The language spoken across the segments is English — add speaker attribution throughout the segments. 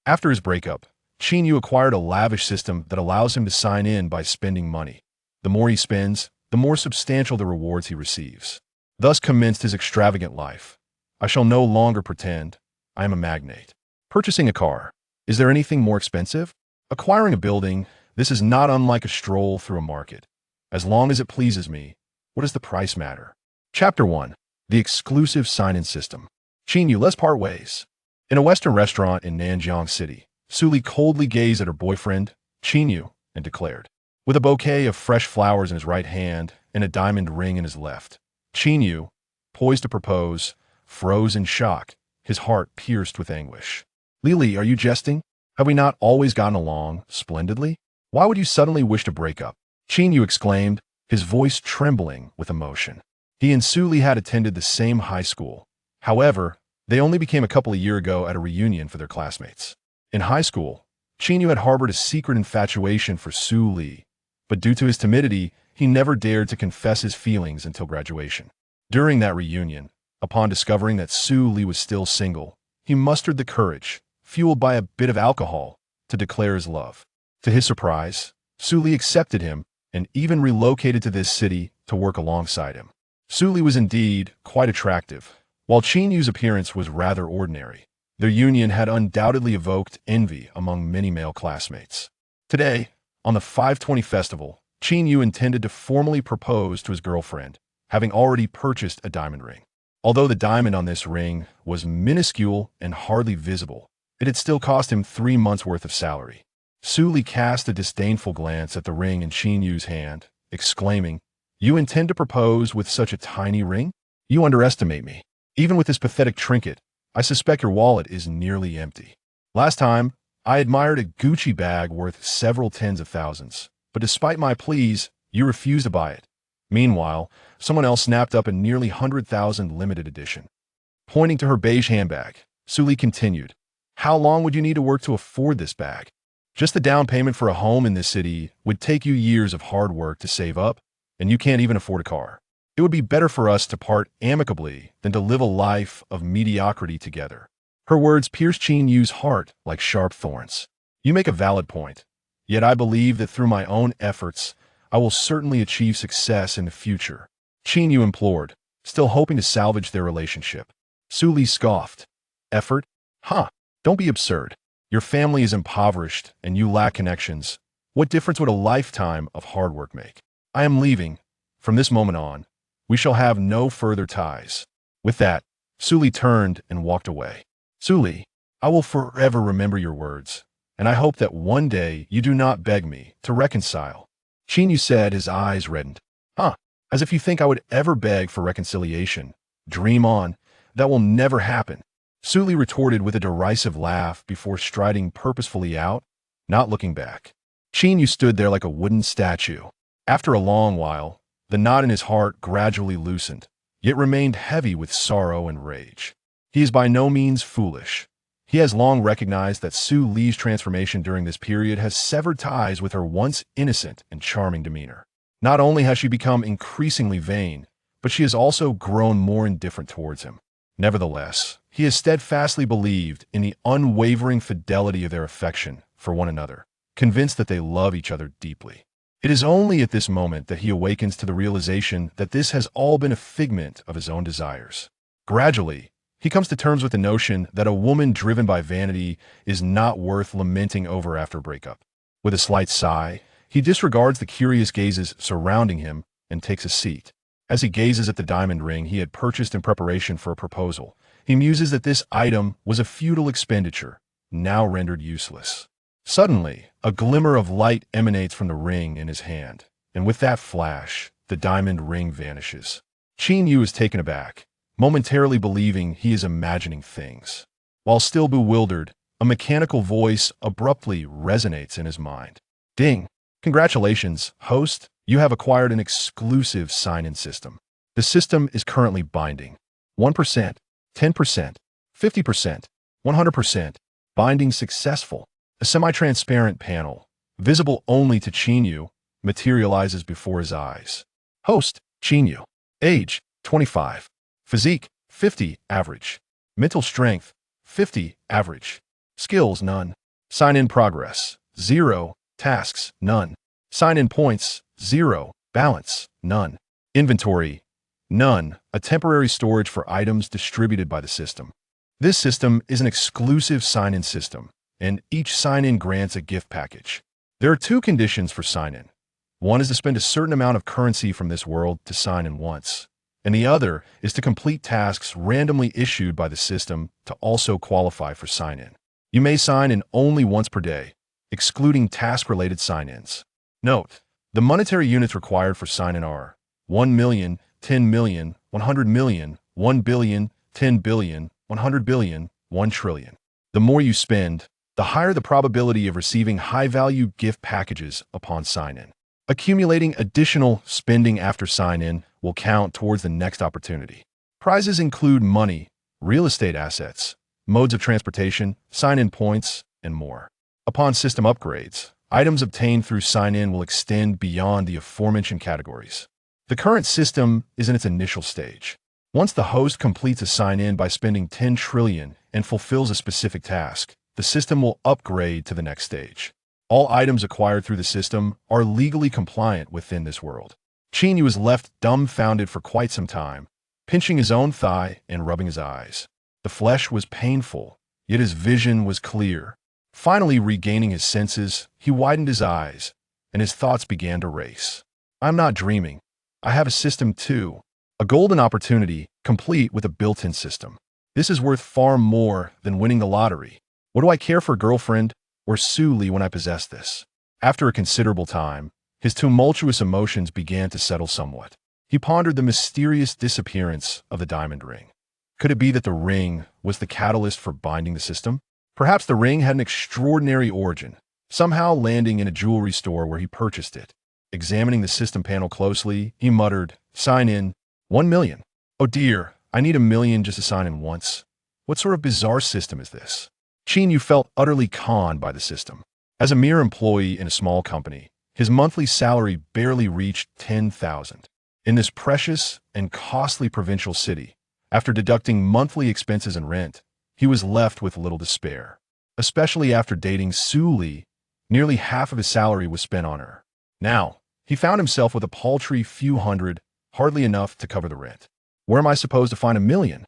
Speaker 1: After his breakup, Qin Yu acquired a lavish system that allows him to sign in by spending money. The more he spends, the more substantial the rewards he receives. Thus commenced his extravagant life. I shall no longer pretend I am a magnate. Purchasing a car. Is there anything more expensive? Acquiring a building. This is not unlike a stroll through a market. As long as it pleases me, what does the price matter? Chapter 1. The exclusive sign-in system. Qin Yu, let's part ways. In a Western restaurant in Nanjiang City, Suli coldly gazed at her boyfriend, Qin Yu, and declared, with a bouquet of fresh flowers in his right hand and a diamond ring in his left. Qin Yu, poised to propose, froze in shock, his heart pierced with anguish. Lili, are you jesting? Have we not always gotten along splendidly? Why would you suddenly wish to break up? Qin Yu exclaimed, his voice trembling with emotion. He and Suli had attended the same high school. However, they only became a couple of years ago at a reunion for their classmates. In high school, Qin Yu had harbored a secret infatuation for Suli, but due to his timidity, he never dared to confess his feelings until graduation. During that reunion, upon discovering that Suli was still single, he mustered the courage, fueled by a bit of alcohol, to declare his love. To his surprise, Suli accepted him and even relocated to this city to work alongside him. Suli was indeed quite attractive, while Qin Yu's appearance was rather ordinary. Their union had undoubtedly evoked envy among many male classmates. Today, on the 520 festival, Qin Yu intended to formally propose to his girlfriend, having already purchased a diamond ring. Although the diamond on this ring was minuscule and hardly visible, it had still cost him 3 months' worth of salary. Suli cast a disdainful glance at the ring in Qin Yu's hand, exclaiming, "You intend to propose with such a tiny ring? You underestimate me. Even with this pathetic trinket, I suspect your wallet is nearly empty. Last time, I admired a Gucci bag worth several tens of thousands, but despite my pleas, you refused to buy it. Meanwhile, someone else snapped up a nearly 100,000 limited edition." Pointing to her beige handbag, Suli continued, "How long would you need to work to afford this bag? Just the down payment for a home in this city would take you years of hard work to save up, and you can't even afford a car. It would be better for us to part amicably than to live a life of mediocrity together." Her words pierced Qin Yu's heart like sharp thorns. "You make a valid point, yet I believe that through my own efforts, I will certainly achieve success in the future," Qin Yu implored, still hoping to salvage their relationship. Suli scoffed. "Effort? Huh, don't be absurd. Your family is impoverished and you lack connections. What difference would a lifetime of hard work make? I am leaving. From this moment on, we shall have no further ties." With that, Suli turned and walked away. "Suli, I will forever remember your words, and I hope that one day you do not beg me to reconcile." Qin Yu said, his eyes reddened. "Huh, as if you think I would ever beg for reconciliation. Dream on, that will never happen." Suli retorted with a derisive laugh before striding purposefully out, not looking back. Qin Yu stood there like a wooden statue. After a long while, the knot in his heart gradually loosened, yet remained heavy with sorrow and rage. He is by no means foolish. He has long recognized that Su Li's transformation during this period has severed ties with her once innocent and charming demeanor. Not only has she become increasingly vain, but she has also grown more indifferent towards him. Nevertheless, he has steadfastly believed in the unwavering fidelity of their affection for one another, convinced that they love each other deeply. It is only at this moment that he awakens to the realization that this has all been a figment of his own desires. Gradually, he comes to terms with the notion that a woman driven by vanity is not worth lamenting over after a breakup. With a slight sigh, he disregards the curious gazes surrounding him and takes a seat. As he gazes at the diamond ring he had purchased in preparation for a proposal, he muses that this item was a futile expenditure, now rendered useless. Suddenly, a glimmer of light emanates from the ring in his hand, and with that flash, the diamond ring vanishes. Qin Yu is taken aback, momentarily believing he is imagining things. While still bewildered, a mechanical voice abruptly resonates in his mind. "Ding! Congratulations, host! You have acquired an exclusive sign-in system. The system is currently binding. 1%, 10%, 50%, 100%. Binding successful." A semi-transparent panel, visible only to Qin Yu, materializes before his eyes. Host, Qin Yu. Age, 25. Physique, 50, average. Mental strength, 50, average. Skills, none. Sign-in progress, 0. Tasks, none. Sign-in points, 0. Balance, none. Inventory, none. A temporary storage for items distributed by the system. This system is an exclusive sign-in system, and each sign-in grants a gift package. There are 2 conditions for sign-in. One is to spend a certain amount of currency from this world to sign in once, and the other is to complete tasks randomly issued by the system to also qualify for sign-in. You may sign in only once per day, excluding task-related sign-ins. Note, the monetary units required for sign-in are 1 million, 10 million, 100 million, 1 billion, 10 billion, 100 billion, 1 trillion. The more you spend, the higher the probability of receiving high-value gift packages upon sign-in. Accumulating additional spending after sign-in will count towards the next opportunity. Prizes include money, real estate assets, modes of transportation, sign-in points, and more. Upon system upgrades, items obtained through sign-in will extend beyond the aforementioned categories. The current system is in its initial stage. Once the host completes a sign-in by spending 10 trillion and fulfills a specific task, the system will upgrade to the next stage. All items acquired through the system are legally compliant within this world. Qin Yu was left dumbfounded for quite some time, pinching his own thigh and rubbing his eyes. The flesh was painful, yet his vision was clear. Finally regaining his senses, he widened his eyes, and his thoughts began to race. I'm not dreaming. I have a system too. A golden opportunity, complete with a built-in system. This is worth far more than winning the lottery. What do I care for a girlfriend or Su Li when I possess this? After a considerable time, his tumultuous emotions began to settle somewhat. He pondered the mysterious disappearance of the diamond ring. Could it be that the ring was the catalyst for binding the system? Perhaps the ring had an extraordinary origin, somehow landing in a jewelry store where he purchased it. Examining the system panel closely, he muttered, "Sign in, 1 million. Oh dear, I need 1 million just to sign in once. What sort of bizarre system is this?" Qin Yu felt utterly conned by the system. As a mere employee in a small company, his monthly salary barely reached 10,000. In this precious and costly provincial city, after deducting monthly expenses and rent, he was left with little to spare. Especially after dating Su Li, nearly half of his salary was spent on her. Now, he found himself with a paltry few hundred, hardly enough to cover the rent. Where am I supposed to find 1 million?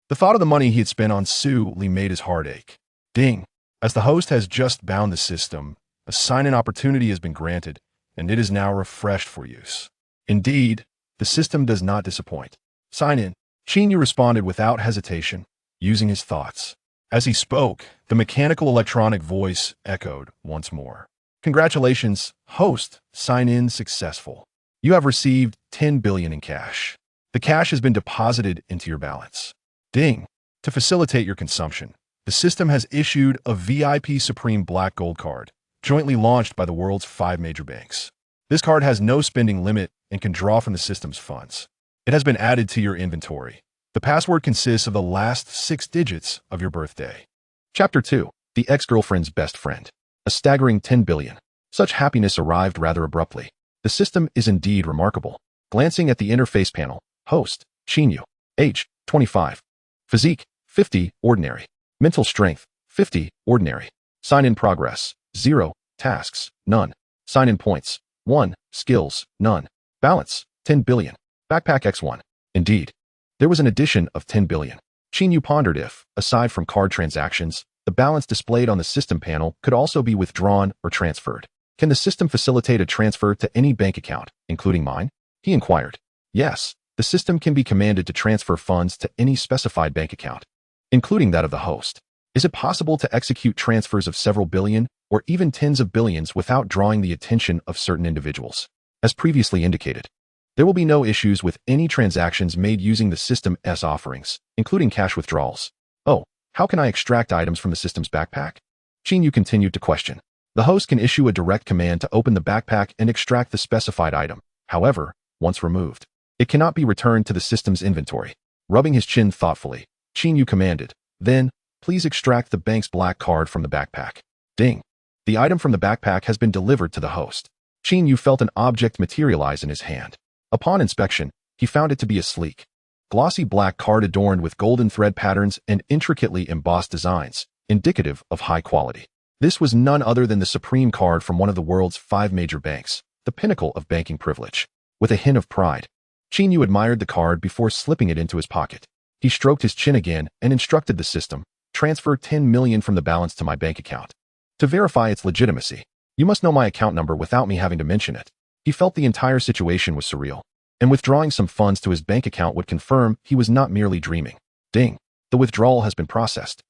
Speaker 1: The thought of the money he had spent on Su Li made his heart ache. Ding! As the host has just bound the system, a sign-in opportunity has been granted, and it is now refreshed for use. Indeed, the system does not disappoint. Sign in. Qin Yu responded without hesitation, using his thoughts. As he spoke, the mechanical electronic voice echoed once more. Congratulations, host, sign-in successful. You have received 10 billion in cash. The cash has been deposited into your balance. Ding! To facilitate your consumption, the system has issued a VIP Supreme Black Gold card, jointly launched by the world's 5 major banks. This card has no spending limit and can draw from the system's funds. It has been added to your inventory. The password consists of the last 6 digits of your birthday. Chapter 2. The Ex-Girlfriend's Best Friend. A staggering 10 billion. Such happiness arrived rather abruptly. The system is indeed remarkable. Glancing at the interface panel, host, Qin Yu. Age, 25. Physique, 50, ordinary. Mental strength, 50, ordinary. Sign-in progress, 0. Tasks, none. Sign-in points, 1. Skills, none. Balance, 10 billion. Backpack X1. Indeed. There was an addition of 10 billion. Qin Yu pondered if, aside from card transactions, the balance displayed on the system panel could also be withdrawn or transferred. Can the system facilitate a transfer to any bank account, including mine? He inquired. Yes, the system can be commanded to transfer funds to any specified bank account, including that of the host. Is it possible to execute transfers of several billion or even tens of billions without drawing the attention of certain individuals? As previously indicated, there will be no issues with any transactions made using the system's offerings, including cash withdrawals. Oh, how can I extract items from the system's backpack? Qin Yu continued to question. The host can issue a direct command to open the backpack and extract the specified item. However, once removed, it cannot be returned to the system's inventory. Rubbing his chin thoughtfully, Qin Yu commanded, "Then, please extract the bank's black card from the backpack." Ding! The item from the backpack has been delivered to the host. Qin Yu felt an object materialize in his hand. Upon inspection, he found it to be a sleek, glossy black card adorned with golden thread patterns and intricately embossed designs, indicative of high quality. This was none other than the Supreme card from one of the world's 5 major banks, the pinnacle of banking privilege. With a hint of pride, Qin Yu admired the card before slipping it into his pocket. He stroked his chin again and instructed the system, transfer 10 million from the balance to my bank account. To verify its legitimacy, you must know my account number without me having to mention it. He felt the entire situation was surreal, and withdrawing some funds to his bank account would confirm he was not merely dreaming. Ding! The withdrawal has been processed.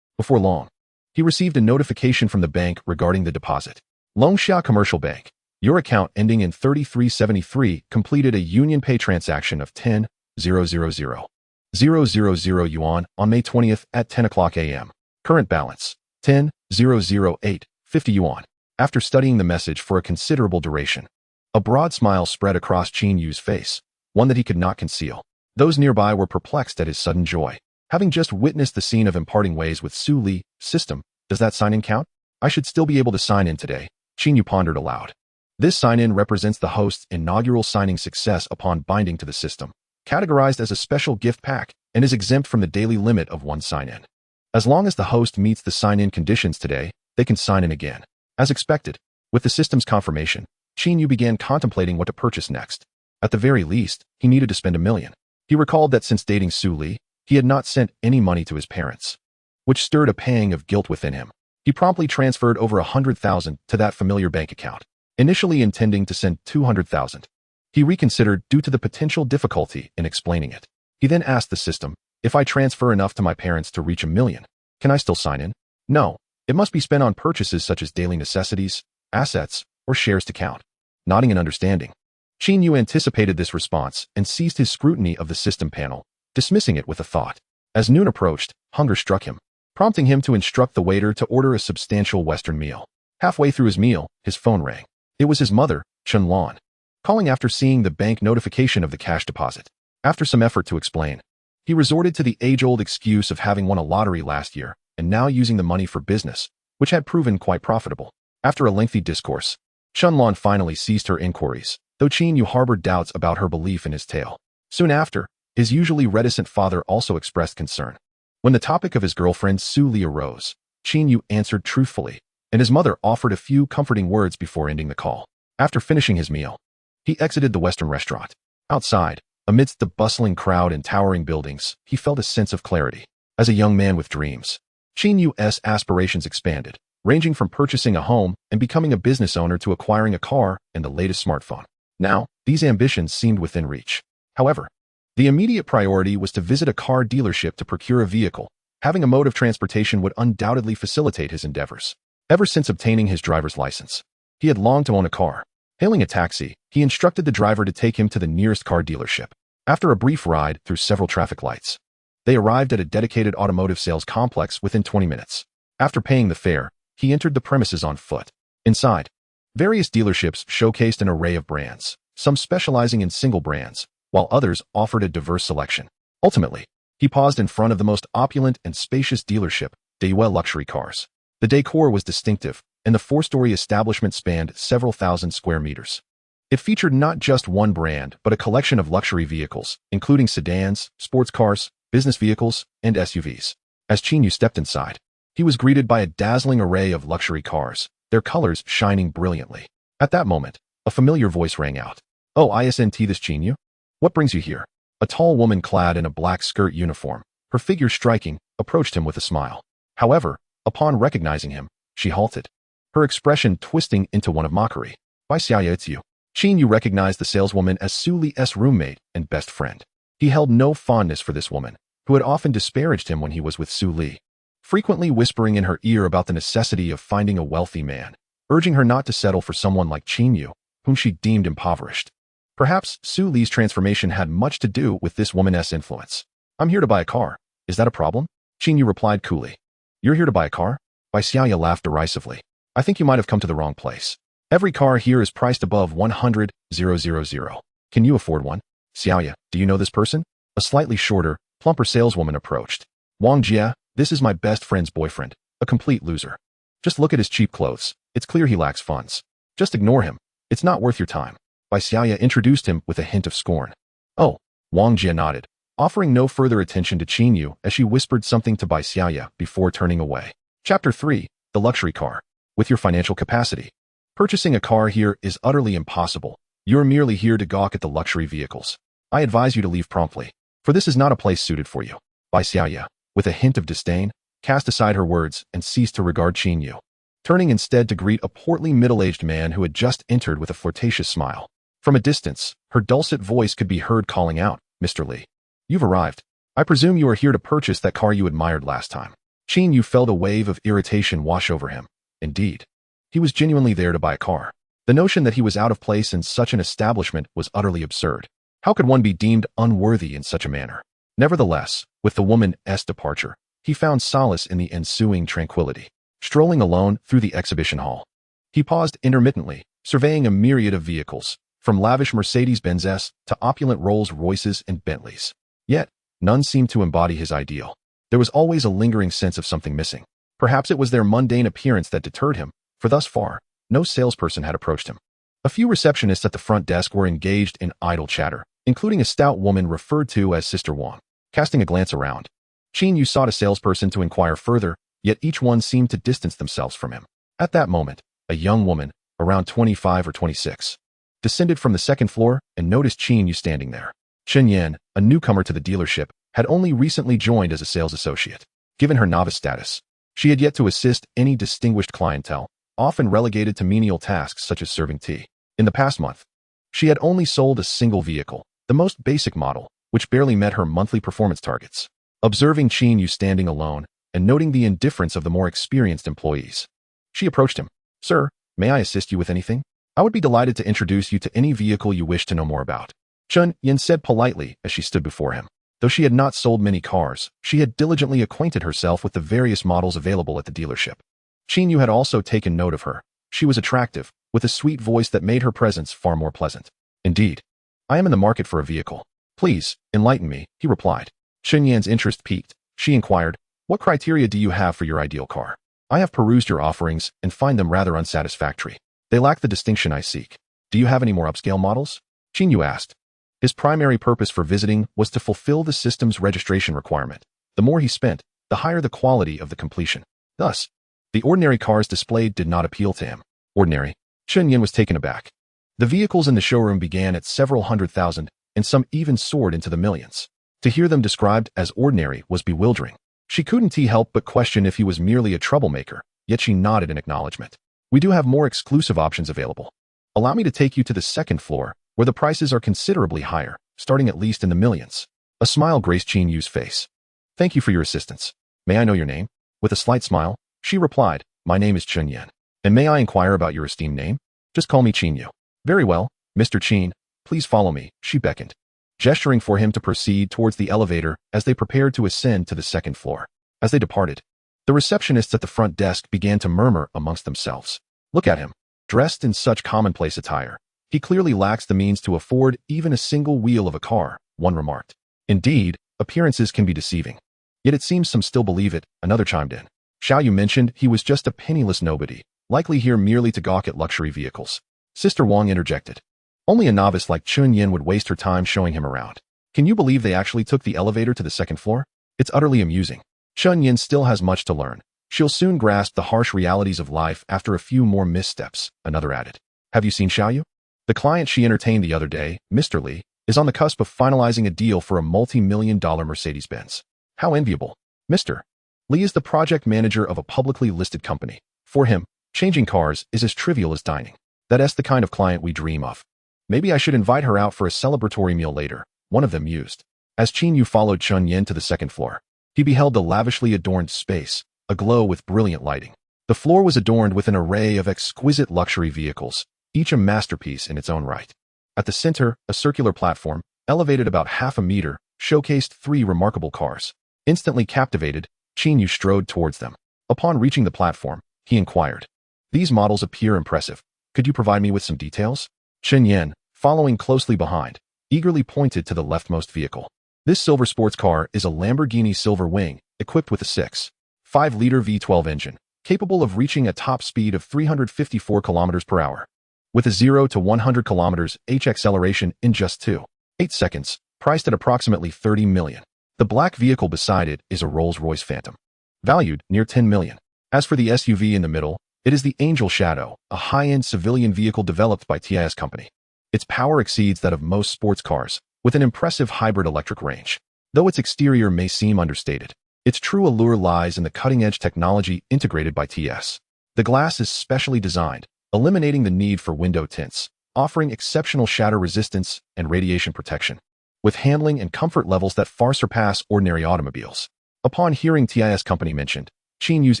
Speaker 1: Before long, he received a notification from the bank regarding the deposit. Longxia Commercial Bank. Your account ending in 3373 completed a UnionPay transaction of 10,000,000 yuan on May 20th at 10 o'clock a.m. Current balance, 10,008.50 yuan. After studying the message for a considerable duration, a broad smile spread across Qin Yu's face, one that he could not conceal. Those nearby were perplexed at his sudden joy. Having just witnessed the scene of imparting ways with Su Li, system, does that sign-in count? I should still be able to sign in today, Qin Yu pondered aloud. This sign-in represents the host's inaugural signing success upon binding to the system, categorized as a special gift pack, and is exempt from the daily limit of 1 sign-in. As long as the host meets the sign-in conditions today, they can sign in again. As expected, with the system's confirmation, Qin Yu began contemplating what to purchase next. At the very least, he needed to spend 1 million. He recalled that since dating Su Li, he had not sent any money to his parents, which stirred a pang of guilt within him. He promptly transferred over 100,000 to that familiar bank account, initially intending to send 200,000. He reconsidered due to the potential difficulty in explaining it. He then asked the system, if I transfer enough to my parents to reach 1 million, can I still sign in? No, it must be spent on purchases such as daily necessities, assets, or shares to count. Nodding in understanding, Qin Yu anticipated this response and ceased his scrutiny of the system panel, dismissing it with a thought. As noon approached, hunger struck him, prompting him to instruct the waiter to order a substantial Western meal. Halfway through his meal, his phone rang. It was his mother, Chen Lan, calling after seeing the bank notification of the cash deposit. After some effort to explain, he resorted to the age-old excuse of having won a lottery last year and now using the money for business, which had proven quite profitable. After a lengthy discourse, Chen Lan finally ceased her inquiries, though Qin Yu harbored doubts about her belief in his tale. Soon after, his usually reticent father also expressed concern. When the topic of his girlfriend Su Li arose, Qin Yu answered truthfully, and his mother offered a few comforting words before ending the call. After finishing his meal, he exited the Western restaurant. Outside, amidst the bustling crowd and towering buildings, he felt a sense of clarity. As a young man with dreams, Qin Yu's aspirations expanded, ranging from purchasing a home and becoming a business owner to acquiring a car and the latest smartphone. Now, these ambitions seemed within reach. However, the immediate priority was to visit a car dealership to procure a vehicle. Having a mode of transportation would undoubtedly facilitate his endeavors. Ever since obtaining his driver's license, he had longed to own a car. Hailing a taxi, he instructed the driver to take him to the nearest car dealership. After a brief ride through several traffic lights, they arrived at a dedicated automotive sales complex within 20 minutes. After paying the fare, he entered the premises on foot. Inside, various dealerships showcased an array of brands, some specializing in single brands, while others offered a diverse selection. Ultimately, he paused in front of the most opulent and spacious dealership, Daewoo Luxury Cars. The decor was distinctive, and the 4-story establishment spanned several thousand square meters. It featured not just one brand, but a collection of luxury vehicles, including sedans, sports cars, business vehicles, and SUVs. As Qin Yu stepped inside, he was greeted by a dazzling array of luxury cars, their colors shining brilliantly. At that moment, a familiar voice rang out. "Oh, isn't this Qin Yu? What brings you here?" A tall woman clad in a black skirt uniform, her figure striking, approached him with a smile. However, upon recognizing him, she halted, her expression twisting into one of mockery. "Why, Xiaoya, it's you." Qin Yu recognized the saleswoman as Su Li's roommate and best friend. He held no fondness for this woman, who had often disparaged him when he was with Su Li, frequently whispering in her ear about the necessity of finding a wealthy man, urging her not to settle for someone like Qin Yu, whom she deemed impoverished. Perhaps Su Li's transformation had much to do with this woman's influence. "I'm here to buy a car. Is that a problem?" Qin Yu replied coolly. "You're here to buy a car?" Bai Xiaoya laughed derisively. "I think you might have come to the wrong place. Every car here is priced above 100,000. Can you afford one?" "Xiaoya, do you know this person?" A slightly shorter, plumper saleswoman approached. "Wang Jia, this is my best friend's boyfriend, a complete loser. Just look at his cheap clothes. It's clear he lacks funds. Just ignore him. It's not worth your time." Bai Xiaoya introduced him with a hint of scorn. "Oh," Wang Jia nodded, offering no further attention to Qin Yu as she whispered something to Bai Xiaoya before turning away. Chapter 3. The Luxury Car. With your financial capacity. Purchasing a car here is utterly impossible. You're merely here to gawk at the luxury vehicles. I advise you to leave promptly, for this is not a place suited for you. Bai Xiaoya, with a hint of disdain, cast aside her words and ceased to regard Qin Yu, turning instead to greet a portly middle-aged man who had just entered with a flirtatious smile. From a distance, her dulcet voice could be heard calling out, "Mr. Li, you've arrived. I presume you are here to purchase that car you admired last time." Qin Yu felt a wave of irritation wash over him. Indeed, he was genuinely there to buy a car. The notion that he was out of place in such an establishment was utterly absurd. How could one be deemed unworthy in such a manner? Nevertheless, with the woman's departure, he found solace in the ensuing tranquility. Strolling alone through the exhibition hall, he paused intermittently, surveying a myriad of vehicles, from lavish Mercedes-Benzes to opulent Rolls-Royces and Bentleys. Yet, none seemed to embody his ideal. There was always a lingering sense of something missing. Perhaps it was their mundane appearance that deterred him, for thus far, no salesperson had approached him. A few receptionists at the front desk were engaged in idle chatter, including a stout woman referred to as Sister Wang. Casting a glance around, Qin Yu sought a salesperson to inquire further, yet each one seemed to distance themselves from him. At that moment, a young woman, around 25 or 26, descended from the second floor and noticed Qin Yu standing there. Chen Yan, a newcomer to the dealership, had only recently joined as a sales associate. Given her novice status, she had yet to assist any distinguished clientele, often relegated to menial tasks such as serving tea. In the past month, she had only sold a single vehicle, the most basic model, which barely met her monthly performance targets. Observing Qin Yu standing alone and noting the indifference of the more experienced employees, she approached him. "Sir, may I assist you with anything? I would be delighted to introduce you to any vehicle you wish to know more about." Chen Yan said politely as she stood before him. Though she had not sold many cars, she had diligently acquainted herself with the various models available at the dealership. Qin Yu had also taken note of her. She was attractive, with a sweet voice that made her presence far more pleasant. "Indeed, I am in the market for a vehicle. Please, enlighten me," he replied. Chen Yan's interest piqued. She inquired, "What criteria do you have for your ideal car? I have perused your offerings and find them rather unsatisfactory. They lack the distinction I seek. Do you have any more upscale models?" Qin Yu asked. His primary purpose for visiting was to fulfill the system's registration requirement. The more he spent, the higher the quality of the completion. Thus, the ordinary cars displayed did not appeal to him. Ordinary? Chen Yan was taken aback. The vehicles in the showroom began at several $100,000, and some even soared into the millions. To hear them described as ordinary was bewildering. She couldn't help but question if he was merely a troublemaker, yet she nodded in acknowledgement. "We do have more exclusive options available. Allow me to take you to the second floor, where the prices are considerably higher, starting at least in the millions." A smile graced Qin Yu's face. "Thank you for your assistance. May I know your name?" With a slight smile, she replied, "My name is Chen Yan. And may I inquire about your esteemed name?" "Just call me Qin Yu." "Very well, Mr. Qin, please follow me," she beckoned, gesturing for him to proceed towards the elevator as they prepared to ascend to the second floor. As they departed, the receptionists at the front desk began to murmur amongst themselves. "Look at him, dressed in such commonplace attire. He clearly lacks the means to afford even a single wheel of a car," one remarked. "Indeed, appearances can be deceiving. Yet it seems some still believe it," another chimed in. "Xiao Yu mentioned he was just a penniless nobody, likely here merely to gawk at luxury vehicles." Sister Wang interjected. "Only a novice like Chun Yin would waste her time showing him around. Can you believe they actually took the elevator to the second floor? It's utterly amusing. Chun Yin still has much to learn. She'll soon grasp the harsh realities of life after a few more missteps," another added. "Have you seen Xiao Yu? The client she entertained the other day, Mr. Li, is on the cusp of finalizing a deal for a multi-million-dollar Mercedes-Benz. How enviable. Mr. Li is the project manager of a publicly listed company. For him, changing cars is as trivial as dining. That's the kind of client we dream of. Maybe I should invite her out for a celebratory meal later," one of them mused. As Qin Yu followed Chun Yin to the second floor, he beheld the lavishly adorned space, aglow with brilliant lighting. The floor was adorned with an array of exquisite luxury vehicles, each a masterpiece in its own right. At the center, a circular platform, elevated about half a meter, showcased 3 remarkable cars. Instantly captivated, Qin Yu strode towards them. Upon reaching the platform, he inquired, "These models appear impressive. Could you provide me with some details?" Chen Yan, following closely behind, eagerly pointed to the leftmost vehicle. This silver sports car is a Lamborghini Silver Wing, equipped with a 6.5-liter V12 engine, capable of reaching a top speed of 354 km per hour. With a 0 to 100 km/h acceleration in just 2.8 seconds, priced at approximately $30 million. The black vehicle beside it is a Rolls-Royce Phantom, valued near $10 million. As for the SUV in the middle, it is the Angel Shadow, a high-end civilian vehicle developed by TIS Company. Its power exceeds that of most sports cars, with an impressive hybrid electric range. Though its exterior may seem understated, its true allure lies in the cutting-edge technology integrated by TS. The glass is specially designed, eliminating the need for window tints, offering exceptional shatter resistance and radiation protection, with handling and comfort levels that far surpass ordinary automobiles. Upon hearing TIS Company mentioned, Qin Yu's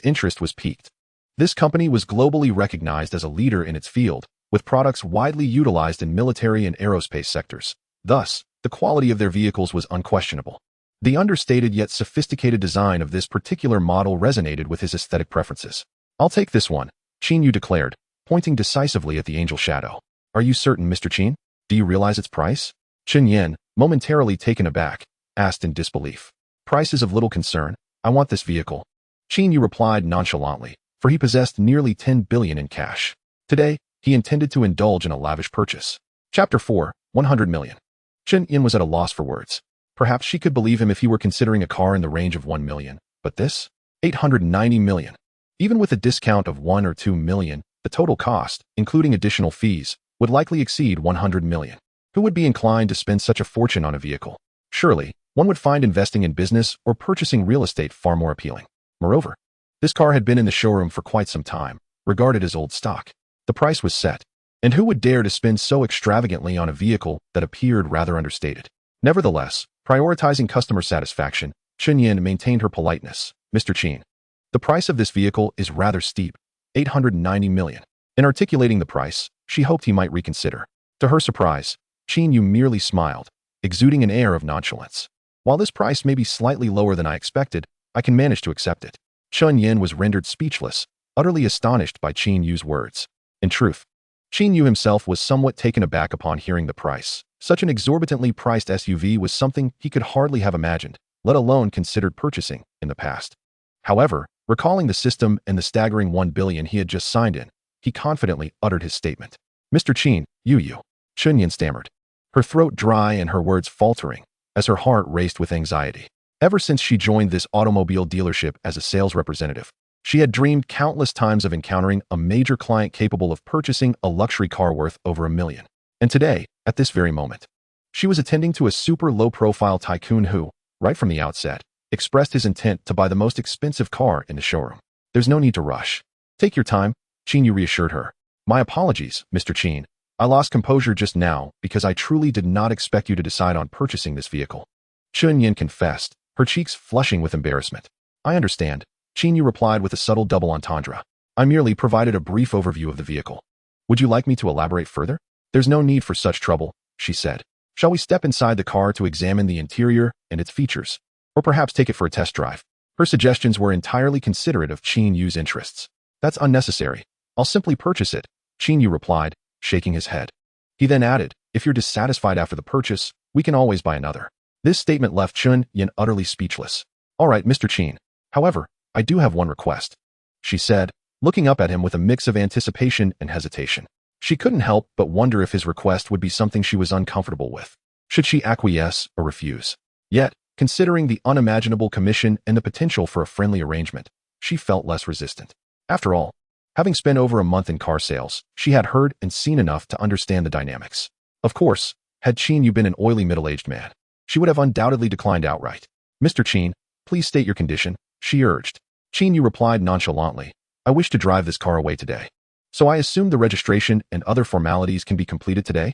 Speaker 1: interest was piqued. This company was globally recognized as a leader in its field, with products widely utilized in military and aerospace sectors. Thus, the quality of their vehicles was unquestionable. The understated yet sophisticated design of this particular model resonated with his aesthetic preferences. "I'll take this one," Qin Yu declared, pointing decisively at the Angel Shadow. "Are you certain, Mr. Qin? Do you realize its price?" Chen Yan, momentarily taken aback, asked in disbelief. "Price is of little concern. I want this vehicle." Qin Yu replied nonchalantly, for he possessed nearly 10 billion in cash. Today, he intended to indulge in a lavish purchase. Chapter 4, 100 million. Chen Yan was at a loss for words. Perhaps she could believe him if he were considering a car in the range of 1 million, but this? 890 million. Even with a discount of 1 or 2 million, the total cost, including additional fees, would likely exceed 100 million. Who would be inclined to spend such a fortune on a vehicle? Surely, one would find investing in business or purchasing real estate far more appealing. Moreover, this car had been in the showroom for quite some time, regarded as old stock. The price was set, and who would dare to spend so extravagantly on a vehicle that appeared rather understated? Nevertheless, prioritizing customer satisfaction, Chen Yan maintained her politeness. "Mr. Qin, the price of this vehicle is rather steep, 890 million. In articulating the price, she hoped he might reconsider. To her surprise, Qin Yu merely smiled, exuding an air of nonchalance. "While this price may be slightly lower than I expected, I can manage to accept it." Chen Yan was rendered speechless, utterly astonished by Qin Yu's words. In truth, Qin Yu himself was somewhat taken aback upon hearing the price. Such an exorbitantly priced SUV was something he could hardly have imagined, let alone considered purchasing, in the past. However, recalling the system and the staggering 1 billion he had just signed in, he confidently uttered his statement. "Mr. Qin, Yu," Chen Yan stammered, her throat dry and her words faltering, as her heart raced with anxiety. Ever since she joined this automobile dealership as a sales representative, she had dreamed countless times of encountering a major client capable of purchasing a luxury car worth over 1 million. And today, at this very moment, she was attending to a super low-profile tycoon who, right from the outset, expressed his intent to buy the most expensive car in the showroom. "There's no need to rush. Take your time," Qin Yu reassured her. "My apologies, Mr. Qin. I lost composure just now because I truly did not expect you to decide on purchasing this vehicle." Chen Yan confessed, her cheeks flushing with embarrassment. "I understand," Qin Yu replied with a subtle double entendre. "I merely provided a brief overview of the vehicle. Would you like me to elaborate further?" "There's no need for such trouble," she said. "Shall we step inside the car to examine the interior and its features? Or perhaps take it for a test drive?" Her suggestions were entirely considerate of Qin Yu's interests. "That's unnecessary. I'll simply purchase it," Qin Yu replied, shaking his head. He then added, "If you're dissatisfied after the purchase, we can always buy another." This statement left Chen Yan utterly speechless. "All right, Mr. Qin. However, I do have one request," she said, looking up at him with a mix of anticipation and hesitation. She couldn't help but wonder if his request would be something she was uncomfortable with. Should she acquiesce or refuse? Yet, considering the unimaginable commission and the potential for a friendly arrangement, she felt less resistant. After all, having spent over a month in car sales, she had heard and seen enough to understand the dynamics. Of course, had Qin Yu been an oily middle-aged man, she would have undoubtedly declined outright. "Mr. Qin, please state your condition," she urged. Qin Yu replied nonchalantly, "I wish to drive this car away today. So I assume the registration and other formalities can be completed today?"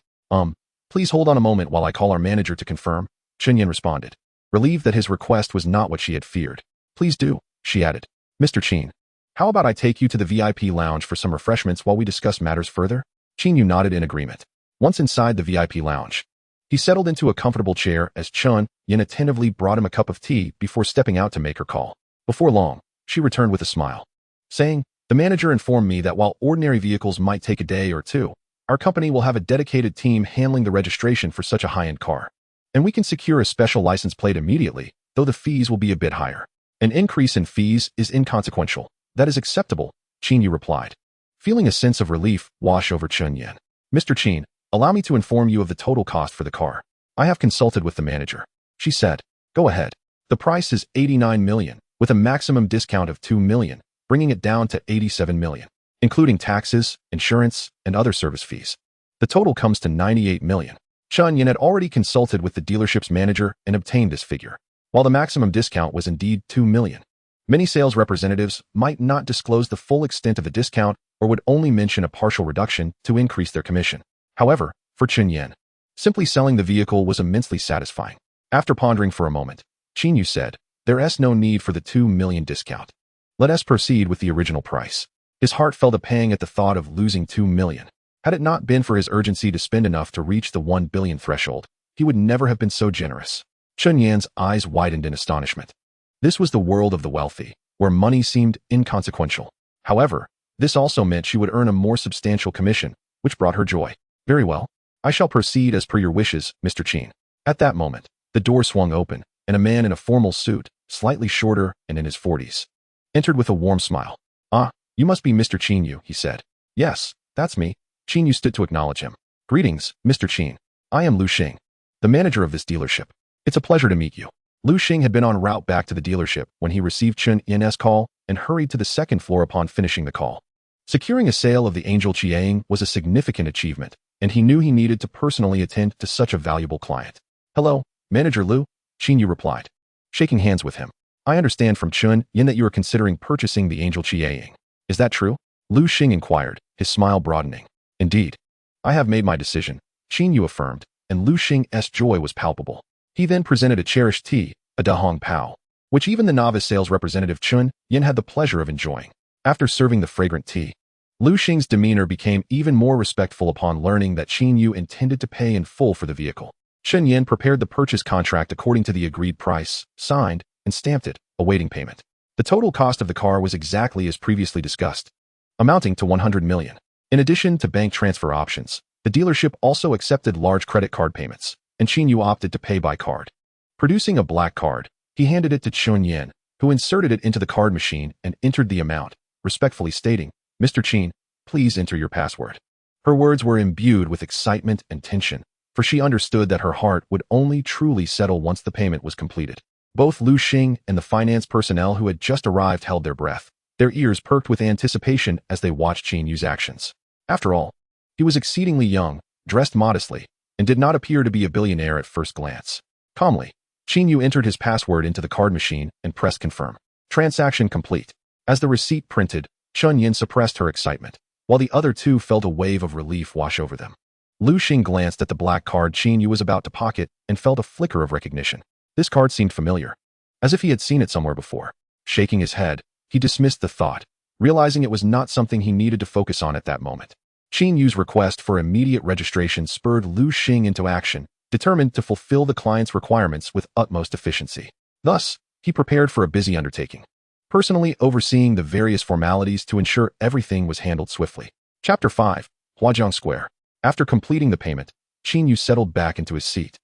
Speaker 1: Please hold on a moment while I call our manager to confirm," Chen Yan responded, relieved that his request was not what she had feared. "Please do," she added. "Mr. Qin, how about I take you to the VIP lounge for some refreshments while we discuss matters further?" Qin Yu nodded in agreement. Once inside the VIP lounge, he settled into a comfortable chair as Chen Yan attentively brought him a cup of tea before stepping out to make her call. Before long, she returned with a smile, saying, "The manager informed me that while ordinary vehicles might take a day or two, our company will have a dedicated team handling the registration for such a high-end car. And we can secure a special license plate immediately, though the fees will be a bit higher." "An increase in fees is inconsequential. That is acceptable," Qin Yu replied, feeling a sense of relief wash over Chen Yan. "Mr. Qin, allow me to inform you of the total cost for the car. I have consulted with the manager," she said. "Go ahead. The price is 89 million, with a maximum discount of 2 million, bringing it down to 87 million, including taxes, insurance, and other service fees. The total comes to 98 million. Qin Yu had already consulted with the dealership's manager and obtained this figure. While the maximum discount was indeed 2 million, many sales representatives might not disclose the full extent of the discount or would only mention a partial reduction to increase their commission. However, for Qin Yu, simply selling the vehicle was immensely satisfying. After pondering for a moment, Qin Yu said, "There is no need for the 2 million discount. Let us proceed with the original price." His heart felt a pang at the thought of losing 2 million. Had it not been for his urgency to spend enough to reach the 1 billion threshold, he would never have been so generous. Qin Yu's eyes widened in astonishment. This was the world of the wealthy, where money seemed inconsequential. However, this also meant she would earn a more substantial commission, which brought her joy. "Very well. I shall proceed as per your wishes, Mr. Qin." At that moment, the door swung open, and a man in a formal suit, slightly shorter and in his 40s, entered with a warm smile. "Ah, you must be Mr. Qin Yu," he said. "Yes, that's me." Qin Yu stood to acknowledge him. "Greetings, Mr. Qin. I am Lu Xing, the manager of this dealership. It's a pleasure to meet you." Lu Xing had been en route back to the dealership when he received Qin Yu's call and hurried to the second floor upon finishing the call. Securing a sale of the Angel Qiang was a significant achievement, and he knew he needed to personally attend to such a valuable client. "Hello, Manager Lu," Qin Yu replied, shaking hands with him. "I understand from Qin Yu that you are considering purchasing the Angel Qiang. Is that true?" Lu Xing inquired, his smile broadening. "Indeed. I have made my decision," Qin Yu affirmed, and Lu Xing's joy was palpable. He then presented a cherished tea, a Da Hong Pao, which even the novice sales representative Qin Yu had the pleasure of enjoying. After serving the fragrant tea, Lu Xing's demeanor became even more respectful upon learning that Qin Yu intended to pay in full for the vehicle. Qin Yu prepared the purchase contract according to the agreed price, signed, and stamped it, awaiting payment. The total cost of the car was exactly as previously discussed, amounting to 100 million. In addition to bank transfer options, the dealership also accepted large credit card payments, and Qin Yu opted to pay by card. Producing a black card, he handed it to Qin Yu, who inserted it into the card machine and entered the amount, respectfully stating, "Mr. Qin, please enter your password." Her words were imbued with excitement and tension, for she understood that her heart would only truly settle once the payment was completed. Both Lu Xing and the finance personnel who had just arrived held their breath, their ears perked with anticipation as they watched Qin Yu's actions. After all, he was exceedingly young, dressed modestly, and did not appear to be a billionaire at first glance. Calmly, Qin Yu entered his password into the card machine and pressed confirm. Transaction complete. As the receipt printed, Qin Yu suppressed her excitement, while the other two felt a wave of relief wash over them. Lu Xing glanced at the black card Qin Yu was about to pocket and felt a flicker of recognition. This card seemed familiar, as if he had seen it somewhere before. Shaking his head, he dismissed the thought, realizing it was not something he needed to focus on at that moment. Qin Yu's request for immediate registration spurred Lu Xing into action, determined to fulfill the client's requirements with utmost efficiency. Thus, he prepared for a busy undertaking, personally overseeing the various formalities to ensure everything was handled swiftly. Chapter 5, Huajiang Square. After completing the payment, Qin Yu settled back into his seat,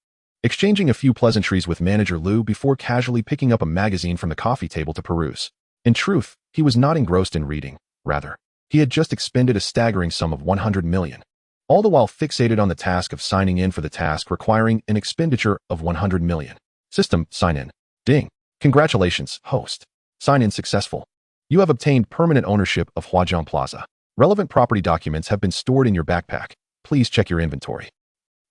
Speaker 1: exchanging a few pleasantries with Manager Lu before casually picking up a magazine from the coffee table to peruse. In truth, he was not engrossed in reading. Rather, he had just expended a staggering sum of 100 million, all the while fixated on the task of signing in for the task requiring an expenditure of 100 million. System, sign in. Ding. Congratulations, host. Sign in successful. You have obtained permanent ownership of Huajiang Plaza. Relevant property documents have been stored in your backpack. Please check your inventory.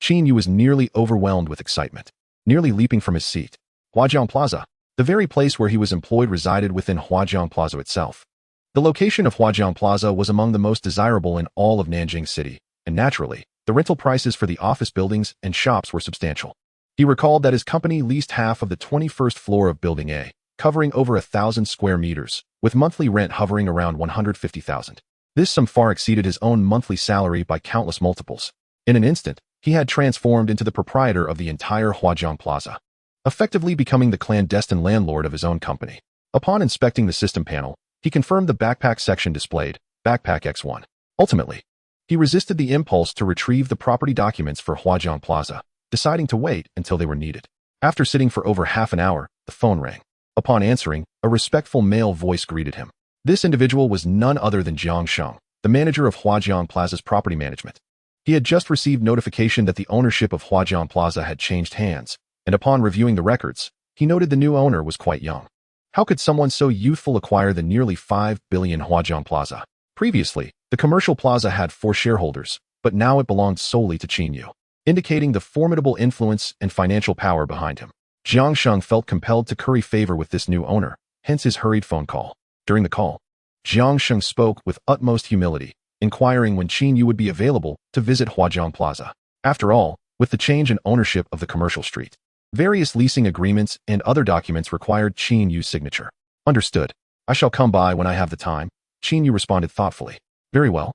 Speaker 1: Qin Yu was nearly overwhelmed with excitement, nearly leaping from his seat. Huajiang Plaza. The very place where he was employed resided within Huajiang Plaza itself. The location of Huajiang Plaza was among the most desirable in all of Nanjing City, and naturally, the rental prices for the office buildings and shops were substantial. He recalled that his company leased half of the 21st floor of Building A, covering over 1,000 square meters, with monthly rent hovering around 150,000. This sum far exceeded his own monthly salary by countless multiples. In an instant, he had transformed into the proprietor of the entire Huajiang Plaza, effectively becoming the clandestine landlord of his own company. Upon inspecting the system panel, he confirmed the backpack section displayed, Backpack X1. Ultimately, he resisted the impulse to retrieve the property documents for Huajiang Plaza, deciding to wait until they were needed. After sitting for over half an hour, the phone rang. Upon answering, a respectful male voice greeted him. This individual was none other than Jiang Sheng, the manager of Huajiang Plaza's property management. He had just received notification that the ownership of Huajiang Plaza had changed hands, and upon reviewing the records, he noted the new owner was quite young. How could someone so youthful acquire the nearly 5 billion Huajiang Plaza? Previously, the commercial plaza had 4 shareholders, but now it belonged solely to Qin Yu, indicating the formidable influence and financial power behind him. Jiang Sheng felt compelled to curry favor with this new owner, hence his hurried phone call. During the call, Jiang Sheng spoke with utmost humility, inquiring when Qin Yu would be available to visit Huajiang Plaza. After all, with the change in ownership of the commercial street, various leasing agreements and other documents required Qin Yu's signature. Understood. I shall come by when I have the time, Qin Yu responded thoughtfully. Very well.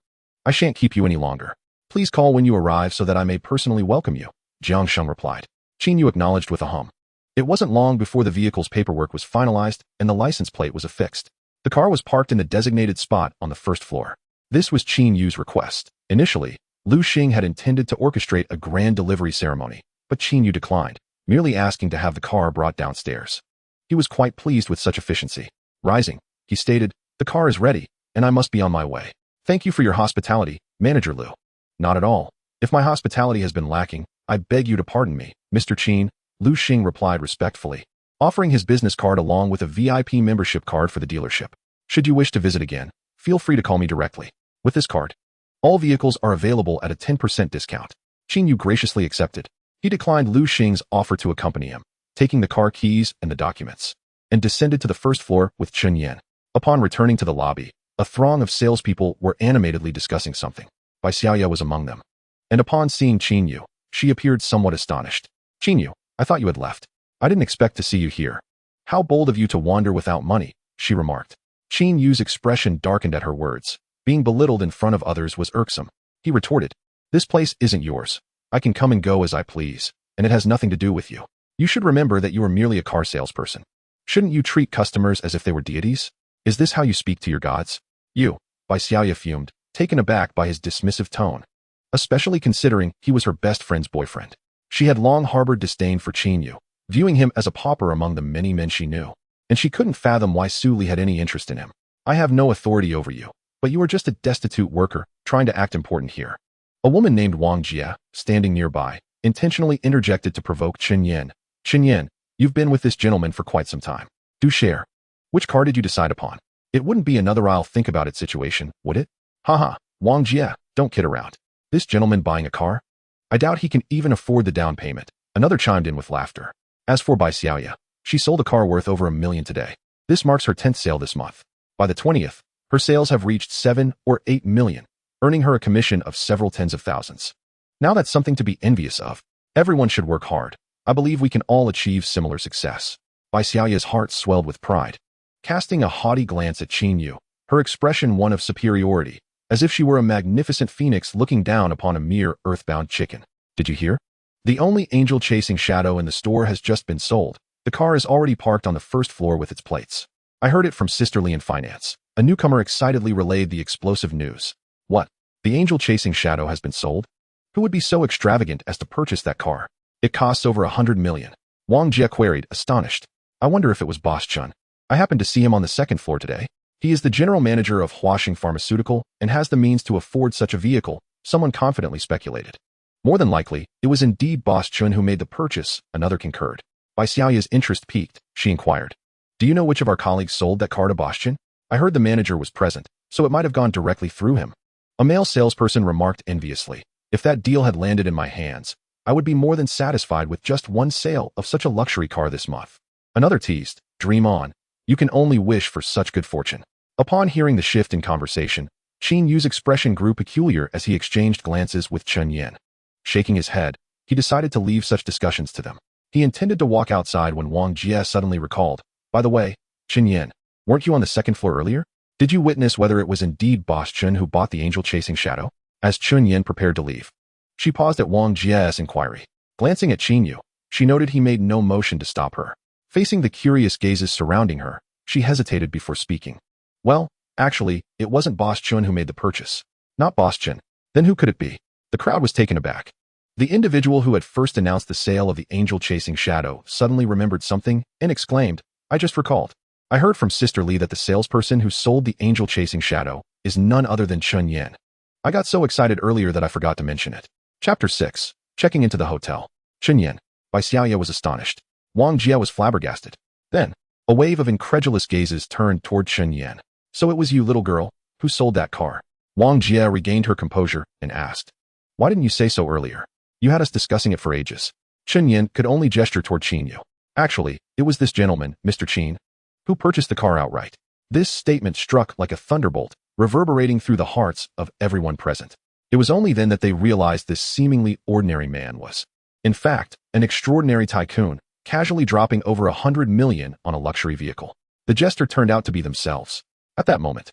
Speaker 1: I shan't keep you any longer. Please call when you arrive so that I may personally welcome you, Jiang Sheng replied. Qin Yu acknowledged with a hum. It wasn't long before the vehicle's paperwork was finalized and the license plate was affixed. The car was parked in the designated spot on the first floor. This was Qin Yu's request. Initially, Lu Xing had intended to orchestrate a grand delivery ceremony, but Qin Yu declined, merely asking to have the car brought downstairs. He was quite pleased with such efficiency. Rising, he stated, "The car is ready, and I must be on my way. Thank you for your hospitality, Manager Lu." "Not at all. If my hospitality has been lacking, I beg you to pardon me, Mr. Qin," Lu Xing replied respectfully, offering his business card along with a VIP membership card for the dealership. "Should you wish to visit again, feel free to call me directly. With this card, all vehicles are available at a 10% discount." Qin Yu graciously accepted. He declined Lu Xing's offer to accompany him, taking the car keys and the documents, and descended to the first floor with Chen Yan. Upon returning to the lobby, a throng of salespeople were animatedly discussing something. Bai Xiaoya was among them. And upon seeing Qin Yu, she appeared somewhat astonished. "Qin Yu, I thought you had left. I didn't expect to see you here. How bold of you to wander without money," she remarked. Qin Yu's expression darkened at her words. Being belittled in front of others was irksome. He retorted, "This place isn't yours. I can come and go as I please, and it has nothing to do with you. You should remember that you are merely a car salesperson. Shouldn't you treat customers as if they were deities? Is this how you speak to your gods?" "You," Bai Xiaoya fumed, taken aback by his dismissive tone, especially considering he was her best friend's boyfriend. She had long harbored disdain for Qin Yu, viewing him as a pauper among the many men she knew, and she couldn't fathom why Su Li had any interest in him. "I have no authority over you, but you are just a destitute worker trying to act important here." A woman named Wang Jie, standing nearby, intentionally interjected to provoke Chen Yan. "Chen Yan, you've been with this gentleman for quite some time. Do share. Which car did you decide upon? It wouldn't be another I'll think about it situation, would it?" "Haha, Wang Jie, don't kid around. This gentleman buying a car? I doubt he can even afford the down payment." Another chimed in with laughter. As for Bai Xiaoya, she sold a car worth over $1 million today. This marks her 10th sale this month. By the 20th, her sales have reached 7 or 8 million, earning her a commission of several tens of thousands. Now that's something to be envious of. Everyone should work hard. I believe we can all achieve similar success. Bai Xiaoya's heart swelled with pride. Casting a haughty glance at Qin Yu, her expression one of superiority, as if she were a magnificent phoenix looking down upon a mere earthbound chicken. "Did you hear? The only angel-chasing shadow in the store has just been sold. The car is already parked on the first floor with its plates. I heard it from Sister Li in finance." A newcomer excitedly relayed the explosive news. "What? The angel-chasing shadow has been sold? Who would be so extravagant as to purchase that car? It costs over 100 million. Wang Jie queried, astonished. "I wonder if it was Boss Chun. I happened to see him on the second floor today. He is the general manager of Huaxing Pharmaceutical and has the means to afford such a vehicle," someone confidently speculated. "More than likely, it was indeed Boss Chun who made the purchase," another concurred. Bai Xiaoya's interest piqued. She inquired, "Do you know which of our colleagues sold that car to Boss Chun? I heard the manager was present, so it might have gone directly through him." A male salesperson remarked enviously, "If that deal had landed in my hands, I would be more than satisfied with just one sale of such a luxury car this month." Another teased, "Dream on. You can only wish for such good fortune." Upon hearing the shift in conversation, Qin Yu's expression grew peculiar as he exchanged glances with Chen Yan. Shaking his head, he decided to leave such discussions to them. He intended to walk outside when Wang Jie suddenly recalled, "By the way, Chen Yan, weren't you on the second floor earlier? Did you witness whether it was indeed Boss Chun who bought the angel-chasing shadow?" As Chen Yan prepared to leave, she paused at Wang Jie's inquiry. Glancing at Qin Yu, she noted he made no motion to stop her. Facing the curious gazes surrounding her, she hesitated before speaking. "Well, actually, it wasn't Boss Chun who made the purchase." "Not Boss Chun? Then who could it be?" The crowd was taken aback. The individual who had first announced the sale of the angel-chasing shadow suddenly remembered something and exclaimed, "I just recalled. I heard from Sister Li that the salesperson who sold the angel-chasing shadow is none other than Chen Yan. I got so excited earlier that I forgot to mention it." Chapter 6. Checking into the hotel. Chen Yan. Bai Xiaoya was astonished. Wang Jie was flabbergasted. Then, A wave of incredulous gazes turned toward Qin Yan. So it was you, little girl, who sold that car. Wang Jie regained her composure and asked, "Why didn't you say so earlier? You had us discussing it for ages." Qin Yan could only gesture toward Qin Yu. "Actually, it was this gentleman, Mr. Qin, who purchased the car outright." This statement struck like a thunderbolt, reverberating through the hearts of everyone present. It was only then that they realized this seemingly ordinary man was, in fact, an extraordinary tycoon, casually dropping over 100 million on a luxury vehicle. The jester turned out to be themselves. At that moment,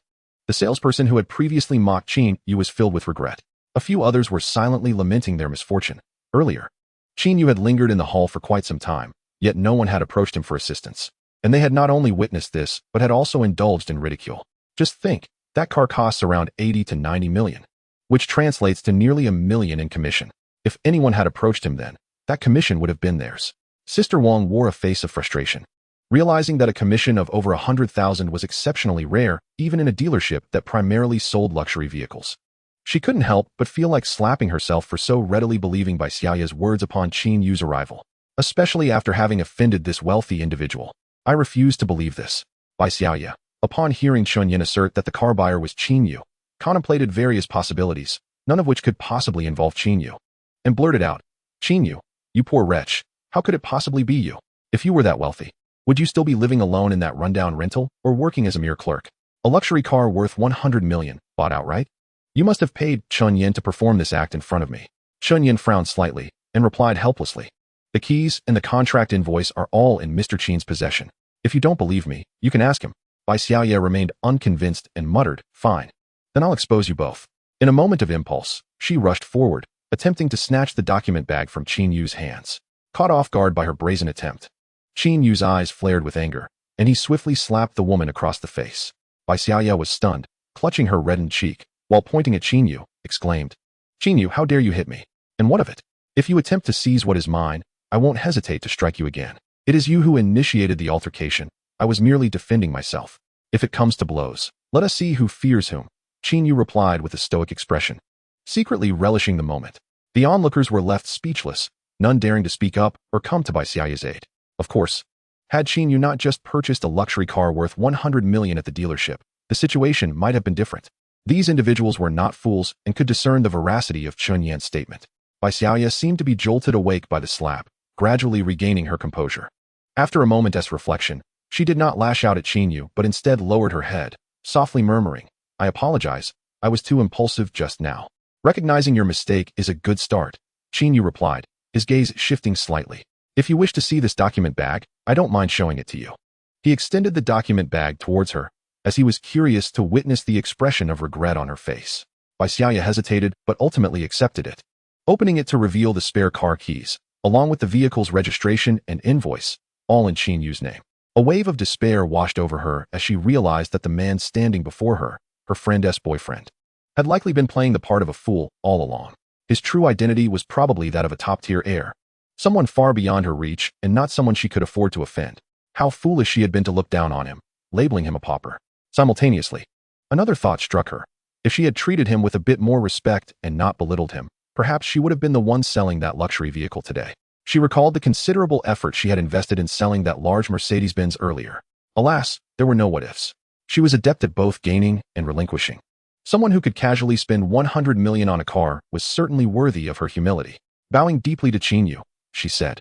Speaker 1: the salesperson who had previously mocked Qin Yu was filled with regret. A few others were silently lamenting their misfortune. Earlier, Qin Yu had lingered in the hall for quite some time, yet no one had approached him for assistance. And they had not only witnessed this, but had also indulged in ridicule. Just think, that car costs around 80 to 90 million, which translates to nearly $1 million in commission. If anyone had approached him then, that commission would have been theirs. Sister Wang wore a face of frustration, realizing that a commission of over 100,000 was exceptionally rare, even in a dealership that primarily sold luxury vehicles. She couldn't help but feel like slapping herself for so readily believing Bai Xiaoya's words upon Qin Yu's arrival, especially after having offended this wealthy individual. "I refuse to believe this." Bai Xiaoya, upon hearing Qin Yan assert that the car buyer was Qin Yu, contemplated various possibilities, none of which could possibly involve Qin Yu, and blurted out, "Qin Yu, you poor wretch, how could it possibly be you? If you were that wealthy, would you still be living alone in that rundown rental or working as a mere clerk? A luxury car worth 100 million, bought outright? You must have paid Qin Yan to perform this act in front of me." Qin Yan frowned slightly and replied helplessly, "The keys and the contract invoice are all in Mr. Qin's possession. If you don't believe me, you can ask him." Bai Xiaoya remained unconvinced and muttered, "Fine. Then I'll expose you both." In a moment of impulse, she rushed forward, attempting to snatch the document bag from Qin Yu's hands. Caught off guard by her brazen attempt, Qin Yu's eyes flared with anger, and he swiftly slapped the woman across the face. Bai Xiaoya was stunned, clutching her reddened cheek, while pointing at Qin Yu, exclaimed, "Qin Yu, how dare you hit me? And what of it? If you attempt to seize what is mine, I won't hesitate to strike you again. It is you who initiated the altercation. I was merely defending myself. If it comes to blows, let us see who fears whom." Qin Yu replied with a stoic expression, secretly relishing the moment. The onlookers were left speechless, none daring to speak up or come to Bai Xiaoya's aid. Of course, had Qin Yu not just purchased a luxury car worth 100 million at the dealership, the situation might have been different. These individuals were not fools and could discern the veracity of Qin Yan's statement. Bai Xiaoya seemed to be jolted awake by the slap, gradually regaining her composure. After a moment's reflection, she did not lash out at Qin Yu but instead lowered her head, softly murmuring, "I apologize, I was too impulsive just now." "Recognizing your mistake is a good start," Qin Yu replied, his gaze shifting slightly. "If you wish to see this document bag, I don't mind showing it to you." He extended the document bag towards her, as he was curious to witness the expression of regret on her face. Bai Xiaoya hesitated but ultimately accepted it, opening it to reveal the spare car keys, along with the vehicle's registration and invoice, all in Qin Yu's name. A wave of despair washed over her as she realized that the man standing before her, her friend's boyfriend, had likely been playing the part of a fool all along. His true identity was probably that of a top-tier heir, someone far beyond her reach and not someone she could afford to offend. How foolish she had been to look down on him, labeling him a pauper. Simultaneously, another thought struck her. If she had treated him with a bit more respect and not belittled him, perhaps she would have been the one selling that luxury vehicle today. She recalled the considerable effort she had invested in selling that large Mercedes-Benz earlier. Alas, there were no what-ifs. She was adept at both gaining and relinquishing. Someone who could casually spend 100 million on a car was certainly worthy of her humility. Bowing deeply to Qin Yu, she said,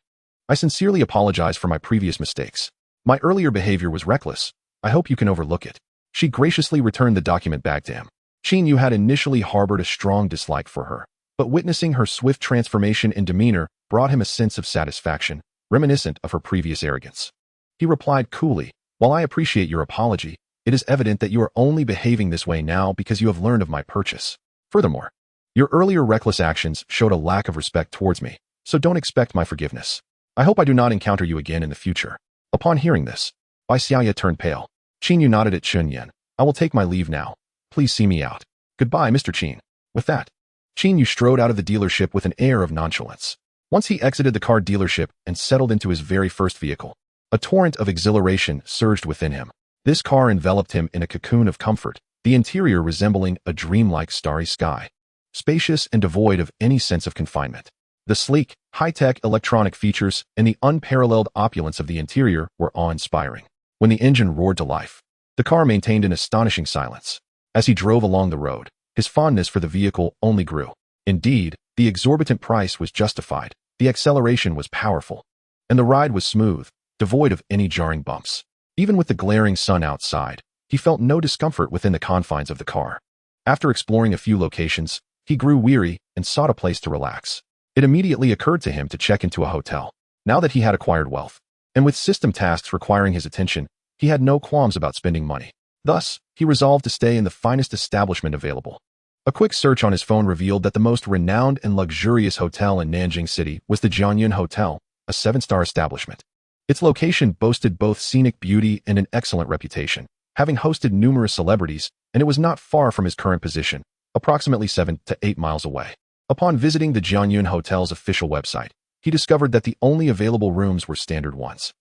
Speaker 1: "I sincerely apologize for my previous mistakes. My earlier behavior was reckless. I hope you can overlook it." She graciously returned the document bag to him. Qin Yu had initially harbored a strong dislike for her, but witnessing her swift transformation in demeanor brought him a sense of satisfaction, reminiscent of her previous arrogance. He replied coolly, "While I appreciate your apology, it is evident that you are only behaving this way now because you have learned of my purchase. Furthermore, your earlier reckless actions showed a lack of respect towards me, so don't expect my forgiveness. I hope I do not encounter you again in the future." Upon hearing this, Bai Xiaoya turned pale. Qin Yu nodded at Qin Yan. "I will take my leave now. Please see me out." "Goodbye, Mr. Qin." With that, Qin Yu strode out of the dealership with an air of nonchalance. Once he exited the car dealership and settled into his very first vehicle, a torrent of exhilaration surged within him. This car enveloped him in a cocoon of comfort, the interior resembling a dreamlike starry sky, spacious and devoid of any sense of confinement. The sleek, high-tech electronic features and the unparalleled opulence of the interior were awe-inspiring. when the engine roared to life. The car maintained an astonishing silence. As he drove along the road, his fondness for the vehicle only grew. Indeed, the exorbitant price was justified, the acceleration was powerful, and the ride was smooth, devoid of any jarring bumps. Even with the glaring sun outside, he felt no discomfort within the confines of the car. After exploring a few locations, he grew weary and sought a place to relax. It immediately occurred to him to check into a hotel. Now that he had acquired wealth, and with system tasks requiring his attention, he had no qualms about spending money. Thus, he resolved to stay in the finest establishment available. A quick search on his phone revealed that the most renowned and luxurious hotel in Nanjing City was the Jianyun Hotel, a 7-star establishment. Its location boasted both scenic beauty and an excellent reputation, having hosted numerous celebrities, and it was not far from his current position, approximately 7 to 8 miles away. Upon visiting the Jianyun Hotel's official website, he discovered that the only available rooms were standard ones,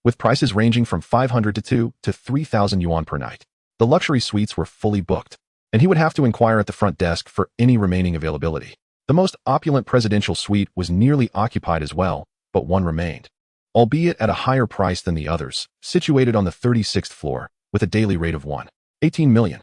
Speaker 1: with prices ranging from 500 to 2 to 3,000 yuan per night. The luxury suites were fully booked, and he would have to inquire at the front desk for any remaining availability. The most opulent presidential suite was nearly occupied as well, but one remained, albeit at a higher price than the others, situated on the 36th floor, with a daily rate of 118 million.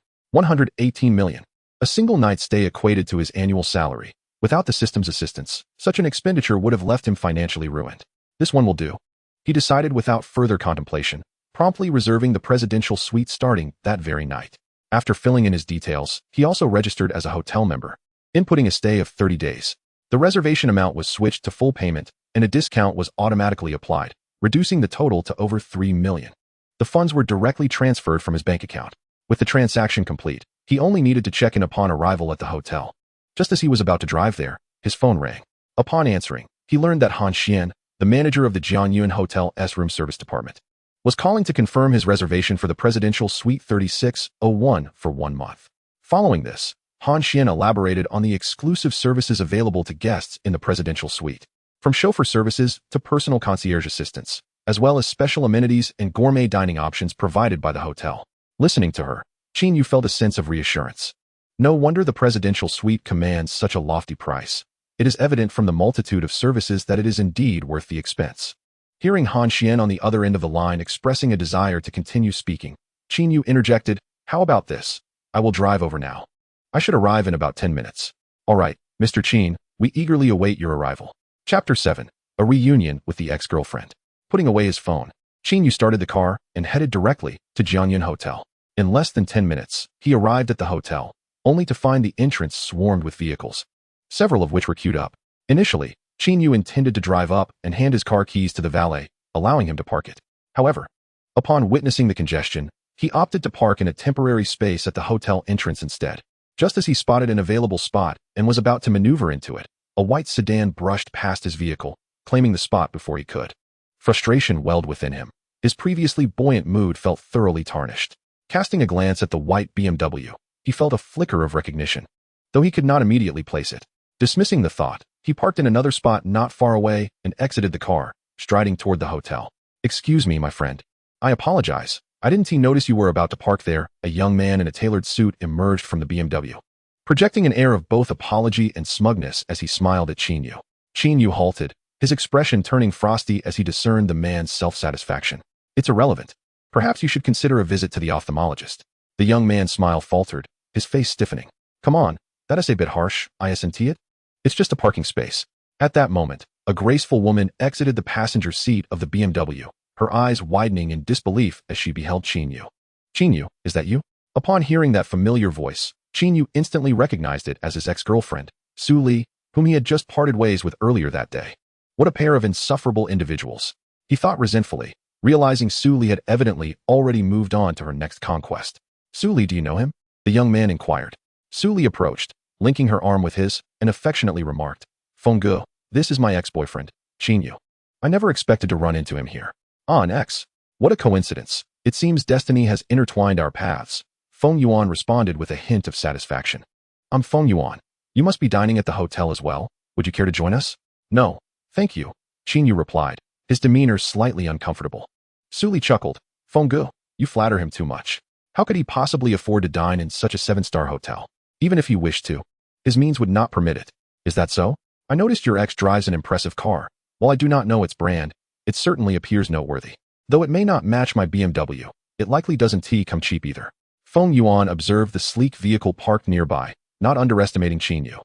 Speaker 1: A single night's stay equated to his annual salary. Without the system's assistance, such an expenditure would have left him financially ruined. This one will do, he decided without further contemplation, promptly reserving the presidential suite starting that very night. After filling in his details, he also registered as a hotel member, inputting a stay of 30 days. The reservation amount was switched to full payment, and a discount was automatically applied, reducing the total to over 3 million. The funds were directly transferred from his bank account. With the transaction complete, he only needed to check in upon arrival at the hotel. Just as he was about to drive there, his phone rang. Upon answering, he learned that Han Xian, the manager of the Jianyun Hotel's room service department, was calling to confirm his reservation for the presidential suite 3601 for 1 month. Following this, Han Xian elaborated on the exclusive services available to guests in the presidential suite, from chauffeur services to personal concierge assistance, as well as special amenities and gourmet dining options provided by the hotel. Listening to her, Qin Yu felt a sense of reassurance. No wonder the presidential suite commands such a lofty price. It is evident from the multitude of services that it is indeed worth the expense. Hearing Han Xian on the other end of the line expressing a desire to continue speaking, Qin Yu interjected, "How about this? I will drive over now. I should arrive in about 10 minutes. All right, Mr. Qin, we eagerly await your arrival." Chapter 7. A reunion with the ex-girlfriend. Putting away his phone, Qin Yu started the car and headed directly to Jianyun Hotel. In less than 10 minutes, he arrived at the hotel, only to find the entrance swarmed with vehicles, several of which were queued up. Initially, Qin Yu intended to drive up and hand his car keys to the valet, allowing him to park it. However, upon witnessing the congestion, he opted to park in a temporary space at the hotel entrance instead. Just as he spotted an available spot and was about to maneuver into it, a white sedan brushed past his vehicle, claiming the spot before he could. Frustration welled within him. His previously buoyant mood felt thoroughly tarnished. Casting a glance at the white BMW, he felt a flicker of recognition, though he could not immediately place it. Dismissing the thought, he parked in another spot not far away and exited the car, striding toward the hotel. "Excuse me, my friend. I apologize. I didn't notice you were about to park there." A young man in a tailored suit emerged from the BMW, projecting an air of both apology and smugness as he smiled at Qin Yu. Qin Yu halted, his expression turning frosty as he discerned the man's self-satisfaction. "It's irrelevant. Perhaps you should consider a visit to the ophthalmologist." The young man's smile faltered, his face stiffening. "Come on, that is a bit harsh, isn't it? It's just a parking space." At that moment, a graceful woman exited the passenger seat of the BMW, her eyes widening in disbelief as she beheld Qin Yu. "Qin Yu, is that you?" Upon hearing that familiar voice, Qin Yu instantly recognized it as his ex-girlfriend, Su Li, whom he had just parted ways with earlier that day. What a pair of insufferable individuals, he thought resentfully, realizing Su Li had evidently already moved on to her next conquest. "Su Li, do you know him?" the young man inquired. Su Li approached, linking her arm with his, and affectionately remarked, "Fengge, this is my ex-boyfriend, Qin Yu. I never expected to run into him here." "Ah, an ex. What a coincidence. It seems destiny has intertwined our paths." Feng Yuan responded with a hint of satisfaction. "I'm Feng Yuan. You must be dining at the hotel as well. Would you care to join us?" "No, thank you," Qin Yu replied, his demeanor slightly uncomfortable. Su Li chuckled. "Fengge, you flatter him too much. How could he possibly afford to dine in such a 7-star hotel? Even if he wished to, his means would not permit it. Is that so? I noticed your ex drives an impressive car. While I do not know its brand, it certainly appears noteworthy." Though it may not match my BMW, it likely doesn't come cheap either. Feng Yuan observed the sleek vehicle parked nearby, not underestimating Qin Yu.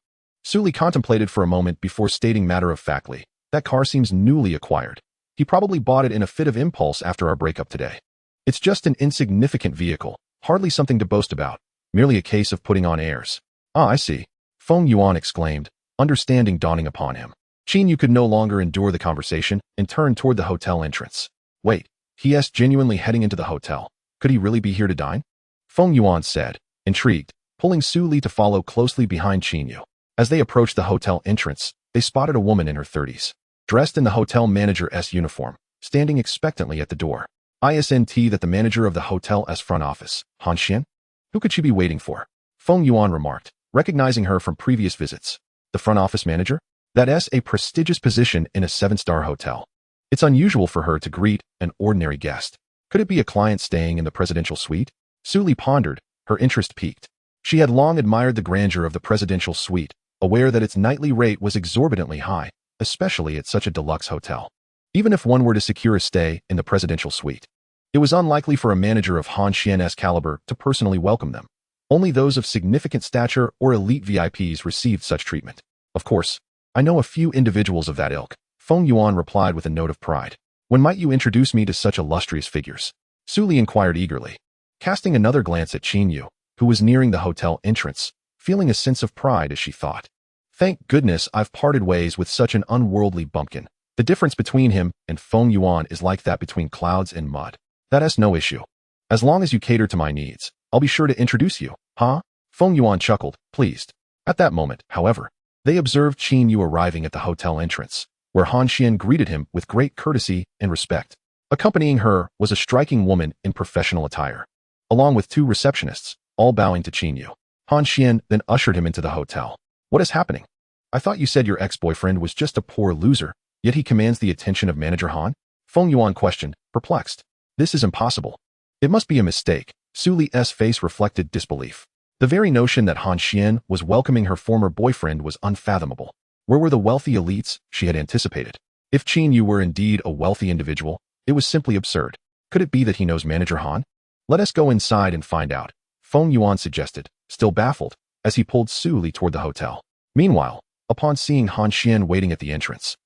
Speaker 1: Su Li contemplated for a moment before stating matter-of-factly, that car seems newly acquired. He probably bought it in a fit of impulse after our breakup today. It's just an insignificant vehicle, hardly something to boast about, merely a case of putting on airs. Ah, I see. Feng Yuan exclaimed, understanding dawning upon him. Qin Yu could no longer endure the conversation and turned toward the hotel entrance. Wait, he asked, genuinely heading into the hotel. Could he really be here to dine? Feng Yuan said, intrigued, pulling Su Li to follow closely behind Qin Yu. As they approached the hotel entrance, they spotted a woman in her 30s, dressed in the hotel manager's uniform, standing expectantly at the door. Isn't that the manager of the hotel's front office, Han Xian? Who could she be waiting for? Feng Yuan remarked, recognizing her from previous visits. The front office manager? That's a prestigious position in a 7-star hotel. It's unusual for her to greet an ordinary guest. Could it be a client staying in the presidential suite? Su Li pondered, her interest piqued. She had long admired the grandeur of the presidential suite, aware that its nightly rate was exorbitantly high, especially at such a deluxe hotel. Even if one were to secure a stay in the presidential suite, it was unlikely for a manager of Han Xian's caliber to personally welcome them. Only those of significant stature or elite VIPs received such treatment. Of course, I know a few individuals of that ilk, Feng Yuan replied with a note of pride. When might you introduce me to such illustrious figures? Su Li inquired eagerly, casting another glance at Qin Yu, who was nearing the hotel entrance, feeling a sense of pride as she thought. Thank goodness I've parted ways with such an unworldly bumpkin. The difference between him and Feng Yuan is like that between clouds and mud. That's no issue. As long as you cater to my needs, I'll be sure to introduce you, huh? Feng Yuan chuckled, pleased. At that moment, however, they observed Qin Yu arriving at the hotel entrance, where Han Xian greeted him with great courtesy and respect. Accompanying her was a striking woman in professional attire, along with 2 receptionists, all bowing to Qin Yu. Han Xian then ushered him into the hotel. What is happening? I thought you said your ex-boyfriend was just a poor loser, yet he commands the attention of Manager Han? Feng Yuan questioned, perplexed. This is impossible. It must be a mistake. Su Li's face reflected disbelief. The very notion that Han Xian was welcoming her former boyfriend was unfathomable. Where were the wealthy elites she had anticipated? If Qin Yu were indeed a wealthy individual, it was simply absurd. Could it be that he knows Manager Han? Let us go inside and find out, Feng Yuan suggested, still baffled, as he pulled Su Li toward the hotel. Meanwhile, upon seeing Han Xian waiting at the entrance,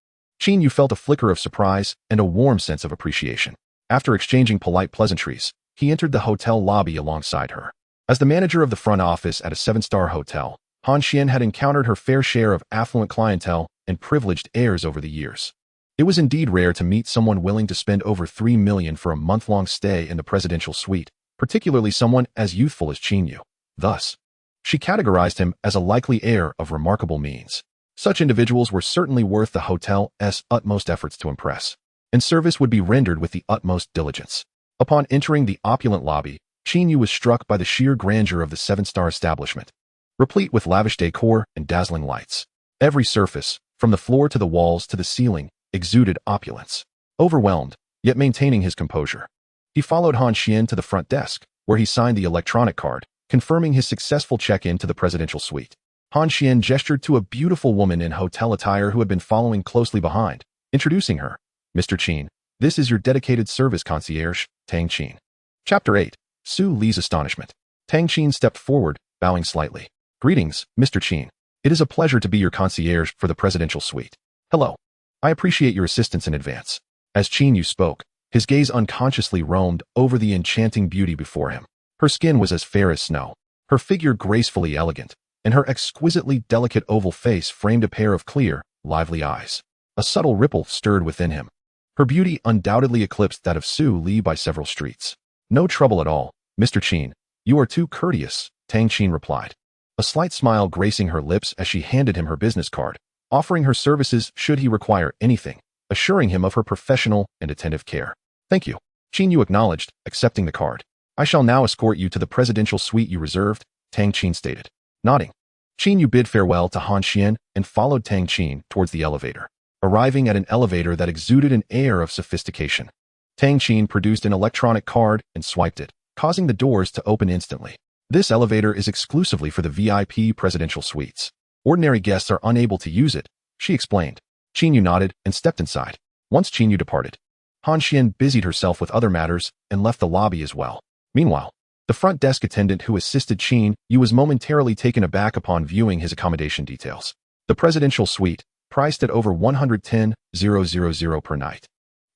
Speaker 1: Qin Yu felt a flicker of surprise and a warm sense of appreciation. After exchanging polite pleasantries, he entered the hotel lobby alongside her. As the manager of the front office at a 7-star hotel, Han Xian had encountered her fair share of affluent clientele and privileged heirs over the years. It was indeed rare to meet someone willing to spend over $3 million for a month-long stay in the presidential suite, particularly someone as youthful as Qin Yu. Thus, she categorized him as a likely heir of remarkable means. Such individuals were certainly worth the hotel's utmost efforts to impress, and service would be rendered with the utmost diligence. Upon entering the opulent lobby, Qin Yu was struck by the sheer grandeur of the 7-star establishment, replete with lavish decor and dazzling lights. Every surface, from the floor to the walls to the ceiling, exuded opulence. Overwhelmed, yet maintaining his composure, he followed Han Xian to the front desk, where he signed the electronic card, confirming his successful check-in to the presidential suite. Han Xian gestured to a beautiful woman in hotel attire who had been following closely behind, introducing her. Mr. Qin, this is your dedicated service concierge, Tang Qin. Chapter 8. Su Li's Astonishment. Tang Qin stepped forward, bowing slightly. Greetings, Mr. Qin. It is a pleasure to be your concierge for the presidential suite. Hello. I appreciate your assistance in advance. As Qin Yu spoke, his gaze unconsciously roamed over the enchanting beauty before him. Her skin was as fair as snow, her figure gracefully elegant, and her exquisitely delicate oval face framed a pair of clear, lively eyes. A subtle ripple stirred within him. Her beauty undoubtedly eclipsed that of Su Li by several streets. No trouble at all, Mr. Qin. You are too courteous, Tang Qin replied, a slight smile gracing her lips as she handed him her business card, offering her services should he require anything, assuring him of her professional and attentive care. Thank you, Qin Yu acknowledged, accepting the card. I shall now escort you to the presidential suite you reserved, Tang Qin stated. Nodding, Qin Yu bid farewell to Han Xian and followed Tang Qin towards the elevator, arriving at an elevator that exuded an air of sophistication. Tang Qin produced an electronic card and swiped it, causing the doors to open instantly. This elevator is exclusively for the VIP presidential suites. Ordinary guests are unable to use it, she explained. Qin Yu nodded and stepped inside. Once Qin Yu departed, Han Xian busied herself with other matters and left the lobby as well. Meanwhile, the front desk attendant who assisted Qin Yu was momentarily taken aback upon viewing his accommodation details. The presidential suite, priced at over 110,000 per night,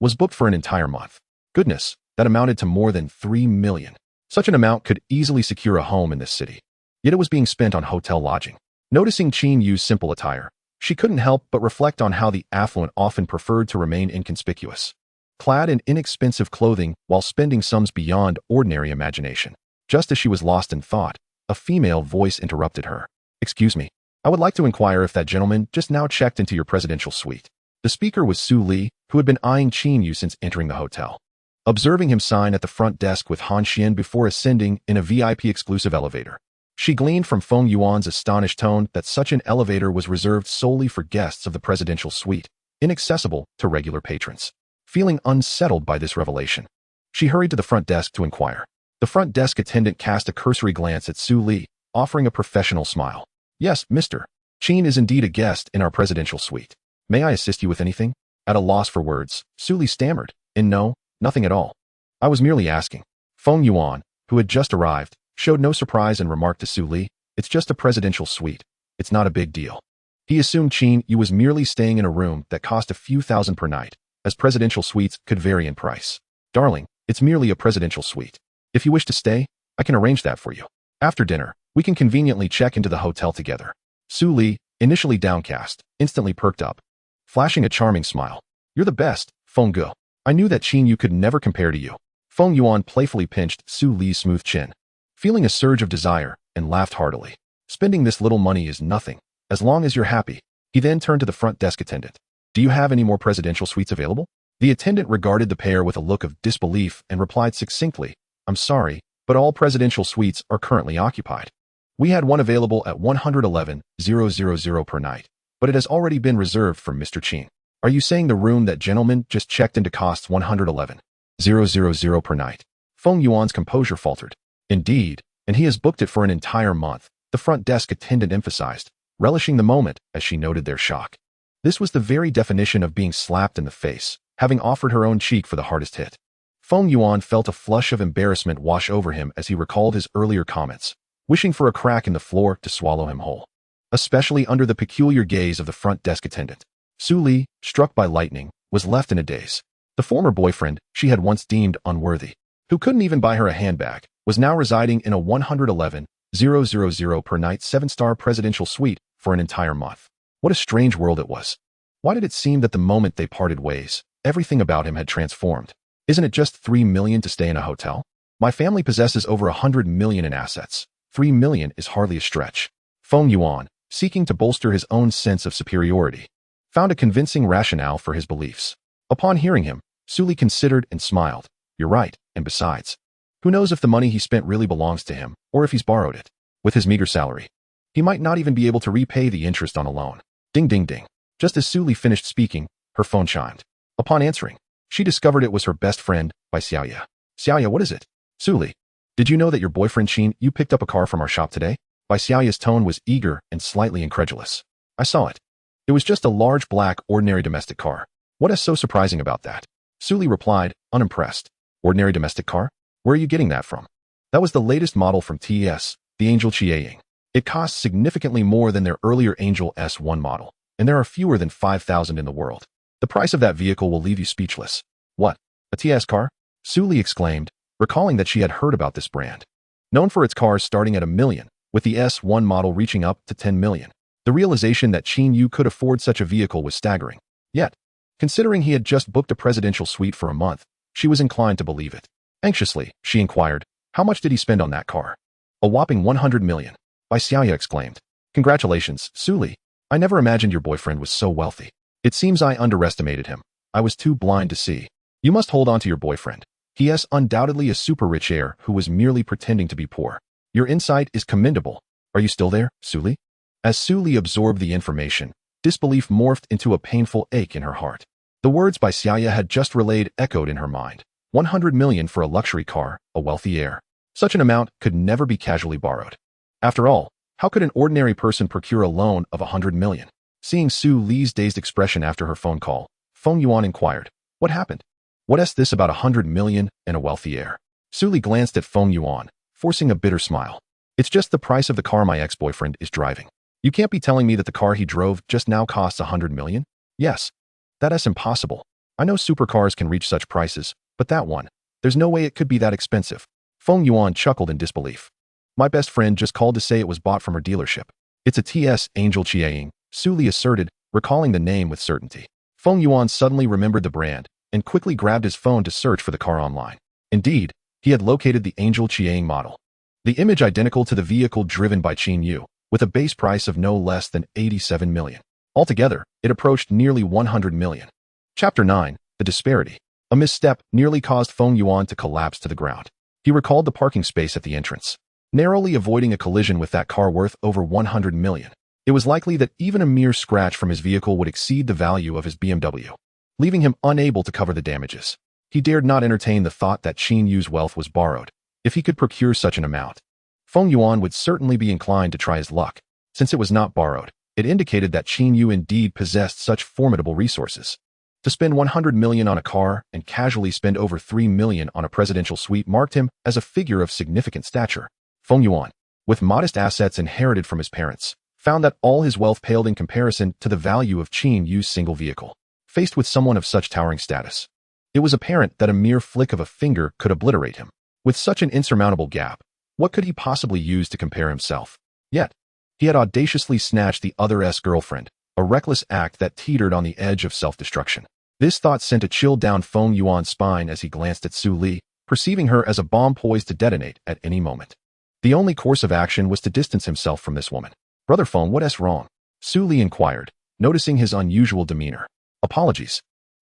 Speaker 1: was booked for an entire month. Goodness, that amounted to more than 3 million. Such an amount could easily secure a home in this city. Yet it was being spent on hotel lodging. Noticing Qin Yu's simple attire, she couldn't help but reflect on how the affluent often preferred to remain inconspicuous, clad in inexpensive clothing while spending sums beyond ordinary imagination. Just as she was lost in thought, a female voice interrupted her. "Excuse me, I would like to inquire if that gentleman just now checked into your presidential suite." The speaker was Su Li, who had been eyeing Qin Yu since entering the hotel. Observing him sign at the front desk with Han Xian before ascending in a VIP exclusive elevator, she gleaned from Feng Yuan's astonished tone that such an elevator was reserved solely for guests of the presidential suite, inaccessible to regular patrons. Feeling unsettled by this revelation, she hurried to the front desk to inquire. The front desk attendant cast a cursory glance at Su Li, offering a professional smile. "Yes, Mr. Qin is indeed a guest in our presidential suite. May I assist you with anything?" At a loss for words, Su Li stammered, "No, nothing at all. I was merely asking." Feng Yuan, who had just arrived, showed no surprise and remarked to Su Li, "It's just a presidential suite. It's not a big deal." He assumed Qin Yu was merely staying in a room that cost a few thousand per night, as presidential suites could vary in price. "Darling, it's merely a presidential suite. If you wish to stay, I can arrange that for you. After dinner, we can conveniently check into the hotel together." Su Li, initially downcast, instantly perked up, flashing a charming smile. "You're the best, Feng Ge. I knew that Qin Yu could never compare to you." Feng Yuan playfully pinched Su Li's smooth chin, feeling a surge of desire, and laughed heartily. "Spending this little money is nothing, as long as you're happy." He then turned to the front desk attendant. "Do you have any more presidential suites available?" The attendant regarded the pair with a look of disbelief and replied succinctly, "I'm sorry, but all presidential suites are currently occupied. We had one available at 111,000 per night, but it has already been reserved for Mr. Qin." "Are you saying the room that gentleman just checked into costs 111,000 per night?" Feng Yuan's composure faltered. "Indeed, and he has booked it for an entire month," the front desk attendant emphasized, relishing the moment as she noted their shock. This was the very definition of being slapped in the face, having offered her own cheek for the hardest hit. Feng Yuan felt a flush of embarrassment wash over him as he recalled his earlier comments, wishing for a crack in the floor to swallow him whole, especially under the peculiar gaze of the front desk attendant. Su Li, struck by lightning, was left in a daze. The former boyfriend she had once deemed unworthy, who couldn't even buy her a handbag, was now residing in a 111,000 per night 7-star presidential suite for an entire month. What a strange world it was. Why did it seem that the moment they parted ways, everything about him had transformed? "Isn't it just 3 million to stay in a hotel? My family possesses over 100 million in assets. 3 million is hardly a stretch." Feng Yuan, seeking to bolster his own sense of superiority, found a convincing rationale for his beliefs. Upon hearing him, Su Li considered and smiled. "You're right, and besides, who knows if the money he spent really belongs to him, or if he's borrowed it? With his meager salary, he might not even be able to repay the interest on a loan." Ding ding ding. Just as Su Li finished speaking, her phone chimed. Upon answering, she discovered it was her best friend, Bai Xiaoya. "Xiaoya, what is it?" "Su Li, did you know that your boyfriend Qin Yu picked up a car from our shop today?" Bai Xiaoya's tone was eager and slightly incredulous. "I saw it. It was just a large black, ordinary domestic car. What is so surprising about that?" Su Li replied, unimpressed. "Ordinary domestic car? Where are you getting that from?" "That was the latest model from TES, the Angel Chieying. It costs significantly more than their earlier Angel S1 model, and there are fewer than 5,000 in the world. The price of that vehicle will leave you speechless." "What? A TS car?" Su Li exclaimed, recalling that she had heard about this brand. Known for its cars starting at $1 million, with the S1 model reaching up to 10 million. The realization that Qin Yu could afford such a vehicle was staggering. Yet, considering he had just booked a presidential suite for a month, she was inclined to believe it. Anxiously, she inquired, "How much did he spend on that car?" "A whopping 100 million. Bai Xiaoya exclaimed. "Congratulations, Su Li. I never imagined your boyfriend was so wealthy. It seems I underestimated him. I was too blind to see. You must hold on to your boyfriend. He is undoubtedly a super rich heir who was merely pretending to be poor. Your insight is commendable. Are you still there, Su Li?" As Su Li absorbed the information, disbelief morphed into a painful ache in her heart. The words Bai Xiaoya had just relayed echoed in her mind. 100 million for a luxury car, a wealthy heir. Such an amount could never be casually borrowed. After all, how could an ordinary person procure a loan of 100 million? Seeing Su Li's dazed expression after her phone call, Feng Yuan inquired, "What happened?" What's this about 100 million and a wealthy heir? Su Li glanced at Feng Yuan, forcing a bitter smile. It's just the price of the car my ex-boyfriend is driving. You can't be telling me that the car he drove just now costs 100 million? Yes. That's impossible. I know supercars can reach such prices, but that one, there's no way it could be that expensive. Feng Yuan chuckled in disbelief. My best friend just called to say it was bought from her dealership. It's a TS Angel Chiang, Su Li asserted, recalling the name with certainty. Feng Yuan suddenly remembered the brand and quickly grabbed his phone to search for the car online. Indeed, he had located the Angel Chiang model. The image identical to the vehicle driven by Qin Yu, with a base price of no less than 87 million. Altogether, it approached nearly 100 million. Chapter 9, The Disparity. A misstep nearly caused Feng Yuan to collapse to the ground. He recalled the parking space at the entrance, narrowly avoiding a collision with that car worth over 100 million. It was likely that even a mere scratch from his vehicle would exceed the value of his BMW, leaving him unable to cover the damages. He dared not entertain the thought that Qin Yu's wealth was borrowed. If he could procure such an amount, Feng Yuan would certainly be inclined to try his luck. Since it was not borrowed, it indicated that Qin Yu indeed possessed such formidable resources. To spend 100 million on a car and casually spend over 3 million on a presidential suite marked him as a figure of significant stature. Feng Yuan, with modest assets inherited from his parents, found that all his wealth paled in comparison to the value of Qin Yu's single vehicle. Faced with someone of such towering status, it was apparent that a mere flick of a finger could obliterate him. With such an insurmountable gap, what could he possibly use to compare himself? Yet, he had audaciously snatched the other's girlfriend, a reckless act that teetered on the edge of self-destruction. This thought sent a chill down Feng Yuan's spine as he glanced at Su Li, perceiving her as a bomb poised to detonate at any moment. The only course of action was to distance himself from this woman. Brother Feng, what's wrong? Su Li inquired, noticing his unusual demeanor. Apologies.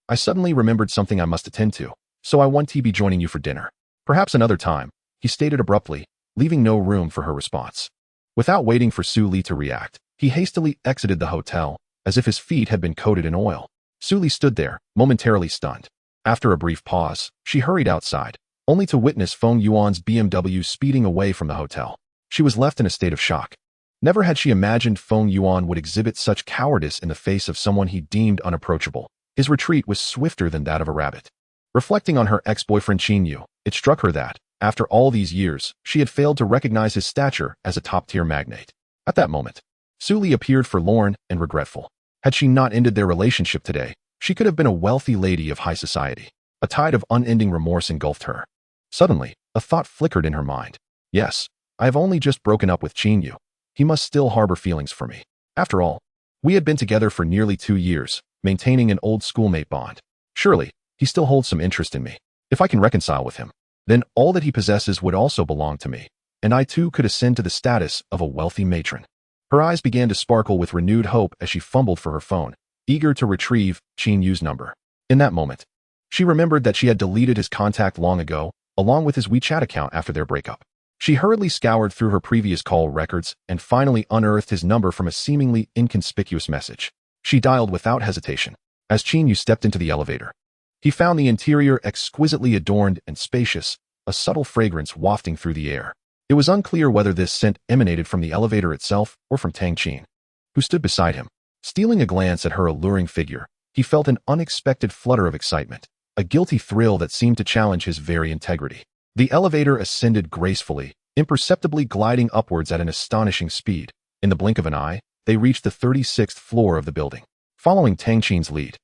Speaker 1: I suddenly remembered something I must attend to, so I want to be joining you for dinner. Perhaps another time, he stated abruptly, leaving no room for her response. Without waiting for Su Li to react, he hastily exited the hotel, as if his feet had been coated in oil. Su Li stood there, momentarily stunned. After a brief pause, she hurried outside, only to witness Feng Yuan's BMW speeding away from the hotel. She was left in a state of shock. Never had she imagined Feng Yuan would exhibit such cowardice in the face of someone he deemed unapproachable. His retreat was swifter than that of a rabbit. Reflecting on her ex-boyfriend Qin Yu, it struck her that, after all these years, she had failed to recognize his stature as a top-tier magnate. At that moment, Su Li appeared forlorn and regretful. Had she not ended their relationship today, she could have been a wealthy lady of high society. A tide of unending remorse engulfed her. Suddenly, a thought flickered in her mind. Yes, I have only just broken up with Qin Yu. He must still harbor feelings for me. After all, we had been together for nearly 2 years, maintaining an old schoolmate bond. Surely, he still holds some interest in me. If I can reconcile with him, then all that he possesses would also belong to me, and I too could ascend to the status of a wealthy matron. Her eyes began to sparkle with renewed hope as she fumbled for her phone, eager to retrieve Qin Yu's number. In that moment, she remembered that she had deleted his contact long ago, along with his WeChat account after their breakup. She hurriedly scoured through her previous call records and finally unearthed his number from a seemingly inconspicuous message. She dialed without hesitation. As Qin Yu stepped into the elevator, he found the interior exquisitely adorned and spacious, a subtle fragrance wafting through the air. It was unclear whether this scent emanated from the elevator itself or from Tang Qin, who stood beside him. Stealing a glance at her alluring figure, he felt an unexpected flutter of excitement, a guilty thrill that seemed to challenge his very integrity. The elevator ascended gracefully, imperceptibly gliding upwards at an astonishing speed. In the blink of an eye, they reached the 36th floor of the building. Following Tang Qin's lead,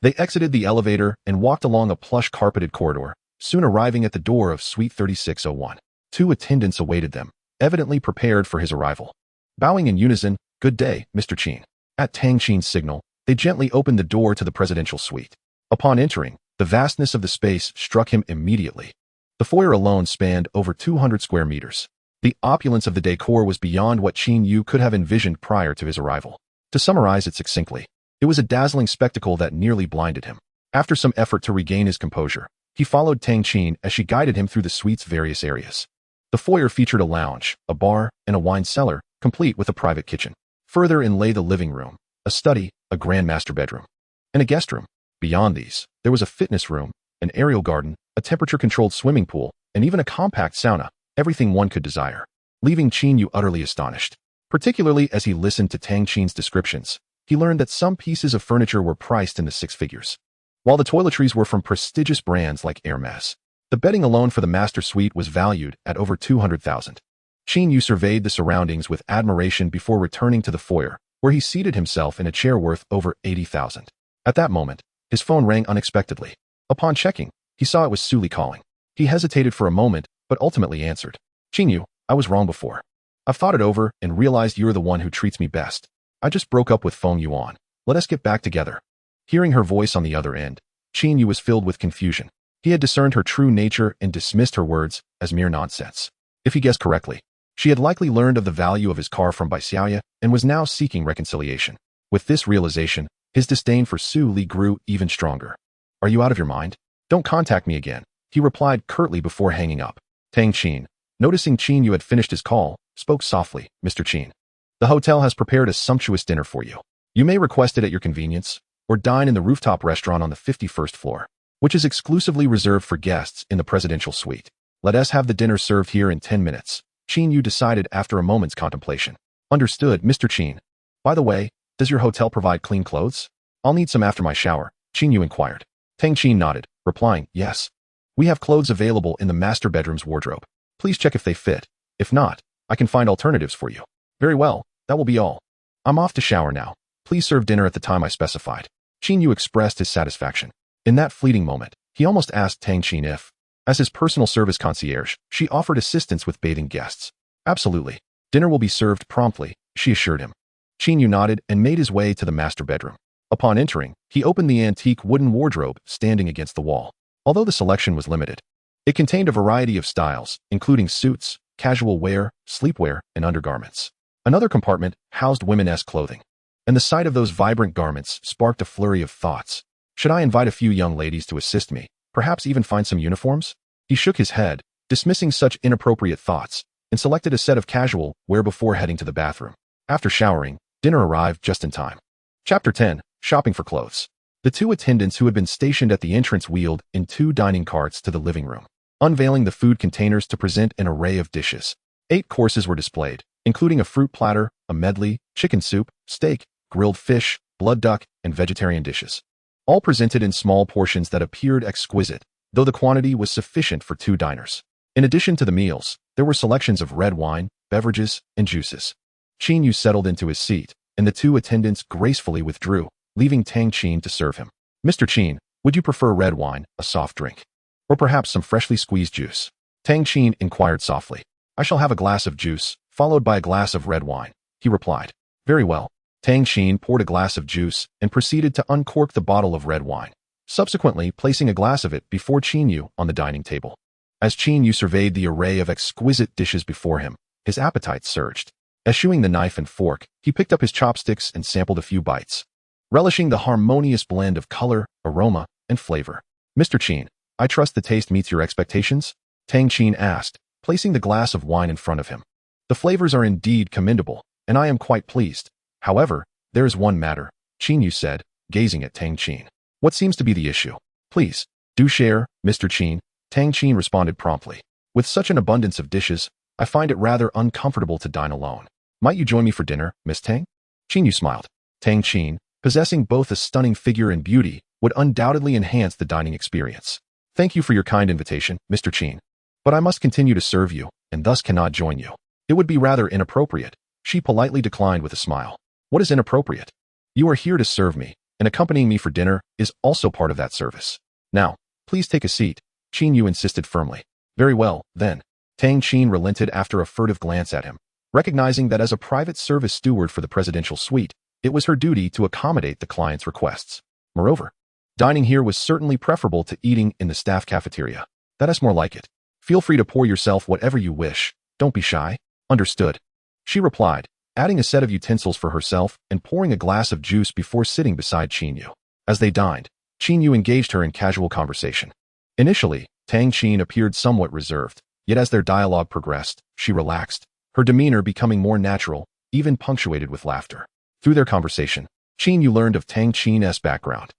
Speaker 1: they exited the elevator and walked along a plush carpeted corridor, soon arriving at the door of Suite 3601. 2 attendants awaited them, evidently prepared for his arrival. Bowing in unison, "Good day, Mr. Qin." At Tang Qin's signal, they gently opened the door to the presidential suite. Upon entering, the vastness of the space struck him immediately. The foyer alone spanned over 200 square meters. The opulence of the decor was beyond what Qin Yu could have envisioned prior to his arrival. To summarize it succinctly, it was a dazzling spectacle that nearly blinded him. After some effort to regain his composure, he followed Tang Qin as she guided him through the suite's various areas. The foyer featured a lounge, a bar, and a wine cellar, complete with a private kitchen. Further in lay the living room, a study, a grand master bedroom, and a guest room. Beyond these, there was a fitness room, an aerial garden, a temperature-controlled swimming pool, and even a compact sauna, everything one could desire, leaving Qin Yu utterly astonished. Particularly as he listened to Tang Qin's descriptions, he learned that some pieces of furniture were priced in the 6 figures. while the toiletries were from prestigious brands like Hermes. The bedding alone for the master suite was valued at over 200,000. Qin Yu surveyed the surroundings with admiration before returning to the foyer, where he seated himself in a chair worth over 80,000. At that moment, his phone rang unexpectedly. Upon checking, he saw it was Su Li calling. He hesitated for a moment, but ultimately answered. Qin Yu, I was wrong before. I've thought it over and realized you're the one who treats me best. I just broke up with Feng Yuan. Let us get back together. Hearing her voice on the other end, Qin Yu was filled with confusion. He had discerned her true nature and dismissed her words as mere nonsense. If he guessed correctly, she had likely learned of the value of his car from Bai Xiaoya and was now seeking reconciliation. With this realization, his disdain for Su Li grew even stronger. Are you out of your mind? Don't contact me again, he replied curtly before hanging up. Tang Qin, noticing Qin Yu had finished his call, spoke softly. Mr. Qin, the hotel has prepared a sumptuous dinner for you. You may request it at your convenience, or dine in the rooftop restaurant on the 51st floor, which is exclusively reserved for guests in the presidential suite. Let us have the dinner served here in 10 minutes, Qin Yu decided after a moment's contemplation. Understood, Mr. Qin. By the way, does your hotel provide clean clothes? I'll need some after my shower, Qin Yu inquired. Tang Qin nodded, replying, yes. We have clothes available in the master bedroom's wardrobe. Please check if they fit. If not, I can find alternatives for you. Very well, that will be all. I'm off to shower now. Please serve dinner at the time I specified. Qin Yu expressed his satisfaction. In that fleeting moment, he almost asked Tang Qin if, as his personal service concierge, she offered assistance with bathing guests. Absolutely. Dinner will be served promptly, she assured him. Qin Yu nodded and made his way to the master bedroom. Upon entering, he opened the antique wooden wardrobe standing against the wall. Although the selection was limited, it contained a variety of styles, including suits, casual wear, sleepwear, and undergarments. Another compartment housed women-esque clothing, and the sight of those vibrant garments sparked a flurry of thoughts. Should I invite a few young ladies to assist me, perhaps even find some uniforms? He shook his head, dismissing such inappropriate thoughts, and selected a set of casual wear before heading to the bathroom. After showering, dinner arrived just in time. Chapter 10, Shopping for Clothes. The two attendants who had been stationed at the entrance wheeled in 2 dining carts to the living room, unveiling the food containers to present an array of dishes. 8 courses were displayed, including a fruit platter, a medley, chicken soup, steak, grilled fish, blood duck, and vegetarian dishes. All presented in small portions that appeared exquisite, though the quantity was sufficient for 2 diners. In addition to the meals, there were selections of red wine, beverages, and juices. Qin Yu settled into his seat, and the 2 attendants gracefully withdrew, leaving Tang Qin to serve him. Mr. Qin, would you prefer red wine, a soft drink, or perhaps some freshly squeezed juice? Tang Qin inquired softly. I shall have a glass of juice, followed by a glass of red wine, he replied. Very well. Tang Qin poured a glass of juice and proceeded to uncork the bottle of red wine, subsequently placing a glass of it before Qin Yu on the dining table. As Qin Yu surveyed the array of exquisite dishes before him, his appetite surged. Eschewing the knife and fork, he picked up his chopsticks and sampled a few bites, relishing the harmonious blend of color, aroma, and flavor. Mr. Qin, I trust the taste meets your expectations? Tang Qin asked, placing the glass of wine in front of him. The flavors are indeed commendable, and I am quite pleased. However, there is one matter, Qin Yu said, gazing at Tang Qin. What seems to be the issue? Please, do share, Mr. Qin, Tang Qin responded promptly. With such an abundance of dishes, I find it rather uncomfortable to dine alone. Might you join me for dinner, Miss Tang? Qin Yu smiled. Tang Qin, possessing both a stunning figure and beauty, would undoubtedly enhance the dining experience. Thank you for your kind invitation, Mr. Qin. But I must continue to serve you, and thus cannot join you. It would be rather inappropriate. She politely declined with a smile. What is inappropriate? You are here to serve me, and accompanying me for dinner is also part of that service. Now, please take a seat, Qin Yu insisted firmly. Very well, then. Tang Qin relented after a furtive glance at him, recognizing that as a private service steward for the presidential suite, it was her duty to accommodate the client's requests. Moreover, dining here was certainly preferable to eating in the staff cafeteria. That is more like it. Feel free to pour yourself whatever you wish. Don't be shy. Understood. She replied, adding a set of utensils for herself and pouring a glass of juice before sitting beside Qin Yu. As they dined, Qin Yu engaged her in casual conversation. Initially, Tang Qin appeared somewhat reserved, yet as their dialogue progressed, she relaxed, her demeanor becoming more natural, even punctuated with laughter. Through their conversation, Qin Yu learned of Tang Qin's background.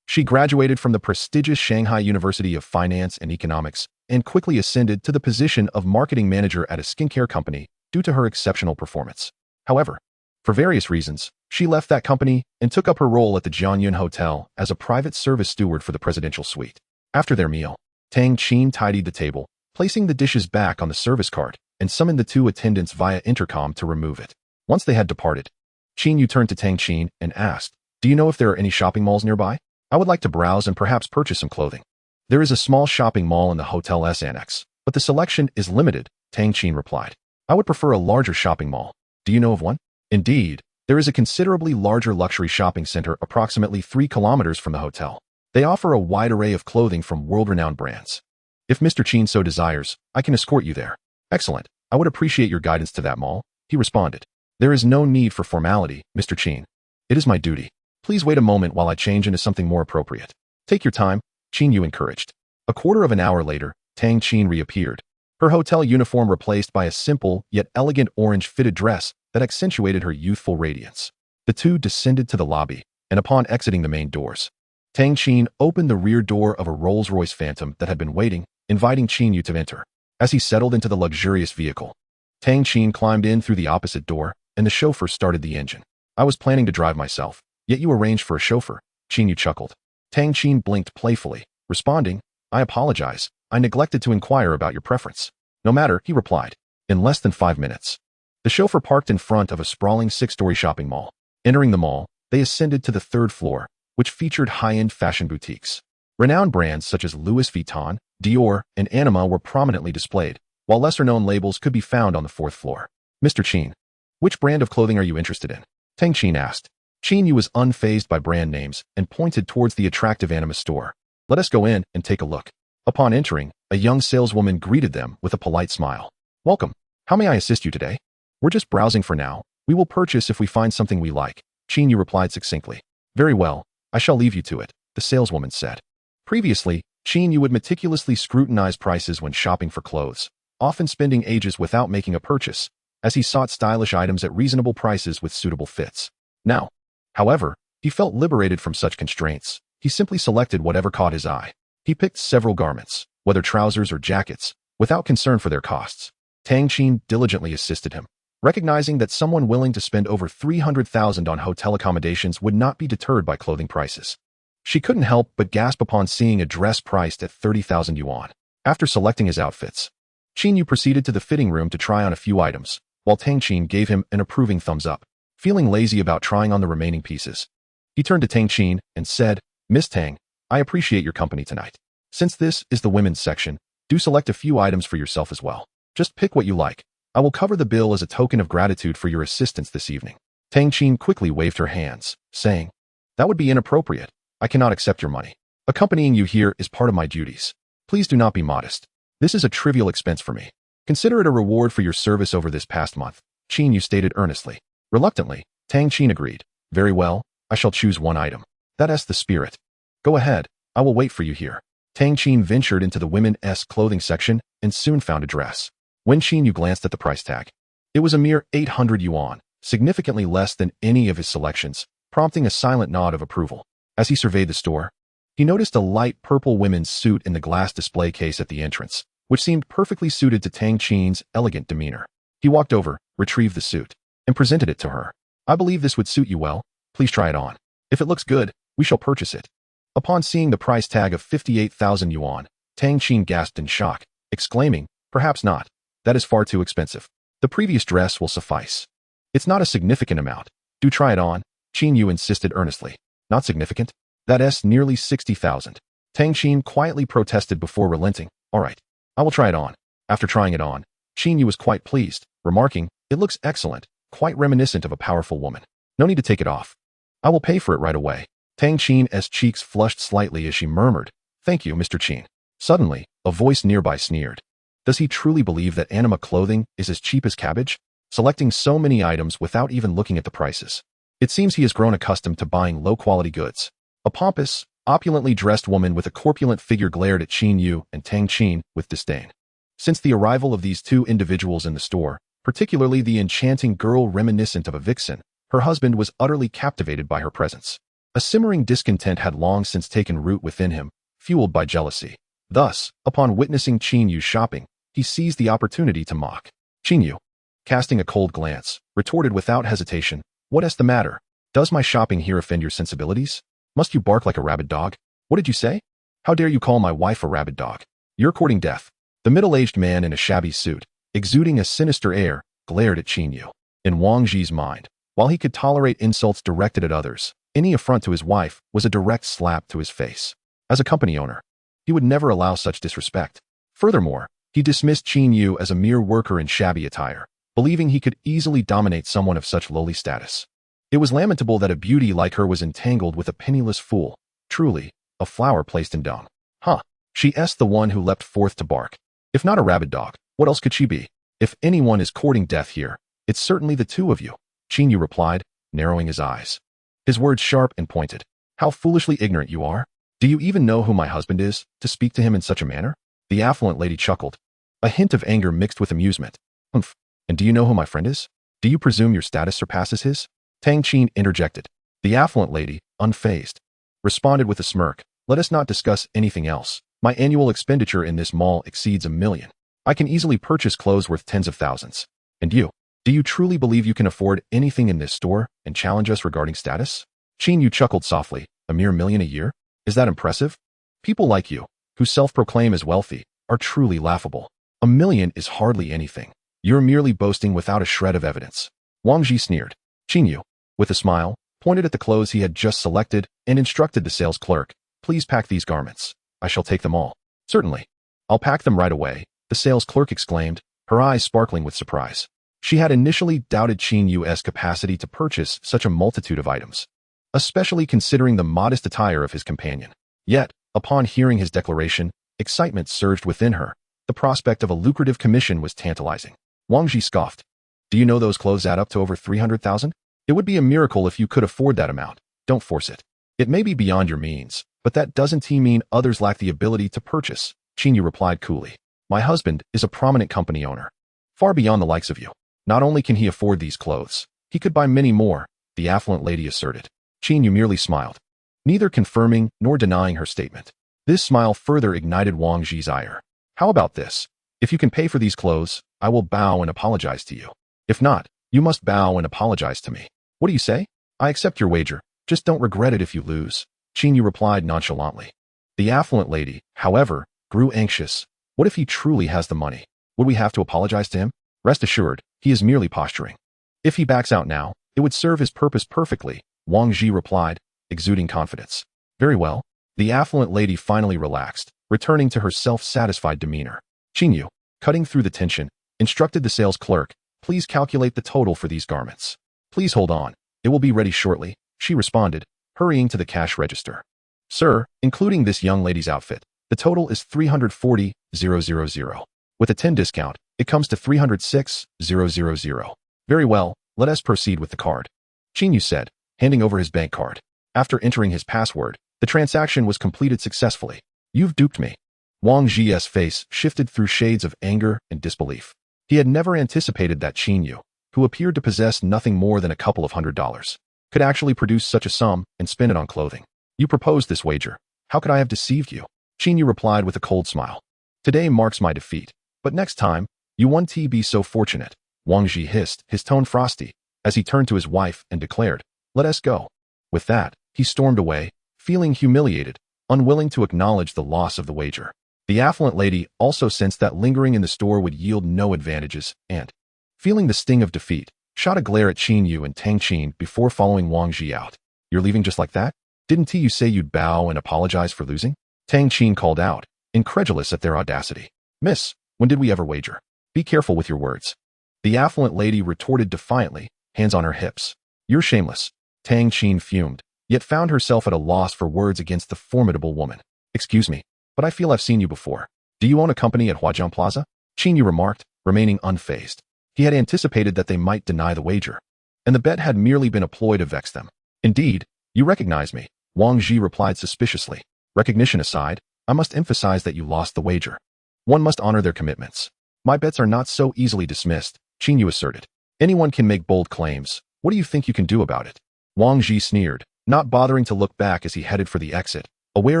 Speaker 1: She graduated from the prestigious Shanghai University of Finance and Economics and quickly ascended to the position of marketing manager at a skincare company due to her exceptional performance. However, For various reasons, she left that company and took up her role at the Jianyun Hotel as a private service steward for the presidential suite. After their meal, Tang Qin tidied the table, placing the dishes back on the service cart, and summoned the two attendants via intercom to remove it. Once they had departed, Qin Yu turned to Tang Qin and asked, "Do you know if there are any shopping malls nearby? I would like to browse and perhaps purchase some clothing." "There is a small shopping mall in the hotel's annex, but the selection is limited," Tang Qin replied. "I would prefer a larger shopping mall. Do you know of one?" Indeed, there is a considerably larger luxury shopping center approximately 3 kilometers from the hotel. They offer a wide array of clothing from world-renowned brands. If Mr. Qin so desires, I can escort you there. Excellent. I would appreciate your guidance to that mall, he responded. There is no need for formality, Mr. Qin. It is my duty. Please wait a moment while I change into something more appropriate. Take your time, Qin Yu encouraged. A quarter of an hour later, Tang Qin reappeared, her hotel uniform replaced by a simple yet elegant orange fitted dress that accentuated her youthful radiance. The two descended to the lobby, and upon exiting the main doors, Tang Qin opened the rear door of a Rolls-Royce Phantom that had been waiting, inviting Qin Yu to enter. As he settled into the luxurious vehicle, Tang Qin climbed in through the opposite door, and the chauffeur started the engine. "I was planning to drive myself, yet you arranged for a chauffeur," Qin Yu chuckled. Tang Qin blinked playfully, responding, "I apologize. I neglected to inquire about your preference." "No matter," he replied. In less than 5 minutes, the chauffeur parked in front of a sprawling 6-story shopping mall. Entering the mall, they ascended to the 3rd floor, which featured high-end fashion boutiques. Renowned brands such as Louis Vuitton, Dior, and Anima were prominently displayed, while lesser-known labels could be found on the 4th floor. "Mr. Qin, which brand of clothing are you interested in?" Tang Qin asked. Qin Yu was unfazed by brand names and pointed towards the attractive Anima store. "Let us go in and take a look." Upon entering, a young saleswoman greeted them with a polite smile. "Welcome. How may I assist you today?" "We're just browsing for now. We will purchase if we find something we like," Qin Yu replied succinctly. "Very well. I shall leave you to it," the saleswoman said. Previously, Qin Yu would meticulously scrutinize prices when shopping for clothes, often spending ages without making a purchase, as he sought stylish items at reasonable prices with suitable fits. Now, however, he felt liberated from such constraints. He simply selected whatever caught his eye. He picked several garments, whether trousers or jackets, without concern for their costs. Tang Qin diligently assisted him, recognizing that someone willing to spend over 300,000 on hotel accommodations would not be deterred by clothing prices. She couldn't help but gasp upon seeing a dress priced at 30,000 yuan. After selecting his outfits, Qin Yu proceeded to the fitting room to try on a few items, while Tang Qin gave him an approving thumbs up. Feeling lazy about trying on the remaining pieces, he turned to Tang Qin and said, "Miss Tang, I appreciate your company tonight. Since this is the women's section, do select a few items for yourself as well. Just pick what you like. I will cover the bill as a token of gratitude for your assistance this evening." Tang Qin quickly waved her hands, saying, "That would be inappropriate. I cannot accept your money. Accompanying you here is part of my duties. Please do not be modest. This is a trivial expense for me. Consider it a reward for your service over this past month," Qin Yu stated earnestly. Reluctantly, Tang Qin agreed. "Very well, I shall choose one item. That's the spirit. Go ahead, I will wait for you here." Tang Qin ventured into the women's clothing section and soon found a dress. When Qin Yu glanced at the price tag, it was a mere 800 yuan, significantly less than any of his selections, prompting a silent nod of approval. As he surveyed the store, he noticed a light purple women's suit in the glass display case at the entrance, which seemed perfectly suited to Tang Qin's elegant demeanor. He walked over, retrieved the suit, and presented it to her. "I believe this would suit you well. Please try it on. If it looks good, we shall purchase it." Upon seeing the price tag of 58,000 yuan, Tang Qin gasped in shock, exclaiming, "Perhaps not. That is far too expensive. The previous dress will suffice." "It's not a significant amount. Do try it on," Qin Yu insisted earnestly. "Not significant? That's nearly 60,000. Tang Qin quietly protested before relenting. "All right, I will try it on." After trying it on, Qin Yu was quite pleased, remarking, "It looks excellent, quite reminiscent of a powerful woman. No need to take it off. I will pay for it right away." Tang Qin's cheeks flushed slightly as she murmured, "Thank you, Mr. Qin." Suddenly, a voice nearby sneered. Does he truly believe that Anima clothing is as cheap as cabbage? Selecting so many items without even looking at the prices. It seems he has grown accustomed to buying low-quality goods. A pompous, opulently dressed woman with a corpulent figure glared at Qin Yu and Tang Qin with disdain. Since the arrival of these two individuals in the store, particularly the enchanting girl reminiscent of a vixen, her husband was utterly captivated by her presence. A simmering discontent had long since taken root within him, fueled by jealousy. Thus, upon witnessing Qin Yu shopping, he seized the opportunity to mock. Qin Yu, casting a cold glance, retorted without hesitation, What's the matter? Does my shopping here offend your sensibilities? Must you bark like a rabid dog? What did you say? How dare you call my wife a rabid dog? You're courting death. The middle-aged man in a shabby suit, exuding a sinister air, glared at Qin Yu. In Wang Ji's mind, while he could tolerate insults directed at others, any affront to his wife was a direct slap to his face. As a company owner, he would never allow such disrespect. Furthermore, he dismissed Qin Yu as a mere worker in shabby attire, believing he could easily dominate someone of such lowly status. It was lamentable that a beauty like her was entangled with a penniless fool, truly, a flower placed in dung. Huh. She's the one who leapt forth to bark. If not a rabid dog, what else could she be? If anyone is courting death here, it's certainly the two of you, Qin Yu replied, narrowing his eyes. His words sharp and pointed. How foolishly ignorant you are. Do you even know who my husband is, to speak to him in such a manner? The affluent lady chuckled. A hint of anger mixed with amusement. Humph. And do you know who my friend is? Do you presume your status surpasses his? Tang Qin interjected. The affluent lady, unfazed, responded with a smirk. Let us not discuss anything else. My annual expenditure in this mall exceeds $1 million. I can easily purchase clothes worth tens of thousands. And you? Do you truly believe you can afford anything in this store and challenge us regarding status? Qin Yu chuckled softly. A mere $1 million a year? Is that impressive? People like you, who self-proclaim as wealthy, are truly laughable. $1 million is hardly anything. You're merely boasting without a shred of evidence. Wang Ji sneered. Qin Yu, with a smile, pointed at the clothes he had just selected and instructed the sales clerk, please pack these garments. I shall take them all. Certainly. I'll pack them right away, the sales clerk exclaimed, her eyes sparkling with surprise. She had initially doubted Qin Yu's capacity to purchase such a multitude of items, especially considering the modest attire of his companion. Yet, upon hearing his declaration, excitement surged within her. The prospect of a lucrative commission was tantalizing. Wang Ji scoffed. Do you know those clothes add up to over 300,000? It would be a miracle if you could afford that amount. Don't force it. It may be beyond your means, but that doesn't mean others lack the ability to purchase, Qin Yu replied coolly. My husband is a prominent company owner, far beyond the likes of you. Not only can he afford these clothes, he could buy many more, the affluent lady asserted. Qin Yu merely smiled, neither confirming nor denying her statement. This smile further ignited Wang Ji's ire. How about this? If you can pay for these clothes, I will bow and apologize to you. If not, you must bow and apologize to me. What do you say? I accept your wager. Just don't regret it if you lose, Qin Yu replied nonchalantly. The affluent lady, however, grew anxious. What if he truly has the money? Would we have to apologize to him? Rest assured, he is merely posturing. If he backs out now, it would serve his purpose perfectly, Wang Ji replied, exuding confidence. Very well. The affluent lady finally relaxed, returning to her self-satisfied demeanor. Qin Yu, cutting through the tension, instructed the sales clerk, please calculate the total for these garments. Please hold on. It will be ready shortly, she responded, hurrying to the cash register. Sir, including this young lady's outfit, the total is 340,000. With a 10 discount, it comes to 306,000. Very well, let us proceed with the card, Qin Yu said, handing over his bank card. After entering his password, the transaction was completed successfully. You've duped me. Wang Ji's face shifted through shades of anger and disbelief. He had never anticipated that Qin Yu, who appeared to possess nothing more than a couple of $100s, could actually produce such a sum and spend it on clothing. You proposed this wager. How could I have deceived you? Qin Yu replied with a cold smile. Today marks my defeat, but next time, you won't be so fortunate. Wang Ji hissed, his tone frosty, as he turned to his wife and declared, let us go. With that, he stormed away, feeling humiliated, unwilling to acknowledge the loss of the wager. The affluent lady also sensed that lingering in the store would yield no advantages and, feeling the sting of defeat, shot a glare at Qin Yu and Tang Qin before following Wang Ji out. You're leaving just like that? Didn't you say you'd bow and apologize for losing? Tang Qin called out, incredulous at their audacity. Miss, when did we ever wager? Be careful with your words. The affluent lady retorted defiantly, hands on her hips. You're shameless. Tang Qin fumed, yet found herself at a loss for words against the formidable woman. Excuse me, but I feel I've seen you before. Do you own a company at Huajiang Plaza? Qin Yu remarked, remaining unfazed. He had anticipated that they might deny the wager, and the bet had merely been a ploy to vex them. Indeed, you recognize me, Wang Ji replied suspiciously. Recognition aside, I must emphasize that you lost the wager. One must honor their commitments. My bets are not so easily dismissed, Qin Yu asserted. Anyone can make bold claims. What do you think you can do about it? Wang Ji sneered, not bothering to look back as he headed for the exit, aware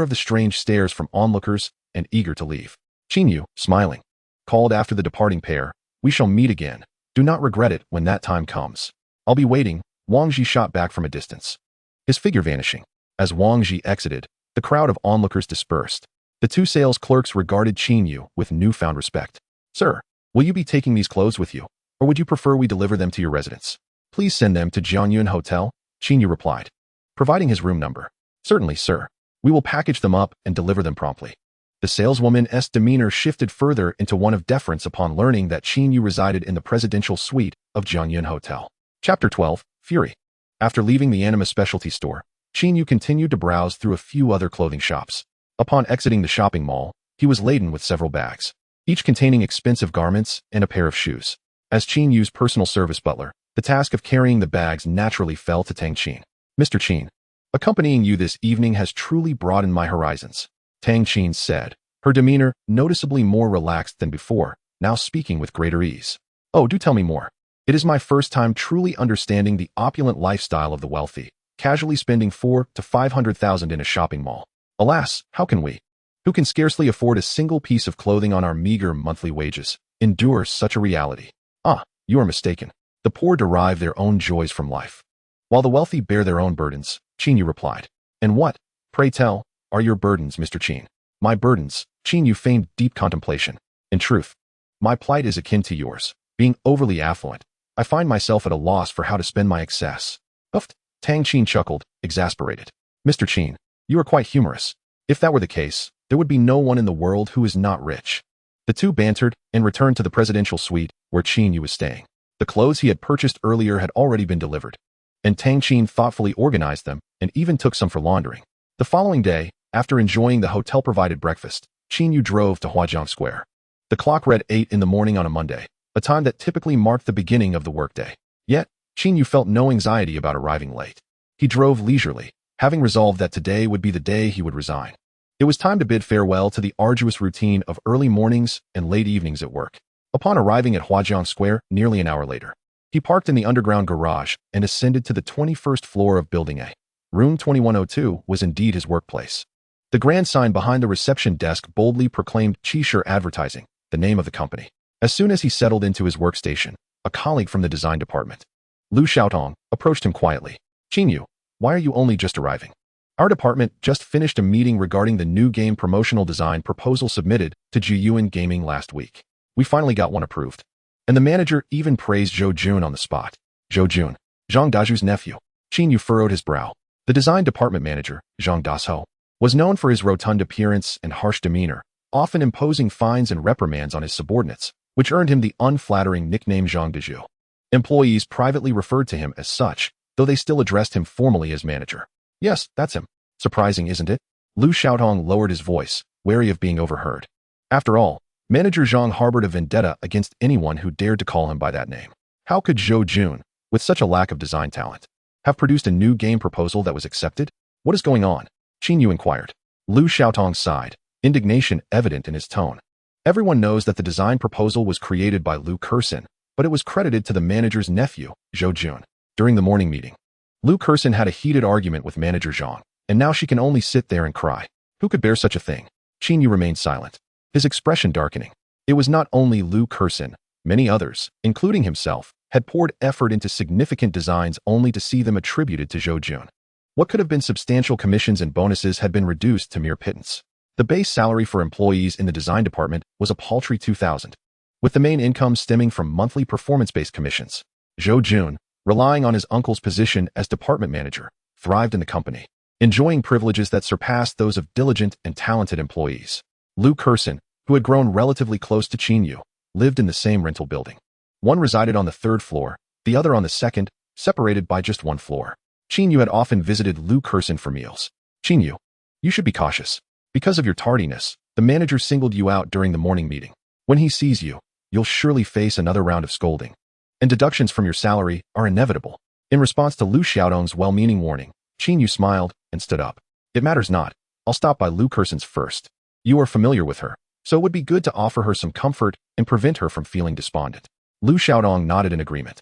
Speaker 1: of the strange stares from onlookers and eager to leave. Qin Yu, smiling, called after the departing pair, we shall meet again. Do not regret it when that time comes. I'll be waiting, Wang Ji shot back from a distance, his figure vanishing. As Wang Ji exited, the crowd of onlookers dispersed. The two sales clerks regarded Qin Yu with newfound respect. Sir, will you be taking these clothes with you, or would you prefer we deliver them to your residence? Please send them to Jianyuan Hotel, Qin Yu replied, providing his room number. Certainly, sir. We will package them up and deliver them promptly. The saleswoman's demeanor shifted further into one of deference upon learning that Qin Yu resided in the presidential suite of Jianyuan Hotel. Chapter 12, Fury. After leaving the anima specialty store, Qin Yu continued to browse through a few other clothing shops. Upon exiting the shopping mall, he was laden with several bags, each containing expensive garments and a pair of shoes. As Qin Yu's personal service butler, the task of carrying the bags naturally fell to Tang Qin. Mr. Qin, accompanying you this evening has truly broadened my horizons, Tang Qin said, her demeanor noticeably more relaxed than before, now speaking with greater ease. Oh, do tell me more. It is my first time truly understanding the opulent lifestyle of the wealthy, casually spending 400,000 to 500,000 in a shopping mall. Alas, how can we, who can scarcely afford a single piece of clothing on our meager monthly wages, endure such a reality? Ah, you are mistaken. The poor derive their own joys from life, while the wealthy bear their own burdens, Qin Yu replied. And what, pray tell, are your burdens, Mr. Qin? My burdens, Qin Yu feigned deep contemplation. In truth, my plight is akin to yours. Being overly affluent, I find myself at a loss for how to spend my excess. Uff, Tang Qin chuckled, exasperated. Mr. Qin, you are quite humorous. If that were the case, there would be no one in the world who is not rich. The two bantered and returned to the presidential suite where Qin Yu was staying. The clothes he had purchased earlier had already been delivered, and Tang Qin thoughtfully organized them and even took some for laundering. The following day, after enjoying the hotel-provided breakfast, Qin Yu drove to Huajiang Square. The clock read 8 in the morning on a Monday, a time that typically marked the beginning of the workday. Yet, Qin Yu felt no anxiety about arriving late. He drove leisurely, having resolved that today would be the day he would resign. It was time to bid farewell to the arduous routine of early mornings and late evenings at work. Upon arriving at Huajiang Square nearly an hour later, he parked in the underground garage and ascended to the 21st floor of Building A. Room 2102 was indeed his workplace. The grand sign behind the reception desk boldly proclaimed Qishir Advertising, the name of the company. As soon as he settled into his workstation, a colleague from the design department, Lu Xiaotong, approached him quietly. Qin Yu, why are you only just arriving? Our department just finished a meeting regarding the new game promotional design proposal submitted to Jiyuan Gaming last week. We finally got one approved. And the manager even praised Zhou Jun on the spot. Zhou Jun, Zhang Daju's nephew. Qin Yu furrowed his brow. The design department manager, Zhang Dasho, was known for his rotund appearance and harsh demeanor, often imposing fines and reprimands on his subordinates, which earned him the unflattering nickname Zhang Daju. Employees privately referred to him as such, though they still addressed him formally as manager. Yes, that's him. Surprising, isn't it? Lu Xiaotong lowered his voice, wary of being overheard. After all, Manager Zhang harbored a vendetta against anyone who dared to call him by that name. How could Zhou Jun, with such a lack of design talent, have produced a new game proposal that was accepted? What is going on? Qin Yu inquired. Lu Xiaotong sighed, indignation evident in his tone. Everyone knows that the design proposal was created by Lu Kersin, but it was credited to the manager's nephew, Zhou Jun. During the morning meeting, Lu Kersin had a heated argument with manager Zhang, and now she can only sit there and cry. Who could bear such a thing? Qin Yu remained silent, his expression darkening. It was not only Lu Kersin, many others, including himself, had poured effort into significant designs only to see them attributed to Zhou Jun. What could have been substantial commissions and bonuses had been reduced to mere pittance. The base salary for employees in the design department was a paltry 2,000, with the main income stemming from monthly performance-based commissions. Zhou Jun, relying on his uncle's position as department manager, thrived in the company, enjoying privileges that surpassed those of diligent and talented employees. Lu Kersin, who had grown relatively close to Qin Yu, lived in the same rental building. One resided on the 3rd floor, the other on the 2nd, separated by just one floor. Qin Yu had often visited Lu Kersin for meals. Qin Yu, you should be cautious. Because of your tardiness, the manager singled you out during the morning meeting. When he sees you, you'll surely face another round of scolding. And deductions from your salary are inevitable. In response to Lu Xiaotong's well-meaning warning, Qin Yu smiled and stood up. It matters not. I'll stop by Lu Kersin's first. You are familiar with her, so it would be good to offer her some comfort and prevent her from feeling despondent. Lu Xiaotong nodded in agreement.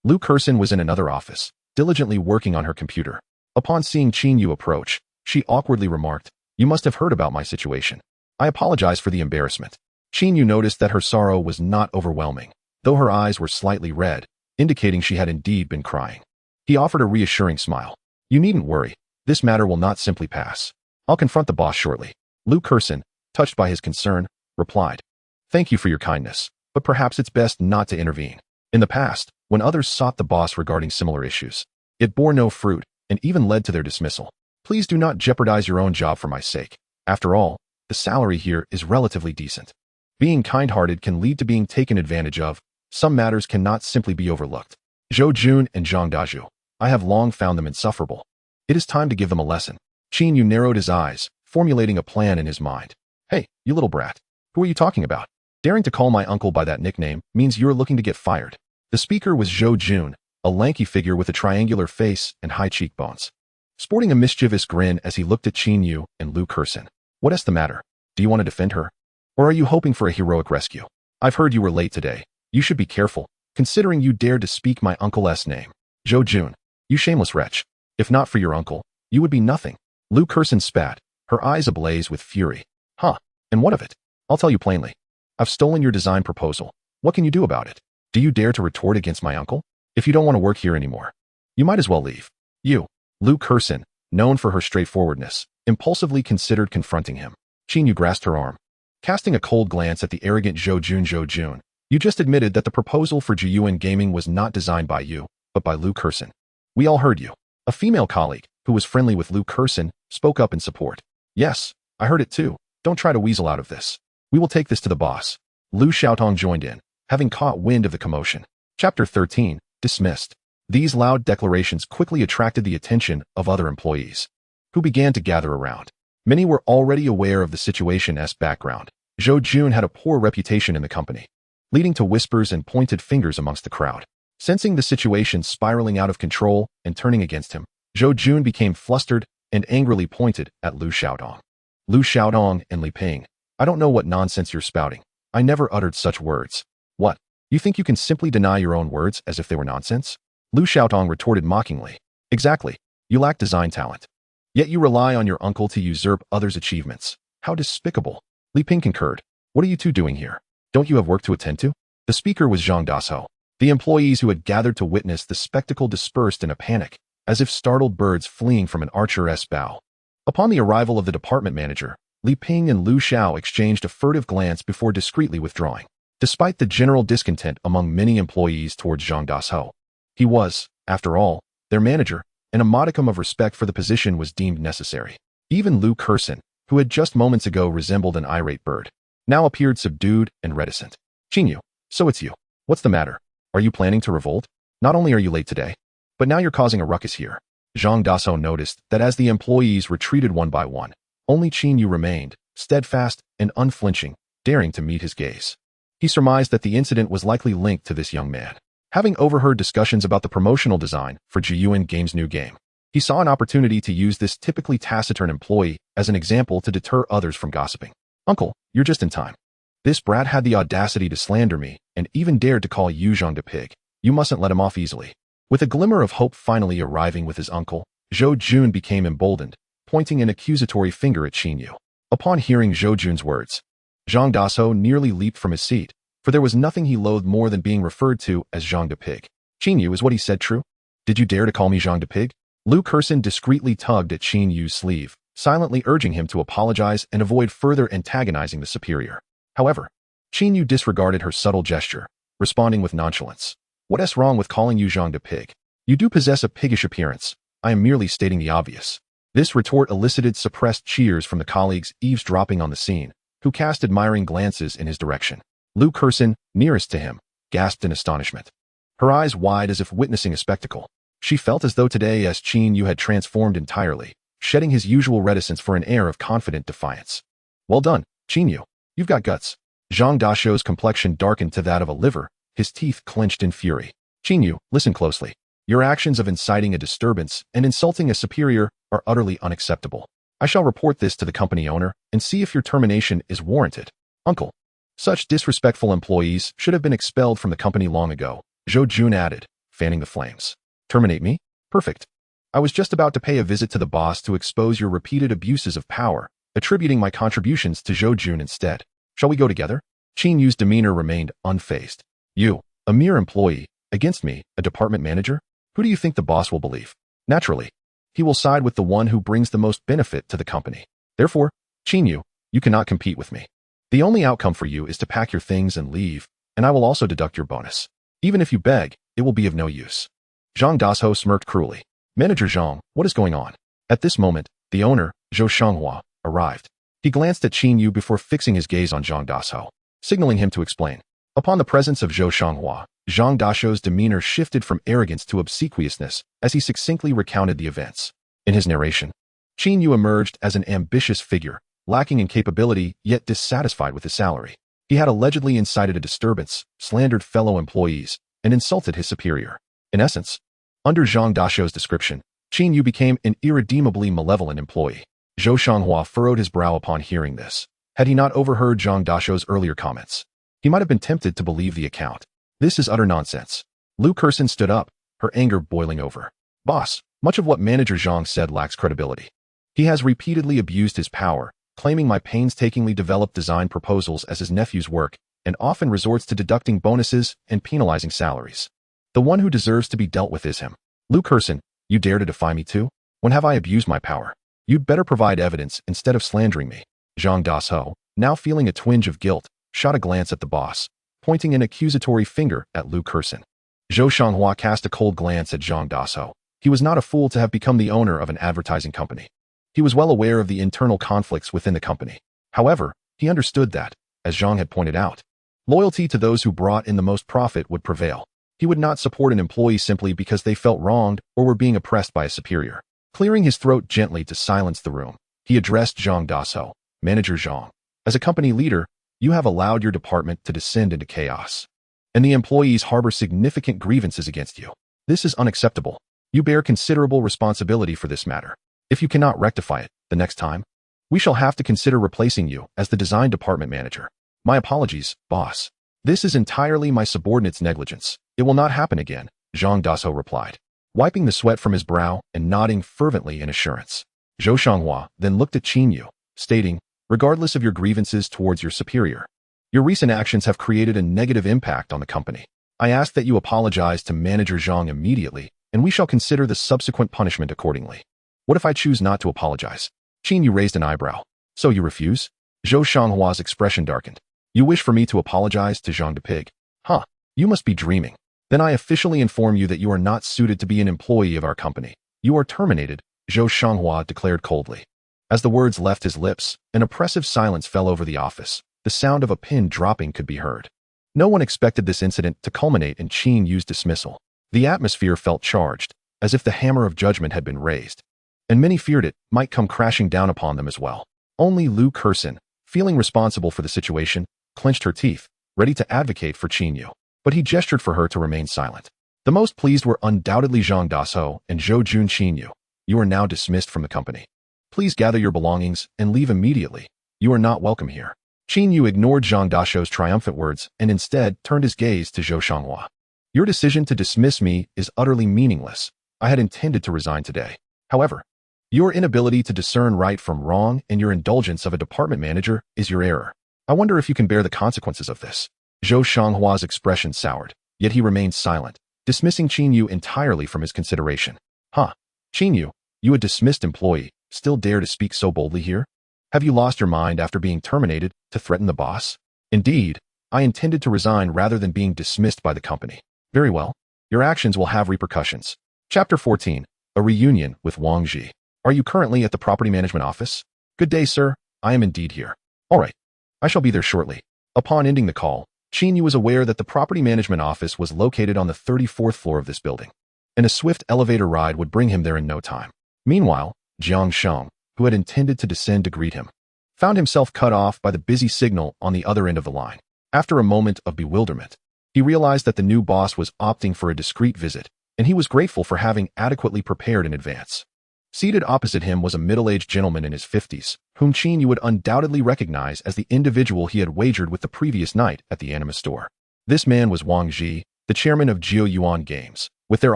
Speaker 1: Lu Kersin was in another office, diligently working on her computer. Upon seeing Qin Yu approach, she awkwardly remarked, "You must have heard about my situation. I apologize for the embarrassment." Qin Yu noticed that her sorrow was not overwhelming, though her eyes were slightly red, indicating she had indeed been crying. He offered a reassuring smile. You needn't worry. This matter will not simply pass. I'll confront the boss shortly. Lu Kurson, touched by his concern, replied. Thank you for your kindness, but perhaps it's best not to intervene. In the past, when others sought the boss regarding similar issues, it bore no fruit and even led to their dismissal. Please do not jeopardize your own job for my sake. After all, the salary here is relatively decent. Being kind-hearted can lead to being taken advantage of. Some matters cannot simply be overlooked. Zhou Jun and Zhang Dazhu, I have long found them insufferable. It is time to give them a lesson. Qin Yu narrowed his eyes, formulating a plan in his mind. Hey, you little brat. Who are you talking about? Daring to call my uncle by that nickname means you're looking to get fired. The speaker was Zhou Jun, a lanky figure with a triangular face and high cheekbones, sporting a mischievous grin as he looked at Qin Yu and Lu Kurson. What is the matter? Do you want to defend her? Or are you hoping for a heroic rescue? I've heard you were late today. You should be careful, considering you dared to speak my uncle's name. Zhou Jun, you shameless wretch. If not for your uncle, you would be nothing. Lu Kurson spat, her eyes ablaze with fury. Huh, and what of it? I'll tell you plainly. I've stolen your design proposal. What can you do about it? Do you dare to retort against my uncle? If you don't want to work here anymore, you might as well leave. You, Lu Kurson, known for her straightforwardness, impulsively considered confronting him. Qin Yu grasped her arm. Casting a cold glance at the arrogant Zhou Jun, you just admitted that the proposal for Jiyuan Gaming was not designed by you, but by Lu Kurson. We all heard you. A female colleague, who was friendly with Lu Kurson, spoke up in support. Yes, I heard it too. Don't try to weasel out of this. We will take this to the boss. Lu Xiaotong joined in, having caught wind of the commotion. Chapter 13, Dismissed. These loud declarations quickly attracted the attention of other employees, who began to gather around. Many were already aware of the situation's background. Zhou Jun had a poor reputation in the company, leading to whispers and pointed fingers amongst the crowd. Sensing the situation spiraling out of control and turning against him, Zhou Jun became flustered and angrily pointed at Lu Xiaotong. Lu Xiaotong and Li Ping, I don't know what nonsense you're spouting. I never uttered such words. What? You think you can simply deny your own words as if they were nonsense? Lu Xiaotong retorted mockingly. Exactly. You lack design talent. Yet you rely on your uncle to usurp others' achievements. How despicable. Li Ping concurred. What are you two doing here? Don't you have work to attend to? The speaker was Zhang Dazhu. The employees who had gathered to witness the spectacle dispersed in a panic, as if startled birds fleeing from an archer's bow. Upon the arrival of the department manager, Li Ping and Lu Xiao exchanged a furtive glance before discreetly withdrawing. Despite the general discontent among many employees towards Zhang Dazhu, he was, after all, their manager, and a modicum of respect for the position was deemed necessary. Even Lu Kurson, who had just moments ago resembled an irate bird, now appeared subdued and reticent. Qin Yu, so it's you. What's the matter? Are you planning to revolt? Not only are you late today, but now you're causing a ruckus here. Zhang Dazhu noticed that as the employees retreated one by one, only Qin Yu remained, steadfast and unflinching, daring to meet his gaze. He surmised that the incident was likely linked to this young man. Having overheard discussions about the promotional design for Jiyuan Game's new game, he saw an opportunity to use this typically taciturn employee as an example to deter others from gossiping. Uncle, you're just in time. This brat had the audacity to slander me and even dared to call Yu Zhang the pig. You mustn't let him off easily. With a glimmer of hope finally arriving with his uncle, Zhou Jun became emboldened, pointing an accusatory finger at Qin Yu. Upon hearing Zhou Jun's words, Zhang Dazhu nearly leaped from his seat, for there was nothing he loathed more than being referred to as Zhang the pig. Qin Yu, is what he said true? Did you dare to call me Zhang the pig? Lu Kurson discreetly tugged at Qin Yu's sleeve, silently urging him to apologize and avoid further antagonizing the superior. However, Qin Yu disregarded her subtle gesture, responding with nonchalance. What's wrong with calling you Zhang the pig? You do possess a piggish appearance. I am merely stating the obvious. This retort elicited suppressed cheers from the colleagues eavesdropping on the scene, who cast admiring glances in his direction. Lu Kurson, nearest to him, gasped in astonishment, her eyes wide as if witnessing a spectacle. She felt as though today Qin Yu had transformed entirely, shedding his usual reticence for an air of confident defiance. Well done, Qin Yu. You've got guts. Zhang Dazhu's complexion darkened to that of a liver, his teeth clenched in fury. Qin Yu, listen closely. Your actions of inciting a disturbance and insulting a superior are utterly unacceptable. I shall report this to the company owner and see if your termination is warranted. Uncle, such disrespectful employees should have been expelled from the company long ago, Zhou Jun added, fanning the flames. Terminate me? Perfect. I was just about to pay a visit to the boss to expose your repeated abuses of power, attributing my contributions to Zhou Jun instead. Shall we go together? Qin Yu's demeanor remained unfazed. You, a mere employee, against me, a department manager? Who do you think the boss will believe? Naturally, he will side with the one who brings the most benefit to the company. Therefore, Qin Yu, you cannot compete with me. The only outcome for you is to pack your things and leave, and I will also deduct your bonus. Even if you beg, it will be of no use. Zhang Dasho smirked cruelly. Manager Zhang, what is going on? At this moment, the owner, Zhou Shanghua, arrived. He glanced at Qin Yu before fixing his gaze on Zhang Dasho, signaling him to explain. Upon the presence of Zhou Shanghua, Zhang Dasho's demeanor shifted from arrogance to obsequiousness as he succinctly recounted the events. In his narration, Qin Yu emerged as an ambitious figure, lacking in capability yet dissatisfied with his salary. He had allegedly incited a disturbance, slandered fellow employees, and insulted his superior. In essence, under Zhang Dasho's description, Qin Yu became an irredeemably malevolent employee. Zhou Shanghua furrowed his brow upon hearing this. Had he not overheard Zhang Dasho's earlier comments, he might have been tempted to believe the account. This is utter nonsense. Lu Kerson stood up, her anger boiling over. Boss, much of what Manager Zhang said lacks credibility. He has repeatedly abused his power, claiming my painstakingly developed design proposals as his nephew's work, and often resorts to deducting bonuses and penalizing salaries. The one who deserves to be dealt with is him. Lu Kerson, you dare to defy me too? When have I abused my power? You'd better provide evidence instead of slandering me. Zhang Dasho, now feeling a twinge of guilt, shot a glance at the boss, pointing an accusatory finger at Lu Kerson. Zhou Shanghua cast a cold glance at Zhang Dasho. He was not a fool to have become the owner of an advertising company. He was well aware of the internal conflicts within the company. However, he understood that, as Zhang had pointed out, loyalty to those who brought in the most profit would prevail. He would not support an employee simply because they felt wronged or were being oppressed by a superior. Clearing his throat gently to silence the room, he addressed Zhang Dasho. Manager Zhang, as a company leader, you have allowed your department to descend into chaos, and the employees harbor significant grievances against you. This is unacceptable. You bear considerable responsibility for this matter. If you cannot rectify it, the next time, we shall have to consider replacing you as the design department manager. My apologies, boss. This is entirely my subordinate's negligence. It will not happen again, Zhang Dasho replied, wiping the sweat from his brow and nodding fervently in assurance. Zhou Shanghua then looked at Qin Yu, stating, regardless of your grievances towards your superior, your recent actions have created a negative impact on the company. I ask that you apologize to Manager Zhang immediately, and we shall consider the subsequent punishment accordingly. What if I choose not to apologize? Qin Yu raised an eyebrow. So you refuse? Zhou Shanghua's expression darkened. You wish for me to apologize to Zhang de Pig? Huh, you must be dreaming. Then I officially inform you that you are not suited to be an employee of our company. You are terminated, Zhou Shanghua declared coldly. As the words left his lips, an oppressive silence fell over the office. The sound of a pin dropping could be heard. No one expected this incident to culminate in Qin Yu's dismissal. The atmosphere felt charged, as if the hammer of judgment had been raised, and many feared it might come crashing down upon them as well. Only Lu Kerson, feeling responsible for the situation, clenched her teeth, ready to advocate for Qin Yu, but he gestured for her to remain silent. The most pleased were undoubtedly Zhang Dasho and Zhou Jun. Qin Yu, you are now dismissed from the company. Please gather your belongings and leave immediately. You are not welcome here. Qin Yu ignored Zhang Dasho's triumphant words and instead turned his gaze to Zhou Shanghua. Your decision to dismiss me is utterly meaningless. I had intended to resign today. However, your inability to discern right from wrong and your indulgence of a department manager is your error. I wonder if you can bear the consequences of this. Zhou Shanghua's expression soured, yet he remained silent, dismissing Qin Yu entirely from his consideration. Huh, Qin Yu, you a dismissed employee, still dare to speak so boldly here? Have you lost your mind after being terminated to threaten the boss? Indeed, I intended to resign rather than being dismissed by the company. Very well, your actions will have repercussions. Chapter 14, A Reunion with Wang Ji. Are you currently at the property management office? Good day, sir. I am indeed here. All right. I shall be there shortly. Upon ending the call, Qin Yu was aware that the property management office was located on the 34th floor of this building, and a swift elevator ride would bring him there in no time. Meanwhile, Jiang Sheng, who had intended to descend to greet him, found himself cut off by the busy signal on the other end of the line. After a moment of bewilderment, he realized that the new boss was opting for a discreet visit, and he was grateful for having adequately prepared in advance. Seated opposite him was a middle-aged gentleman in his 50s, whom Qin Yu would undoubtedly recognize as the individual he had wagered with the previous night at the anima store. This man was Wang Ji, the chairman of Jiu Yuan Games, with their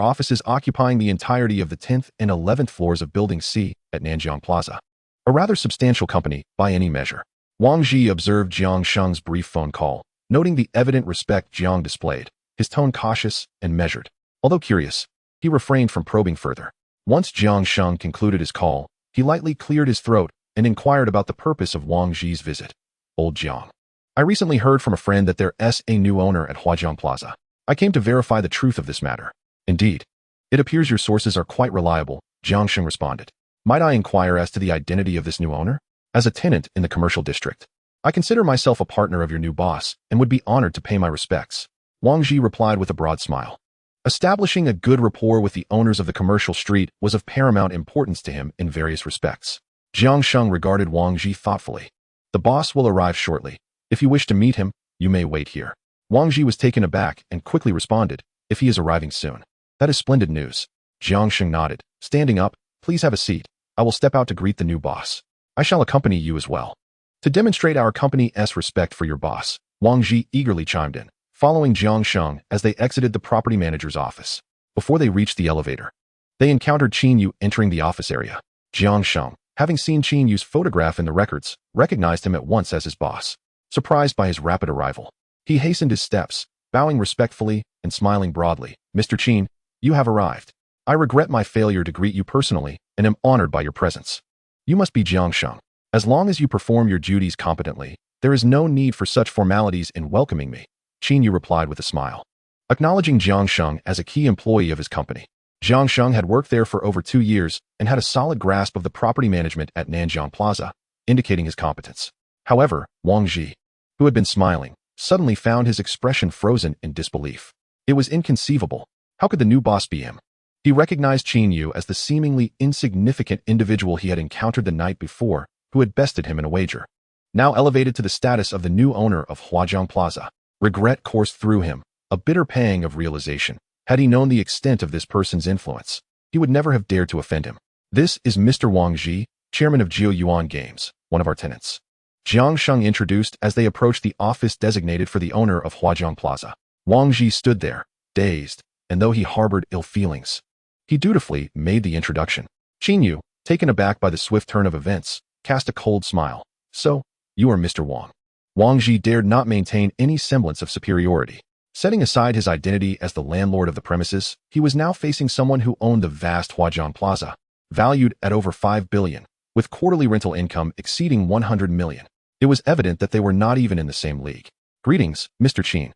Speaker 1: offices occupying the entirety of the 10th and 11th floors of Building C at Nanjiang Plaza. A rather substantial company, by any measure. Wang Ji observed Jiang Sheng's brief phone call, noting the evident respect Jiang displayed, his tone cautious and measured. Although curious, He refrained from probing further. Once Jiang Sheng concluded his call, he lightly cleared his throat and inquired about the purpose of Wang Ji's visit. Old Jiang. I recently heard from a friend that there's a new owner at Huajiang Plaza. I came to verify the truth of this matter. Indeed. It appears your sources are quite reliable, Jiang Sheng responded. Might I inquire as to the identity of this new owner? As a tenant in the commercial district, I consider myself a partner of your new boss and would be honored to pay my respects. Wang Ji replied with a broad smile. Establishing a good rapport with the owners of the commercial street was of paramount importance to him in various respects. Jiang Sheng regarded Wang Ji thoughtfully. The boss will arrive shortly. If you wish to meet him, you may wait here. Wang Ji was taken aback and quickly responded, if he is arriving soon. That is splendid news. Jiang Sheng nodded. Standing up, please have a seat. I will step out to greet the new boss. I shall accompany you as well. To demonstrate our company's respect for your boss, Wang Ji eagerly chimed in, following Jiang Sheng as they exited the property manager's office. Before they reached the elevator, they encountered Qin Yu entering the office area. Jiang Sheng, having seen Qin Yu's photograph in the records, recognized him at once as his boss. Surprised by his rapid arrival, he hastened his steps, bowing respectfully and smiling broadly. Mr. Qin, you have arrived. I regret my failure to greet you personally and am honored by your presence. You must be Jiang Sheng. As long as you perform your duties competently, there is no need for such formalities in welcoming me. Qin Yu replied with a smile, acknowledging Jiang Sheng as a key employee of his company. Jiang Sheng had worked there for over 2 years and had a solid grasp of the property management at Nanjiang Plaza, indicating his competence. However, Wang Ji, who had been smiling, suddenly found his expression frozen in disbelief. It was inconceivable. How could the new boss be him? He recognized Qin Yu as the seemingly insignificant individual he had encountered the night before, who had bested him in a wager. Now elevated to the status of the new owner of Huajiang Plaza, regret coursed through him, a bitter pang of realization. Had he known the extent of this person's influence, he would never have dared to offend him. This is Mr. Wang Ji, chairman of Jiu Yuan Games, one of our tenants. Jiang Sheng introduced as they approached the office designated for the owner of Huajiang Plaza. Wang Ji stood there, dazed, and though he harbored ill feelings, he dutifully made the introduction. Qin Yu, taken aback by the swift turn of events, cast a cold smile. So, you are Mr. Wang. Wang Ji dared not maintain any semblance of superiority. Setting aside his identity as the landlord of the premises, he was now facing someone who owned the vast Huajiang Plaza, valued at over 5 billion, with quarterly rental income exceeding 100 million. It was evident that they were not even in the same league. Greetings, Mr. Qin.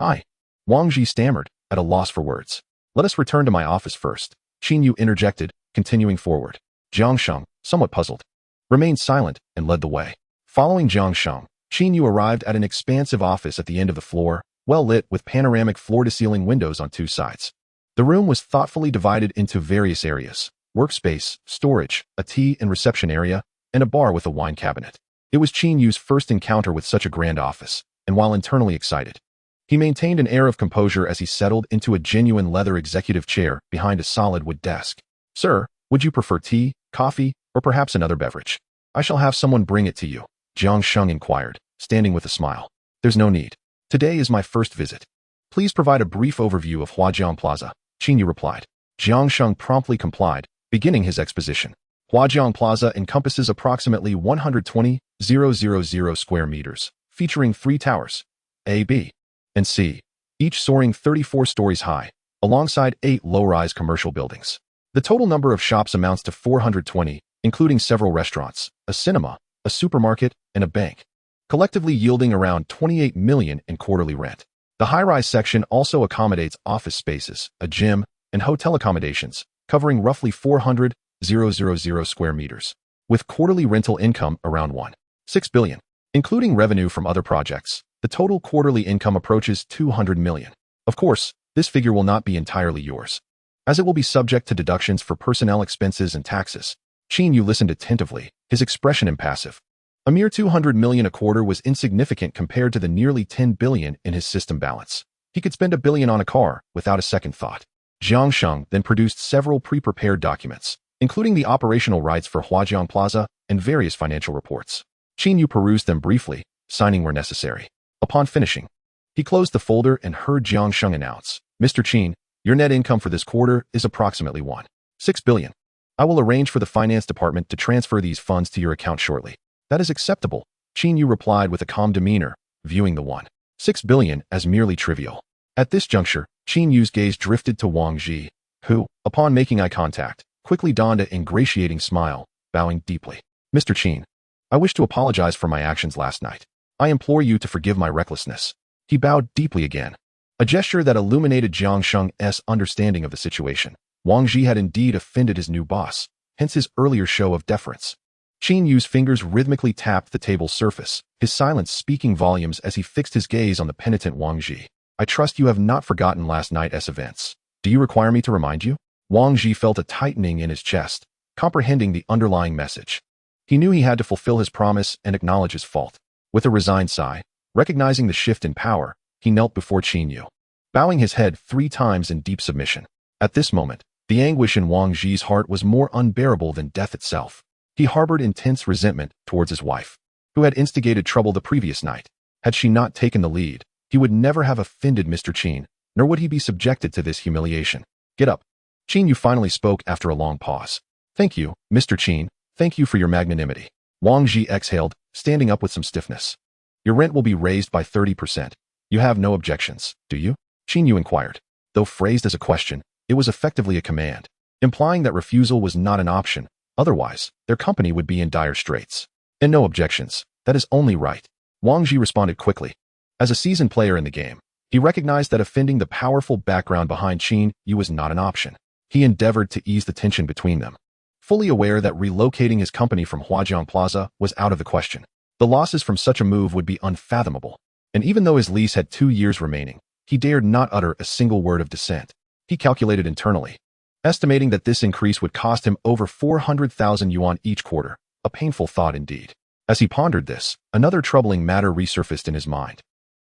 Speaker 1: I. Wang Ji stammered, at a loss for words. Let us return to my office first, Qin Yu interjected, continuing forward. Jiang Sheng, somewhat puzzled, remained silent and led the way. Following Jiang Sheng, Qin Yu arrived at an expansive office at the end of the floor, well lit with panoramic floor-to-ceiling windows on 2 sides. The room was thoughtfully divided into various areas: workspace, storage, a tea and reception area, and a bar with a wine cabinet. It was Qin Yu's first encounter with such a grand office, and while internally excited, he maintained an air of composure as he settled into a genuine leather executive chair behind a solid wood desk. Sir, would you prefer tea, coffee, or perhaps another beverage? I shall have someone bring it to you, Jiang Sheng inquired, standing with a smile. There's no need. Today is my first visit. Please provide a brief overview of Huajiang Plaza, Qin Yu replied. Jiang Sheng promptly complied, beginning his exposition. Huajiang Plaza encompasses approximately 120,000 square meters, featuring 3 towers, A, B, and C, each soaring 34 stories high, alongside 8 low-rise commercial buildings. The total number of shops amounts to 420, including several restaurants, a cinema, a supermarket, and a bank, collectively yielding around 28 million in quarterly rent. The high-rise section also accommodates office spaces, a gym, and hotel accommodations, covering roughly 400,000 square meters, with quarterly rental income around 1.6 billion. Including revenue from other projects, the total quarterly income approaches 200 million. Of course, this figure will not be entirely yours, as it will be subject to deductions for personnel expenses and taxes. Qin Yu listened attentively, his expression impassive. A mere 200 million a quarter was insignificant compared to the nearly 10 billion in his system balance. He could spend 1 billion on a car without a second thought. Jiang Sheng then produced several pre-prepared documents, including the operational rights for Huajiang Plaza and various financial reports. Qin Yu perused them briefly, signing where necessary. Upon finishing, he closed the folder and heard Jiang Sheng announce, Mr. Qin, your net income for this quarter is approximately 1.6 billion. I will arrange for the finance department to transfer these funds to your account shortly. That is acceptable, Qin Yu replied with a calm demeanor, viewing the 1.6 billion as merely trivial. At this juncture, Qin Yu's gaze drifted to Wang Ji, who, upon making eye contact, quickly donned an ingratiating smile, bowing deeply. Mr. Qin, I wish to apologize for my actions last night. I implore you to forgive my recklessness. He bowed deeply again, a gesture that illuminated Jiang Sheng's understanding of the situation. Wang Ji had indeed offended his new boss, hence his earlier show of deference. Qin Yu's fingers rhythmically tapped the table's surface, his silence speaking volumes as he fixed his gaze on the penitent Wang Ji. I trust you have not forgotten last night's events. Do you require me to remind you? Wang Ji felt a tightening in his chest, comprehending the underlying message. He knew he had to fulfill his promise and acknowledge his fault. With a resigned sigh, recognizing the shift in power, he knelt before Qin Yu, bowing his head 3 times in deep submission. At this moment, the anguish in Wang Ji's heart was more unbearable than death itself. He harbored intense resentment towards his wife, who had instigated trouble the previous night. Had she not taken the lead, he would never have offended Mr. Qin, nor would he be subjected to this humiliation. Get up. Qin Yu finally spoke after a long pause. Thank you, Mr. Qin. Thank you for your magnanimity. Wang Ji exhaled, standing up with some stiffness. Your rent will be raised by 30%. You have no objections, do you? Qin Yu inquired. Though phrased as a question, it was effectively a command, implying that refusal was not an option. Otherwise, their company would be in dire straits. And no objections. That is only right. Wang Ji responded quickly. As a seasoned player in the game, he recognized that offending the powerful background behind Qin Yu was not an option. He endeavored to ease the tension between them, fully aware that relocating his company from Huajiang Plaza was out of the question. The losses from such a move would be unfathomable. And even though his lease had 2 years remaining, he dared not utter a single word of dissent. He calculated internally, estimating that this increase would cost him over 400,000 yuan each quarter, a painful thought indeed. As he pondered this, another troubling matter resurfaced in his mind.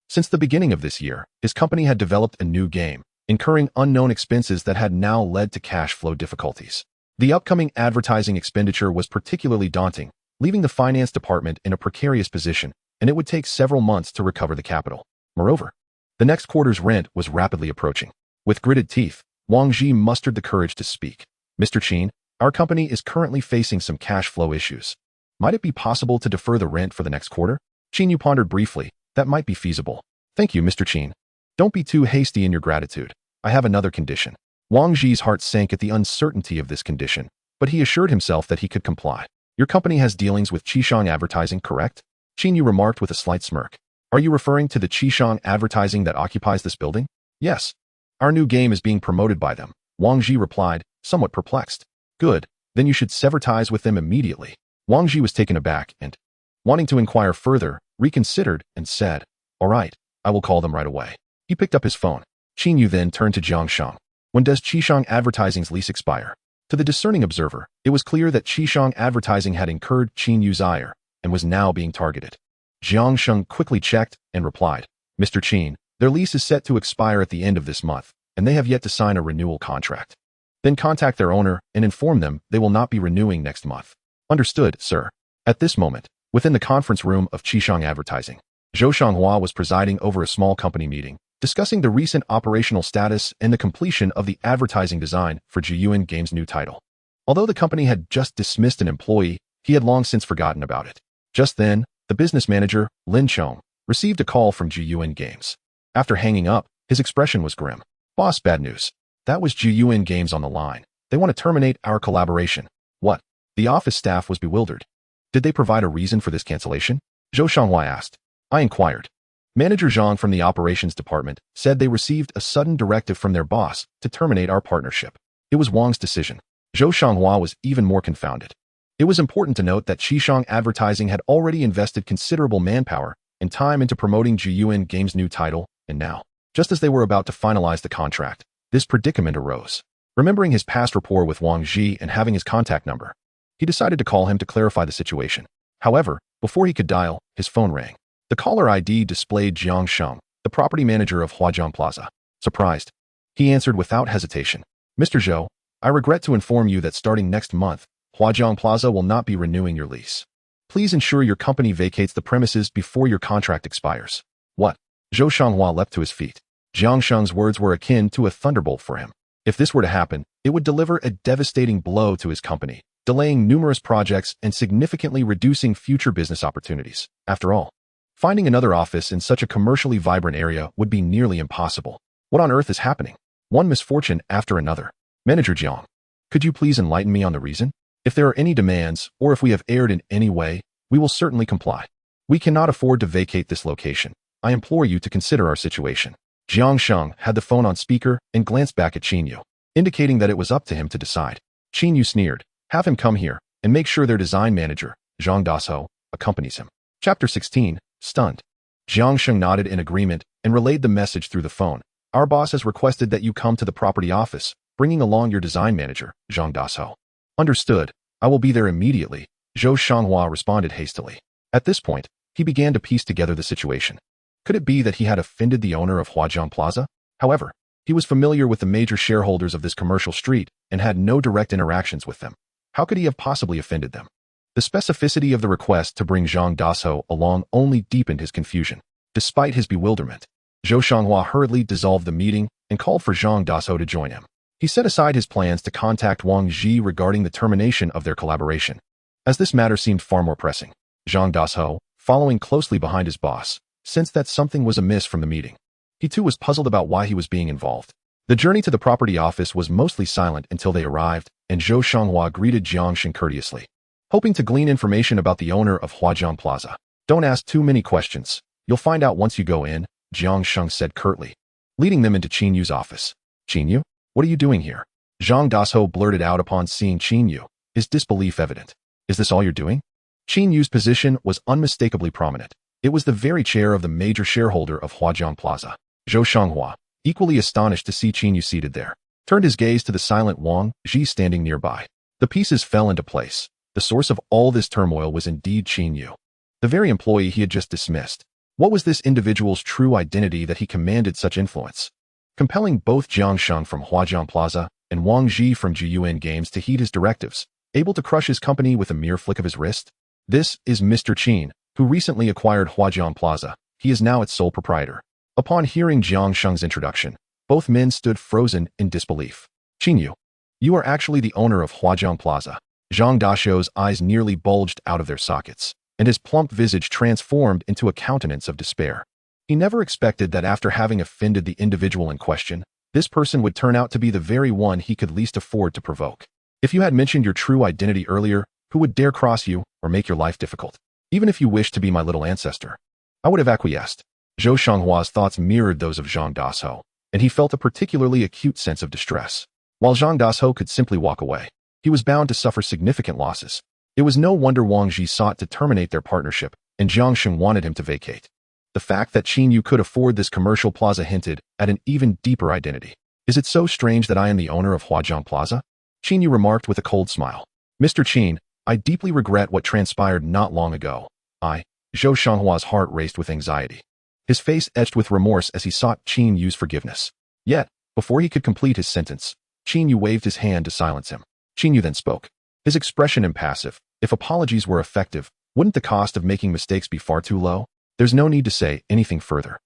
Speaker 1: Since the beginning of this year, his company had developed a new game, incurring unknown expenses that had now led to cash flow difficulties. The upcoming advertising expenditure was particularly daunting, leaving the finance department in a precarious position, and it would take several months to recover the capital. Moreover, the next quarter's rent was rapidly approaching. With gritted teeth, Wang Ji mustered the courage to speak. Mr. Qin, our company is currently facing some cash flow issues. Might it be possible to defer the rent for the next quarter? Qin Yu pondered briefly. That might be feasible. Thank you, Mr. Qin. Don't be too hasty in your gratitude. I have another condition. Wang Ji's heart sank at the uncertainty of this condition, but he assured himself that he could comply. Your company has dealings with Qishang Advertising, correct? Qin Yu remarked with a slight smirk. Are you referring to the Qishang Advertising that occupies this building? Yes. Our new game is being promoted by them, Wang Ji replied, somewhat perplexed. Good, then you should sever ties with them immediately. Wang Ji was taken aback and, wanting to inquire further, reconsidered and said, all right, I will call them right away. He picked up his phone. Qin Yu then turned to Jiang Sheng. When does Qishang Advertising's lease expire? To the discerning observer, it was clear that Qishang Advertising had incurred Qin Yu's ire and was now being targeted. Jiang Sheng quickly checked and replied, Mr. Qin, their lease is set to expire at the end of this month, and they have yet to sign a renewal contract. Then contact their owner and inform them they will not be renewing next month. Understood, sir. At this moment, within the conference room of Qishang Advertising, Zhou Shanghua was presiding over a small company meeting, discussing the recent operational status and the completion of the advertising design for Jiyuan Games' new title. Although the company had just dismissed an employee, he had long since forgotten about it. Just then, the business manager, Lin Chong, received a call from Jiyuan Games. After hanging up, his expression was grim. Boss, bad news. That was Jiyuan Games on the line. They want to terminate our collaboration. What? The office staff was bewildered. Did they provide a reason for this cancellation? Zhou Shanghua asked. I inquired. Manager Zhang from the operations department said they received a sudden directive from their boss to terminate our partnership. It was Wang's decision. Zhou Shanghua was even more confounded. It was important to note that Qishang Advertising had already invested considerable manpower and time into promoting Jiyuan Games' new title, and now, just as they were about to finalize the contract, this predicament arose. Remembering his past rapport with Wang Ji and having his contact number, he decided to call him to clarify the situation. However, before he could dial, his phone rang. The caller ID displayed Jiang Sheng, the property manager of Huajiang Plaza. Surprised, he answered without hesitation. Mr. Zhou, I regret to inform you that starting next month, Huajiang Plaza will not be renewing your lease. Please ensure your company vacates the premises before your contract expires. What? Zhou Shanghua leapt to his feet. Jiang Sheng's words were akin to a thunderbolt for him. If this were to happen, it would deliver a devastating blow to his company, delaying numerous projects and significantly reducing future business opportunities. After all, finding another office in such a commercially vibrant area would be nearly impossible. What on earth is happening? One misfortune after another. Manager Jiang, could you please enlighten me on the reason? If there are any demands, or if we have erred in any way, we will certainly comply. We cannot afford to vacate this location. I implore you to consider our situation. Jiang Sheng had the phone on speaker and glanced back at Qin Yu, indicating that it was up to him to decide. Qin Yu sneered, have him come here, and make sure their design manager, Zhang Dasho, accompanies him. Chapter 16, Stunned. Jiang Sheng nodded in agreement and relayed the message through the phone. Our boss has requested that you come to the property office, bringing along your design manager, Zhang Dasho. Understood. I will be there immediately, Zhou Shanghua responded hastily. At this point, he began to piece together the situation. Could it be that he had offended the owner of Huajiang Plaza? However, he was familiar with the major shareholders of this commercial street and had no direct interactions with them. How could he have possibly offended them? The specificity of the request to bring Zhang Dasho along only deepened his confusion. Despite his bewilderment, Zhou Shanghua hurriedly dissolved the meeting and called for Zhang Dasho to join him. He set aside his plans to contact Wang Ji regarding the termination of their collaboration, as this matter seemed far more pressing. Zhang Dasho, following closely behind his boss, sensed that something was amiss from the meeting. He too was puzzled about why he was being involved. The journey to the property office was mostly silent until they arrived, and Zhou Shanghua greeted Jiang Sheng courteously, hoping to glean information about the owner of Huajiang Plaza. Don't ask too many questions. You'll find out once you go in, Jiang Sheng said curtly, leading them into Qin Yu's office. Qin Yu, what are you doing here? Zhang Dasho blurted out upon seeing Qin Yu, his disbelief evident. Is this all you're doing? Qin Yu's position was unmistakably prominent. It was the very chair of the major shareholder of Huajiang Plaza. Zhou Shanghua, equally astonished to see Qin Yu seated there, turned his gaze to the silent Wang Ji standing nearby. The pieces fell into place. The source of all this turmoil was indeed Qin Yu, the very employee he had just dismissed. What was this individual's true identity that he commanded such influence, compelling both Jiang Sheng from Huajiang Plaza and Wang Ji from Jiyuan Games to heed his directives, able to crush his company with a mere flick of his wrist? This is Mr. Qin, who recently acquired Huajiang Plaza. He is now its sole proprietor. Upon hearing Jiang Sheng's introduction, both men stood frozen in disbelief. Qin Yu, you are actually the owner of Huajiang Plaza. Zhang Dasho's eyes nearly bulged out of their sockets, and his plump visage transformed into a countenance of despair. He never expected that after having offended the individual in question, this person would turn out to be the very one he could least afford to provoke. If you had mentioned your true identity earlier, who would dare cross you or make your life difficult? Even if you wished to be my little ancestor, I would have acquiesced. Zhou Shanghua's thoughts mirrored those of Zhang Dasho, and he felt a particularly acute sense of distress. While Zhang Dasho could simply walk away, he was bound to suffer significant losses. It was no wonder Wang Ji sought to terminate their partnership, and Jiang Sheng wanted him to vacate. The fact that Qin Yu could afford this commercial plaza hinted at an even deeper identity. Is it so strange that I am the owner of Huajiang Plaza? Qin Yu remarked with a cold smile. Mr. Qin, I deeply regret what transpired not long ago. Zhou Shanghua's heart raced with anxiety. His face etched with remorse as he sought Qin Yu's forgiveness. Yet, before he could complete his sentence, Qin Yu waved his hand to silence him. Qin Yu then spoke, his expression impassive. If apologies were effective, wouldn't the cost of making mistakes be far too low? There's no need to say anything further.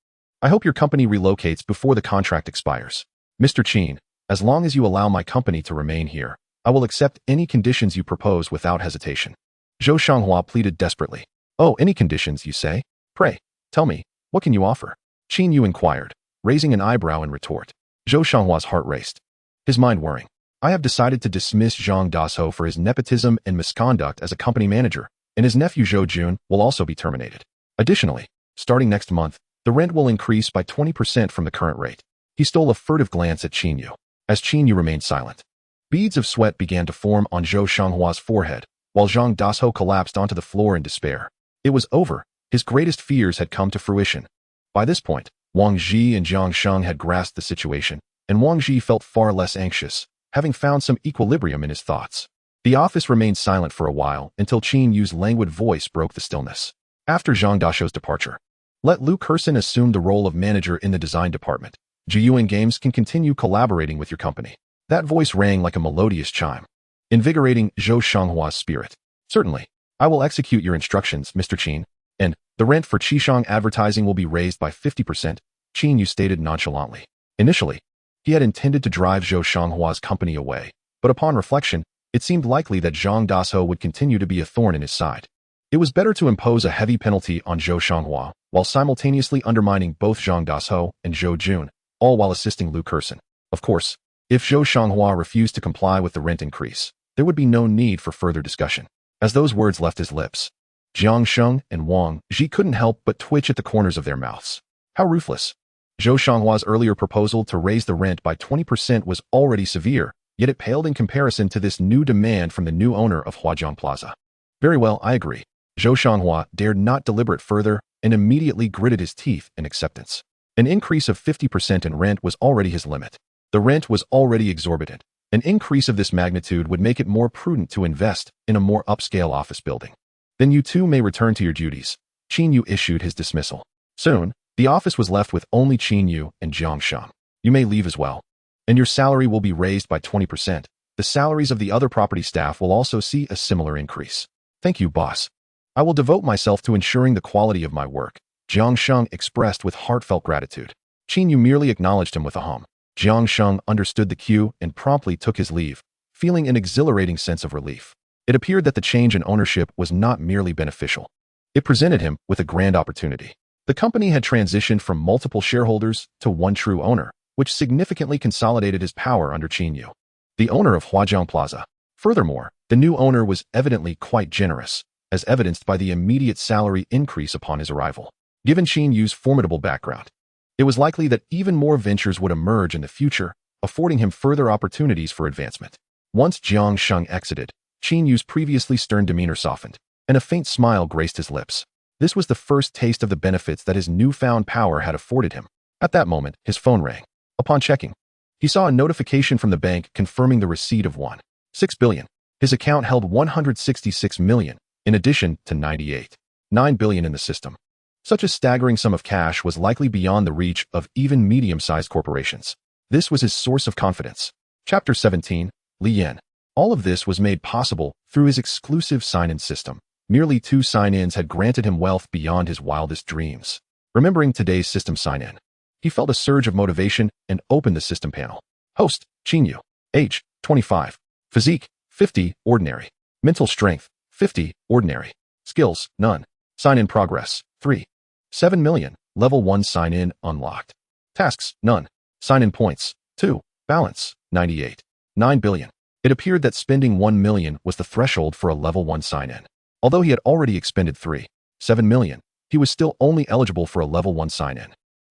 Speaker 1: I hope your company relocates before the contract expires. Mr. Qin, as long as you allow my company to remain here, I will accept any conditions you propose without hesitation. Zhou Shanghua pleaded desperately. Oh, any conditions, you say? Pray, tell me, what can you offer? Qin Yu inquired, raising an eyebrow in retort. Zhou Shanghua's heart raced, his mind whirring. I have decided to dismiss Zhang Dasho for his nepotism and misconduct as a company manager, and his nephew Zhou Jun will also be terminated. Additionally, starting next month, the rent will increase by 20% from the current rate. He stole a furtive glance at Qin Yu, as Qin Yu remained silent. Beads of sweat began to form on Zhou Shanghua's forehead, while Zhang Dasho collapsed onto the floor in despair. It was over. His greatest fears had come to fruition. By this point, Wang Ji and Jiang Sheng had grasped the situation, and Wang Ji felt far less anxious, having found some equilibrium in his thoughts. The office remained silent for a while until Qin Yu's languid voice broke the stillness. After Zhang Dasho's departure, let Lu Kersen assume the role of manager in the design department. Jiyuan Games can continue collaborating with your company. That voice rang like a melodious chime, invigorating Zhou Shanghua's spirit. Certainly, I will execute your instructions, Mr. Qin, and the rent for Qishang advertising will be raised by 50%, Qin Yu stated nonchalantly. Initially, he had intended to drive Zhou Shanghua's company away, but upon reflection, it seemed likely that Zhang Dasho would continue to be a thorn in his side. It was better to impose a heavy penalty on Zhou Shanghua, while simultaneously undermining both Zhang Dasho and Zhou Jun, all while assisting Lu Kerson. Of course, if Zhou Shanghua refused to comply with the rent increase, there would be no need for further discussion. As those words left his lips, Jiang Sheng and Wang Ji couldn't help but twitch at the corners of their mouths. How ruthless! Zhou Shanghua's earlier proposal to raise the rent by 20% was already severe, yet it paled in comparison to this new demand from the new owner of Huajiang Plaza. Very well, I agree. Zhou Shanghua dared not deliberate further and immediately gritted his teeth in acceptance. An increase of 50% in rent was already his limit. The rent was already exorbitant. An increase of this magnitude would make it more prudent to invest in a more upscale office building. Then you too may return to your duties. Qin Yu issued his dismissal. Soon, the office was left with only Qin Yu and Jiang Shang. You may leave as well. And your salary will be raised by 20%. The salaries of the other property staff will also see a similar increase. Thank you, boss. I will devote myself to ensuring the quality of my work, Jiang Sheng expressed with heartfelt gratitude. Qin Yu merely acknowledged him with a hum. Jiang Sheng understood the cue and promptly took his leave, feeling an exhilarating sense of relief. It appeared that the change in ownership was not merely beneficial. It presented him with a grand opportunity. The company had transitioned from multiple shareholders to one true owner, which significantly consolidated his power under Qin Yu, the owner of Huajiang Plaza. Furthermore, the new owner was evidently quite generous, as evidenced by the immediate salary increase upon his arrival. Given Qin Yu's formidable background, it was likely that even more ventures would emerge in the future, affording him further opportunities for advancement. Once Jiang Sheng exited, Qin Yu's previously stern demeanor softened, and a faint smile graced his lips. This was the first taste of the benefits that his newfound power had afforded him. At that moment, his phone rang. Upon checking, he saw a notification from the bank confirming the receipt of 1.6 billion. His account held 166 million, in addition to 98.9 billion in the system. Such a staggering sum of cash was likely beyond the reach of even medium-sized corporations. This was his source of confidence. Chapter 17, Li Yan. All of this was made possible through his exclusive sign-in system. Merely 2 sign-ins had granted him wealth beyond his wildest dreams. Remembering today's system sign-in, he felt a surge of motivation and opened the system panel. Host, Qin Yu. Age, 25. Physique, 50, ordinary. Mental strength, 50, ordinary. Skills, none. Sign-in progress, 3.7 million. Level 1 sign-in unlocked. Tasks, none. Sign-in points, 2. Balance, 98.9 billion. It appeared that spending 1 million was the threshold for a level 1 sign-in. Although he had already expended 3.7 million, he was still only eligible for a level 1 sign-in.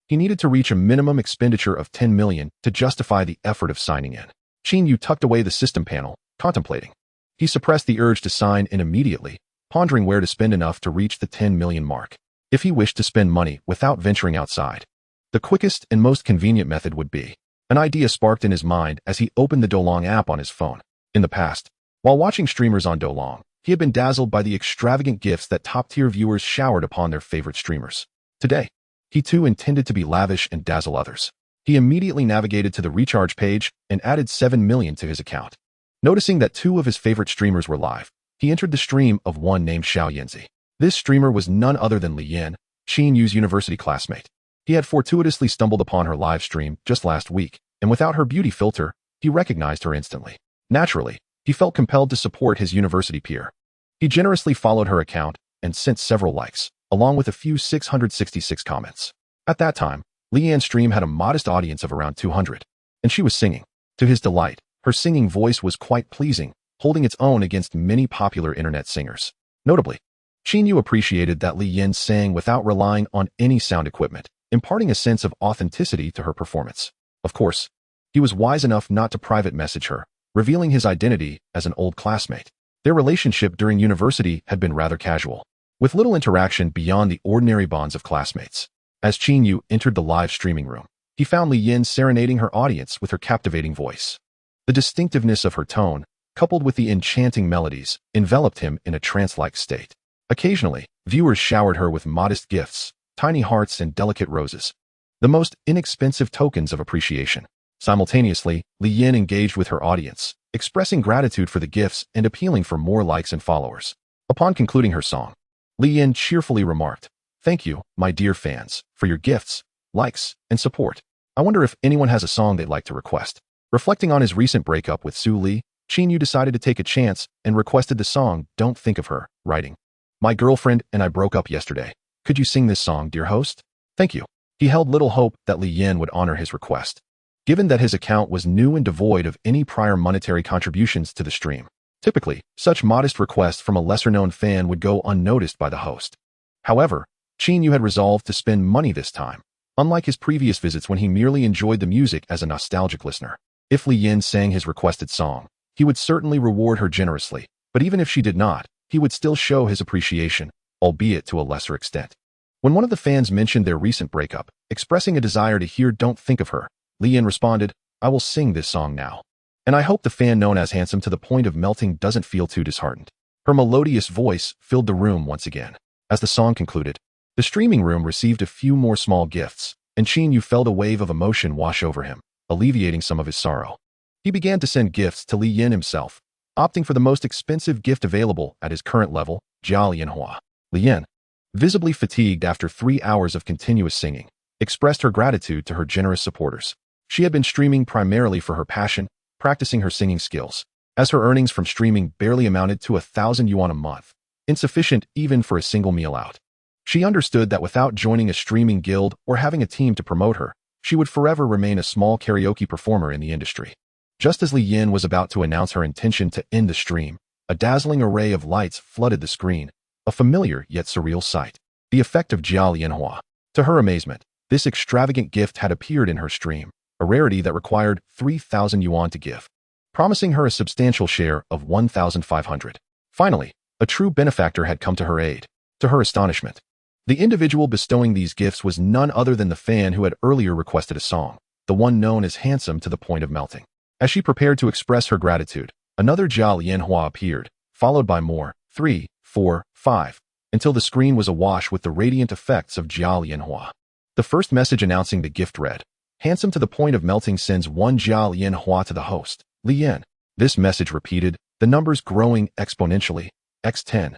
Speaker 1: He needed to reach a minimum expenditure of 10 million to justify the effort of signing in. Qin Yu tucked away the system panel, contemplating. He suppressed the urge to sign in immediately, pondering where to spend enough to reach the 10 million mark. If he wished to spend money without venturing outside, the quickest and most convenient method would be. An idea sparked in his mind as he opened the Doulang app on his phone. In the past, while watching streamers on Doulang, he had been dazzled by the extravagant gifts that top-tier viewers showered upon their favorite streamers. Today, he too intended to be lavish and dazzle others. He immediately navigated to the recharge page and added 7 million to his account. Noticing that 2 of his favorite streamers were live, he entered the stream of one named Xiao Yanzi. This streamer was none other than Li Yan, Qin Yu's university classmate. He had fortuitously stumbled upon her live stream just last week, and without her beauty filter, he recognized her instantly. Naturally, he felt compelled to support his university peer. He generously followed her account and sent several likes, along with a few 666 comments. At that time, Li Yan's stream had a modest audience of around 200, and she was singing. To his delight, her singing voice was quite pleasing, holding its own against many popular internet singers. Notably, Qin Yu appreciated that Li Yan sang without relying on any sound equipment, imparting a sense of authenticity to her performance. Of course, he was wise enough not to private message her, revealing his identity as an old classmate. Their relationship during university had been rather casual, with little interaction beyond the ordinary bonds of classmates. As Qin Yu entered the live streaming room, he found Li Yan serenading her audience with her captivating voice. The distinctiveness of her tone, coupled with the enchanting melodies, enveloped him in a trance-like state. Occasionally, viewers showered her with modest gifts, tiny hearts and delicate roses, the most inexpensive tokens of appreciation. Simultaneously, Li Yan engaged with her audience, expressing gratitude for the gifts and appealing for more likes and followers. Upon concluding her song, Li Yan cheerfully remarked, "Thank you, my dear fans, for your gifts, likes, and support. I wonder if anyone has a song they'd like to request." Reflecting on his recent breakup with Su Li, Qin Yu decided to take a chance and requested the song Don't Think of Her, writing, "My girlfriend and I broke up yesterday. Could you sing this song, dear host? Thank you." He held little hope that Li Yin would honor his request, given that his account was new and devoid of any prior monetary contributions to the stream. Typically, such modest requests from a lesser-known fan would go unnoticed by the host. However, Qin Yu had resolved to spend money this time, unlike his previous visits when he merely enjoyed the music as a nostalgic listener. If Li Yin sang his requested song, he would certainly reward her generously, but even if she did not, he would still show his appreciation, albeit to a lesser extent. When one of the fans mentioned their recent breakup, expressing a desire to hear "Don't Think of Her," Li Yin responded, "I will sing this song now. And I hope the fan known as Handsome to the Point of Melting doesn't feel too disheartened." Her melodious voice filled the room once again. As the song concluded, the streaming room received a few more small gifts, and Qin Yu felt a wave of emotion wash over him, alleviating some of his sorrow. He began to send gifts to Li Yin himself, opting for the most expensive gift available at his current level, Jia Lianhua. Li Yin, visibly fatigued after 3 hours of continuous singing, expressed her gratitude to her generous supporters. She had been streaming primarily for her passion, practicing her singing skills, as her earnings from streaming barely amounted to 1,000 yuan a month, insufficient even for a single meal out. She understood that without joining a streaming guild or having a team to promote her, she would forever remain a small karaoke performer in the industry. Just as Li Yin was about to announce her intention to end the stream, a dazzling array of lights flooded the screen, a familiar yet surreal sight. The effect of Jia Lianhua. To her amazement, this extravagant gift had appeared in her stream, a rarity that required 3,000 yuan to give, promising her a substantial share of 1,500. Finally, a true benefactor had come to her aid. To her astonishment, the individual bestowing these gifts was none other than the fan who had earlier requested a song, the one known as Handsome to the Point of Melting. As she prepared to express her gratitude, another Jia Lianhua appeared, followed by more, 3, 4, 5, until the screen was awash with the radiant effects of Jia Lianhua. The first message announcing the gift read, "Handsome to the Point of Melting sends 1 Jia Lianhua to the host, Li Yin." This message repeated, the numbers growing exponentially, x10,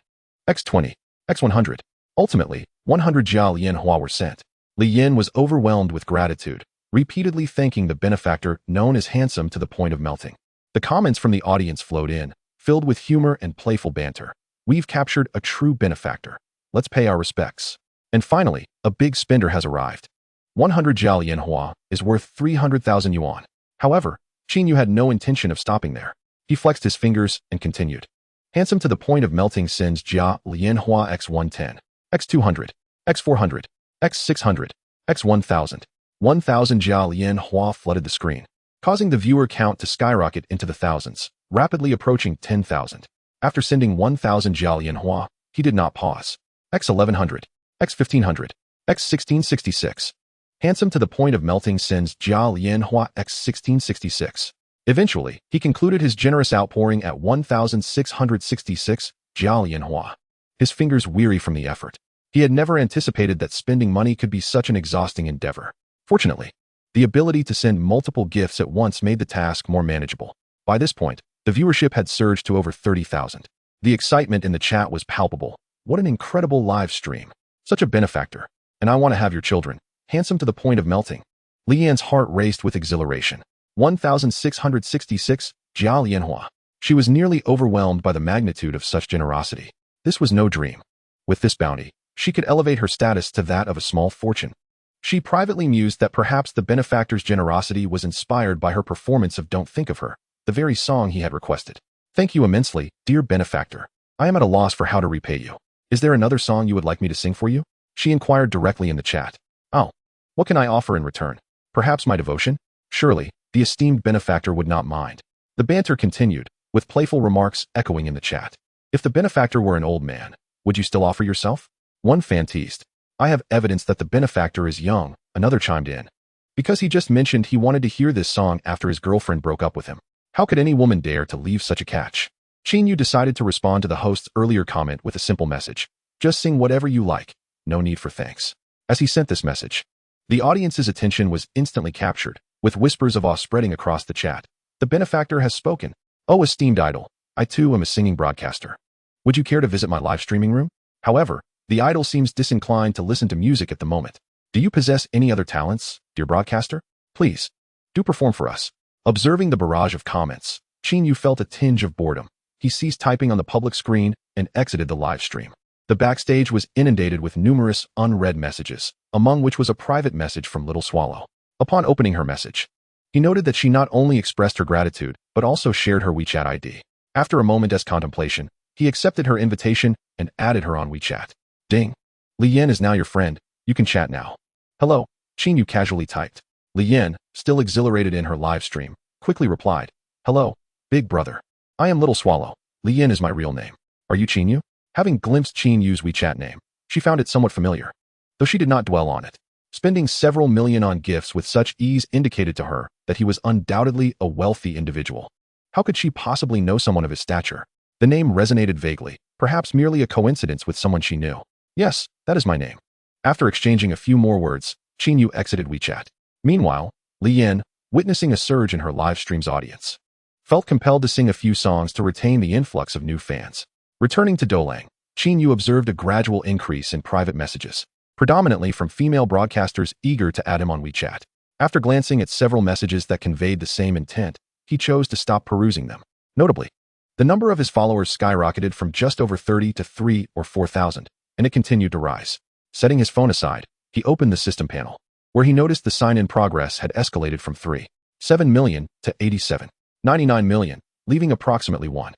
Speaker 1: x20, x100. Ultimately, 100 Jia Lianhua were sent. Li Yin was overwhelmed with gratitude, repeatedly thanking the benefactor known as Handsome to the Point of Melting. The comments from the audience flowed in, filled with humor and playful banter. "We've captured a true benefactor. Let's pay our respects." And finally, a big spender has arrived. 100 Jia Lianhua is worth 300,000 yuan. However, Qin Yu had no intention of stopping there. He flexed his fingers and continued. "Handsome to the Point of Melting sends Jia Lianhua x110, x200, x400, x600, x1000. 1,000 Jia Lianhua flooded the screen, causing the viewer count to skyrocket into the thousands, rapidly approaching 10,000. After sending 1,000 Jia Lianhua, he did not pause. X1100, X1500, X1666. Handsome to the Point of Melting sends Jia Lianhua X1666. Eventually, he concluded his generous outpouring at 1,666 Jia Lianhua, his fingers weary from the effort. He had never anticipated that spending money could be such an exhausting endeavor. Fortunately, the ability to send multiple gifts at once made the task more manageable. By this point, the viewership had surged to over 30,000. The excitement in the chat was palpable. "What an incredible live stream. Such a benefactor. And I want to have your children. Handsome to the Point of Melting." Li Yan's heart raced with exhilaration. 1,666 Jia Lianhua. She was nearly overwhelmed by the magnitude of such generosity. This was no dream. With this bounty, she could elevate her status to that of a small fortune. She privately mused that perhaps the benefactor's generosity was inspired by her performance of "Don't Think of Her," the very song he had requested. "Thank you immensely, dear benefactor. I am at a loss for how to repay you. Is there another song you would like me to sing for you?" She inquired directly in the chat. "Oh, what can I offer in return? Perhaps my devotion?" Surely, the esteemed benefactor would not mind. The banter continued, with playful remarks echoing in the chat. "If the benefactor were an old man, would you still offer yourself?" One fan teased. "I have evidence that the benefactor is young," another chimed in. "Because he just mentioned he wanted to hear this song after his girlfriend broke up with him. How could any woman dare to leave such a catch?" Qin Yu decided to respond to the host's earlier comment with a simple message. "Just sing whatever you like. No need for thanks." As he sent this message, the audience's attention was instantly captured, with whispers of awe spreading across the chat. "The benefactor has spoken. Oh, esteemed idol, I too am a singing broadcaster. Would you care to visit my live streaming room?" However, the idol seems disinclined to listen to music at the moment. "Do you possess any other talents, dear broadcaster? Please, do perform for us." Observing the barrage of comments, Qin Yu felt a tinge of boredom. He ceased typing on the public screen and exited the live stream. The backstage was inundated with numerous unread messages, among which was a private message from Little Swallow. Upon opening her message, he noted that she not only expressed her gratitude, but also shared her WeChat ID. After a moment's contemplation, he accepted her invitation and added her on WeChat. Ding. Li Yan is now your friend. You can chat now. Hello, Qin Yu casually typed. Li Yan, still exhilarated in her live stream, quickly replied, Hello, big brother. I am Little Swallow. Li Yan is my real name. Are you Qin Yu? Having glimpsed Qin Yu's WeChat name, she found it somewhat familiar, though she did not dwell on it. Spending several million on gifts with such ease indicated to her that he was undoubtedly a wealthy individual. How could she possibly know someone of his stature? The name resonated vaguely, perhaps merely a coincidence with someone she knew. Yes, that is my name. After exchanging a few more words, Qin Yu exited WeChat. Meanwhile, Li Yan, witnessing a surge in her live stream's audience, felt compelled to sing a few songs to retain the influx of new fans. Returning to Doulang, Qin Yu observed a gradual increase in private messages, predominantly from female broadcasters eager to add him on WeChat. After glancing at several messages that conveyed the same intent, he chose to stop perusing them. Notably, the number of his followers skyrocketed from just over 30 to 3 or 4,000, and it continued to rise. Setting his phone aside, he opened the system panel, where he noticed the sign-in progress had escalated from 3.7 million to 87.99 million, leaving approximately 1.3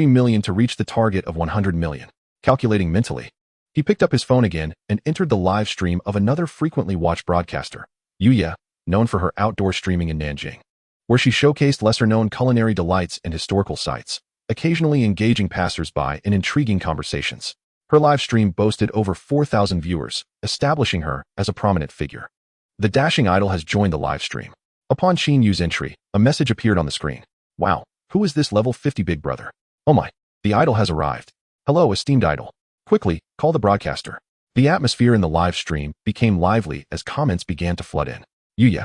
Speaker 1: million to reach the target of 100 million. Calculating mentally, he picked up his phone again and entered the live stream of another frequently watched broadcaster, Yu, known for her outdoor streaming in Nanjing, where she showcased lesser-known culinary delights and historical sites, occasionally engaging passers-by in intriguing conversations. Her live stream boasted over 4,000 viewers, establishing her as a prominent figure. The dashing idol has joined the live stream. Upon Qin Yu's entry, a message appeared on the screen. Wow, who is this level 50 big brother? Oh my, the idol has arrived. Hello, esteemed idol. Quickly, call the broadcaster. The atmosphere in the live stream became lively as comments began to flood in. Yu,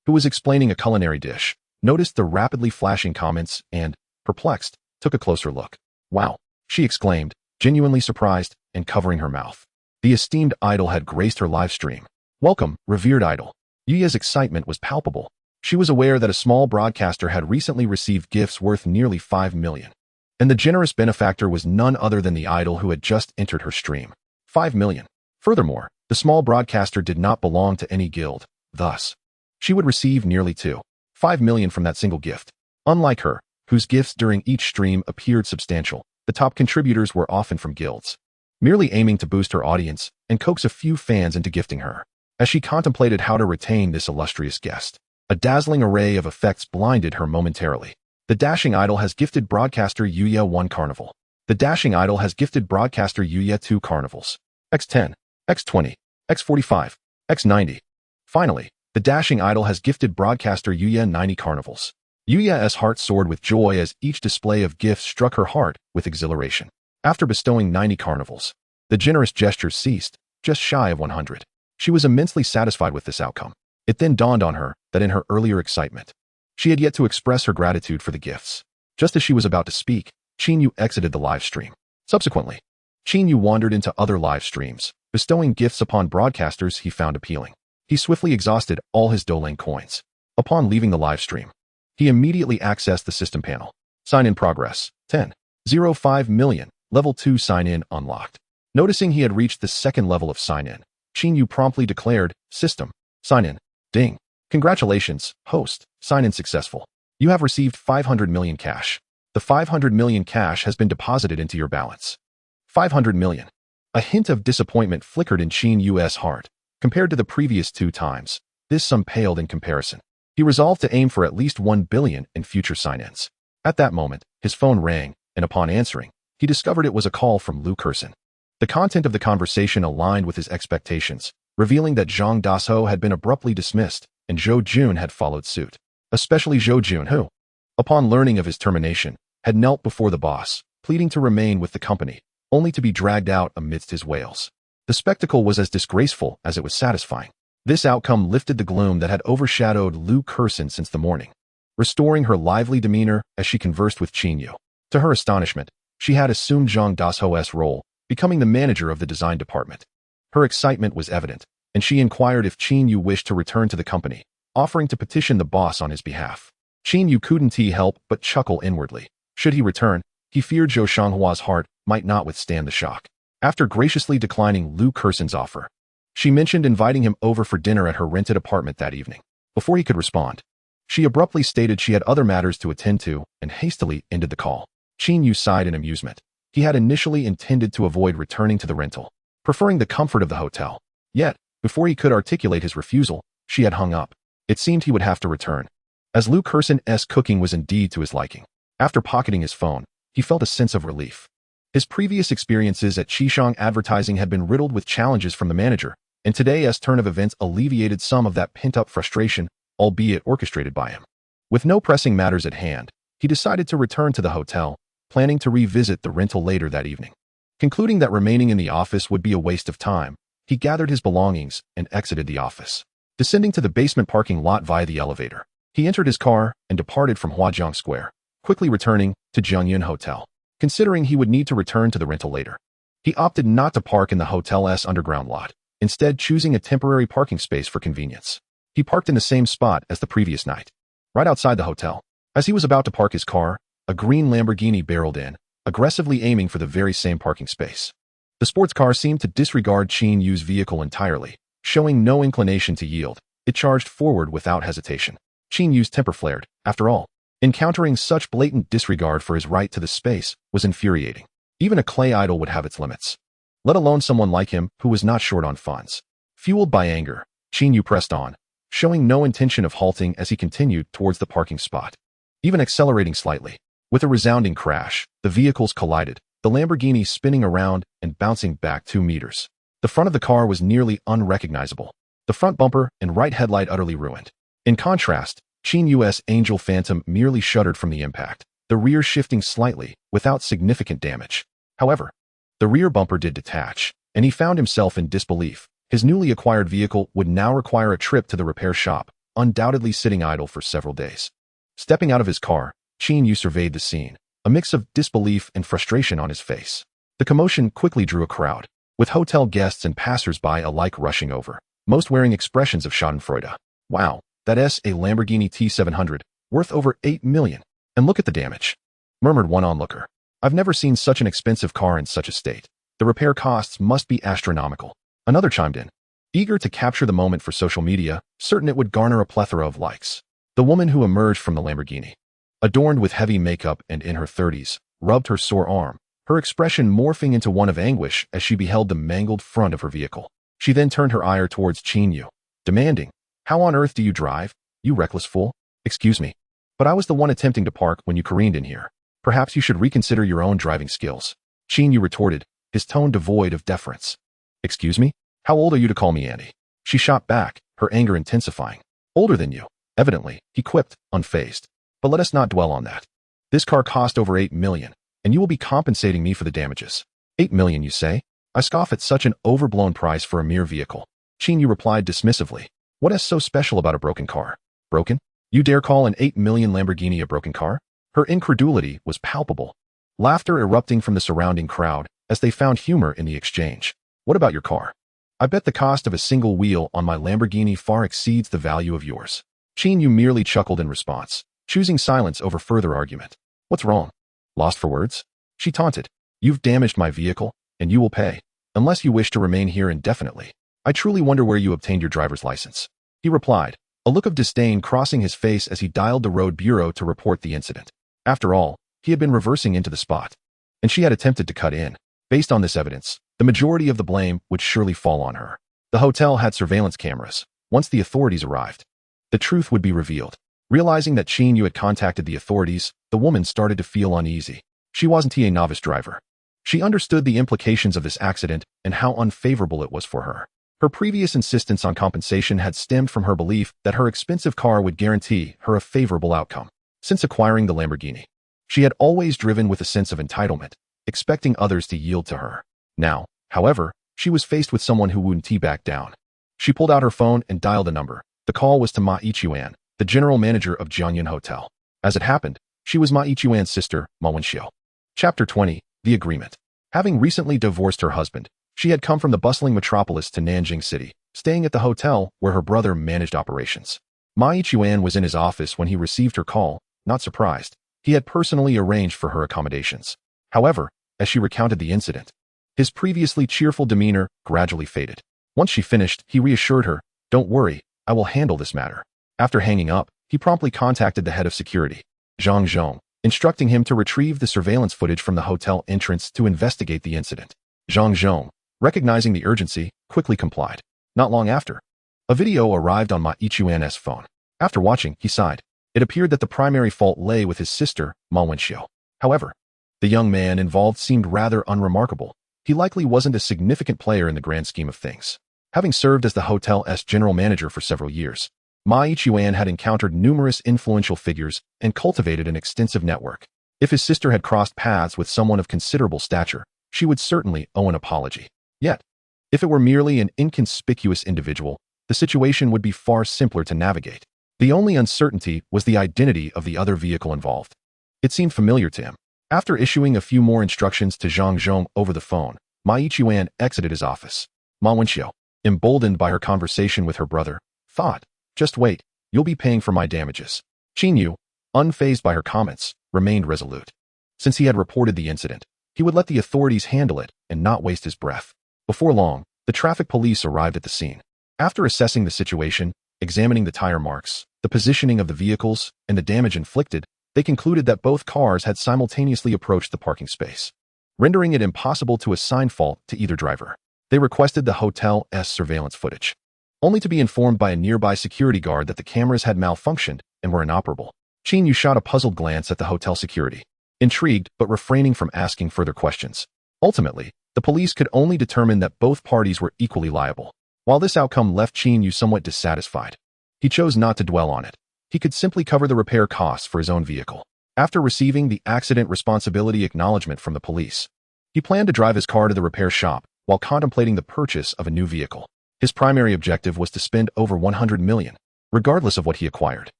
Speaker 1: who was explaining a culinary dish, noticed the rapidly flashing comments and, perplexed, took a closer look. Wow, she exclaimed, genuinely surprised and covering her mouth. The esteemed idol had graced her live stream. Welcome, revered idol. Yuya's excitement was palpable. She was aware that a small broadcaster had recently received gifts worth nearly 5 million. And the generous benefactor was none other than the idol who had just entered her stream. 5 million. Furthermore, the small broadcaster did not belong to any guild. Thus, she would receive nearly 2.5 million from that single gift. Unlike her, whose gifts during each stream appeared substantial, the top contributors were often from guilds, merely aiming to boost her audience and coax a few fans into gifting her. As she contemplated how to retain this illustrious guest, a dazzling array of effects blinded her momentarily. The dashing idol has gifted broadcaster Yuya 1 carnival. The dashing idol has gifted broadcaster Yuya 2 carnivals. X10, X20, X45, X90. Finally, the dashing idol has gifted broadcaster Yuya 90 carnivals. Yuya's heart soared with joy as each display of gifts struck her heart with exhilaration. After bestowing 90 carnivals, the generous gesture ceased, just shy of 100. She was immensely satisfied with this outcome. It then dawned on her that in her earlier excitement, she had yet to express her gratitude for the gifts. Just as she was about to speak, Qin Yu exited the live stream. Subsequently, Qin Yu wandered into other live streams, bestowing gifts upon broadcasters he found appealing. He swiftly exhausted all his Doulang coins. Upon leaving the live stream, he immediately accessed the system panel. Sign in progress. 10.05 million. Level 2 sign-in unlocked. Noticing he had reached the second level of sign-in, Qin Yu promptly declared, System. Sign-in. Ding. Congratulations, host. Sign-in successful. You have received 500 million cash. The 500 million cash has been deposited into your balance. 500 million. A hint of disappointment flickered in Qin Yu's heart. Compared to the previous 2 times, this sum paled in comparison. He resolved to aim for at least 1 billion in future sign-ins. At that moment, his phone rang, and upon answering, he discovered it was a call from Lu Kursin. The content of the conversation aligned with his expectations, revealing that Zhang Dasho had been abruptly dismissed, and Zhou Jun had followed suit. Especially Zhou Jun who, upon learning of his termination, had knelt before the boss, pleading to remain with the company, only to be dragged out amidst his wails. The spectacle was as disgraceful as it was satisfying. This outcome lifted the gloom that had overshadowed Lu Kursin since the morning, restoring her lively demeanor as she conversed with Qin Yu. To her astonishment, she had assumed Zhang Dasho's role, becoming the manager of the design department. Her excitement was evident, and she inquired if Qin Yu wished to return to the company, offering to petition the boss on his behalf. Qin Yu couldn't help but chuckle inwardly. Should he return, he feared Zhou Shanghua's heart might not withstand the shock. After graciously declining Liu Kerson's offer, she mentioned inviting him over for dinner at her rented apartment that evening. Before he could respond, she abruptly stated she had other matters to attend to and hastily ended the call. Qin Yu sighed in amusement. He had initially intended to avoid returning to the rental, preferring the comfort of the hotel. Yet, before he could articulate his refusal, she had hung up. It seemed he would have to return, as Liu Kerson's cooking was indeed to his liking. After pocketing his phone, he felt a sense of relief. His previous experiences at Qishang Advertising had been riddled with challenges from the manager, and today's turn of events alleviated some of that pent-up frustration, albeit orchestrated by him. With no pressing matters at hand, he decided to return to the hotel, planning to revisit the rental later that evening. Concluding that remaining in the office would be a waste of time, he gathered his belongings and exited the office. Descending to the basement parking lot via the elevator, he entered his car and departed from Huajiang Square, quickly returning to Zhengyun Hotel. Considering he would need to return to the rental later, he opted not to park in the hotel's underground lot, instead choosing a temporary parking space for convenience. He parked in the same spot as the previous night, right outside the hotel. As he was about to park his car, a green Lamborghini barreled in, aggressively aiming for the very same parking space. The sports car seemed to disregard Qin Yu's vehicle entirely, showing no inclination to yield. It charged forward without hesitation. Qin Yu's temper flared. After all, encountering such blatant disregard for his right to the space was infuriating. Even a clay idol would have its limits, let alone someone like him who was not short on funds. Fueled by anger, Qin Yu pressed on, showing no intention of halting as he continued towards the parking spot, even accelerating slightly. With a resounding crash, the vehicles collided, the Lamborghini spinning around and bouncing back 2 meters. The front of the car was nearly unrecognizable, the front bumper and right headlight utterly ruined. In contrast, Qin Yu's Angel Phantom merely shuddered from the impact, the rear shifting slightly, without significant damage. However, the rear bumper did detach, and he found himself in disbelief. His newly acquired vehicle would now require a trip to the repair shop, undoubtedly sitting idle for several days. Stepping out of his car, Qin Yu surveyed the scene, a mix of disbelief and frustration on his face. The commotion quickly drew a crowd, with hotel guests and passers-by alike rushing over, most wearing expressions of schadenfreude. Wow, that's a Lamborghini T700, worth over 8 million. And look at the damage, murmured one onlooker. I've never seen such an expensive car in such a state. The repair costs must be astronomical. Another chimed in, eager to capture the moment for social media, certain it would garner a plethora of likes. The woman who emerged from the Lamborghini, adorned with heavy makeup and in her 30s, rubbed her sore arm, her expression morphing into one of anguish as she beheld the mangled front of her vehicle. She then turned her ire towards Qin Yu, demanding, "How on earth do you drive, you reckless fool? Excuse me, but I was the one attempting to park when you careened in here. Perhaps you should reconsider your own driving skills." Qin Yu retorted, his tone devoid of deference. "Excuse me? How old are you to call me Andy?" She shot back, her anger intensifying. "Older than you, evidently," he quipped, unfazed. "But let us not dwell on that. This car cost over 8 million, and you will be compensating me for the damages." 8 million, you say? I scoff at such an overblown price for a mere vehicle. Qin Yu replied dismissively. What is so special about a broken car? Broken? You dare call an 8 million Lamborghini a broken car? Her incredulity was palpable. Laughter erupting from the surrounding crowd as they found humor in the exchange. What about your car? I bet the cost of a single wheel on my Lamborghini far exceeds the value of yours. Qin Yu merely chuckled in response, choosing silence over further argument. What's wrong? Lost for words? She taunted. You've damaged my vehicle, and you will pay, unless you wish to remain here indefinitely. I truly wonder where you obtained your driver's license. He replied, a look of disdain crossing his face as he dialed the road bureau to report the incident. After all, he had been reversing into the spot, and she had attempted to cut in. Based on this evidence, the majority of the blame would surely fall on her. The hotel had surveillance cameras. Once the authorities arrived, the truth would be revealed. Realizing that Qin Yu had contacted the authorities, the woman started to feel uneasy. She wasn't a novice driver. She understood the implications of this accident and how unfavorable it was for her. Her previous insistence on compensation had stemmed from her belief that her expensive car would guarantee her a favorable outcome. Since acquiring the Lamborghini, she had always driven with a sense of entitlement, expecting others to yield to her. Now, however, she was faced with someone who wouldn't back down. She pulled out her phone and dialed a number. The call was to Ma Ichuan, the general manager of Zhengyun Hotel. As it happened, she was Ma Ichuan's sister, Ma Wenxiu. Chapter 20, The Agreement. Having recently divorced her husband, she had come from the bustling metropolis to Nanjing City, staying at the hotel where her brother managed operations. Ma Ichuan was in his office when he received her call. Not surprised, he had personally arranged for her accommodations. However, as she recounted the incident, His previously cheerful demeanor gradually faded. Once she finished, he reassured her, "Don't worry, I will handle this matter." After hanging up, he promptly contacted the head of security, Zhang Zhong, instructing him to retrieve the surveillance footage from the hotel entrance to investigate the incident. Zhang Zhong, recognizing the urgency, quickly complied. Not long after, a video arrived on Ma Yichuan's phone. After watching, he sighed. It appeared that the primary fault lay with his sister, Ma Wenxiu. However, the young man involved seemed rather unremarkable. He likely wasn't a significant player in the grand scheme of things. Having served as the hotel's general manager for several years, Ma Yichuan had encountered numerous influential figures and cultivated an extensive network. If his sister had crossed paths with someone of considerable stature, she would certainly owe an apology. Yet, if it were merely an inconspicuous individual, the situation would be far simpler to navigate. The only uncertainty was the identity of the other vehicle involved. It seemed familiar to him. After issuing a few more instructions to Zhang Zhong over the phone, Ma Yichuan exited his office. Ma Wenxiu, emboldened by her conversation with her brother, thought, "Just wait, you'll be paying for my damages." Qin Yu, unfazed by her comments, remained resolute. Since he had reported the incident, he would let the authorities handle it and not waste his breath. Before long, the traffic police arrived at the scene. After assessing the situation, examining the tire marks, the positioning of the vehicles, and the damage inflicted, they concluded that both cars had simultaneously approached the parking space, rendering it impossible to assign fault to either driver. They requested the hotel's surveillance footage, only to be informed by a nearby security guard that the cameras had malfunctioned and were inoperable. Qin Yu shot a puzzled glance at the hotel security, intrigued but refraining from asking further questions. Ultimately, the police could only determine that both parties were equally liable. While this outcome left Qin Yu somewhat dissatisfied, he chose not to dwell on it. He could simply cover the repair costs for his own vehicle. After receiving the accident responsibility acknowledgement from the police, he planned to drive his car to the repair shop while contemplating the purchase of a new vehicle. His primary objective was to spend over 100 million, regardless of what he acquired.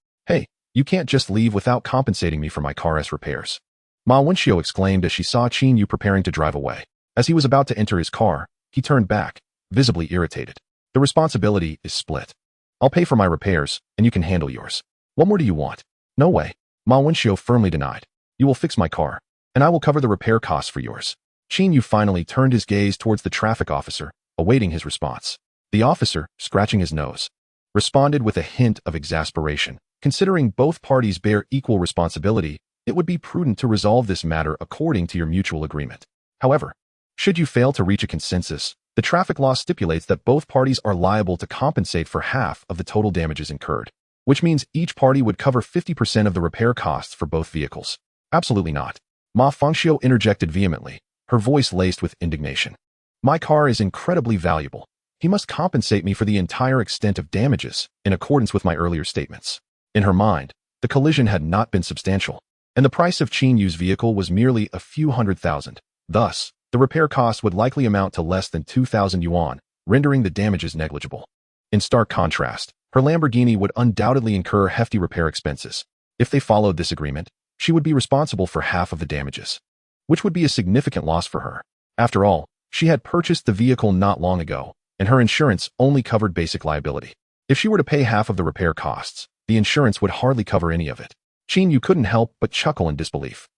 Speaker 1: "Hey, you can't just leave without compensating me for my car's repairs," Ma Wenxiu exclaimed as she saw Qin Yu preparing to drive away. As he was about to enter his car, he turned back, visibly irritated. "The responsibility is split. I'll pay for my repairs, and you can handle yours. What more do you want?" "No way," Ma Wenxiu firmly denied. "You will fix my car, and I will cover the repair costs for yours." Qin Yu finally turned his gaze towards the traffic officer, awaiting his response. The officer, scratching his nose, responded with a hint of exasperation. "Considering both parties bear equal responsibility, it would be prudent to resolve this matter according to your mutual agreement. However, should you fail to reach a consensus, the traffic law stipulates that both parties are liable to compensate for half of the total damages incurred, which means each party would cover 50% of the repair costs for both vehicles." "Absolutely not," Ma Fengxiu interjected vehemently, her voice laced with indignation. "My car is incredibly valuable. He must compensate me for the entire extent of damages, in accordance with my earlier statements." In her mind, the collision had not been substantial, and the price of Qin Yu's vehicle was merely a few $100,000. Thus, the repair costs would likely amount to less than 2,000 yuan, rendering the damages negligible. In stark contrast, her Lamborghini would undoubtedly incur hefty repair expenses. If they followed this agreement, she would be responsible for half of the damages, which would be a significant loss for her. After all, she had purchased the vehicle not long ago, and her insurance only covered basic liability. If she were to pay half of the repair costs, the insurance would hardly cover any of it. Qin Yu couldn't help but chuckle in disbelief.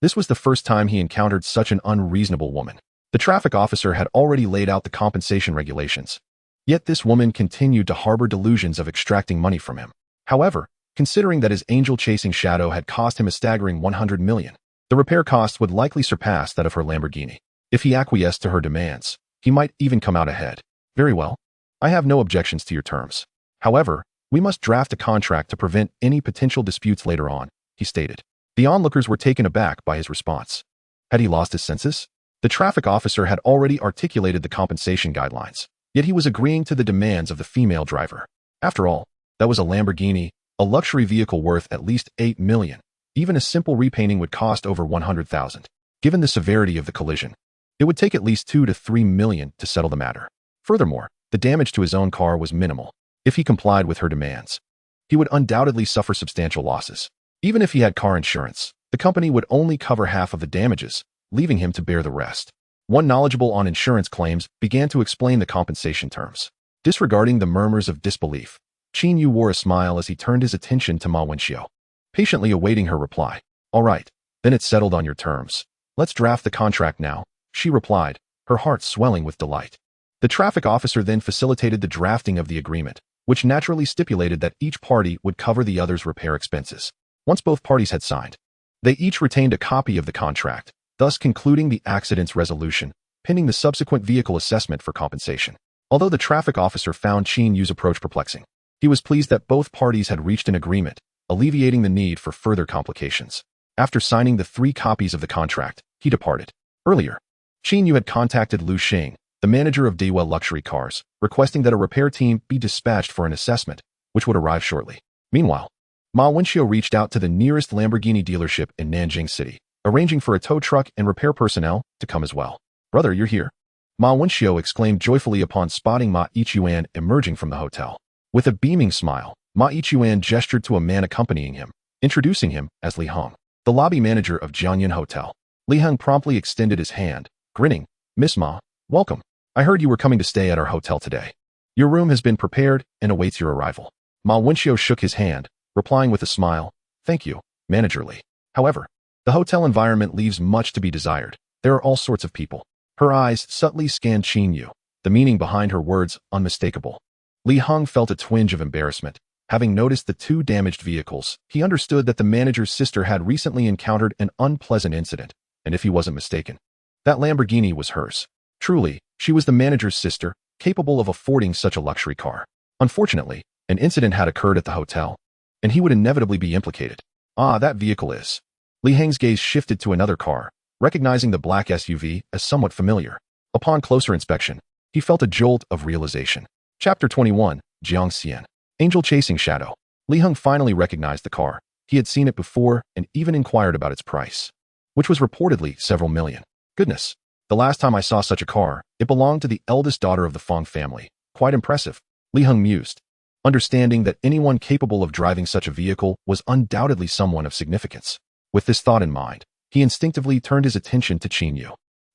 Speaker 1: This was the first time he encountered such an unreasonable woman. The traffic officer had already laid out the compensation regulations, yet this woman continued to harbor delusions of extracting money from him. However, considering that his angel-chasing shadow had cost him a staggering 100 million, the repair costs would likely surpass that of her Lamborghini. If he acquiesced to her demands, he might even come out ahead. "Very well. I have no objections to your terms. However, we must draft a contract to prevent any potential disputes later on," he stated. The onlookers were taken aback by his response. Had he lost his senses? The traffic officer had already articulated the compensation guidelines, yet he was agreeing to the demands of the female driver. After all, that was a Lamborghini, a luxury vehicle worth at least 8 million. Even a simple repainting would cost over 100,000. Given the severity of the collision, it would take at least 2 to 3 million to settle the matter. Furthermore, the damage to his own car was minimal. If he complied with her demands, he would undoubtedly suffer substantial losses. Even if he had car insurance, the company would only cover half of the damages, leaving him to bear the rest. One knowledgeable on insurance claims began to explain the compensation terms. Disregarding the murmurs of disbelief, Qin Yu wore a smile as he turned his attention to Ma Wenxiu, patiently awaiting her reply. "All right, then it's settled on your terms. Let's draft the contract now," she replied, her heart swelling with delight. The traffic officer then facilitated the drafting of the agreement, which naturally stipulated that each party would cover the other's repair expenses. Once both parties had signed, they each retained a copy of the contract, thus concluding the accident's resolution, pending the subsequent vehicle assessment for compensation. Although the traffic officer found Qin Yu's approach perplexing, he was pleased that both parties had reached an agreement, alleviating the need for further complications. After signing the 3 copies of the contract, he departed. Earlier, Qin Yu had contacted Lu Xing, the manager of Dewell Luxury Cars, requesting that a repair team be dispatched for an assessment, which would arrive shortly. Meanwhile, Ma Wenxiu reached out to the nearest Lamborghini dealership in Nanjing City, arranging for a tow truck and repair personnel to come as well. "Brother, you're here," Ma Wenxiu exclaimed joyfully upon spotting Ma Yichuan emerging from the hotel. With a beaming smile, Ma Yichuan gestured to a man accompanying him, introducing him as Li Hong, the lobby manager of Jianyan Hotel. Li Hong promptly extended his hand, grinning. "Miss Ma, welcome. I heard you were coming to stay at our hotel today. Your room has been prepared and awaits your arrival." Ma Wenxiu shook his hand, replying with a smile, "Thank you, Manager Li. However, the hotel environment leaves much to be desired. There are all sorts of people." Her eyes subtly scanned Qin Yu, the meaning behind her words unmistakable. Li Hong felt a twinge of embarrassment. Having noticed the 2 damaged vehicles, he understood that the manager's sister had recently encountered an unpleasant incident, and if he wasn't mistaken, that Lamborghini was hers. Truly, she was the manager's sister, capable of affording such a luxury car. Unfortunately, an incident had occurred at the hotel, and he would inevitably be implicated. "Ah, that vehicle is." Li Hong's gaze shifted to another car, recognizing the black SUV as somewhat familiar. Upon closer inspection, he felt a jolt of realization. Chapter 21, Jiangxian. Angel Chasing Shadow. Li Hong finally recognized the car. He had seen it before and even inquired about its price, which was reportedly several million. Goodness, the last time I saw such a car, it belonged to the eldest daughter of the Fong family. Quite impressive, Li Hong mused, understanding that anyone capable of driving such a vehicle was undoubtedly someone of significance. With this thought in mind, he instinctively turned his attention to Qin Yu.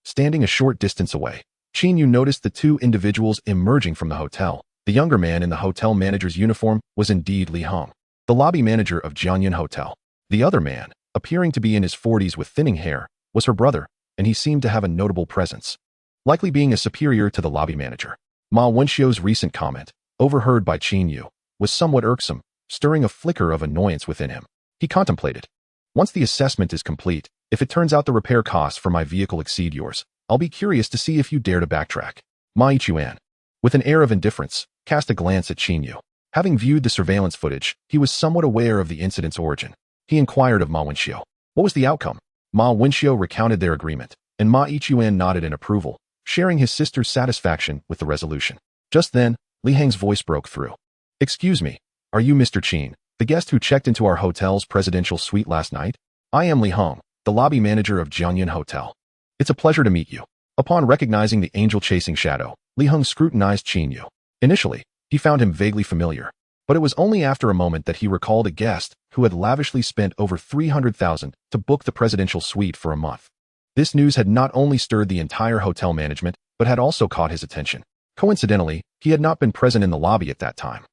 Speaker 1: Standing a short distance away, Qin Yu noticed the 2 individuals emerging from the hotel. The younger man in the hotel manager's uniform was indeed Li Hong, the lobby manager of Jianyan Hotel. The other man, appearing to be in his 40s with thinning hair, was her brother, and he seemed to have a notable presence, likely being a superior to the lobby manager. Ma Wenxiu's recent comment, overheard by Qin Yu, was somewhat irksome, stirring a flicker of annoyance within him. He contemplated. "Once the assessment is complete, if it turns out the repair costs for my vehicle exceed yours, I'll be curious to see if you dare to backtrack." Ma Yichuan, with an air of indifference, cast a glance at Qin Yu. Having viewed the surveillance footage, he was somewhat aware of the incident's origin. He inquired of Ma Wenxiu. What was the outcome? Ma Wenxiu recounted their agreement, and Ma Yichuan nodded in approval, sharing his sister's satisfaction with the resolution. Just then, Li Hong's voice broke through. "Excuse me, are you Mr. Qin, the guest who checked into our hotel's presidential suite last night? I am Li Hong, the lobby manager of Jianyan Hotel. It's a pleasure to meet you." Upon recognizing the angel chasing shadow, Li Hong scrutinized Qin Yu. Initially, he found him vaguely familiar, but it was only after a moment that he recalled a guest who had lavishly spent over 300,000 to book the presidential suite for a month. This news had not only stirred the entire hotel management, but had also caught his attention. Coincidentally, he had not been present in the lobby at that time,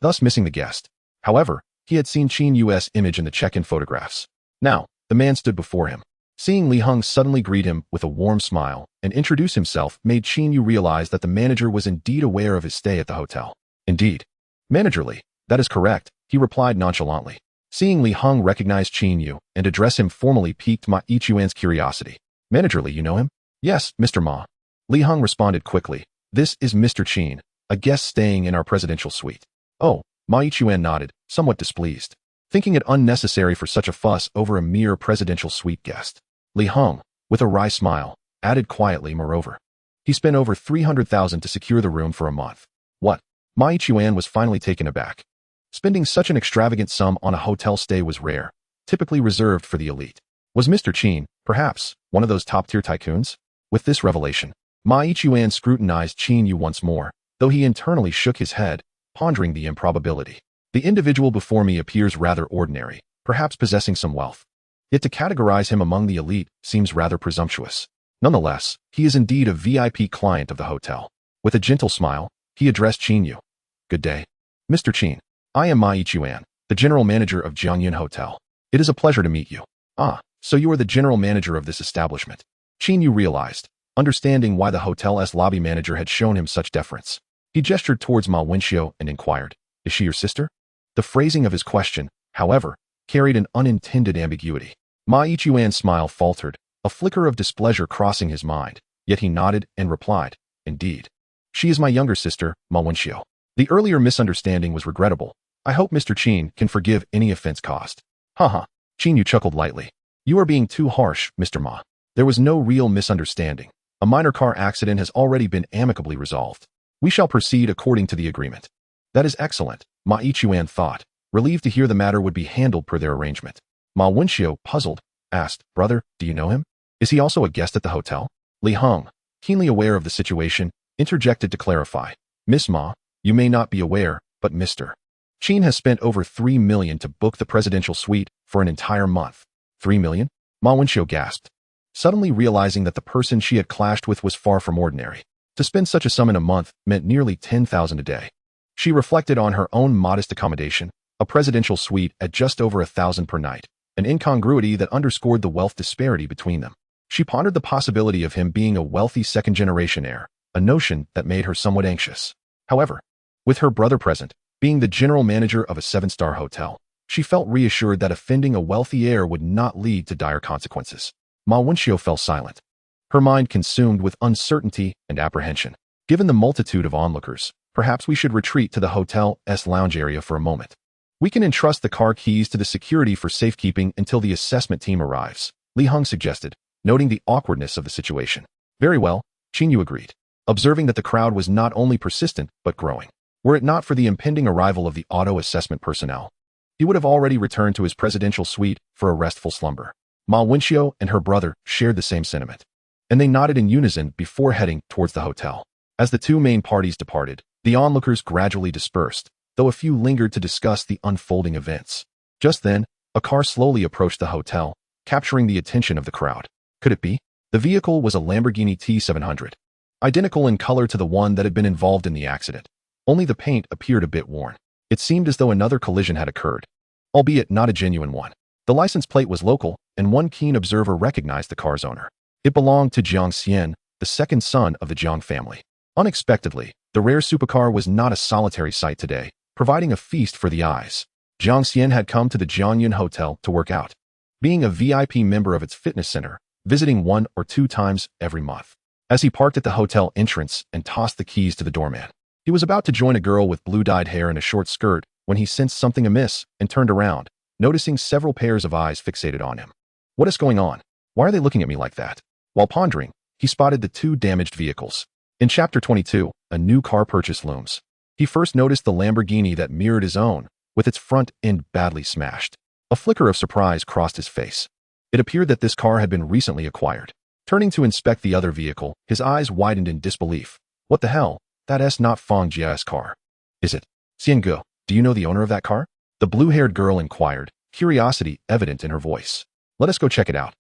Speaker 1: thus missing the guest. However, he had seen Qin Yu's image in the check-in photographs. Now, the man stood before him. Seeing Li Hong suddenly greet him with a warm smile and introduce himself made Qin Yu realize that the manager was indeed aware of his stay at the hotel. "Indeed. Manager Li, that is correct," he replied nonchalantly. Seeing Li Hong recognize Qin Yu and address him formally piqued Ma Yichuan's curiosity. "Manager Li, you know him?" "Yes, Mr. Ma." Li Hong responded quickly. "This is Mr. Qin, a guest staying in our presidential suite." "Oh," Ma Yichuan nodded, somewhat displeased, thinking it unnecessary for such a fuss over a mere presidential suite guest. Li Hong, with a wry smile, added quietly, moreover, he spent over 300,000 to secure the room for a month. What? Ma Yichuan was finally taken aback. Spending such an extravagant sum on a hotel stay was rare, typically reserved for the elite. Was Mr. Qin, perhaps, one of those top-tier tycoons? With this revelation, Ma Yichuan scrutinized Qin Yu once more, though he internally shook his head, pondering the improbability. The individual before me appears rather ordinary, perhaps possessing some wealth. Yet to categorize him among the elite seems rather presumptuous. Nonetheless, he is indeed a VIP client of the hotel. With a gentle smile, he addressed Qin Yu. "Good day. Mr. Qin, I am Ma Yichuan, the general manager of Jianyan Hotel. It is a pleasure to meet you." "Ah, so you are the general manager of this establishment." Qin Yu realized, understanding why the hotel's lobby manager had shown him such deference. He gestured towards Ma Wenxiu and inquired, "Is she your sister?" The phrasing of his question, however, carried an unintended ambiguity. Ma Yichuan's smile faltered, a flicker of displeasure crossing his mind, yet he nodded and replied, "Indeed. She is my younger sister, Ma Wenxiu. The earlier misunderstanding was regrettable. I hope Mr. Qin can forgive any offense caused." Haha. Qin Yu chuckled lightly. "You are being too harsh, Mr. Ma. There was no real misunderstanding. A minor car accident has already been amicably resolved. We shall proceed according to the agreement." "That is excellent," Ma Yichuan thought, relieved to hear the matter would be handled per their arrangement. Ma Wenxiu, puzzled, asked, "Brother, do you know him? Is he also a guest at the hotel?" Li Heng, keenly aware of the situation, interjected to clarify, "Miss Ma, you may not be aware, but Mr. Qin has spent over 3 million to book the presidential suite for an entire month." 3 million? Ma Wenxiu gasped, suddenly realizing that the person she had clashed with was far from ordinary. To spend such a sum in a month meant nearly 10,000 a day. She reflected on her own modest accommodation, a presidential suite at just over 1,000 per night, an incongruity that underscored the wealth disparity between them. She pondered the possibility of him being a wealthy second-generation heir, a notion that made her somewhat anxious. However, with her brother present, being the general manager of a 7-star hotel, she felt reassured that offending a wealthy heir would not lead to dire consequences. Ma Wenxiu fell silent, her mind consumed with uncertainty and apprehension. Given the multitude of onlookers, perhaps we should retreat to the hotel's lounge area for a moment. We can entrust the car keys to the security for safekeeping until the assessment team arrives, Li Heng suggested, noting the awkwardness of the situation. Very well, Qin Yu agreed, observing that the crowd was not only persistent but growing. Were it not for the impending arrival of the auto assessment personnel, he would have already returned to his presidential suite for a restful slumber. Ma Wenxiu and her brother shared the same sentiment, and they nodded in unison before heading towards the hotel. As the two main parties departed, the onlookers gradually dispersed, though a few lingered to discuss the unfolding events. Just then, a car slowly approached the hotel, capturing the attention of the crowd. Could it be? The vehicle was a Lamborghini T700, identical in color to the one that had been involved in the accident. Only the paint appeared a bit worn. It seemed as though another collision had occurred, albeit not a genuine one. The license plate was local, and one keen observer recognized the car's owner. It belonged to Jiang Xian, the second son of the Jiang family. Unexpectedly, the rare supercar was not a solitary sight today, providing a feast for the eyes. Jiang Xian had come to the Jiangyun Hotel to work out, being a VIP member of its fitness center, visiting 1 or 2 times every month. As he parked at the hotel entrance and tossed the keys to the doorman, he was about to join a girl with blue-dyed hair and a short skirt when he sensed something amiss and turned around, noticing several pairs of eyes fixated on him. What is going on? Why are they looking at me like that? While pondering, he spotted the 2 damaged vehicles. In Chapter 22, a new car purchase looms. He first noticed the Lamborghini that mirrored his own, with its front end badly smashed. A flicker of surprise crossed his face. It appeared that this car had been recently acquired. Turning to inspect the other vehicle, his eyes widened in disbelief. What the hell? That's not Fang Jia's car. Is it? Xiange, do you know the owner of that car? The blue-haired girl inquired, curiosity evident in her voice. Let us go check it out.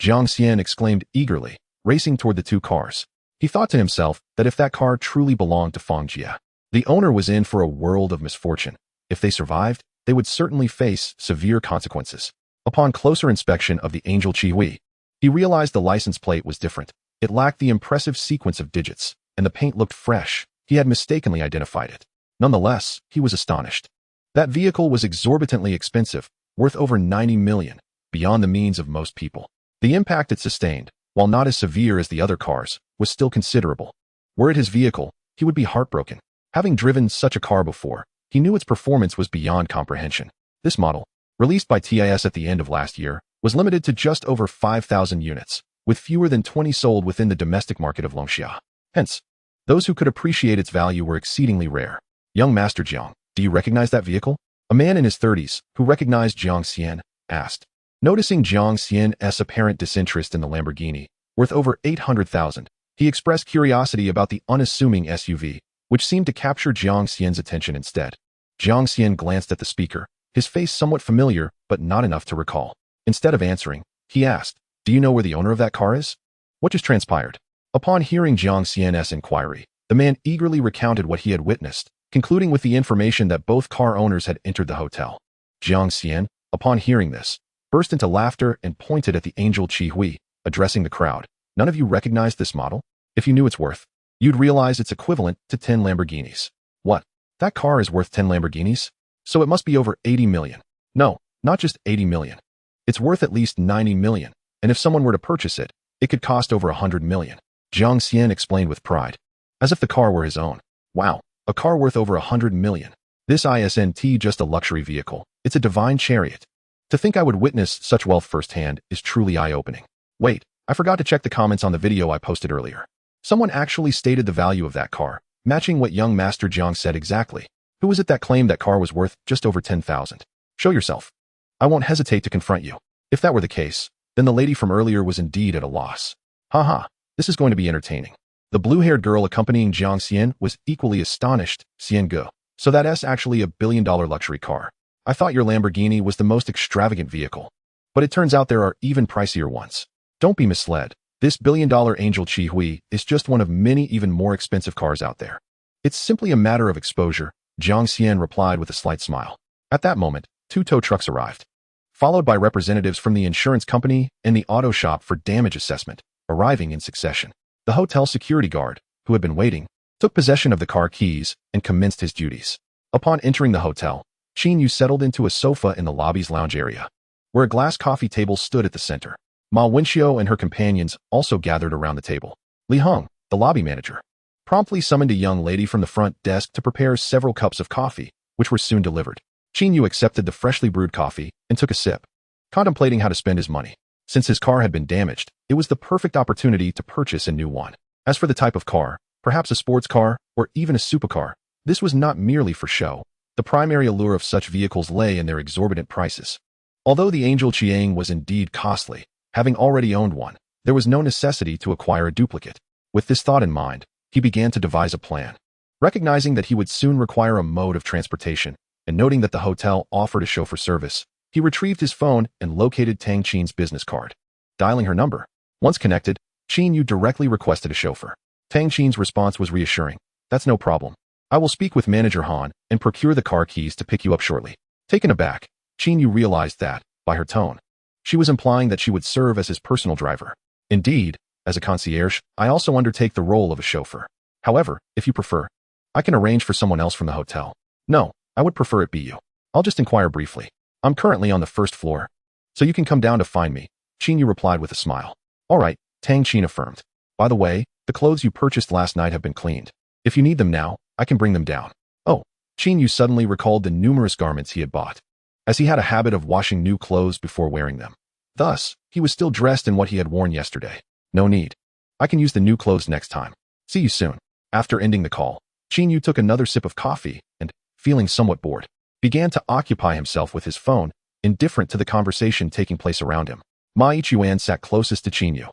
Speaker 1: Jiang Xian exclaimed eagerly, racing toward the 2 cars. He thought to himself that if that car truly belonged to Fang Jia, the owner was in for a world of misfortune. If they survived, they would certainly face severe consequences. Upon closer inspection of the Angel Qihui, he realized the license plate was different. It lacked the impressive sequence of digits, and the paint looked fresh. He had mistakenly identified it. Nonetheless, he was astonished. That vehicle was exorbitantly expensive, worth over 90 million, beyond the means of most people. The impact it sustained, while not as severe as the other cars, was still considerable. Were it his vehicle, he would be heartbroken. Having driven such a car before, he knew its performance was beyond comprehension. This model, released by TIS at the end of last year, was limited to just over 5,000 units, with fewer than 20 sold within the domestic market of Longxia. Hence, those who could appreciate its value were exceedingly rare. Young Master Jiang, do you recognize that vehicle? A man in his 30s, who recognized Jiang Xian, asked. Noticing Jiang Xian's apparent disinterest in the Lamborghini, worth over 800,000, he expressed curiosity about the unassuming SUV, which seemed to capture Jiang Xian's attention instead. Jiang Xian glanced at the speaker, his face somewhat familiar, but not enough to recall. Instead of answering, he asked, do you know where the owner of that car is? What just transpired? Upon hearing Jiang Xian's inquiry, the man eagerly recounted what he had witnessed, concluding with the information that both car owners had entered the hotel. Jiang Xian, upon hearing this, burst into laughter and pointed at the Angel Qihui, addressing the crowd. None of you recognize this model? If you knew its worth, you'd realize it's equivalent to 10 Lamborghinis. What? That car is worth 10 Lamborghinis? So it must be over 80 million. No, not just 80 million. It's worth at least 90 million, and if someone were to purchase it, it could cost over 100 million. Jiang Xian explained with pride, as if the car were his own. Wow, a car worth over 100 million. This isn't just a luxury vehicle, it's a divine chariot. To think I would witness such wealth firsthand is truly eye-opening. Wait, I forgot to check the comments on the video I posted earlier. Someone actually stated the value of that car, matching what young Master Jiang said exactly. Who was it that claimed that car was worth just over 10,000? Show yourself. I won't hesitate to confront you. If that were the case, then the lady from earlier was indeed at a loss. Haha, this is going to be entertaining. The blue-haired girl accompanying Jiang Xian was equally astonished. Xian Ge. So that's actually a billion-dollar luxury car. I thought your Lamborghini was the most extravagant vehicle. But it turns out there are even pricier ones. Don't be misled. This billion-dollar Angel Chi Hui is just one of many even more expensive cars out there. It's simply a matter of exposure, Jiang Xian replied with a slight smile. At that moment, 2 tow trucks arrived, followed by representatives from the insurance company and the auto shop for damage assessment, arriving in succession. The hotel security guard, who had been waiting, took possession of the car keys and commenced his duties. Upon entering the hotel, Qin Yu settled into a sofa in the lobby's lounge area, where a glass coffee table stood at the center. Ma Wenxiu and her companions also gathered around the table. Li Heng, the lobby manager, promptly summoned a young lady from the front desk to prepare several cups of coffee, which were soon delivered. Qin Yu accepted the freshly brewed coffee and took a sip, contemplating how to spend his money. Since his car had been damaged, it was the perfect opportunity to purchase a new one. As for the type of car, perhaps a sports car or even a supercar, this was not merely for show. The primary allure of such vehicles lay in their exorbitant prices. Although the Angel Chiang was indeed costly, having already owned one, there was no necessity to acquire a duplicate. With this thought in mind, he began to devise a plan. Recognizing that he would soon require a mode of transportation, and noting that the hotel offered a chauffeur service, he retrieved his phone and located Tang Qin's business card. Dialing her number. Once connected, Qin Yu directly requested a chauffeur. Tang Qin's response was reassuring. That's no problem. I will speak with Manager Han and procure the car keys to pick you up shortly. Taken aback, Qin Yu realized that, by her tone, she was implying that she would serve as his personal driver. Indeed, as a concierge, I also undertake the role of a chauffeur. However, if you prefer, I can arrange for someone else from the hotel. No, I would prefer it be you. I'll just inquire briefly. I'm currently on the first floor, so you can come down to find me, Qin Yu replied with a smile. All right, Tang Qin affirmed. By the way, the clothes you purchased last night have been cleaned. If you need them now, I can bring them down. Oh, Qin Yu suddenly recalled the numerous garments he had bought, as he had a habit of washing new clothes before wearing them. Thus, he was still dressed in what he had worn yesterday. No need. I can use the new clothes next time. See you soon. After ending the call, Qin Yu took another sip of coffee and, feeling somewhat bored, began to occupy himself with his phone, indifferent to the conversation taking place around him. Ma Yichuan sat closest to Qin Yu,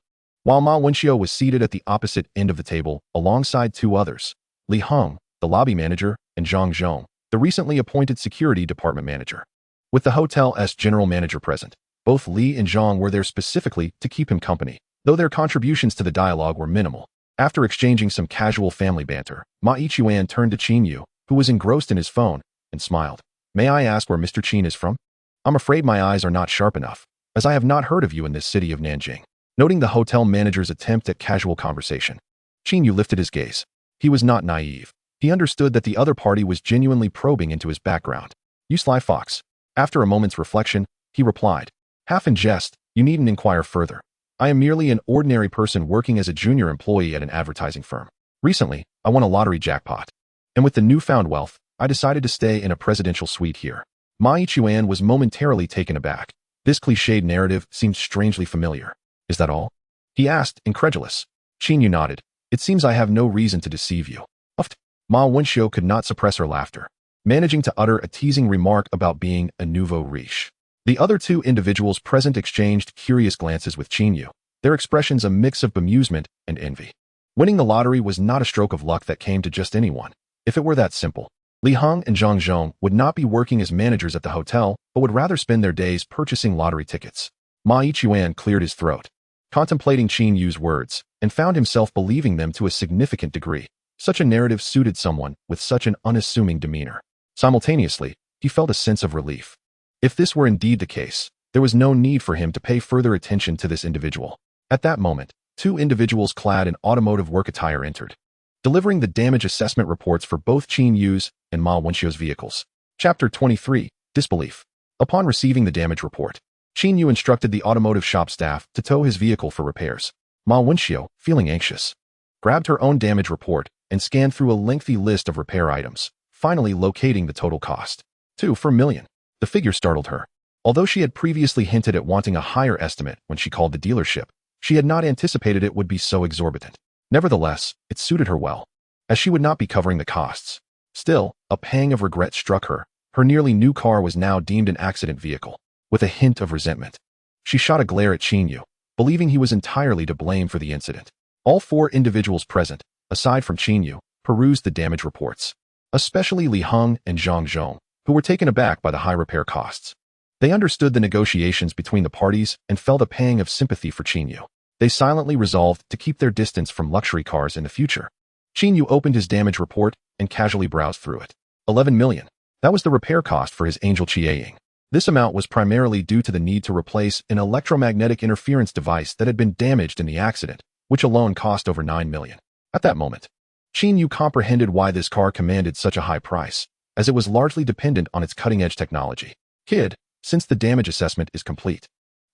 Speaker 1: while Ma Wenxiu was seated at the opposite end of the table alongside 2 others, Li Heng, the lobby manager, and Zhang Zhong, the recently appointed security department manager. With the hotel's general manager present, both Li and Zhang were there specifically to keep him company, though their contributions to the dialogue were minimal. After exchanging some casual family banter, Ma Yichuan turned to Qin Yu, who was engrossed in his phone, and smiled. May I ask where Mr. Qin is from? I'm afraid my eyes are not sharp enough, as I have not heard of you in this city of Nanjing. Noting the hotel manager's attempt at casual conversation, Qin Yu lifted his gaze. He was not naive. He understood that the other party was genuinely probing into his background. You sly fox. After a moment's reflection, he replied, half in jest, you needn't inquire further. I am merely an ordinary person working as a junior employee at an advertising firm. Recently, I won a lottery jackpot. And with the newfound wealth, I decided to stay in a presidential suite here. Ma Yichuan was momentarily taken aback. This cliched narrative seemed strangely familiar. Is that all? He asked, incredulous. Qin Yu nodded. It seems I have no reason to deceive you. Uffed. Ma Wenxiu could not suppress her laughter, managing to utter a teasing remark about being a nouveau riche. The other 2 individuals present exchanged curious glances with Qin Yu, their expressions a mix of bemusement and envy. Winning the lottery was not a stroke of luck that came to just anyone. If it were that simple, Li Heng and Zhang Zhong would not be working as managers at the hotel, but would rather spend their days purchasing lottery tickets. Ma Yichuan cleared his throat, contemplating Qin Yu's words, and found himself believing them to a significant degree. Such a narrative suited someone with such an unassuming demeanor. Simultaneously, he felt a sense of relief. If this were indeed the case, there was no need for him to pay further attention to this individual. At that moment, Two individuals clad in automotive work attire entered, delivering the damage assessment reports for both Qin Yu's and Ma Wenxiu's vehicles. Chapter 23, Disbelief. Upon receiving the damage report, Qin Yu instructed the automotive shop staff to tow his vehicle for repairs. Ma Wenxiu, feeling anxious, grabbed her own damage report and scanned through a lengthy list of repair items, finally locating the total cost. 2 million. The figure startled her. Although she had previously hinted at wanting a higher estimate when she called the dealership, she had not anticipated it would be so exorbitant. Nevertheless, it suited her well, as she would not be covering the costs. Still, a pang of regret struck her. Her nearly new car was now deemed an accident vehicle. With a hint of resentment, she shot a glare at Qin Yu, believing he was entirely to blame for the incident. All 4 individuals present, aside from Qin Yu, perused the damage reports, especially Li Heng and Zhang Zhong, who were taken aback by the high repair costs. They understood the negotiations between the parties and felt a pang of sympathy for Qin Yu. They silently resolved to keep their distance from luxury cars in the future. Qin Yu opened his damage report and casually browsed through it. 11 million. That was the repair cost for his Angel Chiaying. This amount was primarily due to the need to replace an electromagnetic interference device that had been damaged in the accident, which alone cost over 9 million. At that moment, Qin Yu comprehended why this car commanded such a high price, as it was largely dependent on its cutting-edge technology. Kid, since the damage assessment is complete,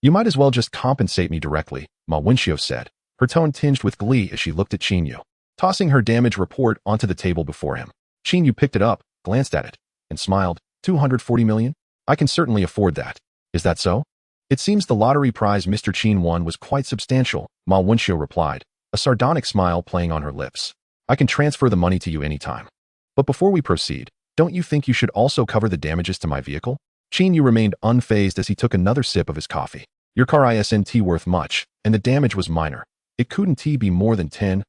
Speaker 1: you might as well just compensate me directly, Ma Wenxiu said, her tone tinged with glee as she looked at Qin Yu, tossing her damage report onto the table before him. Qin Yu picked it up, glanced at it, and smiled. 240 million? I can certainly afford that. Is that so? It seems the lottery prize Mr. Qin won was quite substantial, Ma Wenxiu replied, a sardonic smile playing on her lips. I can transfer the money to you anytime. But before we proceed, don't you think you should also cover the damages to my vehicle? Qin Yu remained unfazed as he took another sip of his coffee. Your car isn't worth much, and the damage was minor. It couldn't be more than 10,000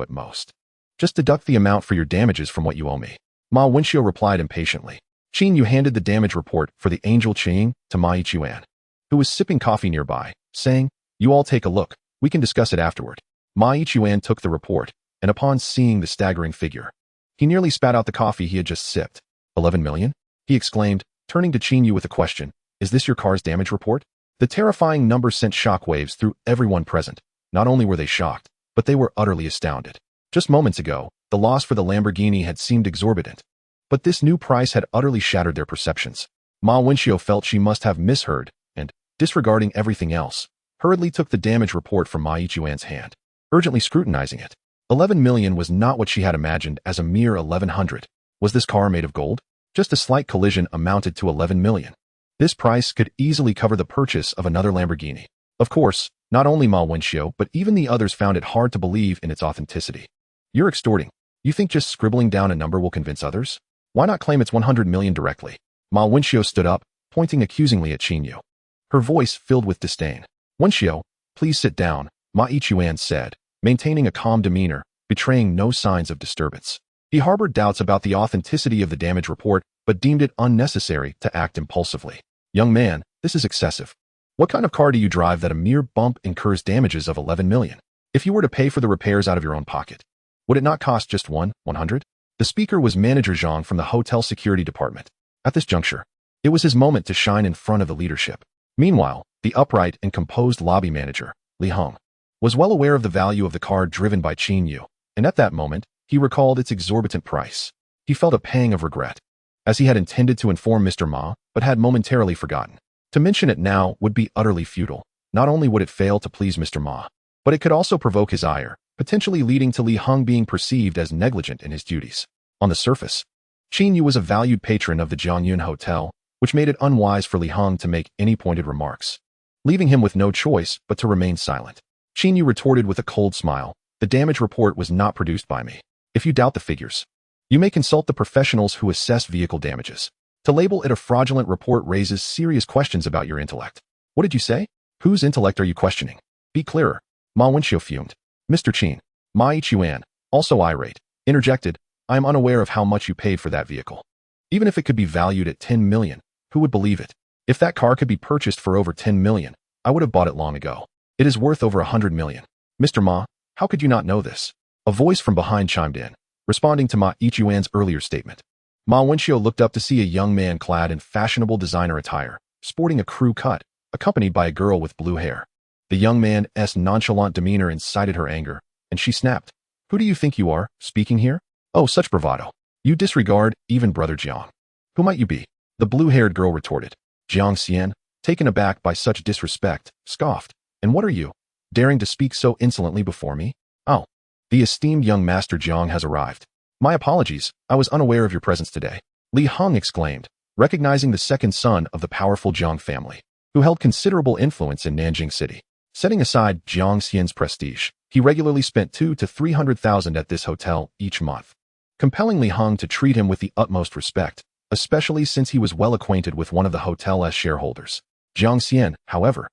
Speaker 1: at most. Just deduct the amount for your damages from what you owe me. Ma Wenxiu replied impatiently. Qin Yu handed the damage report for the Angel Chiang to Ma Yichuan, who was sipping coffee nearby, saying, You all take a look. We can discuss it afterward. Ma Yichuan took the report, and upon seeing the staggering figure, he nearly spat out the coffee he had just sipped. 11 million? He exclaimed, turning to Qin Yu with a question. Is this your car's damage report? The terrifying number sent shockwaves through everyone present. Not only were they shocked, but they were utterly astounded. Just moments ago, the loss for the Lamborghini had seemed exorbitant, but this new price had utterly shattered their perceptions. Ma Wenxiu felt she must have misheard, and, disregarding everything else, hurriedly took the damage report from Ma Yichuan's hand, urgently scrutinizing it. 11 million was not what she had imagined as a mere 1100. Was this car made of gold? Just a slight collision amounted to 11 million. This price could easily cover the purchase of another Lamborghini. Of course, not only Ma Wenxiu, but even the others found it hard to believe in its authenticity. You're extorting. You think just scribbling down a number will convince others? Why not claim it's 100 million directly? Ma Wenxiu stood up, pointing accusingly at Qin Yu, her voice filled with disdain. Wenxiu, please sit down, Ma Yichuan said, maintaining a calm demeanor, betraying no signs of disturbance. He harbored doubts about the authenticity of the damage report, but deemed it unnecessary to act impulsively. Young man, this is excessive. What kind of car do you drive that a mere bump incurs damages of 11 million? If you were to pay for the repairs out of your own pocket, would it not cost just 100? The speaker was Manager Zhang from the hotel security department. At this juncture, it was his moment to shine in front of the leadership. Meanwhile, the upright and composed lobby manager, Li Heng, was well aware of the value of the car driven by Qin Yu, and at that moment, he recalled its exorbitant price. He felt a pang of regret, as he had intended to inform Mr. Ma, but had momentarily forgotten. To mention it now would be utterly futile. Not only would it fail to please Mr. Ma, but it could also provoke his ire, potentially leading to Li Heng being perceived as negligent in his duties. On the surface, Qin Yu was a valued patron of the Jiangyun Hotel, which made it unwise for Li Heng to make any pointed remarks, leaving him with no choice but to remain silent. Qin Yu retorted with a cold smile, the damage report was not produced by me. If you doubt the figures, you may consult the professionals who assess vehicle damages. To label it a fraudulent report raises serious questions about your intellect. What did you say? Whose intellect are you questioning? Be clearer. Ma Wenxiu fumed. Mr. Qin, Ma Yichuan, also irate, interjected, I am unaware of how much you paid for that vehicle. Even if it could be valued at 10 million, who would believe it? If that car could be purchased for over 10 million, I would have bought it long ago. It is worth over 100 million. Mr. Ma, how could you not know this? A voice from behind chimed in, responding to Ma Yichuan's earlier statement. Ma Wenxiu looked up to see a young man clad in fashionable designer attire, sporting a crew cut, accompanied by a girl with blue hair. The young man's nonchalant demeanor incited her anger, and she snapped. Who do you think you are, speaking here? Oh, such bravado. You disregard even Brother Jiang. Who might you be? The blue-haired girl retorted. Jiang Xian, taken aback by such disrespect, scoffed. And what are you, daring to speak so insolently before me? Oh, the esteemed young Master Jiang has arrived. My apologies, I was unaware of your presence today. Li Heng exclaimed, recognizing the second son of the powerful Jiang family, who held considerable influence in Nanjing City. Setting aside Jiang Xian's prestige, he regularly spent 200,000 to 300,000 at this hotel each month, compelling Li Heng to treat him with the utmost respect, especially since he was well acquainted with one of the hotel's shareholders. Jiang Xian, however,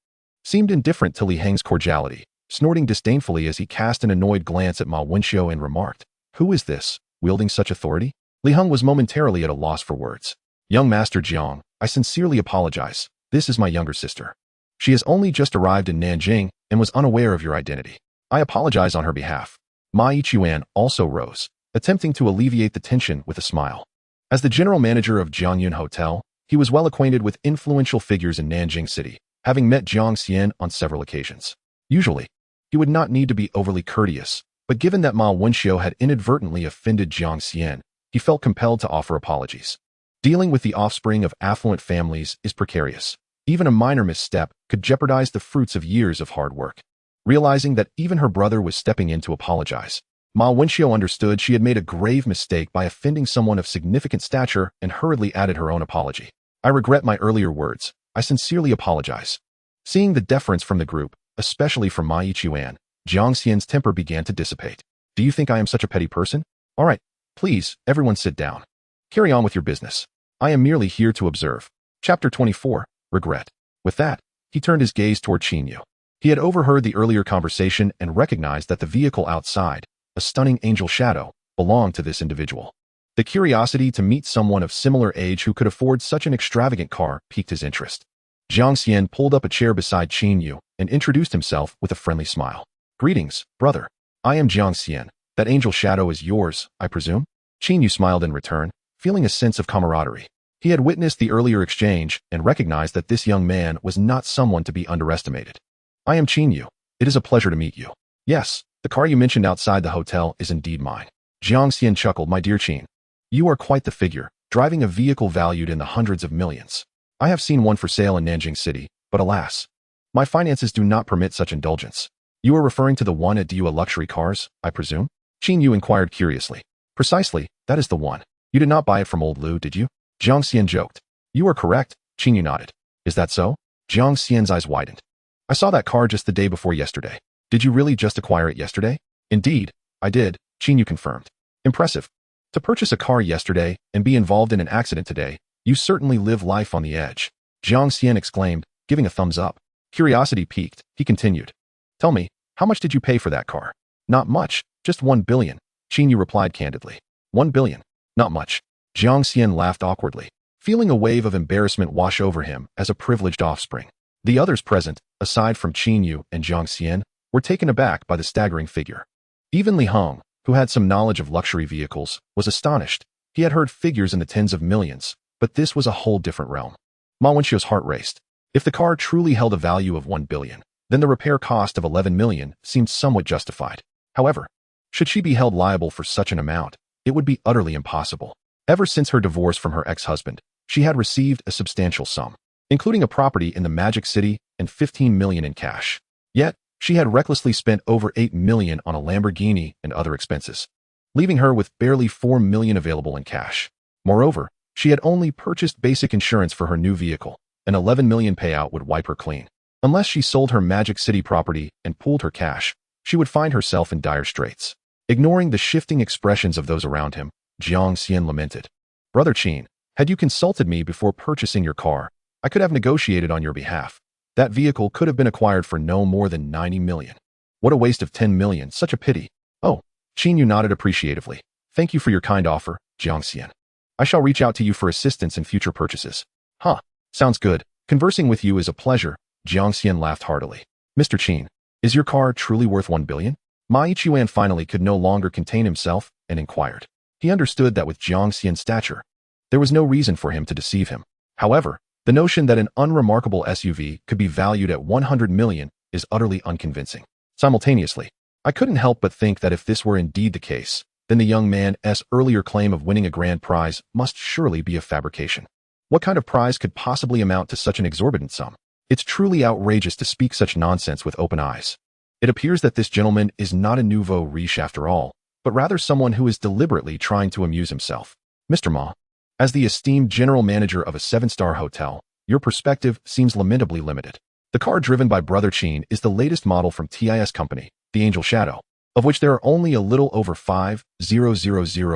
Speaker 1: seemed indifferent to Li Heng's cordiality, snorting disdainfully as he cast an annoyed glance at Ma Wenxiu and remarked, Who is this, wielding such authority? Li Heng was momentarily at a loss for words. Young Master Jiang, I sincerely apologize. This is my younger sister. She has only just arrived in Nanjing and was unaware of your identity. I apologize on her behalf. Ma Yichuan also rose, attempting to alleviate the tension with a smile. As the general manager of Jiangyun Hotel, he was well acquainted with influential figures in Nanjing City, having met Jiang Xian on several occasions. Usually, he would not need to be overly courteous, but given that Ma Wenxiu had inadvertently offended Jiang Xian, he felt compelled to offer apologies. Dealing with the offspring of affluent families is precarious. Even a minor misstep could jeopardize the fruits of years of hard work. Realizing that even her brother was stepping in to apologize, Ma Wenxiu understood she had made a grave mistake by offending someone of significant stature and hurriedly added her own apology. I regret my earlier words. I sincerely apologize. Seeing the deference from the group, especially from Ma Yichuan, Jiang Xian's temper began to dissipate. Do you think I am such a petty person? All right, please, everyone sit down. Carry on with your business. I am merely here to observe. Chapter 24, Regret. With that, he turned his gaze toward Qin Yu. He had overheard the earlier conversation and recognized that the vehicle outside, a stunning angel shadow, belonged to this individual. The curiosity to meet someone of similar age who could afford such an extravagant car piqued his interest. Jiang Xian pulled up a chair beside Qin Yu and introduced himself with a friendly smile. Greetings, brother. I am Jiang Xian. That angel shadow is yours, I presume? Qin Yu smiled in return, feeling a sense of camaraderie. He had witnessed the earlier exchange and recognized that this young man was not someone to be underestimated. I am Qin Yu. It is a pleasure to meet you. Yes, the car you mentioned outside the hotel is indeed mine. Jiang Xian chuckled. My dear Qin, you are quite the figure, driving a vehicle valued in the hundreds of millions. I have seen one for sale in Nanjing City, but alas, my finances do not permit such indulgence. You are referring to the one at DU Luxury Cars, I presume? Qin Yu inquired curiously. Precisely, that is the one. You did not buy it from old Lu, did you? Jiang Xian joked. You are correct, Qin Yu nodded. Is that so? Jiang Xian's eyes widened. I saw that car just the day before yesterday. Did you really just acquire it yesterday? Indeed, I did, Qin Yu confirmed. Impressive. To purchase a car yesterday and be involved in an accident today, you certainly live life on the edge. Jiang Xian exclaimed, giving a thumbs up. Curiosity piqued, he continued. Tell me, how much did you pay for that car? Not much, just 1 billion, Qin Yu replied candidly. 1 billion? Not much. Jiang Xian laughed awkwardly, feeling a wave of embarrassment wash over him as a privileged offspring. The others present, aside from Qin Yu and Jiang Xian, were taken aback by the staggering figure. Even Li Heng, who had some knowledge of luxury vehicles, was astonished. He had heard figures in the tens of millions, but this was a whole different realm. Ma Wenxiu's heart raced. If the car truly held a value of 1 billion, then the repair cost of 11 million seemed somewhat justified. However, should she be held liable for such an amount, it would be utterly impossible. Ever since her divorce from her ex-husband, she had received a substantial sum, including a property in the Magic City and 15 million in cash. Yet, she had recklessly spent over 8 million on a Lamborghini and other expenses, leaving her with barely 4 million available in cash. Moreover, she had only purchased basic insurance for her new vehicle. An 11 million payout would wipe her clean. Unless she sold her Magic City property and pooled her cash, she would find herself in dire straits. Ignoring the shifting expressions of those around him, Jiang Xian lamented. Brother Qin, had you consulted me before purchasing your car, I could have negotiated on your behalf. That vehicle could have been acquired for no more than 90 million. What a waste of 10 million, such a pity. Oh, Qin Yu nodded appreciatively. Thank you for your kind offer, Jiang Xian. I shall reach out to you for assistance in future purchases. Huh, sounds good. Conversing with you is a pleasure, Jiang Xian laughed heartily. Mr. Qin, is your car truly worth 1 billion? Ma Yichuan finally could no longer contain himself and inquired. He understood that with Jiang Xian's stature, there was no reason for him to deceive him. However, the notion that an unremarkable SUV could be valued at 100 million is utterly unconvincing. Simultaneously, I couldn't help but think that if this were indeed the case, then the young man's earlier claim of winning a grand prize must surely be a fabrication. What kind of prize could possibly amount to such an exorbitant sum? It's truly outrageous to speak such nonsense with open eyes. It appears that this gentleman is not a nouveau riche after all, but rather someone who is deliberately trying to amuse himself. Mr. Ma, as the esteemed general manager of a 7-star hotel, your perspective seems lamentably limited. The car driven by Brother Qin is the latest model from TIS Company, the Angel Shadow, of which there are only a little over 5,000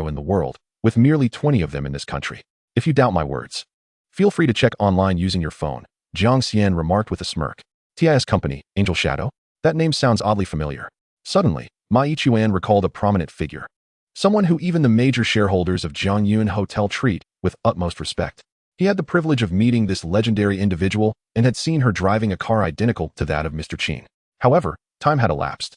Speaker 1: in the world, with merely 20 of them in this country. If you doubt my words, feel free to check online using your phone, Jiang Xian remarked with a smirk. TIS Company, Angel Shadow? That name sounds oddly familiar. Suddenly, Ma Yichuan recalled a prominent figure. Someone who even the major shareholders of Jiangyuan Hotel treat with utmost respect. He had the privilege of meeting this legendary individual and had seen her driving a car identical to that of Mr. Qin. However, time had elapsed.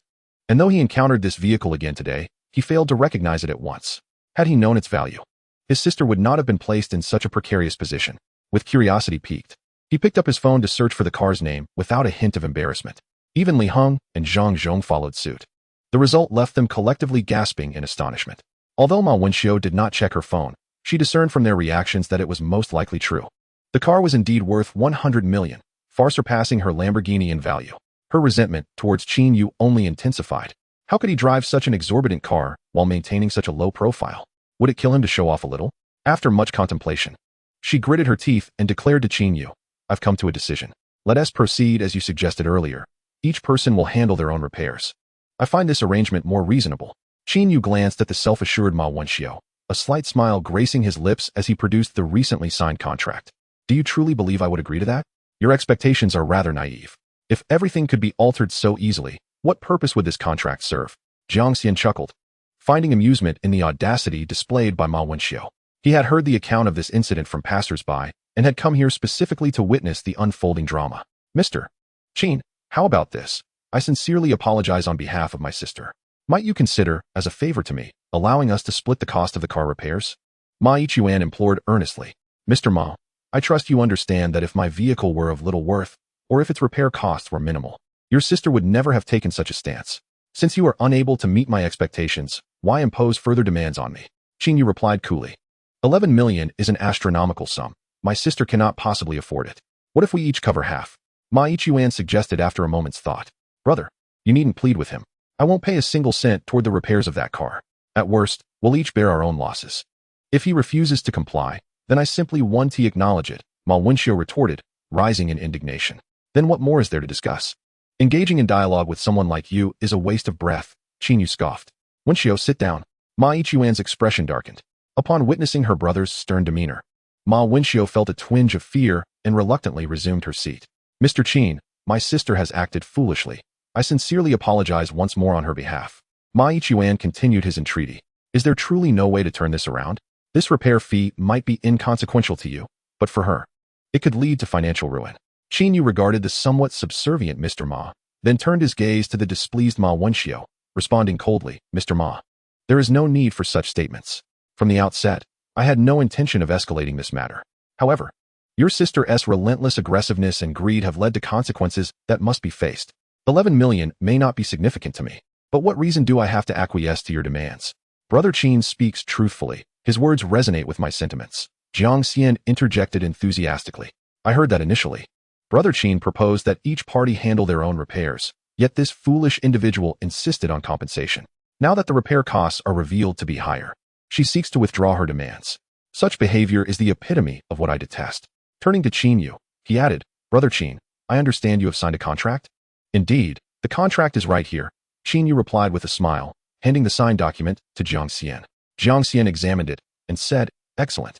Speaker 1: And though he encountered this vehicle again today, he failed to recognize it at once. Had he known its value, his sister would not have been placed in such a precarious position. With curiosity piqued, he picked up his phone to search for the car's name without a hint of embarrassment. Even Li Heng and Zhang Zhong followed suit. The result left them collectively gasping in astonishment. Although Ma Wenxiu did not check her phone, she discerned from their reactions that it was most likely true. The car was indeed worth 100 million, far surpassing her Lamborghini in value. Her resentment towards Qin Yu only intensified. How could he drive such an exorbitant car while maintaining such a low profile? Would it kill him to show off a little? After much contemplation, she gritted her teeth and declared to Qin Yu, I've come to a decision. Let us proceed as you suggested earlier. Each person will handle their own repairs. I find this arrangement more reasonable. Qin Yu glanced at the self-assured Ma Wenxiu, a slight smile gracing his lips as he produced the recently signed contract. Do you truly believe I would agree to that? Your expectations are rather naive. If everything could be altered so easily, what purpose would this contract serve? Jiang Xian chuckled, finding amusement in the audacity displayed by Ma Wenxiu. He had heard the account of this incident from passers-by and had come here specifically to witness the unfolding drama. Mr. Qin, how about this? I sincerely apologize on behalf of my sister. Might you consider, as a favor to me, allowing us to split the cost of the car repairs? Ma Yichuan implored earnestly. Mr. Ma, I trust you understand that if my vehicle were of little worth, or if its repair costs were minimal, your sister would never have taken such a stance. Since you are unable to meet my expectations, why impose further demands on me? Qin Yu replied coolly. 11 million is an astronomical sum. My sister cannot possibly afford it. What if we each cover half? Ma Yichuan suggested after a moment's thought. Brother, you needn't plead with him. I won't pay a single cent toward the repairs of that car. At worst, we'll each bear our own losses. If he refuses to comply, then I simply want to acknowledge it, Ma Wenxiu retorted, rising in indignation. Then what more is there to discuss? Engaging in dialogue with someone like you is a waste of breath, Qin Yu scoffed. Wenxiu, sit down. Ma Yichuan's expression darkened. Upon witnessing her brother's stern demeanor, Ma Wenxiu felt a twinge of fear and reluctantly resumed her seat. Mr. Qin, my sister has acted foolishly. I sincerely apologize once more on her behalf. Ma Yichuan continued his entreaty. Is there truly no way to turn this around? This repair fee might be inconsequential to you, but for her, it could lead to financial ruin. Qin Yu regarded the somewhat subservient Mr. Ma, then turned his gaze to the displeased Ma Wenxiu, responding coldly, Mr. Ma, there is no need for such statements. From the outset, I had no intention of escalating this matter. However, your sister's relentless aggressiveness and greed have led to consequences that must be faced. 11 million may not be significant to me, but what reason do I have to acquiesce to your demands? Brother Qin speaks truthfully. His words resonate with my sentiments. Jiang Xian interjected enthusiastically. I heard that initially. Brother Qin proposed that each party handle their own repairs, yet this foolish individual insisted on compensation. Now that the repair costs are revealed to be higher, she seeks to withdraw her demands. Such behavior is the epitome of what I detest. Turning to Qin Yu, he added, Brother Qin, I understand you have signed a contract? Indeed, the contract is right here, Qin Yu replied with a smile, handing the signed document to Jiang Xian. Jiang Xian examined it and said, excellent.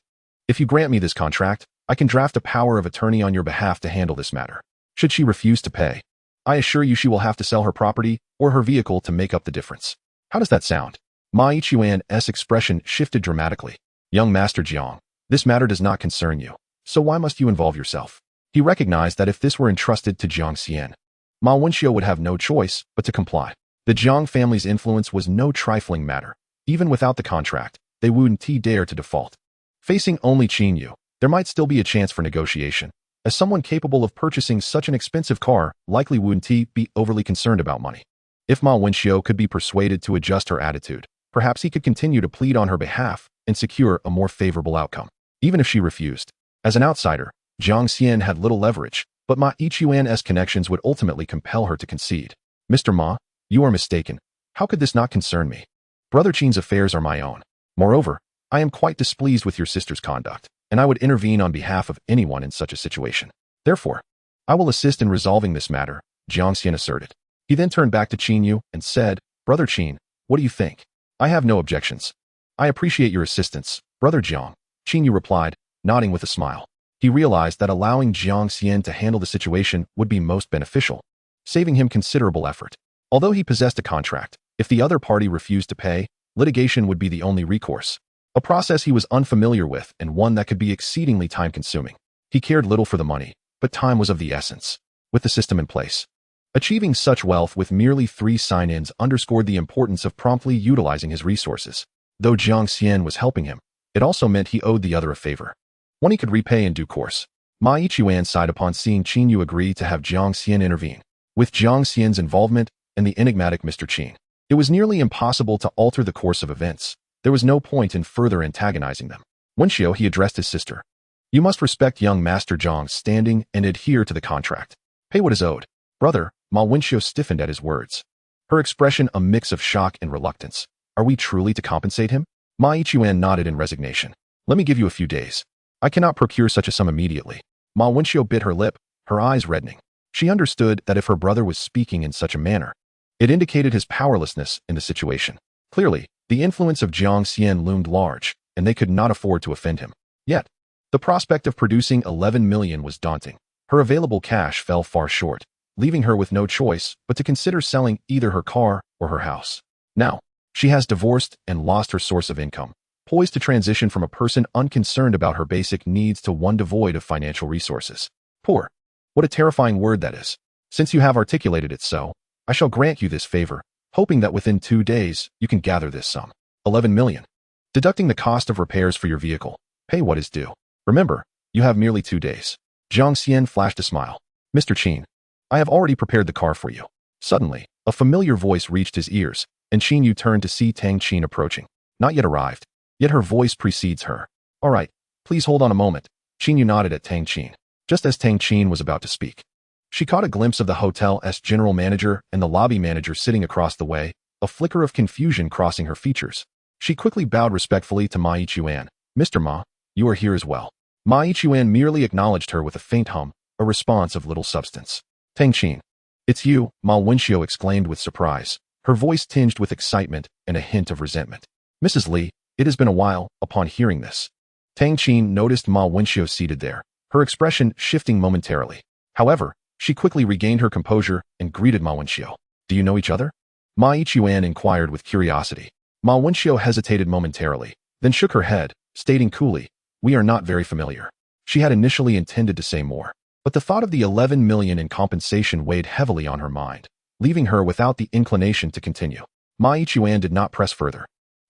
Speaker 1: If you grant me this contract, I can draft a power of attorney on your behalf to handle this matter. Should she refuse to pay, I assure you she will have to sell her property or her vehicle to make up the difference. How does that sound? Ma Yichuan's expression shifted dramatically. Young Master Jiang, this matter does not concern you, so why must you involve yourself? He recognized that if this were entrusted to Jiang Xian, Ma Wenxiu would have no choice but to comply. The Jiang family's influence was no trifling matter. Even without the contract, they wouldn't dare to default. Facing only Qin Yu, there might still be a chance for negotiation, As someone capable of purchasing such an expensive car, likely wouldn't he be overly concerned about money. If Ma Wenxiu could be persuaded to adjust her attitude, perhaps he could continue to plead on her behalf and secure a more favorable outcome. Even if she refused. As an outsider, Jiang Xian had little leverage, but Ma Yichuan's connections would ultimately compel her to concede. Mr. Ma, you are mistaken. How could this not concern me? Brother Qin's affairs are my own. Moreover, I am quite displeased with your sister's conduct, and I would intervene on behalf of anyone in such a situation. Therefore, I will assist in resolving this matter, Jiang Xian asserted. He then turned back to Qin Yu and said, Brother Qin, what do you think? I have no objections. I appreciate your assistance, Brother Jiang, Qin Yu replied, nodding with a smile. He realized that allowing Jiang Xian to handle the situation would be most beneficial, saving him considerable effort. Although he possessed a contract, if the other party refused to pay, litigation would be the only recourse. A process he was unfamiliar with and one that could be exceedingly time-consuming. He cared little for the money, but time was of the essence. With the system in place, achieving such wealth with merely 3 sign-ins underscored the importance of promptly utilizing his resources. Though Jiang Xian was helping him, it also meant he owed the other a favor, one he could repay in due course. Ma Yichuan sighed upon seeing Qin Yu agree to have Jiang Xian intervene. With Jiang Xian's involvement and the enigmatic Mr. Qin, it was nearly impossible to alter the course of events. There was no point in further antagonizing them. Wenxiu, he addressed his sister. You must respect young Master Zhang's standing and adhere to the contract. Pay what is owed. Brother, Ma Wenxiu stiffened at his words, her expression a mix of shock and reluctance. Are we truly to compensate him? Ma Yichuan nodded in resignation. Let me give you a few days. I cannot procure such a sum immediately. Ma Wenxiu bit her lip, her eyes reddening. She understood that if her brother was speaking in such a manner, it indicated his powerlessness in the situation. Clearly, the influence of Jiang Xian loomed large, and they could not afford to offend him. Yet, the prospect of producing 11 million was daunting. Her available cash fell far short, leaving her with no choice but to consider selling either her car or her house. Now, she has divorced and lost her source of income, poised to transition from a person unconcerned about her basic needs to one devoid of financial resources. Poor. What a terrifying word that is. Since you have articulated it so, I shall grant you this favor, hoping that within 2 days you can gather this sum. 11 million. Deducting the cost of repairs for your vehicle, pay what is due. Remember, you have merely 2 days. Jiang Xian flashed a smile. Mr. Qin, I have already prepared the car for you. Suddenly, a familiar voice reached his ears, and Qin Yu turned to see Tang Qin approaching. Not yet arrived, yet her voice precedes her. All right, please hold on a moment. Qin Yu nodded at Tang Qin. Just as Tang Qin was about to speak, she caught a glimpse of the hotel's general manager and the lobby manager sitting across the way, a flicker of confusion crossing her features. She quickly bowed respectfully to Ma Yichuan. Mr. Ma, you are here as well. Ma Yichuan merely acknowledged her with a faint hum, a response of little substance. Tang Qin. It's you, Ma Wenxiu exclaimed with surprise, her voice tinged with excitement and a hint of resentment. Mrs. Li, it has been a while. Upon hearing this, Tang Qin noticed Ma Wenxiu seated there, her expression shifting momentarily. However, she quickly regained her composure and greeted Ma Wenxiu. Do you know each other? Ma Yichuan inquired with curiosity. Ma Wenxiu hesitated momentarily, then shook her head, stating coolly, we are not very familiar. She had initially intended to say more, but the thought of the 11 million in compensation weighed heavily on her mind, leaving her without the inclination to continue. Ma Yichuan did not press further,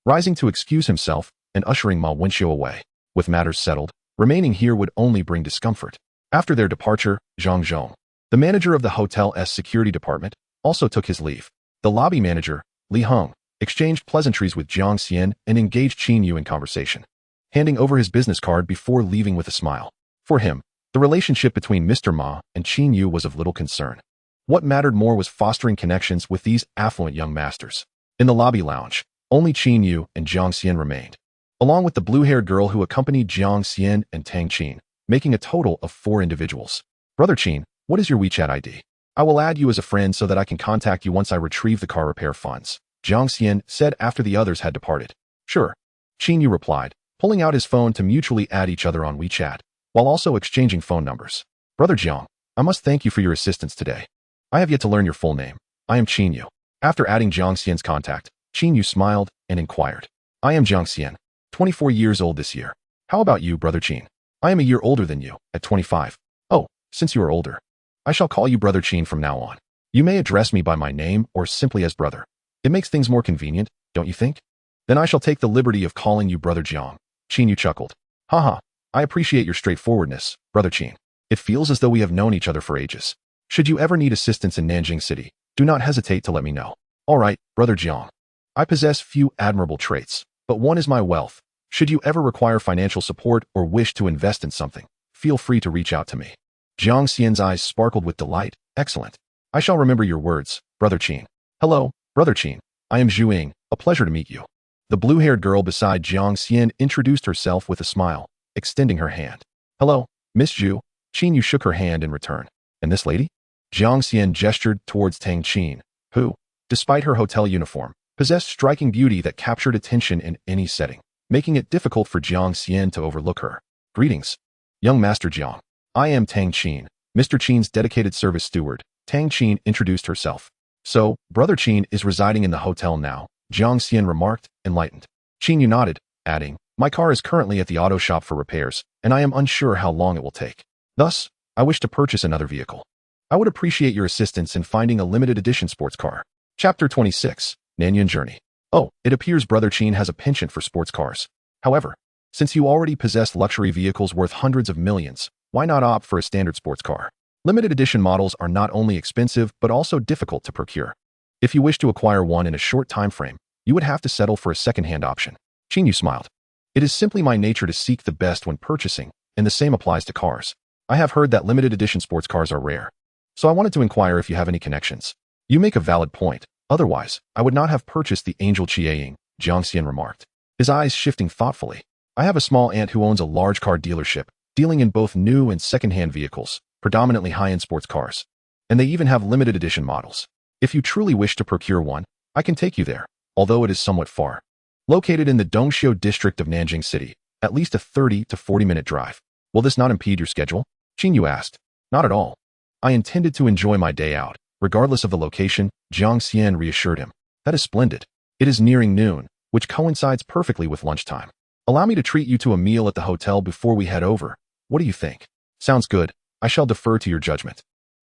Speaker 1: rising to excuse himself and ushering Ma Wenxiu away. With matters settled, remaining here would only bring discomfort. After their departure, Zhang Zhong, the manager of the hotel's security department, also took his leave. The lobby manager, Li Heng, exchanged pleasantries with Jiang Xian and engaged Qin Yu in conversation, handing over his business card before leaving with a smile. For him, the relationship between Mr. Ma and Qin Yu was of little concern. What mattered more was fostering connections with these affluent young masters. In the lobby lounge, only Qin Yu and Jiang Xian remained, along with the blue-haired girl who accompanied Jiang Xian and Tang Qin, making a total of 4 individuals. Brother Qin, what is your WeChat ID? I will add you as a friend so that I can contact you once I retrieve the car repair funds, Jiang Xian said after the others had departed. Sure, Qin Yu replied, pulling out his phone to mutually add each other on WeChat, while also exchanging phone numbers. Brother Jiang, I must thank you for your assistance today. I have yet to learn your full name. I am Qin Yu. After adding Jiang Xian's contact, Qin Yu smiled and inquired. I am Jiang Xian, 24 years old this year. How about you, Brother Qin? I am a year older than you, at 25. Oh, since you are older, I shall call you Brother Qin from now on. You may address me by my name or simply as brother. It makes things more convenient, don't you think? Then I shall take the liberty of calling you Brother Jiang. Qin Yu chuckled. Haha, I appreciate your straightforwardness, Brother Qin. It feels as though we have known each other for ages. Should you ever need assistance in Nanjing City, do not hesitate to let me know. All right, Brother Jiang. I possess few admirable traits, but one is my wealth. Should you ever require financial support or wish to invest in something, feel free to reach out to me. Jiang Xian's eyes sparkled with delight. Excellent. I shall remember your words, Brother Qin. Hello, Brother Qin. I am Zhu Ying. A pleasure to meet you. The blue-haired girl beside Jiang Xian introduced herself with a smile, extending her hand. Hello, Miss Zhu. Qin Yu shook her hand in return. And this lady? Jiang Xian gestured towards Tang Qin, who, despite her hotel uniform, possessed striking beauty that captured attention in any setting, making it difficult for Jiang Xian to overlook her. Greetings, young Master Jiang. I am Tang Qin, Mr. Qin's dedicated service steward. Tang Qin introduced herself. So, Brother Qin is residing in the hotel now, Jiang Xian remarked, enlightened. Qin Yu nodded, adding, my car is currently at the auto shop for repairs, and I am unsure how long it will take. Thus, I wish to purchase another vehicle. I would appreciate your assistance in finding a limited edition sports car. Chapter 26, Nanyang Journey. Oh, it appears Brother Qin has a penchant for sports cars. However, since you already possess luxury vehicles worth hundreds of millions, why not opt for a standard sports car? Limited edition models are not only expensive but also difficult to procure. If you wish to acquire one in a short time frame, you would have to settle for a second-hand option. Qin Yu smiled. It is simply my nature to seek the best when purchasing, and the same applies to cars. I have heard that limited edition sports cars are rare. So I wanted to inquire if you have any connections. You make a valid point. Otherwise, I would not have purchased the Angel Chiaing, Jiang Xian remarked, his eyes shifting thoughtfully. I have a small aunt who owns a large car dealership, dealing in both new and second-hand vehicles, predominantly high-end sports cars. And they even have limited edition models. If you truly wish to procure one, I can take you there, although it is somewhat far. Located in the Dongxiu district of Nanjing City, at least a 30 to 40-minute drive. Will this not impede your schedule? Qin Yu asked. Not at all. I intended to enjoy my day out, regardless of the location, Jiang Xian reassured him. That is splendid. It is nearing noon, which coincides perfectly with lunchtime. Allow me to treat you to a meal at the hotel before we head over. What do you think? Sounds good. I shall defer to your judgment.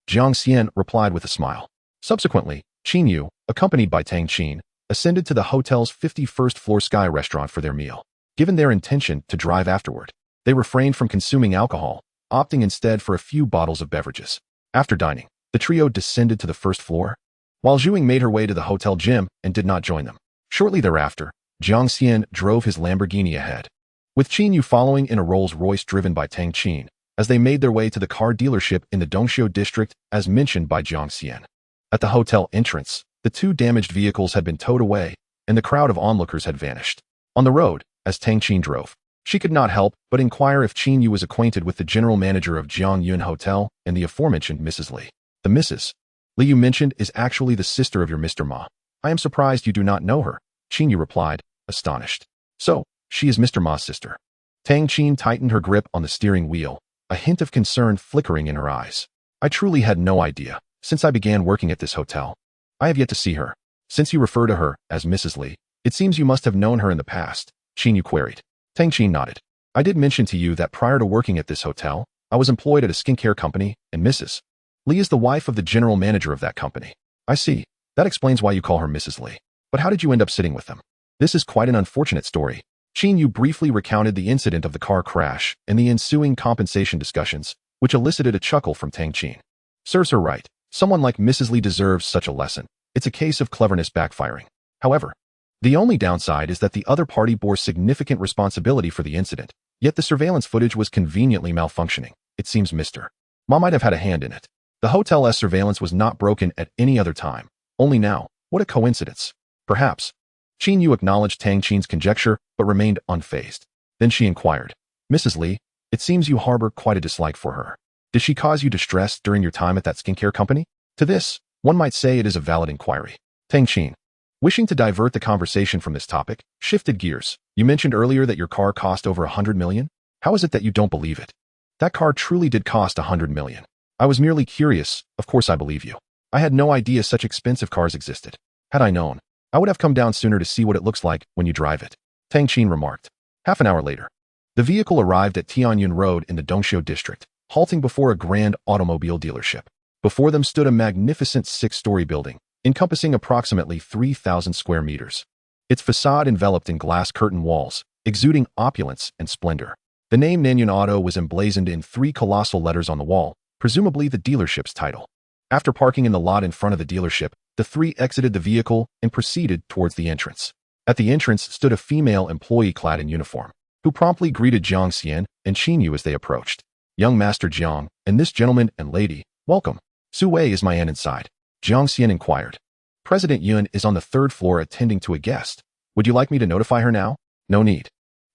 Speaker 1: Jiang Xian replied with a smile. Subsequently, Qin Yu, accompanied by Tang Qin, ascended to the hotel's 51st floor sky restaurant for their meal. Given their intention to drive afterward, they refrained from consuming alcohol, opting instead for a few bottles of beverages. After dining, the trio descended to the first floor, while Zhu Ying made her way to the hotel gym and did not join them. Shortly thereafter, Jiang Xian drove his Lamborghini ahead, with Qin Yu following in a Rolls-Royce driven by Tang Qin, as they made their way to the car dealership in the Dongxiu district as mentioned by Jiang Xian. At the hotel entrance, the two damaged vehicles had been towed away, and the crowd of onlookers had vanished. On the road, as Tang Qin drove, she could not help but inquire if Qin Yu was acquainted with the general manager of Jiang Yun Hotel and the aforementioned Mrs. Li. The Mrs. Li you mentioned is actually the sister of your Mr. Ma. I am surprised you do not know her, Qin Yu replied, astonished. So, she is Mr. Ma's sister. Tang Qin tightened her grip on the steering wheel, a hint of concern flickering in her eyes. I truly had no idea, since I began working at this hotel. I have yet to see her. Since you refer to her as Mrs. Li, it seems you must have known her in the past, Qin Yu queried. Tang Qin nodded. I did mention to you that prior to working at this hotel, I was employed at a skincare company, and Mrs. Li is the wife of the general manager of that company. I see. That explains why you call her Mrs. Li. But how did you end up sitting with them? This is quite an unfortunate story. Qin Yu briefly recounted the incident of the car crash and the ensuing compensation discussions, which elicited a chuckle from Tang Qin. Serves her right. Someone like Mrs. Li deserves such a lesson. It's a case of cleverness backfiring. However, the only downside is that the other party bore significant responsibility for the incident, yet the surveillance footage was conveniently malfunctioning. It seems Mr. Ma might have had a hand in it. The hotel's surveillance was not broken at any other time. Only now. What a coincidence. Perhaps. Qin Yu acknowledged Tang Qin's conjecture, but remained unfazed. Then she inquired, Mrs. Li, it seems you harbor quite a dislike for her. Did she cause you distress during your time at that skincare company? To this, one might say it is a valid inquiry. Tang Qin, wishing to divert the conversation from this topic, shifted gears. You mentioned earlier that your car cost over 100 million? How is it that you don't believe it? That car truly did cost 100 million. I was merely curious. Of course I believe you. I had no idea such expensive cars existed. Had I known, I would have come down sooner to see what it looks like when you drive it, Tang Qin remarked. Half an hour later, the vehicle arrived at Tianyun Road in the Dongxiu district, halting before a grand automobile dealership. Before them stood a magnificent 6-story building, encompassing approximately 3,000 square meters. Its facade enveloped in glass curtain walls, exuding opulence and splendor. The name Nanyun Auto was emblazoned in 3 colossal letters on the wall, presumably the dealership's title. After parking in the lot in front of the dealership, the 3 exited the vehicle and proceeded towards the entrance. At the entrance stood a female employee clad in uniform, who promptly greeted Jiang Xian and Qin Yu as they approached. "Young Master Jiang, and this gentleman and lady, welcome. Su Wei is my aunt inside," Jiang Xian inquired. "President Yun is on the 3rd floor attending to a guest. Would you like me to notify her now?" "No need.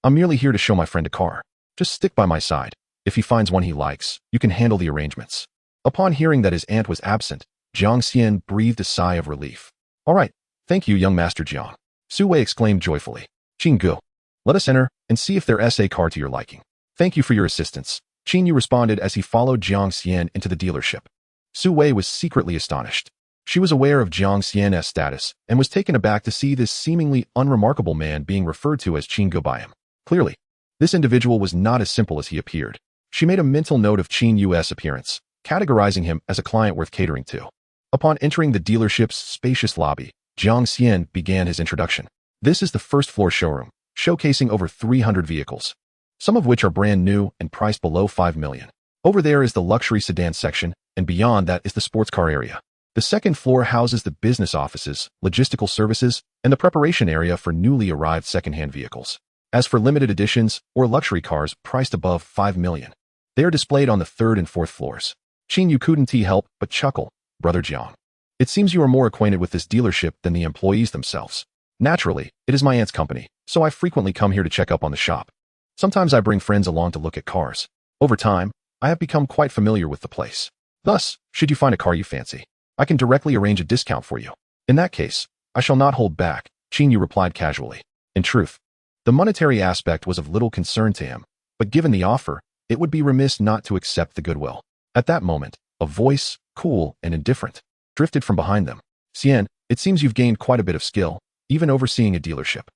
Speaker 1: I'm merely here to show my friend a car. Just stick by my side. If he finds one he likes, you can handle the arrangements." Upon hearing that his aunt was absent, Jiang Xian breathed a sigh of relief. "All right, thank you, young Master Jiang," Su Wei exclaimed joyfully. "Qin Gu, let us enter and see if there's a car to your liking." "Thank you for your assistance," Qin Yu responded as he followed Jiang Xian into the dealership. Su Wei was secretly astonished. She was aware of Jiang Xian's status and was taken aback to see this seemingly unremarkable man being referred to as Qin Gu by him. Clearly, this individual was not as simple as he appeared. She made a mental note of Qin Yu's appearance, categorizing him as a client worth catering to. Upon entering the dealership's spacious lobby, Jiang Xian began his introduction. "This is the 1st floor showroom, showcasing over 300 vehicles, some of which are brand new and priced below 5 million. Over there is the luxury sedan section, and beyond that is the sports car area. The 2nd floor houses the business offices, logistical services, and the preparation area for newly arrived second-hand vehicles. As for limited editions or luxury cars priced above 5 million, they are displayed on the 3rd and 4th floors." Qin Yu couldn't help but chuckle. "Brother Jiang, it seems you are more acquainted with this dealership than the employees themselves." "Naturally, it is my aunt's company, so I frequently come here to check up on the shop. Sometimes I bring friends along to look at cars. Over time, I have become quite familiar with the place. Thus, should you find a car you fancy, I can directly arrange a discount for you. In that case, I shall not hold back," Qin Yu replied casually. In truth, the monetary aspect was of little concern to him, but given the offer, it would be remiss not to accept the goodwill. At that moment, a voice, cool and indifferent, drifted from behind them. "Xian, it seems you've gained quite a bit of skill, even overseeing a dealership.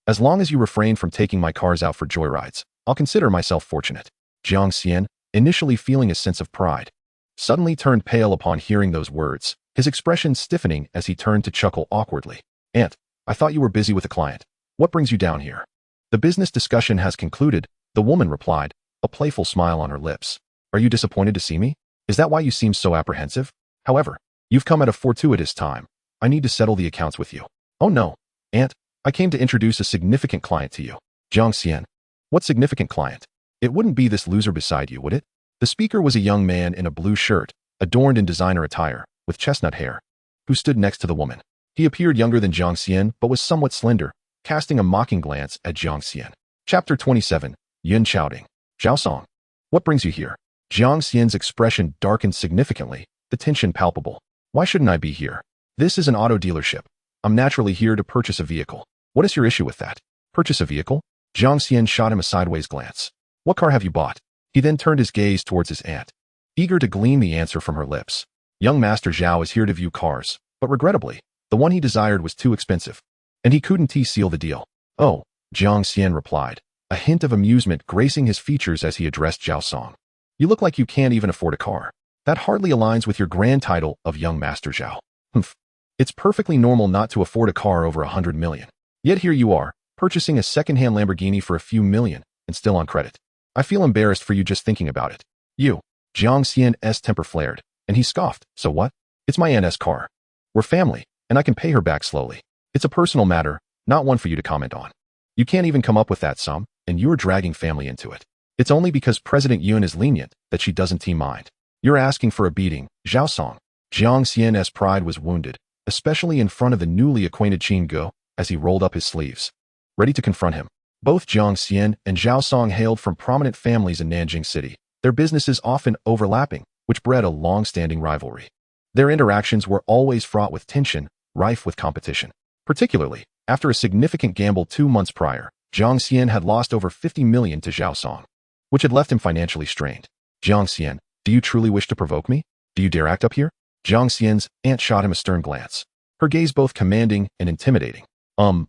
Speaker 1: As long as you refrain from taking my cars out for joyrides, I'll consider myself fortunate." Jiang Xian, initially feeling a sense of pride, suddenly turned pale upon hearing those words, his expression stiffening as he turned to chuckle awkwardly. "Aunt, I thought you were busy with a client. What brings you down here?" "The business discussion has concluded," the woman replied, a playful smile on her lips. "Are you disappointed to see me? Is that why you seem so apprehensive? However, you've come at a fortuitous time. I need to settle the accounts with you." "Oh no, Aunt, I came to introduce a significant client to you." "Jiang Xian, what significant client? It wouldn't be this loser beside you, would it?" The speaker was a young man in a blue shirt, adorned in designer attire, with chestnut hair, who stood next to the woman. He appeared younger than Jiang Xian, but was somewhat slender, casting a mocking glance at Jiang Xian. Chapter 27, Yun Chaoding. "Zhao Song, what brings you here?" Jiang Xian's expression darkened significantly, the tension palpable. "Why shouldn't I be here? This is an auto dealership. I'm naturally here to purchase a vehicle. What is your issue with that?" "Purchase a vehicle?" Jiang Xian shot him a sideways glance. "What car have you bought?" He then turned his gaze towards his aunt, eager to glean the answer from her lips. Young Master Zhao is here to view cars, but regrettably, the one he desired was too expensive, and he couldn't seal the deal. "Oh," Jiang Xian replied, a hint of amusement gracing his features as he addressed Zhao Song. "You look like you can't even afford a car. That hardly aligns with your grand title of Young Master Zhao." "Humph. It's perfectly normal not to afford a car over 100 million. Yet here you are, purchasing a second-hand Lamborghini for a few million, and still on credit. I feel embarrassed for you just thinking about it." "You." Jiang Xian's temper flared, and he scoffed. "So what? It's my aunt's car. We're family, and I can pay her back slowly. It's a personal matter, not one for you to comment on. You can't even come up with that sum, and you're dragging family into it. It's only because President Yun is lenient that she doesn't mind. You're asking for a beating, Zhao Song." Jiang Xian's pride was wounded, especially in front of the newly acquainted Qin Gu, as he rolled up his sleeves, ready to confront him. Both Jiang Xian and Zhao Song hailed from prominent families in Nanjing City, their businesses often overlapping, which bred a long-standing rivalry. Their interactions were always fraught with tension, rife with competition. Particularly, after a significant gamble 2 months prior, Jiang Xian had lost over 50 million to Zhao Song, which had left him financially strained. "Jiang Xian, do you truly wish to provoke me? Do you dare act up here?" Jiang Xian's aunt shot him a stern glance, her gaze both commanding and intimidating.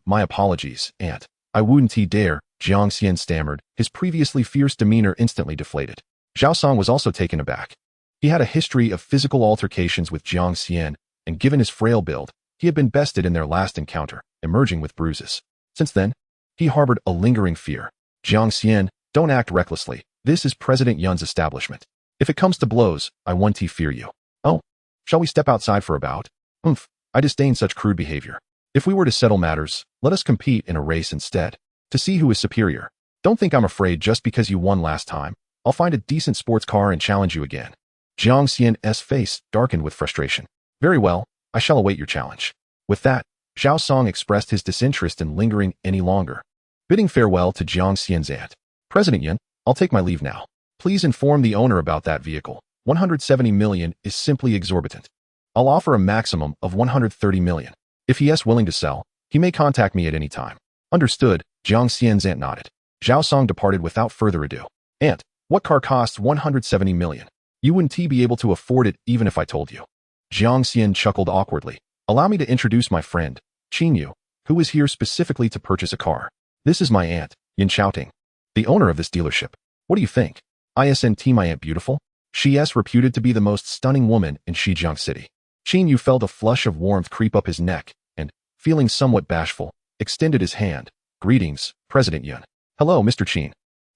Speaker 1: My apologies, aunt. I wouldn't dare," Jiang Xian stammered, his previously fierce demeanor instantly deflated. Zhao Song was also taken aback. He had a history of physical altercations with Jiang Xian, and given his frail build, he had been bested in their last encounter, emerging with bruises. Since then, he harbored a lingering fear. Jiang Xian, Don't act recklessly. This is President Yun's establishment. If it comes to blows, I won't fear you. Oh, shall we step outside for a bout? Humph, I disdain such crude behavior. If we were to settle matters, let us compete in a race instead, to see who is superior. Don't think I'm afraid just because you won last time. I'll find a decent sports car and challenge you again. Jiang Xian's face darkened with frustration. Very well, I shall await your challenge. With that, Zhao Song expressed his disinterest in lingering any longer. Bidding farewell to Jiang Xian's aunt. President Yun, I'll take my leave now. Please inform the owner about that vehicle. 170 million is simply exorbitant. I'll offer a maximum of 130 million. If he is willing to sell, he may contact me at any time. Understood, Jiang Xian's aunt nodded. Zhao Song departed without further ado. Aunt, what car costs 170 million? You wouldn't be able to afford it even if I told you. Jiang Xian chuckled awkwardly. Allow me to introduce my friend, Qin Yu, who is here specifically to purchase a car. This is my aunt, Yin Shouting, the owner of this dealership. What do you think? Isn't my aunt beautiful? She is reputed to be the most stunning woman in Shijiang City. Qin Yu felt a flush of warmth creep up his neck and, feeling somewhat bashful, extended his hand. Greetings, President Yun. Hello, Mr. Qin.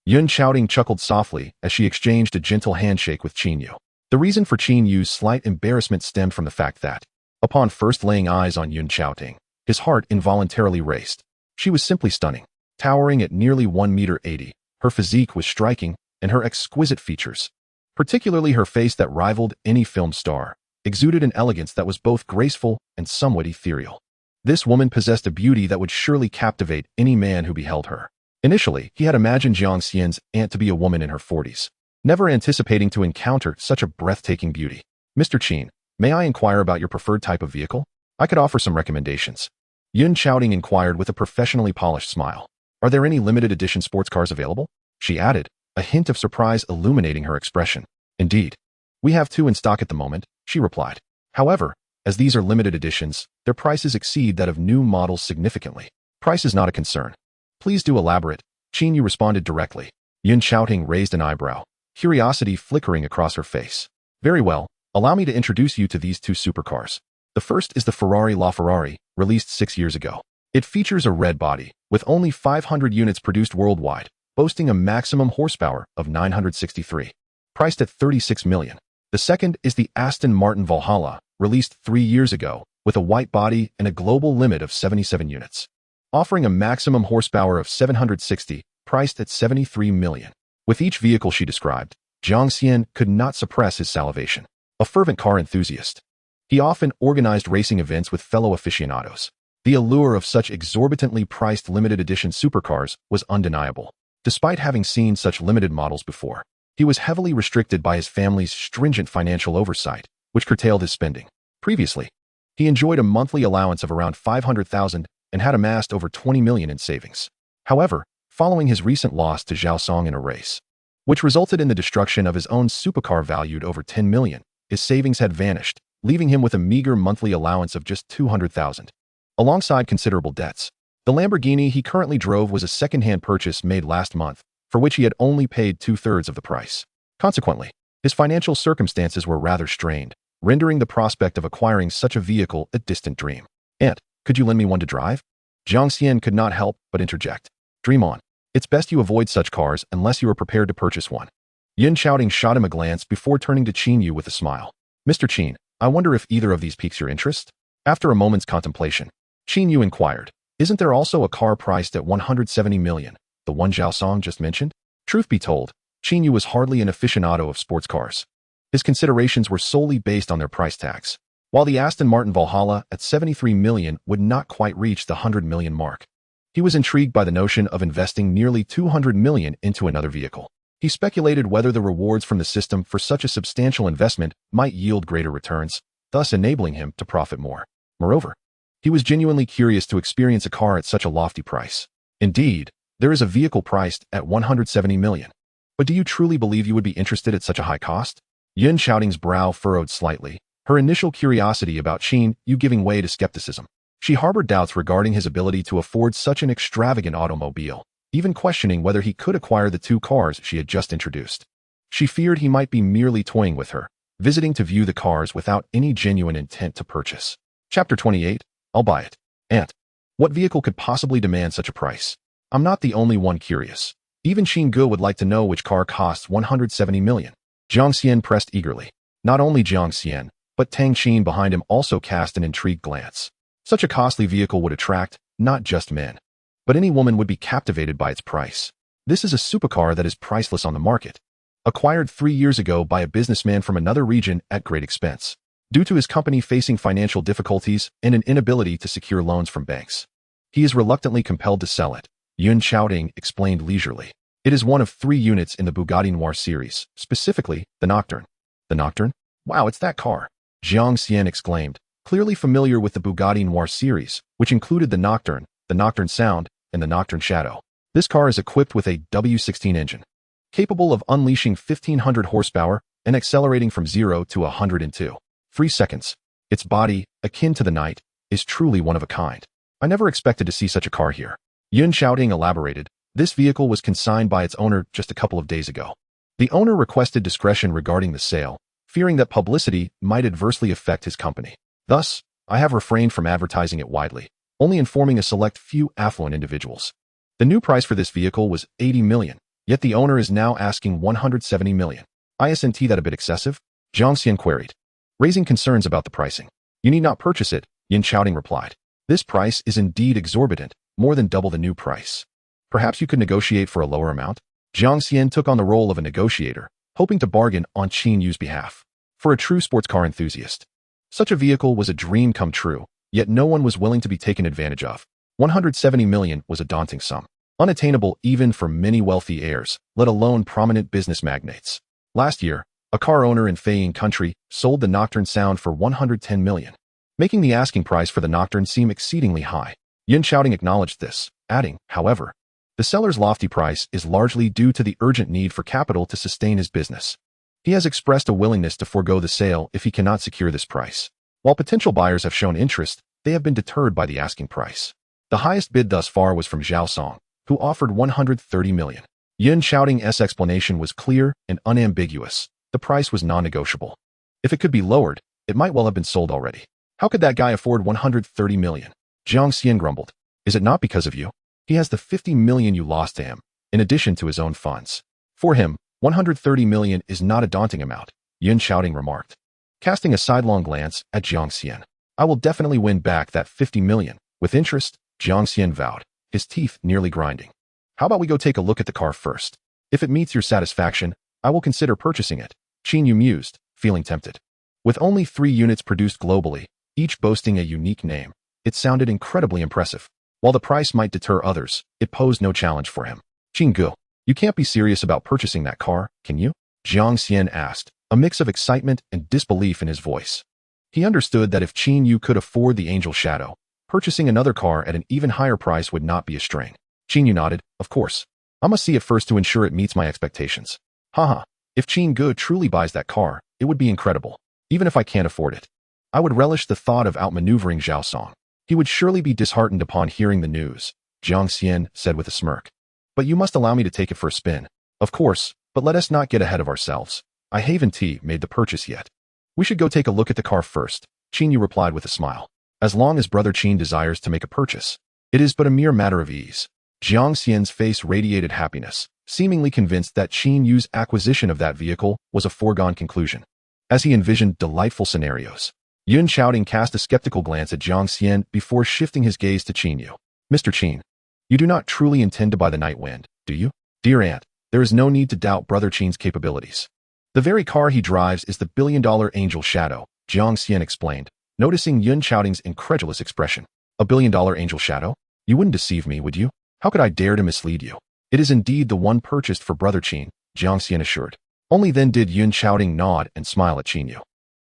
Speaker 1: Yun Shouting chuckled softly as she exchanged a gentle handshake with Qin Yu. The reason for Qin Yu's slight embarrassment stemmed from the fact that, upon first laying eyes on Yun Shouting, his heart involuntarily raced. She was simply stunning. Towering at nearly 1.80 meters, her physique was striking, and her exquisite features, particularly her face that rivaled any film star, exuded an elegance that was both graceful and somewhat ethereal. This woman possessed a beauty that would surely captivate any man who beheld her. Initially, he had imagined Jiang Xian's aunt to be a woman in her 40s, never anticipating to encounter such a breathtaking beauty. Mr. Qin, may I inquire about your preferred type of vehicle? I could offer some recommendations. Yun Shouting inquired with a professionally polished smile. Are there any limited edition sports cars available? She added, a hint of surprise illuminating her expression. Indeed. We have 2 in stock at the moment, she replied. However, as these are limited editions, their prices exceed that of new models significantly. Price is not a concern. Please do elaborate, Qin Yu responded directly. Yun Shouting raised an eyebrow, curiosity flickering across her face. Very well, allow me to introduce you to these 2 supercars. The first is the Ferrari LaFerrari, released 6 years ago. It features a red body, with only 500 units produced worldwide, boasting a maximum horsepower of 963. Priced at 36 million. The second is the Aston Martin Valhalla, released 3 years ago, with a white body and a global limit of 77 units. Offering a maximum horsepower of 760, priced at 73 million. With each vehicle she described, Jiang Xian could not suppress his salivation. A fervent car enthusiast, he often organized racing events with fellow aficionados. The allure of such exorbitantly priced limited edition supercars was undeniable. Despite having seen such limited models before, he was heavily restricted by his family's stringent financial oversight, which curtailed his spending. Previously, he enjoyed a monthly allowance of around 500,000 and had amassed over 20 million in savings. However, following his recent loss to Zhao Song in a race, which resulted in the destruction of his own supercar valued over 10 million, his savings had vanished, leaving him with a meager monthly allowance of just 200,000. Alongside considerable debts, the Lamborghini he currently drove was a second-hand purchase made last month, for which he had only paid 2/3 of the price. Consequently, his financial circumstances were rather strained, rendering the prospect of acquiring such a vehicle a distant dream. Aunt, could you lend me one to drive? Jiang Xian could not help but interject. Dream on. It's best you avoid such cars unless you are prepared to purchase one. Yun Shouting shot him a glance before turning to Qin Yu with a smile. Mr. Qin, I wonder if either of these piques your interest? After a moment's contemplation, Qin Yu inquired, isn't there also a car priced at 170 million, the one Zhao Song just mentioned? Truth be told, Qin Yu was hardly an aficionado of sports cars. His considerations were solely based on their price tags, while the Aston Martin Valhalla at 73 million would not quite reach the 100 million mark. He was intrigued by the notion of investing nearly 200 million into another vehicle. He speculated whether the rewards from the system for such a substantial investment might yield greater returns, thus enabling him to profit more. Moreover, he was genuinely curious to experience a car at such a lofty price. Indeed, there is a vehicle priced at 170 million. But do you truly believe you would be interested at such a high cost? Yun Shouting's brow furrowed slightly, her initial curiosity about Qin Yu giving way to skepticism. She harbored doubts regarding his ability to afford such an extravagant automobile, even questioning whether he could acquire the 2 cars she had just introduced. She feared he might be merely toying with her, visiting to view the cars without any genuine intent to purchase. Chapter 28. I'll buy it. Aunt, what vehicle could possibly demand such a price? I'm not the only one curious. Even Qin Yu would like to know which car costs 170 million. Jiang Xian pressed eagerly. Not only Jiang Xian, but Tang Xin behind him also cast an intrigued glance. Such a costly vehicle would attract, not just men, but any woman would be captivated by its price. This is a supercar that is priceless on the market. Acquired 3 years ago by a businessman from another region at great expense, due to his company facing financial difficulties and an inability to secure loans from banks. He is reluctantly compelled to sell it, Yun Chaoding explained leisurely. It is one of 3 units in the Bugatti Noir series, specifically the Nocturne. The Nocturne? Wow, it's that car! Jiang Xian exclaimed, clearly familiar with the Bugatti Noir series, which included the Nocturne Sound, and the Nocturne Shadow. This car is equipped with a W16 engine, capable of unleashing 1500 horsepower and accelerating from 0 to 100 in 2.3 seconds. Its body, akin to the night, is truly one of a kind. I never expected to see such a car here. Yun Chaoding elaborated. This vehicle was consigned by its owner just a couple of days ago. The owner requested discretion regarding the sale, fearing that publicity might adversely affect his company. Thus, I have refrained from advertising it widely, only informing a select few affluent individuals. The new price for this vehicle was 80 million, yet the owner is now asking 170 million. Isn't that a bit excessive? Jiang Xian queried, raising concerns about the pricing. You need not purchase it, Yun Chaoding replied. This price is indeed exorbitant, more than double the new price. Perhaps you could negotiate for a lower amount? Jiang Xian took on the role of a negotiator, hoping to bargain on Qin Yu's behalf. For a true sports car enthusiast, such a vehicle was a dream come true, yet no one was willing to be taken advantage of. 170 million was a daunting sum, unattainable even for many wealthy heirs, let alone prominent business magnates. Last year, a car owner in Feiying country sold the Nocturne Sound for 110 million, making the asking price for the Nocturne seem exceedingly high. Yun Chaoding acknowledged this, adding, however, the seller's lofty price is largely due to the urgent need for capital to sustain his business. He has expressed a willingness to forego the sale if he cannot secure this price. While potential buyers have shown interest, they have been deterred by the asking price. The highest bid thus far was from Zhao Song, who offered 130 million. Yun Chaoding's explanation was clear and unambiguous. The price was non-negotiable. If it could be lowered, it might well have been sold already. How could that guy afford 130 million? Jiang Xian grumbled. Is it not because of you? He has the 50 million you lost to him, in addition to his own funds. For him, 130 million is not a daunting amount, Yun Chaoding remarked, casting a sidelong glance at Jiang Xian. I will definitely win back that 50 million, with interest, Jiang Xian vowed, his teeth nearly grinding. How about we go take a look at the car first? If it meets your satisfaction, I will consider purchasing it, Qin Yu mused, feeling tempted. With only 3 units produced globally, each boasting a unique name, it sounded incredibly impressive. While the price might deter others, it posed no challenge for him. Qin Yu, you can't be serious about purchasing that car, can you? Jiang Xian asked, a mix of excitement and disbelief in his voice. He understood that if Qin Yu could afford the Angel Shadow, purchasing another car at an even higher price would not be a strain. Qin Yu nodded, of course. I must see it first to ensure it meets my expectations. Haha, if Qin Yu truly buys that car, it would be incredible. Even if I can't afford it, I would relish the thought of outmaneuvering Zhao Song. He would surely be disheartened upon hearing the news, Jiang Xian said with a smirk. But you must allow me to take it for a spin. Of course, but let us not get ahead of ourselves. I haven't made the purchase yet. We should go take a look at the car first, Qin Yu replied with a smile. As long as Brother Qin desires to make a purchase, it is but a mere matter of ease. Jiang Xian's face radiated happiness, seemingly convinced that Qin Yu's acquisition of that vehicle was a foregone conclusion. As he envisioned delightful scenarios, Yun Chaoding cast a skeptical glance at Jiang Xian before shifting his gaze to Qin Yu. Mr. Qin, you do not truly intend to buy the Night Wind, do you? Dear aunt, there is no need to doubt Brother Qin's capabilities. The very car he drives is the billion-dollar Angel Shadow, Jiang Xian explained, noticing Yun Chaoding's incredulous expression. A billion-dollar Angel Shadow? You wouldn't deceive me, would you? How could I dare to mislead you? It is indeed the one purchased for Brother Qin, Jiang Xian assured. Only then did Yun Chaoding nod and smile at Qin Yu.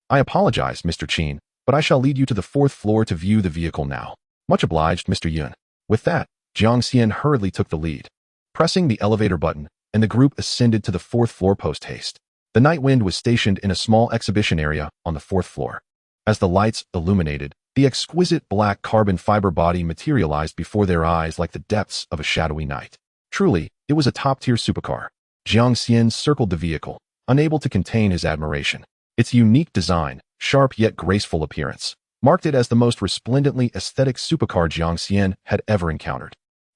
Speaker 1: I apologize, Mr. Qin, but I shall lead you to the 4th floor to view the vehicle now. Much obliged, Mr. Yun. With that, Jiang Xian hurriedly took the lead, pressing the elevator button, and the group ascended to the 4th floor post-haste. The Night Wind was stationed in a small exhibition area on the 4th floor. As the lights illuminated, the exquisite black carbon fiber body materialized before their eyes like the depths of a shadowy night. Truly, it was a top-tier supercar. Jiang Xian circled the vehicle, unable to contain his admiration. Its unique design, sharp yet graceful appearance, marked it as the most resplendently aesthetic supercar Jiang Xian had ever encountered.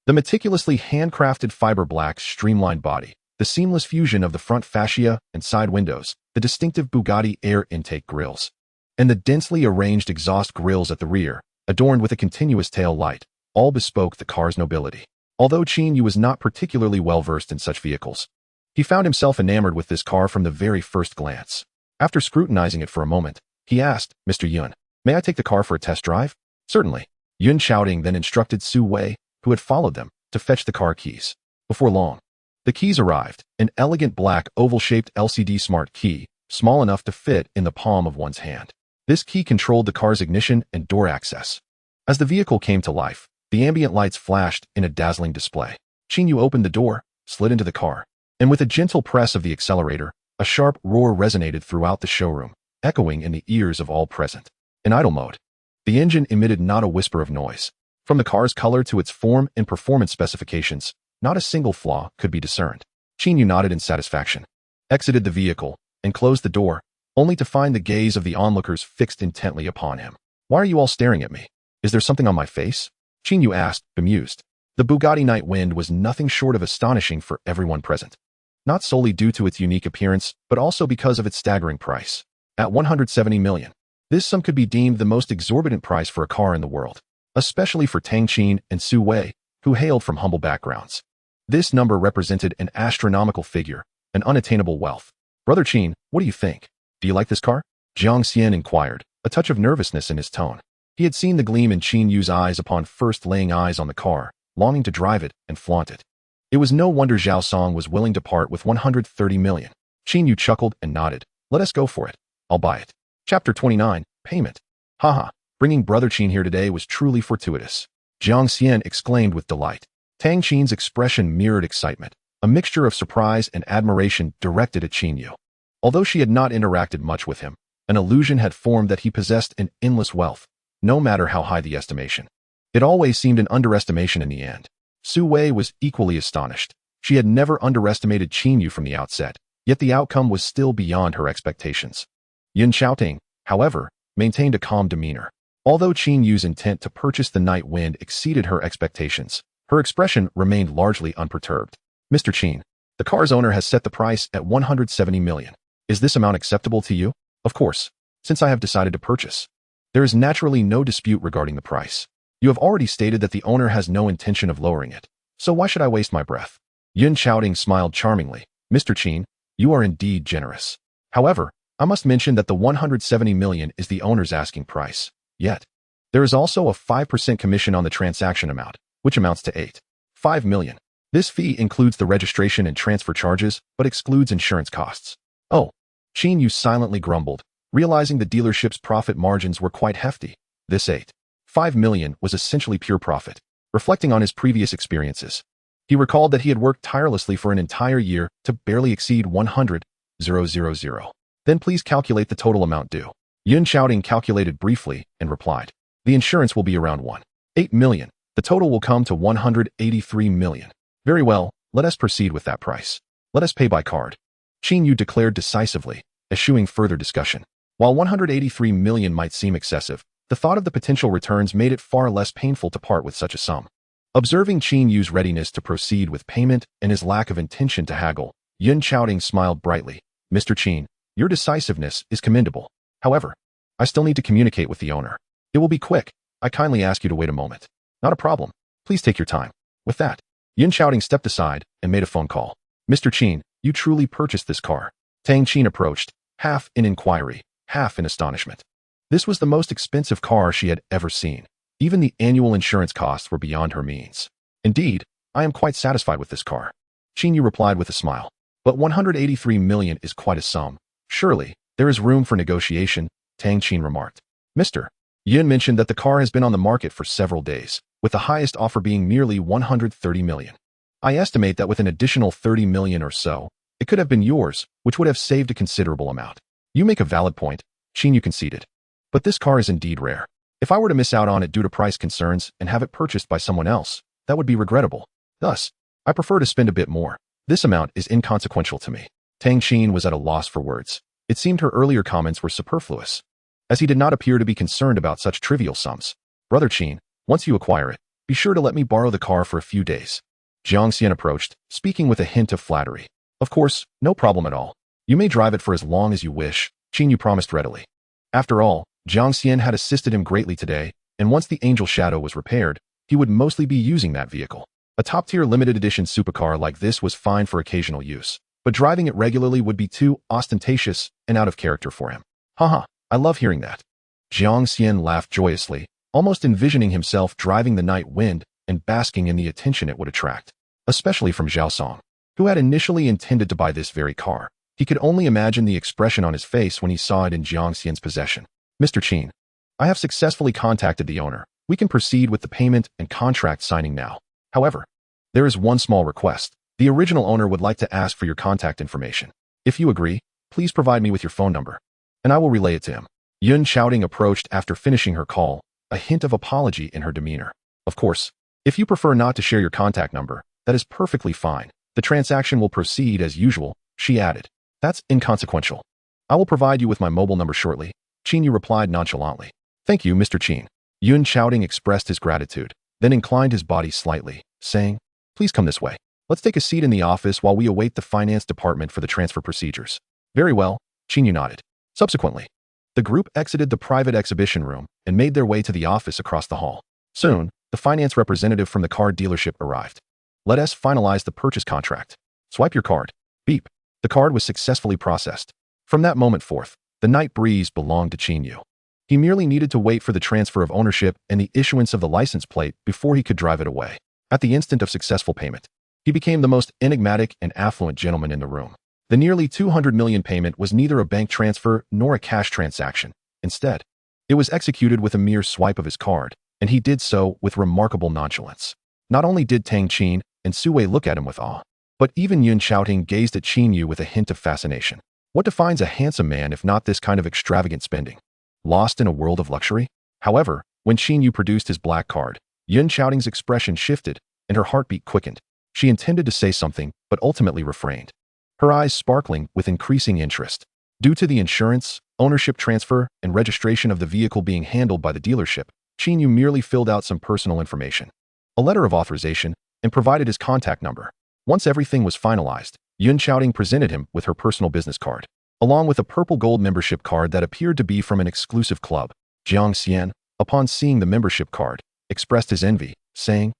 Speaker 1: The meticulously handcrafted fiber black, streamlined body, the seamless fusion of the front fascia and side windows, the distinctive Bugatti air intake grills, and the densely arranged exhaust grills at the rear, adorned with a continuous tail light, all bespoke the car's nobility. Although Qin Yu was not particularly well-versed in such vehicles, he found himself enamored with this car from the very first glance. After scrutinizing it for a moment, he asked, "Mr. Yun, may I take the car for a test drive?" "Certainly." Yun Qiaoting then instructed Su Wei, who had followed them, to fetch the car keys. Before long, the keys arrived, an elegant black oval-shaped LCD smart key, small enough to fit in the palm of one's hand. This key controlled the car's ignition and door access. As the vehicle came to life, the ambient lights flashed in a dazzling display. Qin Yu opened the door, slid into the car, and with a gentle press of the accelerator, a sharp roar resonated throughout the showroom, echoing in the ears of all present. In idle mode, the engine emitted not a whisper of noise. From the car's color to its form and performance specifications, not a single flaw could be discerned. Qin Yu nodded in satisfaction, exited the vehicle, and closed the door, only to find the gaze of the onlookers fixed intently upon him. "Why are you all staring at me? Is there something on my face?" Qin Yu asked, bemused. The Bugatti Night Wind was nothing short of astonishing for everyone present, not solely due to its unique appearance, but also because of its staggering price. At 170 million, this sum could be deemed the most exorbitant price for a car in the world, especially for Tang Qin and Su Wei, who hailed from humble backgrounds. This number represented an astronomical figure, an unattainable wealth. "Brother Qin, what do you think? Do you like this car?" Jiang Xian inquired, a touch of nervousness in his tone. He had seen the gleam in Qin Yu's eyes upon first laying eyes on the car, longing to drive it and flaunt it. It was no wonder Zhao Song was willing to part with 130 million. Qin Yu chuckled and nodded. "Let us go for it. I'll buy it." Chapter 29, Payment. "Haha, bringing Brother Qin here today was truly fortuitous," Jiang Xian exclaimed with delight. Tang Qin's expression mirrored excitement, a mixture of surprise and admiration directed at Qin Yu. Although she had not interacted much with him, an illusion had formed that he possessed an endless wealth, no matter how high the estimation. It always seemed an underestimation in the end. Su Wei was equally astonished. She had never underestimated Qin Yu from the outset, yet the outcome was still beyond her expectations. Yun Qiaoting, however, maintained a calm demeanor. Although Qin Yu's intent to purchase the Night Wind exceeded her expectations, her expression remained largely unperturbed. "Mr. Qin, the car's owner has set the price at 170 million. Is this amount acceptable to you?" "Of course, since I have decided to purchase. There is naturally no dispute regarding the price. You have already stated that the owner has no intention of lowering it, so why should I waste my breath?" Yun Qiaoting smiled charmingly. "Mr. Qin, you are indeed generous. However, I must mention that the 170 million is the owner's asking price. Yet, there is also a 5% commission on the transaction amount, which amounts to 8.5 million. This fee includes the registration and transfer charges, but excludes insurance costs." "Oh." Qin Yu silently grumbled, realizing the dealership's profit margins were quite hefty. This 8.5 million was essentially pure profit. Reflecting on his previous experiences, he recalled that he had worked tirelessly for an entire year to barely exceed 100,000. "Then please calculate the total amount due." Yun Qiaoting calculated briefly and replied, "The insurance will be around 1.8 million. The total will come to 183 million. "Very well, let us proceed with that price. Let us pay by card," Qin Yu declared decisively, eschewing further discussion. While 183 million might seem excessive, the thought of the potential returns made it far less painful to part with such a sum. Observing Qin Yu's readiness to proceed with payment and his lack of intention to haggle, Yun Qiaoting smiled brightly. "Mr. Qin, your decisiveness is commendable. However, I still need to communicate with the owner. It will be quick. I kindly ask you to wait a moment." "Not a problem. Please take your time." With that, Yun Qiaoting stepped aside and made a phone call. "Mr. Qin, you truly purchased this car." Tang Qin approached, half in inquiry, half in astonishment. This was the most expensive car she had ever seen. Even the annual insurance costs were beyond her means. "Indeed, I am quite satisfied with this car," Qin Yu replied with a smile. "But 183 million is quite a sum. Surely, there is room for negotiation," Tang Qin remarked. "Mr. Yun mentioned that the car has been on the market for several days, with the highest offer being merely 130 million. I estimate that with an additional 30 million or so, it could have been yours, which would have saved a considerable amount." "You make a valid point," Qin Yu conceded. "But this car is indeed rare. If I were to miss out on it due to price concerns and have it purchased by someone else, that would be regrettable. Thus, I prefer to spend a bit more. This amount is inconsequential to me." Tang Qin was at a loss for words. It seemed her earlier comments were superfluous, as he did not appear to be concerned about such trivial sums. "Brother Qin, once you acquire it, Be sure to let me borrow the car for a few days. Jiang Xian approached, speaking with a hint of flattery. Of course, no problem at all. You may drive it for as long as you wish, Qin Yu promised readily. After all, Jiang Xian had assisted him greatly today, and once the Angel Shadow was repaired, he would mostly be using that vehicle. A top-tier limited edition supercar like this was fine for occasional use, but driving it regularly would be too ostentatious and out of character for him. Haha, I love hearing that. Jiang Xian laughed joyously, almost envisioning himself driving the night wind and basking in the attention it would attract, especially from Zhao Song, who had initially intended to buy this very car. He could only imagine the expression on his face when he saw it in Jiang Xian's possession. Mr. Qin, I have successfully contacted the owner. We can proceed with the payment and contract signing now. However, there is one small request. The original owner would like to ask for your contact information. If you agree, please provide me with your phone number, and I will relay it to him. Yun Chaoting approached after finishing her call, a hint of apology in her demeanor. Of course, if you prefer not to share your contact number, that is perfectly fine. The transaction will proceed as usual, she added. That's inconsequential. I will provide you with my mobile number shortly, Qin Yu replied nonchalantly. Thank you, Mr. Qin. Yun Chaoting expressed his gratitude, then inclined his body slightly, saying, Please come this way. Let's take a seat in the office while we await the finance department for the transfer procedures. Very well, Qin Yu nodded. Subsequently, the group exited the private exhibition room and made their way to the office across the hall. Soon, the finance representative from the car dealership arrived. Let us finalize the purchase contract. Swipe your card. Beep. The card was successfully processed. From that moment forth, the night breeze belonged to Qin Yu. He merely needed to wait for the transfer of ownership and the issuance of the license plate before he could drive it away. At the instant of successful payment, he became the most enigmatic and affluent gentleman in the room. The nearly 200 million payment was neither a bank transfer nor a cash transaction. Instead, it was executed with a mere swipe of his card, and he did so with remarkable nonchalance. Not only did Tang Qin and Su Wei look at him with awe, but even Yun Chaoting gazed at Qin Yu with a hint of fascination. What defines a handsome man if not this kind of extravagant spending? Lost in a world of luxury? However, when Qin Yu produced his black card, Yun Chaoting's expression shifted and her heartbeat quickened. She intended to say something, but ultimately refrained, her eyes sparkling with increasing interest. Due to the insurance, ownership transfer, and registration of the vehicle being handled by the dealership, Qin Yu merely filled out some personal information, a letter of authorization, and provided his contact number. Once everything was finalized, Yun Chaoting presented him with her personal business card, along with a purple gold membership card that appeared to be from an exclusive club. Jiang Xian, upon seeing the membership card, expressed his envy, saying,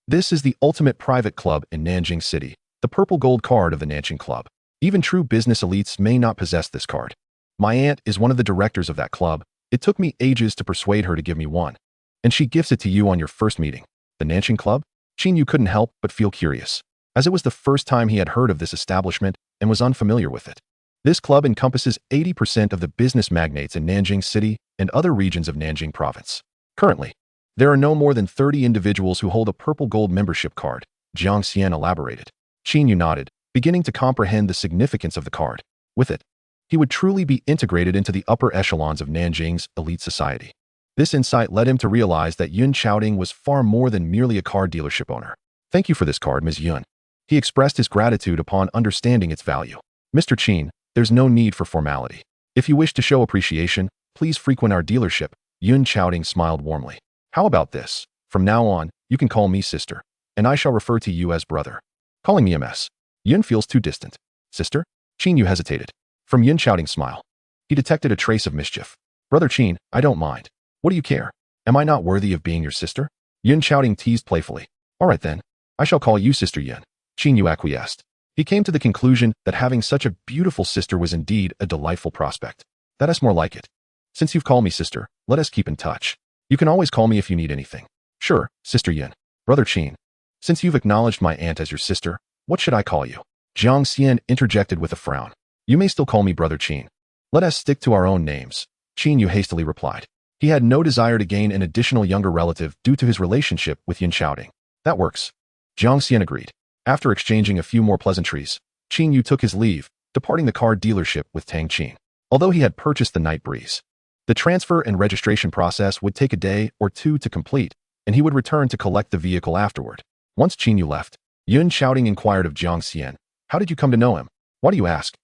Speaker 1: This is the ultimate private club in Nanjing City, the purple gold card of the Nanjing Club. Even true business elites may not possess this card. My aunt is one of the directors of that club. It took me ages to persuade her to give me one, and she gifts it to you on your first meeting. The Nanjing Club? Qin Yu couldn't help but feel curious, as it was the first time he had heard of this establishment and was unfamiliar with it. This club encompasses 80% of the business magnates in Nanjing City and other regions of Nanjing Province. Currently, there are no more than 30 individuals who hold a purple gold membership card, Jiang Xian elaborated. Qin Yu nodded, beginning to comprehend the significance of the card. With it, he would truly be integrated into the upper echelons of Nanjing's elite society. This insight led him to realize that Yun Chaoting was far more than merely a car dealership owner. Thank you for this card, Ms. Yun. He expressed his gratitude upon understanding its value. Mr. Qin, there's no need for formality. If you wish to show appreciation, please frequent our dealership. Yun Chaoting smiled warmly. How about this? From now on, you can call me sister, and I shall refer to you as brother. Calling me MS. Yun feels too distant. Sister? Qin Yu hesitated. From Yun Chaoting's smile, he detected a trace of mischief. Brother Qin, I don't mind. What do you care? Am I not worthy of being your sister? Yun Chaoting teased playfully. All right then, I shall call you Sister Yun. Qin Yu acquiesced. He came to the conclusion that having such a beautiful sister was indeed a delightful prospect. That is more like it. Since you've called me sister, let us keep in touch. You can always call me if you need anything. Sure, Sister Yun. Brother Qin, since you've acknowledged my aunt as your sister, what should I call you? Jiang Xian interjected with a frown. You may still call me Brother Qin. Let us stick to our own names, Qin Yu hastily replied. He had no desire to gain an additional younger relative due to his relationship with Yun Chaoting. That works. Jiang Xian agreed. After exchanging a few more pleasantries, Qin Yu took his leave, departing the car dealership with Tang Qin. Although he had purchased the Night Breeze, the transfer and registration process would take a day or two to complete, and he would return to collect the vehicle afterward. Once Qin Yu left, Yun Chaoting inquired of Jiang Xian, How did you come to know him? Why do you ask?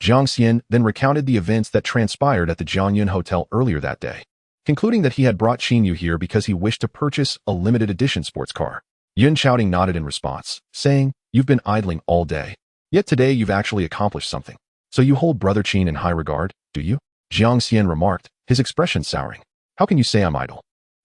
Speaker 1: Jiang Xian then recounted the events that transpired at the Jiangyun Hotel earlier that day. concluding that he had brought Qin Yu here because he wished to purchase a limited edition sports car. Yun Chaoting nodded in response, saying, "You've been idling all day. Yet today you've actually accomplished something. So you hold Brother Qin in high regard, do you?" Jiang Xian remarked, his expression souring. "How can you say I'm idle?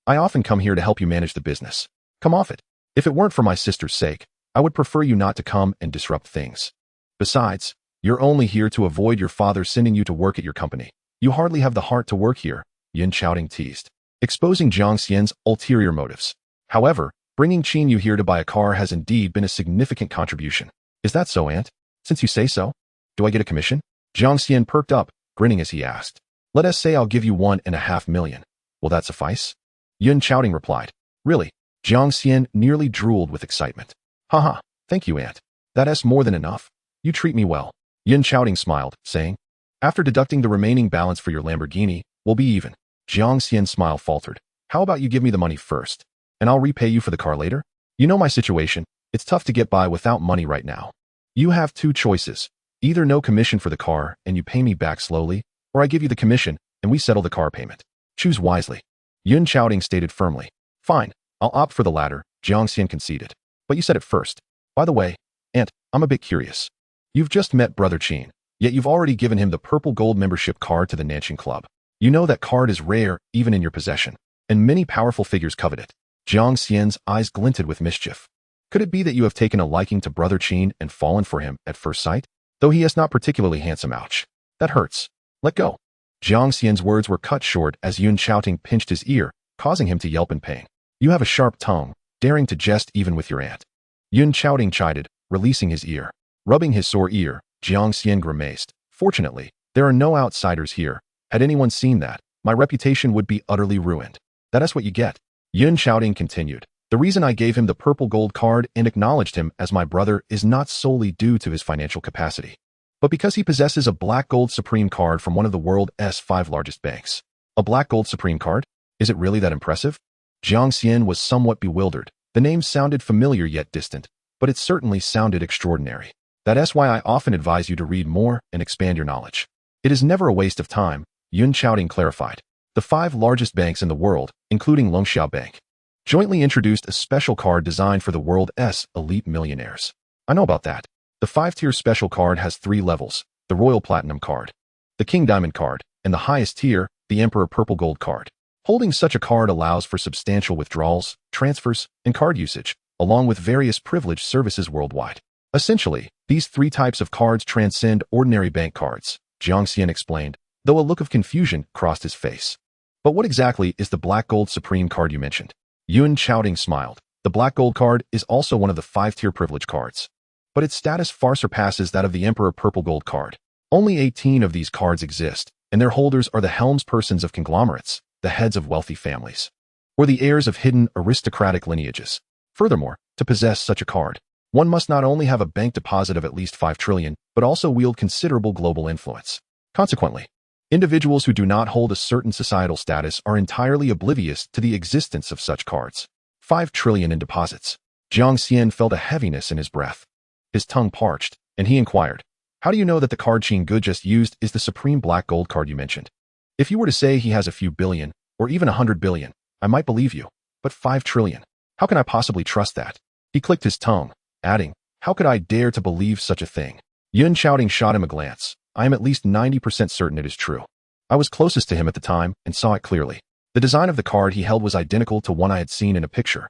Speaker 1: I often come here to help you manage the business. Come off it. If it weren't for my sister's sake, I would prefer you not to come and disrupt things. Besides, you're only here to avoid your father sending you to work at your company. You hardly have the heart to work here," Yun Chaoting teased, exposing Jiang Xian's ulterior motives. However, bringing Qin Yu here to buy a car has indeed been a significant contribution. "Is that so, Aunt? Since you say so? Do I get a commission?" Jiang Xian perked up, grinning as he asked. "Let us say I'll give you 1.5 million. Will that suffice?" Yun Chaoting replied. "Really?" Jiang Xian nearly drooled with excitement. "Haha, thank you, Aunt. That's more than enough. You treat me well." Yun Chaoting smiled, saying, "After deducting the remaining balance for your Lamborghini, we'll be even." Jiang Xian's smile faltered. "How about you give me the money first, and I'll repay you for the car later? You know my situation. It's tough to get by without money right now. You have two choices. Either no commission for the car and you pay me back slowly, or I give you the commission and we settle the car payment. Choose wisely." Yun Chaoting stated firmly. "Fine, I'll opt for the latter," Jiang Xian conceded. "But you said it first. By the way, Aunt, I'm a bit curious. You've just met Brother Qin, yet you've already given him the purple gold membership card to the Nanqing Club. You know that card is rare even in your possession, and many powerful figures covet it." Jiang Xian's eyes glinted with mischief. "Could it be that you have taken a liking to Brother Qin and fallen for him at first sight? Though he is not particularly handsome, ouch. That hurts. Let go." Jiang Xian's words were cut short as Yun Chaoting pinched his ear, causing him to yelp in pain. "You have a sharp tongue, daring to jest even with your aunt." Yun Chaoting chided, releasing his ear. Rubbing his sore ear, Jiang Xian grimaced. "Fortunately, there are no outsiders here. Had anyone seen that, my reputation would be utterly ruined. That's what you get." Yun Chaoting continued. "The reason I gave him the purple gold card and acknowledged him as my brother is not solely due to his financial capacity, but because he possesses a black gold Supreme card from one of the world's 5 largest banks." "A black gold Supreme card? Is it really that impressive?" Jiang Xian was somewhat bewildered. The name sounded familiar yet distant, but it certainly sounded extraordinary. "That's why I often advise you to read more and expand your knowledge. It is never a waste of time," Yun Chaoting clarified. "The 5 largest banks in the world, including Longxiao Bank, jointly introduced a special card designed for the world's elite millionaires. I know about that. The 5-tier special card has 3 levels: the Royal Platinum card, the King Diamond card, and the highest tier, the Emperor Purple Gold card. Holding such a card allows for substantial withdrawals, transfers, and card usage, along with various privileged services worldwide. Essentially, these 3 types of cards transcend ordinary bank cards," Jiang Xian explained, though a look of confusion crossed his face. "But what exactly is the Black Gold Supreme card you mentioned?" Yun Chaoting smiled. "The Black Gold card is also one of the 5-tier privilege cards, but its status far surpasses that of the Emperor Purple Gold card. Only 18 of these cards exist, and their holders are the helmspersons of conglomerates, the heads of wealthy families, or the heirs of hidden aristocratic lineages. Furthermore, to possess such a card, one must not only have a bank deposit of at least 5 trillion, but also wield considerable global influence. Consequently, individuals who do not hold a certain societal status are entirely oblivious to the existence of such cards. 5 trillion in deposits." Jiang Xian felt a heaviness in his breath. His tongue parched, and he inquired, "How do you know that the card Qin Yu just used is the Supreme Black Gold card you mentioned? If you were to say he has a few billion, or even 100 billion, I might believe you, but 5 trillion? How can I possibly trust that?" He clicked his tongue, adding, "How could I dare to believe such a thing?" Yun Chaoting shot him a glance. "I am at least 90% certain it is true. I was closest to him at the time and saw it clearly. The design of the card he held was identical to one I had seen in a picture."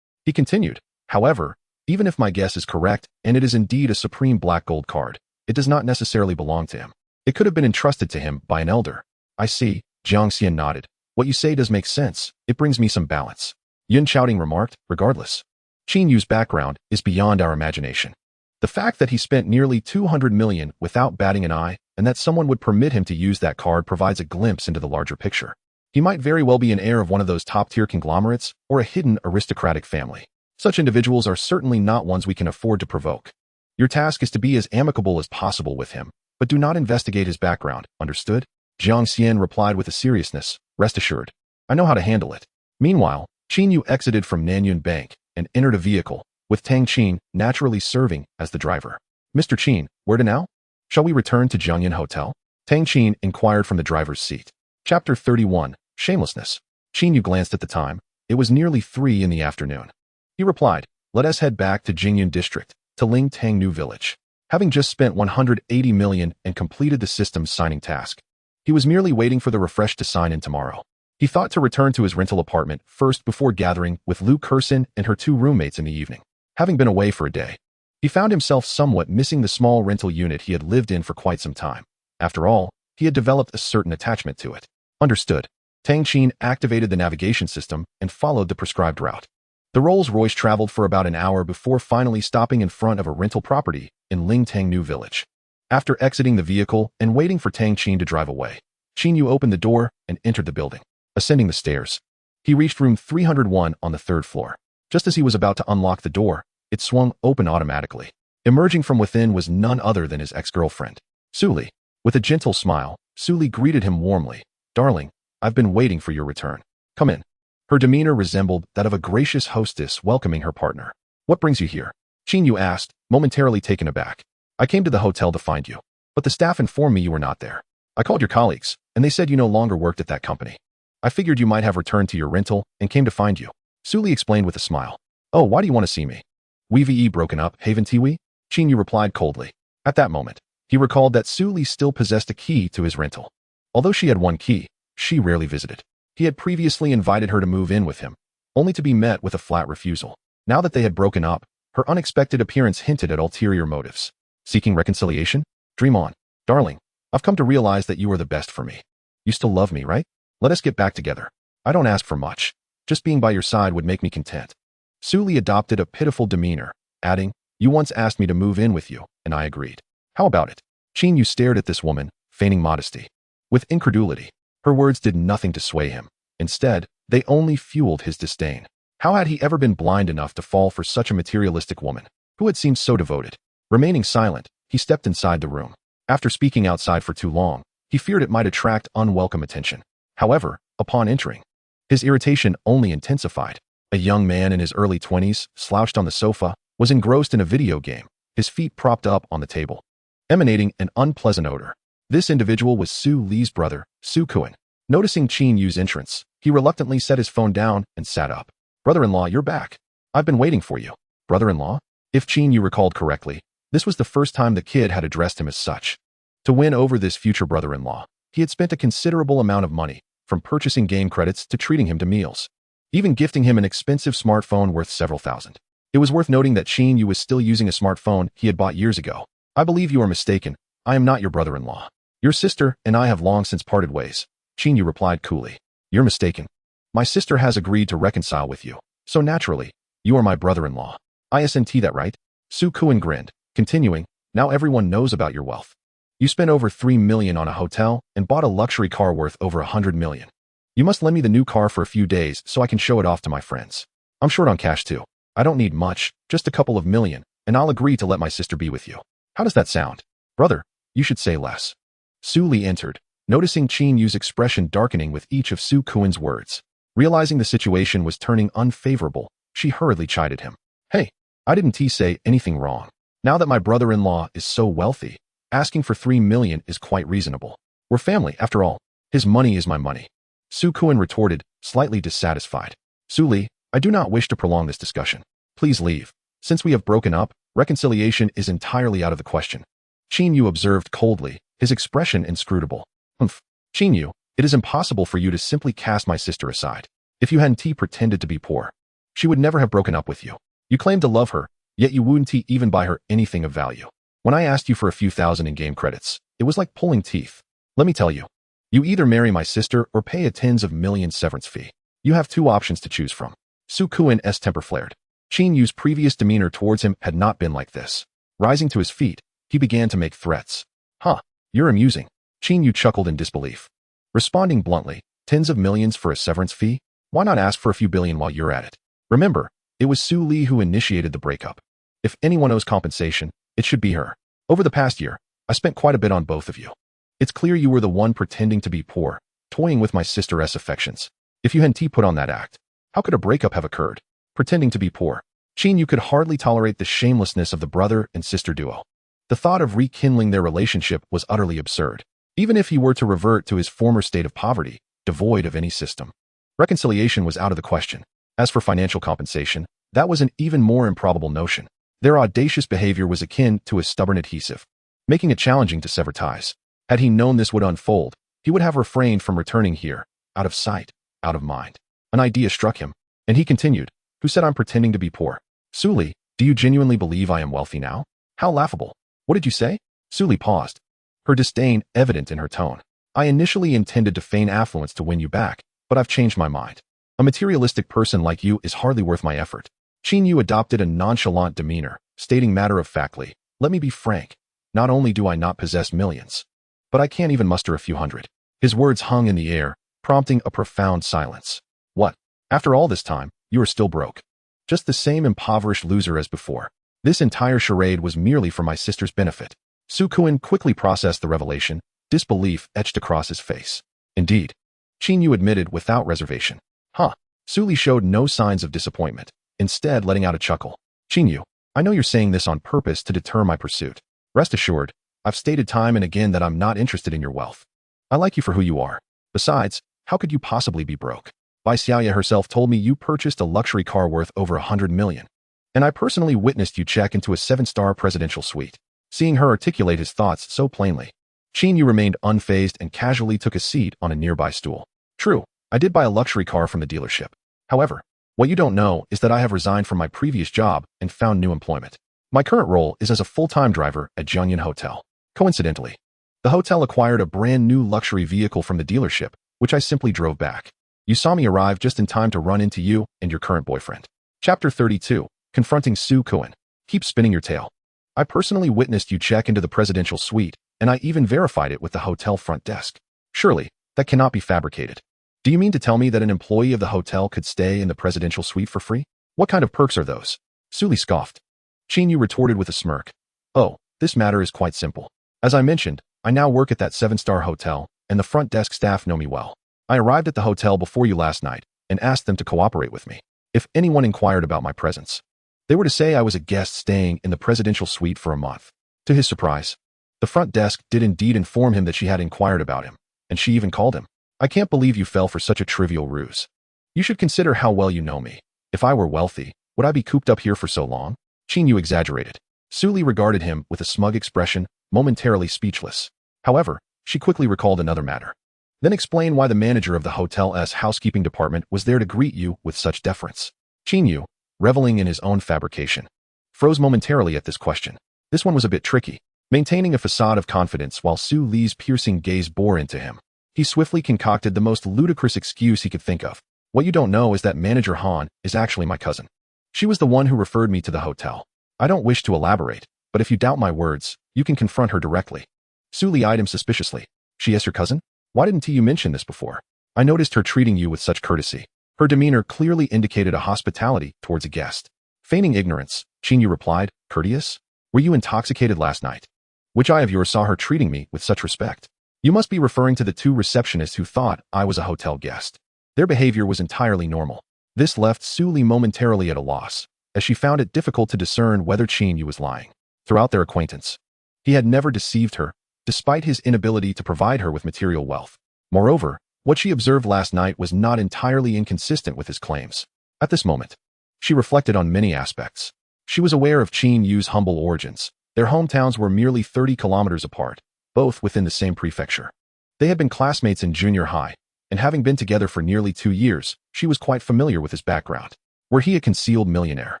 Speaker 1: He continued, "However, even if my guess is correct and it is indeed a Supreme Black Gold card, it does not necessarily belong to him. It could have been entrusted to him by an elder." "I see," Jiang Xian nodded. "What you say does make sense. It brings me some balance." Yun Chaoting remarked, "Regardless, Qin Yu's background is beyond our imagination. The fact that he spent nearly 200 million without batting an eye, and that someone would permit him to use that card provides a glimpse into the larger picture. He might very well be an heir of one of those top-tier conglomerates or a hidden aristocratic family. Such individuals are certainly not ones we can afford to provoke. Your task is to be as amicable as possible with him, but do not investigate his background, understood?" Jiang Xian replied with a seriousness, "Rest assured, I know how to handle it." Meanwhile, Qin Yu exited from Nanyun Bank and entered a vehicle, with Tang Qin naturally serving as the driver. "Mr. Qin, where to now? Shall we return to Jiangyan Hotel?" Tang Qin inquired from the driver's seat. Chapter 31, Shamelessness. Qin Yu glanced at the time. It was nearly 3 in the afternoon. He replied, "Let us head back to Jingyun District, to Ling Tang New Village." Having just spent 180 million and completed the system's signing task, he was merely waiting for the refresh to sign in tomorrow. He thought to return to his rental apartment first before gathering with Lu Kersin and her 2 roommates in the evening. Having been away for a day, he found himself somewhat missing the small rental unit he had lived in for quite some time. After all, he had developed a certain attachment to it. Understood. Tang Qin activated the navigation system and followed the prescribed route. The Rolls-Royce traveled for about an hour before finally stopping in front of a rental property in Ling Tang New Village. After exiting the vehicle and waiting for Tang Qin to drive away, Qin Yu opened the door and entered the building. Ascending the stairs, he reached room 301 on the 3rd floor. Just as he was about to unlock the door, it swung open automatically. Emerging from within was none other than his ex-girlfriend, Su Li. With a gentle smile, Su Li greeted him warmly. "Darling, I've been waiting for your return. Come in." Her demeanor resembled that of a gracious hostess welcoming her partner. "What brings you here?" Qin Yu asked, momentarily taken aback. "I came to the hotel to find you, but the staff informed me you were not there. I called your colleagues, and they said you no longer worked at that company. I figured you might have returned to your rental and came to find you." Su Li explained with a smile. "Oh, why do you want to see me? We broken up, haven't we?" Qin Yu replied coldly. At that moment, he recalled that Su Li still possessed a key to his rental. Although she had one key, she rarely visited. He had previously invited her to move in with him, only to be met with a flat refusal. Now that they had broken up, her unexpected appearance hinted at ulterior motives. Seeking reconciliation? Dream on. "Darling, I've come to realize that you are the best for me. You still love me, right? Let us get back together. I don't ask for much. Just being by your side would make me content." Su Li adopted a pitiful demeanor, adding, "You once asked me to move in with you, and I agreed. How about it?" Qin Yu stared at this woman, feigning modesty. With incredulity, her words did nothing to sway him. Instead, they only fueled his disdain. How had he ever been blind enough to fall for such a materialistic woman, who had seemed so devoted? Remaining silent, he stepped inside the room. After speaking outside for too long, he feared it might attract unwelcome attention. However, upon entering, his irritation only intensified. A young man in his early 20s, slouched on the sofa, was engrossed in a video game, his feet propped up on the table, emanating an unpleasant odor. This individual was Su Li's brother, Su Kuan. Noticing Qin Yu's entrance, he reluctantly set his phone down and sat up. "Brother-in-law, you're back. I've been waiting for you." Brother-in-law? If Qin Yu recalled correctly, this was the first time the kid had addressed him as such. To win over this future brother-in-law, he had spent a considerable amount of money, from purchasing game credits to treating him to meals, even gifting him an expensive smartphone worth several thousand. It was worth noting that Qin Yu was still using a smartphone he had bought years ago. "I believe you are mistaken. I am not your brother-in-law. Your sister and I have long since parted ways." Qin Yu replied coolly. "You're mistaken. My sister has agreed to reconcile with you, so naturally, you are my brother-in-law. Isn't that right?" Su Kuan grinned, continuing, "Now everyone knows about your wealth. You spent over 3 million on a hotel and bought a luxury car worth over 100 million. You must lend me the new car for a few days so I can show it off to my friends. I'm short on cash too. I don't need much, just a couple of million, and I'll agree to let my sister be with you. How does that sound? Brother, you should say less." Su Li entered, noticing Qin Yu's expression darkening with each of Su Kuan's words. Realizing the situation was turning unfavorable, she hurriedly chided him. "Hey, I didn't say anything wrong. Now that my brother-in-law is so wealthy, asking for 3 million is quite reasonable. We're family, after all. His money is my money." Su Kuan retorted, slightly dissatisfied. "Su Li, I do not wish to prolong this discussion. Please leave. Since we have broken up, reconciliation is entirely out of the question." Qin Yu observed coldly, his expression inscrutable. "Humph. Qin Yu, it is impossible for you to simply cast my sister aside. If you hadn't pretended to be poor, she would never have broken up with you. You claimed to love her, yet you wouldn't even buy her anything of value. When I asked you for a few thousand in game credits, it was like pulling teeth. Let me tell you, you either marry my sister or pay a tens of millions severance fee. You have 2 options to choose from." Su Kuan's temper flared. Qin Yu's previous demeanor towards him had not been like this. Rising to his feet, he began to make threats. "Huh, you're amusing." Qin Yu chuckled in disbelief. Responding bluntly, "Tens of millions for a severance fee? Why not ask for a few billion while you're at it? Remember, it was Su Li who initiated the breakup. If anyone owes compensation, it should be her. Over the past year, I spent quite a bit on both of you. It's clear you were the one pretending to be poor, toying with my sister's affections. If you hadn't put on that act, how could a breakup have occurred? Pretending to be poor." Qin Yu could hardly tolerate the shamelessness of the brother and sister duo. The thought of rekindling their relationship was utterly absurd, even if he were to revert to his former state of poverty, devoid of any system. Reconciliation was out of the question. As for financial compensation, that was an even more improbable notion. Their audacious behavior was akin to a stubborn adhesive, making it challenging to sever ties. Had he known this would unfold, he would have refrained from returning here, out of sight, out of mind. An idea struck him, and he continued, "Who said I'm pretending to be poor? Suli, do you genuinely believe I am wealthy now? How laughable. What did you say?" Suli paused, her disdain evident in her tone. "I initially intended to feign affluence to win you back, but I've changed my mind. A materialistic person like you is hardly worth my effort." Qin Yu adopted a nonchalant demeanor, stating matter-of-factly, "Let me be frank. Not only do I not possess millions, but I can't even muster a few hundred." His words hung in the air, prompting a profound silence. "What? After all this time, you are still broke? Just the same impoverished loser as before. This entire charade was merely for my sister's benefit." Su Kuan quickly processed the revelation, disbelief etched across his face. "Indeed," Qin Yu admitted without reservation. "Huh." Suli showed no signs of disappointment, instead letting out a chuckle. "Qin Yu, I know you're saying this on purpose to deter my pursuit. Rest assured, I've stated time and again that I'm not interested in your wealth. I like you for who you are. Besides, how could you possibly be broke? Bai Xiaoya herself told me you purchased a luxury car worth over 100 million. And I personally witnessed you check into a 7-star presidential suite." Seeing her articulate his thoughts so plainly, Qin Yu remained unfazed and casually took a seat on a nearby stool. "True, I did buy a luxury car from the dealership. However, what you don't know is that I have resigned from my previous job and found new employment. My current role is as a full-time driver at Jiangyan Hotel. Coincidentally, the hotel acquired a brand new luxury vehicle from the dealership, which I simply drove back. You saw me arrive just in time to run into you and your current boyfriend." Chapter 32, Confronting Su Kuan. "Keep spinning your tail. I personally witnessed you check into the presidential suite, and I even verified it with the hotel front desk. Surely, that cannot be fabricated. Do you mean to tell me that an employee of the hotel could stay in the presidential suite for free? What kind of perks are those?" Suli scoffed. Qin Yu retorted with a smirk. "Oh, this matter is quite simple. As I mentioned, I now work at that 7-star hotel, and the front desk staff know me well. I arrived at the hotel before you last night and asked them to cooperate with me. If anyone inquired about my presence, they were to say I was a guest staying in the presidential suite for a month." To his surprise, the front desk did indeed inform him that she had inquired about him, and she even called him. "I can't believe you fell for such a trivial ruse. You should consider how well you know me. If I were wealthy, would I be cooped up here for so long?" Qin Yu exaggerated. Suli regarded him with a smug expression, momentarily speechless. However, she quickly recalled another matter. "Then explain why the manager of the hotel's housekeeping department was there to greet you with such deference." Qin Yu, reveling in his own fabrication, froze momentarily at this question. This one was a bit tricky, maintaining a facade of confidence while Su Li's piercing gaze bore into him. He swiftly concocted the most ludicrous excuse he could think of. "What you don't know is that Manager Han is actually my cousin. She was the one who referred me to the hotel. I don't wish to elaborate, but if you doubt my words, you can confront her directly." Su Li eyed him suspiciously. "She is your cousin? Why didn't you mention this before? I noticed her treating you with such courtesy." Her demeanor clearly indicated a hospitality towards a guest. Feigning ignorance, Qin Yu replied, "Courteous? Were you intoxicated last night? Which eye of yours saw her treating me with such respect?" "You must be referring to the 2 receptionists who thought I was a hotel guest. Their behavior was entirely normal." This left Su Li momentarily at a loss, as she found it difficult to discern whether Qin Yu was lying. Throughout their acquaintance, he had never deceived her, despite his inability to provide her with material wealth. Moreover, what she observed last night was not entirely inconsistent with his claims. At this moment, she reflected on many aspects. She was aware of Qin Yu's humble origins. Their hometowns were merely 30 kilometers apart, both within the same prefecture. They had been classmates in junior high, and having been together for nearly 2 years, she was quite familiar with his background. Were he a concealed millionaire,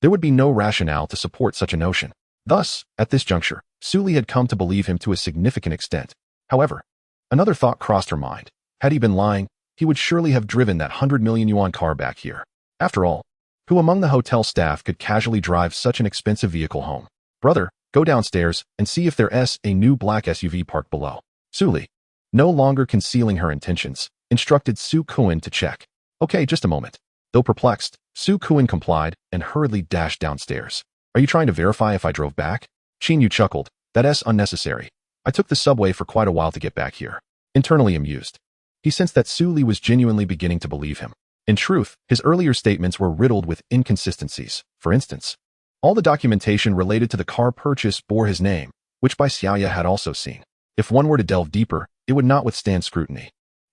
Speaker 1: there would be no rationale to support such a notion. Thus, at this juncture, Su Li had come to believe him to a significant extent. However, another thought crossed her mind. Had he been lying, he would surely have driven that 100 million yuan car back here. After all, who among the hotel staff could casually drive such an expensive vehicle home? "Brother, go downstairs and see if there's a new black SUV parked below." Su Li, no longer concealing her intentions, instructed Su Kuan to check. "Okay, just a moment." Though perplexed, Su Kuan complied and hurriedly dashed downstairs. "Are you trying to verify if I drove back?" Qin Yu chuckled. "That's unnecessary. I took the subway for quite a while to get back here." Internally amused, he sensed that Su Li was genuinely beginning to believe him. In truth, his earlier statements were riddled with inconsistencies. For instance, all the documentation related to the car purchase bore his name, which Bai Xiaoya had also seen. If one were to delve deeper, it would not withstand scrutiny.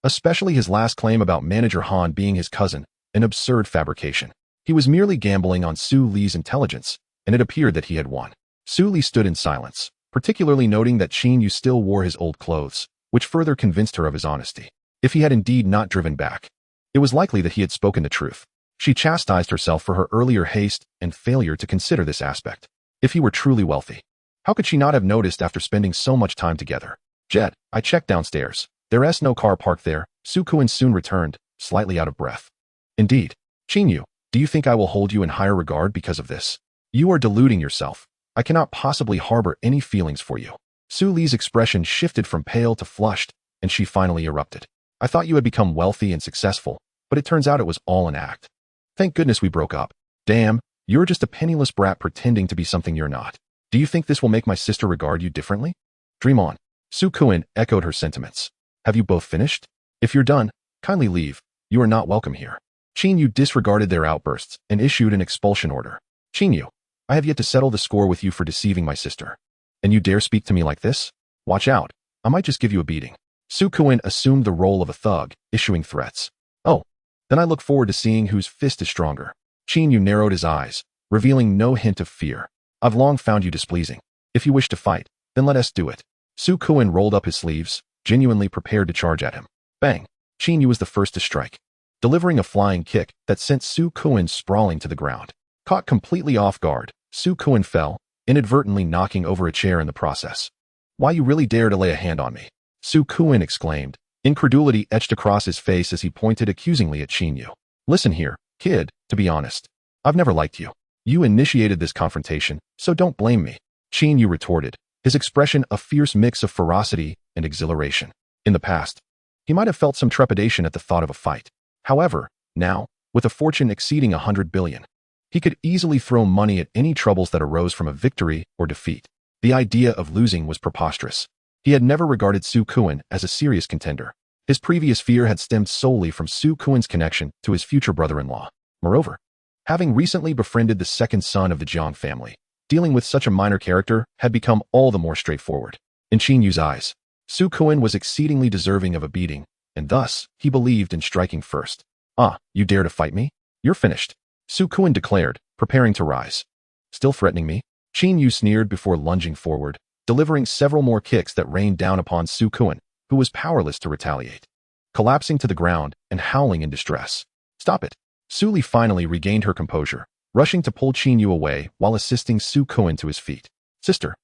Speaker 1: especially his last claim about Manager Han being his cousin, an absurd fabrication. He was merely gambling on Su Li's intelligence, and it appeared that he had won. Su Li stood in silence, particularly noting that Qin Yu still wore his old clothes, which further convinced her of his honesty. If he had indeed not driven back, it was likely that he had spoken the truth. She chastised herself for her earlier haste and failure to consider this aspect. If he were truly wealthy, how could she not have noticed after spending so much time together? Jet, I checked downstairs. There's no car parked there. Su Kuan soon returned, slightly out of breath. Indeed. Qin Yu, do you think I will hold you in higher regard because of this? You are deluding yourself. I cannot possibly harbor any feelings for you. Su Li's expression shifted from pale to flushed, and she finally erupted. I thought you had become wealthy and successful, but it turns out it was all an act. Thank goodness we broke up. Damn, you're just a penniless brat pretending to be something you're not. Do you think this will make my sister regard you differently? Dream on. Su Kuan echoed her sentiments. Have you both finished? If you're done, kindly leave. You are not welcome here. Qin Yu disregarded their outbursts and issued an expulsion order. Qin Yu, I have yet to settle the score with you for deceiving my sister. And you dare speak to me like this? Watch out. I might just give you a beating. Su Kuan assumed the role of a thug, issuing threats. Oh, then I look forward to seeing whose fist is stronger. Qin Yu narrowed his eyes, revealing no hint of fear. I've long found you displeasing. If you wish to fight, then let us do it. Su Kuan rolled up his sleeves, genuinely prepared to charge at him. Bang! Qin Yu was the first to strike, delivering a flying kick that sent Su Kuan sprawling to the ground. Caught completely off guard, Su Kuan fell, inadvertently knocking over a chair in the process. Why you really dare to lay a hand on me? Su Kuan exclaimed, incredulity etched across his face as he pointed accusingly at Qin Yu. Listen here, kid, to be honest, I've never liked you. You initiated this confrontation, so don't blame me. Qin Yu retorted, his expression a fierce mix of ferocity and exhilaration. In the past, he might have felt some trepidation at the thought of a fight. However, now, with a fortune exceeding 100 billion, he could easily throw money at any troubles that arose from a victory or defeat. The idea of losing was preposterous. He had never regarded Su Kuan as a serious contender. His previous fear had stemmed solely from Su Kuan's connection to his future brother-in-law. Moreover, having recently befriended the second son of the Jiang family, dealing with such a minor character had become all the more straightforward. In Qin Yu's eyes, Su Kuan was exceedingly deserving of a beating, and thus, he believed in striking first. Ah, you dare to fight me? You're finished, Su Kuan declared, preparing to rise. Still threatening me? Qin Yu sneered before lunging forward, delivering several more kicks that rained down upon Su Kuan, who was powerless to retaliate. Collapsing to the ground and howling in distress. Stop it. Su Li finally regained her composure, rushing to pull Qin Yu away while assisting Su Kuan to his feet. Sister.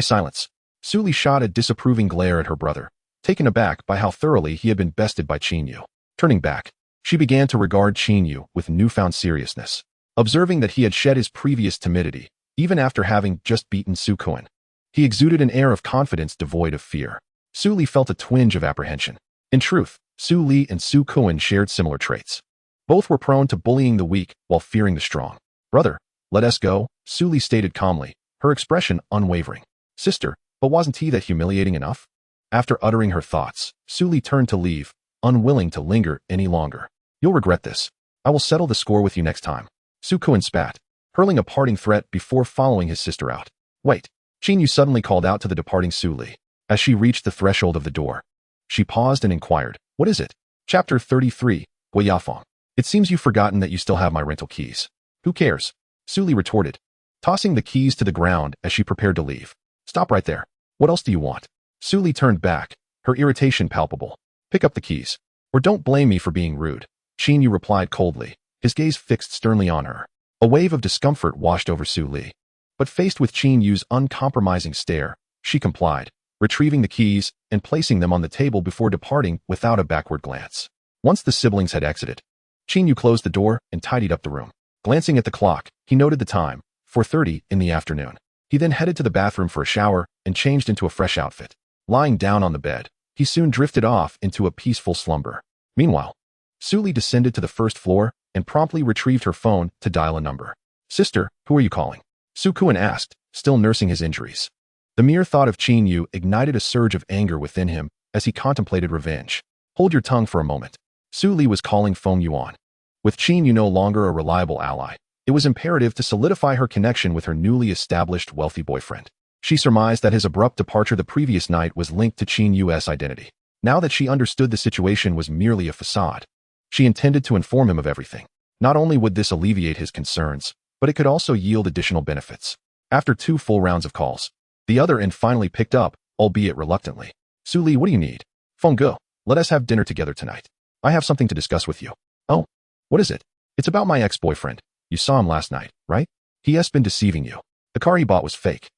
Speaker 1: Silence. Su Li shot a disapproving glare at her brother, taken aback by how thoroughly he had been bested by Qin Yu. Turning back, she began to regard Qin Yu with newfound seriousness, observing that he had shed his previous timidity, even after having just beaten Su Kuan. He exuded an air of confidence devoid of fear. Su Li felt a twinge of apprehension. In truth, Su Li and Su Kuan shared similar traits. Both were prone to bullying the weak while fearing the strong. Brother, let us go, Su Li stated calmly, her expression unwavering. Sister, but wasn't he that humiliating enough? After uttering her thoughts, Su Li turned to leave, unwilling to linger any longer. You'll regret this. I will settle the score with you next time. Su Kuan spat, hurling a parting threat before following his sister out. Wait. Qin Yu suddenly called out to the departing Su Li. As she reached the threshold of the door, she paused and inquired, what is it? Chapter 33, Guiyafeng. It seems you've forgotten that you still have my rental keys. Who cares? Su Li retorted, tossing the keys to the ground as she prepared to leave. Stop right there. What else do you want? Su Li turned back, her irritation palpable. Pick up the keys. Or don't blame me for being rude. Qin Yu replied coldly, his gaze fixed sternly on her. A wave of discomfort washed over Su Li. But faced with Qin Yu's uncompromising stare, she complied, retrieving the keys and placing them on the table before departing without a backward glance. Once the siblings had exited, Qin Yu closed the door and tidied up the room. Glancing at the clock, he noted the time, 4:30 in the afternoon. He then headed to the bathroom for a shower and changed into a fresh outfit. Lying down on the bed, he soon drifted off into a peaceful slumber. Meanwhile, Su Li descended to the first floor and promptly retrieved her phone to dial a number. Sister, who are you calling? Su Kuan asked, still nursing his injuries. The mere thought of Qin Yu ignited a surge of anger within him as he contemplated revenge. Hold your tongue for a moment. Su Li was calling Feng Yuan. With Qin Yu no longer a reliable ally, it was imperative to solidify her connection with her newly established wealthy boyfriend. She surmised that his abrupt departure the previous night was linked to Qin Yu's identity. Now that she understood the situation was merely a facade, she intended to inform him of everything. Not only would this alleviate his concerns, but it could also yield additional benefits. After 2 full rounds of calls, the other end finally picked up, albeit reluctantly. Su Li, what do you need? Feng Ge, let us have dinner together tonight. I have something to discuss with you. Oh, what is it? It's about my ex-boyfriend. You saw him last night, right? He has been deceiving you. The car he bought was fake.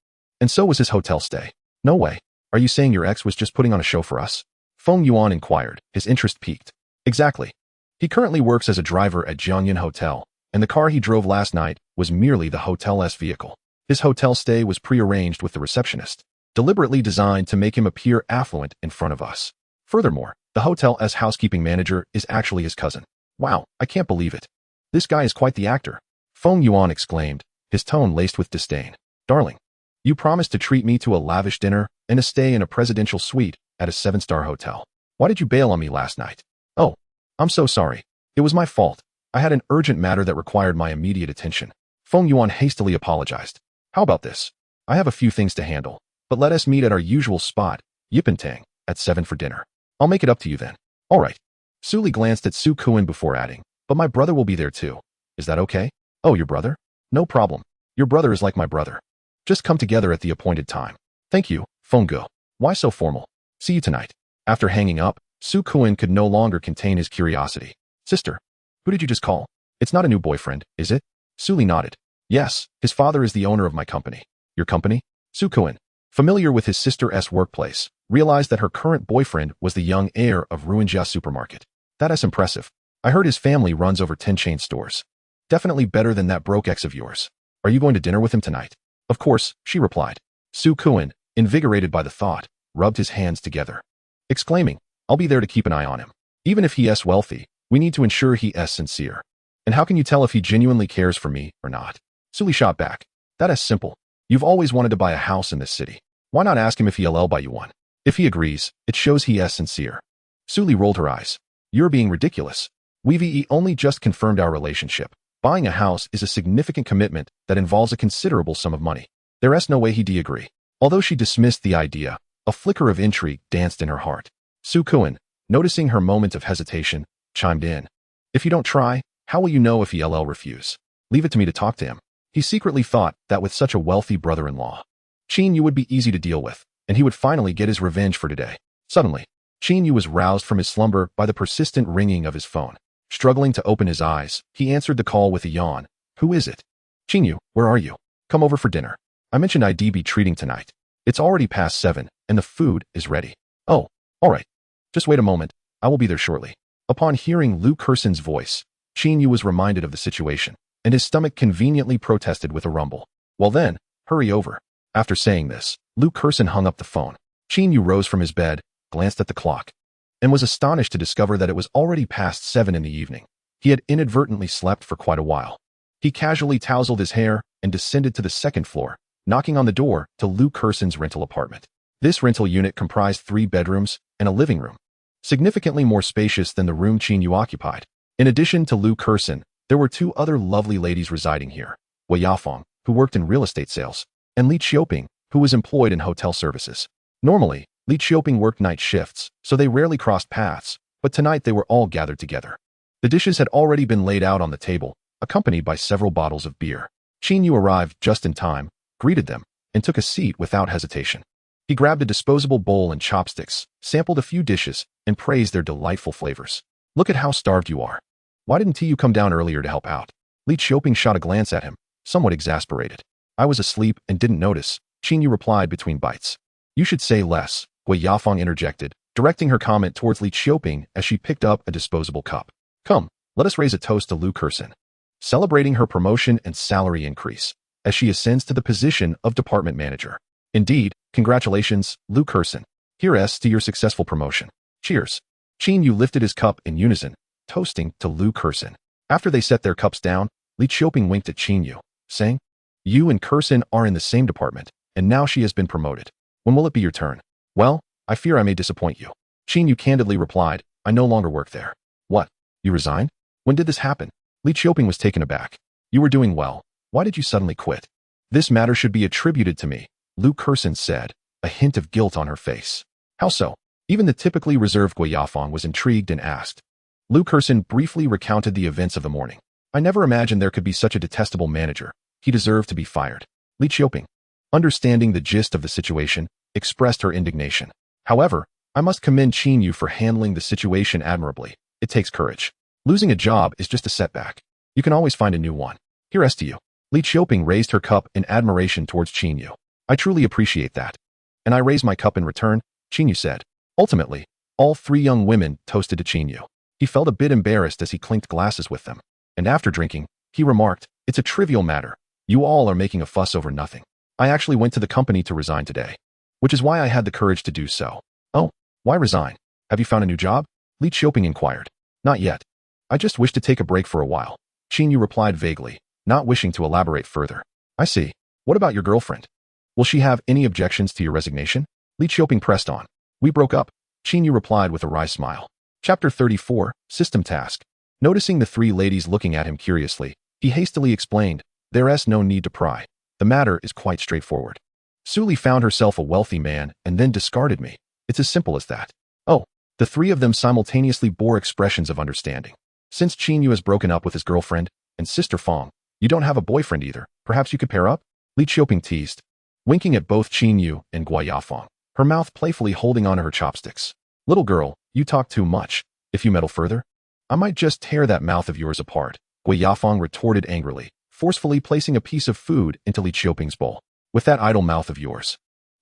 Speaker 1: And so was his hotel stay. No way. Are you saying your ex was just putting on a show for us? Feng Yuan inquired, his interest piqued. Exactly. He currently works as a driver at Jiangyan Hotel, and the car he drove last night was merely the hotel's vehicle. His hotel stay was prearranged with the receptionist, deliberately designed to make him appear affluent in front of us. Furthermore, the hotel's housekeeping manager is actually his cousin. Wow, I can't believe it. This guy is quite the actor. Feng Yuan exclaimed, his tone laced with disdain. Darling, you promised to treat me to a lavish dinner and a stay in a presidential suite at a 7-star hotel. Why did you bail on me last night? Oh, I'm so sorry. It was my fault. I had an urgent matter that required my immediate attention. Feng Yuan hastily apologized. How about this? I have a few things to handle, but let us meet at our usual spot, Yipentang, at 7 for dinner. I'll make it up to you then. All right. Su Li glanced at Su Kuan before adding, but my brother will be there too. Is that okay? Oh, your brother? No problem. Your brother is like my brother. Just come together at the appointed time. Thank you, Feng Ge. Why so formal? See you tonight. After hanging up, Su Kuan could no longer contain his curiosity. Sister, who did you just call? It's not a new boyfriend, is it? Su Li nodded. Yes, his father is the owner of my company. Your company? Su Kuan, familiar with his sister's workplace, realized that her current boyfriend was the young heir of Ruinjia Supermarket. That is impressive. I heard his family runs over 10 chain stores. Definitely better than that broke ex of yours. Are you going to dinner with him tonight? Of course, she replied. Su Kuan, invigorated by the thought, rubbed his hands together, exclaiming, I'll be there to keep an eye on him. Even if he is wealthy, we need to ensure he is sincere. And how can you tell if he genuinely cares for me or not? Su Li shot back. That is simple. You've always wanted to buy a house in this city. Why not ask him if he'll buy you one? If he agrees, it shows he is sincere. Su Li rolled her eyes. You're being ridiculous. We've only just confirmed our relationship. Buying a house is a significant commitment that involves a considerable sum of money. There is no way he'd agree. Although she dismissed the idea, a flicker of intrigue danced in her heart. Su Kuan, noticing her moment of hesitation, chimed in. If you don't try, how will you know if he'll refuse? Leave it to me to talk to him. He secretly thought that with such a wealthy brother-in-law, Qin Yu would be easy to deal with, and he would finally get his revenge for today. Suddenly, Qin Yu was roused from his slumber by the persistent ringing of his phone. Struggling to open his eyes, he answered the call with a yawn. Who is it? Qin Yu, where are you? Come over for dinner. I mentioned I'd be treating tonight. It's already past 7, and the food is ready. Oh, all right. Just wait a moment. I will be there shortly. Upon hearing Lu Kerson's voice, Qin Yu was reminded of the situation, and his stomach conveniently protested with a rumble. Well then, hurry over. After saying this, Lu Kerson hung up the phone. Qin Yu rose from his bed, glanced at the clock, and was astonished to discover that it was already past 7 in the evening. He had inadvertently slept for quite a while. He casually tousled his hair and descended to the 2nd floor, knocking on the door to Lu Kerson's rental apartment. This rental unit comprised 3 bedrooms and a living room, significantly more spacious than the room Qin Yu occupied. In addition to Lu Kerson, there were 2 other lovely ladies residing here, Wei Yafeng, who worked in real estate sales, and Li Qiuping, who was employed in hotel services. Normally, Li Qiuping worked night shifts, so they rarely crossed paths, but tonight they were all gathered together. The dishes had already been laid out on the table, accompanied by several bottles of beer. Qin Yu arrived just in time, greeted them, and took a seat without hesitation. He grabbed a disposable bowl and chopsticks, sampled a few dishes, and praised their delightful flavors. Look at how starved you are. Why didn't you come down earlier to help out? Li Qiuping shot a glance at him, somewhat exasperated. I was asleep and didn't notice, Qin Yu replied between bites. You should say less, Wei Yafeng interjected, directing her comment towards Li Qiuping as she picked up a disposable cup. Come, let us raise a toast to Lu Kerson, celebrating her promotion and salary increase, as she ascends to the position of department manager. Indeed, congratulations, Lu Kerson. Here's to your successful promotion. Cheers. Qin Yu lifted his cup in unison, toasting to Lu Kerson. After they set their cups down, Li Qiuping winked at Qin Yu, saying, You and Kerson are in the same department, and now she has been promoted. When will it be your turn? Well, I fear I may disappoint you. Qin Yu candidly replied, I no longer work there. What? You resigned? When did this happen? Li Qiuping was taken aback. You were doing well. Why did you suddenly quit? This matter should be attributed to me, Lu Kerson said, a hint of guilt on her face. How so? Even the typically reserved Gui Yafeng was intrigued and asked. Lu Kerson briefly recounted the events of the morning. I never imagined there could be such a detestable manager. He deserved to be fired. Li Qiuping, understanding the gist of the situation, expressed her indignation. However, I must commend Qin Yu for handling the situation admirably. It takes courage. Losing a job is just a setback. You can always find a new one. Here's to you. Li Qiuping raised her cup in admiration towards Qin Yu. I truly appreciate that. And I raise my cup in return, Qin Yu said. Ultimately, all three young women toasted to Qin Yu. He felt a bit embarrassed as he clinked glasses with them. And after drinking, he remarked, it's a trivial matter. You all are making a fuss over nothing. I actually went to the company to resign today, which is why I had the courage to do so. Oh, why resign? Have you found a new job? Li Qiuping inquired. Not yet. I just wish to take a break for a while. Qin Yu replied vaguely, not wishing to elaborate further. I see. What about your girlfriend? Will she have any objections to your resignation? Li Qiuping pressed on. We broke up, Qin Yu replied with a wry smile. Chapter 34, System Task. Noticing the three ladies looking at him curiously, he hastily explained, there's no need to pry. The matter is quite straightforward. Suli found herself a wealthy man and then discarded me. It's as simple as that. Oh, the three of them simultaneously bore expressions of understanding. Since Qin Yu has broken up with his girlfriend and sister Fong, you don't have a boyfriend either. Perhaps you could pair up? Li Qiuping teased, winking at both Qin Yu and Gui Yafeng, her mouth playfully holding onto her chopsticks. Little girl, you talk too much. If you meddle further, I might just tear that mouth of yours apart, Gui Yafeng retorted angrily, forcefully placing a piece of food into Li Qiuping's bowl. With that idle mouth of yours,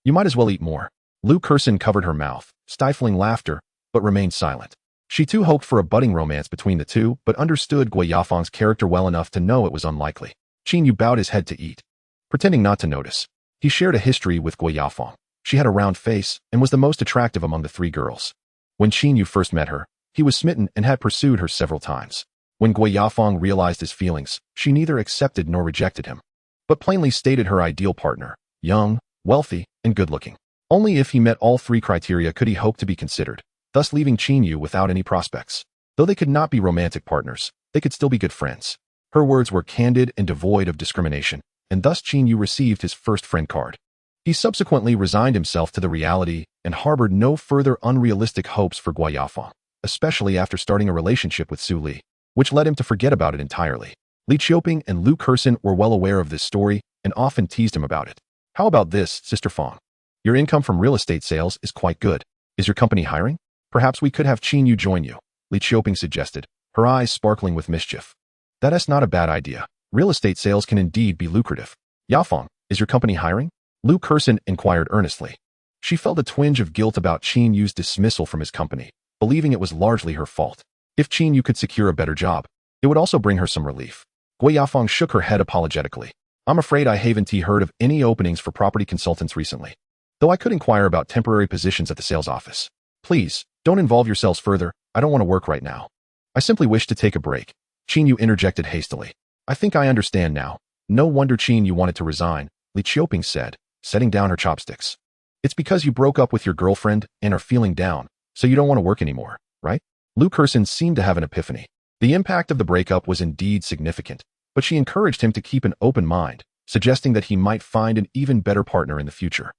Speaker 1: you might as well eat more. Lu Kerson covered her mouth, stifling laughter, but remained silent. She too hoped for a budding romance between the two, but understood Gui Yafeng's character well enough to know it was unlikely. Qin Yu bowed his head to eat, pretending not to notice. He shared a history with Gui Yafeng. She had a round face and was the most attractive among the three girls. When Qin Yu first met her, he was smitten and had pursued her several times. When Gui Yafeng realized his feelings, she neither accepted nor rejected him, but plainly stated her ideal partner, young, wealthy, and good-looking. Only if he met all three criteria could he hope to be considered, thus leaving Qin Yu without any prospects. Though they could not be romantic partners, they could still be good friends. Her words were candid and devoid of discrimination, and thus Qin Yu received his first friend card. He subsequently resigned himself to the reality and harbored no further unrealistic hopes for Gui Yafeng, especially after starting a relationship with Su Li, which led him to forget about it entirely. Li Qiuping and Lu Kerson were well aware of this story and often teased him about it. How about this, Sister Fong? Your income from real estate sales is quite good. Is your company hiring? Perhaps we could have Qin Yu join you, Li Qiuping suggested, her eyes sparkling with mischief. That's not a bad idea. Real estate sales can indeed be lucrative. Yafeng, is your company hiring? Lu Kerson inquired earnestly. She felt a twinge of guilt about Qin Yu's dismissal from his company, believing it was largely her fault. If Qin Yu could secure a better job, it would also bring her some relief. Gui Yafeng shook her head apologetically. I'm afraid I haven't heard of any openings for property consultants recently, though I could inquire about temporary positions at the sales office. Please, don't involve yourselves further. I don't want to work right now. I simply wish to take a break. Qin Yu interjected hastily. I think I understand now. No wonder Qin Yu wanted to resign, Li Qiuping said, setting down her chopsticks. It's because you broke up with your girlfriend and are feeling down, so you don't want to work anymore, right? Lu Kerson seemed to have an epiphany. The impact of the breakup was indeed significant, but she encouraged him to keep an open mind, suggesting that he might find an even better partner in the future.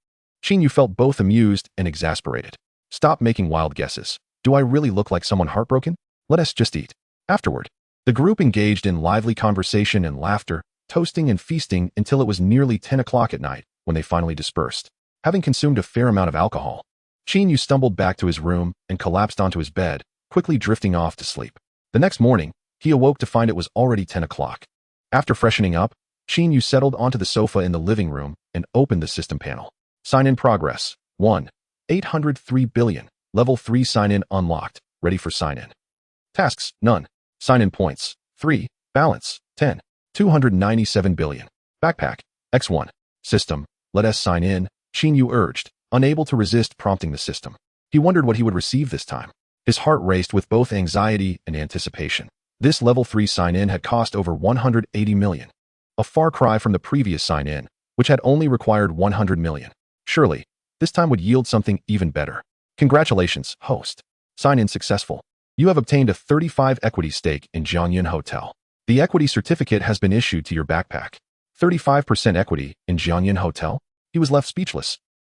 Speaker 1: Qin Yu felt both amused and exasperated. Stop making wild guesses. Do I really look like someone heartbroken? Let us just eat. Afterward, the group engaged in lively conversation and laughter, toasting and feasting until it was nearly 10 o'clock at night when they finally dispersed. Having consumed a fair amount of alcohol, Qin Yu stumbled back to his room and collapsed onto his bed, quickly drifting off to sleep. The next morning, he awoke to find it was already 10 o'clock. After freshening up, Qin Yu settled onto the sofa in the living room and opened the system panel. Sign in progress. 1. 803 billion. Level 3 sign in unlocked. Ready for sign in. Tasks, none. Sign in points, 3. Balance, 10. 297 billion. Backpack, X1. System, let us sign in, Qin Yu urged, unable to resist prompting the system. He wondered what he would receive this time. His heart raced with both anxiety and anticipation. This level 3 sign-in had cost over 180 million. A far cry from the previous sign-in, which had only required 100 million. Surely, this time would yield something even better. Congratulations, host. Sign-in successful. You have obtained a 35 equity stake in Jiangyan Hotel. The equity certificate has been issued to your backpack. 35% equity in Jiangyan Hotel? He was left speechless.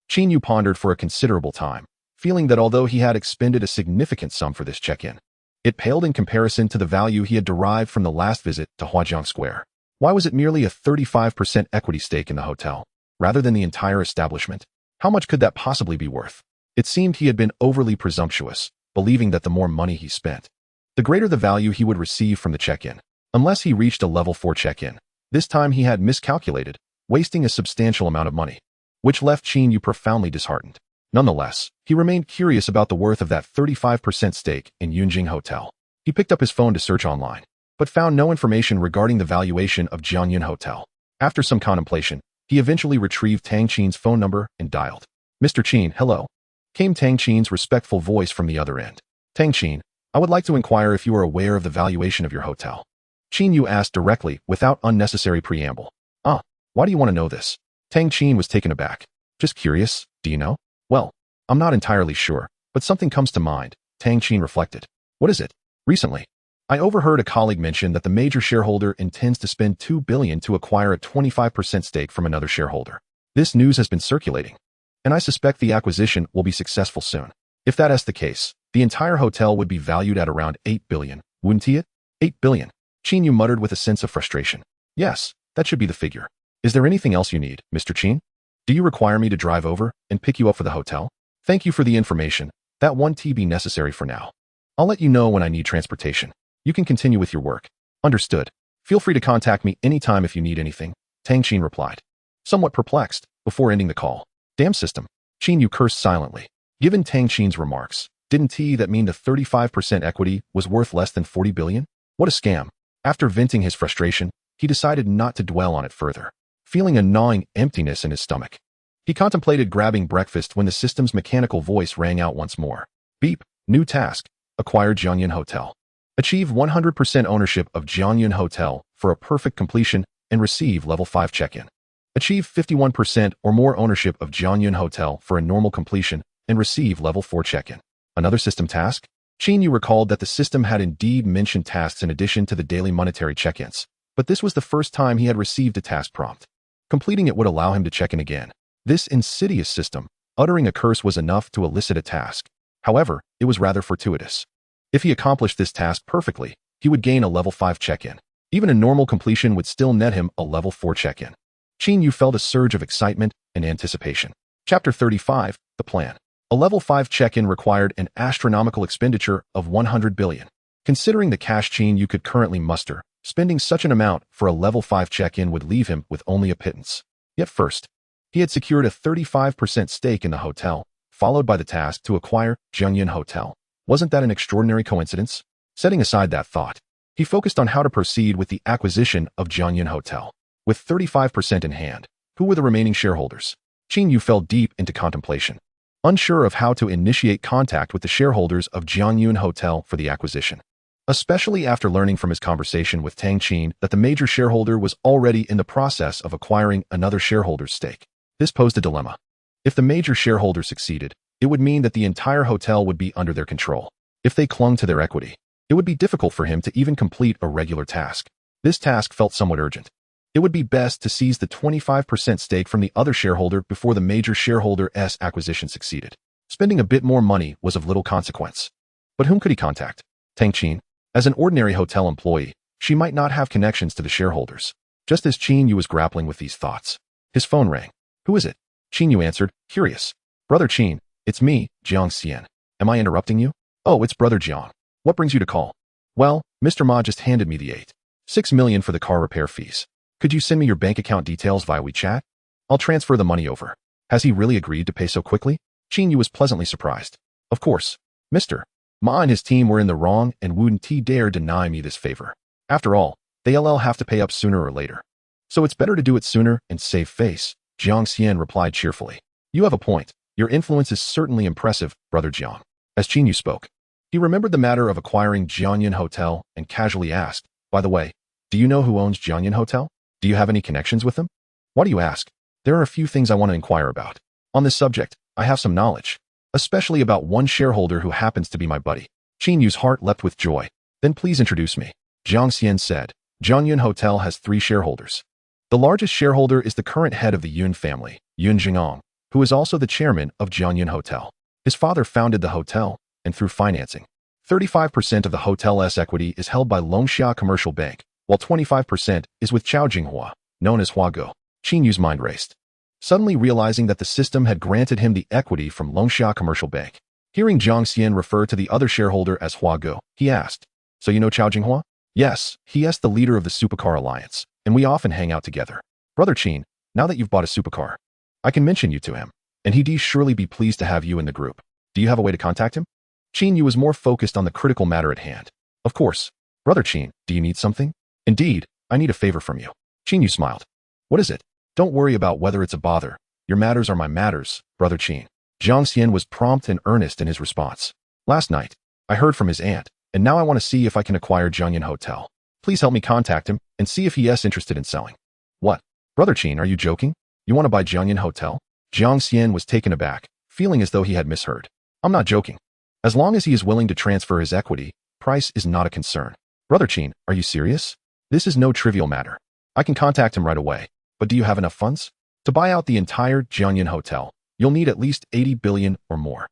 Speaker 1: Qin Yu pondered for a considerable time, feeling that although he had expended a significant sum for this check-in, it paled in comparison to the value he had derived from the last visit to Huajiang Square. Why was it merely a 35% equity stake in the hotel, rather than the entire establishment? How much could that possibly be worth? It seemed he had been overly presumptuous, believing that the more money he spent, the greater the value he would receive from the check-in. Unless he reached a level 4 check-in, this time he had miscalculated, wasting a substantial amount of money, which left Qin Yu profoundly disheartened. Nonetheless, he remained curious about the worth of that 35% stake in Yunjing Hotel. He picked up his phone to search online, but found no information regarding the valuation of Jianyun Hotel. After some contemplation, he eventually retrieved Tang Qin's phone number and dialed. "Mr. Qin, hello," came Tang Qin's respectful voice from the other end. "Tang Qin, I would like to inquire if you are aware of the valuation of your hotel." Qin Yu asked directly, without unnecessary preamble. "Ah, why do you want to know this?" Tang Qin was taken aback. "Just curious, do you know?" "Well, I'm not entirely sure, but something comes to mind," Tang Qin reflected. "What is it?" "Recently, I overheard a colleague mention that the major shareholder intends to spend $2 billion to acquire a 25% stake from another shareholder. This news has been circulating, and I suspect the acquisition will be successful soon. If that is the case, the entire hotel would be valued at around $8 billion, wouldn't it?" $8 billion, Qin Yu muttered with a sense of frustration. "Yes, that should be the figure. Is there anything else you need, Mr. Qin? Do you require me to drive over and pick you up for the hotel?" "Thank you for the information. That won't be necessary for now. I'll let you know when I need transportation. You can continue with your work." "Understood. Feel free to contact me anytime if you need anything," Tang Qin replied, somewhat perplexed, before ending the call. "Damn system." Qin Yu cursed silently. Given Tang Qin's remarks, didn't that mean the 35% equity was worth less than 40 billion? What a scam. After venting his frustration, he decided not to dwell on it further. Feeling a gnawing emptiness in his stomach, he contemplated grabbing breakfast when the system's mechanical voice rang out once more. "Beep, new task. Acquire Jianyun Hotel. Achieve 100% ownership of Jianyun Hotel for a perfect completion and receive level 5 check-in. Achieve 51% or more ownership of Jianyun Hotel for a normal completion and receive level 4 check-in." Another system task? Qin Yu recalled that the system had indeed mentioned tasks in addition to the daily monetary check-ins, but this was the first time he had received a task prompt. Completing it would allow him to check in again. This insidious system, uttering a curse was enough to elicit a task. However, it was rather fortuitous. If he accomplished this task perfectly, he would gain a level 5 check-in. Even a normal completion would still net him a level 4 check-in. Qin Yu felt a surge of excitement and anticipation. Chapter 35, The Plan. A level 5 check-in required an astronomical expenditure of 100 billion. Considering the cash Qin Yu could currently muster, spending such an amount for a level 5 check-in would leave him with only a pittance. Yet first, he had secured a 35% stake in the hotel, followed by the task to acquire Jianyun Hotel. Wasn't that an extraordinary coincidence? Setting aside that thought, he focused on how to proceed with the acquisition of Jianyun Hotel. With 35% in hand, who were the remaining shareholders? Qin Yu fell deep into contemplation, unsure of how to initiate contact with the shareholders of Jianyun Hotel for the acquisition, especially after learning from his conversation with Tang Qin that the major shareholder was already in the process of acquiring another shareholder's stake. This posed a dilemma. If the major shareholder succeeded, it would mean that the entire hotel would be under their control. If they clung to their equity, it would be difficult for him to even complete a regular task. This task felt somewhat urgent. It would be best to seize the 25% stake from the other shareholder before the major shareholder's acquisition succeeded. Spending a bit more money was of little consequence. But whom could he contact? Tang Qin? As an ordinary hotel employee, she might not have connections to the shareholders. Just as Qin Yu was grappling with these thoughts, his phone rang. "Who is it?" Qin Yu answered, curious. "Brother Qin, it's me, Jiang Xian. Am I interrupting you?" "Oh, it's Brother Jiang. What brings you to call?" "Well, Mr. Ma just handed me the 8.6 million for the car repair fees. Could you send me your bank account details via WeChat? I'll transfer the money over." Has he really agreed to pay so quickly? Qin Yu was pleasantly surprised. Of course, Mr. Ma and his team were in the wrong and wouldn't dare deny me this favor. After all, they'll have to pay up sooner or later. So it's better to do it sooner and save face, Jiang Xian replied cheerfully. You have a point. Your influence is certainly impressive, Brother Jiang. As Qin Yu spoke, he remembered the matter of acquiring Jianyun Hotel and casually asked, by the way, do you know who owns Jianyun Hotel? Do you have any connections with them? Why do you ask? There are a few things I want to inquire about. On this subject, I have some knowledge, especially about one shareholder who happens to be my buddy. Qin Yu's heart leapt with joy. Then please introduce me. Jiang Xian said. Jianyun Hotel has 3 shareholders. The largest shareholder is the current head of the Yun family, Yun Jingong, who is also the chairman of Jianyun Hotel. His father founded the hotel, and through financing, 35% of the hotel's equity is held by Longxia Commercial Bank, while 25% is with Chao Jinghua, known as Huago. Qin Yu's mind raced, suddenly realizing that the system had granted him the equity from Longxia Commercial Bank. Hearing Jiang Xian refer to the other shareholder as Huago, he asked, "So you know Chao Jinghua?" "Yes, he is the leader of the Supercar Alliance, and we often hang out together." "Brother Qin, now that you've bought a supercar, I can mention you to him, and he'd surely be pleased to have you in the group. Do you have a way to contact him?" Qin Yu was more focused on the critical matter at hand. "Of course. Brother Qin, do you need something?" "Indeed, I need a favor from you." Qin Yu smiled. "What is it?" "Don't worry about whether it's a bother. Your matters are my matters, Brother Qin." Jiang Xian was prompt and earnest in his response. "Last night, I heard from his aunt, and now I want to see if I can acquire Jiangyan Hotel. Please help me contact him and see if he is interested in selling." "What? Brother Qin, are you joking? You want to buy Jiangyan Hotel?" Jiang Xian was taken aback, feeling as though he had misheard. "I'm not joking. As long as he is willing to transfer his equity, price is not a concern." "Brother Qin, are you serious? This is no trivial matter. I can contact him right away. But do you have enough funds? To buy out the entire Jiangyan Hotel, you'll need at least 80 billion or more."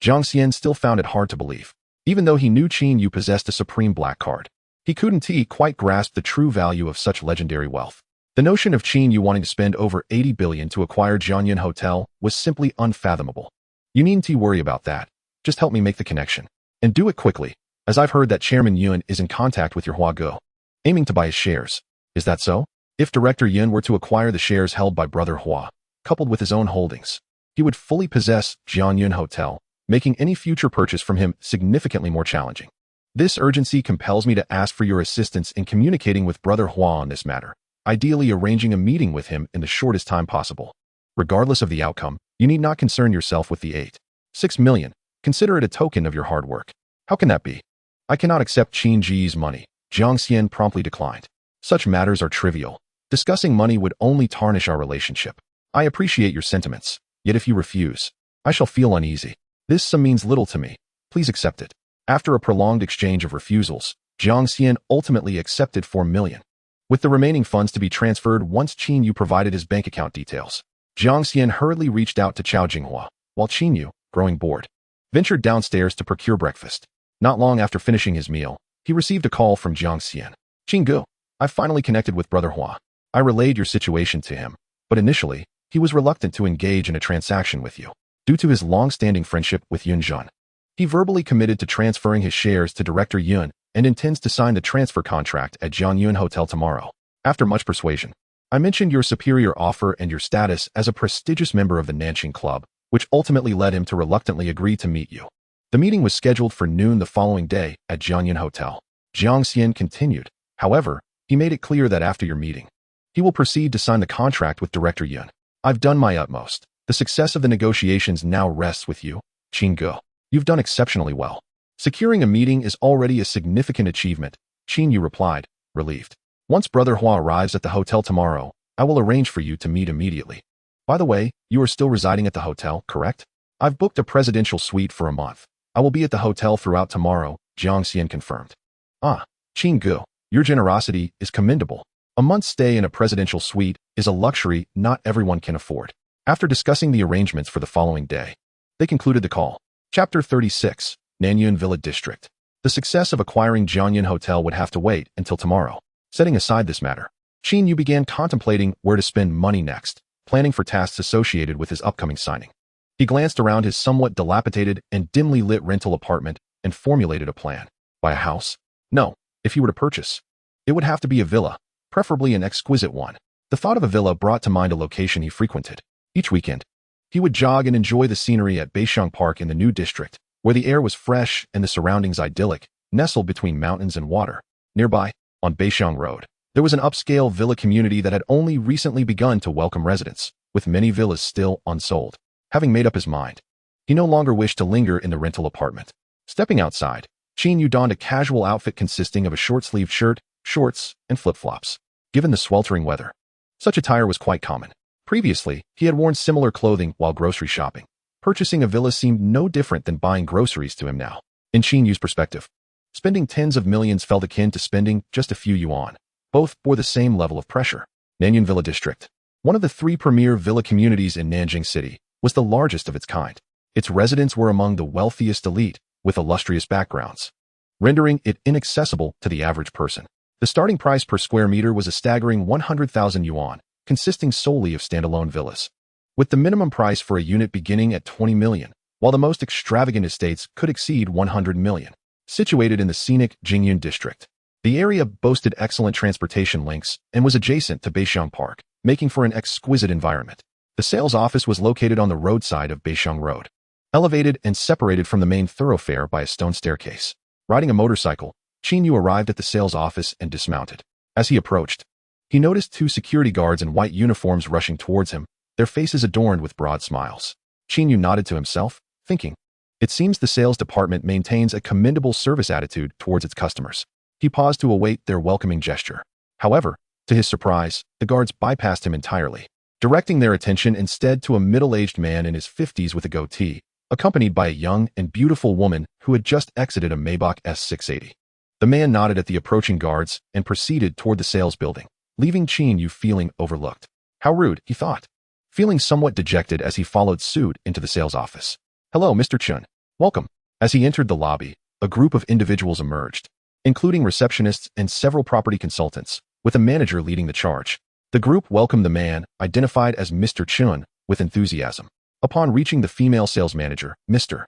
Speaker 1: Jiang Xian still found it hard to believe. Even though he knew Qin Yu possessed a supreme black card, he couldn't quite grasp the true value of such legendary wealth. The notion of Qin Yu wanting to spend over 80 billion to acquire Jiangyan Hotel was simply unfathomable. "You needn't worry about that. Just help me make the connection. And do it quickly, as I've heard that Chairman Yun is in contact with your Huago, aiming to buy his shares. Is that so?" If Director Yun were to acquire the shares held by Brother Hua, coupled with his own holdings, he would fully possess Jiangyan Hotel, making any future purchase from him significantly more challenging. "This urgency compels me to ask for your assistance in communicating with Brother Hua on this matter, ideally arranging a meeting with him in the shortest time possible. Regardless of the outcome, you need not concern yourself with the 8.6 million. Consider it a token of your hard work." "How can that be?" "I cannot accept Qin Ji's money." Jiang Xian promptly declined. "Such matters are trivial. Discussing money would only tarnish our relationship. I appreciate your sentiments, yet if you refuse, I shall feel uneasy. This sum means little to me. Please accept it." After a prolonged exchange of refusals, Jiang Xian ultimately accepted 4 million. With the remaining funds to be transferred once Qin Yu provided his bank account details, Jiang Xian hurriedly reached out to Chao Jinghua, while Qin Yu, growing bored, ventured downstairs to procure breakfast. Not long after finishing his meal, he received a call from Jiang Xian. "Qin Gu, I've finally connected with Brother Hua. I relayed your situation to him, but initially, he was reluctant to engage in a transaction with you, due to his long-standing friendship with Yun Zhan. He verbally committed to transferring his shares to Director Yun and intends to sign the transfer contract at Jiangyun Hotel tomorrow. After much persuasion, I mentioned your superior offer and your status as a prestigious member of the Nanqing Club, which ultimately led him to reluctantly agree to meet you. The meeting was scheduled for noon the following day at Jiangyun Hotel." Jiang Xian continued. "However, he made it clear that after your meeting, he will proceed to sign the contract with Director Yun. I've done my utmost. The success of the negotiations now rests with you, Qin Gu. You've done exceptionally well. Securing a meeting is already a significant achievement," Qin Yu replied, relieved. "Once Brother Hua arrives at the hotel tomorrow, I will arrange for you to meet immediately. By the way, you are still residing at the hotel, correct?" "I've booked a presidential suite for a month. I will be at the hotel throughout tomorrow," Jiang Xian confirmed. "Ah, Qin Gu, your generosity is commendable. A month's stay in a presidential suite is a luxury not everyone can afford." After discussing the arrangements for the following day, they concluded the call. Chapter 36, Nanyun Villa District. The success of acquiring Jiangyan Hotel would have to wait until tomorrow. Setting aside this matter, Qin Yu began contemplating where to spend money next, planning for tasks associated with his upcoming signing. He glanced around his somewhat dilapidated and dimly lit rental apartment and formulated a plan. Buy a house? No. If he were to purchase, it would have to be a villa, preferably an exquisite one. The thought of a villa brought to mind a location he frequented. Each weekend, he would jog and enjoy the scenery at Beixiang Park in the new district, where the air was fresh and the surroundings idyllic, nestled between mountains and water. Nearby, on Beixiang Road, there was an upscale villa community that had only recently begun to welcome residents, with many villas still unsold. Having made up his mind, he no longer wished to linger in the rental apartment. Stepping outside, Qin Yu donned a casual outfit consisting of a short-sleeved shirt, shorts, and flip-flops. Given the sweltering weather, such attire was quite common. Previously, he had worn similar clothing while grocery shopping. Purchasing a villa seemed no different than buying groceries to him now. In Qin Yu's perspective, spending tens of millions felt akin to spending just a few yuan. Both bore the same level of pressure. Nanyun Villa District, one of the 3 premier villa communities in Nanjing City, was the largest of its kind. Its residents were among the wealthiest elite, with illustrious backgrounds, rendering it inaccessible to the average person. The starting price per square meter was a staggering 100,000 yuan, consisting solely of standalone villas, with the minimum price for a unit beginning at 20 million, while the most extravagant estates could exceed 100 million. Situated in the scenic Qin Yu district, the area boasted excellent transportation links and was adjacent to Beixiang Park, making for an exquisite environment. The sales office was located on the roadside of Beixiang Road, elevated and separated from the main thoroughfare by a stone staircase. Riding a motorcycle, Qin Yu arrived at the sales office and dismounted. As he approached, he noticed two security guards in white uniforms rushing towards him, their faces adorned with broad smiles. Qin Yu nodded to himself, thinking, it seems the sales department maintains a commendable service attitude towards its customers. He paused to await their welcoming gesture. However, to his surprise, the guards bypassed him entirely, directing their attention instead to a middle-aged man in his 50s with a goatee, accompanied by a young and beautiful woman who had just exited a Maybach S680. The man nodded at the approaching guards and proceeded toward the sales building, leaving Qin Yu feeling overlooked. How rude, he thought, feeling somewhat dejected as he followed suit into the sales office. Hello, Mr. Chun. Welcome. As he entered the lobby, a group of individuals emerged, including receptionists and several property consultants, with a manager leading the charge. The group welcomed the man, identified as Mr. Chun, with enthusiasm. Upon reaching the female sales manager, Mr.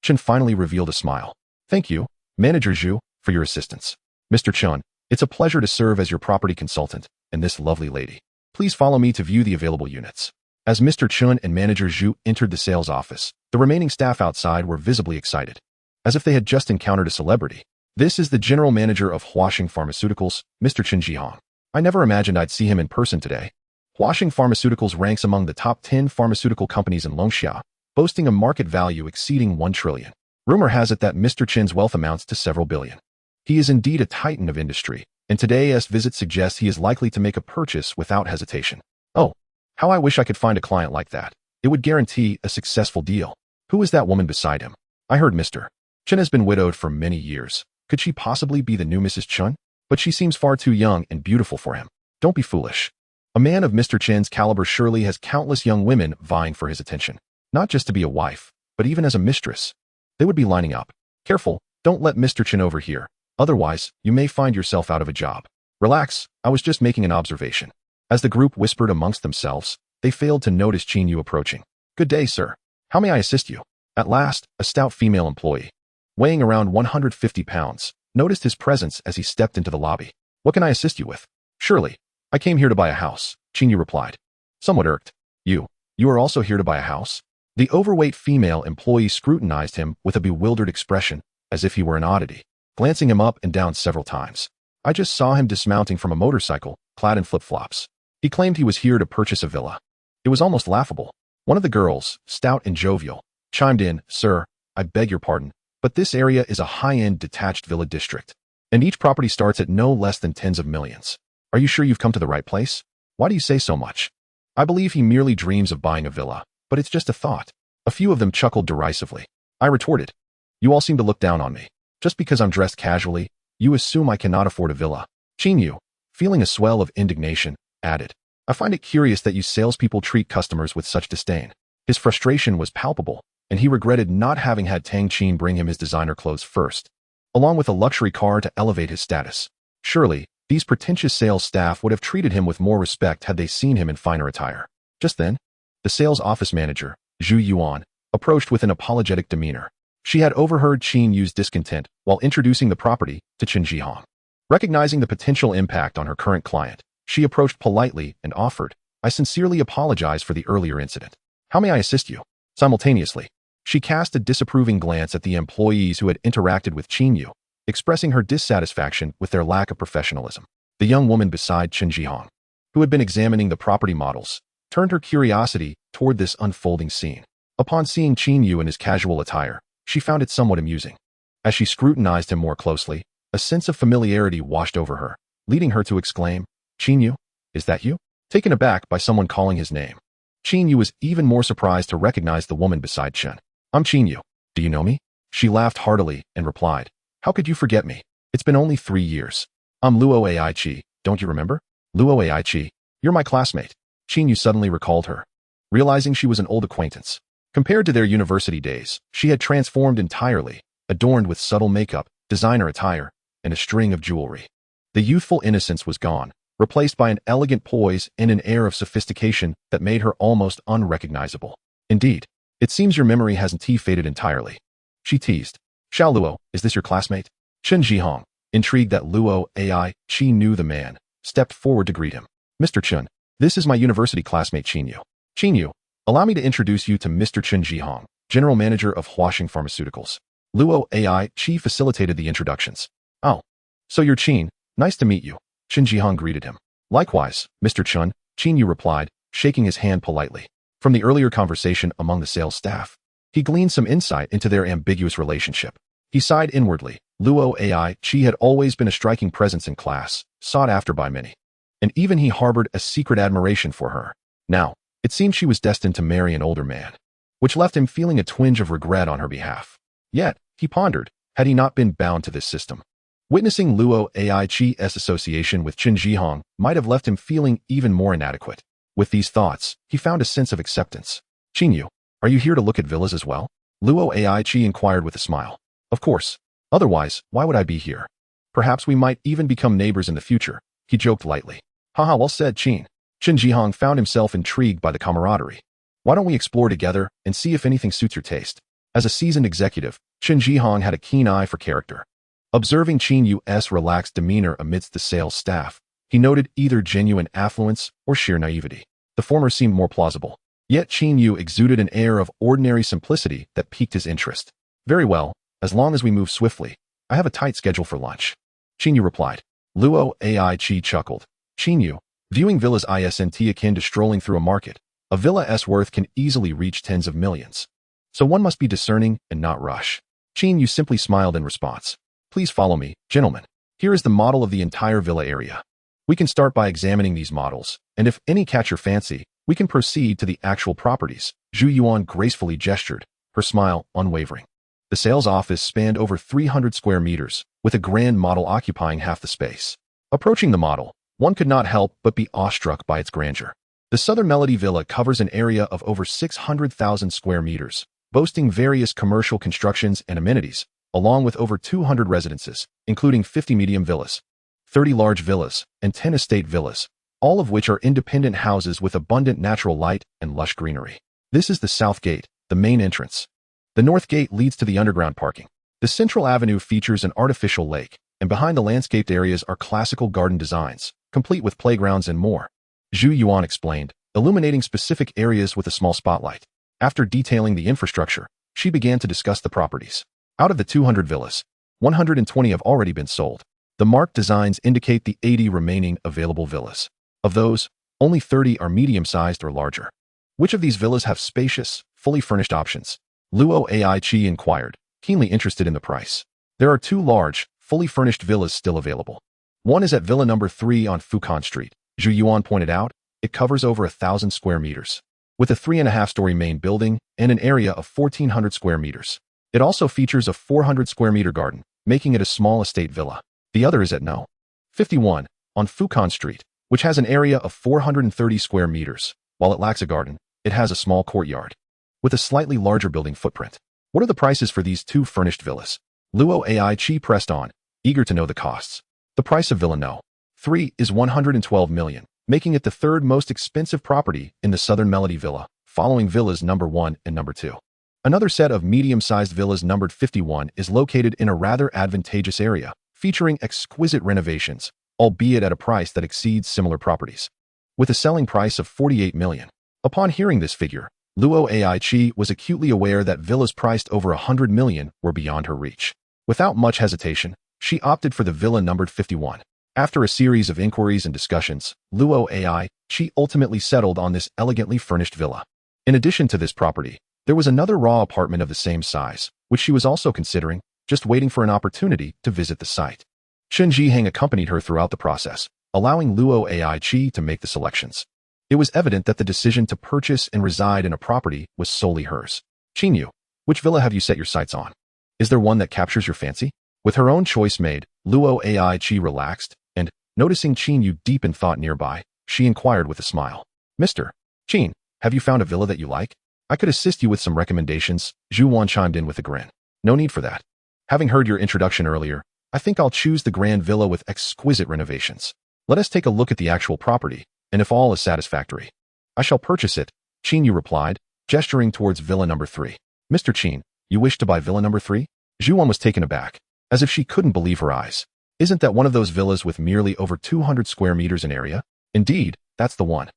Speaker 1: Chun finally revealed a smile. Thank you, Manager Zhu, for your assistance. Mr. Chun, it's a pleasure to serve as your property consultant, and this lovely lady. Please follow me to view the available units. As Mr. Chun and Manager Zhu entered the sales office, the remaining staff outside were visibly excited, as if they had just encountered a celebrity. This is the general manager of Huaxing Pharmaceuticals, Mr. Qin Jihong. I never imagined I'd see him in person today. Huaxing Pharmaceuticals ranks among the top 10 pharmaceutical companies in Longxia, boasting a market value exceeding 1 trillion. Rumor has it that Mr. Qin's wealth amounts to several billion. He is indeed a titan of industry, and today's visit suggests he is likely to make a purchase without hesitation. Oh, how I wish I could find a client like that. It would guarantee a successful deal. Who is that woman beside him? I heard Mr. Chun has been widowed for many years. Could she possibly be the new Mrs. Chun? But she seems far too young and beautiful for him. Don't be foolish. A man of Mr. Chin's caliber surely has countless young women vying for his attention. Not just to be a wife, but even as a mistress. They would be lining up. Careful, don't let Mr. Chin overhear. Otherwise, you may find yourself out of a job. Relax, I was just making an observation. As the group whispered amongst themselves, they failed to notice Qin Yu approaching. Good day, sir. How may I assist you? At last, a stout female employee, weighing around 150 pounds, noticed his presence as he stepped into the lobby. What can I assist you with? Surely, I came here to buy a house, Qin Yu replied. Somewhat irked. You are also here to buy a house? The overweight female employee scrutinized him with a bewildered expression, as if he were an oddity, glancing him up and down several times. I just saw him dismounting from a motorcycle, clad in flip-flops. He claimed he was here to purchase a villa. It was almost laughable. One of the girls, stout and jovial, chimed in, Sir, I beg your pardon, but this area is a high-end detached villa district, and each property starts at no less than tens of millions. Are you sure you've come to the right place? Why do you say so much? I believe he merely dreams of buying a villa, but it's just a thought. A few of them chuckled derisively. I retorted, You all seem to look down on me. Just because I'm dressed casually, you assume I cannot afford a villa. Qin Yu, feeling a swell of indignation, added, I find it curious that you salespeople treat customers with such disdain. His frustration was palpable, and he regretted not having had Tang Qin bring him his designer clothes first, along with a luxury car to elevate his status. Surely, these pretentious sales staff would have treated him with more respect had they seen him in finer attire. Just then, the sales office manager, Zhu Yuan, approached with an apologetic demeanor. She had overheard Qin Yu's discontent while introducing the property to Qin Jihong. Recognizing the potential impact on her current client, she approached politely and offered, I sincerely apologize for the earlier incident. How may I assist you? Simultaneously, she cast a disapproving glance at the employees who had interacted with Qin Yu, expressing her dissatisfaction with their lack of professionalism. The young woman beside Qin Jihong, who had been examining the property models, turned her curiosity toward this unfolding scene. Upon seeing Qin Yu in his casual attire, she found it somewhat amusing. As she scrutinized him more closely, a sense of familiarity washed over her, leading her to exclaim, Qin Yu, is that you? Taken aback by someone calling his name, Qin Yu was even more surprised to recognize the woman beside Chen. I'm Qin Yu. Do you know me? She laughed heartily and replied, How could you forget me? It's been only 3 years. I'm Luo Aiqi, don't you remember? Luo Aiqi, you're my classmate. Qin Yu suddenly recalled her, realizing she was an old acquaintance. Compared to their university days, she had transformed entirely, adorned with subtle makeup, designer attire, and a string of jewelry. The youthful innocence was gone, replaced by an elegant poise and an air of sophistication that made her almost unrecognizable. Indeed, it seems your memory hasn't faded entirely. She teased. Xiao Luo, is this your classmate? Chen Zhihong, intrigued that Luo Qi knew the man, stepped forward to greet him. Mr. Chen, this is my university classmate Qin Yu. Qin Yu, allow me to introduce you to Mr. Chen Zhihong, general manager of Huaxing Pharmaceuticals. Luo Qi facilitated the introductions. Oh, so you're Qin, nice to meet you. Chen Zhihong greeted him. Likewise, Mr. Chen, Qin Yu replied, shaking his hand politely. From the earlier conversation among the sales staff, he gleaned some insight into their ambiguous relationship. He sighed inwardly. Luo Qi had always been a striking presence in class, sought after by many. And even he harbored a secret admiration for her. Now, it seemed she was destined to marry an older man, which left him feeling a twinge of regret on her behalf. Yet, he pondered, had he not been bound to this system? Witnessing Luo Qi's association with Chen Zhihong might have left him feeling even more inadequate. With these thoughts, he found a sense of acceptance. Qin Yu, are you here to look at villas as well? Luo Qi inquired with a smile. Of course. Otherwise, why would I be here? Perhaps we might even become neighbors in the future, he joked lightly. Haha, well said, Qin. Chen Zhihong found himself intrigued by the camaraderie. Why don't we explore together and see if anything suits your taste? As a seasoned executive, Chen Zhihong had a keen eye for character. Observing Qin Yu's relaxed demeanor amidst the sales staff, he noted either genuine affluence or sheer naivety. The former seemed more plausible. Yet Qin Yu exuded an air of ordinary simplicity that piqued his interest. Very well, as long as we move swiftly. I have a tight schedule for lunch. Qin Yu replied. Luo Qi chuckled. Qin Yu, viewing villas isn't akin to strolling through a market. A villa's worth can easily reach tens of millions. So one must be discerning and not rush. Qin Yu simply smiled in response. Please follow me, gentlemen. Here is the model of the entire villa area. We can start by examining these models, and if any catch your fancy, we can proceed to the actual properties. Zhu Yuan gracefully gestured, her smile unwavering. The sales office spanned over 300 square meters, with a grand model occupying half the space. Approaching the model, one could not help but be awestruck by its grandeur. The Southern Melody Villa covers an area of over 600,000 square meters, boasting various commercial constructions and amenities, along with over 200 residences, including 50 medium villas, 30 large villas, and 10 estate villas, all of which are independent houses with abundant natural light and lush greenery. This is the South Gate, the main entrance. The North Gate leads to the underground parking. The Central Avenue features an artificial lake, and behind the landscaped areas are classical garden designs, complete with playgrounds and more. Zhu Yuan explained, illuminating specific areas with a small spotlight. After detailing the infrastructure, she began to discuss the properties. Out of the 200 villas, 120 have already been sold. The marked designs indicate the 80 remaining available villas. Of those, only 30 are medium-sized or larger. Which of these villas have spacious, fully furnished options? Luo Qi inquired, keenly interested in the price. There are 2 large, fully furnished villas still available. One is at Villa number 3 on Fukan Street. Zhu Yuan pointed out, it covers over 1,000 square meters, with a 3.5-story main building and an area of 1,400 square meters. It also features a 400 square meter garden, making it a small estate villa. The other is at No. 51 on Fukan Street, which has an area of 430 square meters. While it lacks a garden, it has a small courtyard, with a slightly larger building footprint. What are the prices for these 2 furnished villas? Luo Qi pressed on, eager to know the costs. The price of Villa No. 3 is 112 million, making it the 3rd most expensive property in the Southern Melody Villa, following villas number 1 and number 2. Another set of medium-sized villas numbered 51 is located in a rather advantageous area, featuring exquisite renovations, albeit at a price that exceeds similar properties, with a selling price of 48 million. Upon hearing this figure, Luo Qi was acutely aware that villas priced over 100 million were beyond her reach. Without much hesitation, she opted for the villa numbered 51. After a series of inquiries and discussions, Luo Qi ultimately settled on this elegantly furnished villa. In addition to this property, there was another raw apartment of the same size, which she was also considering, just waiting for an opportunity to visit the site. Chen Zhihong accompanied her throughout the process, allowing Luo Qi to make the selections. It was evident that the decision to purchase and reside in a property was solely hers. Qin Yu, which villa have you set your sights on? Is there one that captures your fancy? With her own choice made, Luo Qi relaxed, and, noticing Qin Yu deep in thought nearby, she inquired with a smile. Mr. Qin, have you found a villa that you like? I could assist you with some recommendations, Zhu Wan chimed in with a grin. No need for that. Having heard your introduction earlier, I think I'll choose the grand villa with exquisite renovations. Let us take a look at the actual property, and if all is satisfactory, I shall purchase it, Qin Yu replied, gesturing towards villa number 3. Mr. Qin, you wish to buy villa number 3? Zhu Wan was taken aback, as if she couldn't believe her eyes. Isn't that one of those villas with merely over 200 square meters in area? Indeed, that's the one.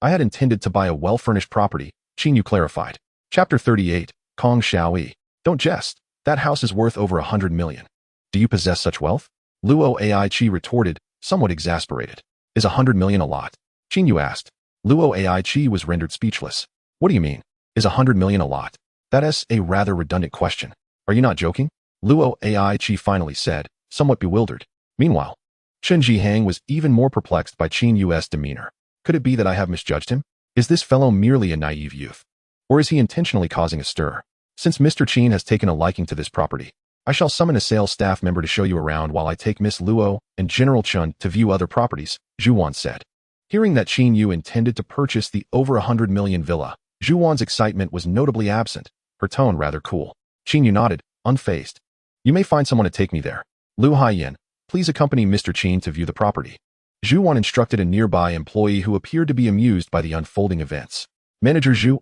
Speaker 1: I had intended to buy a well-furnished property, Qin Yu clarified. Chapter 38, Kong Xiaoyi. Don't jest. That house is worth over 100 million. Do you possess such wealth? Luo Ai Chi retorted, somewhat exasperated. Is 100 million a lot? Qin Yu asked. Luo Ai Chi was rendered speechless. What do you mean? Is 100 million a lot? That is a rather redundant question. Are you not joking? Luo Ai Chi finally said, somewhat bewildered. Meanwhile, Chen Zhihang was even more perplexed by Qin Yu's demeanor. Could it be that I have misjudged him? Is this fellow merely a naive youth? Or is he intentionally causing a stir? Since Mr. Qin has taken a liking to this property, I shall summon a sales staff member to show you around while I take Miss Luo and General Chun to view other properties, Zhu Wan said. Hearing that Qin Yu intended to purchase the over 100 million villa, Zhu Wan's excitement was notably absent, her tone rather cool. Qin Yu nodded, unfazed. You may find someone to take me there. Lu Haiyan, please accompany Mr. Qin to view the property. Zhu Wan instructed a nearby employee who appeared to be amused by the unfolding events. Manager Zhu,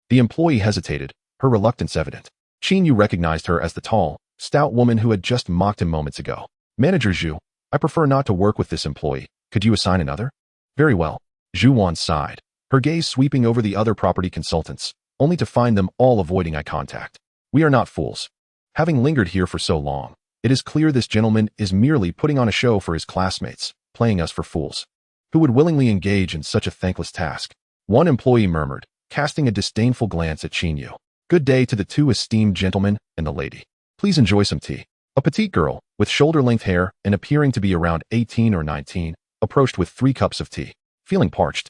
Speaker 1: The employee hesitated, her reluctance evident. Qin Yu recognized her as the tall, stout woman who had just mocked him moments ago. Manager Zhu, I prefer not to work with this employee. Could you assign another? Very well. Zhu Wan sighed, her gaze sweeping over the other property consultants, only to find them all avoiding eye contact. We are not fools. Having lingered here for so long, it is clear this gentleman is merely putting on a show for his classmates, playing us for fools. Who would willingly engage in such a thankless task? One employee murmured, casting a disdainful glance at Qin Yu. Good day to the two esteemed gentlemen and the lady. Please enjoy some tea. A petite girl, with shoulder-length hair and appearing to be around 18 or 19, approached with 3 cups of tea. Feeling parched,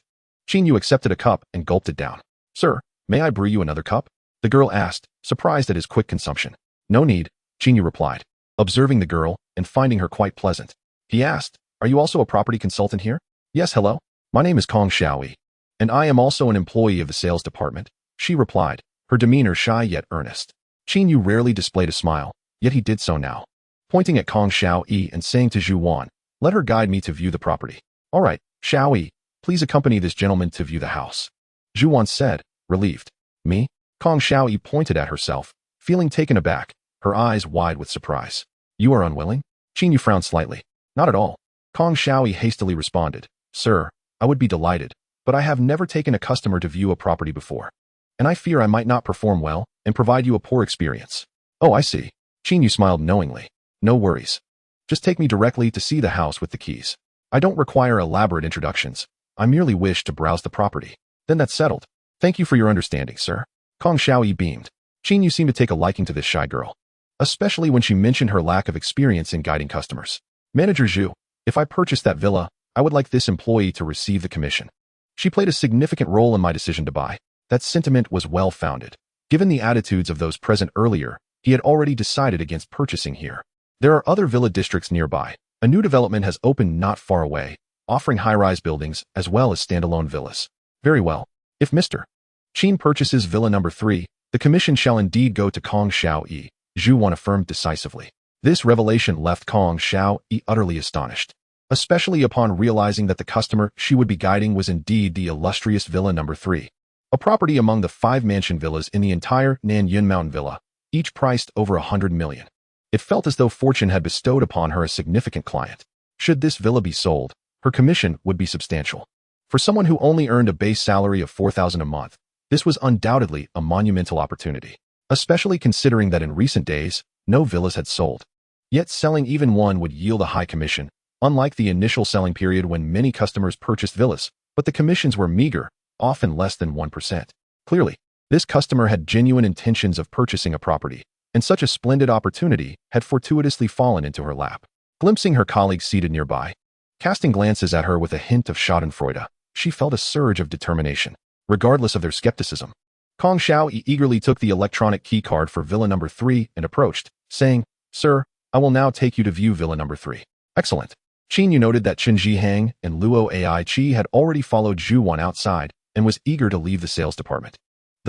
Speaker 1: Qin Yu accepted a cup and gulped it down. Sir, may I brew you another cup? The girl asked, surprised at his quick consumption. No need, Qin Yu replied, observing the girl and finding her quite pleasant. He asked, are you also a property consultant here? Yes, hello. My name is Kong Xiaoyi, and I am also an employee of the sales department, she replied, her demeanor shy yet earnest. Qin Yu rarely displayed a smile, yet he did so now. Pointing at Kong Xiaoyi and saying to Zhu Wan, let her guide me to view the property. All right, Xiaoyi, please accompany this gentleman to view the house. Zhu Wan said, relieved. Me? Kong Xiaoyi pointed at herself, feeling taken aback, her eyes wide with surprise. You are unwilling? Qin Yu frowned slightly. Not at all. Kong Xiaoyi hastily responded, Sir, I would be delighted, but I have never taken a customer to view a property before, and I fear I might not perform well and provide you a poor experience. Oh, I see. Qin Yu smiled knowingly. No worries. Just take me directly to see the house with the keys. I don't require elaborate introductions. I merely wish to browse the property. Then that's settled. Thank you for your understanding, sir. Kong Xiaoyi beamed. Qin Yu seemed to take a liking to this shy girl, especially when she mentioned her lack of experience in guiding customers. Manager Zhu, if I purchase that villa, I would like this employee to receive the commission. She played a significant role in my decision to buy. That sentiment was well-founded. Given the attitudes of those present earlier, he had already decided against purchasing here. There are other villa districts nearby. A new development has opened not far away, offering high-rise buildings as well as standalone villas. Very well. If Mr. Qin purchases villa number 3, the commission shall indeed go to Kong Xiaoyi, Zhu Wan affirmed decisively. This revelation left Kong Xiaoyi utterly astonished, especially upon realizing that the customer she would be guiding was indeed the illustrious villa number 3, a property among the 5 mansion villas in the entire Nanyun Mountain Villa, each priced over 100 million. It felt as though fortune had bestowed upon her a significant client. Should this villa be sold, her commission would be substantial. For someone who only earned a base salary of 4,000 a month, this was undoubtedly a monumental opportunity, especially considering that in recent days, no villas had sold. Yet selling even one would yield a high commission, unlike the initial selling period when many customers purchased villas, but the commissions were meager, often less than 1%. Clearly, this customer had genuine intentions of purchasing a property, and such a splendid opportunity had fortuitously fallen into her lap. Glimpsing her colleagues seated nearby, casting glances at her with a hint of schadenfreude, she felt a surge of determination, regardless of their skepticism. Kong Xiaoyi eagerly took the electronic key card for villa number 3 and approached, saying, Sir, I will now take you to view villa number 3. Excellent. Qin Yu noted that Chen Zhihang and Luo Ai Chi had already followed Zhu Wan outside and was eager to leave the sales department.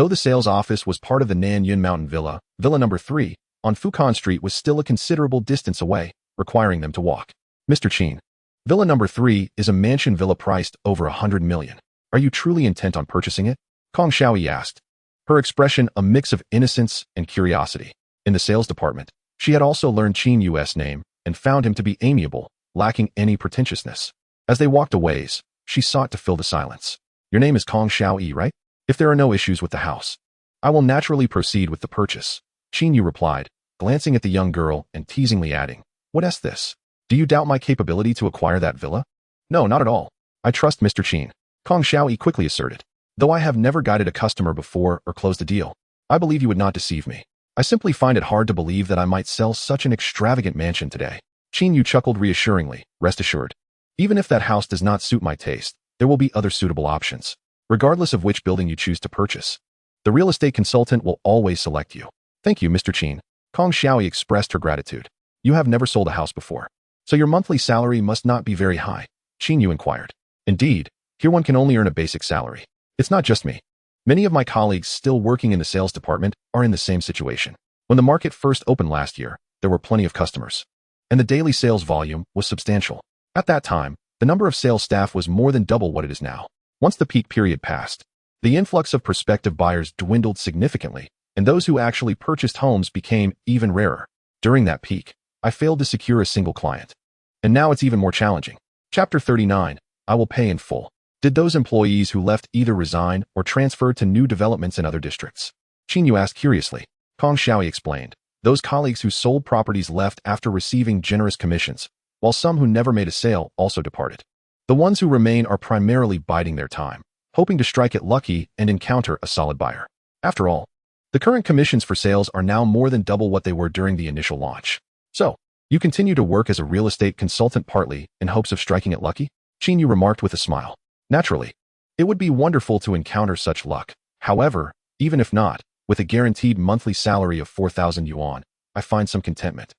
Speaker 1: Though the sales office was part of the Nanyun Mountain Villa, Villa number 3, on Fukan Street was still a considerable distance away, requiring them to walk. Mr. Qin, Villa number 3 is a mansion villa priced over 100 million. Are you truly intent on purchasing it? Kong Xiaoyi asked, her expression a mix of innocence and curiosity. In the sales department, she had also learned Qin Yu's name and found him to be amiable, lacking any pretentiousness. As they walked a ways, she sought to fill the silence. Your name is Kong Xiaoyi, right? If there are no issues with the house, I will naturally proceed with the purchase. Qin Yu replied, glancing at the young girl and teasingly adding, What's this? Do you doubt my capability to acquire that villa? No, not at all. I trust Mr. Qin, Kong Xiaoyi quickly asserted. Though I have never guided a customer before or closed a deal, I believe you would not deceive me. I simply find it hard to believe that I might sell such an extravagant mansion today. Qin Yu chuckled reassuringly, rest assured. Even if that house does not suit my taste, there will be other suitable options, regardless of which building you choose to purchase. The real estate consultant will always select you. Thank you, Mr. Qin. Kong Xiaoyi expressed her gratitude. You have never sold a house before, so your monthly salary must not be very high, Qin Yu inquired. Indeed, here one can only earn a basic salary. It's not just me. Many of my colleagues still working in the sales department are in the same situation. When the market first opened last year, there were plenty of customers, and the daily sales volume was substantial. At that time, the number of sales staff was more than double what it is now. Once the peak period passed, the influx of prospective buyers dwindled significantly, and those who actually purchased homes became even rarer. During that peak, I failed to secure a single client. And now it's even more challenging. Chapter 39, I will pay in full. Did those employees who left either resign or transfer to new developments in other districts? Qin Yu asked curiously. Kong Xiaoyi explained. Those colleagues who sold properties left after receiving generous commissions, while some who never made a sale also departed. The ones who remain are primarily biding their time, hoping to strike it lucky and encounter a solid buyer. After all, the current commissions for sales are now more than double what they were during the initial launch. So, you continue to work as a real estate consultant partly in hopes of striking it lucky? Qin Yu remarked with a smile. Naturally, it would be wonderful to encounter such luck. However, even if not, with a guaranteed monthly salary of 4,000 yuan, I find some contentment.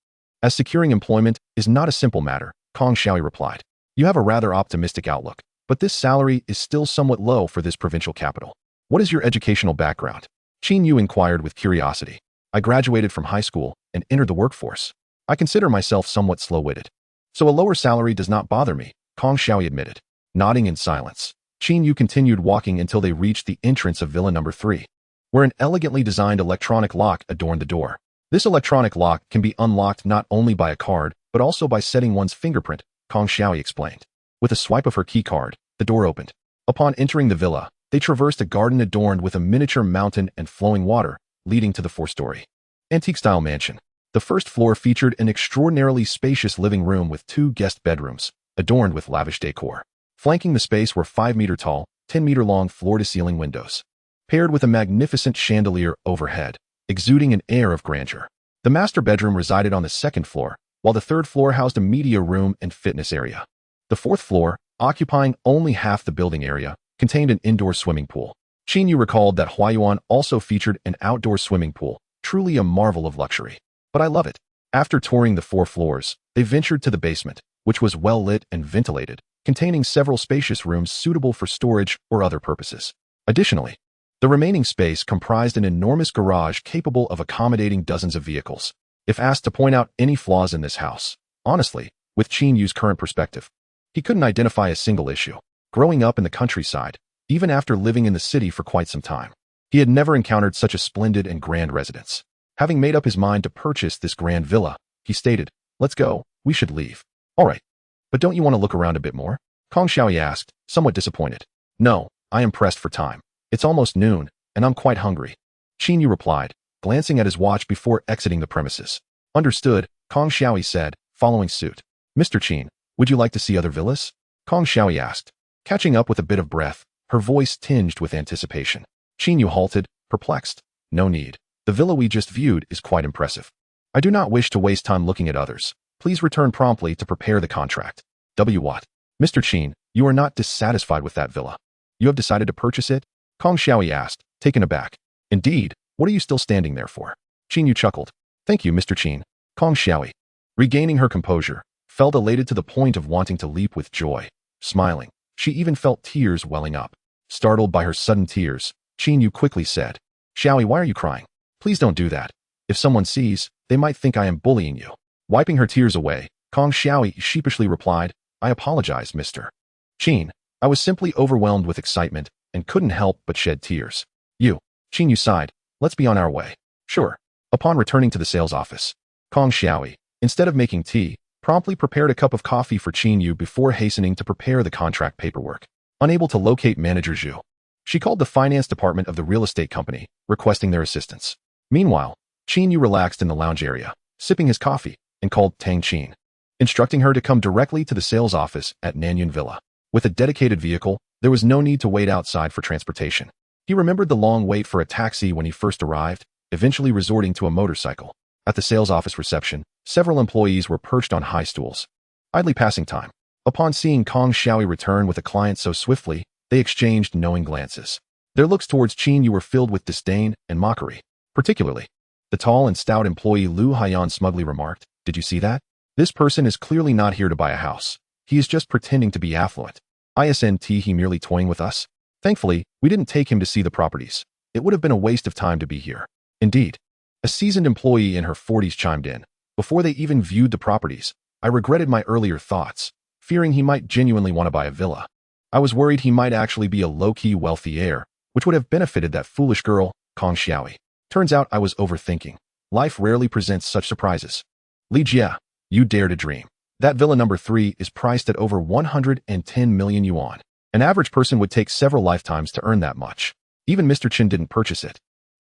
Speaker 1: As securing employment is not a simple matter, Kong Xiaoyi replied. You have a rather optimistic outlook, but this salary is still somewhat low for this provincial capital. What is your educational background? Qin Yu inquired with curiosity. I graduated from high school and entered the workforce. I consider myself somewhat slow-witted, so a lower salary does not bother me, Kong Xiaoyi admitted. Nodding in silence, Qin Yu continued walking until they reached the entrance of Villa number 3, where an elegantly designed electronic lock adorned the door. This electronic lock can be unlocked not only by a card, but also by setting one's fingerprint, Kong Xiaoyi explained. With a swipe of her key card, the door opened. Upon entering the villa, they traversed a garden adorned with a miniature mountain and flowing water, leading to the 4-story antique-style mansion. The first floor featured an extraordinarily spacious living room with 2 guest bedrooms, adorned with lavish decor. Flanking the space were 5-meter-tall, 10-meter-long floor-to-ceiling windows, paired with a magnificent chandelier overhead, exuding an air of grandeur. The master bedroom resided on the 2nd floor, while the 3rd floor housed a media room and fitness area. The 4th floor, occupying only half the building area, contained an indoor swimming pool. Qin Yu recalled that Huayuan also featured an outdoor swimming pool, truly a marvel of luxury. But I love it. After touring the 4 floors, they ventured to the basement, which was well lit and ventilated, containing several spacious rooms suitable for storage or other purposes. Additionally, the remaining space comprised an enormous garage capable of accommodating dozens of vehicles. If asked to point out any flaws in this house, honestly, with Qin Yu's current perspective, he couldn't identify a single issue. Growing up in the countryside, even after living in the city for quite some time, he had never encountered such a splendid and grand residence. Having made up his mind to purchase this grand villa, he stated, Let's go, we should leave. All right. But don't you want to look around a bit more? Kong Xiaoyi asked, somewhat disappointed. No, I am pressed for time. It's almost noon, and I'm quite hungry. Qin Yu replied, glancing at his watch before exiting the premises. Understood, Kong Xiaoyi said, following suit. Mr. Qin, would you like to see other villas? Kong Xiaoyi asked, catching up with a bit of breath, her voice tinged with anticipation. Qin Yu halted, perplexed. No need. The villa we just viewed is quite impressive. I do not wish to waste time looking at others. Please return promptly to prepare the contract. What? Mr. Qin, you are not dissatisfied with that villa. You have decided to purchase it? Kong Xiaoyi asked, taken aback. Indeed, what are you still standing there for? Qin Yu chuckled. Thank you, Mr. Qin. Kong Xiaoyi, regaining her composure, felt elated to the point of wanting to leap with joy. Smiling, she even felt tears welling up. Startled by her sudden tears, Qin Yu quickly said, Xiaoyi, why are you crying? Please don't do that. If someone sees, they might think I am bullying you. Wiping her tears away, Kong Xiaoyi sheepishly replied, I apologize, Mr. Qin. I was simply overwhelmed with excitement and couldn't help but shed tears. Qin Yu sighed. Let's be on our way. Sure. Upon returning to the sales office, Kong Xiaoyi, instead of making tea, promptly prepared a cup of coffee for Qin Yu before hastening to prepare the contract paperwork. Unable to locate manager Zhu, she called the finance department of the real estate company, requesting their assistance. Meanwhile, Qin Yu relaxed in the lounge area, sipping his coffee, and called Tang Qin, instructing her to come directly to the sales office at Nanyun Villa. With a dedicated vehicle, there was no need to wait outside for transportation. He remembered the long wait for a taxi when he first arrived, eventually resorting to a motorcycle. At the sales office reception, several employees were perched on high stools, idly passing time. Upon seeing Kong Xiaoyi return with a client so swiftly, they exchanged knowing glances. Their looks towards Qin Yu were filled with disdain and mockery. Particularly, the tall and stout employee Lu Haiyan smugly remarked, Did you see that? This person is clearly not here to buy a house. He is just pretending to be affluent. Isn't he merely toying with us? Thankfully, we didn't take him to see the properties. It would have been a waste of time to be here. Indeed. A seasoned employee in her 40s chimed in. Before they even viewed the properties, I regretted my earlier thoughts, fearing he might genuinely want to buy a villa. I was worried he might actually be a low-key wealthy heir, which would have benefited that foolish girl, Kong Xiaoyi. Turns out I was overthinking. Life rarely presents such surprises. Li Jia, you dare to dream. That villa number 3 is priced at over 110 million yuan. An average person would take several lifetimes to earn that much. Even Mr. Qin didn't purchase it.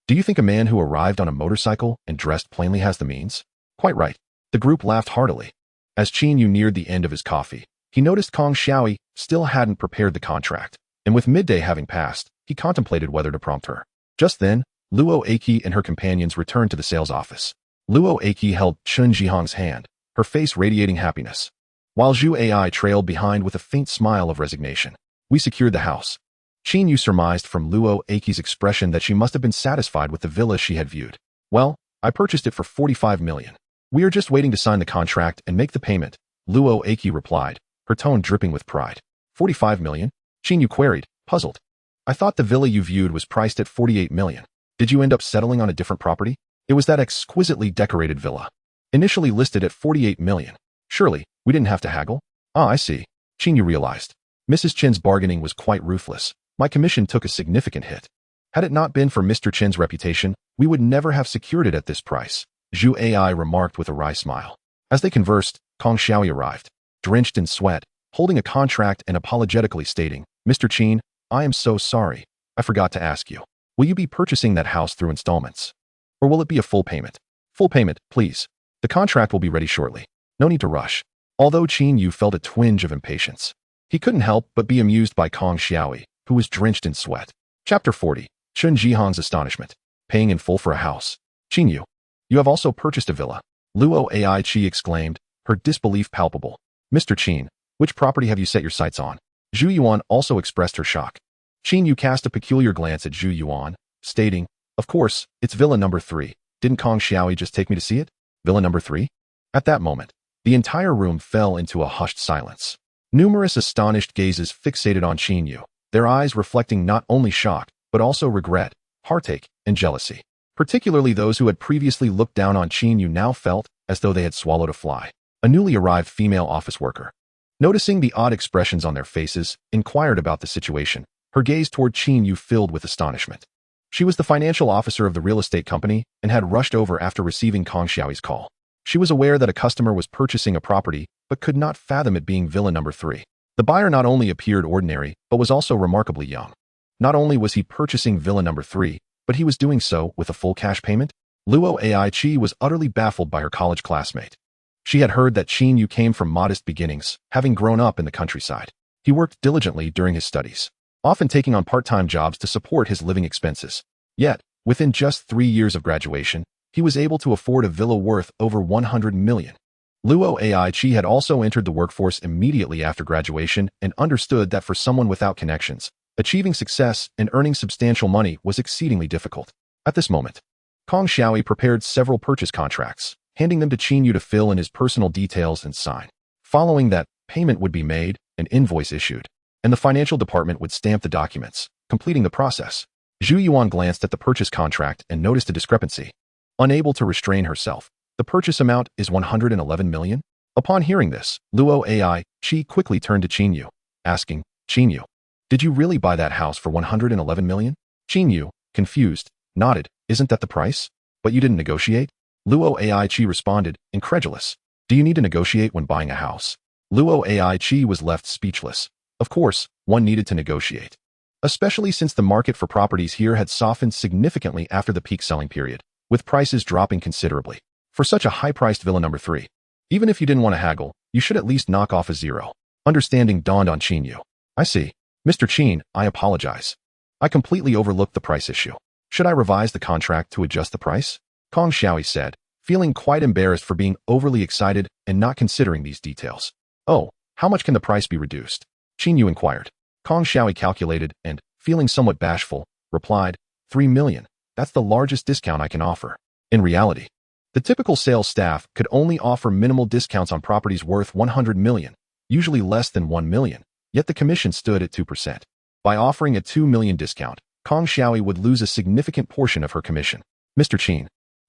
Speaker 1: Do you think a man who arrived on a motorcycle and dressed plainly has the means? Quite right. The group laughed heartily. As Qin Yu neared the end of his coffee, he noticed Kong Xiaoyi still hadn't prepared the contract, and with midday having passed, he contemplated whether to prompt her. Just then, Luo Aki and her companions returned to the sales office. Luo Aki held Chun Jihang's hand, her face radiating happiness, while Zhu Ai trailed behind with a faint smile of resignation. We secured the house. Qin Yu surmised from Luo Aki's expression that she must have been satisfied with the villa she had viewed. Well, I purchased it for 45 million. We are just waiting to sign the contract and make the payment, Luo Aki replied, her tone dripping with pride. 45 million? Qin Yu queried, puzzled. I thought the villa you viewed was priced at 48 million. Did you end up settling on a different property? It was that exquisitely decorated villa, initially listed at 48 million. Surely, we didn't have to haggle? Ah, I see. Qin Yu realized. Mrs. Qin's bargaining was quite ruthless. My commission took a significant hit. Had it not been for Mr. Qin's reputation, we would never have secured it at this price, Zhu Ai remarked with a wry smile. As they conversed, Kong Xiaoyi arrived, drenched in sweat, holding a contract and apologetically stating, Mr. Qin, I am so sorry. I forgot to ask you. Will you be purchasing that house through installments? Or will it be a full payment? Full payment, please. The contract will be ready shortly. No need to rush. Although Qin Yu felt a twinge of impatience, he couldn't help but be amused by Kong Xiaoyi, who was drenched in sweat. Chapter 40. Chun Jihang's astonishment. Paying in full for a house. Qin Yu, you have also purchased a villa. Luo Ai Chi exclaimed, her disbelief palpable. Mr. Qin, which property have you set your sights on? Zhu Yuan also expressed her shock. Qin Yu cast a peculiar glance at Zhu Yuan, stating, Of course, it's villa number 3. Didn't Kong Xiaoyi just take me to see it? Villa number 3? At that moment, the entire room fell into a hushed silence. Numerous astonished gazes fixated on Qin Yu, their eyes reflecting not only shock, but also regret, heartache, and jealousy. Particularly those who had previously looked down on Qin Yu now felt as though they had swallowed a fly. A newly arrived female office worker, noticing the odd expressions on their faces, inquired about the situation, her gaze toward Qin Yu filled with astonishment. She was the financial officer of the real estate company and had rushed over after receiving Kong Xiaoyi's call. She was aware that a customer was purchasing a property, but could not fathom it being villa number 3. The buyer not only appeared ordinary, but was also remarkably young. Not only was he purchasing villa number 3, but he was doing so with a full cash payment? Luo Ai Chi was utterly baffled by her college classmate. She had heard that Qin Yu came from modest beginnings, having grown up in the countryside. He worked diligently during his studies, often taking on part-time jobs to support his living expenses. Yet, within just 3 years of graduation, he was able to afford a villa worth over 100 million. Luo Ai Chi had also entered the workforce immediately after graduation and understood that for someone without connections, achieving success and earning substantial money was exceedingly difficult. At this moment, Kong Xiaoyi prepared several purchase contracts, handing them to Qin Yu to fill in his personal details and sign. Following that, payment would be made, an invoice issued, and the financial department would stamp the documents, completing the process. Zhu Yuan glanced at the purchase contract and noticed a discrepancy. Unable to restrain herself, the purchase amount is 111 million? Upon hearing this, Luo Ai Chi quickly turned to Qin Yu, asking, Qin Yu, did you really buy that house for 111 million? Qin Yu, confused, nodded, isn't that the price? But you didn't negotiate? Luo Ai Chi responded, incredulous. Do you need to negotiate when buying a house? Luo Ai Chi was left speechless. Of course, one needed to negotiate. Especially since the market for properties here had softened significantly after the peak selling period, with prices dropping considerably. For such a high-priced villa number 3, even if you didn't want to haggle, you should at least knock off a zero. Understanding dawned on Qin Yu. I see. Mr. Qin, I apologize. I completely overlooked the price issue. Should I revise the contract to adjust the price? Kong Xiaoyi said, feeling quite embarrassed for being overly excited and not considering these details. Oh, how much can the price be reduced? Qin Yu inquired. Kong Xiaoyi calculated and, feeling somewhat bashful, replied, 3 million. That's the largest discount I can offer. In reality, the typical sales staff could only offer minimal discounts on properties worth 100 million, usually less than 1 million, yet the commission stood at 2%. By offering a 2 million discount, Kong Xiaoyi would lose a significant portion of her commission. Mr. Qin,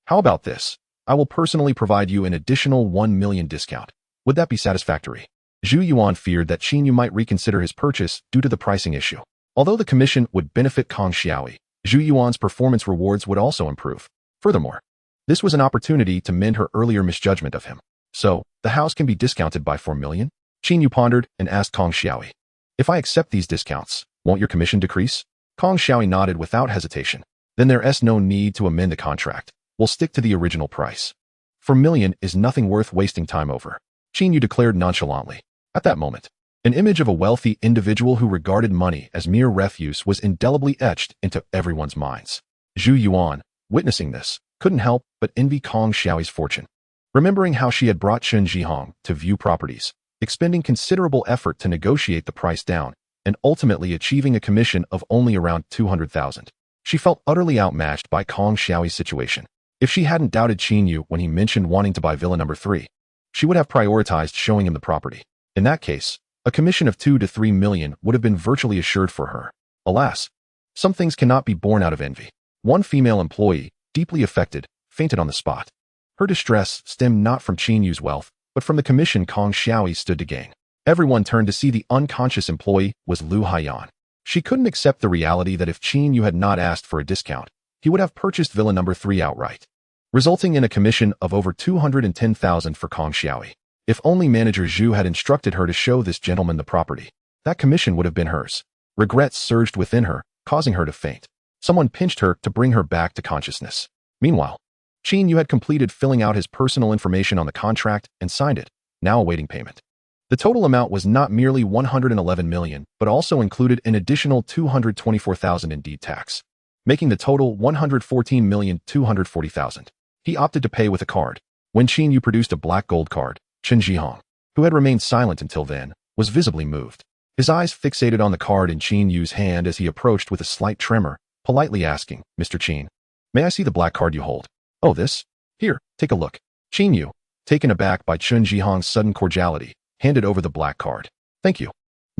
Speaker 1: how about this? I will personally provide you an additional 1 million discount. Would that be satisfactory? Zhu Yuan feared that Qin Yu might reconsider his purchase due to the pricing issue. Although the commission would benefit Kong Xiaoyi, Zhu Yuan's performance rewards would also improve. Furthermore, this was an opportunity to mend her earlier misjudgment of him. So, the house can be discounted by 4 million? Qin Yu pondered and asked Kong Xiaoyi, if I accept these discounts, won't your commission decrease? Kong Xiaoyi nodded without hesitation. Then there's no need to amend the contract. We'll stick to the original price. 4 million is nothing worth wasting time over. Qin Yu declared nonchalantly. At that moment, an image of a wealthy individual who regarded money as mere refuse was indelibly etched into everyone's minds. Zhu Yuan, witnessing this, couldn't help but envy Kong Xiaoyi's fortune. Remembering how she had brought Chen Zhihong to view properties, expending considerable effort to negotiate the price down, and ultimately achieving a commission of only around 200,000. She felt utterly outmatched by Kong Xiaoyi's situation. If she hadn't doubted Qin Yu when he mentioned wanting to buy villa number 3, she would have prioritized showing him the property. In that case, a commission of 2 to 3 million would have been virtually assured for her. Alas, some things cannot be born out of envy. One female employee, deeply affected, fainted on the spot. Her distress stemmed not from Qin Yu's wealth, but from the commission Kong Xiaoyi stood to gain. Everyone turned to see the unconscious employee was Lu Haiyan. She couldn't accept the reality that if Qin Yu had not asked for a discount, he would have purchased villa number 3 outright, resulting in a commission of over 210,000 for Kong Xiaoyi. If only manager Zhu had instructed her to show this gentleman the property, that commission would have been hers. Regrets surged within her, causing her to faint. Someone pinched her to bring her back to consciousness. Meanwhile, Qin Yu had completed filling out his personal information on the contract and signed it, now awaiting payment. The total amount was not merely 111 million, but also included an additional 224,000 in deed tax, making the total 114,240,000. He opted to pay with a card. When Qin Yu produced a black gold card, Chen Zhihong, who had remained silent until then, was visibly moved. His eyes fixated on the card in Qin Yu's hand as he approached with a slight tremor, politely asking, Mr. Qin, may I see the black card you hold? Oh, this? Here, take a look. Qin Yu, taken aback by Chen Zhihong's sudden cordiality, handed over the black card. Thank you,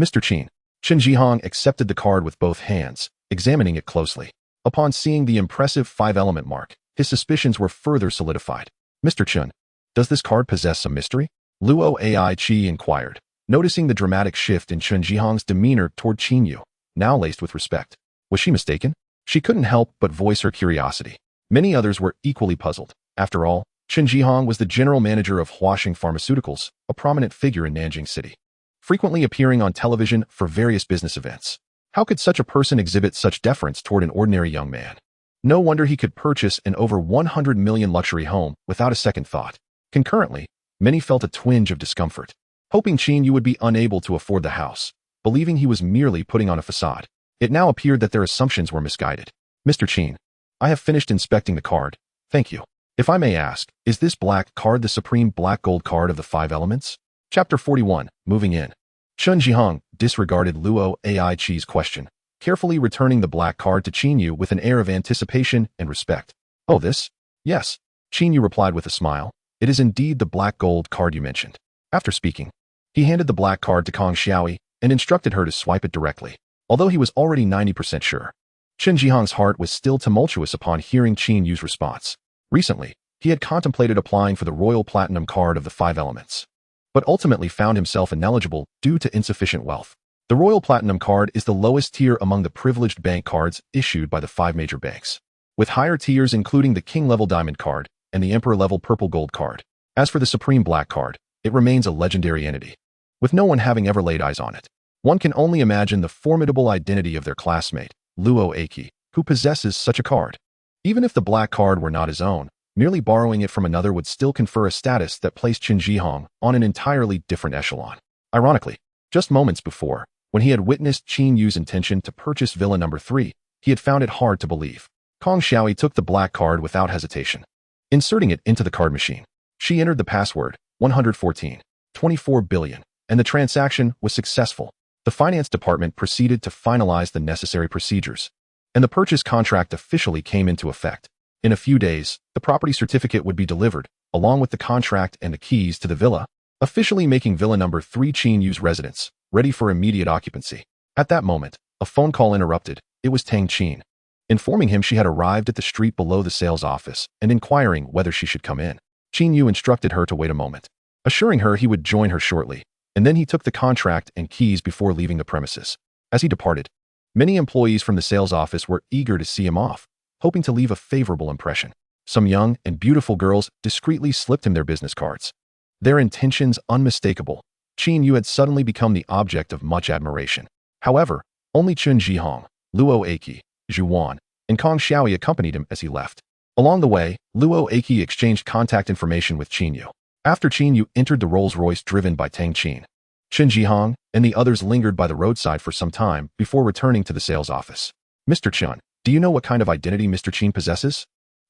Speaker 1: Mr. Qin. Chen Zhihong accepted the card with both hands, examining it closely. Upon seeing the impressive 5-element mark, his suspicions were further solidified. Mr. Chen, does this card possess some mystery? Luo Ai Chi inquired, noticing the dramatic shift in Chen Zhihong's demeanor toward Qin Yu, now laced with respect. Was she mistaken? She couldn't help but voice her curiosity. Many others were equally puzzled. After all, Chen Zhihong was the general manager of Huaxing Pharmaceuticals, a prominent figure in Nanjing City, frequently appearing on television for various business events. How could such a person exhibit such deference toward an ordinary young man? No wonder he could purchase an over 100 million luxury home without a second thought. Concurrently, many felt a twinge of discomfort, hoping Qin Yu would be unable to afford the house, believing he was merely putting on a facade. It now appeared that their assumptions were misguided. Mr. Qin, I have finished inspecting the card. Thank you. If I may ask, is this black card the supreme black gold card of the 5 elements? Chapter 41, Moving In. Chen Zhihong disregarded Luo Ai Chi's question, carefully returning the black card to Qin Yu with an air of anticipation and respect. Oh, this? Yes. Qin Yu replied with a smile. It is indeed the black gold card you mentioned. After speaking, he handed the black card to Kong Xiaoyi and instructed her to swipe it directly. Although he was already 90% sure, Qin Jihong's heart was still tumultuous upon hearing Qin Yu's response. Recently, he had contemplated applying for the Royal Platinum Card of the Five Elements, but ultimately found himself ineligible due to insufficient wealth. The Royal Platinum Card is the lowest tier among the privileged bank cards issued by the 5 major banks, with higher tiers including the King-level Diamond Card and the Emperor-level Purple Gold Card. As for the Supreme Black Card, it remains a legendary entity, with no one having ever laid eyes on it. One can only imagine the formidable identity of their classmate, Luo Aki, who possesses such a card. Even if the black card were not his own, merely borrowing it from another would still confer a status that placed Qin Jihong on an entirely different echelon. Ironically, just moments before, when he had witnessed Qin Yu's intention to purchase Villa Number 3, he had found it hard to believe. Kong Xiaoyi took the black card without hesitation. Inserting it into the card machine, she entered the password, 114.24 billion, and the transaction was successful. The finance department proceeded to finalize the necessary procedures, and the purchase contract officially came into effect. In a few days, the property certificate would be delivered, along with the contract and the keys to the villa, officially making Villa Number 3 Qin Yu's residence, ready for immediate occupancy. At that moment, a phone call interrupted. It was Tang Qin, informing him she had arrived at the street below the sales office and inquiring whether she should come in. Qin Yu instructed her to wait a moment, assuring her he would join her shortly, and then he took the contract and keys before leaving the premises. As he departed, many employees from the sales office were eager to see him off, hoping to leave a favorable impression. Some young and beautiful girls discreetly slipped him their business cards, their intentions unmistakable. Qin Yu had suddenly become the object of much admiration. However, only Qin Jihong, Luo Aki, Zhu Wan, and Kong Xiaoyi accompanied him as he left. Along the way, Luo Aki exchanged contact information with Qin Yu. After Qin Yu entered the Rolls-Royce driven by Tang Qin, Qin Jihong and the others lingered by the roadside for some time before returning to the sales office. Mr. Chun, do you know what kind of identity Mr. Qin possesses?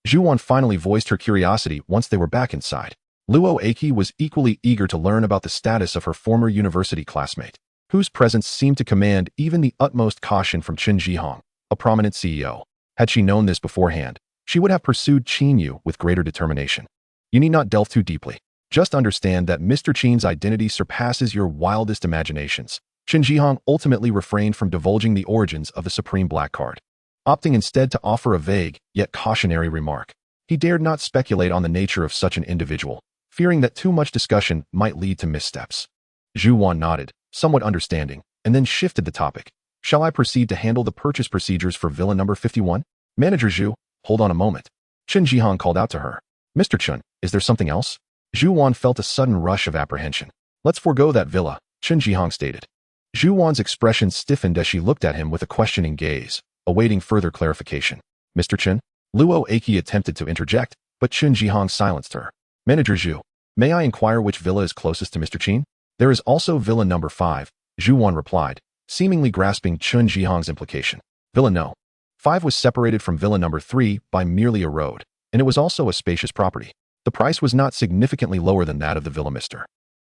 Speaker 1: Zhu Wan finally voiced her curiosity once they were back inside. Luo Aki was equally eager to learn about the status of her former university classmate, whose presence seemed to command even the utmost caution from Qin Jihong, a prominent CEO. Had she known this beforehand, she would have pursued Qin Yu with greater determination. You need not delve too deeply. Just understand that Mr. Qin's identity surpasses your wildest imaginations. Qin Jihong ultimately refrained from divulging the origins of the Supreme Black Card, opting instead to offer a vague, yet cautionary remark. He dared not speculate on the nature of such an individual, fearing that too much discussion might lead to missteps. Zhu Wan nodded, somewhat understanding, and then shifted the topic. Shall I proceed to handle the purchase procedures for Villa Number 51? Manager Zhu, hold on a moment. Qin Jihong called out to her. Mr. Chun, is there something else? Zhu Wan felt a sudden rush of apprehension. Let's forego that villa, Qin Jihong stated. Zhu Wan's expression stiffened as she looked at him with a questioning gaze, awaiting further clarification. Mr. Qin? Luo Aki attempted to interject, but Qin Jihong silenced her. Manager Zhu, may I inquire which villa is closest to Mr. Qin? There is also Villa Number 5, Zhu Wan replied, seemingly grasping Qin Jihong's implication. Villa No. 5 was separated from Villa Number 3 by merely a road, and it was also a spacious property. The price was not significantly lower than that of the villa Mr.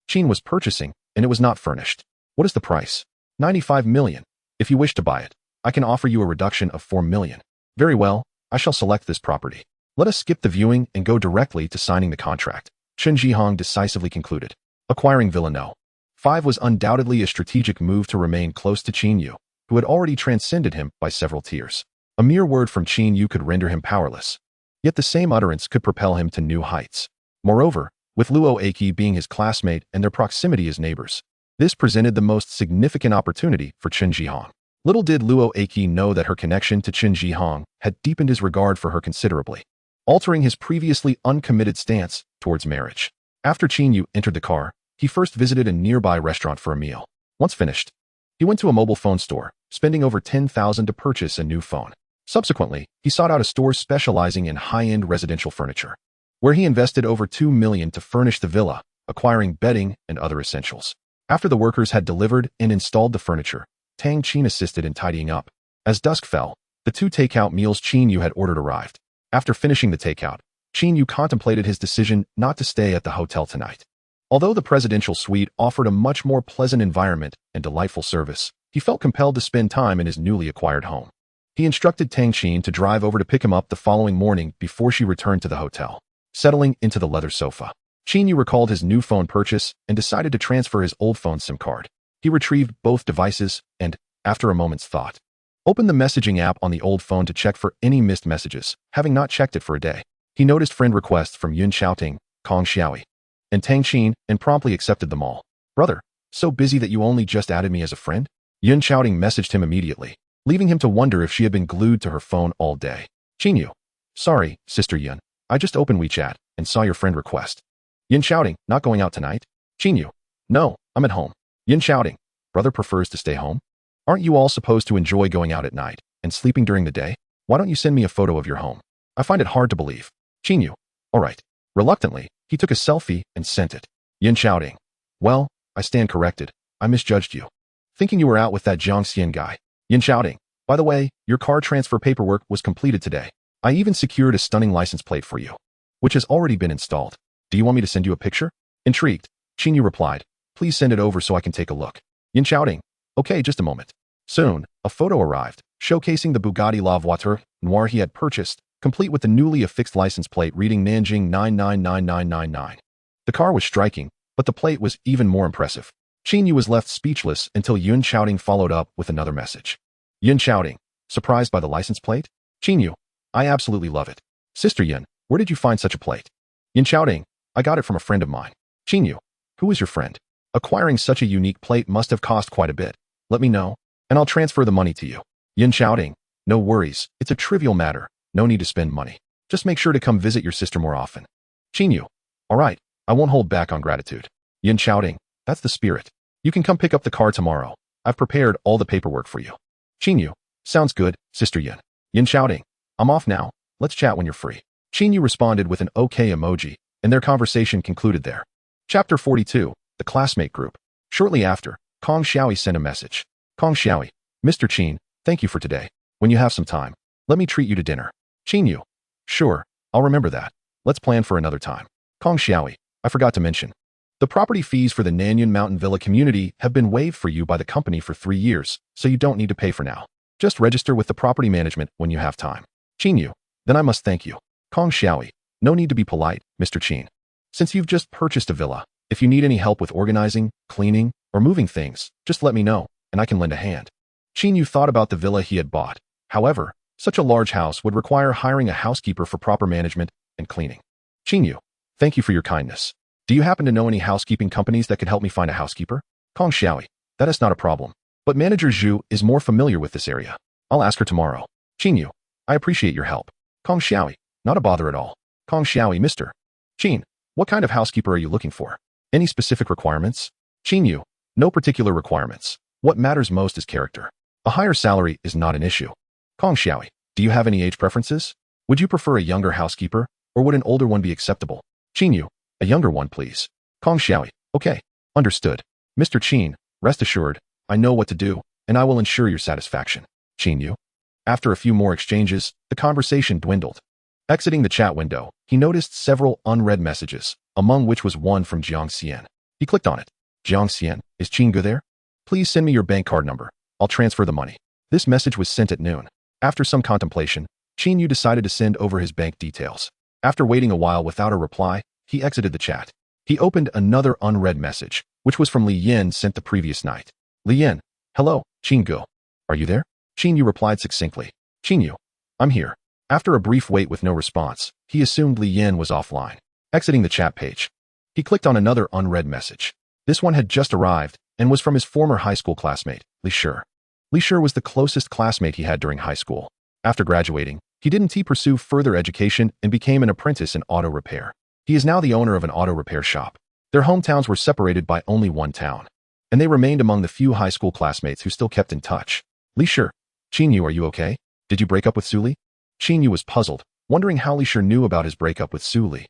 Speaker 1: Qin was purchasing, and it was not furnished. What is the price? 95 million. If you wish to buy it, I can offer you a reduction of 4 million. Very well, I shall select this property. Let us skip the viewing and go directly to signing the contract, Qin Jihong decisively concluded. Acquiring Villa No. 5 was undoubtedly a strategic move to remain close to Qin Yu, who had already transcended him by several tiers. A mere word from Qin Yu could render him powerless, yet the same utterance could propel him to new heights. Moreover, with Luo Aki being his classmate and their proximity as neighbors, this presented the most significant opportunity for Qin Jihong. Little did Luo Aki know that her connection to Qin Jihong had deepened his regard for her considerably, altering his previously uncommitted stance towards marriage. After Qin Yu entered the car, he first visited a nearby restaurant for a meal. Once finished, he went to a mobile phone store, spending over 10,000 to purchase a new phone. Subsequently, he sought out a store specializing in high-end residential furniture, where he invested over 2 million to furnish the villa, acquiring bedding and other essentials. After the workers had delivered and installed the furniture, Tang Qin assisted in tidying up. As dusk fell, the 2 takeout meals Qin Yu had ordered arrived. After finishing the takeout, Qin Yu contemplated his decision not to stay at the hotel tonight. Although the presidential suite offered a much more pleasant environment and delightful service, he felt compelled to spend time in his newly acquired home. He instructed Tang Qin to drive over to pick him up the following morning before she returned to the hotel. Settling into the leather sofa, Qin Yu recalled his new phone purchase and decided to transfer his old phone SIM card. He retrieved both devices and, after a moment's thought, Opened the messaging app on the old phone to check for any missed messages, having not checked it for a day. He noticed friend requests from Yun Xiaoting, Kong Xiaoi, and Tang Xin and promptly accepted them all. Brother, so busy that you only just added me as a friend? Yun Xiaoting messaged him immediately, leaving him to wonder if she had been glued to her phone all day. Qin Yu. Sorry, Sister Yun. I just opened WeChat and saw your friend request. Yun Xiaoting, not going out tonight? Qin Yu. No, I'm at home. Yun Xiaoting. Brother prefers to stay home? Aren't you all supposed to enjoy going out at night and sleeping during the day? Why don't you send me a photo of your home? I find it hard to believe. Qin Yu. All right. Reluctantly, he took a selfie and sent it. Yun Xiaoting. Well, I stand corrected. I misjudged you. Thinking you were out with that Jiang Xian guy. Yun Xiaoting. By the way, your car transfer paperwork was completed today. I even secured a stunning license plate for you, which has already been installed. Do you want me to send you a picture? Intrigued, Qin Yu replied. Please send it over so I can take a look. Yun Xiaoting. Okay, just a moment. Soon, a photo arrived, showcasing the Bugatti La Voiture Noire he had purchased, complete with the newly affixed license plate reading Nanjing 999999. The car was striking, but the plate was even more impressive. Qin Yu was left speechless until Yun Xiaoting followed up with another message. Yun Xiaoting. Surprised by the license plate? Qin Yu. I absolutely love it. Sister Yun, where did you find such a plate? Yun Xiaoting. I got it from a friend of mine. Qin Yu. Who is your friend? Acquiring such a unique plate must have cost quite a bit. Let me know, and I'll transfer the money to you. Yun Xiaoting. No worries, it's a trivial matter. No need to spend money. Just make sure to come visit your sister more often. Qin Yu. All right, I won't hold back on gratitude. Yun Xiaoting. That's the spirit. You can come pick up the car tomorrow. I've prepared all the paperwork for you. Qin Yu. Sounds good, Sister Yun. Yun Xiaoting. I'm off now. Let's chat when you're free. Qin Yu responded with an OK emoji, and their conversation concluded there. Chapter 42. The Classmate Group. Shortly after, Kong Xiaoi sent a message. Kong Xiaoi. Mr. Qin, thank you for today. When you have some time, let me treat you to dinner. Qin Yu. Sure, I'll remember that. Let's plan for another time. Kong Xiaoi. I forgot to mention. The property fees for the Nanyun Mountain Villa community have been waived for you by the company for 3 years, so you don't need to pay for now. Just register with the property management when you have time. Qin Yu. Then I must thank you. Kong Xiaoi. No need to be polite, Mr. Qin. Since you've just purchased a villa, if you need any help with organizing, cleaning, or moving things, just let me know, and I can lend a hand. Qin Yu thought about the villa he had bought. However, such a large house would require hiring a housekeeper for proper management and cleaning. Qin Yu. Thank you for your kindness. Do you happen to know any housekeeping companies that could help me find a housekeeper? Kong Xiaoi. That is not a problem. But Manager Zhu is more familiar with this area. I'll ask her tomorrow. Qin Yu. I appreciate your help. Kong Xiaoi. Not a bother at all. Kong Xiaoi. Mr. Qin. What kind of housekeeper are you looking for? Any specific requirements? Qin Yu. No particular requirements. What matters most is character. A higher salary is not an issue. Kong Xiaoi. Do you have any age preferences? Would you prefer a younger housekeeper, or would an older one be acceptable? Qin Yu. A younger one, please. Kong Xiaoi. Okay. Understood. Mr. Qin, rest assured, I know what to do, and I will ensure your satisfaction. Qin Yu. After a few more exchanges, the conversation dwindled. Exiting the chat window, he noticed several unread messages, among which was one from Jiang Xian. He clicked on it. Jiang Xian, is Qin Gu there? Please send me your bank card number. I'll transfer the money. This message was sent at noon. After some contemplation, Qin Yu decided to send over his bank details. After waiting a while without a reply, he exited the chat. He opened another unread message, which was from Li Yin sent the previous night. Li Yin. Hello, Qin Gu. Are you there? Qin Yu replied succinctly. Qin Yu. I'm here. After a brief wait with no response, he assumed Li Yin was offline. Exiting the chat page, he clicked on another unread message. This one had just arrived and was from his former high school classmate, Li Shi. Li Shi was the closest classmate he had during high school. After graduating, he didn't pursue further education and became an apprentice in auto repair. He is now the owner of an auto repair shop. Their hometowns were separated by only one town, and they remained among the few high school classmates who still kept in touch. Li Shi. Qin Yu, are you okay? Did you break up with Su Li? Qin Yu was puzzled, wondering how Li Shi knew about his breakup with Su Li.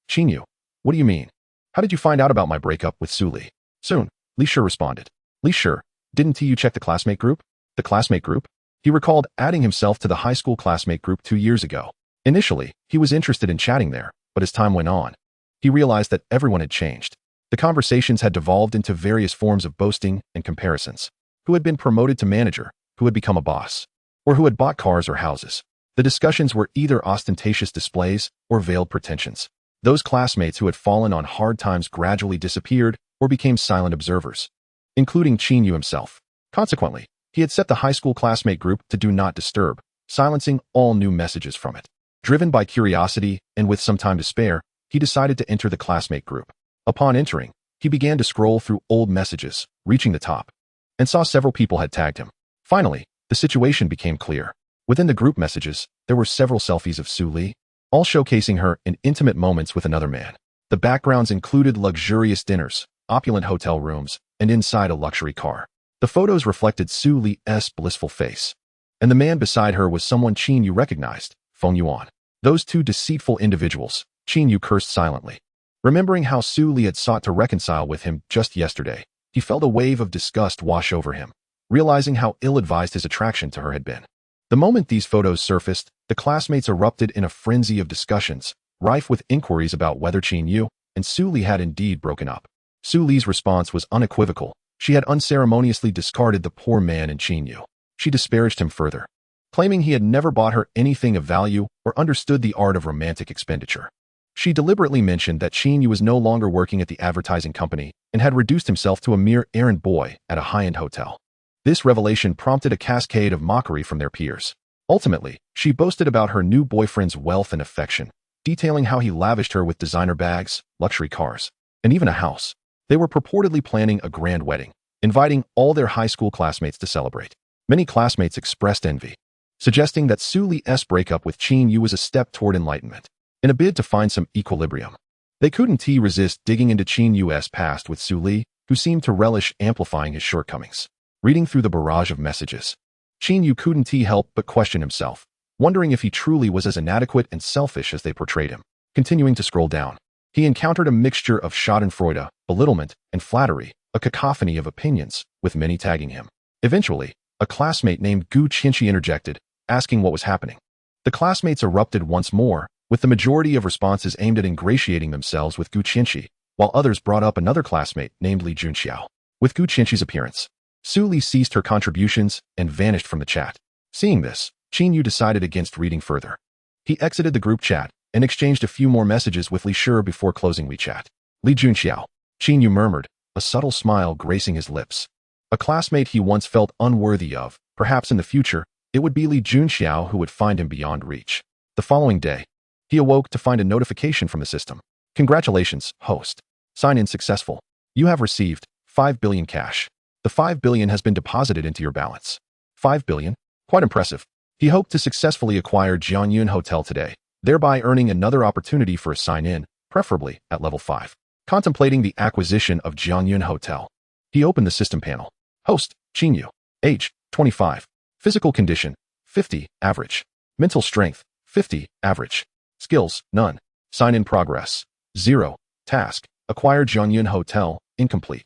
Speaker 1: Qin Yu. What do you mean? How did you find out about my breakup with Su Li? Soon, Li Shi responded. Li Shi, didn't you check the classmate group? The classmate group? He recalled adding himself to the high school classmate group 2 years ago. Initially, he was interested in chatting there, but as time went on, he realized that everyone had changed. The conversations had devolved into various forms of boasting and comparisons. Who had been promoted to manager, who had become a boss, or who had bought cars or houses. The discussions were either ostentatious displays or veiled pretensions. Those classmates who had fallen on hard times gradually disappeared or became silent observers, including Qin Yu himself. Consequently, He had set the high school classmate group to do not disturb, silencing all new messages from it. Driven by curiosity and with some time to spare, he decided to enter the classmate group. Upon entering, he began to scroll through old messages, reaching the top, and saw several people had tagged him. Finally, the situation became clear. Within the group messages, there were several selfies of Su Li, all showcasing her in intimate moments with another man. The backgrounds included luxurious dinners, opulent hotel rooms, and inside a luxury car. The photos reflected Su Li's blissful face, and the man beside her was someone Qin Yu recognized, Feng Yuan. Those two deceitful individuals, Qin Yu cursed silently. Remembering how Su Li had sought to reconcile with him just yesterday, he felt a wave of disgust wash over him, realizing how ill-advised his attraction to her had been. The moment these photos surfaced, the classmates erupted in a frenzy of discussions, rife with inquiries about whether Qin Yu and Su Li had indeed broken up. Su Li's response was unequivocal. She had unceremoniously discarded the poor man in Qin Yu. She disparaged him further, claiming he had never bought her anything of value or understood the art of romantic expenditure. She deliberately mentioned that Qin Yu was no longer working at the advertising company and had reduced himself to a mere errand boy at a high-end hotel. This revelation prompted a cascade of mockery from their peers. Ultimately, she boasted about her new boyfriend's wealth and affection, detailing how he lavished her with designer bags, luxury cars, and even a house. They were purportedly planning a grand wedding, inviting all their high school classmates to celebrate. Many classmates expressed envy, suggesting that Su Li's breakup with Qin Yu was a step toward enlightenment. In a bid to find some equilibrium, they couldn't resist digging into Qin Yu's past with Su Li, who seemed to relish amplifying his shortcomings. Reading through the barrage of messages, Qin Yu couldn't help but question himself, wondering if he truly was as inadequate and selfish as they portrayed him. Continuing to scroll down, he encountered a mixture of schadenfreude, belittlement, and flattery, a cacophony of opinions, with many tagging him. Eventually, a classmate named Gu Qianqi interjected, asking what was happening. The classmates erupted once more, with the majority of responses aimed at ingratiating themselves with Gu Qianqi, while others brought up another classmate named Li Junxiao. With Gu Qianqi's appearance, Su Li ceased her contributions and vanished from the chat. Seeing this, Qin Yu decided against reading further. He exited the group chat and exchanged a few more messages with Li Shi before closing WeChat. Li Junxiao, Qin Yu murmured, a subtle smile gracing his lips. A classmate he once felt unworthy of, perhaps in the future, it would be Li Junxiao who would find him beyond reach. The following day, he awoke to find a notification from the system. Congratulations, host. Sign-in successful. You have received 5 billion cash. The 5 billion has been deposited into your balance. 5 billion? Quite impressive. He hoped to successfully acquire Jianyun Hotel today, thereby earning another opportunity for a sign-in, preferably at level 5. Contemplating the acquisition of Jianyun Hotel, he opened the system panel. Host, Qin Yu. Age, 25. Physical condition, 50, average. Mental strength, 50, average. Skills, none. Sign-in progress, 0. Task, acquire Jianyun Hotel, incomplete.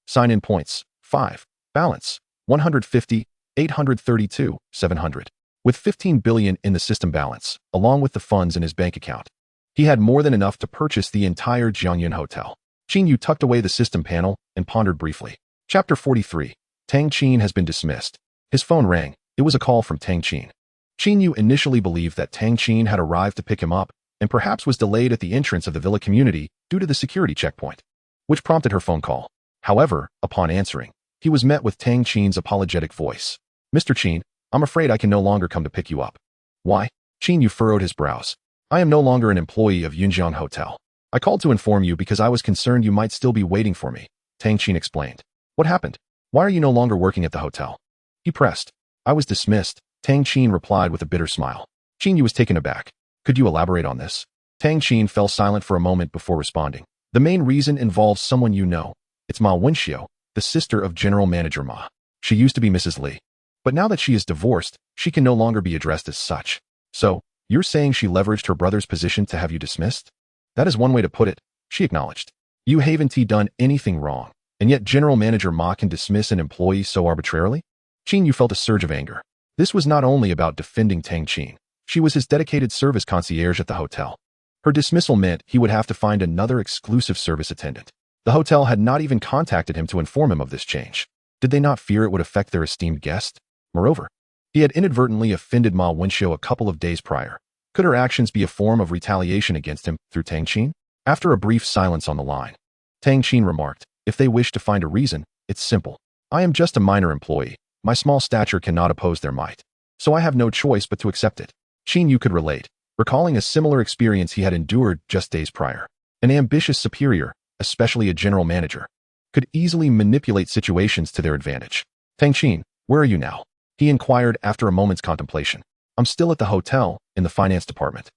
Speaker 1: Sign-in points, 5. Balance, 150, 832, 700. With 15 billion in the system balance, along with the funds in his bank account, he had more than enough to purchase the entire Jianyun Hotel. Qin Yu tucked away the system panel and pondered briefly. Chapter 43. Tang Qin has been dismissed. His phone rang. It was a call from Tang Qin. Qin Yu initially believed that Tang Qin had arrived to pick him up and perhaps was delayed at the entrance of the villa community due to the security checkpoint, which prompted her phone call. However, upon answering, he was met with Tang Qin's apologetic voice. Mr. Qin, I'm afraid I can no longer come to pick you up. Why? Qin Yu furrowed his brows. I am no longer an employee of Yunjiang Hotel. I called to inform you because I was concerned you might still be waiting for me, Tang Qin explained. What happened? Why are you no longer working at the hotel? He pressed. I was dismissed, Tang Qin replied with a bitter smile. Qin Yu was taken aback. Could you elaborate on this? Tang Qin fell silent for a moment before responding. The main reason involves someone you know. It's Ma Wenxiu, the sister of General Manager Ma. She used to be Mrs. Li. But now that she is divorced, she can no longer be addressed as such. So, you're saying she leveraged her brother's position to have you dismissed? That is one way to put it, she acknowledged. You haven't done anything wrong, and yet General Manager Ma can dismiss an employee so arbitrarily? Qin Yu felt a surge of anger. This was not only about defending Tang Qin. She was his dedicated service concierge at the hotel. Her dismissal meant he would have to find another exclusive service attendant. The hotel had not even contacted him to inform him of this change. Did they not fear it would affect their esteemed guest? Moreover, he had inadvertently offended Ma Wenxiu a couple of days prior. Could her actions be a form of retaliation against him through Tang Qin? After a brief silence on the line, Tang Qin remarked, if they wish to find a reason, it's simple. I am just a minor employee. My small stature cannot oppose their might. So I have no choice but to accept it. Qin Yu could relate, recalling a similar experience he had endured just days prior. An ambitious superior, especially a general manager, could easily manipulate situations to their advantage. Tang Qin, where are you now? He inquired after a moment's contemplation. I'm still at the hotel, in the finance department.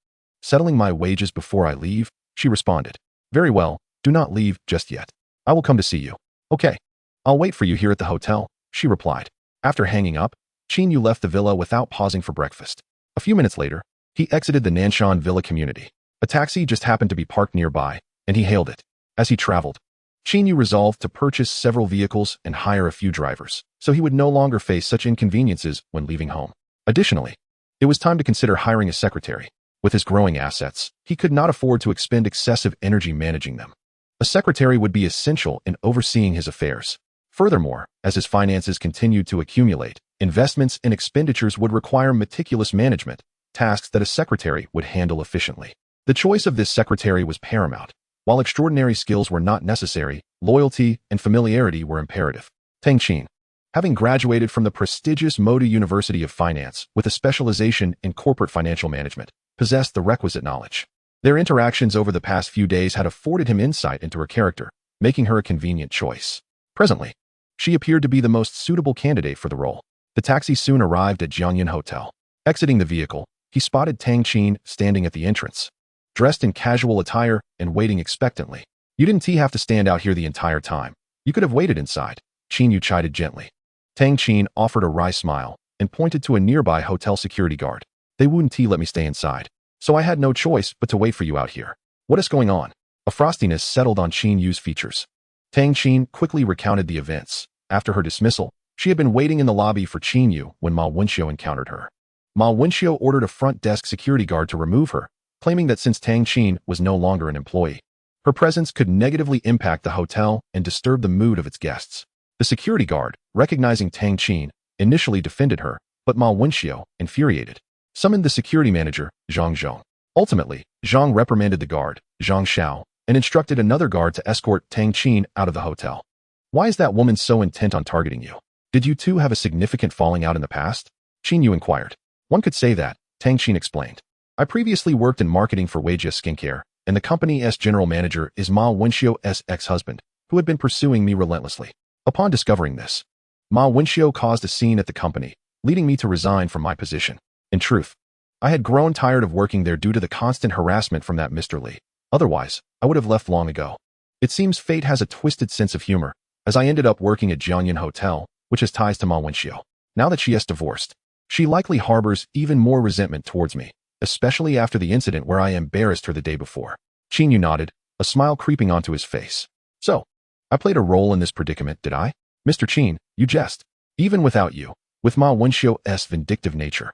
Speaker 1: Settling my wages before I leave, she responded. Very well, do not leave just yet. I will come to see you. Okay. I'll wait for you here at the hotel, she replied. After hanging up, Qin Yu left the villa without pausing for breakfast. A few minutes later, he exited the Nanshan Villa community. A taxi just happened to be parked nearby, and he hailed it. As he traveled, Qin Yu resolved to purchase several vehicles and hire a few drivers, so he would no longer face such inconveniences when leaving home. Additionally, it was time to consider hiring a secretary. With his growing assets, he could not afford to expend excessive energy managing them. A secretary would be essential in overseeing his affairs. Furthermore, as his finances continued to accumulate, investments and expenditures would require meticulous management, tasks that a secretary would handle efficiently. The choice of this secretary was paramount. While extraordinary skills were not necessary, loyalty and familiarity were imperative. Tang Qin, having graduated from the prestigious Moda University of Finance with a specialization in corporate financial management, possessed the requisite knowledge. Their interactions over the past few days had afforded him insight into her character, making her a convenient choice. Presently, she appeared to be the most suitable candidate for the role. The taxi soon arrived at Jiangyan Hotel. Exiting the vehicle, he spotted Tang Qin standing at the entrance, dressed in casual attire and waiting expectantly. You didn't have to stand out here the entire time. You could have waited inside, Qin Yu chided gently. Tang Qin offered a wry smile and pointed to a nearby hotel security guard. They wouldn't let me stay inside, so I had no choice but to wait for you out here. What is going on? A frostiness settled on Qin Yu's features. Tang Qin quickly recounted the events. After her dismissal, she had been waiting in the lobby for Qin Yu when Ma Wenxiu encountered her. Ma Wenxiu ordered a front desk security guard to remove her, claiming that since Tang Qin was no longer an employee, her presence could negatively impact the hotel and disturb the mood of its guests. The security guard, recognizing Tang Qin, initially defended her, but Ma Wenxiu, infuriated, summoned the security manager, Zhang Zhong. Ultimately, Zhang reprimanded the guard, Zhang Xiao, and instructed another guard to escort Tang Qin out of the hotel. Why is that woman so intent on targeting you? Did you two have a significant falling out in the past? Qin Yu inquired. One could say that, Tang Qin explained. I previously worked in marketing for Weijia Skincare, and the company's general manager is Ma Wenxiu's ex-husband, who had been pursuing me relentlessly. Upon discovering this, Ma Wenxiu caused a scene at the company, leading me to resign from my position. In truth, I had grown tired of working there due to the constant harassment from that Mr. Li. Otherwise, I would have left long ago. It seems fate has a twisted sense of humor, as I ended up working at Jiangyan Hotel, which has ties to Ma Wenxiu. Now that she is divorced, she likely harbors even more resentment towards me, especially after the incident where I embarrassed her the day before. Qin Yu nodded, a smile creeping onto his face. So, I played a role in this predicament, did I? Mr. Qin, you jest. Even without you, with Ma Wenxiu's vindictive nature,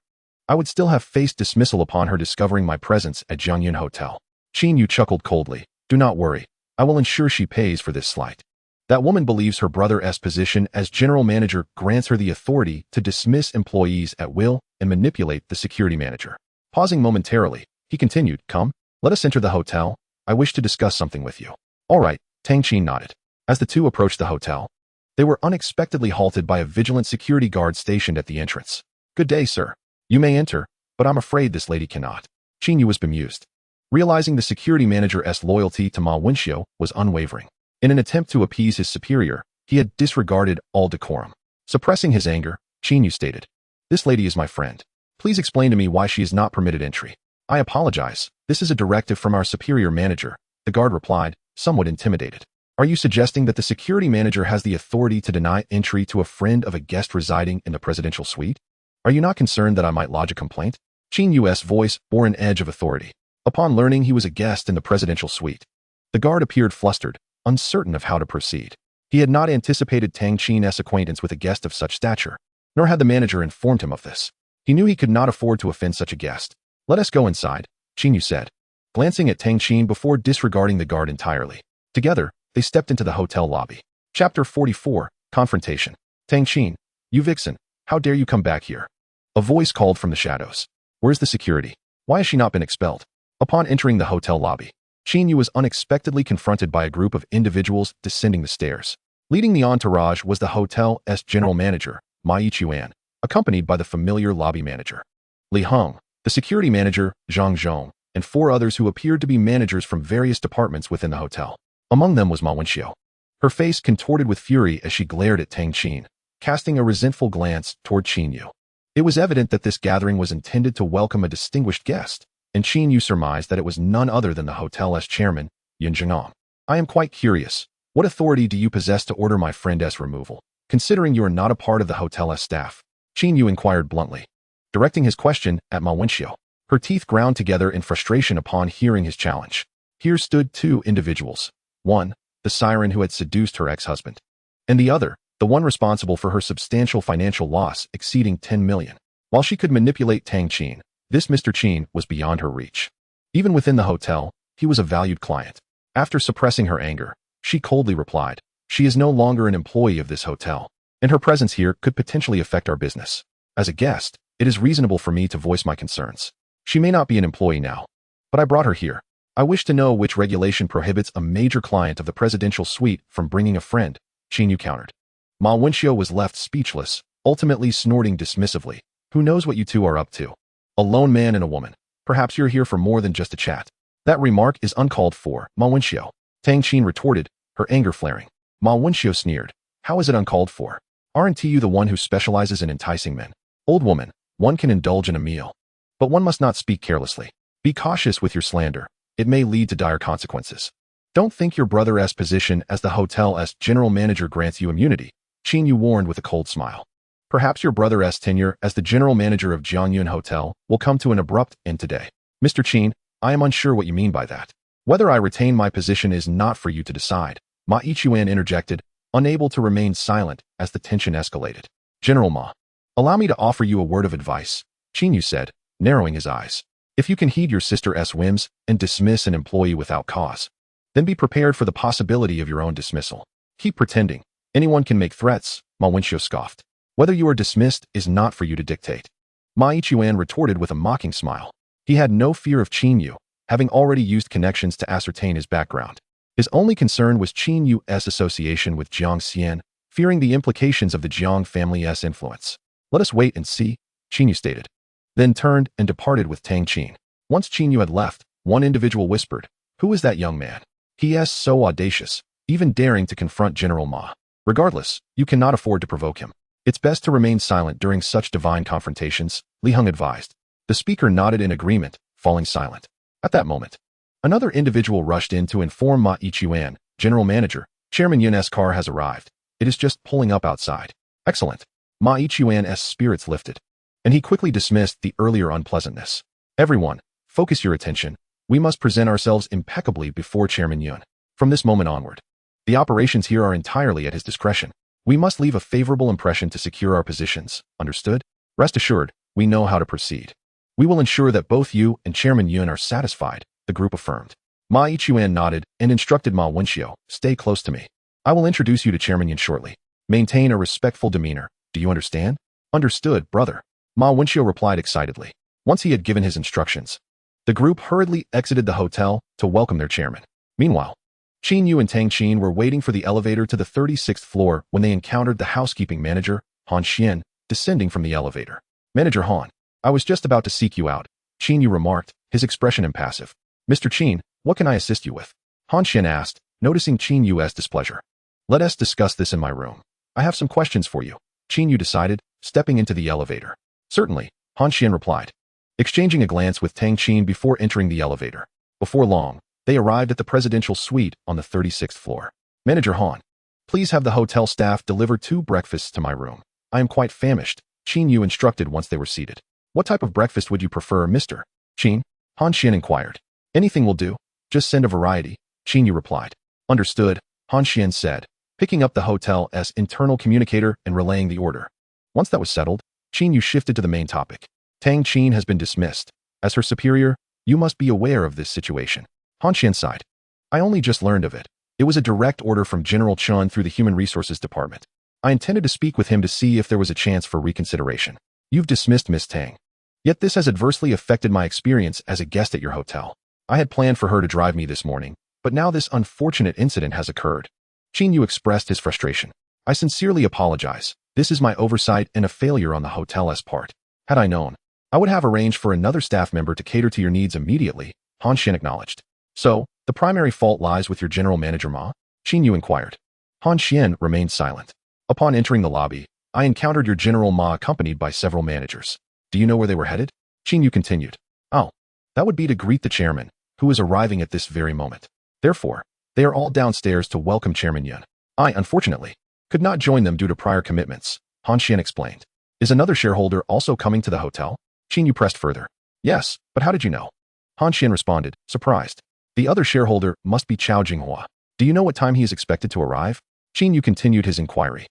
Speaker 1: I would still have faced dismissal upon her discovering my presence at Jiangyan Hotel. Qin Yu chuckled coldly. Do not worry. I will ensure she pays for this slight. That woman believes her brother's position as general manager grants her the authority to dismiss employees at will and manipulate the security manager. Pausing momentarily, he continued, Come, let us enter the hotel. I wish to discuss something with you. All right, Tang Qin nodded. As the two approached the hotel, they were unexpectedly halted by a vigilant security guard stationed at the entrance. Good day, sir. You may enter, but I'm afraid this lady cannot. Qin Yu was bemused, realizing the security manager's loyalty to Ma Wenxiu was unwavering. In an attempt to appease his superior, he had disregarded all decorum. Suppressing his anger, Qin Yu stated, This lady is my friend. Please explain to me why she is not permitted entry. I apologize. This is a directive from our superior manager, the guard replied, somewhat intimidated. Are you suggesting that the security manager has the authority to deny entry to a friend of a guest residing in the presidential suite? Are you not concerned that I might lodge a complaint? Qin Yu's voice bore an edge of authority. Upon learning he was a guest in the presidential suite, the guard appeared flustered, uncertain of how to proceed. He had not anticipated Tang Qin's acquaintance with a guest of such stature, nor had the manager informed him of this. He knew he could not afford to offend such a guest. Let us go inside, Qin Yu said, glancing at Tang Qin before disregarding the guard entirely. Together, they stepped into the hotel lobby. Chapter 44, Confrontation. Tang Qin, you vixen, how dare you come back here? A voice called from the shadows. Where's the security? Why has she not been expelled? Upon entering the hotel lobby, Qin Yu was unexpectedly confronted by a group of individuals descending the stairs. Leading the entourage was the hotel's general manager, Ma Yichuan, accompanied by the familiar lobby manager, Li Heng, the security manager, Zhang Zhong, and 4 others who appeared to be managers from various departments within the hotel. Among them was Ma Wenxiu. Her face contorted with fury as she glared at Tang Qin, casting a resentful glance toward Qin Yu. It was evident that this gathering was intended to welcome a distinguished guest, and Qin Yu surmised that it was none other than the hotel's chairman, Yin Zhengong. I am quite curious. What authority do you possess to order my friend's removal, considering you are not a part of the hotel's staff? Qin Yu inquired bluntly, directing his question at Ma Wenxiu. Her teeth ground together in frustration upon hearing his challenge. Here stood 2 individuals. One, the siren who had seduced her ex-husband, and the other, the one responsible for her substantial financial loss exceeding 10 million. While she could manipulate Tang Qin, this Mr. Qin was beyond her reach. Even within the hotel, he was a valued client. After suppressing her anger, she coldly replied, "She is no longer an employee of this hotel, and her presence here could potentially affect our business. As a guest, it is reasonable for me to voice my concerns. She may not be an employee now, but I brought her here. I wish to know which regulation prohibits a major client of the presidential suite from bringing a friend," Qin Yu countered. Ma Wenxiu was left speechless, ultimately snorting dismissively. "Who knows what you two are up to? A lone man and a woman. Perhaps you're here for more than just a chat." "That remark is uncalled for, Ma Wenxiu," Tang Qin retorted, her anger flaring. Ma Wenxiu sneered. "How is it uncalled for? Aren't you the one who specializes in enticing men? Old woman, one can indulge in a meal, but one must not speak carelessly. Be cautious with your slander. It may lead to dire consequences. Don't think your brother's position as the hotel's general manager grants you immunity," Qin Yu warned with a cold smile. "Perhaps your brother's tenure as the general manager of Jiangyun Hotel will come to an abrupt end today. Mr. Qin, I am unsure what you mean by that. Whether I retain my position is not for you to decide," Ma Yichuan interjected, unable to remain silent as the tension escalated. "General Ma, allow me to offer you a word of advice," Qin Yu said, narrowing his eyes. "If you can heed your sister's whims and dismiss an employee without cause, then be prepared for the possibility of your own dismissal. Keep pretending. Anyone can make threats," Ma Wenxiu scoffed. "Whether you are dismissed is not for you to dictate." Ma Yichuan retorted with a mocking smile. He had no fear of Qin Yu, having already used connections to ascertain his background. His only concern was Qin Yu's association with Jiang Xian, fearing the implications of the Jiang family's influence. "Let us wait and see," Qin Yu stated, then turned and departed with Tang Qin. Once Qin Yu had left, one individual whispered, "Who is that young man? He is so audacious, even daring to confront General Ma. Regardless, you cannot afford to provoke him. It's best to remain silent during such divine confrontations," Li Heng advised. The speaker nodded in agreement, falling silent. At that moment, another individual rushed in to inform Ma Yichuan, "General Manager, Chairman Yun's car has arrived. It is just pulling up outside." "Excellent." Ma Yichuan's spirits lifted, and he quickly dismissed the earlier unpleasantness. "Everyone, focus your attention. We must present ourselves impeccably before Chairman Yun. From this moment onward, the operations here are entirely at his discretion. We must leave a favorable impression to secure our positions, understood? Rest assured, we know how to proceed. We will ensure that both you and Chairman Yun are satisfied," the group affirmed. Ma Yichuan nodded and instructed Ma Wenxiu, "Stay close to me. I will introduce you to Chairman Yun shortly. Maintain a respectful demeanor. Do you understand?" "Understood, brother," Ma Wenxiu replied excitedly. Once he had given his instructions, the group hurriedly exited the hotel to welcome their chairman. Meanwhile, Qin Yu and Tang Qin were waiting for the elevator to the 36th floor when they encountered the housekeeping manager, Han Xian, descending from the elevator. "Manager Han, I was just about to seek you out," Qin Yu remarked, his expression impassive. "Mr. Qin, what can I assist you with?" Han Xian asked, noticing Qin Yu's displeasure. "Let us discuss this in my room. I have some questions for you," Qin Yu decided, stepping into the elevator. "Certainly," Han Xian replied, exchanging a glance with Tang Qin before entering the elevator. Before long, they arrived at the presidential suite on the 36th floor. "Manager Han, please have the hotel staff deliver 2 breakfasts to my room. I am quite famished," Qin Yu instructed once they were seated. "What type of breakfast would you prefer, Mr. Qin?" Han Xian inquired. "Anything will do. Just send a variety," Qin Yu replied. "Understood," Han Xian said, picking up the hotel's internal communicator and relaying the order. Once that was settled, Qin Yu shifted to the main topic. "Tang Qin has been dismissed. As her superior, you must be aware of this situation." Han Xian sighed. "I only just learned of it. It was a direct order from General Chun through the Human Resources Department. I intended to speak with him to see if there was a chance for reconsideration. You've dismissed Miss Tang. Yet this has adversely affected my experience as a guest at your hotel. I had planned for her to drive me this morning, but now this unfortunate incident has occurred." Qin Yu expressed his frustration. "I sincerely apologize," This is my oversight and a failure on the hotel's part. Had I known, I would have arranged for another staff member to cater to your needs immediately, Han Xian acknowledged. So, the primary fault lies with your general manager Ma? Qin Yu inquired. Han Xian remained silent. Upon entering the lobby, I encountered your General Ma accompanied by several managers. Do you know where they were headed? Qin Yu continued. Oh, that would be to greet the chairman, who is arriving at this very moment. Therefore, they are all downstairs to welcome Chairman Yun. I, unfortunately, could not join them due to prior commitments, Han Xian explained. Is another shareholder also coming to the hotel? Qin Yu pressed further. Yes, but how did you know? Han Xian responded, surprised. The other shareholder must be Chao Jinghua. Do you know what time he is expected to arrive? Qin Yu continued his inquiry.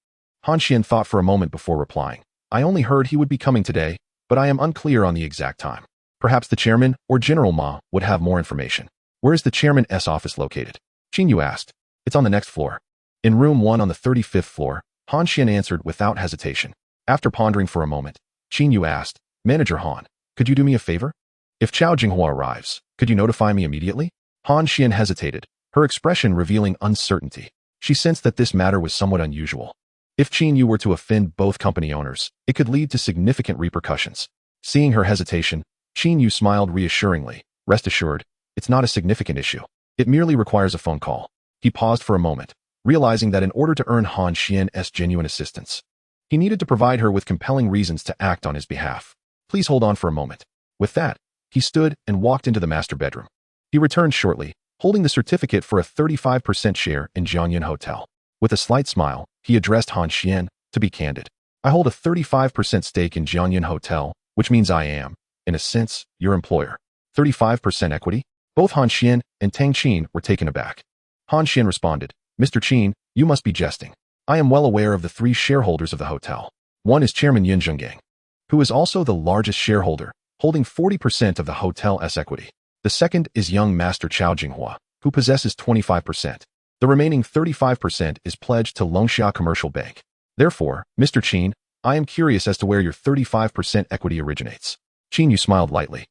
Speaker 1: Han Xian thought for a moment before replying. I only heard he would be coming today, but I am unclear on the exact time. Perhaps the chairman or General Ma would have more information. Where is the chairman's office located? Qin Yu asked. It's on the next floor. In room 1 on the 35th floor, Han Xian answered without hesitation. After pondering for a moment, Qin Yu asked, Manager Han, could you do me a favor? If Chao Jinghua arrives, could you notify me immediately? Han Xian hesitated, her expression revealing uncertainty. She sensed that this matter was somewhat unusual. If Qin Yu were to offend both company owners, it could lead to significant repercussions. Seeing her hesitation, Qin Yu smiled reassuringly. Rest assured, it's not a significant issue. It merely requires a phone call. He paused for a moment, realizing that in order to earn Han Xian's genuine assistance, he needed to provide her with compelling reasons to act on his behalf. Please hold on for a moment. With that, he stood and walked into the master bedroom. He returned shortly, holding the certificate for a 35% share in Jianyun Hotel. With a slight smile, he addressed Han Xian, to be candid. I hold a 35% stake in Jianyun Hotel, which means I am, in a sense, your employer. 35% equity? Both Han Xian and Tang Qin were taken aback. Han Xian responded, Mr. Qin, you must be jesting. I am well aware of the 3 shareholders of the hotel. One is Chairman Yun Zhenggang, who is also the largest shareholder, holding 40% of the hotel's equity. The second is young Master Chao Jinghua, who possesses 25%. The remaining 35% is pledged to Longxia Commercial Bank. Therefore, Mr. Qin, I am curious as to where your 35% equity originates. Qin Yu smiled lightly,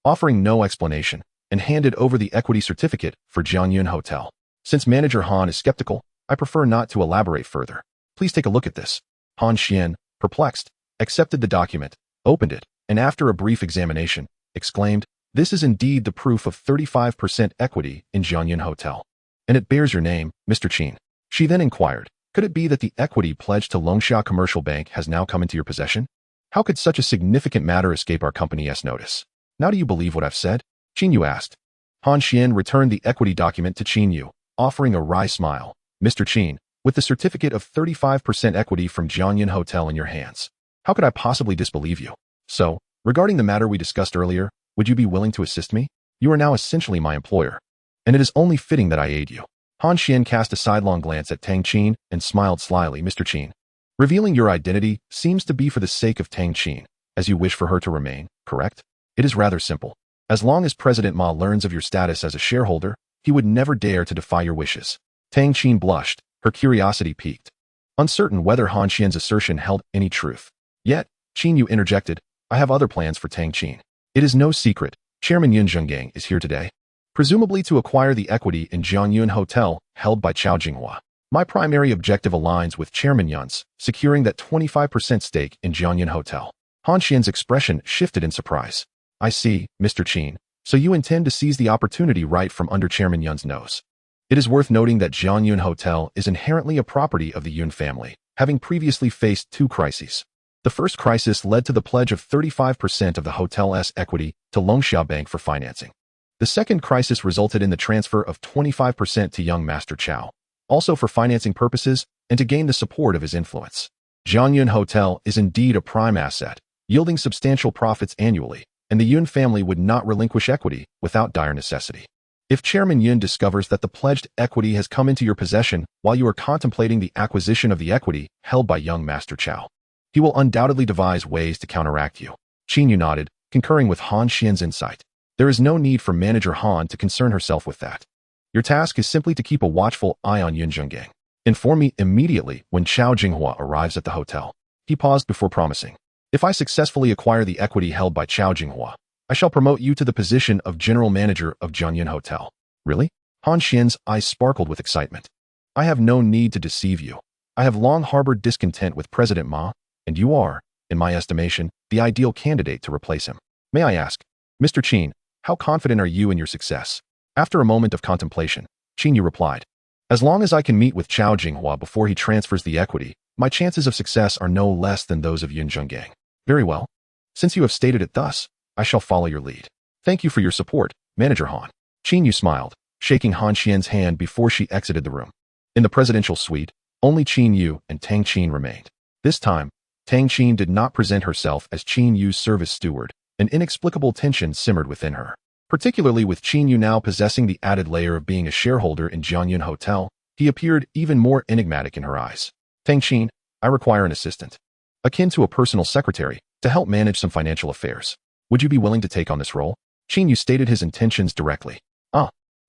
Speaker 1: offering no explanation, and handed over the equity certificate for Jianyun Hotel. Since Manager Han is skeptical, I prefer not to elaborate further. Please take a look at this. Han Xian, perplexed, accepted the document, opened it, and after a brief examination, exclaimed, This is indeed the proof of 35% equity in Jianyun Hotel. And it bears your name, Mr. Qin. She then inquired, could it be that the equity pledged to Longxia Commercial Bank has now come into your possession? How could such a significant matter escape our company's notice? Now do you believe what I've said? Qin Yu asked. Han Xian returned the equity document to Qin Yu, offering a wry smile. Mr. Qin, with the certificate of 35% equity from Jianyun Hotel in your hands, how could I possibly disbelieve you? So, regarding the matter we discussed earlier, would you be willing to assist me? You are now essentially my employer, and it is only fitting that I aid you. Han Xian cast a sidelong glance at Tang Qin and smiled slyly. Mr. Qin, revealing your identity seems to be for the sake of Tang Qin, as you wish for her to remain, correct? It is rather simple. As long as President Ma learns of your status as a shareholder, he would never dare to defy your wishes. Tang Qin blushed, her curiosity piqued, uncertain whether Han Xian's assertion held any truth. Yet, Qin Yu interjected, I have other plans for Tang Qin. It is no secret, Chairman Yun Zhenggang is here today, presumably to acquire the equity in Jianyun Hotel held by Chao Jinghua. My primary objective aligns with Chairman Yun's, securing that 25% stake in Jianyun Hotel. Han Xian's expression shifted in surprise. I see, Mr. Qin, so you intend to seize the opportunity right from under Chairman Yun's nose. It is worth noting that Jianyun Hotel is inherently a property of the Yun family, having previously faced 2 crises. The first crisis led to the pledge of 35% of the hotel's equity to Longxia Bank for financing. The second crisis resulted in the transfer of 25% to young Master Chao, also for financing purposes and to gain the support of his influence. Jianyun Hotel is indeed a prime asset, yielding substantial profits annually, and the Yun family would not relinquish equity without dire necessity. If Chairman Yun discovers that the pledged equity has come into your possession while you are contemplating the acquisition of the equity held by young Master Chao, he will undoubtedly devise ways to counteract you. Qin Yu nodded, concurring with Han Xian's insight. There is no need for Manager Han to concern herself with that. Your task is simply to keep a watchful eye on Yun Zhenggang. Inform me immediately when Chao Jinghua arrives at the hotel. He paused before promising. If I successfully acquire the equity held by Chao Jinghua, I shall promote you to the position of General Manager of Jianyun Hotel. Really? Han Xian's eyes sparkled with excitement. I have no need to deceive you. I have long harbored discontent with President Ma, and you are, in my estimation, the ideal candidate to replace him. May I ask, Mr. Qin, how confident are you in your success? After a moment of contemplation, Qin Yu replied, as long as I can meet with Chao Jinghua before he transfers the equity, my chances of success are no less than those of Yun Zhenggang. Very well. Since you have stated it thus, I shall follow your lead. Thank you for your support, Manager Han. Qin Yu smiled, shaking Han Xian's hand before she exited the room. In the presidential suite, only Qin Yu and Tang Qin remained. This time, Tang Qin did not present herself as Qin Yu's service steward. An inexplicable tension simmered within her. Particularly with Qin Yu now possessing the added layer of being a shareholder in Jianyun Hotel, he appeared even more enigmatic in her eyes. Tang Qin, I require an assistant, akin to a personal secretary, to help manage some financial affairs. Would you be willing to take on this role? Qin Yu stated his intentions directly.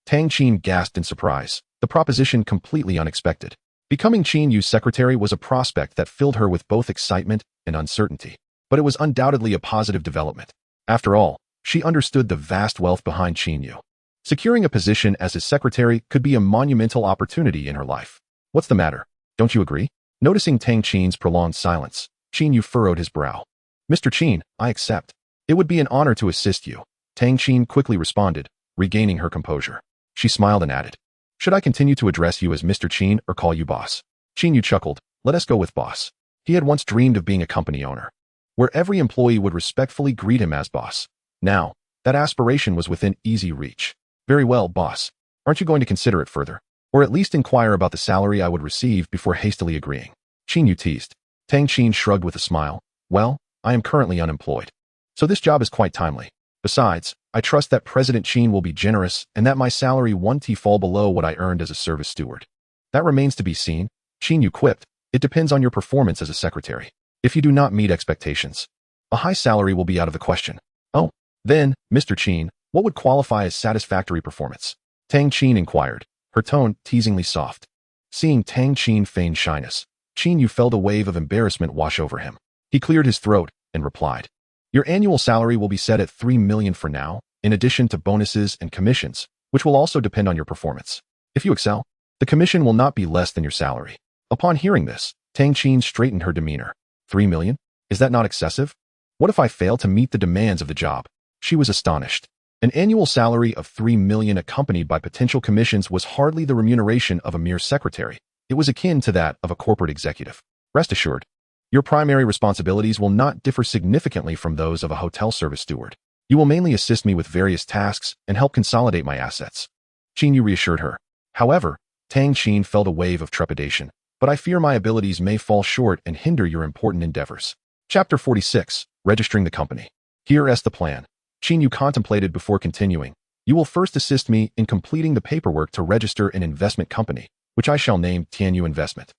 Speaker 1: Tang Qin gasped in surprise, the proposition completely unexpected. Becoming Qin Yu's secretary was a prospect that filled her with both excitement and uncertainty. But it was undoubtedly a positive development. After all, she understood the vast wealth behind Qin Yu. Securing a position as his secretary could be a monumental opportunity in her life. What's the matter? Don't you agree? Noticing Tang Qin's prolonged silence, Qin Yu furrowed his brow. Mr. Qin, I accept. It would be an honor to assist you. Tang Qin quickly responded, regaining her composure. She smiled and added, should I continue to address you as Mr. Qin or call you boss? Qin Yu chuckled, let us go with boss. He had once dreamed of being a company owner, where every employee would respectfully greet him as boss. Now, that aspiration was within easy reach. Very well, boss. Aren't you going to consider it further? Or at least inquire about the salary I would receive before hastily agreeing? Qin Yu teased. Tang Qin shrugged with a smile. Well, I am currently unemployed, so this job is quite timely. Besides, I trust that President Qin will be generous and that my salary won't fall below what I earned as a service steward. That remains to be seen, Qin Yu quipped. It depends on your performance as a secretary. If you do not meet expectations, a high salary will be out of the question. Oh, then, Mr. Qin, what would qualify as satisfactory performance? Tang Qin inquired, her tone teasingly soft. Seeing Tang Qin feign shyness, Qin Yu felt a wave of embarrassment wash over him. He cleared his throat and replied, your annual salary will be set at 3 million for now, in addition to bonuses and commissions, which will also depend on your performance. If you excel, the commission will not be less than your salary. Upon hearing this, Tang Qin straightened her demeanor. 3 million? Is that not excessive? What if I fail to meet the demands of the job? She was astonished. An annual salary of 3 million accompanied by potential commissions was hardly the remuneration of a mere secretary. It was akin to that of a corporate executive. Rest assured, your primary responsibilities will not differ significantly from those of a hotel service steward. You will mainly assist me with various tasks and help consolidate my assets. Qin Yu reassured her. However, Tang Qin felt a wave of trepidation. But I fear my abilities may fall short and hinder your important endeavors. Chapter 46, Registering the Company. Here is the plan. Qin Yu contemplated before continuing. You will first assist me in completing the paperwork to register an investment company, which I shall name Tianyu Investment.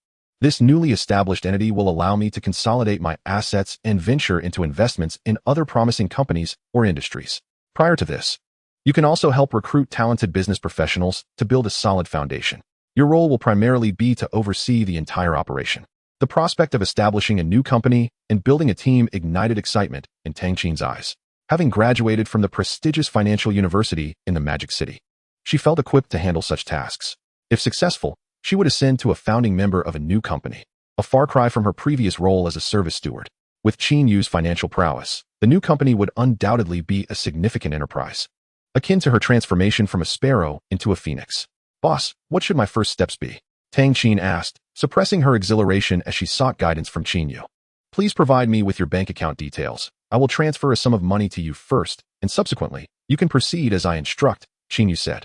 Speaker 1: This newly established entity will allow me to consolidate my assets and venture into investments in other promising companies or industries. Prior to this, you can also help recruit talented business professionals to build a solid foundation. Your role will primarily be to oversee the entire operation. The prospect of establishing a new company and building a team ignited excitement in Tang Qin's eyes. Having graduated from the prestigious financial university in the Magic City, she felt equipped to handle such tasks. If successful, she would ascend to a founding member of a new company, a far cry from her previous role as a service steward. With Qin Yu's financial prowess, the new company would undoubtedly be a significant enterprise, akin to her transformation from a sparrow into a phoenix. Boss, what should my first steps be? Tang Qin asked, suppressing her exhilaration as she sought guidance from Qin Yu. Please provide me with your bank account details. I will transfer a sum of money to you first, and subsequently, you can proceed as I instruct, Qin Yu said.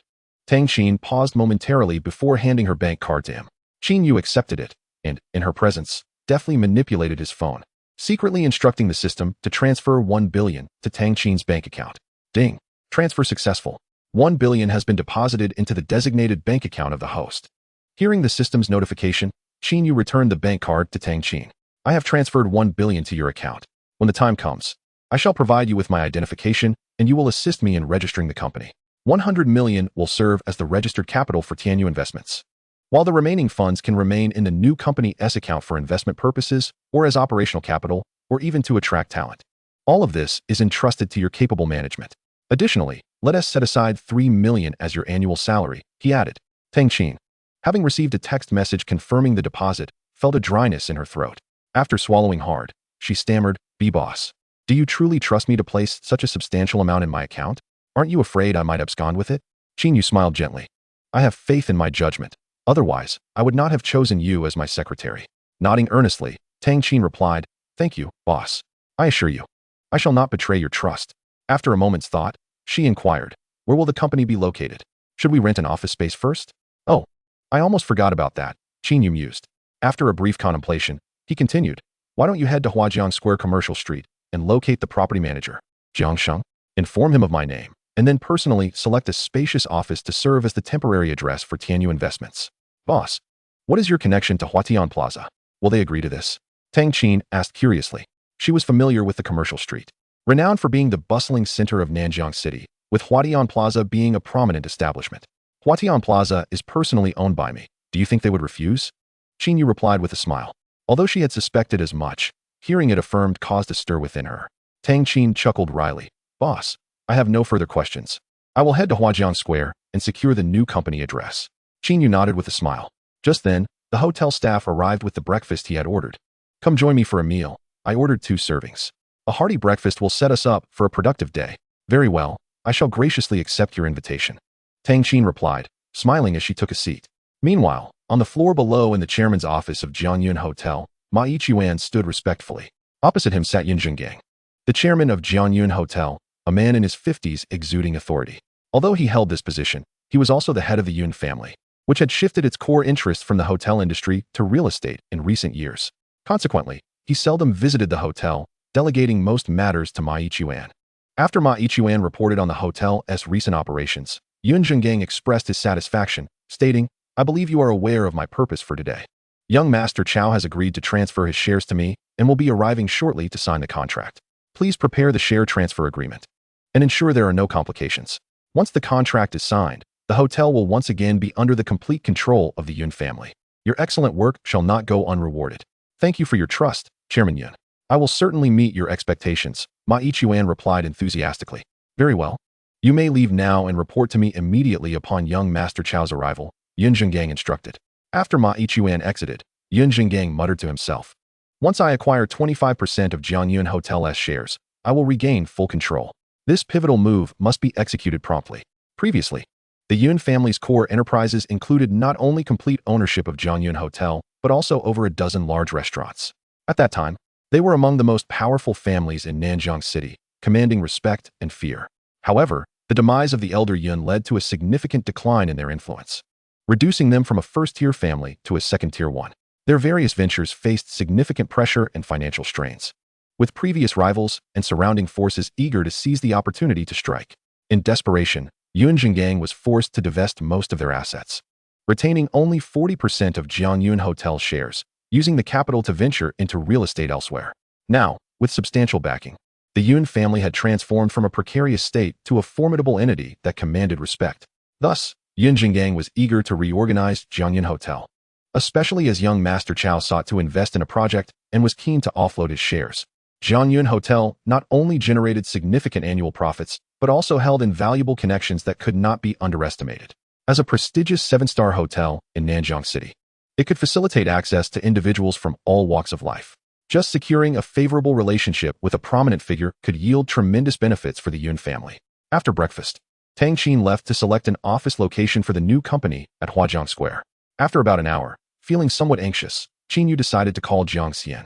Speaker 1: Tang Qin paused momentarily before handing her bank card to him. Qin Yu accepted it, and, in her presence, deftly manipulated his phone, secretly instructing the system to transfer 1 billion to Tang Qin's bank account. Ding! Transfer successful. 1 billion has been deposited into the designated bank account of the host. Hearing the system's notification, Qin Yu returned the bank card to Tang Qin. I have transferred 1 billion to your account. When the time comes, I shall provide you with my identification, and you will assist me in registering the company. 100 million will serve as the registered capital for Tianyu Investments, while the remaining funds can remain in the new company's account for investment purposes, or as operational capital, or even to attract talent. All of this is entrusted to your capable management. Additionally, let us set aside 3 million as your annual salary, he added. Tang Qin, having received a text message confirming the deposit, felt a dryness in her throat. After swallowing hard, she stammered, "Boss. Do you truly trust me to place such a substantial amount in my account? Aren't you afraid I might abscond with it?" Qin Yu smiled gently. "I have faith in my judgment. Otherwise, I would not have chosen you as my secretary." Nodding earnestly, Tang Qin replied, "Thank you, boss. I assure you, I shall not betray your trust." After a moment's thought, she inquired, "Where will the company be located? Should we rent an office space first?" "Oh, I almost forgot about that," Qin Yu mused. After a brief contemplation, he continued, "Why don't you head to Huajiang Square Commercial Street and locate the property manager, Jiang Sheng? Inform him of my name, and then personally select a spacious office to serve as the temporary address for Qin Yu Investments." "Boss, what is your connection to Huatian Plaza? Will they agree to this?" Tang Qin asked curiously. She was familiar with the commercial street, renowned for being the bustling center of Nanjiang City, with Huatian Plaza being a prominent establishment. "Huatian Plaza is personally owned by me. Do you think they would refuse?" Qin Yu replied with a smile. Although she had suspected as much, hearing it affirmed caused a stir within her. Tang Qin chuckled wryly. "Boss, I have no further questions. I will head to Huajiang Square and secure the new company address." Qin Yu nodded with a smile. Just then, the hotel staff arrived with the breakfast he had ordered. "Come join me for a meal. I ordered 2 servings. A hearty breakfast will set us up for a productive day." "Very well, I shall graciously accept your invitation," Tang Qin replied, smiling as she took a seat. Meanwhile, on the floor below in the chairman's office of Jiangyun Hotel, Ma Yichuan stood respectfully. Opposite him sat Yin Zhenggang, the chairman of Jiangyun Hotel, a man in his 50s exuding authority. Although he held this position, he was also the head of the Yun family, which had shifted its core interest from the hotel industry to real estate in recent years. Consequently, he seldom visited the hotel, delegating most matters to Ma Yichuan. After Ma Yichuan reported on the hotel's recent operations, Yun Zhenggang expressed his satisfaction, stating, "I believe you are aware of my purpose for today. Young Master Chow has agreed to transfer his shares to me and will be arriving shortly to sign the contract. Please prepare the share transfer agreement and ensure there are no complications. Once the contract is signed, the hotel will once again be under the complete control of the Yun family. Your excellent work shall not go unrewarded. Thank you for your trust, Chairman Yun. I will certainly meet your expectations," Ma Yichuan replied enthusiastically. "Very well. You may leave now and report to me immediately upon young Master Chow's arrival," Yun Zhenggang instructed. After Ma Yichuan exited, Yun Zhenggang muttered to himself, "Once I acquire 25% of Jiangyun Hotel's shares, I will regain full control. This pivotal move must be executed promptly." Previously, the Yun family's core enterprises included not only complete ownership of Jiangyun Hotel, but also over a dozen large restaurants. At that time, they were among the most powerful families in Nanjiang City, commanding respect and fear. However, the demise of the elder Yun led to a significant decline in their influence, reducing them from a first-tier family to a second-tier one. Their various ventures faced significant pressure and financial strains, with previous rivals and surrounding forces eager to seize the opportunity to strike. In desperation, Yun Zhenggang was forced to divest most of their assets, retaining only 40% of Jiangyun Hotel shares, using the capital to venture into real estate elsewhere. Now, with substantial backing, the Yun family had transformed from a precarious state to a formidable entity that commanded respect. Thus, Yun Zhenggang was eager to reorganize Jiangyun Hotel, especially as young Master Chow sought to invest in a project and was keen to offload his shares. Jiangyun Hotel not only generated significant annual profits, but also held invaluable connections that could not be underestimated. As a prestigious 7-star hotel in Nanjiang City, it could facilitate access to individuals from all walks of life. Just securing a favorable relationship with a prominent figure could yield tremendous benefits for the Yun family. After breakfast, Tang Qin left to select an office location for the new company at Huajiang Square. After about an hour, feeling somewhat anxious, Qin Yu decided to call Jiang Xian.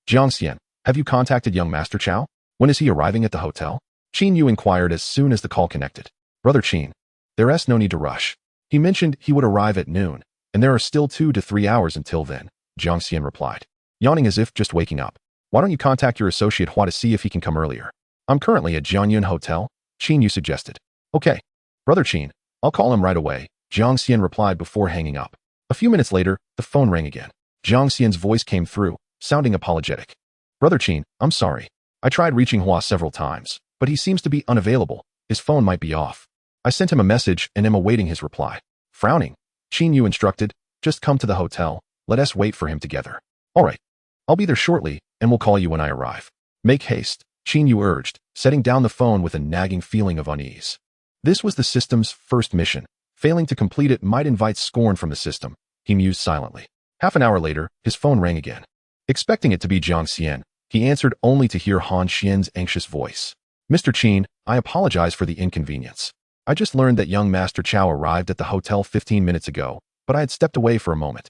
Speaker 1: "Jiang Xian, have you contacted young Master Chow? When is he arriving at the hotel?" Qin Yu inquired as soon as the call connected. "Brother Qin, there's no need to rush. He mentioned he would arrive at noon, and there are still 2 to 3 hours until then," Jiang Xian replied, yawning as if just waking up. "Why don't you contact your associate Hua to see if he can come earlier?" "I'm currently at Jiangyun Hotel," Qin Yu suggested. "Okay, Brother Qin, I'll call him right away," Jiang Xian replied before hanging up. A few minutes later, the phone rang again. Jiang Xian's voice came through, sounding apologetic. "Brother Qin, I'm sorry. I tried reaching Hua several times, but he seems to be unavailable. His phone might be off. I sent him a message and am awaiting his reply." Frowning, Qin Yu instructed, "Just come to the hotel. Let us wait for him together." "All right. I'll be there shortly, and will call you when I arrive." "Make haste," Qin Yu urged, setting down the phone with a nagging feeling of unease. This was the system's first mission. Failing to complete it might invite scorn from the system, he mused silently. Half an hour later, his phone rang again. Expecting it to be Jiang Xian, he answered only to hear Han Xian's anxious voice. Mr. Qin, I apologize for the inconvenience. I just learned that young Master Chow arrived at the hotel 15 minutes ago, but I had stepped away for a moment.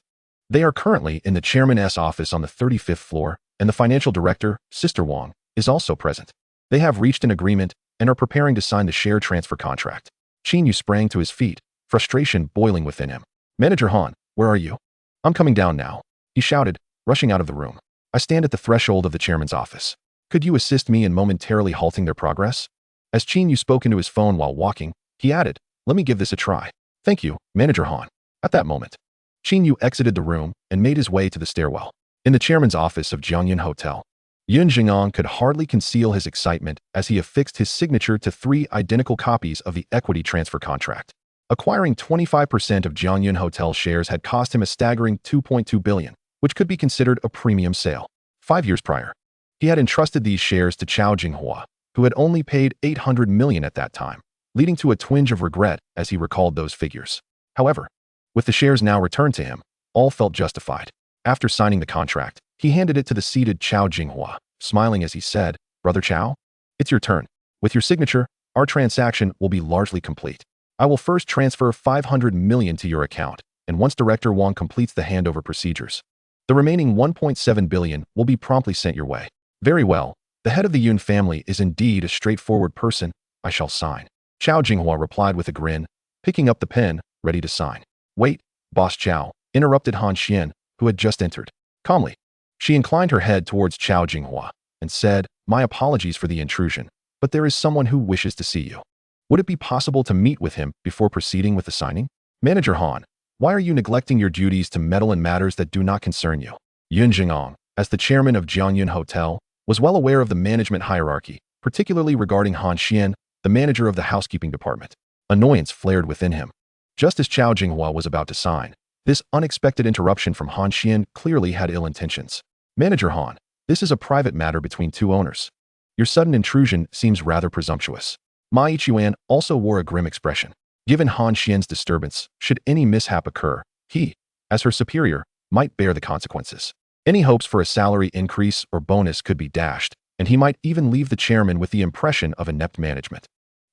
Speaker 1: They are currently in the chairman's office on the 35th floor, and the financial director, Sister Wang, is also present. They have reached an agreement and are preparing to sign the share transfer contract. Qin Yu sprang to his feet, frustration boiling within him. Manager Han, where are you? I'm coming down now, he shouted, rushing out of the room. I stand at the threshold of the chairman's office. Could you assist me in momentarily halting their progress? As Qin Yu spoke into his phone while walking, he added, let me give this a try. Thank you, Manager Han. At that moment, Qin Yu exited the room and made his way to the stairwell. In the chairman's office of Jiangyun Hotel, Yun Jing'an could hardly conceal his excitement as he affixed his signature to 3 identical copies of the equity transfer contract. Acquiring 25% of Jiangyun Hotel shares had cost him a staggering 2.2 billion, which could be considered a premium sale. 5 years prior, he had entrusted these shares to Chao Jinghua, who had only paid 800 million at that time, leading to a twinge of regret as he recalled those figures. However, with the shares now returned to him, all felt justified. After signing the contract, he handed it to the seated Chao Jinghua, smiling as he said, Brother Chao, it's your turn. With your signature, our transaction will be largely complete. I will first transfer 500 million to your account, and once Director Wang completes the handover procedures, the remaining 1.7 billion will be promptly sent your way. Very well, the head of the Yun family is indeed a straightforward person. I shall sign. Chao Jinghua replied with a grin, picking up the pen, ready to sign. Wait, Boss Chao, interrupted Han Xian, who had just entered. Calmly, she inclined her head towards Chao Jinghua and said, my apologies for the intrusion, but there is someone who wishes to see you. Would it be possible to meet with him before proceeding with the signing? Manager Han, why are you neglecting your duties to meddle in matters that do not concern you? Yun Jing'an, as the chairman of Jiangyun Hotel, was well aware of the management hierarchy, particularly regarding Han Xian, the manager of the housekeeping department. Annoyance flared within him. Just as Chao Jinghua was about to sign, this unexpected interruption from Han Xian clearly had ill intentions. Manager Han, this is a private matter between 2 owners. Your sudden intrusion seems rather presumptuous. Ma Yichuan also wore a grim expression. Given Han Xian's disturbance, should any mishap occur, he, as her superior, might bear the consequences. Any hopes for a salary increase or bonus could be dashed, and he might even leave the chairman with the impression of inept management.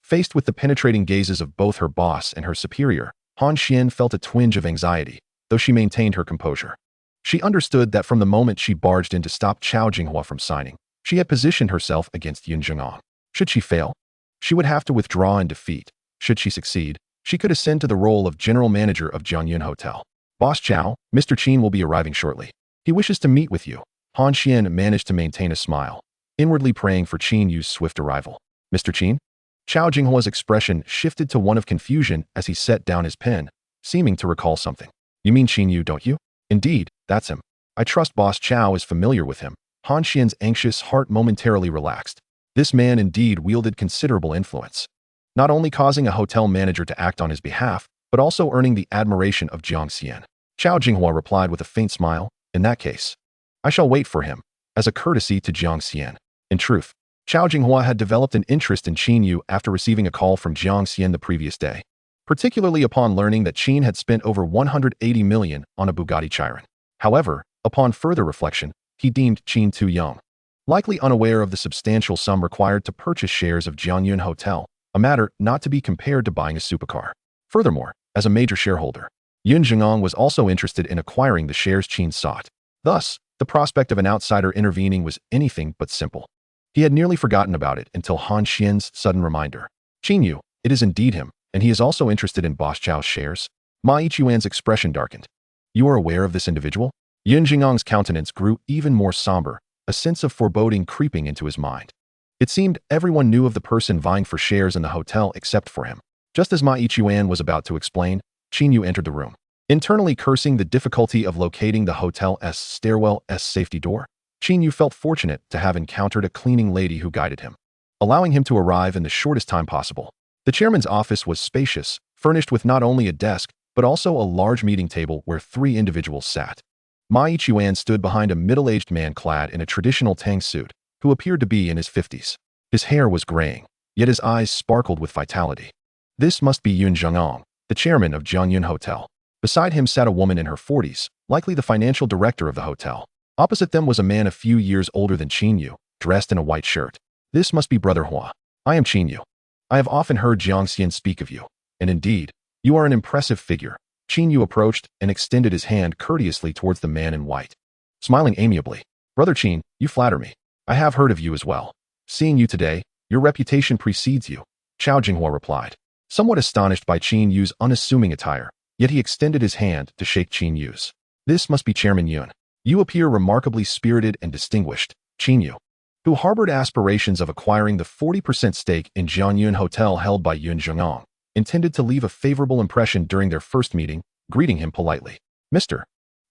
Speaker 1: Faced with the penetrating gazes of both her boss and her superior, Han Xian felt a twinge of anxiety, though she maintained her composure. She understood that from the moment she barged in to stop Chao Jinghua from signing, she had positioned herself against Yun Jing'an. Should she fail, she would have to withdraw in defeat. Should she succeed, she could ascend to the role of general manager of Jiangyun Hotel. Boss Chao, Mr. Qin will be arriving shortly. He wishes to meet with you. Han Xian managed to maintain a smile, inwardly praying for Qin Yu's swift arrival. Mr. Qin? Chao Jinghua's expression shifted to one of confusion as he set down his pen, seeming to recall something. You mean Qin Yu, don't you? Indeed, that's him. I trust Boss Chao is familiar with him. Han Xian's anxious heart momentarily relaxed. This man indeed wielded considerable influence, not only causing a hotel manager to act on his behalf, but also earning the admiration of Jiang Xian. Chao Jinghua replied with a faint smile, in that case, I shall wait for him, as a courtesy to Jiang Xian. In truth, Chao Jinghua had developed an interest in Qin Yu after receiving a call from Jiang Xian the previous day, particularly upon learning that Qin had spent over 180 million on a Bugatti Chiron. However, upon further reflection, he deemed Qin too young, likely unaware of the substantial sum required to purchase shares of Jiangyun Hotel, a matter not to be compared to buying a supercar. Furthermore, as a major shareholder, Yun Jing'an was also interested in acquiring the shares Qin sought. Thus, the prospect of an outsider intervening was anything but simple. He had nearly forgotten about it until Han Xian's sudden reminder. Qin Yu, it is indeed him, and he is also interested in Boss Chao's shares. Ma Yichuan's expression darkened. You are aware of this individual? Yun Jing'an's countenance grew even more somber, a sense of foreboding creeping into his mind. It seemed everyone knew of the person vying for shares in the hotel except for him. Just as Ma Yichuan was about to explain, Qin Yu entered the room, internally cursing the difficulty of locating the hotel's stairwell's safety door. Qin Yu felt fortunate to have encountered a cleaning lady who guided him, allowing him to arrive in the shortest time possible. The chairman's office was spacious, furnished with not only a desk, but also a large meeting table where 3 individuals sat. Ma Yichuan stood behind a middle-aged man clad in a traditional Tang suit, who appeared to be in his 50s. His hair was graying, yet his eyes sparkled with vitality. This must be Yun Zheng'an, the chairman of Jiangyun Hotel. Beside him sat a woman in her 40s, likely the financial director of the hotel. Opposite them was a man a few years older than Qin Yu, dressed in a white shirt. This must be Brother Hua. I am Qin Yu. I have often heard Jiang Xian speak of you, and indeed, you are an impressive figure. Qin Yu approached and extended his hand courteously towards the man in white. Smiling amiably, Brother Qin, you flatter me. I have heard of you as well. Seeing you today, your reputation precedes you, Chao Jinghua replied. Somewhat astonished by Qin Yu's unassuming attire, yet he extended his hand to shake Qin Yu's. This must be Chairman Yun. You appear remarkably spirited and distinguished, Qin Yu, who harbored aspirations of acquiring the 40% stake in Jianyun Hotel held by Yun Zhengong, intended to leave a favorable impression during their first meeting, greeting him politely. Mr.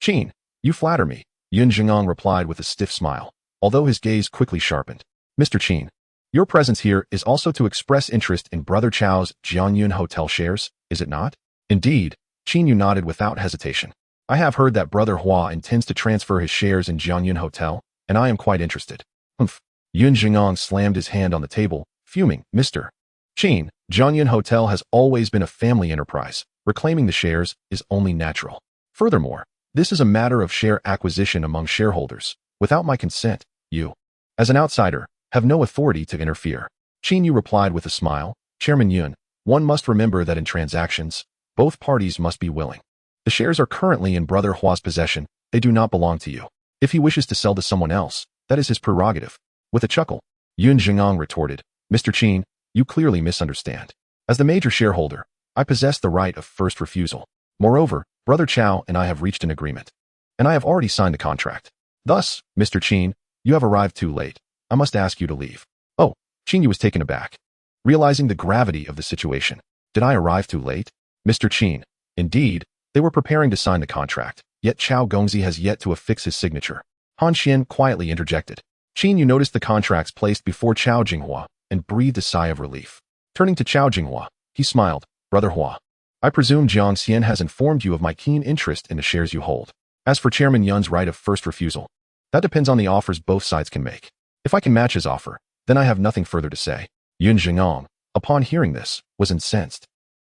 Speaker 1: Qin, you flatter me, Yun Zhengong replied with a stiff smile, although his gaze quickly sharpened. Mr. Qin, your presence here is also to express interest in Brother Chao's Jianyun Hotel shares, is it not? Indeed, Qin Yu nodded without hesitation. I have heard that Brother Hua intends to transfer his shares in Jianyun Hotel, and I am quite interested. Humph. Yun Zhengong slammed his hand on the table, fuming. Mr. Qin, Jianyun Hotel has always been a family enterprise. Reclaiming the shares is only natural. Furthermore, this is a matter of share acquisition among shareholders. Without my consent, you, as an outsider, have no authority to interfere. Qin Yu replied with a smile. Chairman Yun, one must remember that in transactions, both parties must be willing. The shares are currently in Brother Hua's possession. They do not belong to you. If he wishes to sell to someone else, that is his prerogative. With a chuckle, Yun Zhengong retorted, Mr. Qin, you clearly misunderstand. As the major shareholder, I possess the right of first refusal. Moreover, Brother Chao and I have reached an agreement, and I have already signed the contract. Thus, Mr. Qin, you have arrived too late. I must ask you to leave. Oh, Qin Yu was taken aback, realizing the gravity of the situation. Did I arrive too late? Mr. Qin, indeed, they were preparing to sign the contract, yet Chao Gongzi has yet to affix his signature. Han Xian quietly interjected. Qin Yu noticed the contracts placed before Chao Jinghua and breathed a sigh of relief. Turning to Chao Jinghua, he smiled. Brother Hua, I presume Jiang Xian has informed you of my keen interest in the shares you hold. As for Chairman Yun's right of first refusal, that depends on the offers both sides can make. If I can match his offer, then I have nothing further to say. Yun Zhengong, upon hearing this, was incensed.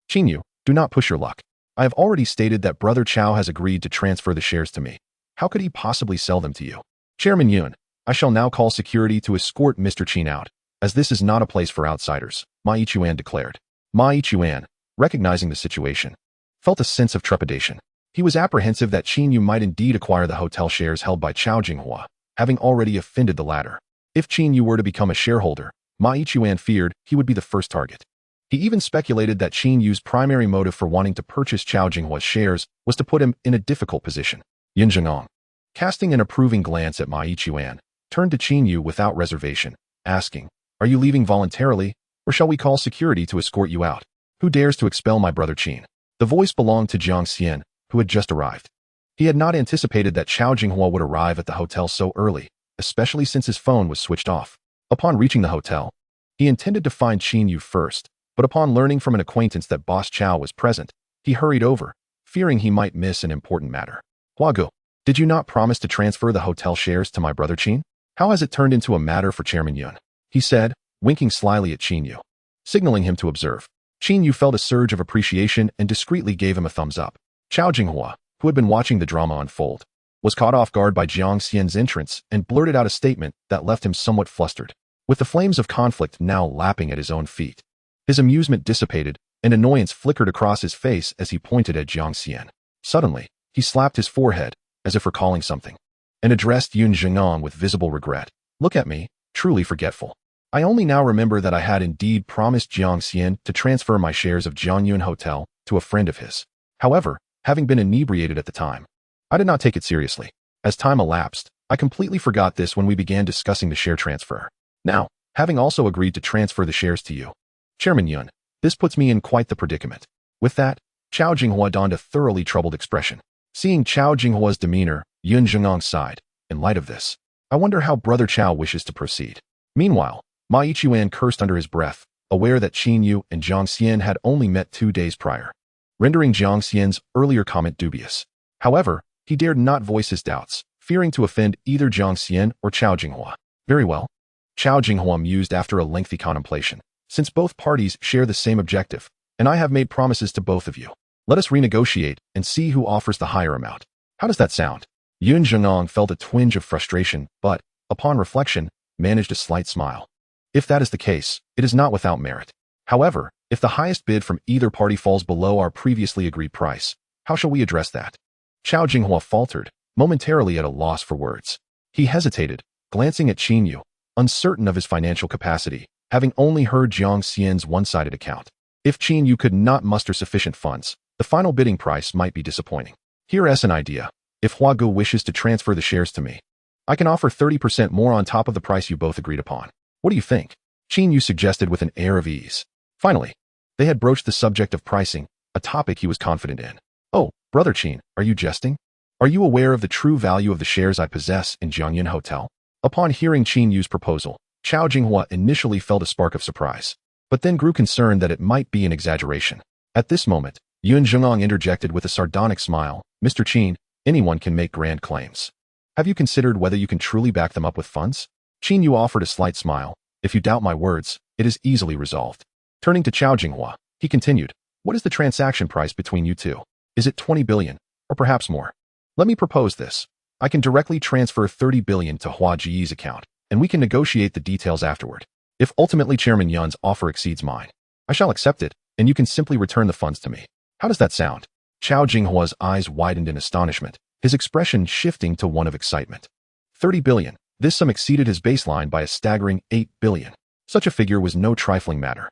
Speaker 1: Qin Yu, do not push your luck. I have already stated that Brother Chao has agreed to transfer the shares to me. How could he possibly sell them to you? Chairman Yun, I shall now call security to escort Mr. Qin out, as this is not a place for outsiders, Ma Yichuan declared. Ma Yichuan, recognizing the situation, felt a sense of trepidation. He was apprehensive that Qin Yu might indeed acquire the hotel shares held by Chao Jinghua, having already offended the latter. If Qin Yu were to become a shareholder, Ma Yichuan feared he would be the first target. He even speculated that Qin Yu's primary motive for wanting to purchase Chao Jinghua's shares was to put him in a difficult position. Yun Zhengong, casting an approving glance at Ma Yichuan, turned to Qin Yu without reservation, asking, Are you leaving voluntarily, or shall we call security to escort you out? Who dares to expel my brother Qin? The voice belonged to Jiang Xian, who had just arrived. He had not anticipated that Chao Jinghua would arrive at the hotel so early, especially since his phone was switched off. Upon reaching the hotel, he intended to find Qin Yu first, but upon learning from an acquaintance that Boss Chao was present, he hurried over, fearing he might miss an important matter. Huagu, did you not promise to transfer the hotel shares to my brother Qin? How has it turned into a matter for Chairman Yun? He said, winking slyly at Qin Yu, signaling him to observe. Qin Yu felt a surge of appreciation and discreetly gave him a thumbs up. Chao Jinghua, who had been watching the drama unfold, was caught off guard by Jiang Xian's entrance and blurted out a statement that left him somewhat flustered. With the flames of conflict now lapping at his own feet, his amusement dissipated and annoyance flickered across his face as he pointed at Jiang Xian. Suddenly, he slapped his forehead, as if recalling something, and addressed Yun Zhengong with visible regret. Look at me, truly forgetful. I only now remember that I had indeed promised Jiang Xian to transfer my shares of Jianyun Hotel to a friend of his. However, having been inebriated at the time, I did not take it seriously. As time elapsed, I completely forgot this when we began discussing the share transfer. Now, having also agreed to transfer the shares to you, Chairman Yun, this puts me in quite the predicament. With that, Chao Jinghua donned a thoroughly troubled expression. Seeing Chao Jinghua's demeanor, Yun Zhengong sighed. In light of this, I wonder how Brother Chao wishes to proceed. Meanwhile, Ma Yichuan cursed under his breath, aware that Qin Yu and Jiang Xian had only met 2 days prior, rendering Jiang Xian's earlier comment dubious. However, he dared not voice his doubts, fearing to offend either Jiang Xian or Chao Jinghua. Very well. Chao Jinghua mused after a lengthy contemplation. Since both parties share the same objective, and I have made promises to both of you, Let us renegotiate and see who offers the higher amount. How does that sound? Yun Zhengong felt a twinge of frustration, but, upon reflection, managed a slight smile. If that is the case, it is not without merit. However, if the highest bid from either party falls below our previously agreed price, how shall we address that? Chao Jinghua faltered, momentarily at a loss for words. He hesitated, glancing at Qin Yu, uncertain of his financial capacity, having only heard Jiang Xian's one-sided account. If Qin Yu could not muster sufficient funds, the final bidding price might be disappointing. Here's an idea. If Huagu wishes to transfer the shares to me, I can offer 30% more on top of the price you both agreed upon. What do you think? Qin Yu suggested with an air of ease. Finally, they had broached the subject of pricing, a topic he was confident in. Oh, brother Qin, are you jesting? Are you aware of the true value of the shares I possess in Jiangyan Hotel? Upon hearing Qin Yu's proposal, Chao Jinghua initially felt a spark of surprise, but then grew concerned that it might be an exaggeration. At this moment, Yun Zhengong interjected with a sardonic smile, Mr. Qin, anyone can make grand claims. Have you considered whether you can truly back them up with funds? Qin Yu offered a slight smile. If you doubt my words, it is easily resolved. Turning to Chao Jinghua, he continued, what is the transaction price between you two? Is it 20 billion, or perhaps more? Let me propose this. I can directly transfer 30 billion to Hua Ji's account, and we can negotiate the details afterward. If ultimately Chairman Yun's offer exceeds mine, I shall accept it, and you can simply return the funds to me. How does that sound? Chao Jinghua's eyes widened in astonishment, his expression shifting to one of excitement. 30 billion. This sum exceeded his baseline by a staggering 8 billion. Such a figure was no trifling matter.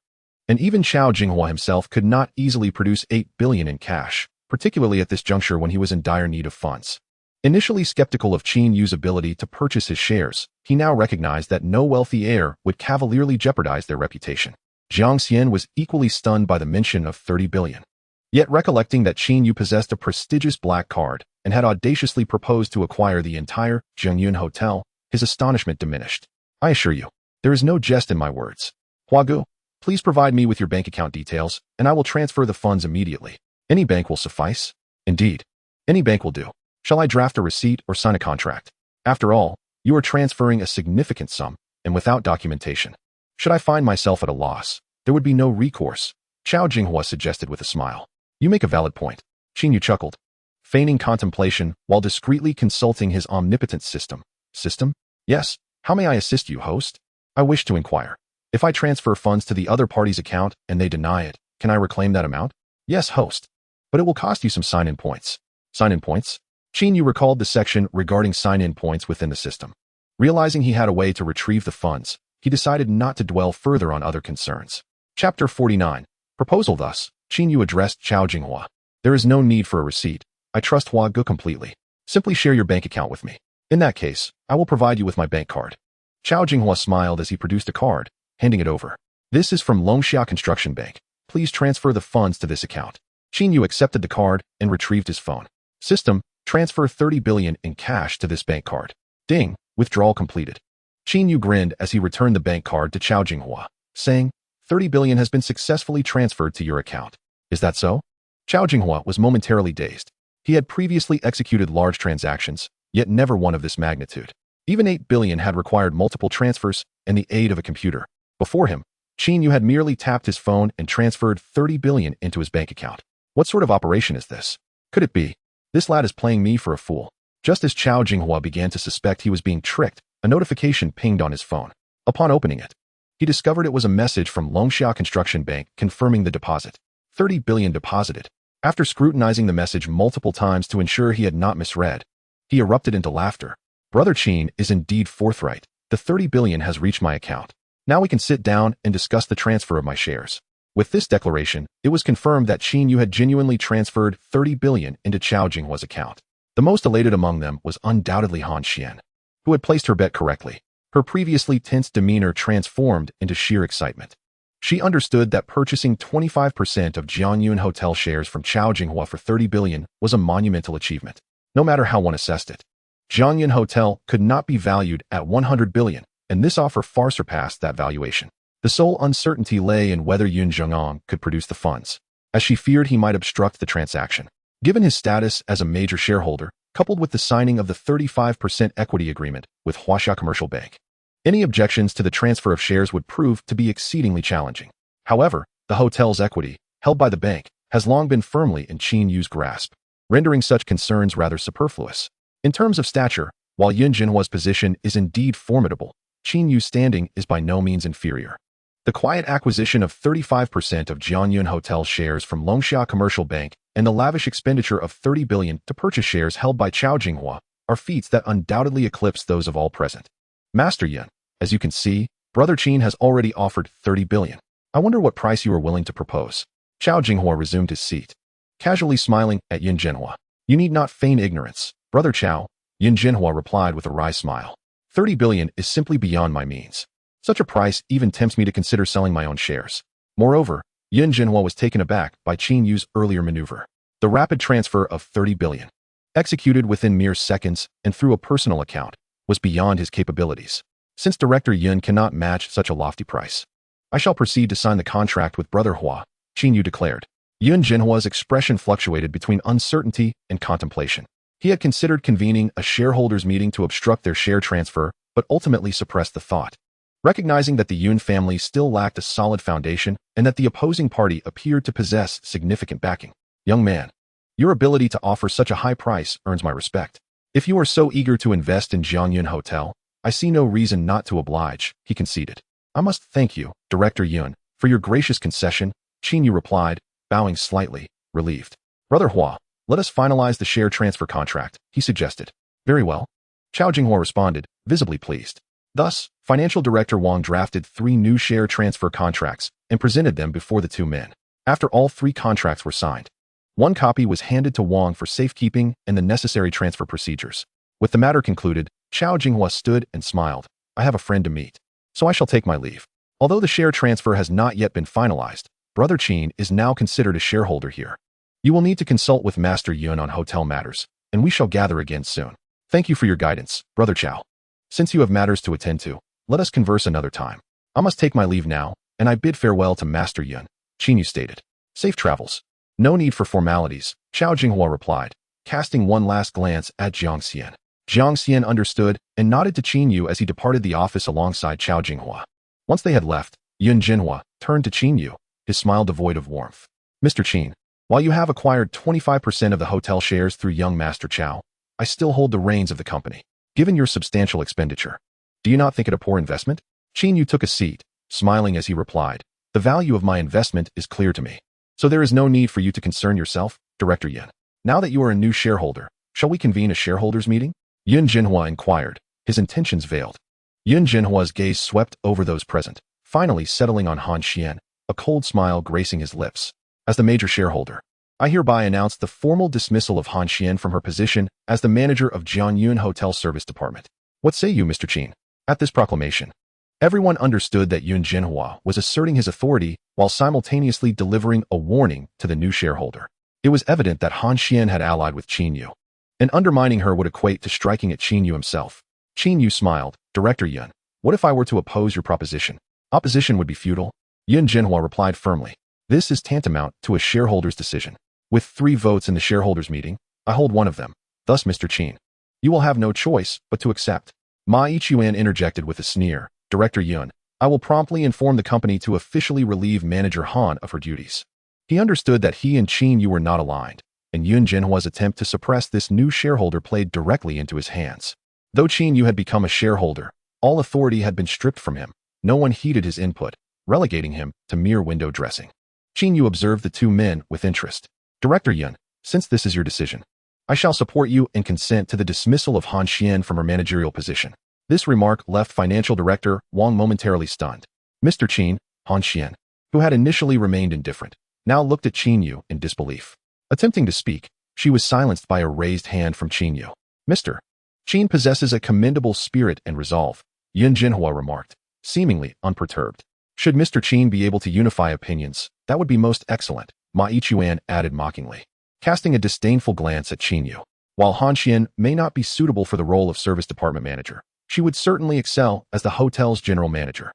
Speaker 1: And even Chao Jinghua himself could not easily produce 8 billion in cash, particularly at this juncture when he was in dire need of funds. Initially skeptical of Qin Yu's ability to purchase his shares, he now recognized that no wealthy heir would cavalierly jeopardize their reputation. Jiang Xian was equally stunned by the mention of 30 billion. Yet recollecting that Qin Yu possessed a prestigious black card and had audaciously proposed to acquire the entire Jiangyun Hotel, his astonishment diminished. I assure you, there is no jest in my words. Huagu, please provide me with your bank account details, and I will transfer the funds immediately. Any bank will suffice? Indeed, any bank will do. Shall I draft a receipt or sign a contract? After all, you are transferring a significant sum, and without documentation. Should I find myself at a loss, there would be no recourse, Chao Jinghua suggested with a smile. You make a valid point. Qin Yu chuckled, feigning contemplation while discreetly consulting his omnipotent system. System? Yes. How may I assist you, host? I wish to inquire. If I transfer funds to the other party's account and they deny it, can I reclaim that amount? Yes, host. But it will cost you some sign-in points. Sign-in points? Qin Yu recalled the section regarding sign-in points within the system. Realizing he had a way to retrieve the funds, he decided not to dwell further on other concerns. Chapter 49. Proposal. Thus, Qin Yu addressed Chao Jinghua. There is no need for a receipt. I trust Huagu completely. Simply share your bank account with me. In that case, I will provide you with my bank card. Chao Jinghua smiled as he produced a card, handing it over. This is from Longxia Construction Bank. Please transfer the funds to this account. Qin Yu accepted the card and retrieved his phone. System, transfer 30 billion in cash to this bank card. Ding, withdrawal completed. Qin Yu grinned as he returned the bank card to Chao Jinghua, saying, 30 billion has been successfully transferred to your account. Is that so? Chao Jinghua was momentarily dazed. He had previously executed large transactions, yet never one of this magnitude. Even 8 billion had required multiple transfers and the aid of a computer. Before him, Qin Yu had merely tapped his phone and transferred 30 billion into his bank account. What sort of operation is this? Could it be? This lad is playing me for a fool. Just as Chao Jinghua began to suspect he was being tricked, a notification pinged on his phone. Upon opening it, he discovered it was a message from Longxia Construction Bank confirming the deposit. 30 billion deposited. After scrutinizing the message multiple times to ensure he had not misread, he erupted into laughter. Brother Qin is indeed forthright. The 30 billion has reached my account. Now we can sit down and discuss the transfer of my shares. With this declaration, it was confirmed that Qin Yu had genuinely transferred 30 billion into Chao Jinghua's account. The most elated among them was undoubtedly Han Xian, who had placed her bet correctly. Her previously tense demeanor transformed into sheer excitement. She understood that purchasing 25% of Jiangyun Hotel shares from Chao Jinghua for 30 billion was a monumental achievement, no matter how one assessed it. Jiangyun Hotel could not be valued at 100 billion, and this offer far surpassed that valuation. The sole uncertainty lay in whether Yun Zhengong could produce the funds, as she feared he might obstruct the transaction. Given his status as a major shareholder, coupled with the signing of the 35% equity agreement with Huaxia Commercial Bank, any objections to the transfer of shares would prove to be exceedingly challenging. However, the hotel's equity, held by the bank, has long been firmly in Qin Yu's grasp, rendering such concerns rather superfluous. In terms of stature, while Yun Jinhua's position is indeed formidable, Qin Yu's standing is by no means inferior. The quiet acquisition of 35% of Jianyun Hotel shares from Longxia Commercial Bank and the lavish expenditure of 30 billion to purchase shares held by Chao Jinghua are feats that undoubtedly eclipse those of all present. Master Yun, as you can see, Brother Qin has already offered 30 billion. I wonder what price you are willing to propose. Chao Jinghua resumed his seat, casually smiling at Yun Jinhua. You need not feign ignorance, Brother Chao, Yun Jinhua replied with a wry smile. 30 billion is simply beyond my means. Such a price even tempts me to consider selling my own shares. Moreover, Yun Jinhua was taken aback by Qin Yu's earlier maneuver. The rapid transfer of 30 billion, executed within mere seconds and through a personal account, was beyond his capabilities. Since Director Yun cannot match such a lofty price, I shall proceed to sign the contract with Brother Hua, Qin Yu declared. Yun Jinhua's expression fluctuated between uncertainty and contemplation. He had considered convening a shareholders' meeting to obstruct their share transfer, but ultimately suppressed the thought. Recognizing that the Yun family still lacked a solid foundation and that the opposing party appeared to possess significant backing. Young man, your ability to offer such a high price earns my respect. If you are so eager to invest in Jianyun Hotel, I see no reason not to oblige, he conceded. I must thank you, Director Yun, for your gracious concession, Qin Yu replied, bowing slightly, relieved. Brother Hua, let us finalize the share transfer contract, he suggested. Very well. Chao Jinghua responded, visibly pleased. Thus, Financial Director Wang drafted 3 new share transfer contracts and presented them before the two men. After all 3 contracts were signed, one copy was handed to Wang for safekeeping and the necessary transfer procedures. With the matter concluded, Chao Jinghua stood and smiled. I have a friend to meet, so I shall take my leave. Although the share transfer has not yet been finalized, Brother Qin is now considered a shareholder here. You will need to consult with Master Yun on hotel matters, and we shall gather again soon. Thank you for your guidance, Brother Chao. Since you have matters to attend to, let us converse another time. I must take my leave now, and I bid farewell to Master Yun, Qin Yu stated. Safe travels. No need for formalities, Chao Jinghua replied, casting one last glance at Jiang Xian. Jiang Xian understood and nodded to Qin Yu as he departed the office alongside Chao Jinghua. Once they had left, Yun Jinhua turned to Qin Yu, his smile devoid of warmth. Mr. Qin, while you have acquired 25% of the hotel shares through young Master Chao, I still hold the reins of the company. Given your substantial expenditure, do you not think it a poor investment? Qin Yu took a seat, smiling as he replied, the value of my investment is clear to me. So there is no need for you to concern yourself, Director Yun. Now that you are a new shareholder, shall we convene a shareholders meeting? Yun Jinhua inquired, his intentions veiled. Yun Jinhua's gaze swept over those present, finally settling on Han Xian, a cold smile gracing his lips. As the major shareholder, I hereby announce the formal dismissal of Han Xian from her position as the manager of Jianyun Hotel Service Department. What say you, Mr. Qin? At this proclamation, everyone understood that Yun Jinhua was asserting his authority while simultaneously delivering a warning to the new shareholder. It was evident that Han Xian had allied with Qin Yu, and undermining her would equate to striking at Qin Yu himself. Qin Yu smiled. Director Yun, what if I were to oppose your proposition? Opposition would be futile. Yun Jinhua replied firmly. This is tantamount to a shareholder's decision. With 3 votes in the shareholders' meeting, I hold one of them. Thus, Mr. Qin, you will have no choice but to accept. Ma Yichuan interjected with a sneer. Director Yun, I will promptly inform the company to officially relieve Manager Han of her duties. He understood that he and Qin Yu were not aligned, and Yun Jinhua's attempt to suppress this new shareholder played directly into his hands. Though Qin Yu had become a shareholder, all authority had been stripped from him. No one heeded his input, relegating him to mere window dressing. Qin Yu observed the two men with interest. Director Yun, since this is your decision, I shall support you and consent to the dismissal of Han Xian from her managerial position. This remark left Financial Director Wang momentarily stunned. Mr. Qin, Han Xian, who had initially remained indifferent, now looked at Qin Yu in disbelief. Attempting to speak, she was silenced by a raised hand from Qin Yu. Mr. Qin possesses a commendable spirit and resolve, Yun Jinhua remarked, seemingly unperturbed. Should Mr. Qin be able to unify opinions, that would be most excellent, Ma Yichuan added mockingly, casting a disdainful glance at Qin Yu. While Han Xian may not be suitable for the role of service department manager, she would certainly excel as the hotel's general manager.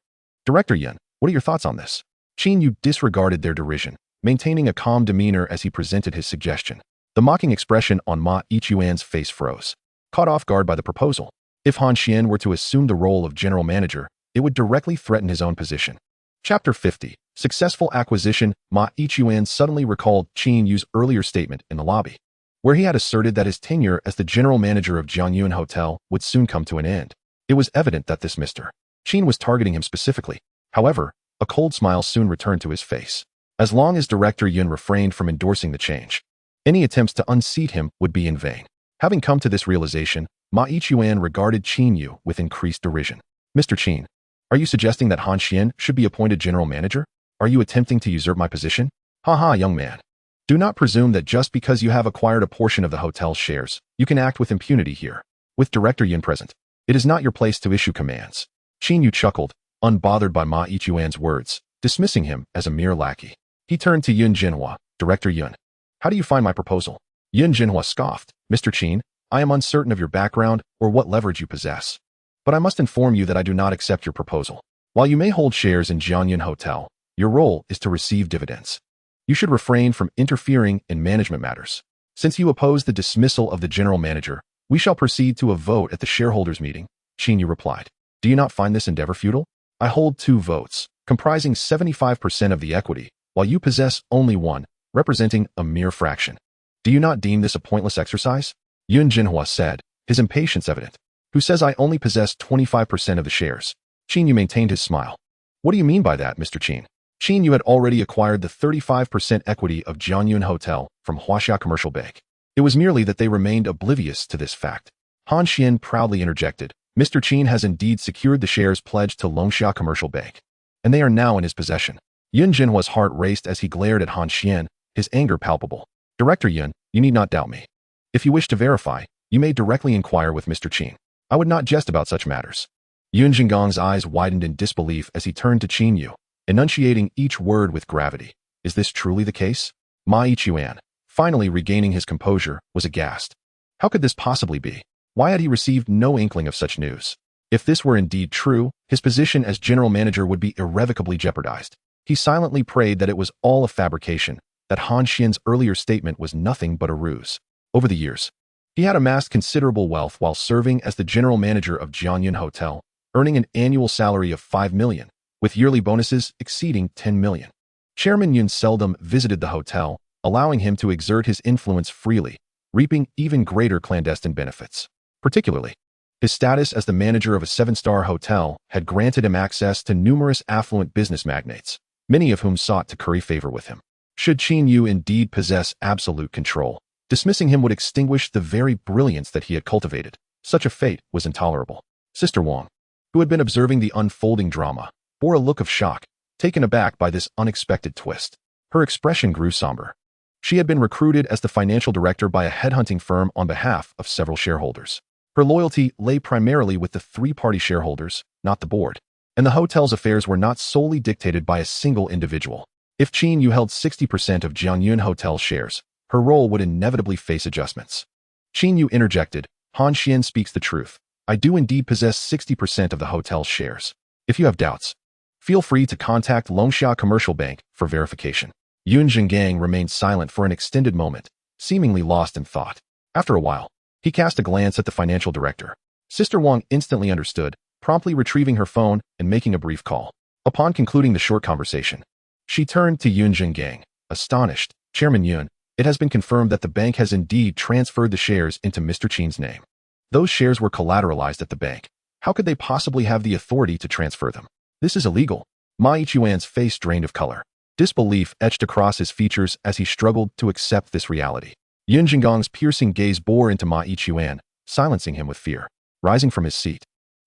Speaker 1: Director Yun, what are your thoughts on this? Qin Yu disregarded their derision, maintaining a calm demeanor as he presented his suggestion. The mocking expression on Ma Yichuan's face froze, caught off guard by the proposal. If Han Xian were to assume the role of general manager, it would directly threaten his own position. Chapter 50. Successful acquisition. Ma Ichuan suddenly recalled Qin Yu's earlier statement in the lobby, where he had asserted that his tenure as the general manager of Jianyuan Hotel would soon come to an end. It was evident that this Mr. Qin was targeting him specifically. However, a cold smile soon returned to his face. As long as Director Yun refrained from endorsing the change, any attempts to unseat him would be in vain. Having come to this realization, Ma Ichuan regarded Qin Yu with increased derision. Mr. Qin, are you suggesting that Han Xian should be appointed general manager? Are you attempting to usurp my position? Ha, young man. Do not presume that just because you have acquired a portion of the hotel's shares, you can act with impunity here. With Director Yun present, it is not your place to issue commands. Qin Yu chuckled, unbothered by Ma Ichuan's words, dismissing him as a mere lackey. He turned to Yun Jinhua. Director Yun, how do you find my proposal? Yun Jinhua scoffed. Mr. Qin, I am uncertain of your background or what leverage you possess, but I must inform you that I do not accept your proposal. While you may hold shares in Jianyuan Hotel, your role is to receive dividends. You should refrain from interfering in management matters. Since you oppose the dismissal of the general manager, we shall proceed to a vote at the shareholders' meeting, Qin Yu replied. Do you not find this endeavor futile? I hold 2 votes, comprising 75% of the equity, while you possess only 1, representing a mere fraction. Do you not deem this a pointless exercise? Yun Jinhua said, his impatience evident. Who says I only possess 25% of the shares? Qin Yu maintained his smile. What do you mean by that, Mr. Qin? Qin Yu had already acquired the 35% equity of Jianyuan Hotel from Huaxia Commercial Bank. It was merely that they remained oblivious to this fact. Han Xian proudly interjected, Mr. Qin has indeed secured the shares pledged to Longxia Commercial Bank, and they are now in his possession. Yun Jinhua's heart raced as he glared at Han Xian, his anger palpable. Director Yun, you need not doubt me. If you wish to verify, you may directly inquire with Mr. Qin. I would not jest about such matters. Yun Jinggong's eyes widened in disbelief as he turned to Qin Yu, enunciating each word with gravity. Is this truly the case? Ma Ichuan, finally regaining his composure, was aghast. How could this possibly be? Why had he received no inkling of such news? If this were indeed true, his position as general manager would be irrevocably jeopardized. He silently prayed that it was all a fabrication, that Han Xian's earlier statement was nothing but a ruse. Over the years, he had amassed considerable wealth while serving as the general manager of Jianyuan Hotel, earning an annual salary of 5 million, with yearly bonuses exceeding 10 million. Chairman Yun seldom visited the hotel, allowing him to exert his influence freely, reaping even greater clandestine benefits. Particularly, his status as the manager of a 7-star hotel had granted him access to numerous affluent business magnates, many of whom sought to curry favor with him. Should Qin Yu indeed possess absolute control, dismissing him would extinguish the very brilliance that he had cultivated. Such a fate was intolerable. Sister Wang, who had been observing the unfolding drama, bore a look of shock, taken aback by this unexpected twist. Her expression grew somber. She had been recruited as the financial director by a headhunting firm on behalf of several shareholders. Her loyalty lay primarily with the 3-party shareholders, not the board, and the hotel's affairs were not solely dictated by a single individual. If Qin Yu held 60% of Jianyuan Hotel shares, her role would inevitably face adjustments. Qin Yu interjected, Han Xian speaks the truth. I do indeed possess 60% of the hotel's shares. If you have doubts, feel free to contact Longxia Commercial Bank for verification. Yun Jingang remained silent for an extended moment, seemingly lost in thought. After a while, he cast a glance at the financial director. Sister Wang instantly understood, promptly retrieving her phone and making a brief call. Upon concluding the short conversation, she turned to Yun Jingang, astonished. Chairman Yun, it has been confirmed that the bank has indeed transferred the shares into Mr. Qin's name. Those shares were collateralized at the bank. How could they possibly have the authority to transfer them? This is illegal. Ma Ichuan's face drained of color. Disbelief etched across his features as he struggled to accept this reality. Yun Jinggong's piercing gaze bore into Ma Ichuan, silencing him with fear. Rising from his seat,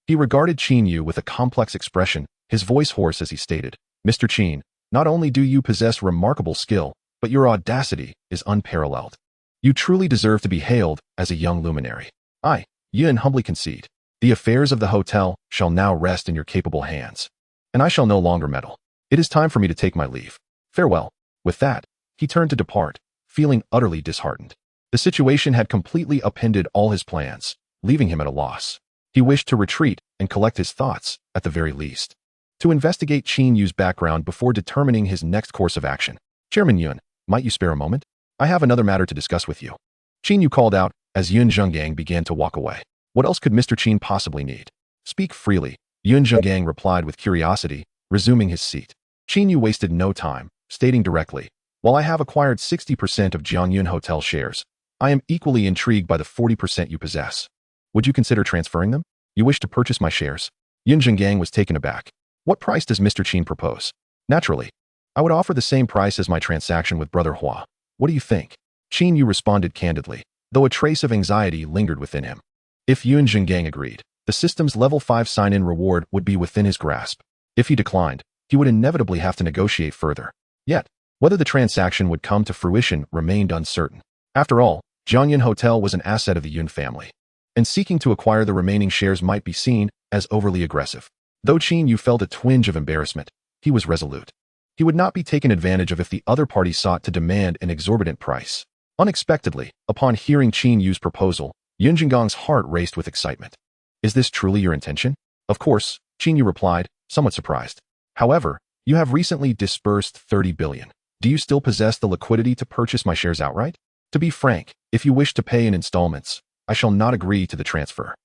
Speaker 1: he regarded Qin Yu with a complex expression, his voice hoarse as he stated, Mr. Qin, not only do you possess remarkable skill, but your audacity is unparalleled. You truly deserve to be hailed as a young luminary. I, Yun, humbly concede. The affairs of the hotel shall now rest in your capable hands, and I shall no longer meddle. It is time for me to take my leave. Farewell. With that, he turned to depart, feeling utterly disheartened. The situation had completely upended all his plans, leaving him at a loss. He wished to retreat and collect his thoughts, at the very least, to investigate Qin Yu's background before determining his next course of action. Chairman Yun, might you spare a moment? I have another matter to discuss with you. Qin Yu called out as Yun Zhenggang began to walk away. What else could Mr. Qin possibly need? Speak freely, Yun Zhenggang replied with curiosity, resuming his seat. Qin Yu wasted no time, stating directly, "While I have acquired 60% of Jiangyun Hotel shares, I am equally intrigued by the 40% you possess. Would you consider transferring them? You wish to purchase my shares?" Yun Zhengang was taken aback. "What price does Mr. Qin propose?" "Naturally, I would offer the same price as my transaction with Brother Hua. What do you think?" Qin Yu responded candidly, though a trace of anxiety lingered within him. If Yun Zhengang agreed, the system's level 5 sign-in reward would be within his grasp. If he declined, he would inevitably have to negotiate further. Yet, whether the transaction would come to fruition remained uncertain. After all, Jiangyun Hotel was an asset of the Yun family, and seeking to acquire the remaining shares might be seen as overly aggressive. Though Qin Yu felt a twinge of embarrassment, he was resolute. He would not be taken advantage of if the other party sought to demand an exorbitant price. Unexpectedly, upon hearing Qin Yu's proposal, Yun Zhenggang's heart raced with excitement. "Is this truly your intention?" "Of course," Qin Yu replied, somewhat surprised. "However, you have recently disbursed 30 billion. Do you still possess the liquidity to purchase my shares outright? To be frank, if you wish to pay in installments, I shall not agree to the transfer."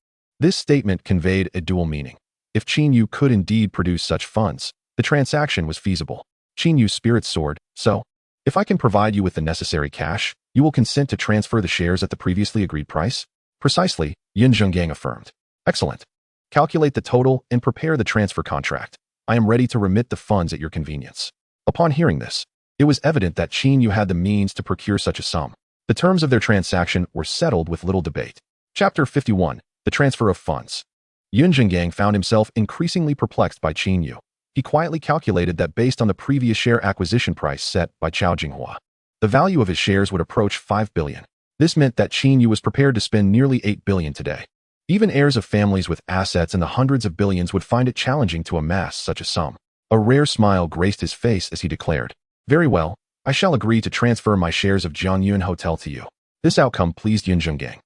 Speaker 1: This statement conveyed a dual meaning. If Qin Yu could indeed produce such funds, the transaction was feasible. Qin Yu's spirits soared. "So, if I can provide you with the necessary cash, you will consent to transfer the shares at the previously agreed price?" "Precisely," Yun Zhengang affirmed. "Excellent. Calculate the total and prepare the transfer contract. I am ready to remit the funds at your convenience." Upon hearing this, it was evident that Qin Yu had the means to procure such a sum. The terms of their transaction were settled with little debate. Chapter 51. The Transfer of Funds. Yun Zhengang found himself increasingly perplexed by Qin Yu. He quietly calculated that based on the previous share acquisition price set by Chao Jinghua, the value of his shares would approach 5 billion. This meant that Qin Yu was prepared to spend nearly 8 billion today. Even heirs of families with assets in the hundreds of billions would find it challenging to amass such a sum. A rare smile graced his face as he declared, "Very well, I shall agree to transfer my shares of Jiangyun Hotel to you." This outcome pleased Yun Zhengang,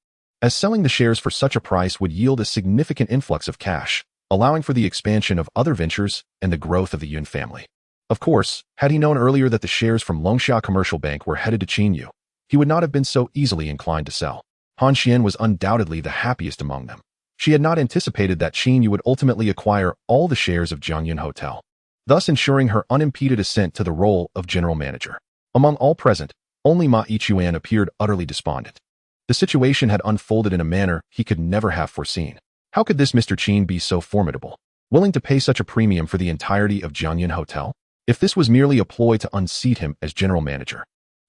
Speaker 1: as selling the shares for such a price would yield a significant influx of cash, allowing for the expansion of other ventures and the growth of the Yun family. Of course, had he known earlier that the shares from Longxia Commercial Bank were headed to Qin Yu, he would not have been so easily inclined to sell. Han Xian was undoubtedly the happiest among them. She had not anticipated that Qin Yu would ultimately acquire all the shares of Jiangyun Hotel, thus ensuring her unimpeded ascent to the role of general manager. Among all present, only Ma Yichuan appeared utterly despondent. The situation had unfolded in a manner he could never have foreseen. How could this Mr. Qin be so formidable, willing to pay such a premium for the entirety of Jiangyun Hotel? If this was merely a ploy to unseat him as general manager,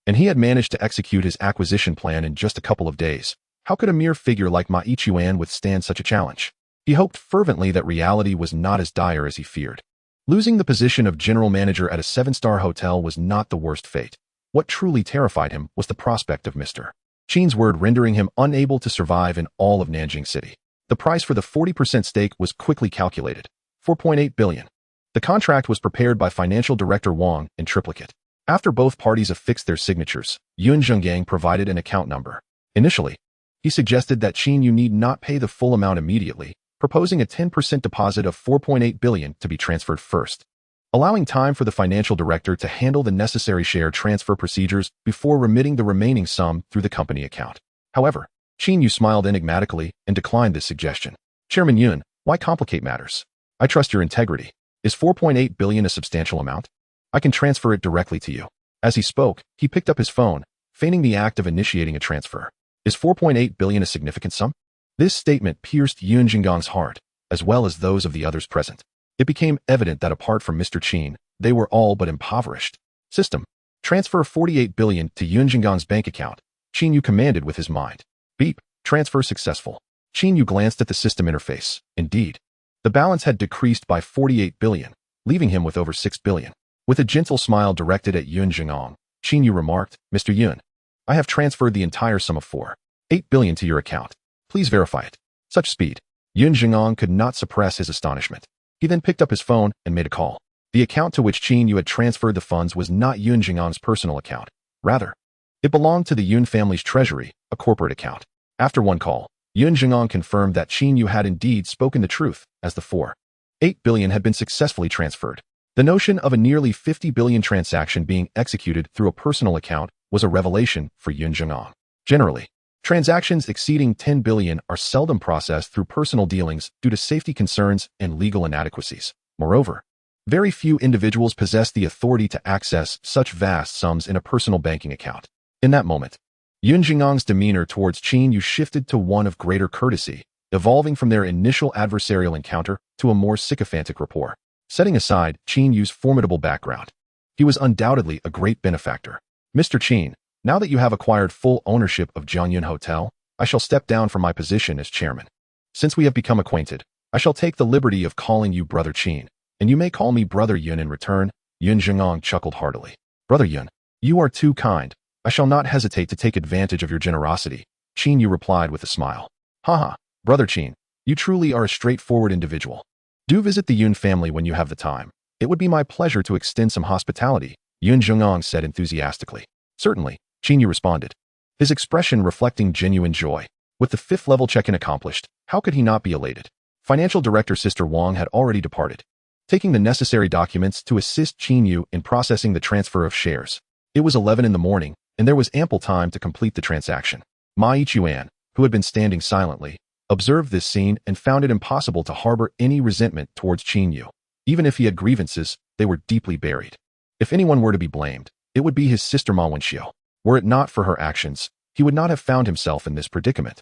Speaker 1: and he had managed to execute his acquisition plan in just a couple of days, how could a mere figure like Ma Yichuan withstand such a challenge? He hoped fervently that reality was not as dire as he feared. Losing the position of general manager at a 7-star hotel was not the worst fate. What truly terrified him was the prospect of Mr. Qin's word rendering him unable to survive in all of Nanjing City. The price for the 40% stake was quickly calculated, 4.8 billion. The contract was prepared by Financial Director Wang in triplicate. After both parties affixed their signatures, Yun Zhengang provided an account number. Initially, he suggested that Qin Yu need not pay the full amount immediately, proposing a 10% deposit of 4.8 billion to be transferred first, allowing time for the financial director to handle the necessary share transfer procedures before remitting the remaining sum through the company account. However, Qin Yu smiled enigmatically and declined this suggestion. "Chairman Yun, why complicate matters? I trust your integrity. Is 4.8 billion a substantial amount? I can transfer it directly to you." As he spoke, he picked up his phone, feigning the act of initiating a transfer. "Is 4.8 billion a significant sum?" This statement pierced Yun Zhenggang's heart, as well as those of the others present. It became evident that apart from Mr. Qin, they were all but impoverished. "System, transfer 48 billion to Yun Zhenggang's bank account," Qin Yu commanded with his mind. Beep, transfer successful. Qin Yu glanced at the system interface. Indeed, the balance had decreased by 48 billion, leaving him with over 6 billion. With a gentle smile directed at Yun Zhengang, Qin Yu remarked, "Mr. Yun, I have transferred the entire sum of 4.8 billion to your account. Please verify it." Such speed. Yun Zhengang could not suppress his astonishment. He then picked up his phone and made a call. The account to which Qin Yu had transferred the funds was not Yun Zhenggang's personal account. Rather, it belonged to the Yun family's treasury, a corporate account. After one call, Yun Zhengang confirmed that Qin Yu had indeed spoken the truth, as the 4.8 billion had been successfully transferred. The notion of a nearly 50 billion transaction being executed through a personal account was a revelation for Yun Zhengang. Generally, transactions exceeding 10 billion are seldom processed through personal dealings due to safety concerns and legal inadequacies. Moreover, Very few individuals possess the authority to access such vast sums in a personal banking account. In that moment, Yun Jingang's demeanor towards Qin Yu shifted to one of greater courtesy, evolving from their initial adversarial encounter to a more sycophantic rapport. Setting aside Qin Yu's formidable background, he was undoubtedly a great benefactor. Mr. Qin, now that you have acquired full ownership of Jianyun Hotel, I shall step down from my position as chairman. Since we have become acquainted, I shall take the liberty of calling you Brother Qin, and you may call me Brother Yun in return. Yun Jingang chuckled heartily. Brother Yun, you are too kind. I shall not hesitate to take advantage of your generosity, Qin Yu replied with a smile. Haha, Brother Qin, you truly are a straightforward individual. Do visit the Yun family when you have the time. It would be my pleasure to extend some hospitality, Yun Jingang said enthusiastically. Certainly, Qin Yu responded, his expression reflecting genuine joy. With the 5th level check-in accomplished, how could he not be elated? Financial Director Sister Wang had already departed, taking the necessary documents to assist Qin Yu in processing the transfer of shares. It was 11 in the morning, and there was ample time to complete the transaction. Ma Yichuan, who had been standing silently, observed this scene and found it impossible to harbor any resentment towards Qin Yu. Even if he had grievances, they were deeply buried. If anyone were to be blamed, it would be his sister Ma Wenxiu. Were it not for her actions, he would not have found himself in this predicament.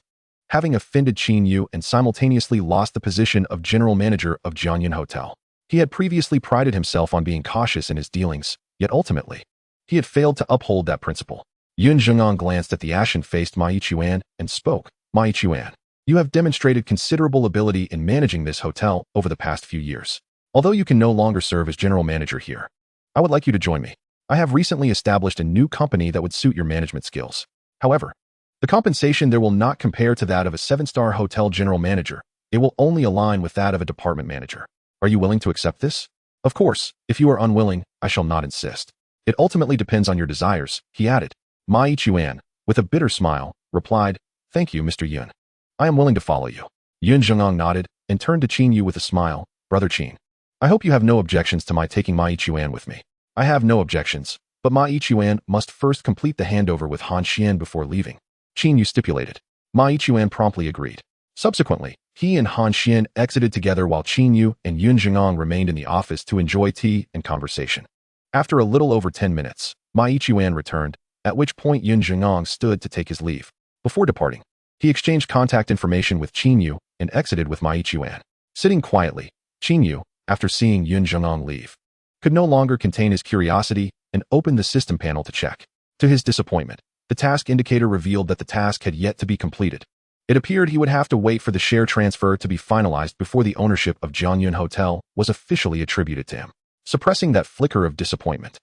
Speaker 1: Having offended Qin Yu and simultaneously lost the position of general manager of Jianyun Hotel, he had previously prided himself on being cautious in his dealings, yet ultimately, he had failed to uphold that principle. Yun Jingang glanced at the ashen-faced Ma Yichuan and spoke. Ma Yichuan, you have demonstrated considerable ability in managing this hotel over the past few years. Although you can no longer serve as general manager here, I would like you to join me. I have recently established a new company that would suit your management skills. However, the compensation there will not compare to that of a 7-star hotel general manager. It will only align with that of a department manager. Are you willing to accept this? Of course, if you are unwilling, I shall not insist. It ultimately depends on your desires, he added. Ma Yichuan, with a bitter smile, replied, Thank you, Mr. Yun. I am willing to follow you. Yun Jingang nodded and turned to Qin Yu with a smile. Brother Qin, I hope you have no objections to my taking Ma Yichuan with me. I have no objections, but Ma Yichuan must first complete the handover with Han Xian before leaving. Qin Yu stipulated. Ma Yichuan promptly agreed. Subsequently, he and Han Xian exited together while Qin Yu and Yun Jingang remained in the office to enjoy tea and conversation. After a little over 10 minutes, Ma Yichuan returned, at which point Yun Jingang stood to take his leave. Before departing, he exchanged contact information with Qin Yu and exited with Ma Yichuan. Sitting quietly, Qin Yu, after seeing Yun Jingang leave, could no longer contain his curiosity and opened the system panel to check. To his disappointment, the task indicator revealed that the task had yet to be completed. It appeared he would have to wait for the share transfer to be finalized before the ownership of Jianyun Hotel was officially attributed to him. Suppressing that flicker of disappointment,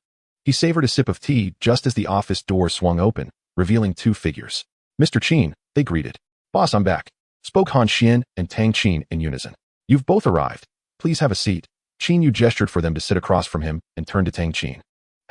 Speaker 1: he savored a sip of tea just as the office door swung open, revealing 2 figures. Mr. Qin, they greeted. Boss, I'm back, spoke Han Xian and Tang Qin in unison. You've both arrived. Please have a seat. Qin Yu gestured for them to sit across from him and turned to Tang Qin.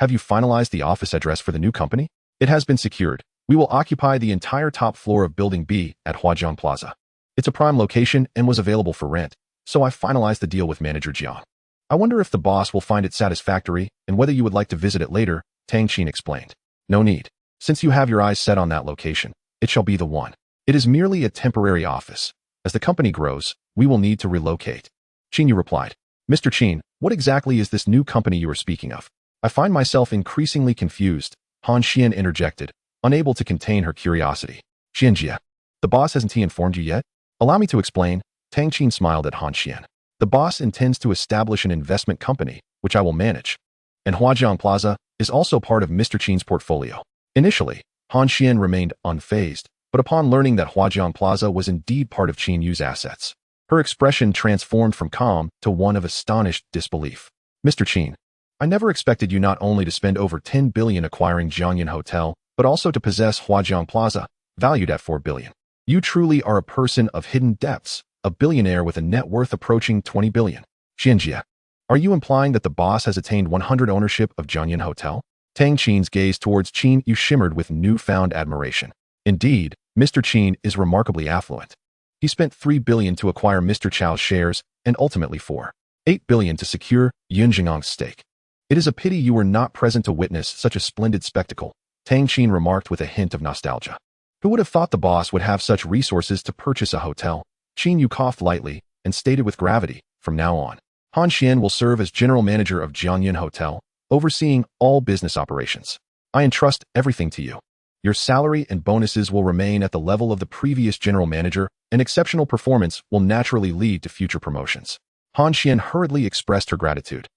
Speaker 1: Have you finalized the office address for the new company? It has been secured. We will occupy the entire top floor of Building B at Huajiang Plaza. It's a prime location and was available for rent, so I finalized the deal with Manager Jiang. I wonder if the boss will find it satisfactory and whether you would like to visit it later, Tang Qin explained. No need. Since you have your eyes set on that location, it shall be the one. It is merely a temporary office. As the company grows, we will need to relocate. Qin Yu replied. Mr. Qin, what exactly is this new company you are speaking of? I find myself increasingly confused, Han Xian interjected, unable to contain her curiosity. Xianjia, the boss hasn't he informed you yet? Allow me to explain, Tang Qin smiled at Han Xian. The boss intends to establish an investment company, which I will manage. And Huajiang Plaza is also part of Mr. Qin's portfolio. Initially, Han Xian remained unfazed, but upon learning that Huajiang Plaza was indeed part of Qin Yu's assets, her expression transformed from calm to one of astonished disbelief. Mr. Qin, I never expected you not only to spend over 10 billion acquiring Jianyun Hotel, but also to possess Huajiang Plaza, valued at 4 billion. You truly are a person of hidden depths, a billionaire with a net worth approaching 20 billion. Xianjia, are you implying that the boss has attained 100 ownership of Jianyun Hotel? Tang Qin's gaze towards Qin Yu shimmered with newfound admiration. Indeed, Mr. Qin is remarkably affluent. He spent 3 billion to acquire Mr. Chao's shares and ultimately 4.8 billion to secure Yun Jingang's stake. It is a pity you were not present to witness such a splendid spectacle, Tang Qin remarked with a hint of nostalgia. Who would have thought the boss would have such resources to purchase a hotel? Qin Yu coughed lightly and stated with gravity, from now on, Han Xian will serve as general manager of Jianyun Hotel, overseeing all business operations. I entrust everything to you. Your salary and bonuses will remain at the level of the previous general manager, and exceptional performance will naturally lead to future promotions. Han Xian hurriedly expressed her gratitude.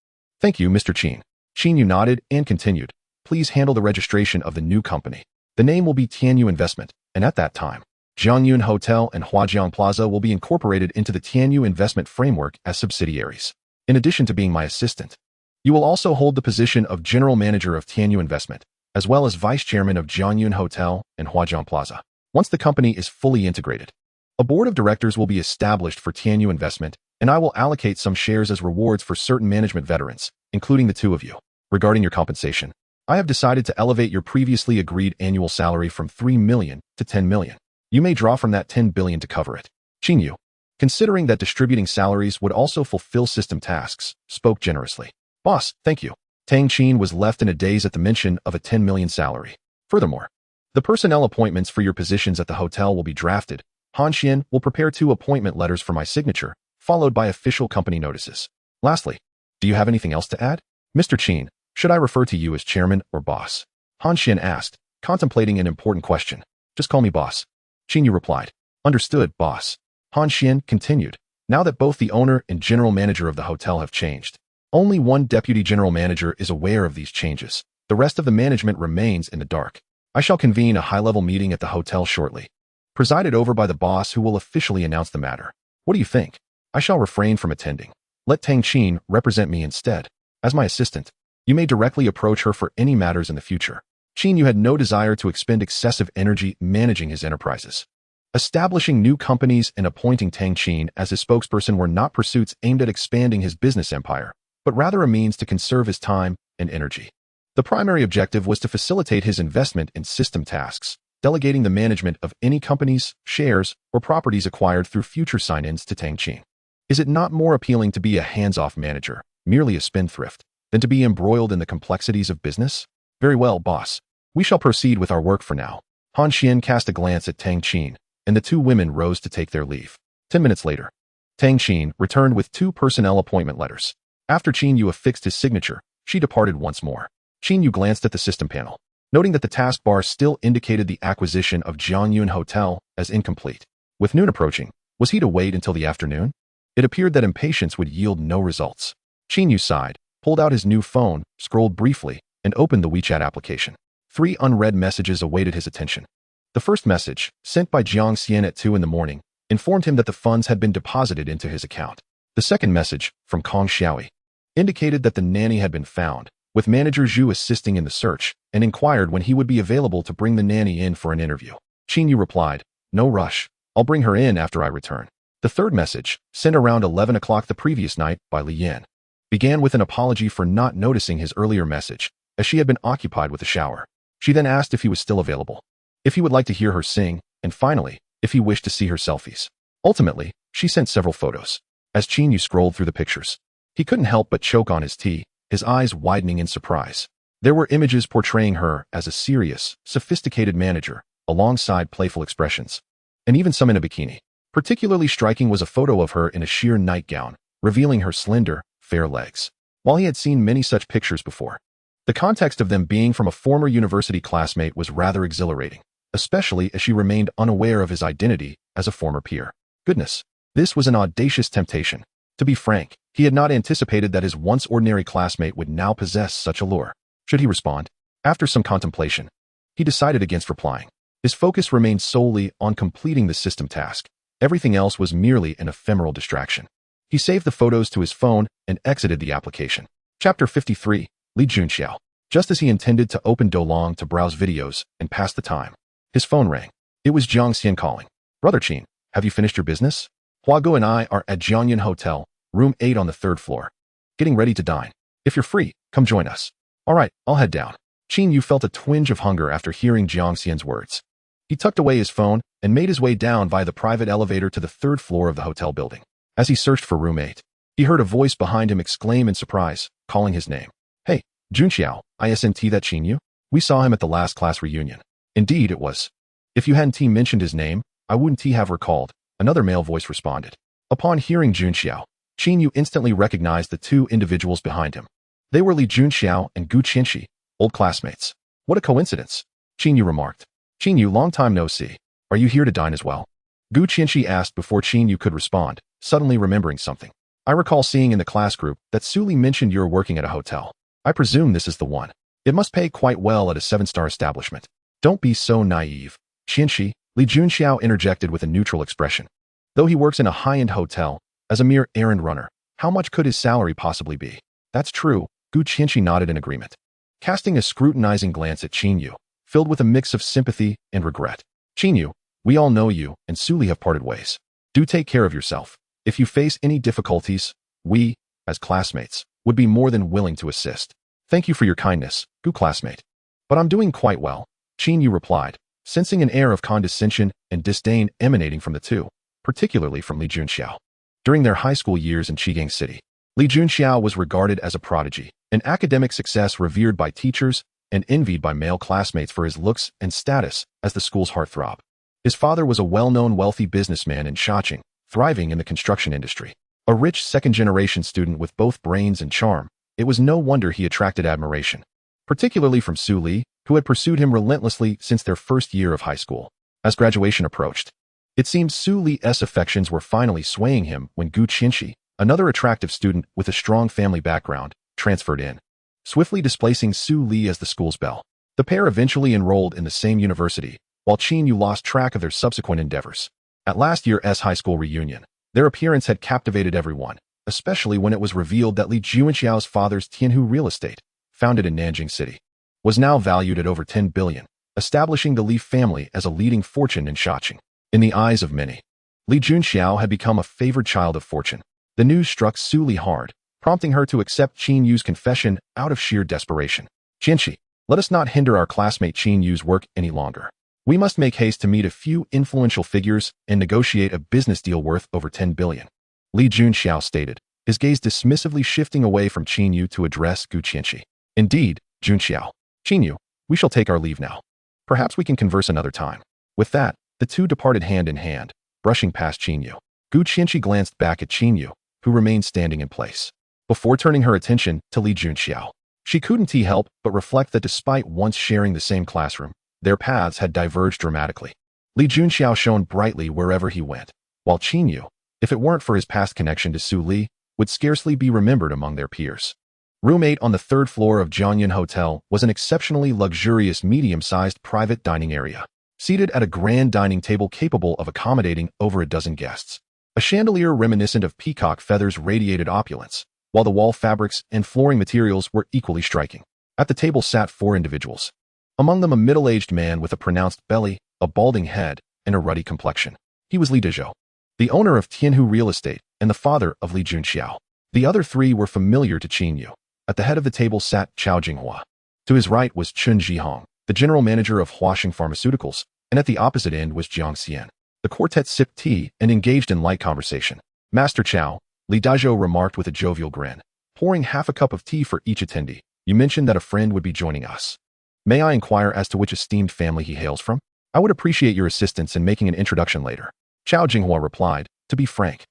Speaker 1: Thank you, Mr. Qin. Qin Yu nodded and continued. Please handle the registration of the new company. The name will be Qin Yu Investment, and at that time, Jianyun Hotel and Huajiang Plaza will be incorporated into the Qin Yu Investment framework as subsidiaries. In addition to being my assistant, you will also hold the position of general manager of Qin Yu Investment, as well as vice chairman of Jianyun Hotel and Huajiang Plaza. Once the company is fully integrated, a board of directors will be established for Qin Yu Investment, and I will allocate some shares as rewards for certain management veterans, including the two of you. Regarding your compensation, I have decided to elevate your previously agreed annual salary from 3 million to 10 million. You may draw from that 10 billion to cover it. Qin Yu, considering that distributing salaries would also fulfill system tasks, spoke generously. Boss, thank you. Tang Qin was left in a daze at the mention of a 10 million salary. Furthermore, the personnel appointments for your positions at the hotel will be drafted. Han Xian will prepare 2 appointment letters for my signature, followed by official company notices. Lastly, do you have anything else to add? Mr. Qin, should I refer to you as chairman or boss? Han Xian asked, contemplating an important question. Just call me boss. Qin Yu replied. Understood, boss. Han Xian continued. Now that both the owner and general manager of the hotel have changed, only one deputy general manager is aware of these changes. The rest of the management remains in the dark. I shall convene a high-level meeting at the hotel shortly, presided over by the boss who will officially announce the matter. What do you think? I shall refrain from attending. Let Tang Qin represent me instead. As my assistant, you may directly approach her for any matters in the future. Qin Yu had no desire to expend excessive energy managing his enterprises. Establishing new companies and appointing Tang Qin as his spokesperson were not pursuits aimed at expanding his business empire, but rather a means to conserve his time and energy. The primary objective was to facilitate his investment in system tasks, delegating the management of any companies, shares, or properties acquired through future sign-ins to Tang Qin. Is it not more appealing to be a hands-off manager, merely a spendthrift, than to be embroiled in the complexities of business? Very well, boss. We shall proceed with our work for now. Han Xian cast a glance at Tang Qin, and the 2 women rose to take their leave. 10 minutes later, Tang Qin returned with 2 personnel appointment letters. After Qin Yu affixed his signature, she departed once more. Qin Yu glanced at the system panel, noting that the taskbar still indicated the acquisition of Jianyun Hotel as incomplete. With noon approaching, was he to wait until the afternoon? It appeared that impatience would yield no results. Qin Yu sighed, pulled out his new phone, scrolled briefly, and opened the WeChat application. 3 unread messages awaited his attention. The first message, sent by Jiang Xian at 2 in the morning, informed him that the funds had been deposited into his account. The second message, from Kong Xiaoyi, indicated that the nanny had been found, with manager Zhu assisting in the search, and inquired when he would be available to bring the nanny in for an interview. Qin Yu replied, "No rush. I'll bring her in after I return." The third message, sent around 11 o'clock the previous night by Li Yan, began with an apology for not noticing his earlier message, as she had been occupied with a shower. She then asked if he was still available, if he would like to hear her sing, and finally, if he wished to see her selfies. Ultimately, she sent several photos. As Qin Yu scrolled through the pictures, he couldn't help but choke on his tea, his eyes widening in surprise. There were images portraying her as a serious, sophisticated manager, alongside playful expressions, and even some in a bikini. Particularly striking was a photo of her in a sheer nightgown, revealing her slender, fair legs. While he had seen many such pictures before, the context of them being from a former university classmate was rather exhilarating, especially as she remained unaware of his identity as a former peer. Goodness, this was an audacious temptation. To be frank, he had not anticipated that his once ordinary classmate would now possess such allure. Should he respond? After some contemplation, he decided against replying. His focus remained solely on completing the system task. Everything else was merely an ephemeral distraction. He saved the photos to his phone and exited the application. Chapter 53, Li Junxiao. Just as he intended to open Dolong to browse videos and pass the time, his phone rang. It was Jiang Xian calling. Brother Qin, have you finished your business? Hua Guo and I are at Jianyun Hotel, room 8 on the 3rd floor, getting ready to dine. If you're free, come join us. All right, I'll head down. Qin Yu felt a twinge of hunger after hearing Jiang Xian's words. He tucked away his phone and made his way down via the private elevator to the 3rd floor of the hotel building. As he searched for room 8, he heard a voice behind him exclaim in surprise, calling his name. Hey, Junxiao, isn't that Qin Yu? We saw him at the last class reunion. Indeed, it was. If you hadn't mentioned his name, I wouldn't have recalled, another male voice responded. Upon hearing Junxiao, Qin Yu instantly recognized the two individuals behind him. They were Li Junxiao and Gu Qianxi, old classmates. What a coincidence, Qin Yu remarked. Qin Yu, long time no see. Are you here to dine as well? Gu Qianxi asked before Qin Yu could respond, suddenly remembering something. I recall seeing in the class group that Su Li mentioned you're working at a hotel. I presume this is the one. It must pay quite well at a 7-star establishment. Don't be so naive, Qianxi, Li Junxiao interjected with a neutral expression. Though he works in a high-end hotel, as a mere errand runner, how much could his salary possibly be? That's true, Gu Qianxi nodded in agreement. Casting a scrutinizing glance at Qin Yu, filled with a mix of sympathy and regret. Qin Yu, we all know you and Su Li have parted ways. Do take care of yourself. If you face any difficulties, we, as classmates, would be more than willing to assist. Thank you for your kindness, Gu classmate. But I'm doing quite well, Qin Yu replied, sensing an air of condescension and disdain emanating from the two, particularly from Li Junxiao. During their high school years in Chigang City, Li Junxiao was regarded as a prodigy, an academic success revered by teachers and envied by male classmates for his looks and status as the school's heartthrob. His father was a well-known wealthy businessman in Shaching, thriving in the construction industry. A rich second-generation student with both brains and charm, it was no wonder he attracted admiration, particularly from Su Li, who had pursued him relentlessly since their first year of high school. As graduation approached, it seemed Su Li's affections were finally swaying him when Gu Qianxi, another attractive student with a strong family background, transferred in, swiftly displacing Su Li as the school's belle. The pair eventually enrolled in the same university, while Qin Yu lost track of their subsequent endeavors. At last year's high school reunion, their appearance had captivated everyone, especially when it was revealed that Li Junxiao's father's Tianhu real estate, founded in Nanjing City, was now valued at over 10 billion, establishing the Li family as a leading fortune in Shaching. In the eyes of many, Li Junxiao had become a favored child of fortune. The news struck Su Li hard, prompting her to accept Qin Yu's confession out of sheer desperation. Qianxi, let us not hinder our classmate Qin Yu's work any longer. We must make haste to meet a few influential figures and negotiate a business deal worth over 10 billion. Li Junxiao stated, his gaze dismissively shifting away from Qin Yu to address Gu Qianxi. Indeed, Junxiao. Qin Yu, we shall take our leave now. Perhaps we can converse another time. With that, the two departed hand in hand, brushing past Qin Yu. Gu Qianxi glanced back at Qin Yu, who remained standing in place, before turning her attention to Li Junxiao. She couldn't help but reflect that despite once sharing the same classroom, their paths had diverged dramatically. Li Junxiao shone brightly wherever he went, while Qin Yu, if it weren't for his past connection to Su Li, would scarcely be remembered among their peers. Room 8 on the 3rd floor of Jiangyan Hotel was an exceptionally luxurious medium-sized private dining area, seated at a grand dining table capable of accommodating over a dozen guests. A chandelier reminiscent of peacock feathers radiated opulence, while the wall fabrics and flooring materials were equally striking. At the table sat 4 individuals, among them a middle-aged man with a pronounced belly, a balding head, and a ruddy complexion. He was Li Dezhou, the owner of Tianhu Real Estate and the father of Li Junxiao. The other 3 were familiar to Qin Yu. At the head of the table sat Chao Jinghua. To his right was Chun Zhihong, the general manager of Huaxing Pharmaceuticals, and at the opposite end was Jiang Xian. The quartet sipped tea and engaged in light conversation. Master Chao, Li Dezhou remarked with a jovial grin, pouring half a cup of tea for each attendee. You mentioned that a friend would be joining us. May I inquire as to which esteemed family he hails from? I would appreciate your assistance in making an introduction later. Chao Jinghua replied, to be frank,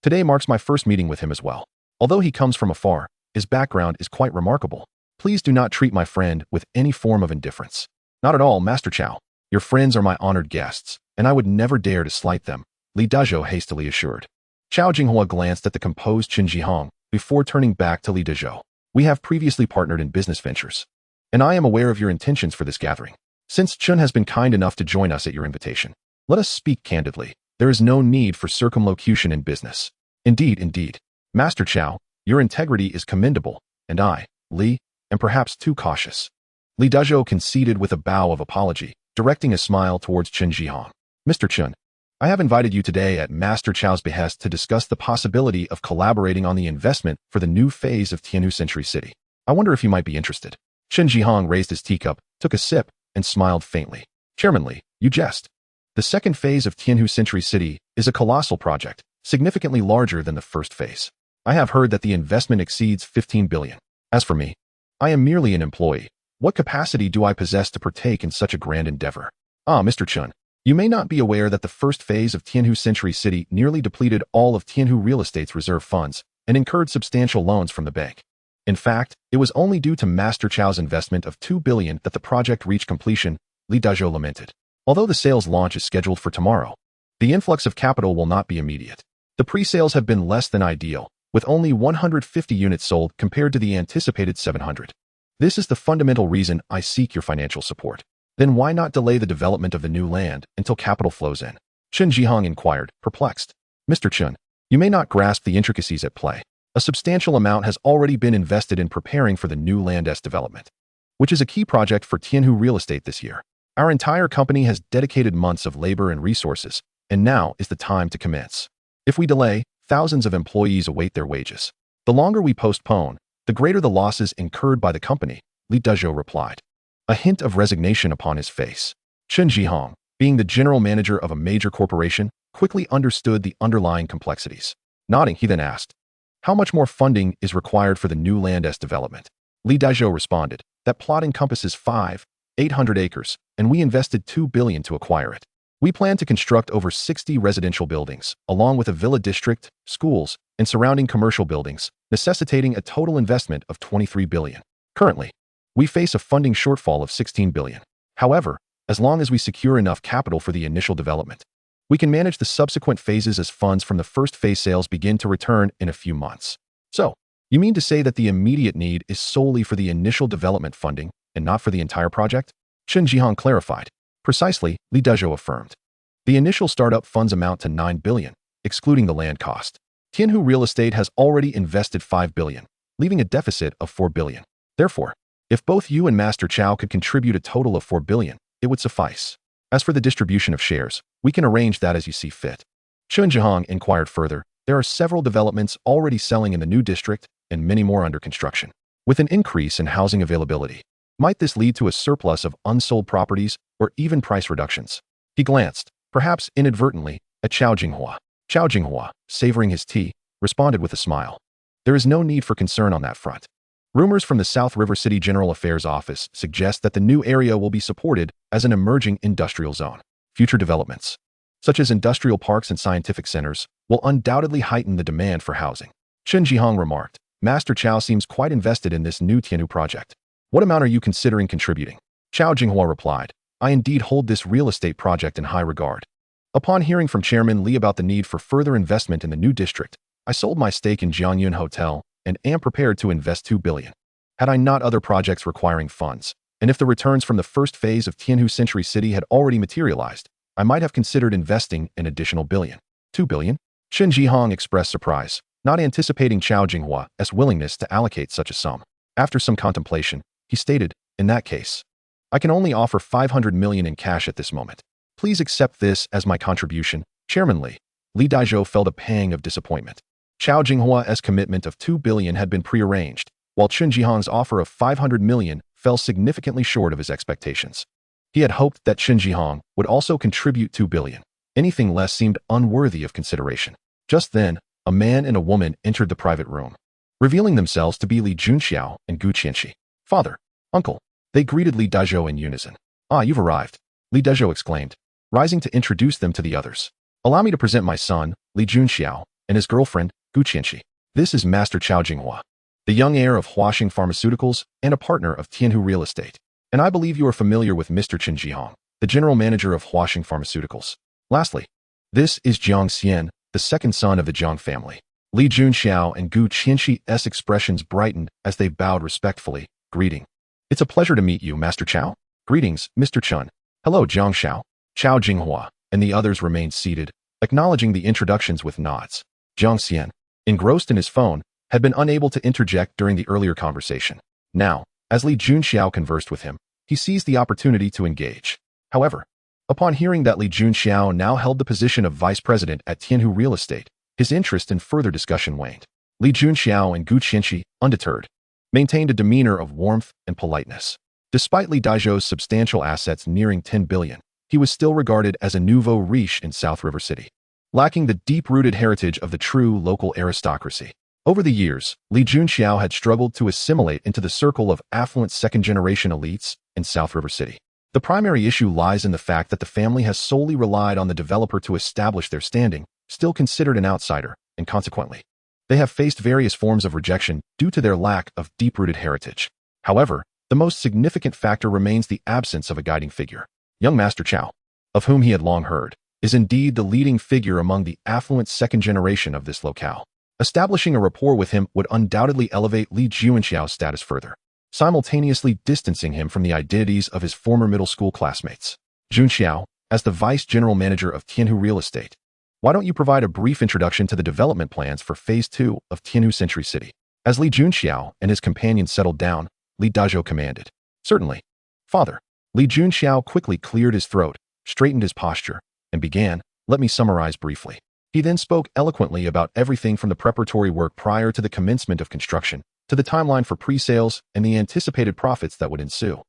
Speaker 1: today marks my first meeting with him as well. Although he comes from afar, his background is quite remarkable. Please do not treat my friend with any form of indifference. Not at all, Master Chao. Your friends are my honored guests, and I would never dare to slight them, Li Dezhou hastily assured. Chao Jinghua glanced at the composed Chun Zhihong before turning back to Li Dezhou. We have previously partnered in business ventures, and I am aware of your intentions for this gathering. Since Chun has been kind enough to join us at your invitation, let us speak candidly. There is no need for circumlocution in business. Indeed. Master Chao, your integrity is commendable, and I, Li, am perhaps too cautious. Li Dezhou conceded with a bow of apology, directing a smile towards Chun Zhihong. Mr. Chun, I have invited you today at Master Chao's behest to discuss the possibility of collaborating on the investment for the new phase of Tianhu Century City. I wonder if you might be interested. Chun Zhihong raised his teacup, took a sip, and smiled faintly. Chairman Li, you jest. The second phase of Tianhu Century City is a colossal project, significantly larger than the first phase. I have heard that the investment exceeds 15 billion. As for me, I am merely an employee. What capacity do I possess to partake in such a grand endeavor? Mr. Chun, you may not be aware that the first phase of Tianhu Century City nearly depleted all of Tianhu Real Estate's reserve funds, and incurred substantial loans from the bank. In fact, it was only due to Master Chow's investment of 2 billion that the project reached completion, Li Dazhou lamented. Although the sales launch is scheduled for tomorrow, the influx of capital will not be immediate. The pre-sales have been less than ideal, with only 150 units sold compared to the anticipated 700. This is the fundamental reason I seek your financial support. Then why not delay the development of the new land until capital flows in? Chen Jihong inquired, perplexed. Mr. Chen, you may not grasp the intricacies at play. A substantial amount has already been invested in preparing for the new land's development, which is a key project for Qin Yu real estate this year. Our entire company has dedicated months of labor and resources, and now is the time to commence. If we delay, thousands of employees await their wages. The longer we postpone, the greater the losses incurred by the company, Li Dazhou replied, a hint of resignation upon his face. Chen Jihong, being the general manager of a major corporation, quickly understood the underlying complexities. Nodding, he then asked, how much more funding is required for the new land's development? Li Dazhou responded, that plot encompasses 800 acres, and we invested 2 billion to acquire it. We plan to construct over 60 residential buildings, along with a villa district, schools, and surrounding commercial buildings, necessitating a total investment of 23 billion. Currently, we face a funding shortfall of 16 billion. However, as long as we secure enough capital for the initial development, we can manage the subsequent phases as funds from the first phase sales begin to return in a few months. So, you mean to say that the immediate need is solely for the initial development funding and not for the entire project? Chen Jihong clarified. Precisely, Li Dazhou affirmed. The initial startup funds amount to 9 billion, excluding the land cost. Qin Yu Real Estate has already invested 5 billion, leaving a deficit of 4 billion. Therefore, if both you and Master Chow could contribute a total of 4 billion, it would suffice. As for the distribution of shares, we can arrange that as you see fit. Chen Jihong inquired further, there are several developments already selling in the new district and many more under construction. With an increase in housing availability, might this lead to a surplus of unsold properties or even price reductions? He glanced, perhaps inadvertently, at Chao Jinghua. Chao Jinghua, savoring his tea, responded with a smile. There is no need for concern on that front. Rumors from the South River City General Affairs Office suggest that the new area will be supported as an emerging industrial zone. Future developments, such as industrial parks and scientific centers, will undoubtedly heighten the demand for housing. Chen Jihong remarked, Master Chow seems quite invested in this new Qin Yu project. What amount are you considering contributing? Chao Jinghua replied, I indeed hold this real estate project in high regard. Upon hearing from Chairman Li about the need for further investment in the new district, I sold my stake in Jiangyun Hotel and am prepared to invest 2 billion. Had I not other projects requiring funds, and if the returns from the first phase of Qin Yu Century City had already materialized, I might have considered investing an additional billion. 2 billion? Chen Jihong expressed surprise, not anticipating Chao Jinghua's willingness to allocate such a sum. After some contemplation, he stated, in that case, I can only offer 500 million in cash at this moment. Please accept this as my contribution, Chairman Li. Li Dazhou felt a pang of disappointment. Chao Jinghua's commitment of 2 billion had been prearranged, while Chen Jihong's offer of 500 million fell significantly short of his expectations. He had hoped that Chen Jihong would also contribute 2 billion. Anything less seemed unworthy of consideration. Just then, a man and a woman entered the private room, revealing themselves to be Li Junxiao and Gu Qianxi. Father, uncle, they greeted Li Dazhou in unison. Ah, you've arrived, Li Dazhou exclaimed, rising to introduce them to the others. Allow me to present my son, Li Junxiao, and his girlfriend, Gu Qianxi. This is Master Chao Jinghua, the young heir of Huaxing Pharmaceuticals and a partner of Qin Yu Real Estate. And I believe you are familiar with Mr. Chen Jihong, the general manager of Huaxing Pharmaceuticals. Lastly, this is Jiang Xian, the second son of the Jiang family. Li Junxiao and Gu Qianxi's expressions brightened as they bowed respectfully, greeting. It's a pleasure to meet you, Master Chao. Greetings, Mr. Chen. Hello, Jiang Xiao. Chao Jinghua and the others remained seated, acknowledging the introductions with nods. Jiang Xian, engrossed in his phone, had been unable to interject during the earlier conversation. Now, as Li Junxiao conversed with him, he seized the opportunity to engage. However, upon hearing that Li Junxiao now held the position of vice president at Qin Yu Real Estate, his interest in further discussion waned. Li Junxiao and Gu Qianxi, undeterred, maintained a demeanor of warmth and politeness. Despite Li Dazhou's substantial assets nearing 10 billion, he was still regarded as a nouveau riche in South River City, lacking the deep-rooted heritage of the true local aristocracy. Over the years, Li Junxiao had struggled to assimilate into the circle of affluent second-generation elites in South River City. The primary issue lies in the fact that the family has solely relied on the developer to establish their standing, still considered an outsider, and consequently, They have faced various forms of rejection due to their lack of deep-rooted heritage. However, the most significant factor remains the absence of a guiding figure. Young Master Chao, of whom he had long heard, is indeed the leading figure among the affluent second generation of this locale. Establishing a rapport with him would undoubtedly elevate Li Juanxiao's status further, simultaneously distancing him from the identities of his former middle school classmates. Junxiao, as the vice general manager of Qin Yu Real Estate, why don't you provide a brief introduction to the development plans for Phase 2 of Qin Yu Century City? As Li Junxiao and his companions settled down, Li Dazhou commanded. Certainly, father. Li Junxiao quickly cleared his throat, straightened his posture, and began, let me summarize briefly. He then spoke eloquently about everything from the preparatory work prior to the commencement of construction, to the timeline for pre-sales and the anticipated profits that would ensue,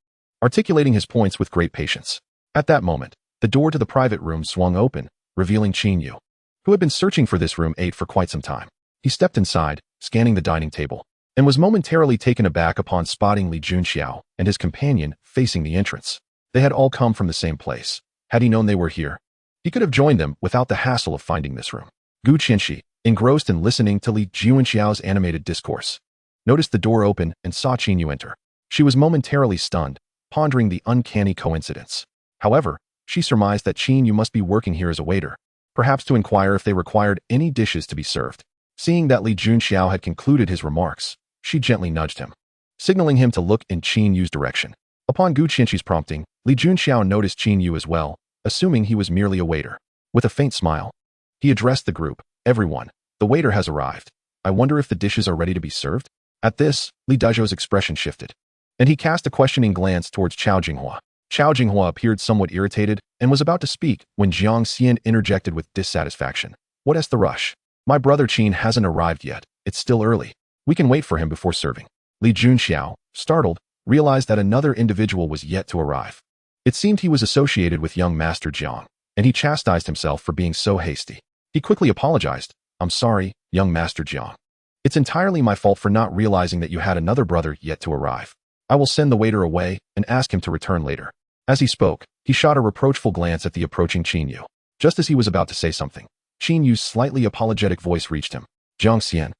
Speaker 1: articulating his points with great patience. At that moment, the door to the private room swung open, revealing Qin Yu, who had been searching for this room 8 for quite some time. He stepped inside, scanning the dining table, and was momentarily taken aback upon spotting Li Junxiao and his companion facing the entrance. They had all come from the same place. Had he known they were here, he could have joined them without the hassle of finding this room. Gu Qianxi, engrossed in listening to Li Juanxiao's animated discourse, noticed the door open and saw Qin Yu enter. She was momentarily stunned, pondering the uncanny coincidence. However, she surmised that Qin Yu must be working here as a waiter, perhaps to inquire if they required any dishes to be served. Seeing that Li Junxiao had concluded his remarks, she gently nudged him, signaling him to look in Qin Yu's direction. Upon Gu Qianxi's prompting, Li Junxiao noticed Qin Yu as well, assuming he was merely a waiter. With a faint smile, he addressed the group. Everyone, the waiter has arrived. I wonder if the dishes are ready to be served? At this, Li Dazhou's expression shifted, and he cast a questioning glance towards Chao Jinghua. Chao Jinghua appeared somewhat irritated and was about to speak when Jiang Xian interjected with dissatisfaction. What's the rush? My brother Qin hasn't arrived yet. It's still early. We can wait for him before serving. Li Junxiao, startled, realized that another individual was yet to arrive. It seemed he was associated with young Master Jiang, and he chastised himself for being so hasty. He quickly apologized. I'm sorry, young Master Jiang. It's entirely my fault for not realizing that you had another brother yet to arrive. I will send the waiter away and ask him to return later. As he spoke, he shot a reproachful glance at the approaching Qin Yu. Just as he was about to say something, Qin Yu's slightly apologetic voice reached him. Jiang Xian.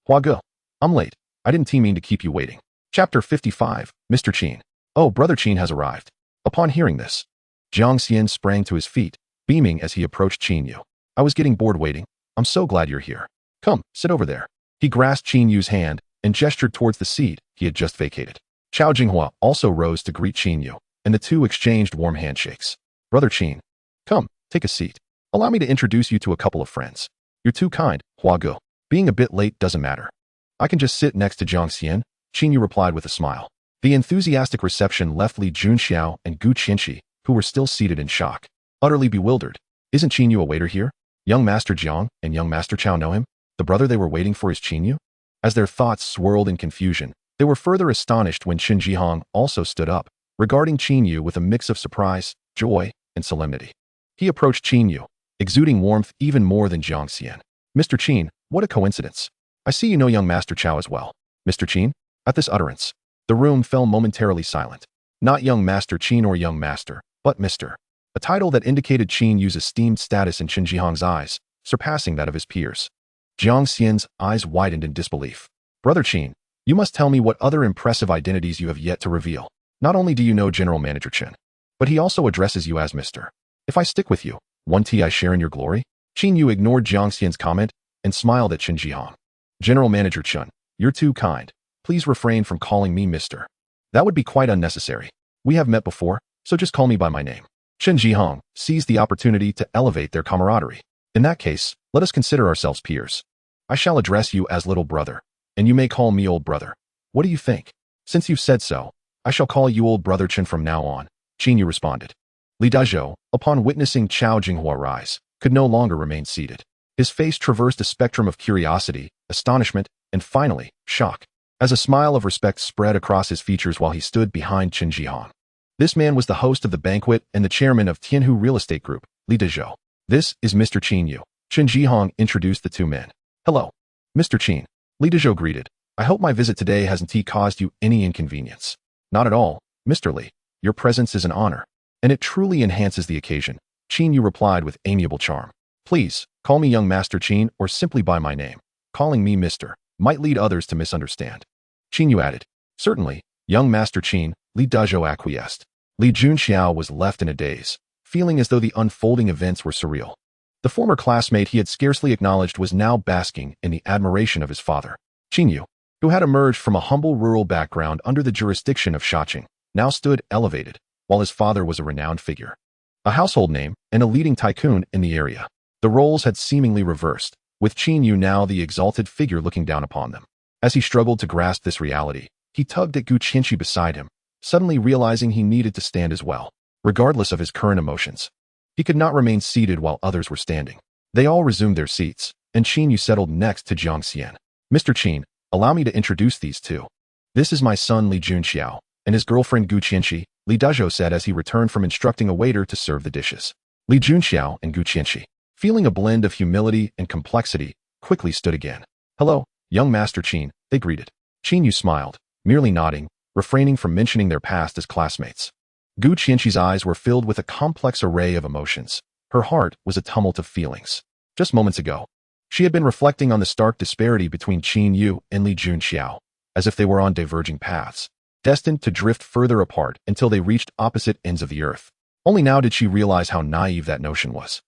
Speaker 1: Hua Ge. I'm late. I didn't mean to keep you waiting. Chapter 55, Mr. Qin. Oh, brother Qin has arrived. Upon hearing this, Jiang Xian sprang to his feet, beaming as he approached Qin Yu. I was getting bored waiting. I'm so glad you're here. Come, sit over there. He grasped Qin Yu's hand and gestured towards the seat he had just vacated. Chao Jinghua also rose to greet Qin Yu, and the two exchanged warm handshakes. Brother Qin, come, take a seat. Allow me to introduce you to a couple of friends. You're too kind, Hua Ge. Being a bit late doesn't matter. I can just sit next to Jiang Xian, Qin Yu replied with a smile. The enthusiastic reception left Li Junxiao and Gu Qianxi, who were still seated in shock, utterly bewildered. Isn't Qin Yu a waiter here? Young Master Jiang and young Master Chao know him? The brother they were waiting for is Qin Yu? As their thoughts swirled in confusion, they were further astonished when Qin Jihong also stood up, regarding Qin Yu with a mix of surprise, joy, and solemnity. He approached Qin Yu, exuding warmth even more than Jiang Xian. Mr. Qin, what a coincidence. I see you know young Master Chao as well. Mr. Qin? At this utterance, the room fell momentarily silent. Not young Master Qin or young Master, but Mr. A title that indicated Qin Yu's esteemed status in Qin Jihong's eyes, surpassing that of his peers. Jiang Xian's eyes widened in disbelief. Brother Qin, you must tell me what other impressive identities you have yet to reveal. Not only do you know General Manager Qin, but he also addresses you as Mr. If I stick with you, won't I share in your glory? Qin Yu ignored Jiang Xian's comment and smiled at Qin Jihong. General Manager Qin, you're too kind. Please refrain from calling me Mr. That would be quite unnecessary. We have met before, so just call me by my name. Qin Jihong seized the opportunity to elevate their camaraderie. In that case, let us consider ourselves peers. I shall address you as little brother, and you may call me old brother. What do you think? Since you've said so, I shall call you old brother Qin from now on, Qin Yu responded. Li Dazhou, upon witnessing Chao Jinghua rise, could no longer remain seated. His face traversed a spectrum of curiosity, astonishment, and finally, shock, as a smile of respect spread across his features while he stood behind Qin Jihong. This man was the host of the banquet and the chairman of Qin Yu Real Estate Group, Li Dazhou. This is Mr. Qin Yu. Qin Jihong introduced the two men. Hello, Mr. Qin. Li Dazhou greeted. I hope my visit today hasn't caused you any inconvenience. Not at all, Mr. Li. Your presence is an honor, and it truly enhances the occasion, Qin Yu replied with amiable charm. Please, call me young Master Qin or simply by my name. Calling me Mr. might lead others to misunderstand. Qin Yu added. Certainly, young Master Qin, Li Dazhou acquiesced. Li Junxiao was left in a daze, feeling as though the unfolding events were surreal. The former classmate he had scarcely acknowledged was now basking in the admiration of his father. Qin Yu, who had emerged from a humble rural background under the jurisdiction of Shaqing, now stood elevated, while his father was a renowned figure, a household name and a leading tycoon in the area. The roles had seemingly reversed, with Qin Yu now the exalted figure looking down upon them. As he struggled to grasp this reality, he tugged at Gu Qianqi beside him, suddenly realizing he needed to stand as well, regardless of his current emotions. He could not remain seated while others were standing. They all resumed their seats, and Qin Yu settled next to Jiang Xian. Mr. Qin, allow me to introduce these two. This is my son Li Junxiao, and his girlfriend Gu Qianqi, Li Dazhou said as he returned from instructing a waiter to serve the dishes. Li Junxiao and Gu Qianqi, feeling a blend of humility and complexity, quickly stood again. Hello, young Master Qin, they greeted. Qin Yu smiled, merely nodding, refraining from mentioning their past as classmates. Gu Qianqi's eyes were filled with a complex array of emotions. Her heart was a tumult of feelings. Just moments ago, she had been reflecting on the stark disparity between Qin Yu and Li Junxiao, as if they were on diverging paths, destined to drift further apart until they reached opposite ends of the earth. Only now did she realize how naive that notion was.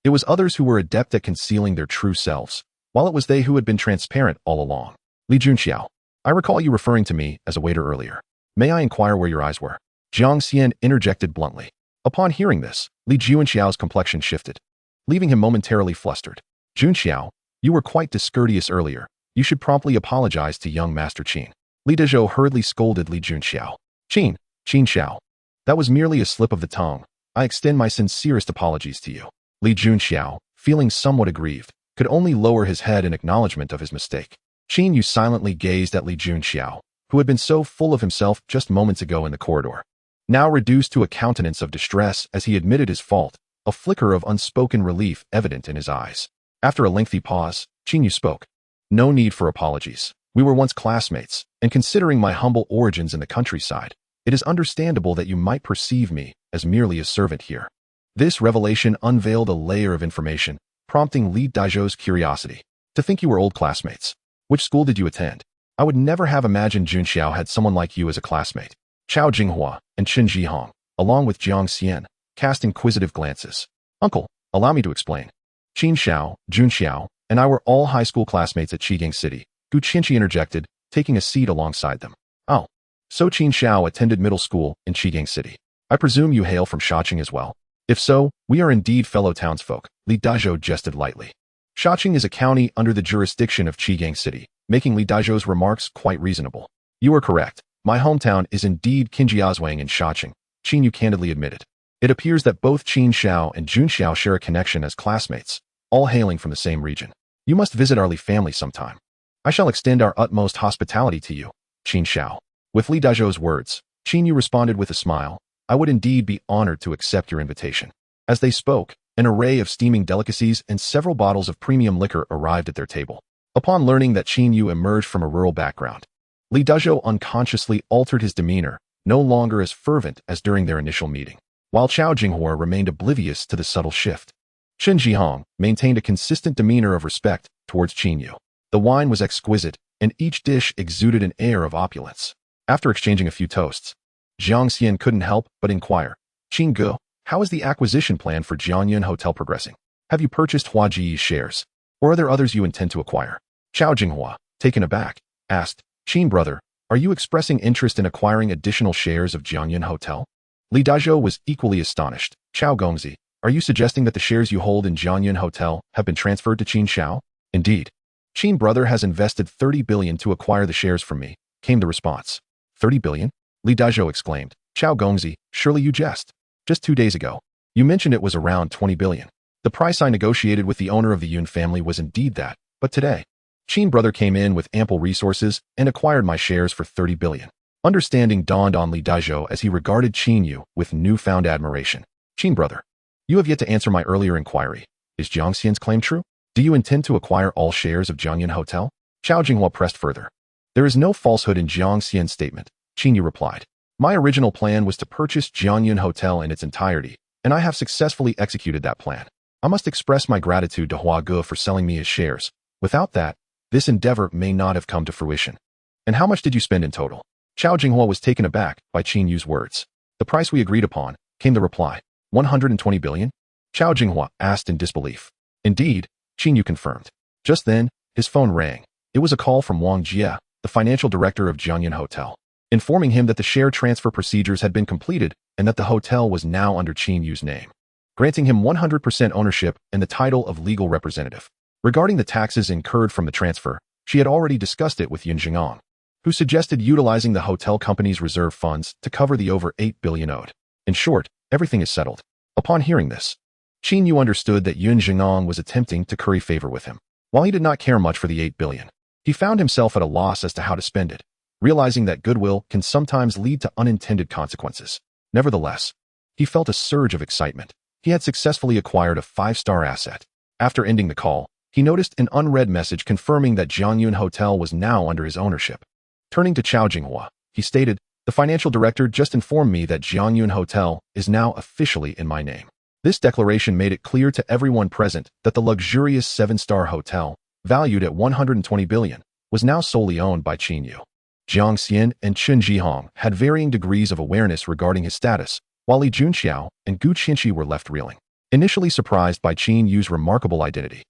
Speaker 1: It was others who were adept at concealing their true selves, while it was they who had been transparent all along. Li Junxiao, I recall you referring to me as a waiter earlier. May I inquire where your eyes were? Jiang Xian interjected bluntly. Upon hearing this, Li Junxiao's complexion shifted, leaving him momentarily flustered. Junxiao, you were quite discourteous earlier. You should promptly apologize to young Master Qin. Li Dazhou hurriedly scolded Li Junxiao. Qin Xiao. That was merely a slip of the tongue. I extend my sincerest apologies to you. Li Junxiao, feeling somewhat aggrieved, could only lower his head in acknowledgement of his mistake. Qin Yu silently gazed at Li Junxiao, who had been so full of himself just moments ago in the corridor, now reduced to a countenance of distress as he admitted his fault, a flicker of unspoken relief evident in his eyes. After a lengthy pause, Qin Yu spoke. No need for apologies. We were once classmates, and considering my humble origins in the countryside, it is understandable that you might perceive me as merely a servant here. This revelation unveiled a layer of information, prompting Li Dazhou's curiosity. To think you were old classmates. Which school did you attend? I would never have imagined Junxiao had someone like you as a classmate. Chao Jinghua and Qin Zhihong, along with Jiang Xian, cast inquisitive glances. Uncle, allow me to explain. Qin Xiao, Junxiao, and I were all high school classmates at Qigeng City, Gu Qianqi interjected, taking a seat alongside them. Oh. So Qin Xiao attended middle school in Qigeng City. I presume you hail from Shaqing as well. If so, we are indeed fellow townsfolk, Li Dazhou jested lightly. Shaqing is a county under the jurisdiction of Qigeng City, making Li Dazhou's remarks quite reasonable. You are correct. My hometown is indeed Qinjiazhuang in Shaqing, Qin Yu candidly admitted. It appears that both Qin Xiao and Junxiao share a connection as classmates, all hailing from the same region. You must visit our Li family sometime. I shall extend our utmost hospitality to you, Qin Xiao. With Li Dazhou's words, Qin Yu responded with a smile. I would indeed be honored to accept your invitation. As they spoke, an array of steaming delicacies and several bottles of premium liquor arrived at their table. Upon learning that Qin Yu emerged from a rural background, Li Dazhou unconsciously altered his demeanor, no longer as fervent as during their initial meeting, while Chao Jinghua remained oblivious to the subtle shift. Qin Zhihong maintained a consistent demeanor of respect towards Qin Yu. The wine was exquisite, and each dish exuded an air of opulence. After exchanging a few toasts, Jiang Xian couldn't help but inquire, Qin Gu, how is the acquisition plan for Jianyun Hotel progressing? Have you purchased Huaji's shares, or are there others you intend to acquire? Chao Jinghua, taken aback, asked, Qin brother, are you expressing interest in acquiring additional shares of Jianyun Hotel? Li Dazhou was equally astonished. Chao Gongzi, are you suggesting that the shares you hold in Jianyun Hotel have been transferred to Qin Xiao? Indeed. Qin brother has invested 30 billion to acquire the shares from me, came the response. 30 billion? Li Dazhou exclaimed. Chao Gongzi, surely you jest. Just 2 days ago, you mentioned it was around 20 billion. The price I negotiated with the owner of the Yun family was indeed that, but today, Qin brother came in with ample resources and acquired my shares for 30 billion. Understanding dawned on Li Dazhou as he regarded Qin Yu with newfound admiration. Qin brother, you have yet to answer my earlier inquiry. Is Jiang Xian's claim true? Do you intend to acquire all shares of Jianyun Hotel? Chao Jinghua pressed further. There is no falsehood in Jiang Xian's statement, Qin Yu replied. My original plan was to purchase Jianyun Hotel in its entirety, and I have successfully executed that plan. I must express my gratitude to Hua Ge for selling me his shares. Without that, this endeavor may not have come to fruition. And how much did you spend in total? Chao Jinghua was taken aback by Qin Yu's words. The price we agreed upon, came the reply. 120 billion? Chao Jinghua asked in disbelief. Indeed, Qin Yu confirmed. Just then, his phone rang. It was a call from Wang Jie, the financial director of Jiangyan Hotel, informing him that the share transfer procedures had been completed and that the hotel was now under Qin Yu's name, granting him 100% ownership and the title of legal representative. Regarding the taxes incurred from the transfer, she had already discussed it with Yun Jingong, who suggested utilizing the hotel company's reserve funds to cover the over 8 billion owed. In short, everything is settled. Upon hearing this, Qin Yu understood that Yun Jingong was attempting to curry favor with him. While he did not care much for the 8 billion, he found himself at a loss as to how to spend it, realizing that goodwill can sometimes lead to unintended consequences. Nevertheless, he felt a surge of excitement. He had successfully acquired a 5-star asset. After ending the call, he noticed an unread message confirming that Jiangyan Hotel was now under his ownership. Turning to Chao Jinghua, he stated, "The financial director just informed me that Jiangyan Hotel is now officially in my name." This declaration made it clear to everyone present that the luxurious 7-star hotel, valued at 120 billion, was now solely owned by Qin Yu. Jiang Xian and Chen Jihong had varying degrees of awareness regarding his status, while Li Junxiao and Gu Qinshi were left reeling. Initially surprised by Qin Yu's remarkable identity,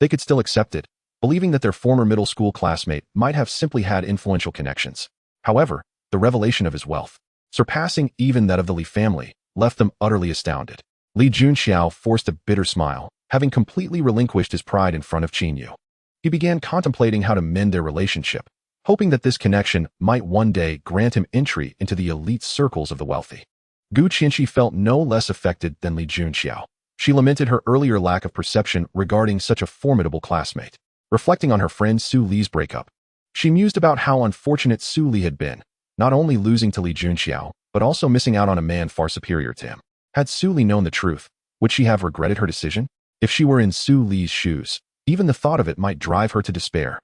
Speaker 1: they could still accept it, believing that their former middle school classmate might have simply had influential connections. However, the revelation of his wealth, surpassing even that of the Li family, left them utterly astounded. Li Junxiao forced a bitter smile, having completely relinquished his pride in front of Qin Yu. He began contemplating how to mend their relationship, hoping that this connection might one day grant him entry into the elite circles of the wealthy. Gu Qinshi felt no less affected than Li Junxiao. She lamented her earlier lack of perception regarding such a formidable classmate. Reflecting on her friend Su Li's breakup, she mused about how unfortunate Su Li had been, not only losing to Li Junxiao, but also missing out on a man far superior to him. Had Su Li known the truth, would she have regretted her decision? If she were in Su Li's shoes, even the thought of it might drive her to despair.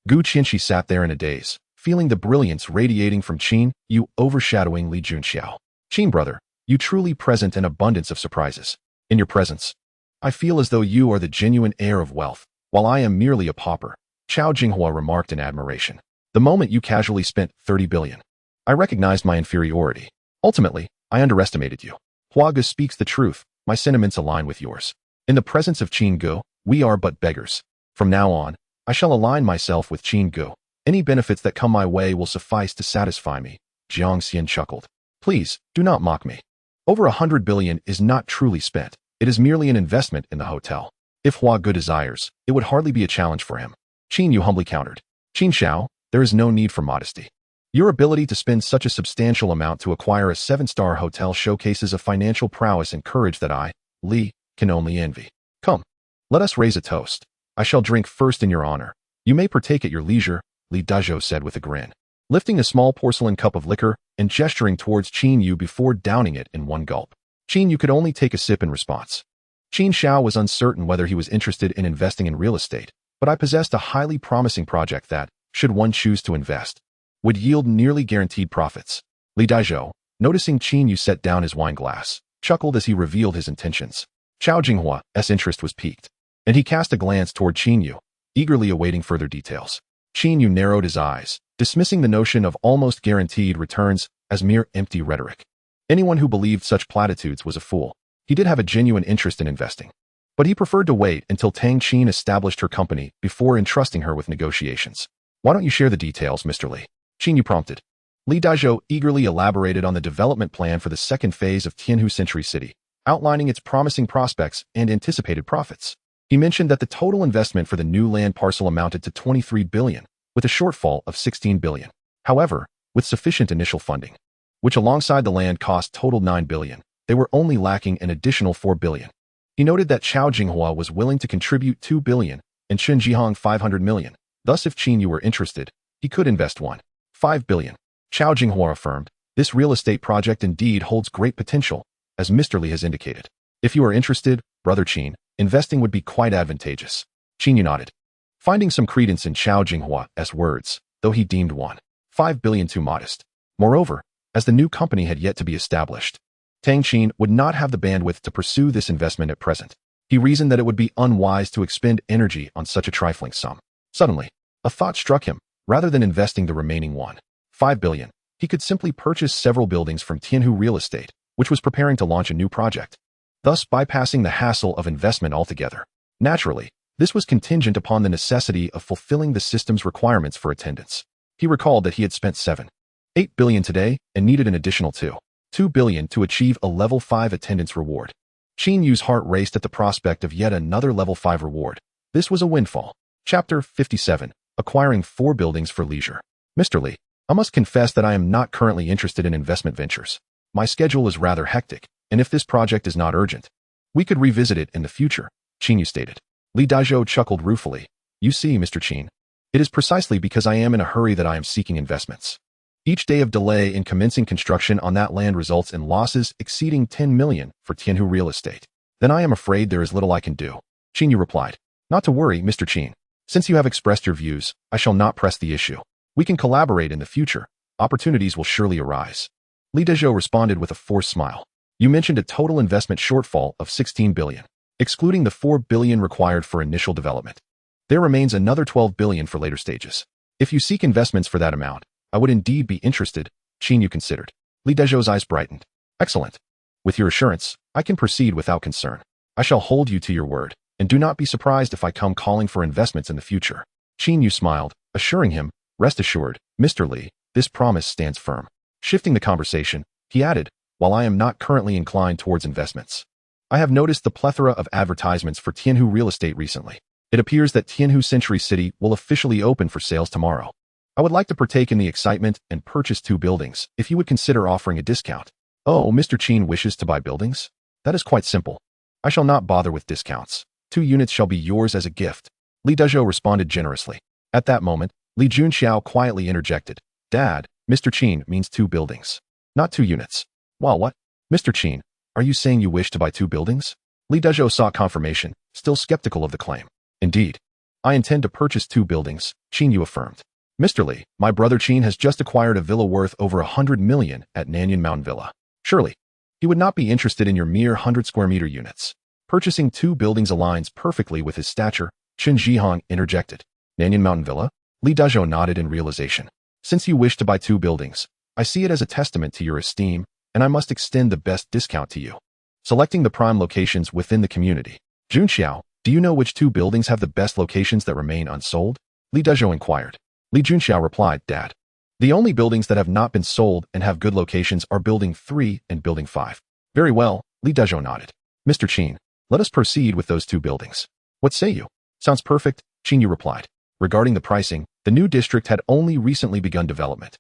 Speaker 1: Gu Qinshi sat there in a daze, feeling the brilliance radiating from Qin Yu overshadowing Li Junxiao. Qin brother, you truly present an abundance of surprises. In your presence, I feel as though you are the genuine heir of wealth, while I am merely a pauper, Chao Jinghua remarked in admiration. The moment you casually spent 30 billion. I recognized my inferiority. Ultimately, I underestimated you. Huaga speaks the truth, my sentiments align with yours. In the presence of Qin Gu, we are but beggars. From now on, I shall align myself with Qin Gu. Any benefits that come my way will suffice to satisfy me, Jiang Xian chuckled. Please, do not mock me. Over 100 billion is not truly spent. It is merely an investment in the hotel. If Huaga desires, it would hardly be a challenge for him. Qin Yu humbly countered. Qin Xiao, there is no need for modesty. Your ability to spend such a substantial amount to acquire a 7-star hotel showcases a financial prowess and courage that I, Li, can only envy. Come, let us raise a toast. I shall drink first in your honor. You may partake at your leisure, Li Dazhou said with a grin, lifting a small porcelain cup of liquor and gesturing towards Qin Yu before downing it in one gulp. Qin Yu could only take a sip in response. Qin Xiao was uncertain whether he was interested in investing in real estate, but I possessed a highly promising project that, should one choose to invest, would yield nearly guaranteed profits. Li Dazhou, noticing Qin Yu set down his wine glass, chuckled as he revealed his intentions. Chao Jinghua's interest was piqued, and he cast a glance toward Qin Yu, eagerly awaiting further details. Qin Yu narrowed his eyes, dismissing the notion of almost guaranteed returns as mere empty rhetoric. Anyone who believed such platitudes was a fool. He did have a genuine interest in investing, but he preferred to wait until Tang Qin established her company before entrusting her with negotiations. Why don't you share the details, Mr. Li? Qin Yu prompted. Li Dazhou eagerly elaborated on the development plan for the second phase of Tianhu Century City, outlining its promising prospects and anticipated profits. He mentioned that the total investment for the new land parcel amounted to 23 billion, with a shortfall of 16 billion. However, with sufficient initial funding, which alongside the land cost totaled 9 billion, they were only lacking an additional 4 billion. He noted that Chao Jinghua was willing to contribute 2 billion and Chen Jihong 500 million. Thus, if Qin Yu were interested, he could invest 1.5 billion. Chao Jinghua affirmed, this real estate project indeed holds great potential, as Mr. Li has indicated. If you are interested, Brother Qin, investing would be quite advantageous. Qin Yu nodded, finding some credence in Chao Jinghua's words, though he deemed 1.5 billion too modest. Moreover, as the new company had yet to be established, Tang Qin would not have the bandwidth to pursue this investment at present. He reasoned that it would be unwise to expend energy on such a trifling sum. Suddenly, A thought struck him. Rather than investing the remaining 1.5 billion, he could simply purchase several buildings from Qin Yu Real Estate, which was preparing to launch a new project, thus bypassing the hassle of investment altogether. Naturally, this was contingent upon the necessity of fulfilling the system's requirements for attendance. He recalled that he had spent 7.8 billion today and needed an additional 2 billion to achieve a level 5 attendance reward. Qin Yu's heart raced at the prospect of yet another level 5 reward. This was a windfall. Chapter 57. Acquiring 4 buildings for leisure. Mr. Li, I must confess that I am not currently interested in investment ventures. My schedule is rather hectic, and if this project is not urgent, we could revisit it in the future, Qin Yu stated. Li Dazhou chuckled ruefully. You see, Mr. Qin, it is precisely because I am in a hurry that I am seeking investments. Each day of delay in commencing construction on that land results in losses exceeding 10 million for Qin Yu Real Estate. Then I am afraid there is little I can do. Qin Yu replied. Not to worry, Mr. Qin. Since you have expressed your views, I shall not press the issue. We can collaborate in the future. Opportunities will surely arise. Li Dazhou responded with a forced smile. You mentioned a total investment shortfall of 16 billion, excluding the 4 billion required for initial development. There remains another 12 billion for later stages. If you seek investments for that amount, I would indeed be interested, Qin Yu considered. Li Dazhou's eyes brightened. Excellent. With your assurance, I can proceed without concern. I shall hold you to your word, and do not be surprised if I come calling for investments in the future. Qin Yu smiled, assuring him, rest assured, Mr. Li, this promise stands firm. Shifting the conversation, he added, while I am not currently inclined towards investments, I have noticed the plethora of advertisements for Qin Yu Real Estate recently. It appears that Qin Yu Century City will officially open for sales tomorrow. I would like to partake in the excitement and purchase 2 buildings, if you would consider offering a discount. Oh, Mr. Qin wishes to buy buildings? That is quite simple. I shall not bother with discounts. 2 units shall be yours as a gift. Li Dazhou responded generously. At that moment, Li Junxiao quietly interjected. Dad, Mr. Qin means 2 buildings, not 2 units. Well, what? Mr. Qin, are you saying you wish to buy 2 buildings? Li Dazhou sought confirmation, still skeptical of the claim. Indeed. I intend to purchase 2 buildings, Qin Yu affirmed. Mr. Li, my brother Qin has just acquired a villa worth over 100 million at Nanyan Mountain Villa. Surely, he would not be interested in your mere 100 square meter units. Purchasing 2 buildings aligns perfectly with his stature, Chen Zhihong interjected. Nanyan Mountain Villa? Li Dazhou nodded in realization. Since you wish to buy 2 buildings, I see it as a testament to your esteem, and I must extend the best discount to you. Selecting the prime locations within the community. Junxiao, do you know which 2 buildings have the best locations that remain unsold? Li Dazhou inquired. Li Junxiao replied, Dad. The only buildings that have not been sold and have good locations are Building 3 and Building 5. Very well, Li Dazhou nodded. Mr. Qin, let us proceed with those 2 buildings. What say you? Sounds perfect, Qin Yu replied. Regarding the pricing, the new district had only recently begun development,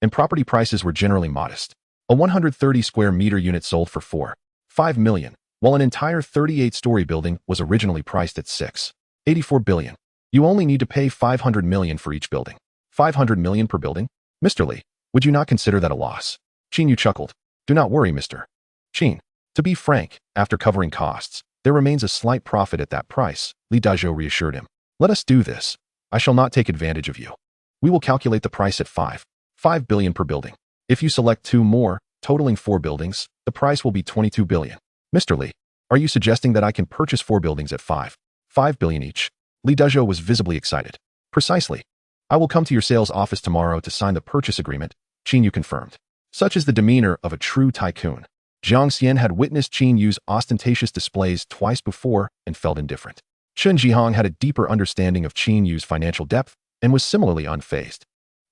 Speaker 1: and property prices were generally modest. A 130 square meter unit sold for 4.5 million, while an entire 38-story building was originally priced at 6.84 billion. You only need to pay 500 million for each building. 500 million per building? Mr. Li, would you not consider that a loss? Qin Yu chuckled. Do not worry, Mr. Qin. To be frank, after covering costs, there remains a slight profit at that price, Li Dazhou reassured him. Let us do this. I shall not take advantage of you. We will calculate the price at 5 billion per building. If you select 2 more, totaling 4 buildings, the price will be 22 billion. Mr. Li, are you suggesting that I can purchase 4 buildings at 5 billion each? Li Dazhou was visibly excited. Precisely. I will come to your sales office tomorrow to sign the purchase agreement, Qin Yu confirmed. Such is the demeanor of a true tycoon. Jiang Xian had witnessed Qin Yu's ostentatious displays twice before and felt indifferent. Chen Zhihong had a deeper understanding of Qin Yu's financial depth and was similarly unfazed.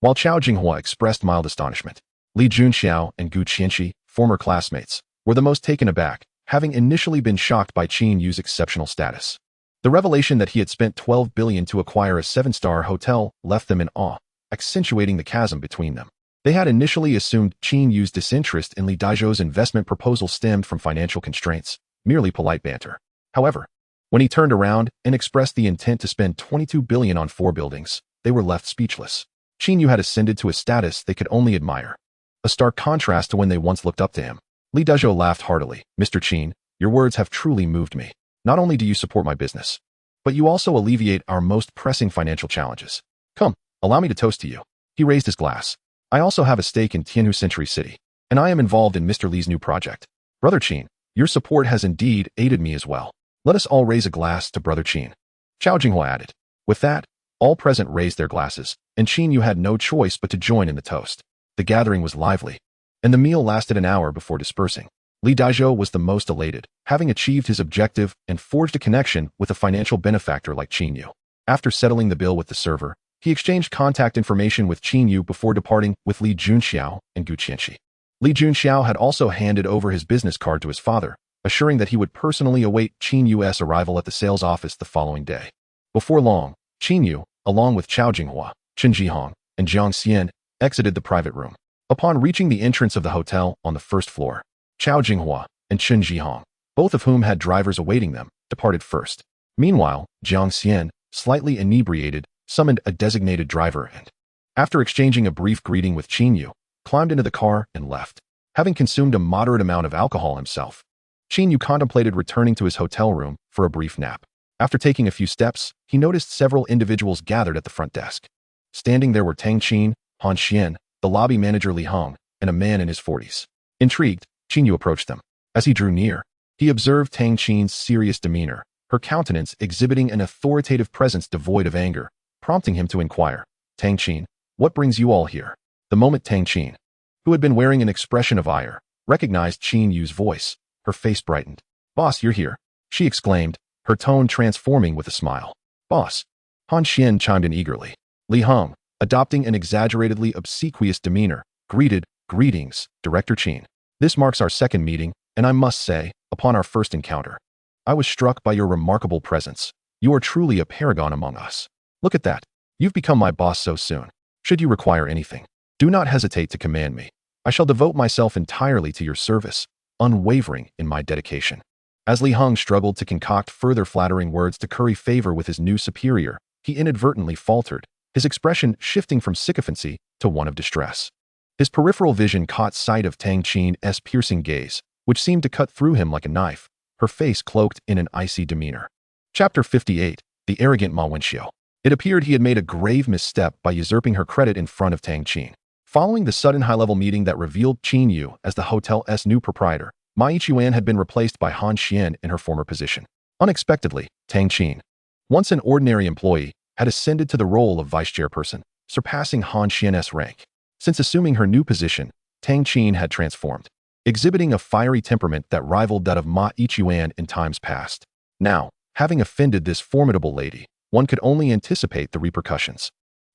Speaker 1: While Chao Jinghua expressed mild astonishment, Li Junxiao and Gu Qianqi, former classmates, were the most taken aback, having initially been shocked by Qin Yu's exceptional status. The revelation that he had spent 12 billion to acquire a 7-star hotel left them in awe, accentuating the chasm between them. They had initially assumed Qin Yu's disinterest in Li Dazhou's investment proposal stemmed from financial constraints, merely polite banter. However, when he turned around and expressed the intent to spend 22 billion on 4 buildings, they were left speechless. Qin Yu had ascended to a status they could only admire, a stark contrast to when they once looked up to him. Li Dazhou laughed heartily. Mr. Qin, your words have truly moved me. Not only do you support my business, but you also alleviate our most pressing financial challenges. Come, allow me to toast to you. He raised his glass. I also have a stake in Qin Yu Century City, and I am involved in Mr. Li's new project. Brother Qin, your support has indeed aided me as well. Let us all raise a glass to Brother Qin. Chao Jinghua added. With that, All present raised their glasses, and Qin Yu had no choice but to join in the toast. The gathering was lively, and the meal lasted an hour before dispersing. Li Daizhou was the most elated, having achieved his objective and forged a connection with a financial benefactor like Qin Yu. After settling the bill with the server, he exchanged contact information with Qin Yu before departing with Li Junxiao and Gu Qianxi. Li Junxiao had also handed over his business card to his father, assuring that he would personally await Qin Yu's arrival at the sales office the following day. Before long, Qin Yu, along with Chao Jinghua, Chen Jihong, and Jiang Xian, exited the private room. Upon reaching the entrance of the hotel on the first floor, Chao Jinghua and Chen Jihong, both of whom had drivers awaiting them, departed first. Meanwhile, Jiang Xian, slightly inebriated, summoned a designated driver and, after exchanging a brief greeting with Qin Yu, climbed into the car and left. Having consumed a moderate amount of alcohol himself, Qin Yu contemplated returning to his hotel room for a brief nap. After taking a few steps, he noticed several individuals gathered at the front desk. Standing there were Tang Qin, Han Xian, the lobby manager Li Hong, and a man in his 40s. Intrigued, Qin Yu approached them. As he drew near, he observed Tang Qin's serious demeanor, her countenance exhibiting an authoritative presence devoid of anger, prompting him to inquire, "Tang Qin, what brings you all here?" The moment Tang Qin, who had been wearing an expression of ire, recognized Qin Yu's voice, her face brightened. "Boss, you're here," she exclaimed, her tone transforming with a smile. "Boss." Han Xian chimed in eagerly. Li Hong, adopting an exaggeratedly obsequious demeanor, greeted, "Greetings, Director Qin. This marks our second meeting, and I must say, upon our first encounter, I was struck by your remarkable presence. You are truly a paragon among us. Look at that. You've become my boss so soon. Should you require anything, do not hesitate to command me. I shall devote myself entirely to your service, unwavering in my dedication." As Li Hong struggled to concoct further flattering words to curry favor with his new superior, he inadvertently faltered, his expression shifting from sycophancy to one of distress. His peripheral vision caught sight of Tang Qin's piercing gaze, which seemed to cut through him like a knife, her face cloaked in an icy demeanor. Chapter 58, The Arrogant Ma Wenxiu. It appeared he had made a grave misstep by usurping her credit in front of Tang Qin. Following the sudden high-level meeting that revealed Qin Yu as the hotel's new proprietor, Ma Yichuan had been replaced by Han Xian in her former position. Unexpectedly, Tang Qin, once an ordinary employee, had ascended to the role of vice chairperson, surpassing Han Xian's rank. Since assuming her new position, Tang Qin had transformed, exhibiting a fiery temperament that rivaled that of Ma Yichuan in times past. Now, having offended this formidable lady, one could only anticipate the repercussions.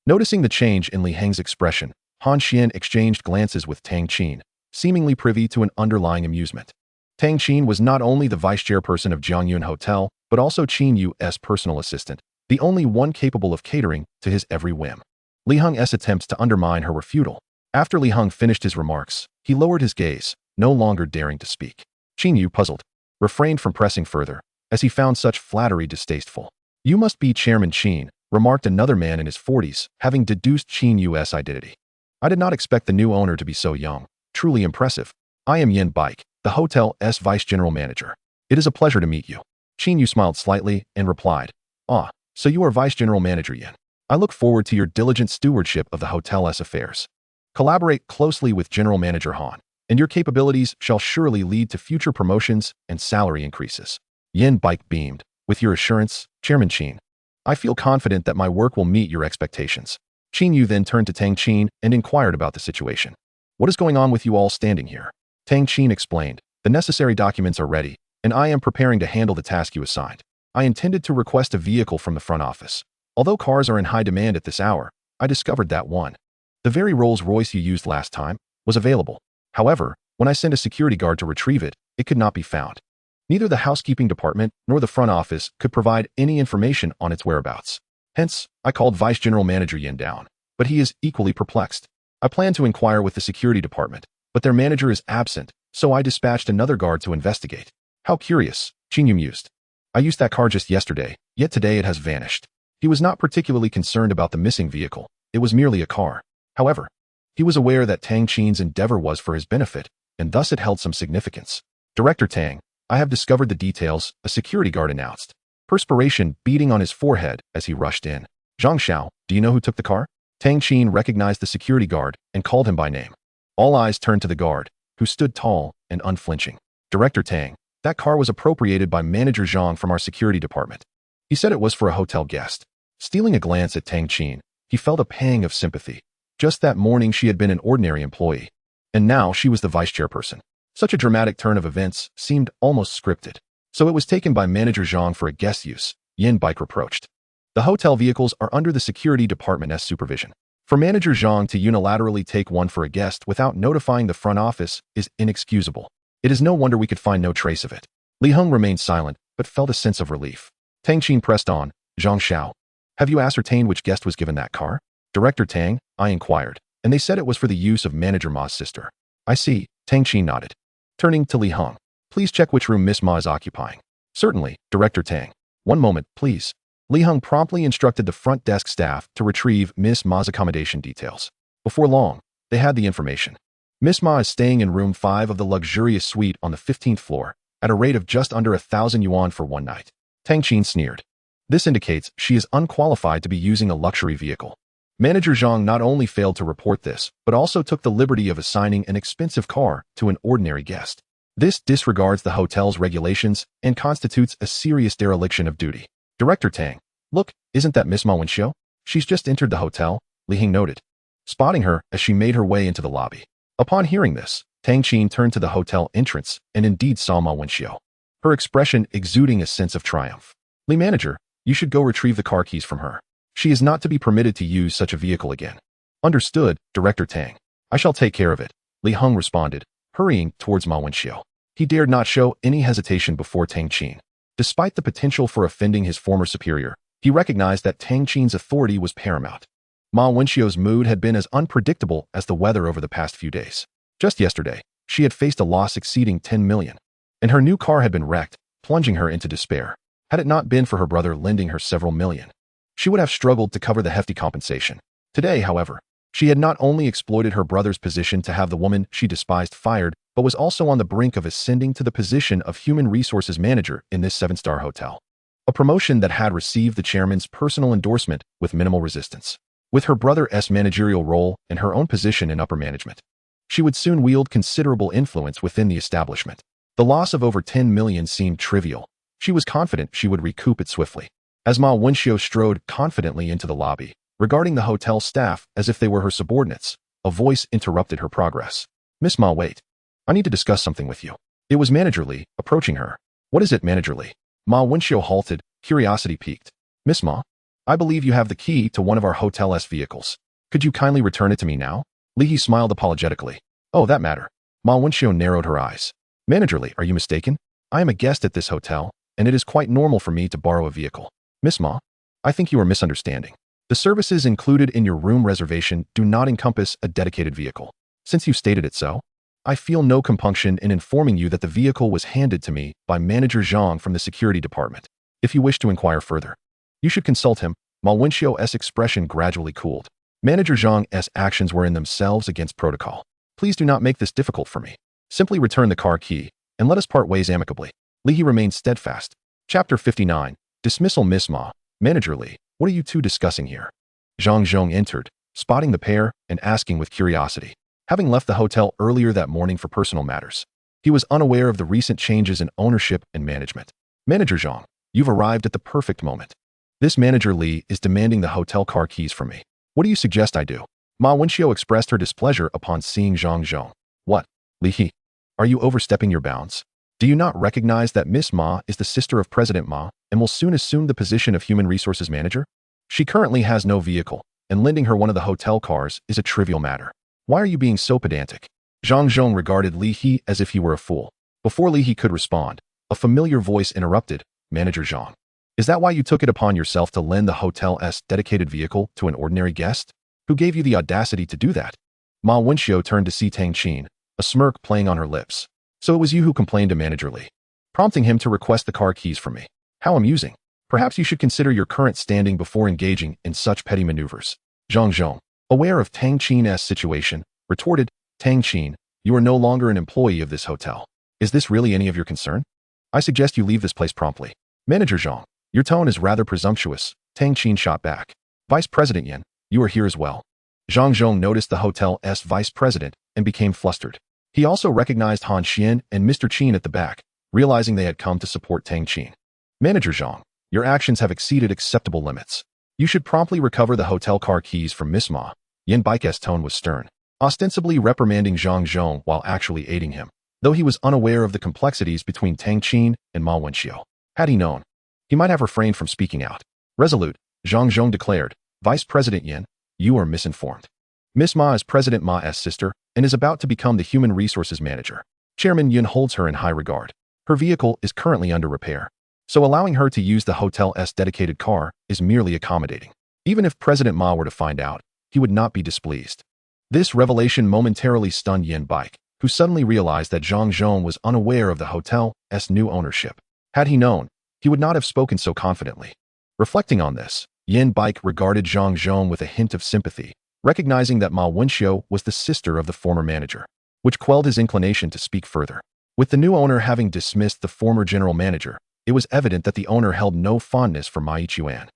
Speaker 1: Noticing the change in Li Heng's expression, Han Xian exchanged glances with Tang Qin, seemingly privy to an underlying amusement. Tang Qin was not only the vice chairperson of Jiangyun Hotel, but also Qin Yu's personal assistant, the only one capable of catering to his every whim. Li Heng's attempts to undermine her were futile. After Li Heng finished his remarks, he lowered his gaze, no longer daring to speak. Qin Yu, puzzled, refrained from pressing further, as he found such flattery distasteful. "You must be Chairman Qin," remarked another man in his 40s, having deduced Qin Yu's identity. "I did not expect the new owner to be so young. Truly impressive. I am Yin Baik, the hotel's vice general manager. It is a pleasure to meet you." Qin Yu smiled slightly and replied, "Ah, so you are vice general manager Yin. I look forward to your diligent stewardship of the hotel's affairs. Collaborate closely with General Manager Han, and your capabilities shall surely lead to future promotions and salary increases." Yin Baik beamed. "With your assurance, Chairman Qin, I feel confident that my work will meet your expectations." Qin Yu then turned to Tang Qin and inquired about the situation. "What is going on with you all standing here?" Tang Qin explained, "The necessary documents are ready, and I am preparing to handle the task you assigned. I intended to request a vehicle from the front office. Although cars are in high demand at this hour, I discovered that one, the very Rolls-Royce you used last time, was available. However, when I sent a security guard to retrieve it, it could not be found. Neither the housekeeping department nor the front office could provide any information on its whereabouts. Hence, I called Vice General Manager Yin down, but he is equally perplexed. I plan to inquire with the security department, but their manager is absent, so I dispatched another guard to investigate." "How curious," Qin Yu mused. "I used that car just yesterday, yet today it has vanished." He was not particularly concerned about the missing vehicle. It was merely a car. However, he was aware that Tang Qin's endeavor was for his benefit, and thus it held some significance. "Director Tang, I have discovered the details," a security guard announced, perspiration beading on his forehead as he rushed in. "Zhang Xiao, do you know who took the car?" Tang Qin recognized the security guard and called him by name. All eyes turned to the guard, who stood tall and unflinching. "Director Tang, that car was appropriated by Manager Zhang from our security department. He said it was for a hotel guest." Stealing a glance at Tang Qin, he felt a pang of sympathy. Just that morning she had been an ordinary employee, and now she was the vice chairperson. Such a dramatic turn of events seemed almost scripted. So it was taken by Manager Zhang for a guest use, Yin Bike reproached. The hotel vehicles are under the security department's supervision. For Manager Zhang to unilaterally take one for a guest without notifying the front office is inexcusable. It is no wonder we could find no trace of it. Li Heng remained silent, but felt a sense of relief. Tang Qin pressed on. Zhang Xiao, have you ascertained which guest was given that car? Director Tang, I inquired, and they said it was for the use of Manager Ma's sister. I see, Tang Qin nodded. Turning to Li Heng, please check which room Miss Ma is occupying. Certainly, Director Tang. One moment, please. Li Heng promptly instructed the front desk staff to retrieve Miss Ma's accommodation details. Before long, they had the information. Miss Ma is staying in room 5 of the luxurious suite on the 15th floor, at a rate of just under 1,000 yuan for one night. Tang Qin sneered. This indicates she is unqualified to be using a luxury vehicle. Manager Zhang not only failed to report this, but also took the liberty of assigning an expensive car to an ordinary guest. This disregards the hotel's regulations and constitutes a serious dereliction of duty. Director Tang, look, isn't that Miss Ma Wenxiu? She's just entered the hotel, Li Heng noted, spotting her as she made her way into the lobby. Upon hearing this, Tang Qin turned to the hotel entrance and indeed saw Ma Wenxiu, her expression exuding a sense of triumph. Li Manager, you should go retrieve the car keys from her. She is not to be permitted to use such a vehicle again. Understood, Director Tang. I shall take care of it, Li Heng responded, hurrying towards Ma Wenxiu. He dared not show any hesitation before Tang Qin. Despite the potential for offending his former superior, he recognized that Tang Qin's authority was paramount. Ma Wenxiu's mood had been as unpredictable as the weather over the past few days. Just yesterday, she had faced a loss exceeding 10 million, and her new car had been wrecked, plunging her into despair. Had it not been for her brother lending her several million, she would have struggled to cover the hefty compensation. Today, however, she had not only exploited her brother's position to have the woman she despised fired, but was also on the brink of ascending to the position of human resources manager in this 7-star hotel. A promotion that had received the chairman's personal endorsement with minimal resistance. With her brother's managerial role and her own position in upper management, she would soon wield considerable influence within the establishment. The loss of over 10 million seemed trivial. She was confident she would recoup it swiftly. As Ma Wenxiu strode confidently into the lobby, regarding the hotel staff as if they were her subordinates, a voice interrupted her progress. Miss Ma, wait. I need to discuss something with you. It was Manager Li, approaching her. What is it, Manager Li? Ma Wenxiu halted, curiosity piqued. Miss Ma, I believe you have the key to one of our hotel's vehicles. Could you kindly return it to me now? Li He smiled apologetically. Oh, that matter. Ma Wenxiu narrowed her eyes. Manager Li, are you mistaken? I am a guest at this hotel, and it is quite normal for me to borrow a vehicle. Miss Ma, I think you are misunderstanding. The services included in your room reservation do not encompass a dedicated vehicle. Since you stated it so, I feel no compunction in informing you that the vehicle was handed to me by Manager Zhang from the security department. If you wish to inquire further, you should consult him. Ma Wenxiu's expression gradually cooled. Manager Zhang's actions were in themselves against protocol. Please do not make this difficult for me. Simply return the car key, and let us part ways amicably. Li He remained steadfast. Chapter 59. Dismissal. Miss Ma, Manager Li, what are you two discussing here? Zhang Zhong entered, spotting the pair and asking with curiosity. Having left the hotel earlier that morning for personal matters, he was unaware of the recent changes in ownership and management. Manager Zhang, you've arrived at the perfect moment. This Manager Li is demanding the hotel car keys from me. What do you suggest I do? Ma Wenxiu expressed her displeasure upon seeing Zhang Zhong. What? Li He, are you overstepping your bounds? Do you not recognize that Miss Ma is the sister of President Ma and will soon assume the position of Human Resources Manager? She currently has no vehicle, and lending her one of the hotel cars is a trivial matter. Why are you being so pedantic? Zhang Zhong regarded Li He as if he were a fool. Before Li He could respond, a familiar voice interrupted. Manager Zhang, is that why you took it upon yourself to lend the hotel's dedicated vehicle to an ordinary guest? Who gave you the audacity to do that? Ma Wenxiu turned to see Tang Qin, a smirk playing on her lips. So it was you who complained to Manager Li, prompting him to request the car keys from me. How amusing. Perhaps you should consider your current standing before engaging in such petty maneuvers. Zhang Zhong, aware of Tang Qin's situation, retorted, Tang Qin, you are no longer an employee of this hotel. Is this really any of your concern? I suggest you leave this place promptly. Manager Zhang, your tone is rather presumptuous, Tang Qin shot back. Vice President Yan, you are here as well. Zhang Zhong noticed the hotel's vice president and became flustered. He also recognized Han Xian and Mr. Qin at the back, realizing they had come to support Tang Qin. Manager Zhang, your actions have exceeded acceptable limits. You should promptly recover the hotel car keys from Miss Ma. Yin Baike's tone was stern, ostensibly reprimanding Zhang Zhong while actually aiding him, though he was unaware of the complexities between Tang Qin and Ma Wenxiu. Had he known, he might have refrained from speaking out. Resolute, Zhang Zhong declared, Vice President Yin, you are misinformed. Miss Ma is President Ma's sister and is about to become the Human Resources Manager. Chairman Yin holds her in high regard. Her vehicle is currently under repair, so allowing her to use the hotel's dedicated car is merely accommodating. Even if President Ma were to find out, he would not be displeased. This revelation momentarily stunned Yin Baike, who suddenly realized that Zhang Zhong was unaware of the hotel's new ownership. Had he known, he would not have spoken so confidently. Reflecting on this, Yin Baike regarded Zhang Zhong with a hint of sympathy, recognizing that Ma Wenxiu was the sister of the former manager, which quelled his inclination to speak further. With the new owner having dismissed the former general manager, it was evident that the owner held no fondness for Ma Yichuan.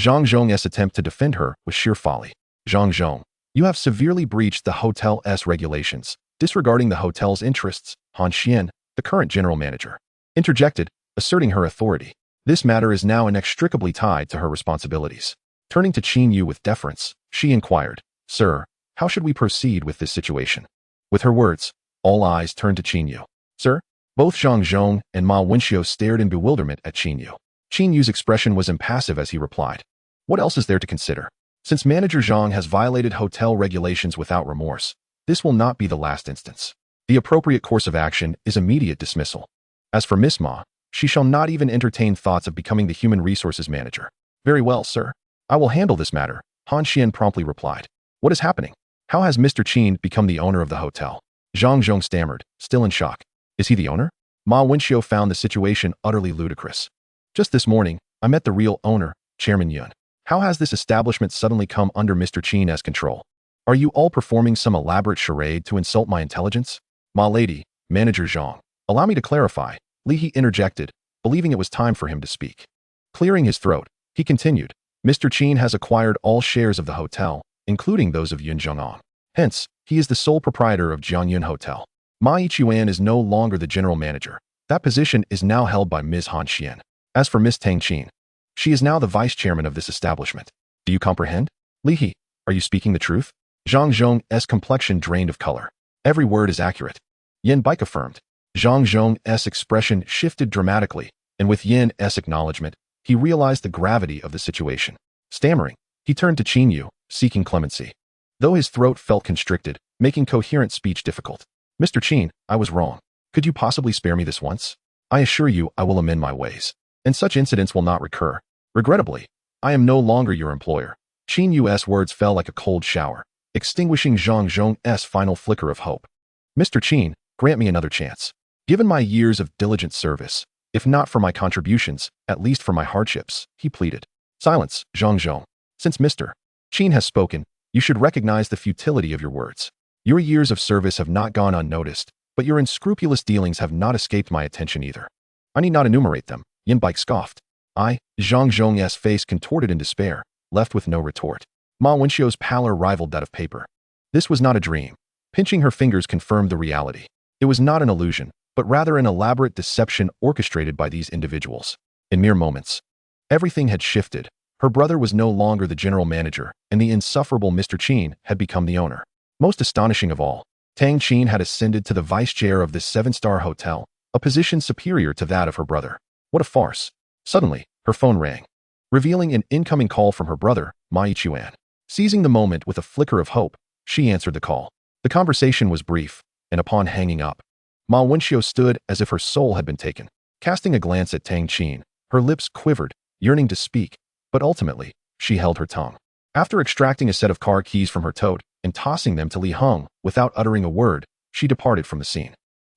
Speaker 1: Zhang Zhong's attempt to defend her was sheer folly. Zhang Zhong, you have severely breached the hotel's regulations, disregarding the hotel's interests, Han Xian, the current general manager, interjected, asserting her authority. This matter is now inextricably tied to her responsibilities. Turning to Qin Yu with deference, she inquired, Sir, how should we proceed with this situation? With her words, all eyes turned to Qin Yu. Sir? Both Zhang Zhong and Ma Wenxiu stared in bewilderment at Qin Yu. Qin Yu's expression was impassive as he replied, What else is there to consider? Since Manager Zhang has violated hotel regulations without remorse, this will not be the last instance. The appropriate course of action is immediate dismissal. As for Miss Ma, she shall not even entertain thoughts of becoming the Human Resources Manager. Very well, sir. I will handle this matter, Han Xian promptly replied. What is happening? How has Mr. Qin become the owner of the hotel? Zhang Zhong stammered, still in shock. Is he the owner? Ma Wenxiu found the situation utterly ludicrous. Just this morning, I met the real owner, Chairman Yun. How has this establishment suddenly come under Mr. Qin's control? Are you all performing some elaborate charade to insult my intelligence? Ma lady, Manager Zhang, allow me to clarify, Li He interjected, believing it was time for him to speak. Clearing his throat, he continued, Mr. Qin has acquired all shares of the hotel, including those of Yun Zhong'an. Hence, he is the sole proprietor of Jianyun Hotel. Ma Yichuan is no longer the general manager. That position is now held by Ms. Han Xian. As for Miss Tang Qin, she is now the vice chairman of this establishment. Do you comprehend? Li He, are you speaking the truth? Zhang Zhong's complexion drained of color. Every word is accurate. Yin Baike affirmed. Zhang Zhong's expression shifted dramatically, and with Yin's acknowledgement, he realized the gravity of the situation. Stammering, he turned to Qin Yu, seeking clemency. Though his throat felt constricted, making coherent speech difficult. Mr. Qin, I was wrong. Could you possibly spare me this once? I assure you I will amend my ways, and such incidents will not recur. Regrettably, I am no longer your employer. Qin Yu's words fell like a cold shower, extinguishing Zhang Zhong's final flicker of hope. Mr. Qin, grant me another chance. Given my years of diligent service, if not for my contributions, at least for my hardships, he pleaded. Silence, Zhang Zhong. Since Mr. Qin has spoken, you should recognize the futility of your words. Your years of service have not gone unnoticed, but your unscrupulous dealings have not escaped my attention either. I need not enumerate them, Yin Baike scoffed. Zhang Zhong's face contorted in despair, left with no retort. Ma Wenxiu's pallor rivaled that of paper. This was not a dream. Pinching her fingers confirmed the reality. It was not an illusion, but rather an elaborate deception orchestrated by these individuals. In mere moments, everything had shifted. Her brother was no longer the general manager, and the insufferable Mr. Qin had become the owner. Most astonishing of all, Tang Qin had ascended to the vice chair of this 7-star hotel, a position superior to that of her brother. What a farce. Suddenly, her phone rang, revealing an incoming call from her brother, Ma Yichuan. Seizing the moment with a flicker of hope, she answered the call. The conversation was brief, and upon hanging up, Ma Wenxiu stood as if her soul had been taken. Casting a glance at Tang Qin, her lips quivered, yearning to speak, but ultimately, she held her tongue. After extracting a set of car keys from her tote and tossing them to Li Heng without uttering a word, she departed from the scene.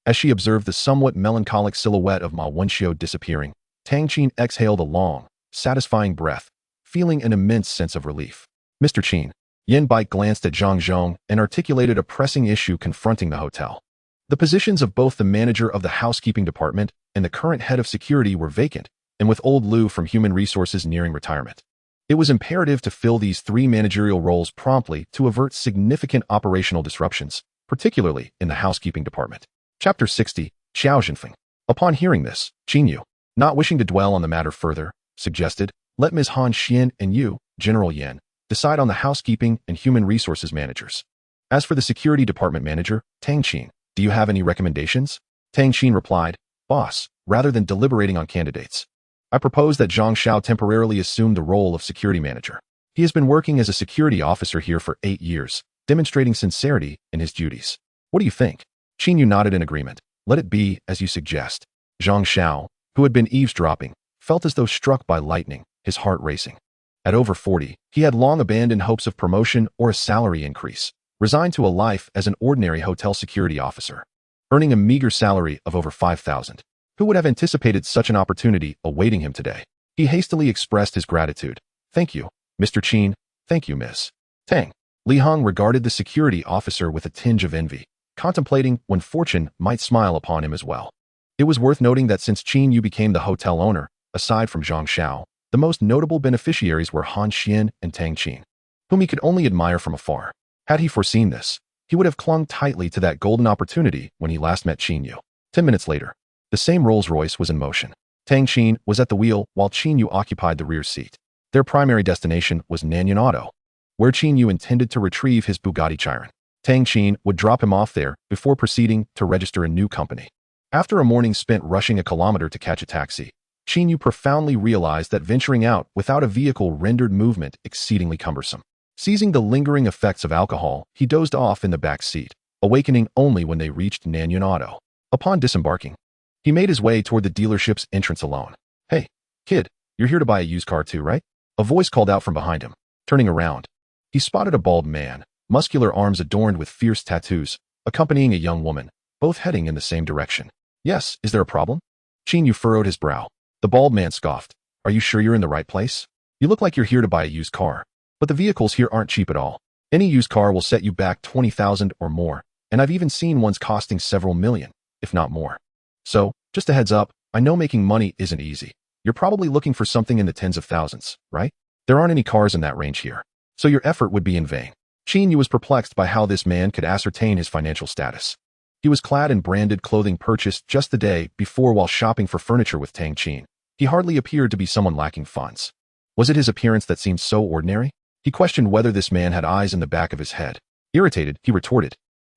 Speaker 1: As she observed the somewhat melancholic silhouette of Ma Wenxiu disappearing, Tang Qin exhaled a long, satisfying breath, feeling an immense sense of relief. Mr. Qin, Yin Baike glanced at Zhang Zhong and articulated a pressing issue confronting the hotel. The positions of both the manager of the housekeeping department and the current head of security were vacant, and with old Liu from Human Resources nearing retirement. It was imperative to fill these 3 managerial roles promptly to avert significant operational disruptions, particularly in the housekeeping department. Chapter 60, Xiao Zhenfeng. Upon hearing this, Qin Yu, not wishing to dwell on the matter further, suggested, let Ms. Han Xian and you, General Yan, decide on the housekeeping and human resources managers. As for the security department manager, Tang Qin, do you have any recommendations? Tang Qin replied, Boss, rather than deliberating on candidates, I propose that Zhang Xiao temporarily assume the role of security manager. He has been working as a security officer here for 8 years, demonstrating sincerity in his duties. What do you think? Qin Yu nodded in agreement. Let it be as you suggest. Zhang Xiao, who had been eavesdropping, felt as though struck by lightning, his heart racing. At over 40, he had long abandoned hopes of promotion or a salary increase, resigned to a life as an ordinary hotel security officer, earning a meager salary of over 5,000. Who would have anticipated such an opportunity awaiting him today? He hastily expressed his gratitude. Thank you, Mr. Qin. Thank you, Miss Tang. Li Hong regarded the security officer with a tinge of envy, contemplating when fortune might smile upon him as well. It was worth noting that since Qin Yu became the hotel owner, aside from Zhang Xiao, the most notable beneficiaries were Han Xian and Tang Qin, whom he could only admire from afar. Had he foreseen this, he would have clung tightly to that golden opportunity when he last met Qin Yu. 10 minutes later, the same Rolls-Royce was in motion. Tang Qin was at the wheel while Qin Yu occupied the rear seat. Their primary destination was Nanyang Auto, where Qin Yu intended to retrieve his Bugatti Chiron. Tang Qin would drop him off there before proceeding to register a new company. After a morning spent rushing a kilometer to catch a taxi, Qin Yu profoundly realized that venturing out without a vehicle rendered movement exceedingly cumbersome. Seizing the lingering effects of alcohol, he dozed off in the back seat, awakening only when they reached Nanyang Auto. Upon disembarking, he made his way toward the dealership's entrance alone. Hey, kid, you're here to buy a used car too, right? A voice called out from behind him. Turning around, he spotted a bald man, muscular arms adorned with fierce tattoos, accompanying a young woman, both heading in the same direction. Yes, is there a problem? Qin Yu furrowed his brow. The bald man scoffed. Are you sure you're in the right place? You look like you're here to buy a used car. But the vehicles here aren't cheap at all. Any used car will set you back 20,000 or more, and I've even seen ones costing several million, if not more. So, just a heads up, I know making money isn't easy. You're probably looking for something in the tens of thousands, right? There aren't any cars in that range here, so your effort would be in vain. Qin Yu was perplexed by how this man could ascertain his financial status. He was clad in branded clothing purchased just the day before while shopping for furniture with Tang Qin. He hardly appeared to be someone lacking funds. Was it his appearance that seemed so ordinary? He questioned whether this man had eyes in the back of his head. Irritated, he retorted,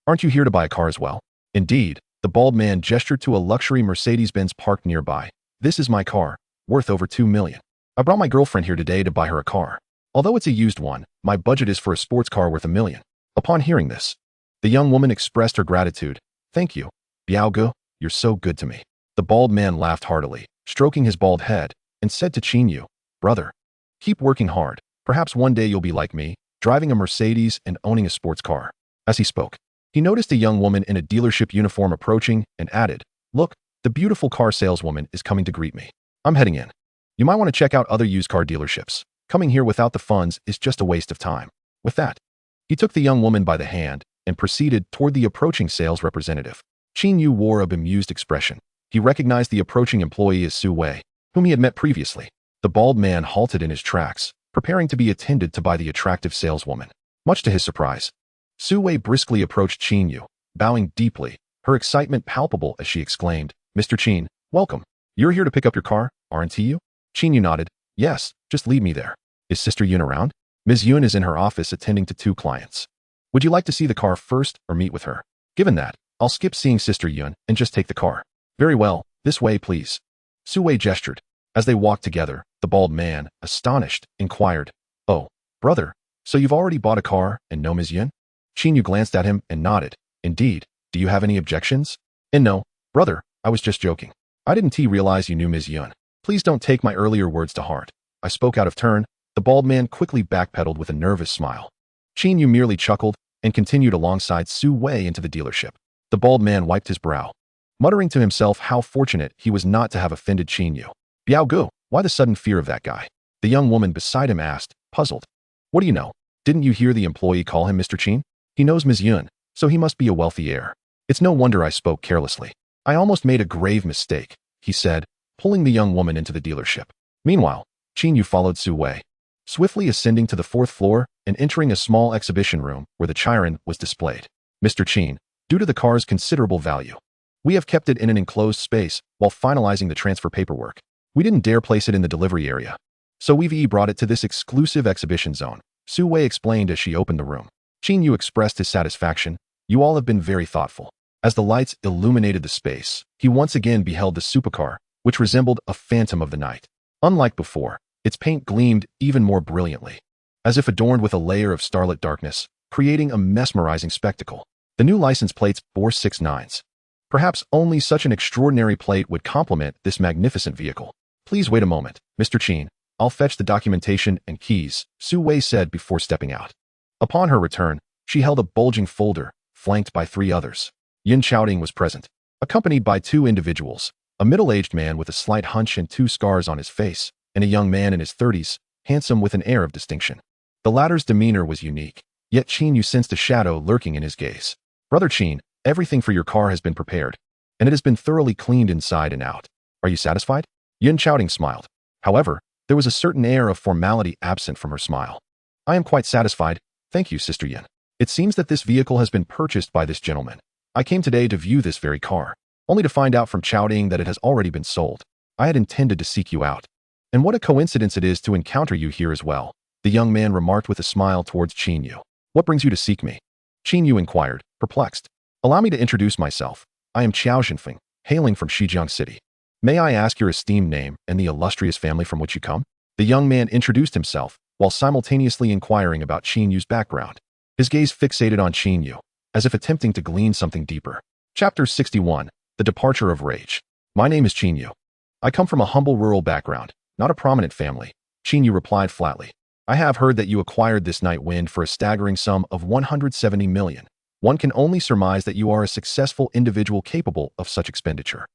Speaker 1: Aren't you here to buy a car as well? Indeed, the bald man gestured to a luxury Mercedes-Benz parked nearby. This is my car, worth over 2 million. I brought my girlfriend here today to buy her a car. Although it's a used one, my budget is for a sports car worth 1 million. Upon hearing this, the young woman expressed her gratitude. Thank you, Biaogu, you're so good to me. The bald man laughed heartily, stroking his bald head, and said to Qin Yu, Brother, keep working hard. Perhaps one day you'll be like me, driving a Mercedes and owning a sports car. As he spoke, he noticed a young woman in a dealership uniform approaching and added, Look, the beautiful car saleswoman is coming to greet me. I'm heading in. You might want to check out other used car dealerships. Coming here without the funds is just a waste of time. With that, he took the young woman by the hand and proceeded toward the approaching sales representative. Qin Yu wore a bemused expression. He recognized the approaching employee as Su Wei, whom he had met previously. The bald man halted in his tracks, preparing to be attended to by the attractive saleswoman. Much to his surprise, Su Wei briskly approached Qin Yu, bowing deeply, her excitement palpable as she exclaimed, Mr. Qin, welcome. You're here to pick up your car, aren't you? Qin Yu nodded. Yes, just lead me there. Is Sister Yun around? Ms. Yun is in her office attending to 2 clients. Would you like to see the car first or meet with her? Given that, I'll skip seeing Sister Yun and just take the car. Very well, this way please. Su Wei gestured. As they walked together, the bald man, astonished, inquired, Oh, brother, so you've already bought a car and know Ms. Yun? Qin Yu glanced at him and nodded. Indeed, do you have any objections? And no, brother, I was just joking. I didn't realize you knew Ms. Yun. Please don't take my earlier words to heart. I spoke out of turn. The bald man quickly backpedaled with a nervous smile. Qin Yu merely chuckled and continued alongside Su Wei into the dealership. The bald man wiped his brow, muttering to himself how fortunate he was not to have offended Qin Yu. Biaogu, why the sudden fear of that guy? The young woman beside him asked, puzzled. What do you know? Didn't you hear the employee call him Mr. Qin? He knows Ms. Yun, so he must be a wealthy heir. It's no wonder I spoke carelessly. I almost made a grave mistake, he said, pulling the young woman into the dealership. Meanwhile, Qin Yu followed Su Wei, swiftly ascending to the 4th floor and entering a small exhibition room where the Chiron was displayed. Mr. Qin, due to the car's considerable value, we have kept it in an enclosed space while finalizing the transfer paperwork. We didn't dare place it in the delivery area. So we've brought it to this exclusive exhibition zone, Su Wei explained as she opened the room. Qin Yu expressed his satisfaction. You all have been very thoughtful. As the lights illuminated the space, he once again beheld the supercar, which resembled a phantom of the night. Unlike before, its paint gleamed even more brilliantly, as if adorned with a layer of starlit darkness, creating a mesmerizing spectacle. The new license plates bore 6 nines. Perhaps only such an extraordinary plate would complement this magnificent vehicle. Please wait a moment, Mr. Qin. I'll fetch the documentation and keys, Su Wei said before stepping out. Upon her return, she held a bulging folder, flanked by 3 others. Yin Chaoding was present, accompanied by 2 individuals, a middle-aged man with a slight hunch and 2 scars on his face, and a young man in his 30s, handsome with an air of distinction. The latter's demeanor was unique, yet Qin Yu sensed a shadow lurking in his gaze. Brother Qin, everything for your car has been prepared, and it has been thoroughly cleaned inside and out. Are you satisfied? Yin Chaoding smiled. However, there was a certain air of formality absent from her smile. I am quite satisfied, thank you, Sister Yin. It seems that this vehicle has been purchased by this gentleman. I came today to view this very car, only to find out from Chaoding that it has already been sold. I had intended to seek you out. And what a coincidence it is to encounter you here as well, the young man remarked with a smile towards Qin Yu. What brings you to seek me? Qin Yu inquired, perplexed. Allow me to introduce myself. I am Qiao Zhenfeng, hailing from Shijiang City. May I ask your esteemed name and the illustrious family from which you come? The young man introduced himself, while simultaneously inquiring about Qin Yu's background. His gaze fixated on Qin Yu, as if attempting to glean something deeper. Chapter 61, The Departure of Rage. My name is Qin Yu. I come from a humble rural background, not a prominent family, Qin Yu replied flatly. I have heard that you acquired this night wind for a staggering sum of 170 million. One can only surmise that you are a successful individual capable of such expenditure.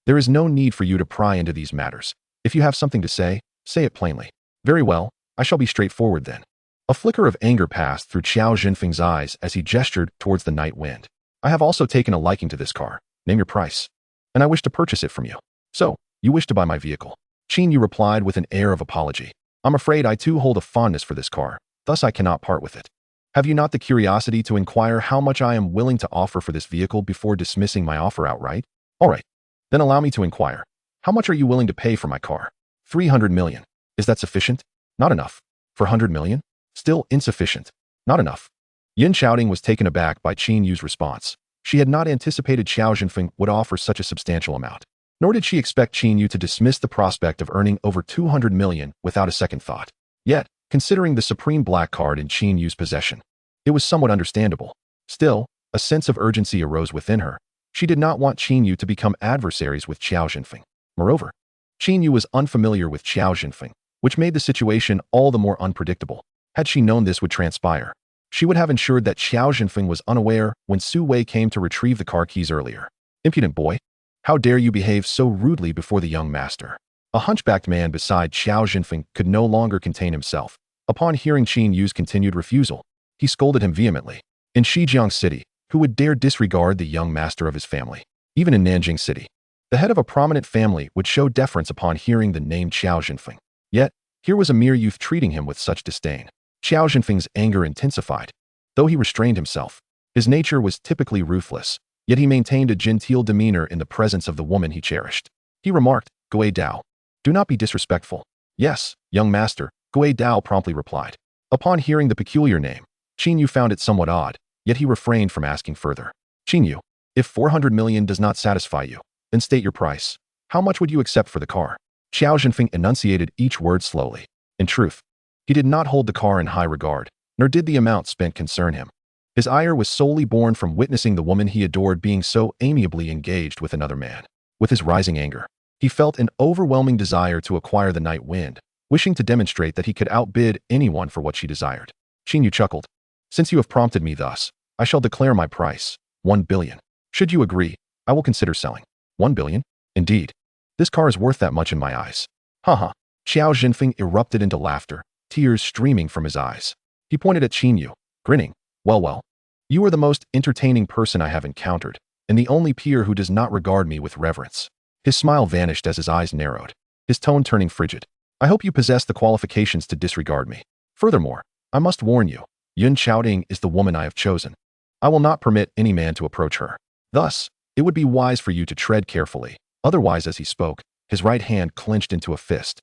Speaker 1: There is no need for you to pry into these matters. If you have something to say it plainly. Very well, I shall be straightforward then. A flicker of anger passed through Qiao Zhenfeng's eyes as he gestured towards the night wind. I have also taken a liking to this car. Name your price. And I wish to purchase it from you. So, you wish to buy my vehicle? Qin Yu replied with an air of apology. I'm afraid I too hold a fondness for this car, thus I cannot part with it. Have you not the curiosity to inquire how much I am willing to offer for this vehicle before dismissing my offer outright? All right. Then allow me to inquire. How much are you willing to pay for my car? 300 million. Is that sufficient? Not enough. For 100 million? Still insufficient. Not enough. Yin Chaoding was taken aback by Qin Yu's response. She had not anticipated Qiao Zhenfeng would offer such a substantial amount. Nor did she expect Qin Yu to dismiss the prospect of earning over 200 million without a second thought. Yet, considering the supreme black card in Qin Yu's possession, it was somewhat understandable. Still, a sense of urgency arose within her. She did not want Qin Yu to become adversaries with Qiao Zhenfeng. Moreover, Qin Yu was unfamiliar with Qiao Zhenfeng, which made the situation all the more unpredictable. Had she known this would transpire, she would have ensured that Qiao Zhenfeng was unaware when Su Wei came to retrieve the car keys earlier. Impudent boy! How dare you behave so rudely before the young master? A hunchbacked man beside Qiao Zhenfeng could no longer contain himself. Upon hearing Qin Yu's continued refusal, he scolded him vehemently. In Shijiang City, who would dare disregard the young master of his family? Even in Nanjing City, the head of a prominent family would show deference upon hearing the name Qiao Zhenfeng. Yet, here was a mere youth treating him with such disdain. Qiao Zhenfeng's anger intensified. Though he restrained himself, his nature was typically ruthless, yet he maintained a genteel demeanor in the presence of the woman he cherished. He remarked, Gui Dao, do not be disrespectful. Yes, young master, Gui Dao promptly replied. Upon hearing the peculiar name, Qin Yu found it somewhat odd, yet he refrained from asking further. Qin Yu, if 400 million does not satisfy you, then state your price. How much would you accept for the car? Qiao Zhenfeng enunciated each word slowly. In truth, he did not hold the car in high regard, nor did the amount spent concern him. His ire was solely born from witnessing the woman he adored being so amiably engaged with another man. With his rising anger, he felt an overwhelming desire to acquire the night wind, wishing to demonstrate that he could outbid anyone for what she desired. Qin Yu chuckled. Since you have prompted me thus, I shall declare my price, 1 billion. Should you agree, I will consider selling. 1 billion? Indeed. This car is worth that much in my eyes. Haha. Qiao Zhenfeng erupted into laughter, tears streaming from his eyes. He pointed at Qin Yu, grinning. Well, you are the most entertaining person I have encountered, and the only peer who does not regard me with reverence. His smile vanished as his eyes narrowed, his tone turning frigid. I hope you possess the qualifications to disregard me. Furthermore, I must warn you, Yin Chaoding is the woman I have chosen. I will not permit any man to approach her. Thus, it would be wise for you to tread carefully. Otherwise, as he spoke, his right hand clenched into a fist.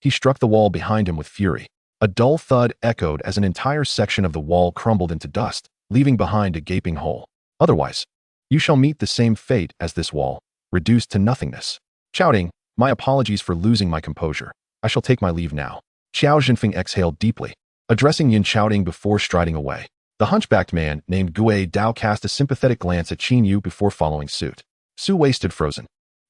Speaker 1: He struck the wall behind him with fury. A dull thud echoed as an entire section of the wall crumbled into dust, leaving behind a gaping hole. Otherwise, you shall meet the same fate as this wall, reduced to nothingness. Shouting, my apologies for losing my composure. I shall take my leave now. Xiao Jinfeng exhaled deeply, addressing Yin Qiaoting before striding away. The hunchbacked man named Gui Dao cast a sympathetic glance at Qin Yu before following suit. Su Wei stood frozen,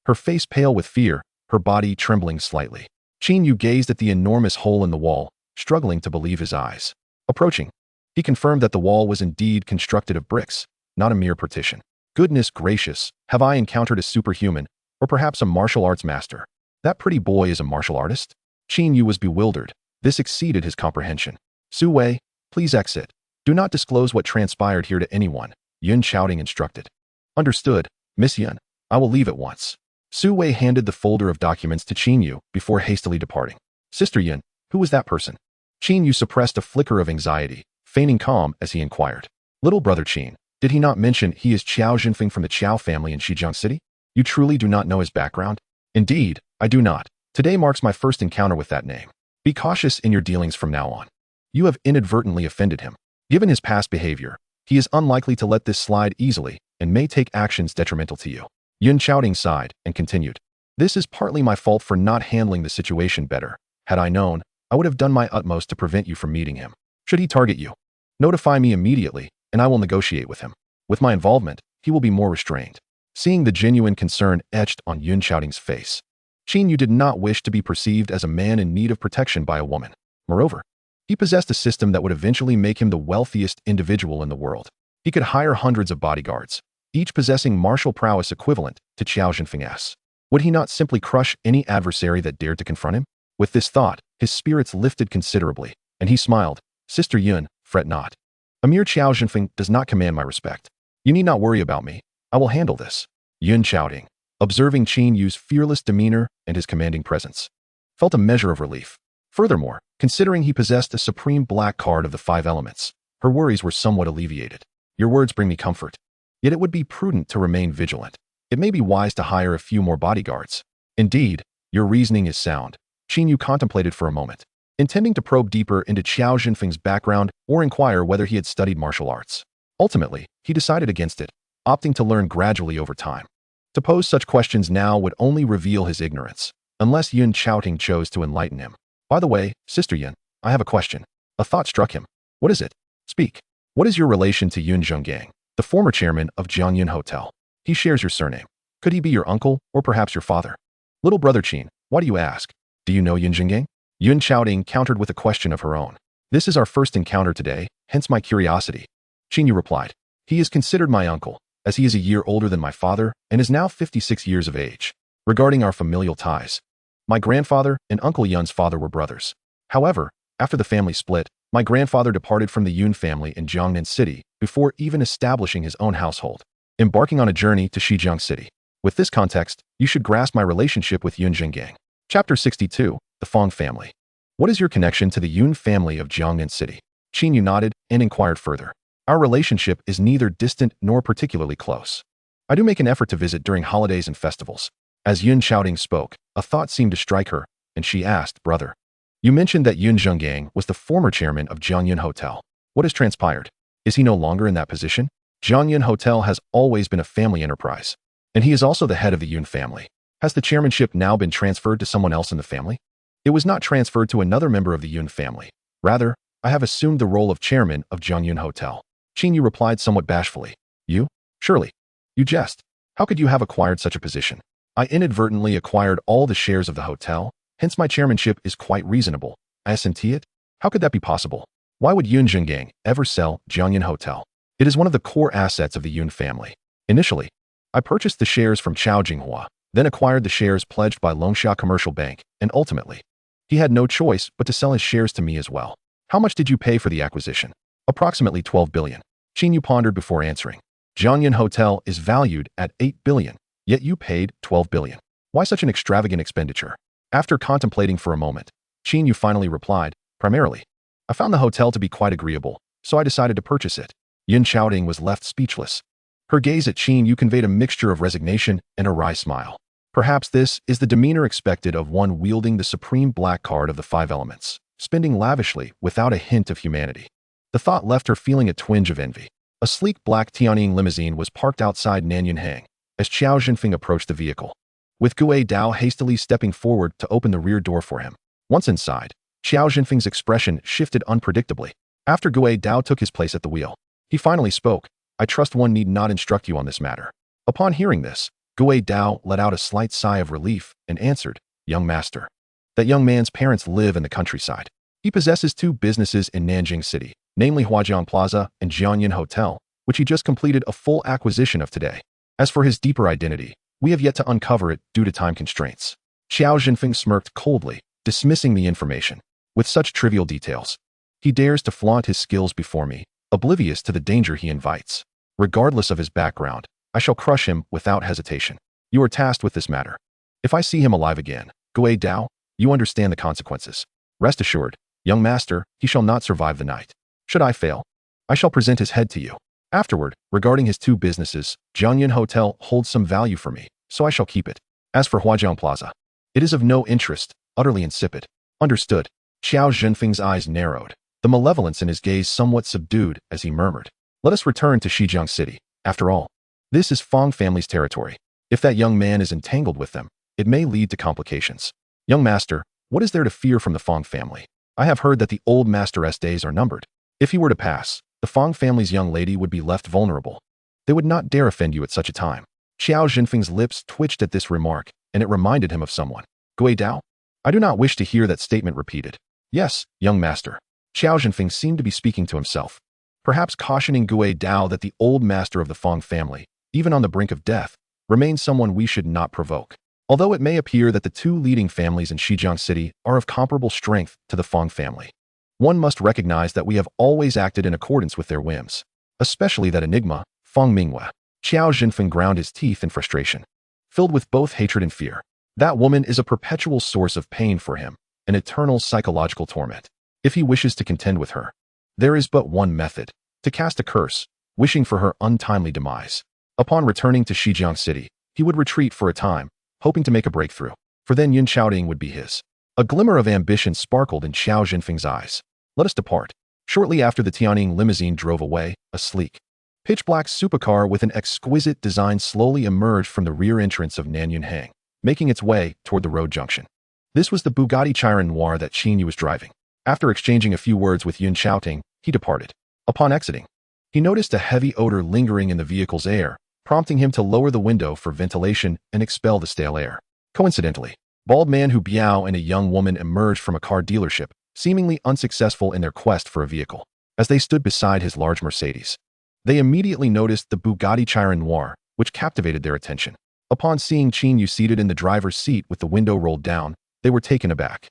Speaker 1: her face pale with fear, her body trembling slightly. Qin Yu gazed at the enormous hole in the wall, struggling to believe his eyes. Approaching, he confirmed that the wall was indeed constructed of bricks, not a mere partition. Goodness gracious, have I encountered a superhuman, or perhaps a martial arts master? That pretty boy is a martial artist? Qin Yu was bewildered. This exceeded his comprehension. Su Wei, please exit. Do not disclose what transpired here to anyone, Yin Qiaoting instructed. Understood, Miss Yin. I will leave at once. Su Wei handed the folder of documents to Qin Yu before hastily departing. Sister Yin, who was that person? Qin Yu suppressed a flicker of anxiety, feigning calm as he inquired. Little brother Qin, did he not mention he is Qiao Jinfeng from the Qiao family in Shijiang City? You truly do not know his background? Indeed, I do not. Today marks my first encounter with that name. Be cautious in your dealings from now on. You have inadvertently offended him. Given his past behavior, he is unlikely to let this slide easily and may take actions detrimental to you. Yin Qiaoting sighed and continued. This is partly my fault for not handling the situation better. Had I known, I would have done my utmost to prevent you from meeting him. Should he target you, notify me immediately, and I will negotiate with him. With my involvement, he will be more restrained. Seeing the genuine concern etched on Yin Qiaoting's face, Qin Yu did not wish to be perceived as a man in need of protection by a woman. Moreover, he possessed a system that would eventually make him the wealthiest individual in the world. He could hire hundreds of bodyguards, each possessing martial prowess equivalent to Qiao Jinfeng's. Would he not simply crush any adversary that dared to confront him? With this thought, his spirits lifted considerably, and he smiled. Sister Yun, fret not. A mere Qiao Jinfeng does not command my respect. You need not worry about me. I will handle this. Yin Qiaoting, observing Qin Yu's fearless demeanor and his commanding presence, felt a measure of relief. Furthermore, considering he possessed a supreme black card of the 5 elements, her worries were somewhat alleviated. Your words bring me comfort. Yet it would be prudent to remain vigilant. It may be wise to hire a few more bodyguards. Indeed, your reasoning is sound. Qin Yu contemplated for a moment, intending to probe deeper into Qiao Jinfeng's background or inquire whether he had studied martial arts. Ultimately, he decided against it, opting to learn gradually over time. To pose such questions now would only reveal his ignorance, unless Yin Qiaoting chose to enlighten him. By the way, Sister Yin, I have a question. A thought struck him. What is it? Speak. What is your relation to Yun Zhonggang, the former chairman of Jiangyun Hotel? He shares your surname. Could he be your uncle or perhaps your father? Little brother Qin, why do you ask? Do you know Yun Zhonggang? Yun Qiaoting countered with a question of her own. This is our first encounter today, hence my curiosity. Qin Yu replied. He is considered my uncle, as he is a year older than my father and is now 56 years of age. Regarding our familial ties, my grandfather and Uncle Yun's father were brothers. However, after the family split, my grandfather departed from the Yun family in Jiangnan City before even establishing his own household, embarking on a journey to Shijiang City. With this context, you should grasp my relationship with Yun Zhonggang. Chapter 62, The Fong Family. What is your connection to the Yun family of Jiangnan City? Qin Yu nodded and inquired further. Our relationship is neither distant nor particularly close. I do make an effort to visit during holidays and festivals. As Yin Qiaoting spoke, a thought seemed to strike her, and she asked, Brother, you mentioned that Yun Zhonggang was the former chairman of Jiangyun Hotel. What has transpired? Is he no longer in that position? Jiangyun Hotel has always been a family enterprise, and he is also the head of the Yun family. Has the chairmanship now been transferred to someone else in the family? It was not transferred to another member of the Yun family. Rather, I have assumed the role of chairman of Jiangyun Hotel. Qin Yu replied somewhat bashfully. You? Surely. You jest. How could you have acquired such a position? I inadvertently acquired all the shares of the hotel, hence my chairmanship is quite reasonable. I assent it? How could that be possible? Why would Yun Zhonggang ever sell Jiangyun Hotel? It is one of the core assets of the Yun family. Initially, I purchased the shares from Chao Jinghua, then acquired the shares pledged by Longsha Commercial Bank, and ultimately, he had no choice but to sell his shares to me as well. How much did you pay for the acquisition? Approximately 12 billion. Qin Yu pondered before answering. Jiangyun Hotel is valued at 8 billion, yet you paid 12 billion. Why such an extravagant expenditure? After contemplating for a moment, Qin Yu finally replied, primarily, I found the hotel to be quite agreeable, so I decided to purchase it. Yin Qiaoting was left speechless. Her gaze at Qin Yu conveyed a mixture of resignation and a wry smile. Perhaps this is the demeanor expected of one wielding the supreme black card of the five elements, spending lavishly without a hint of humanity. The thought left her feeling a twinge of envy. A sleek black Tianjin limousine was parked outside Nanyunhang as Qiao Jinfeng approached the vehicle, with Gui Dao hastily stepping forward to open the rear door for him. Once inside, Qiao Jinfeng's expression shifted unpredictably. After Gui Dao took his place at the wheel, he finally spoke. "I trust one need not instruct you on this matter." Upon hearing this, Gui Dao let out a slight sigh of relief and answered, "Young master, that young man's parents live in the countryside. He possesses two businesses in Nanjing City, namely Huajiang Plaza and Jianyin Hotel, which he just completed a full acquisition of today. As for his deeper identity, we have yet to uncover it due to time constraints." Qiao Jinfeng smirked coldly, dismissing the information. With such trivial details, he dares to flaunt his skills before me, oblivious to the danger he invites. Regardless of his background, I shall crush him without hesitation. You are tasked with this matter. If I see him alive again, Gui Dao, you understand the consequences. Rest assured, young master, he shall not survive the night. Should I fail, I shall present his head to you. Afterward, regarding his two businesses, Jianyin Hotel holds some value for me, so I shall keep it. As for Huajiang Plaza, it is of no interest, utterly insipid. Understood. Qiao Jinfeng's eyes narrowed, the malevolence in his gaze somewhat subdued as he murmured, "Let us return to Shijiang City. After all, this is Fong family's territory. If that young man is entangled with them, it may lead to complications. Young master, what is there to fear from the Fong family? I have heard that the old master's days are numbered. If he were to pass, the Fong family's young lady would be left vulnerable. They would not dare offend you at such a time." Qiao Jinfeng's lips twitched at this remark, and it reminded him of someone. "Gui Dao? I do not wish to hear that statement repeated." "Yes, young master." Qiao Jinfeng seemed to be speaking to himself, perhaps cautioning Gui Dao that the old master of the Fong family, even on the brink of death, remains someone we should not provoke. Although it may appear that the two leading families in Shijiang City are of comparable strength to the Fong family, one must recognize that we have always acted in accordance with their whims, especially that enigma, Fong Minghua. Qiao Jinfeng ground his teeth in frustration, filled with both hatred and fear. That woman is a perpetual source of pain for him, an eternal psychological torment. If he wishes to contend with her, there is but one method: to cast a curse, wishing for her untimely demise. Upon returning to Shijiang City, he would retreat for a time, hoping to make a breakthrough, for then Yin Xiaoding would be his. A glimmer of ambition sparkled in Qiao Jinfeng's eyes. "Let us depart." Shortly after the Tianjin limousine drove away, a sleek, pitch-black supercar with an exquisite design slowly emerged from the rear entrance of Nanyunhang, making its way toward the road junction. This was the Bugatti Chiron Noir that Qin Yu was driving. After exchanging a few words with Yin Xiaoting, he departed. Upon exiting, he noticed a heavy odor lingering in the vehicle's air, prompting him to lower the window for ventilation and expel the stale air. Coincidentally, bald man Hu Biao and a young woman emerged from a car dealership, seemingly unsuccessful in their quest for a vehicle. As they stood beside his large Mercedes, they immediately noticed the Bugatti Chiron Noir, which captivated their attention. Upon seeing Qin Yu seated in the driver's seat with the window rolled down, they were taken aback.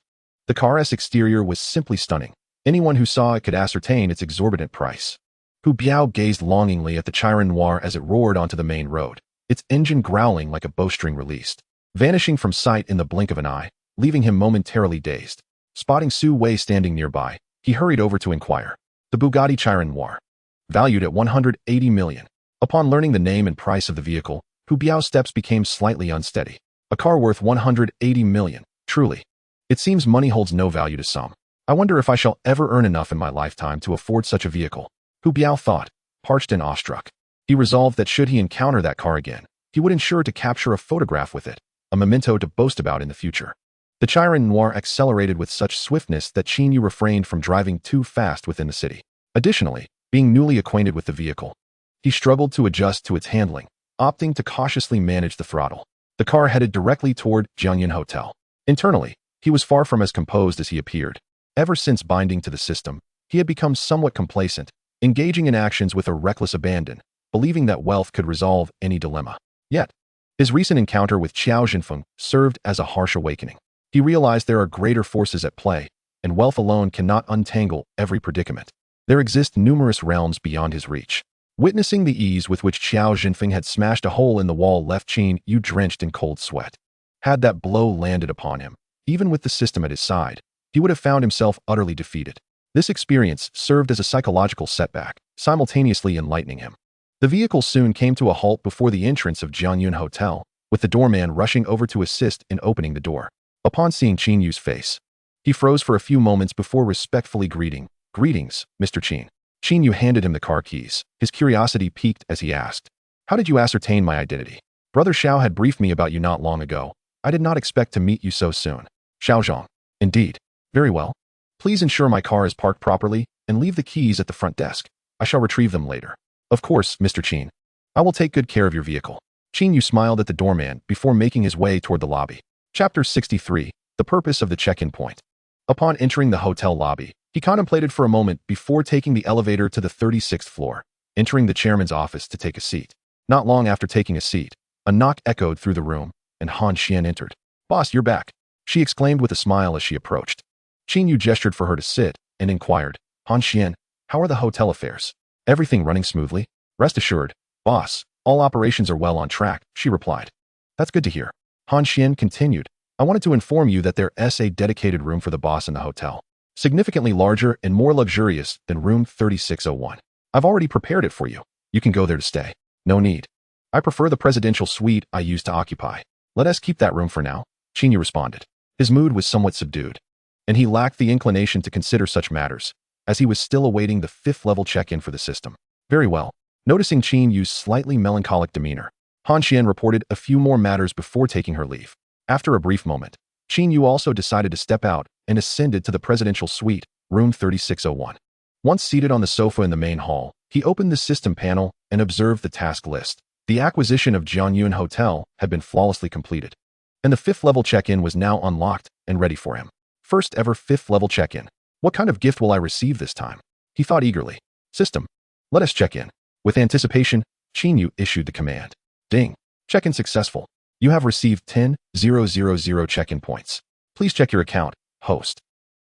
Speaker 1: The car's exterior was simply stunning. Anyone who saw it could ascertain its exorbitant price. Hu Biao gazed longingly at the Chiron Noir as it roared onto the main road, its engine growling like a bowstring released, vanishing from sight in the blink of an eye, leaving him momentarily dazed. Spotting Su Wei standing nearby, he hurried over to inquire. The Bugatti Chiron Noir, valued at 180 million. Upon learning the name and price of the vehicle, Hu Biao's steps became slightly unsteady. A car worth 180 million, truly. It seems money holds no value to some. I wonder if I shall ever earn enough in my lifetime to afford such a vehicle. Hu Biao thought, parched and awestruck. He resolved that should he encounter that car again, he would ensure to capture a photograph with it, a memento to boast about in the future. The Chiron Noir accelerated with such swiftness that Qin Yu refrained from driving too fast within the city. Additionally, being newly acquainted with the vehicle, he struggled to adjust to its handling, opting to cautiously manage the throttle. The car headed directly toward Jianyin Hotel. Internally, he was far from as composed as he appeared. Ever since binding to the system, he had become somewhat complacent, engaging in actions with a reckless abandon, believing that wealth could resolve any dilemma. Yet, his recent encounter with Qiao Jinfeng served as a harsh awakening. He realized there are greater forces at play, and wealth alone cannot untangle every predicament. There exist numerous realms beyond his reach. Witnessing the ease with which Qiao Jinfeng had smashed a hole in the wall left Qin Yu drenched in cold sweat. Had that blow landed upon him, even with the system at his side, he would have found himself utterly defeated. This experience served as a psychological setback, simultaneously enlightening him. The vehicle soon came to a halt before the entrance of Jianyin Hotel, with the doorman rushing over to assist in opening the door. Upon seeing Qin Yu's face, he froze for a few moments before respectfully Greetings, Mr. Qin. Qin Yu handed him the car keys. His curiosity piqued as he asked, How did you ascertain my identity? Brother Xiao had briefed me about you not long ago. I did not expect to meet you so soon. Xiaozhong. Indeed. Very well. Please ensure my car is parked properly and leave the keys at the front desk. I shall retrieve them later. Of course, Mr. Qin. I will take good care of your vehicle. Qin Yu smiled at the doorman before making his way toward the lobby. Chapter 63. The Purpose of the Check-in Point. Upon entering the hotel lobby, he contemplated for a moment before taking the elevator to the 36th floor, entering the chairman's office to take a seat. Not long after taking a seat, a knock echoed through the room, and Han Xian entered. Boss, you're back, she exclaimed with a smile as she approached. Qin Yu gestured for her to sit and inquired, Han Xian, how are the hotel affairs? Everything running smoothly? Rest assured, boss, all operations are well on track, she replied. That's good to hear. Han Xian continued, I wanted to inform you that there's a dedicated room for the boss in the hotel, significantly larger and more luxurious than room 3601. I've already prepared it for you. You can go there to stay. No need. I prefer the presidential suite I used to occupy. Let us keep that room for now, Qin Yu responded. His mood was somewhat subdued, and he lacked the inclination to consider such matters, as he was still awaiting the 5th level check-in for the system. Very well. Noticing Qin Yu's slightly melancholic demeanor, Han Xian reported a few more matters before taking her leave. After a brief moment, Qin Yu also decided to step out and ascended to the presidential suite, room 3601. Once seated on the sofa in the main hall, he opened the system panel and observed the task list. The acquisition of Jianyuan Hotel had been flawlessly completed, and the 5th level check-in was now unlocked and ready for him. First ever 5th level check-in. What kind of gift will I receive this time? He thought eagerly. System, let us check in. With anticipation, Qin Yu issued the command. Ding. Check-in successful. You have received 10,000 check-in points. Please check your account, host.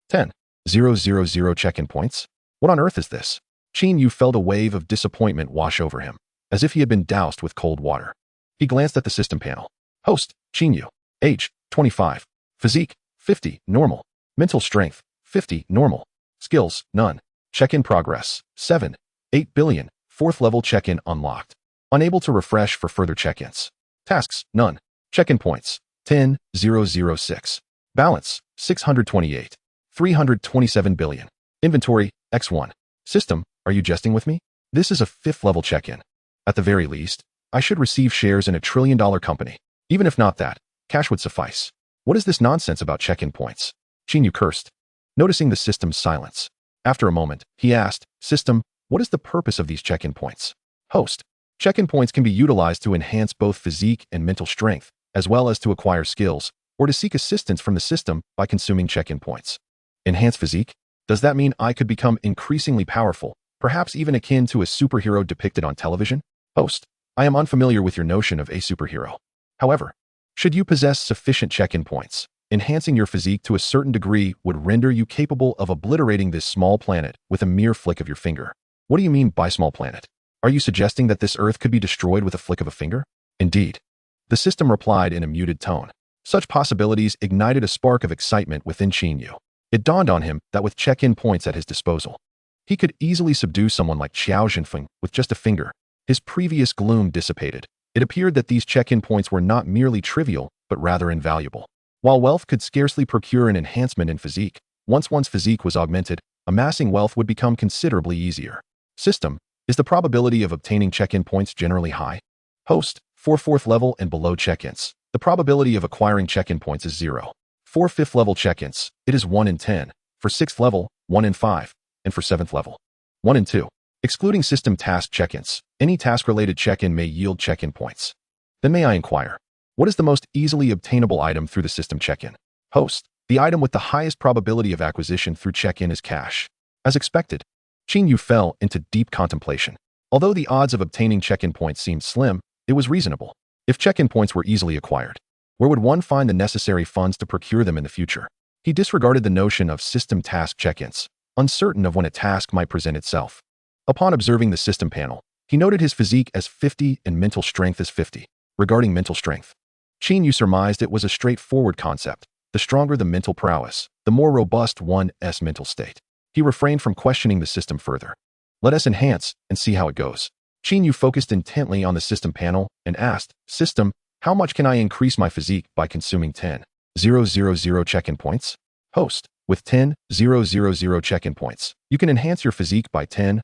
Speaker 1: 10,000 check-in points? What on earth is this? Qin Yu felt a wave of disappointment wash over him, as if he had been doused with cold water. He glanced at the system panel. Host, Qin Yu. Age, 25. Physique, 50, normal. Mental strength, 50, normal. Skills, none. Check-in progress, 7. 8 billion. 4th level check-in unlocked. Unable to refresh for further check-ins. Tasks, none. Check-in points, 10,006. Balance, 628. 327 billion. Inventory, X1. System, are you jesting with me? This is a 5th level check-in. At the very least, I should receive shares in a trillion-dollar company. Even if not that, cash would suffice. What is this nonsense about check-in points? Qin Yu cursed, noticing the system's silence. After a moment, he asked, System, what is the purpose of these check-in points? Host, check-in points can be utilized to enhance both physique and mental strength, as well as to acquire skills, or to seek assistance from the system by consuming check-in points. Enhance physique? Does that mean I could become increasingly powerful, perhaps even akin to a superhero depicted on television? Host, I am unfamiliar with your notion of a superhero. However, should you possess sufficient check-in points, enhancing your physique to a certain degree would render you capable of obliterating this small planet with a mere flick of your finger. What do you mean by small planet? Are you suggesting that this Earth could be destroyed with a flick of a finger? Indeed. The system replied in a muted tone. Such possibilities ignited a spark of excitement within Qin Yu. It dawned on him that with check-in points at his disposal, he could easily subdue someone like Xiao Zhenfeng with just a finger. His previous gloom dissipated. It appeared that these check-in points were not merely trivial, but rather invaluable. While wealth could scarcely procure an enhancement in physique, once one's physique was augmented, amassing wealth would become considerably easier. System, is the probability of obtaining check-in points generally high? Host, for 4th level and below check-ins, the probability of acquiring check-in points is 0. For 5th level check-ins, it is 1 in 10. For 6th level, 1 in 5. And for 7th level, 1 in 2. Excluding system task check-ins, any task-related check-in may yield check-in points. Then may I inquire, what is the most easily obtainable item through the system check-in? Host, the item with the highest probability of acquisition through check-in is cash. As expected, Qin Yu fell into deep contemplation. Although the odds of obtaining check-in points seemed slim, it was reasonable. If check-in points were easily acquired, where would one find the necessary funds to procure them in the future? He disregarded the notion of system task check-ins, uncertain of when a task might present itself. Upon observing the system panel, he noted his physique as 50 and mental strength as 50. Regarding mental strength, Qin Yu surmised it was a straightforward concept. The stronger the mental prowess, the more robust one's mental state. He refrained from questioning the system further. Let us enhance and see how it goes. Qin Yu focused intently on the system panel and asked, System, How much can I increase my physique by consuming 10,000 check-in points? Host, with 10,000 check-in points, you can enhance your physique by 10,000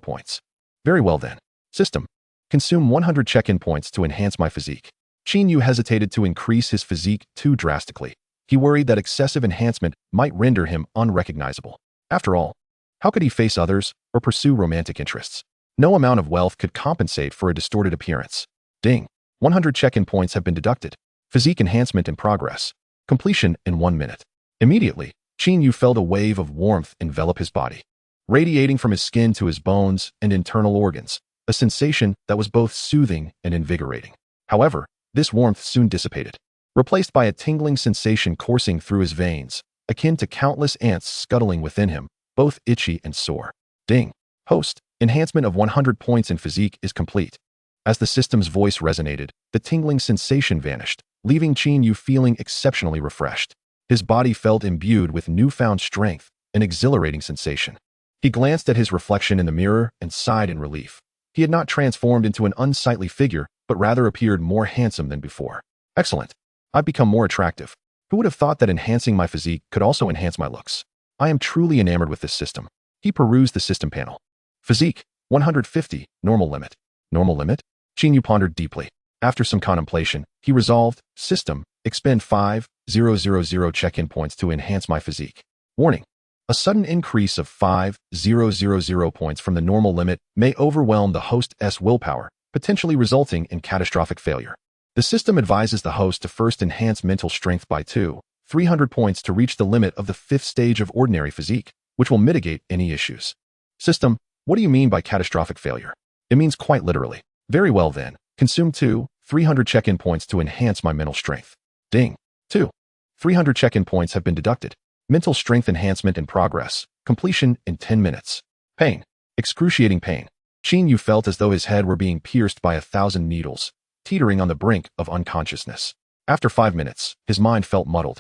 Speaker 1: points. Very well then. System, consume 100 check-in points to enhance my physique. Qin Yu hesitated to increase his physique too drastically. He worried that excessive enhancement might render him unrecognizable. After all, how could he face others or pursue romantic interests? No amount of wealth could compensate for a distorted appearance. Ding. 100 check-in points have been deducted. Physique enhancement in progress. Completion in 1 minute. Immediately, Qin Yu felt a wave of warmth envelop his body, radiating from his skin to his bones and internal organs, a sensation that was both soothing and invigorating. However, this warmth soon dissipated, replaced by a tingling sensation coursing through his veins, akin to countless ants scuttling within him, both itchy and sore. Ding. Host, enhancement of 100 points in physique is complete. As the system's voice resonated, the tingling sensation vanished, leaving Qin Yu feeling exceptionally refreshed. His body felt imbued with newfound strength, an exhilarating sensation. He glanced at his reflection in the mirror and sighed in relief. He had not transformed into an unsightly figure, but rather appeared more handsome than before. Excellent. I've become more attractive. Who would have thought that enhancing my physique could also enhance my looks? I am truly enamored with this system. He perused the system panel. Physique, 150, normal limit. Normal limit? Qin Yu pondered deeply. After some contemplation, he resolved, system, expend 5,000 check-in points to enhance my physique. Warning. A sudden increase of 5,000 points from the normal limit may overwhelm the host's willpower, potentially resulting in catastrophic failure. The system advises the host to first enhance mental strength by 300 points to reach the limit of the 5th stage of ordinary physique, which will mitigate any issues. System, what do you mean by catastrophic failure? It means quite literally. Very well then, consume 300 check-in points to enhance my mental strength. Ding. 300 check-in points have been deducted. Mental strength enhancement in progress. Completion in 10 minutes. Pain. Excruciating pain. Qin Yu felt as though his head were being pierced by 1,000 needles, teetering on the brink of unconsciousness. After 5 minutes, his mind felt muddled,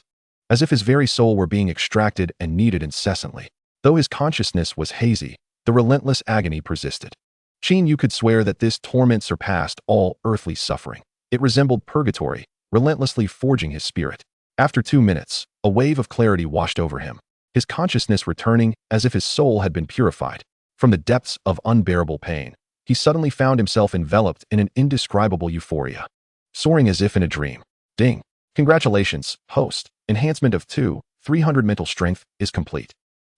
Speaker 1: as if his very soul were being extracted and kneaded incessantly. Though his consciousness was hazy, the relentless agony persisted. Qin Yu could swear that this torment surpassed all earthly suffering. It resembled purgatory, relentlessly forging his spirit. After 2 minutes, a wave of clarity washed over him, his consciousness returning as if his soul had been purified. From the depths of unbearable pain, he suddenly found himself enveloped in an indescribable euphoria, soaring as if in a dream. Ding. Congratulations, host. Enhancement of 300 mental strength is complete.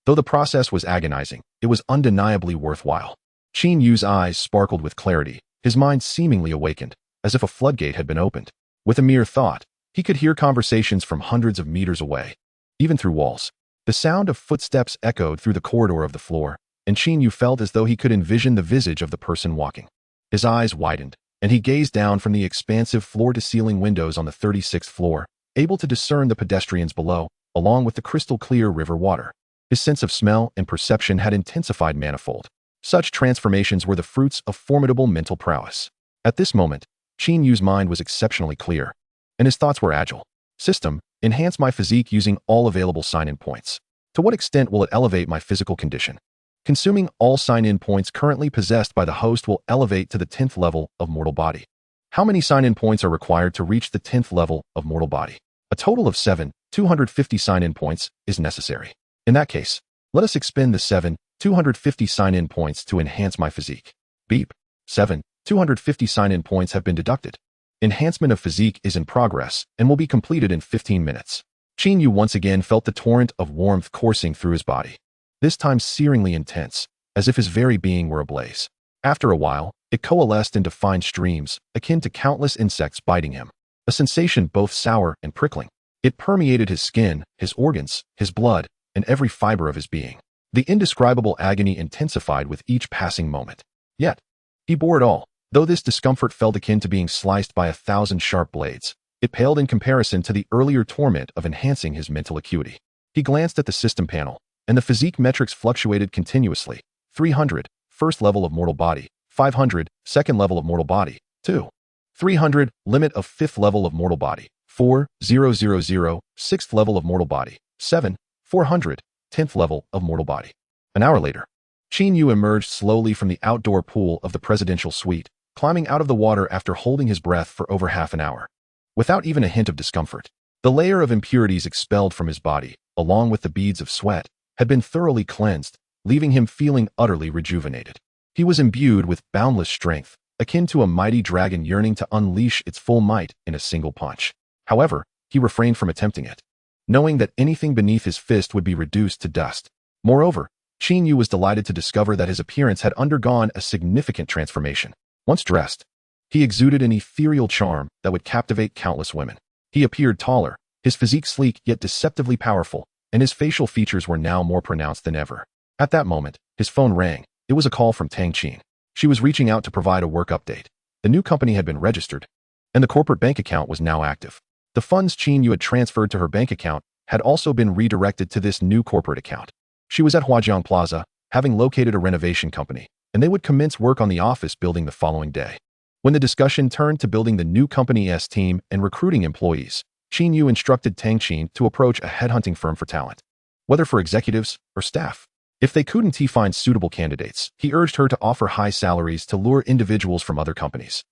Speaker 1: Though the process was agonizing, it was undeniably worthwhile. Qin Yu's eyes sparkled with clarity, his mind seemingly awakened, as if a floodgate had been opened. With a mere thought, he could hear conversations from hundreds of meters away, even through walls. The sound of footsteps echoed through the corridor of the floor, and Qin Yu felt as though he could envision the visage of the person walking. His eyes widened, and he gazed down from the expansive floor-to-ceiling windows on the 36th floor, able to discern the pedestrians below, along with the crystal-clear river water. His sense of smell and perception had intensified manifold. Such transformations were the fruits of formidable mental prowess. At this moment, Qin Yu's mind was exceptionally clear, and his thoughts were agile. System, enhance my physique using all available sign-in points. To what extent will it elevate my physical condition? Consuming all sign-in points currently possessed by the host will elevate to the 10th level of mortal body. How many sign-in points are required to reach the 10th level of mortal body? A total of 7,250 sign-in points is necessary. In that case, let us expend the 7,250 sign-in points to enhance my physique. Beep. 7,250 sign-in points have been deducted. Enhancement of physique is in progress and will be completed in 15 minutes. Qin Yu once again felt the torrent of warmth coursing through his body, this time searingly intense, as if his very being were ablaze. After a while, it coalesced into fine streams, akin to countless insects biting him, a sensation both sour and prickling. It permeated his skin, his organs, his blood, and every fiber of his being. The indescribable agony intensified with each passing moment. Yet, he bore it all. Though this discomfort felt akin to being sliced by 1,000 sharp blades, it paled in comparison to the earlier torment of enhancing his mental acuity. He glanced at the system panel, and the physique metrics fluctuated continuously. 300, first level of mortal body. 500, second level of mortal body. 2. 300, limit of 5th level of mortal body. 4,000, 6th level of mortal body. 7, 400, 10th level of mortal body. An hour later, Qin Yu emerged slowly from the outdoor pool of the presidential suite, climbing out of the water after holding his breath for over half an hour, without even a hint of discomfort. The layer of impurities expelled from his body, along with the beads of sweat, had been thoroughly cleansed, leaving him feeling utterly rejuvenated. He was imbued with boundless strength, akin to a mighty dragon yearning to unleash its full might in a single punch. However, he refrained from attempting it, knowing that anything beneath his fist would be reduced to dust. Moreover, Qin Yu was delighted to discover that his appearance had undergone a significant transformation. Once dressed, he exuded an ethereal charm that would captivate countless women. He appeared taller, his physique sleek yet deceptively powerful, and his facial features were now more pronounced than ever. At that moment, his phone rang. It was a call from Tang Qin. She was reaching out to provide a work update. The new company had been registered, and the corporate bank account was now active. The funds Qin Yu had transferred to her bank account had also been redirected to this new corporate account. She was at Huajiang Plaza, having located a renovation company, and they would commence work on the office building the following day. When the discussion turned to building the new company's team and recruiting employees, Qin Yu instructed Tang Qin to approach a headhunting firm for talent, whether for executives or staff. If they couldn't find suitable candidates, he urged her to offer high salaries to lure individuals from other companies,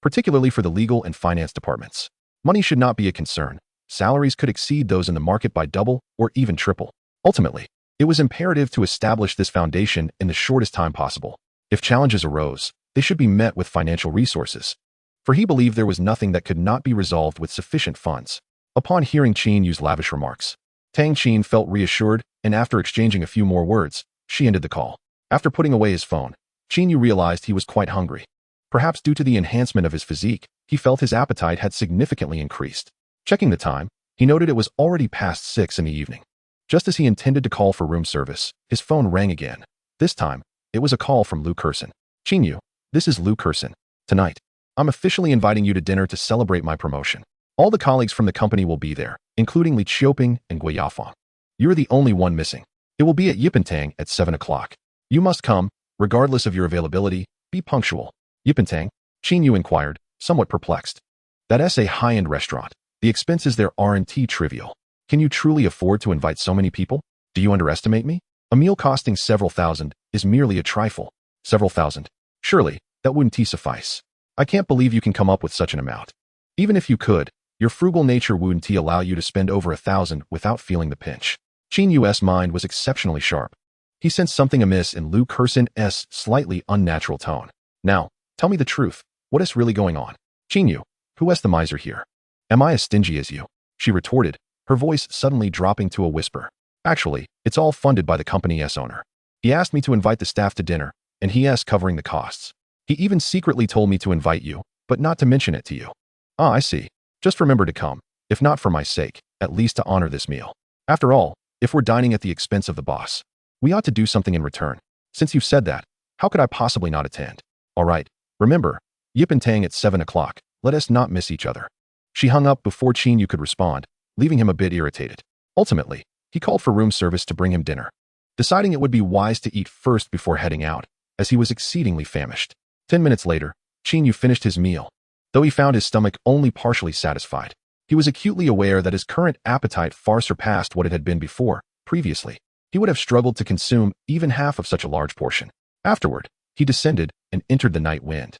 Speaker 1: particularly for the legal and finance departments. Money should not be a concern. Salaries could exceed those in the market by double or even triple. Ultimately, it was imperative to establish this foundation in the shortest time possible. If challenges arose, they should be met with financial resources, for he believed there was nothing that could not be resolved with sufficient funds. Upon hearing Qin Yu's lavish remarks, Tang Qin felt reassured, and after exchanging a few more words, she ended the call. After putting away his phone, Qin Yu realized he was quite hungry. Perhaps due to the enhancement of his physique, he felt his appetite had significantly increased. Checking the time, he noted it was already past 6 in the evening. Just as he intended to call for room service, his phone rang again. This time, it was a call from Lu Kerson. Qin Yu, this is Lu Kerson. Tonight, I'm officially inviting you to dinner to celebrate my promotion. All the colleagues from the company will be there, including Li Qiuping and Gui Yafang. You're the only one missing. It will be at Yipentang at 7 o'clock. You must come, regardless of your availability. Be punctual. Yipentang? Qin Yu inquired, somewhat perplexed. That's a high-end restaurant. The expenses there aren't trivial. Can you truly afford to invite so many people? Do you underestimate me? A meal costing several thousand is merely a trifle. Several thousand. Surely, that wouldn't suffice. I can't believe you can come up with such an amount. Even if you could, your frugal nature wouldn't allow you to spend over 1,000 without feeling the pinch. Qin Yu's mind was exceptionally sharp. He sensed something amiss in Lu Kerson's slightly unnatural tone. Now, tell me the truth. What is really going on? Qin Yu, who is the miser here? Am I as stingy as you? She retorted, her voice suddenly dropping to a whisper. Actually, it's all funded by the company's owner. He asked me to invite the staff to dinner, and he's covering the costs. He even secretly told me to invite you, but not to mention it to you. Ah, I see. Just remember to come, if not for my sake, at least to honor this meal. After all, if we're dining at the expense of the boss, we ought to do something in return. Since you've said that, how could I possibly not attend? All right, remember, Yipentang at 7 o'clock. Let us not miss each other. She hung up before Qin Yu could respond, leaving him a bit irritated. Ultimately, he called for room service to bring him dinner, deciding it would be wise to eat first before heading out, as he was exceedingly famished. 10 minutes later, Qin Yu finished his meal. Though he found his stomach only partially satisfied, he was acutely aware that his current appetite far surpassed what it had been before. Previously, he would have struggled to consume even half of such a large portion. Afterward, he descended and entered the night wind.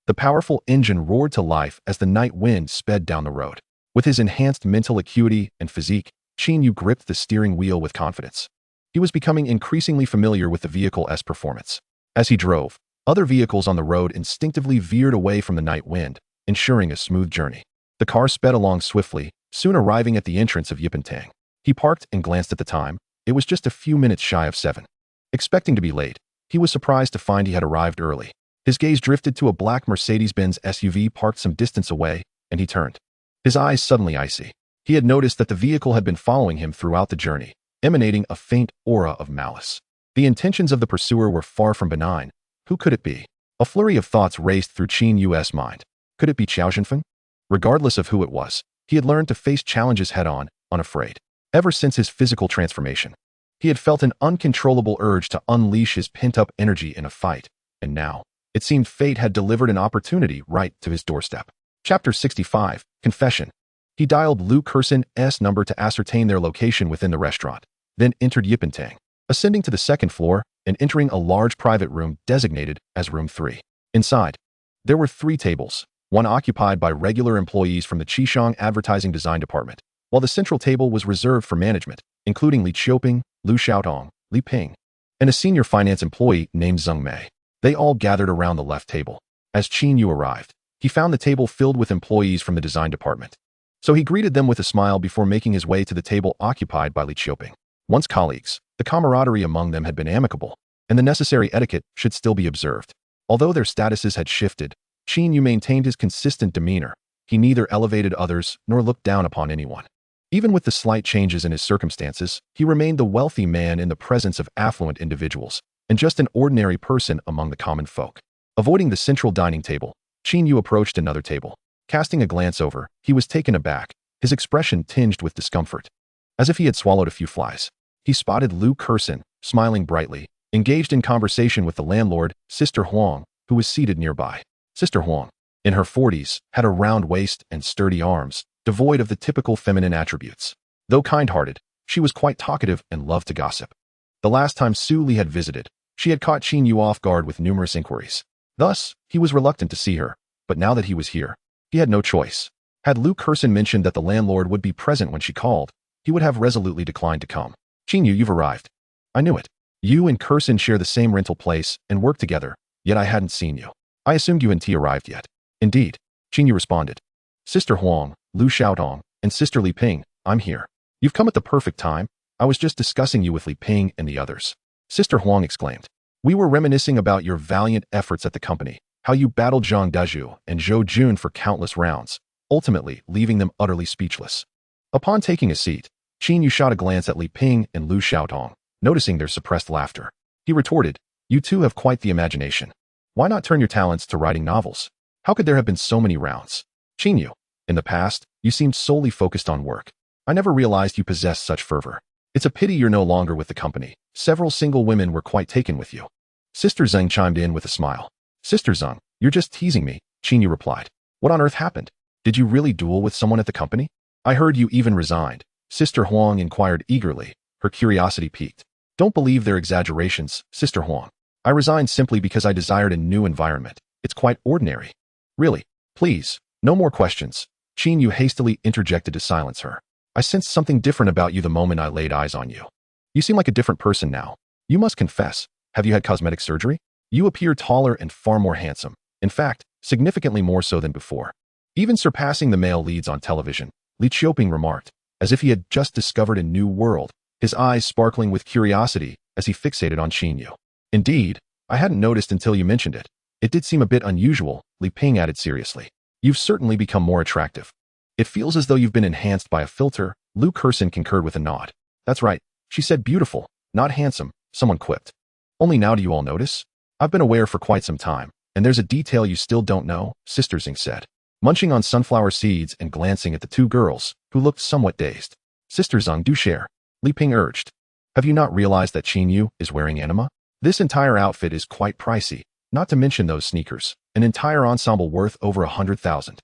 Speaker 1: The powerful engine roared to life as the night wind sped down the road. With his enhanced mental acuity and physique, Qin Yu gripped the steering wheel with confidence. He was becoming increasingly familiar with the vehicle's performance. As he drove, other vehicles on the road instinctively veered away from the night wind, ensuring a smooth journey. The car sped along swiftly, soon arriving at the entrance of Yipentang. He parked and glanced at the time. It was just a few minutes shy of 7. Expecting to be late, he was surprised to find he had arrived early. His gaze drifted to a black Mercedes-Benz SUV parked some distance away, and he turned. His eyes suddenly icy. He had noticed that the vehicle had been following him throughout the journey, emanating a faint aura of malice. The intentions of the pursuer were far from benign. Who could it be? A flurry of thoughts raced through Qin Yu's mind. Could it be Qiao Zhenfeng? Regardless of who it was, he had learned to face challenges head-on, unafraid. Ever since his physical transformation, he had felt an uncontrollable urge to unleash his pent-up energy in a fight, and now, it seemed fate had delivered an opportunity right to his doorstep. Chapter 65, Confession. He dialed Lu Kerson's number to ascertain their location within the restaurant, then entered Yipentang, ascending to the second floor and entering a large private room designated as Room 3. Inside, There were 3 tables, one occupied by regular employees from the Qishang Advertising Design Department, while the central table was reserved for management, including Li Qiuping, Lu Xiaotong, Li Ping, and a senior finance employee named Zheng Mei. They all gathered around the left table. As Qin Yu arrived, he found the table filled with employees from the design department. So he greeted them with a smile before making his way to the table occupied by Li Qiuping. Once colleagues, the camaraderie among them had been amicable, and the necessary etiquette should still be observed. Although their statuses had shifted, Qin Yu maintained his consistent demeanor. He neither elevated others nor looked down upon anyone. Even with the slight changes in his circumstances, he remained the wealthy man in the presence of affluent individuals, and just an ordinary person among the common folk. Avoiding the central dining table, Qin Yu approached another table. Casting a glance over, he was taken aback, his expression tinged with discomfort. As if he had swallowed a few flies. He spotted Lu Kersin, smiling brightly, engaged in conversation with the landlord, Sister Huang, who was seated nearby. Sister Huang, in her 40s, had a round waist and sturdy arms, devoid of the typical feminine attributes. Though kind-hearted, she was quite talkative and loved to gossip. The last time Su Li had visited, she had caught Qin Yu off guard with numerous inquiries. Thus, he was reluctant to see her, but now that he was here, he had no choice. Had Lu Kersin mentioned that the landlord would be present when she called, he would have resolutely declined to come. Qin Yu, you've arrived. I knew it. You and Kersin share the same rental place and work together, yet I hadn't seen you. I assumed you and T arrived yet. Indeed, Qin Yu responded. Sister Huang, Lu Xiaotong, and Sister Li Ping, I'm here. You've come at the perfect time. I was just discussing you with Li Ping and the others. Sister Huang exclaimed. We were reminiscing about your valiant efforts at the company, how you battled Zhang Dezhu and Zhou Jun for countless rounds, ultimately leaving them utterly speechless. Upon taking a seat, Qin Yu shot a glance at Li Ping and Lu Xiaotong, noticing their suppressed laughter. He retorted, You two have quite the imagination. Why not turn your talents to writing novels? How could there have been so many rounds? Qin Yu, in the past, you seemed solely focused on work. I never realized you possessed such fervor. It's a pity you're no longer with the company. Several single women were quite taken with you. Sister Zheng chimed in with a smile. Sister Zheng, you're just teasing me, Qin Yu replied. What on earth happened? Did you really duel with someone at the company? I heard you even resigned. Sister Huang inquired eagerly, her curiosity piqued. Don't believe their exaggerations, Sister Huang. I resigned simply because I desired a new environment. It's quite ordinary. Really, please, no more questions. Qin Yu hastily interjected to silence her. I sensed something different about you the moment I laid eyes on you. You seem like a different person now. You must confess, have you had cosmetic surgery? You appear taller and far more handsome. In fact, significantly more so than before. Even surpassing the male leads on television, Li Qiuping remarked, as if he had just discovered a new world, his eyes sparkling with curiosity as he fixated on Qin Yu. Indeed, I hadn't noticed until you mentioned it. It did seem a bit unusual, Li Ping added seriously. You've certainly become more attractive. It feels as though you've been enhanced by a filter, Lu Kersin concurred with a nod. That's right, she said beautiful, not handsome, someone quipped. Only now do you all notice? I've been aware for quite some time, and there's a detail you still don't know, Sister Zheng said, munching on sunflower seeds and glancing at the two girls, who looked somewhat dazed. Sister Zheng, do share, Li Ping urged. Have you not realized that Qin Yu is wearing anima? This entire outfit is quite pricey, not to mention those sneakers, an entire ensemble worth over 100,000.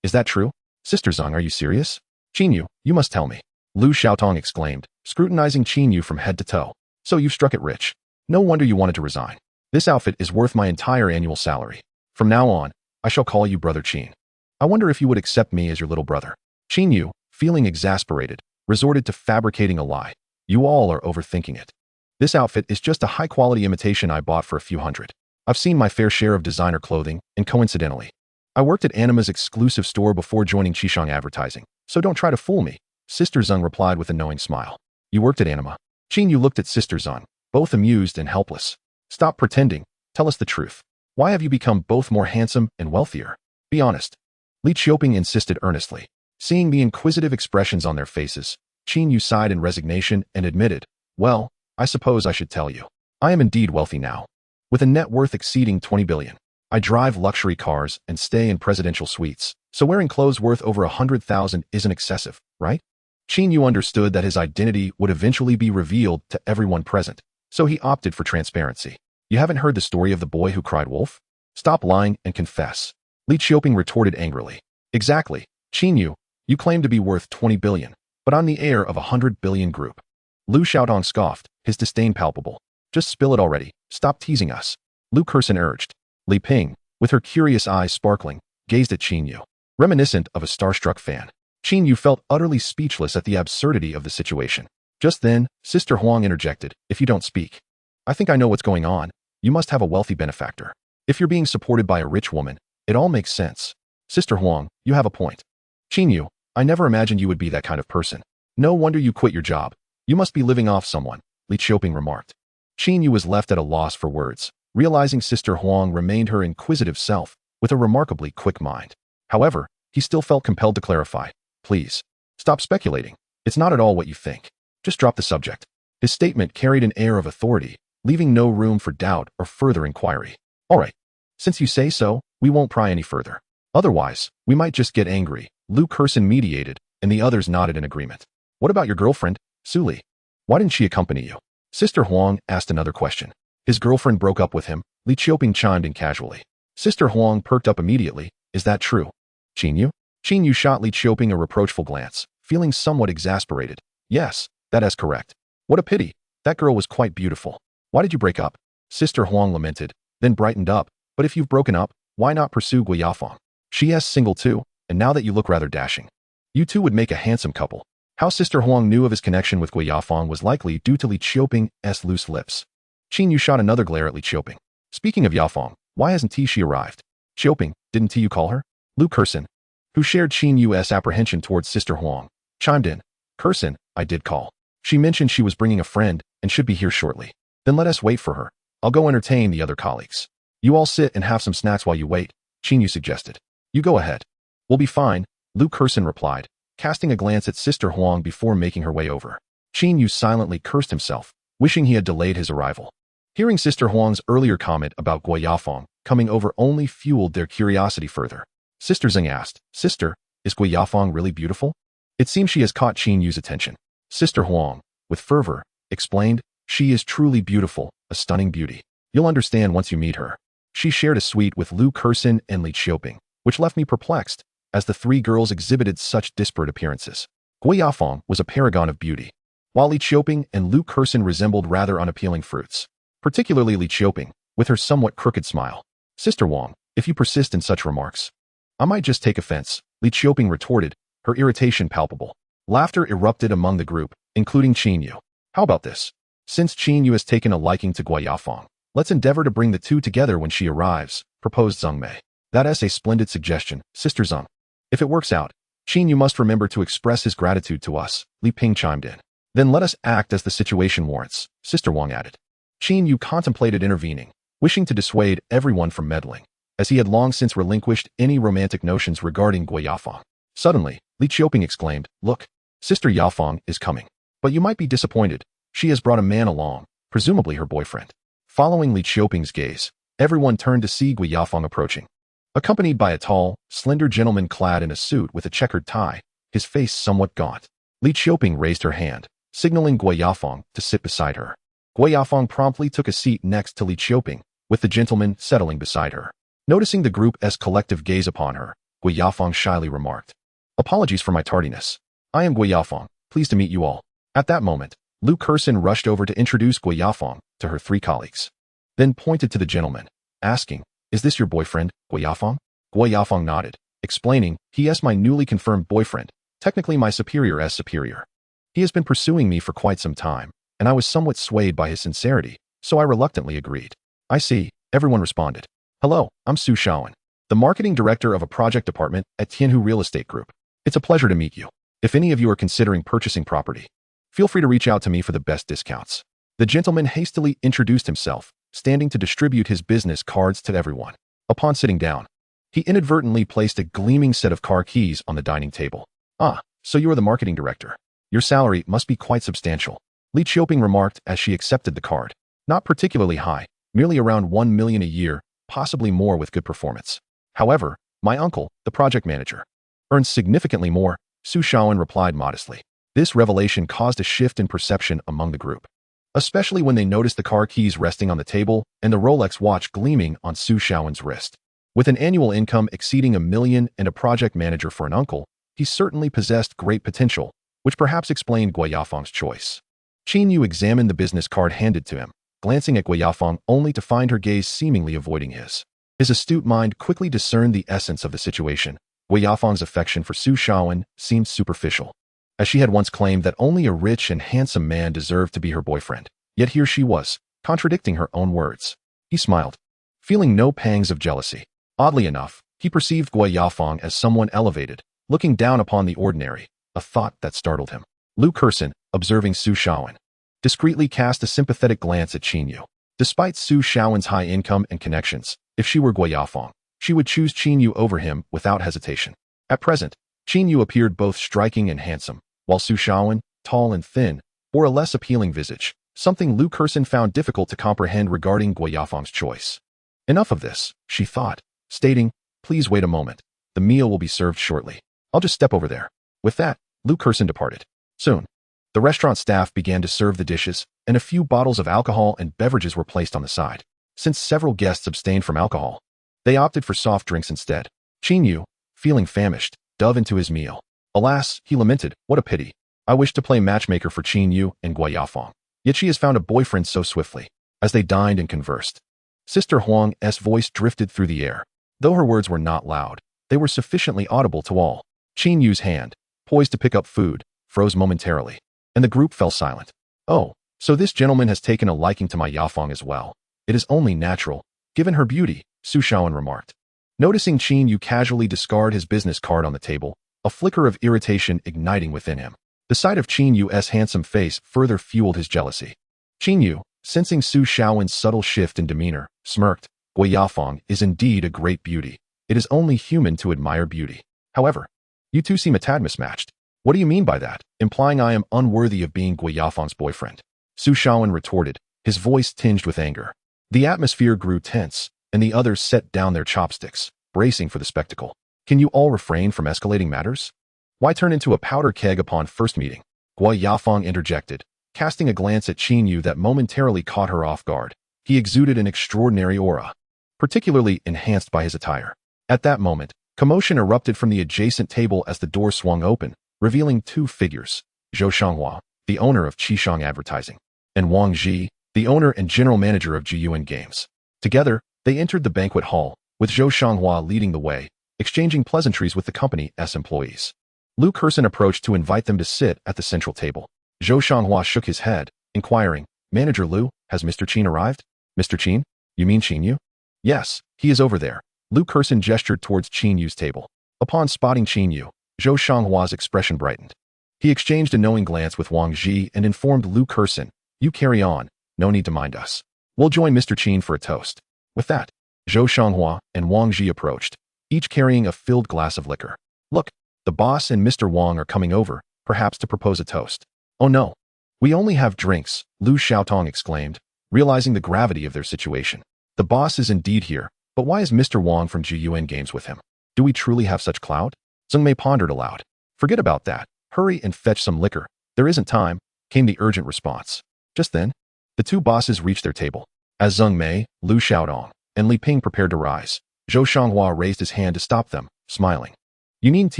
Speaker 1: Is that true? Sister Zheng, are you serious? Qin Yu, you must tell me. Lu Xiaotong exclaimed, scrutinizing Qin Yu from head to toe. So you've struck it rich. No wonder you wanted to resign. This outfit is worth my entire annual salary. From now on, I shall call you Brother Qin. I wonder if you would accept me as your little brother. Qin Yu, feeling exasperated, resorted to fabricating a lie. You all are overthinking it. This outfit is just a high-quality imitation I bought for a few hundred. I've seen my fair share of designer clothing, and coincidentally, I worked at Anima's exclusive store before joining Qishang Advertising, so don't try to fool me, Sister Zheng replied with a knowing smile. You worked at Anima? Qin Yu looked at Sister Zheng, both amused and helpless. Stop pretending, tell us the truth. Why have you become both more handsome and wealthier? Be honest. Li Qiuping insisted earnestly. Seeing the inquisitive expressions on their faces, Qin Yu sighed in resignation and admitted, Well, I suppose I should tell you. I am indeed wealthy now. With a net worth exceeding 20 billion. I drive luxury cars and stay in presidential suites, so wearing clothes worth over 100,000 isn't excessive, right? Qin Yu understood that his identity would eventually be revealed to everyone present, so he opted for transparency. You haven't heard the story of the boy who cried wolf? Stop lying and confess. Li Qiuping retorted angrily. Exactly, Qin Yu, you claim to be worth 20 billion, but I'm the heir of a 100 billion group. Lu Xiaotong scoffed, his disdain palpable. Just spill it already, stop teasing us. Lu Kersin urged. Li Ping, with her curious eyes sparkling, gazed at Qin Yu, reminiscent of a starstruck fan. Qin Yu felt utterly speechless at the absurdity of the situation. Just then, Sister Huang interjected, "If you don't speak, I think I know what's going on. You must have a wealthy benefactor. If you're being supported by a rich woman, it all makes sense. Sister Huang, you have a point." "Qin Yu, I never imagined you would be that kind of person. No wonder you quit your job. You must be living off someone," Li Qiuping remarked. Qin Yu was left at a loss for words, realizing Sister Huang remained her inquisitive self with a remarkably quick mind. However, he still felt compelled to clarify, "Please, stop speculating. It's not at all what you think. Just drop the subject." His statement carried an air of authority, leaving no room for doubt or further inquiry. "All right. Since you say so, we won't pry any further. Otherwise, we might just get angry," Lu Kursin mediated, and the others nodded in agreement. "What about your girlfriend, Su Li? Why didn't she accompany you?" Sister Huang asked another question. "His girlfriend broke up with him," Li Qiuping chimed in casually. Sister Huang perked up immediately. "Is that true?" "Qin Yu?" Qin Yu shot Li Qiuping a reproachful glance, feeling somewhat exasperated. "Yes, that is correct. What a pity. That girl was quite beautiful. Why did you break up?" Sister Huang lamented, then brightened up. "But if you've broken up, why not pursue Gui Yafeng? She is single too, and now that you look rather dashing, you two would make a handsome couple." How Sister Huang knew of his connection with Gui Yafeng was likely due to Li Qiuping's loose lips. Qin Yu shot another glare at Li Qiuping. "Speaking of Yafeng, why hasn't she arrived?" "Qiuping, didn't you call her?" Lu Kursin, who shared Qin Yu's apprehension towards Sister Huang, chimed in. "Kursin, I did call. She mentioned she was bringing a friend and should be here shortly." "Then let us wait for her. I'll go entertain the other colleagues. You all sit and have some snacks while you wait," Qin Yu suggested. "You go ahead." "We'll be fine," Lu Kursin replied, casting a glance at Sister Huang before making her way over. Qin Yu silently cursed himself, wishing he had delayed his arrival. Hearing Sister Huang's earlier comment about Gui Yafeng coming over only fueled their curiosity further. Sister Zheng asked, "Sister, is Gui Yafeng really beautiful?" It seems she has caught Qin Yu's attention. Sister Huang, with fervor, explained, "She is truly beautiful, a stunning beauty. You'll understand once you meet her." She shared a suite with Lu Kursin and Li Qiuping, which left me perplexed, as the three girls exhibited such disparate appearances. Gui Yafeng was a paragon of beauty, while Li Qiuping and Lu Kursin resembled rather unappealing fruits, particularly Li Qiuping, with her somewhat crooked smile. "Sister Huang, if you persist in such remarks, I might just take offense," Li Qiuping retorted, her irritation palpable. Laughter erupted among the group, including Qin Yu. "How about this? Since Qin Yu has taken a liking to Gui Yafeng, let's endeavor to bring the two together when she arrives," proposed Zheng Mei. "That is a splendid suggestion, Sister Zheng. If it works out, Qin Yu must remember to express his gratitude to us," Li Ping chimed in. "Then let us act as the situation warrants," Sister Huang added. Qin Yu contemplated intervening, wishing to dissuade everyone from meddling, as he had long since relinquished any romantic notions regarding Gui Yafeng. Suddenly, Li Qiuping exclaimed, "Look, Sister Yafeng is coming. But you might be disappointed. She has brought a man along, presumably her boyfriend." Following Li Qiuping's gaze, everyone turned to see Gui Yafeng approaching. Accompanied by a tall, slender gentleman clad in a suit with a checkered tie, his face somewhat gaunt. Li Qiuping raised her hand, signaling Gui Yafeng to sit beside her. Gui Yafeng promptly took a seat next to Li Qiuping, with the gentleman settling beside her. Noticing the group's collective gaze upon her, Gui Yafeng shyly remarked, "Apologies for my tardiness. I am Gui Yafeng, pleased to meet you all." At that moment, Lu Kursin rushed over to introduce Gui Yafeng to her three colleagues, then pointed to the gentleman, asking, "Is this your boyfriend, Gui Yafeng?" Gui Yafeng nodded, explaining, "He is my newly confirmed boyfriend, technically my superior as superior. He has been pursuing me for quite some time, and I was somewhat swayed by his sincerity, so I reluctantly agreed." "I see," everyone responded. "Hello, I'm Su Shaoan, the marketing director of a project department at Tianhu Real Estate Group. It's a pleasure to meet you. If any of you are considering purchasing property, feel free to reach out to me for the best discounts." The gentleman hastily introduced himself, standing to distribute his business cards to everyone. Upon sitting down, he inadvertently placed a gleaming set of car keys on the dining table. "Ah, so you are the marketing director. Your salary must be quite substantial," Li Qiuping remarked as she accepted the card. "Not particularly high, merely around 1 million a year, possibly more with good performance. However, my uncle, the project manager, earns significantly more," Su Shaoan replied modestly. This revelation caused a shift in perception among the group, especially when they noticed the car keys resting on the table and the Rolex watch gleaming on Su Shaoan's wrist. With an annual income exceeding 1 million and a project manager for an uncle, he certainly possessed great potential, which perhaps explained Gui Yafeng's choice. Qin Yu examined the business card handed to him, glancing at Gui Yafeng only to find her gaze seemingly avoiding his. His astute mind quickly discerned the essence of the situation. Gui Yafang's affection for Su Shaowen seemed superficial, as she had once claimed that only a rich and handsome man deserved to be her boyfriend. Yet here she was, contradicting her own words. He smiled, feeling no pangs of jealousy. Oddly enough, he perceived Gui Yafang as someone elevated, looking down upon the ordinary, a thought that startled him. Lu Kursin, observing Su Shaowen, discreetly cast a sympathetic glance at Qin Yu. Despite Su Shaowen's high income and connections, if she were Gui Yafang, she would choose Qin Yu over him without hesitation. At present, Qin Yu appeared both striking and handsome, while Su Shaowen, tall and thin, bore a less appealing visage, something Lu Kursin found difficult to comprehend regarding Gui Yafang's choice. Enough of this, she thought, stating, "Please wait a moment. The meal will be served shortly. I'll just step over there." With that, Lu Kursin departed. Soon, the restaurant staff began to serve the dishes, and a few bottles of alcohol and beverages were placed on the side. Since several guests abstained from alcohol, they opted for soft drinks instead. Qin Yu, feeling famished, dove into his meal. Alas, he lamented, "What a pity. I wish to play matchmaker for Qin Yu and Gui Yafang. Yet she has found a boyfriend so swiftly." As they dined and conversed, Sister Huang's voice drifted through the air. Though her words were not loud, they were sufficiently audible to all. Qin Yu's hand, poised to pick up food, froze momentarily, and the group fell silent. "Oh, so this gentleman has taken a liking to my Yafang as well. It is only natural, given her beauty," Su Shaowen remarked. Noticing Qin Yu casually discard his business card on the table, a flicker of irritation igniting within him. The sight of Qin Yu's handsome face further fueled his jealousy. Qin Yu, sensing Su Shaowen's subtle shift in demeanor, smirked. "Gui Yafang is indeed a great beauty. It is only human to admire beauty. However, you two seem a tad mismatched." "What do you mean by that? Implying I am unworthy of being Gui Yafang's boyfriend?" Su Shaowen retorted, his voice tinged with anger. The atmosphere grew tense, and the others set down their chopsticks, bracing for the spectacle. "Can you all refrain from escalating matters? Why turn into a powder keg upon first meeting?" Gui Yafang interjected, casting a glance at Qin Yu that momentarily caught her off guard. He exuded an extraordinary aura, particularly enhanced by his attire. At that moment, commotion erupted from the adjacent table as the door swung open, revealing two figures: Zhou Shanghua, the owner of Qishang Advertising, and Wang Ji, the owner and general manager of Jiyuan Games. Together, they entered the banquet hall, with Zhou Shanghua leading the way, exchanging pleasantries with the company's employees. Lu Kursin approached to invite them to sit at the central table. Zhou Shanghua shook his head, inquiring, "Manager Lu, has Mr. Qin arrived?" "Mr. Qin? You mean Qin Yu?" "Yes, he is over there." Lu Kursin gestured towards Qin Yu's table. Upon spotting Qin Yu, Zhou Shanghua's expression brightened. He exchanged a knowing glance with Wang Ji and informed Lu Kursin, "You carry on, no need to mind us. We'll join Mr. Qin for a toast." With that, Zhou Shanghua and Wang Ji approached, each carrying a filled glass of liquor. "Look, the boss and Mr. Wang are coming over, perhaps to propose a toast." "Oh no, we only have drinks," Lu Xiaotong exclaimed, realizing the gravity of their situation. "The boss is indeed here, but why is Mr. Wang from Jiyuan Games with him? Do we truly have such clout?" Zheng Mei pondered aloud. "Forget about that. Hurry and fetch some liquor. There isn't time," came the urgent response. Just then, the two bosses reached their table. As Zheng Mei, Lu Xiaodong, and Li Ping prepared to rise, Zhou Shanghua raised his hand to stop them, smiling. "You needn't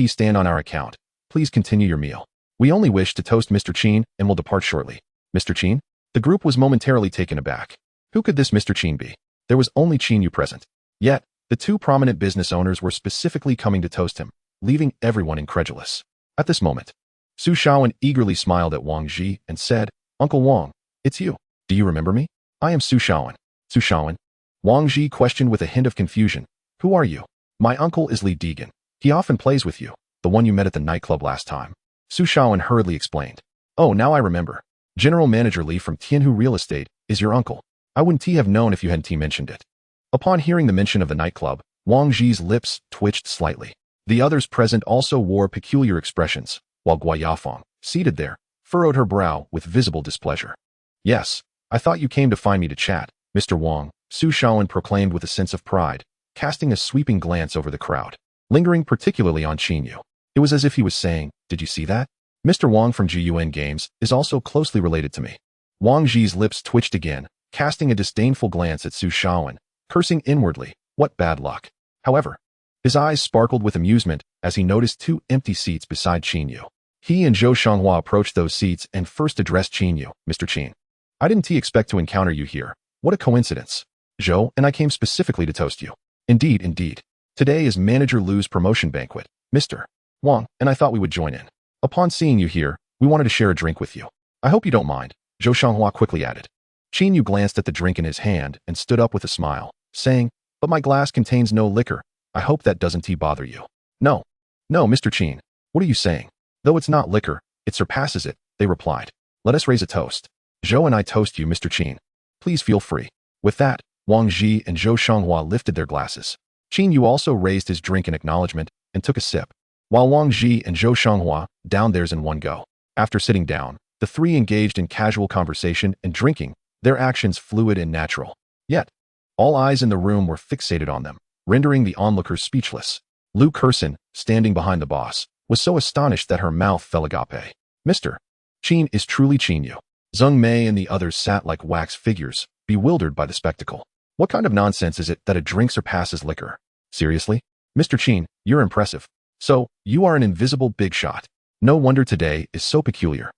Speaker 1: stand on our account. Please continue your meal. We only wish to toast Mr. Qin and will depart shortly." "Mr. Qin?" The group was momentarily taken aback. Who could this Mr. Qin be? There was only Qin Yu present. Yet, the two prominent business owners were specifically coming to toast him, leaving everyone incredulous. At this moment, Su Shaowen eagerly smiled at Wang Ji and said, "Uncle Wang, it's you. Do you remember me? I am Su Shaowen." "Su Shaowen?" Wang Ji questioned with a hint of confusion. "Who are you?" "My uncle is Li Degan. He often plays with you, the one you met at the nightclub last time." Su Shaowen hurriedly explained. "Oh, now I remember. General Manager Li from Tianhu Real Estate is your uncle. I wouldn't have known if you hadn't mentioned it." Upon hearing the mention of the nightclub, Wang Ji's lips twitched slightly. The others present also wore peculiar expressions, while Gui Yafang, seated there, furrowed her brow with visible displeasure. "Yes, I thought you came to find me to chat, Mr. Wang," Su Shaowen proclaimed with a sense of pride, casting a sweeping glance over the crowd, lingering particularly on Qin Yu. It was as if he was saying, "Did you see that? Mr. Wang from Jiyuan Games is also closely related to me." Wang Ji's lips twitched again, casting a disdainful glance at Su Shaowen, cursing inwardly, "What bad luck." However, his eyes sparkled with amusement as he noticed two empty seats beside Qin Yu. He and Zhou Shanghua approached those seats and first addressed Qin Yu. "Mr. Qin, I didn't expect to encounter you here. What a coincidence. Zhou and I came specifically to toast you." Indeed, indeed. Today is Manager Lu's promotion banquet, Mr. Wang, and I thought we would join in. Upon seeing you here, we wanted to share a drink with you. I hope you don't mind, Zhou Shanghua quickly added. Qin Yu glanced at the drink in his hand and stood up with a smile, saying, "But my glass contains no liquor. I hope that doesn't bother you." No, Mr. Qin. What are you saying? Though it's not liquor, it surpasses it, they replied. Let us raise a toast. Zhou and I toast you, Mr. Qin. Please feel free. With that, Wang Ji and Zhou Shanghua lifted their glasses. Qin Yu also raised his drink in acknowledgement and took a sip, while Wang Ji and Zhou Shanghua downed theirs in one go. After sitting down, the three engaged in casual conversation and drinking, their actions fluid and natural. Yet, all eyes in the room were fixated on them, rendering the onlookers speechless. Lu Kerson, standing behind the boss, was so astonished that her mouth fell agape. Mr. Qin is truly Qin Yu. Zheng Mei and the others sat like wax figures, bewildered by the spectacle. What kind of nonsense is it that a drink surpasses liquor? Seriously? Mr. Qin, you're impressive. So, you are an invisible big shot. No wonder today is so peculiar.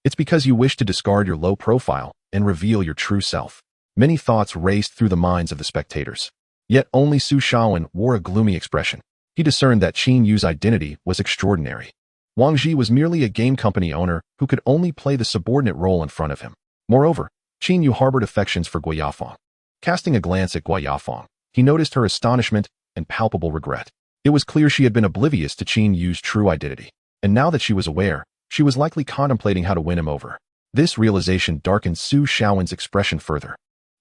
Speaker 1: It's because you wish to discard your low profile and reveal your true self. Many thoughts raced through the minds of the spectators. Yet only Su Shaowen wore a gloomy expression. He discerned that Qin Yu's identity was extraordinary. Wang Ji was merely a game company owner who could only play the subordinate role in front of him. Moreover, Qin Yu harbored affections for Gui Yafeng. Casting a glance at Gui Yafeng, he noticed her astonishment and palpable regret. It was clear she had been oblivious to Qin Yu's true identity, and now that she was aware, she was likely contemplating how to win him over. This realization darkened Su Shaowen's expression further,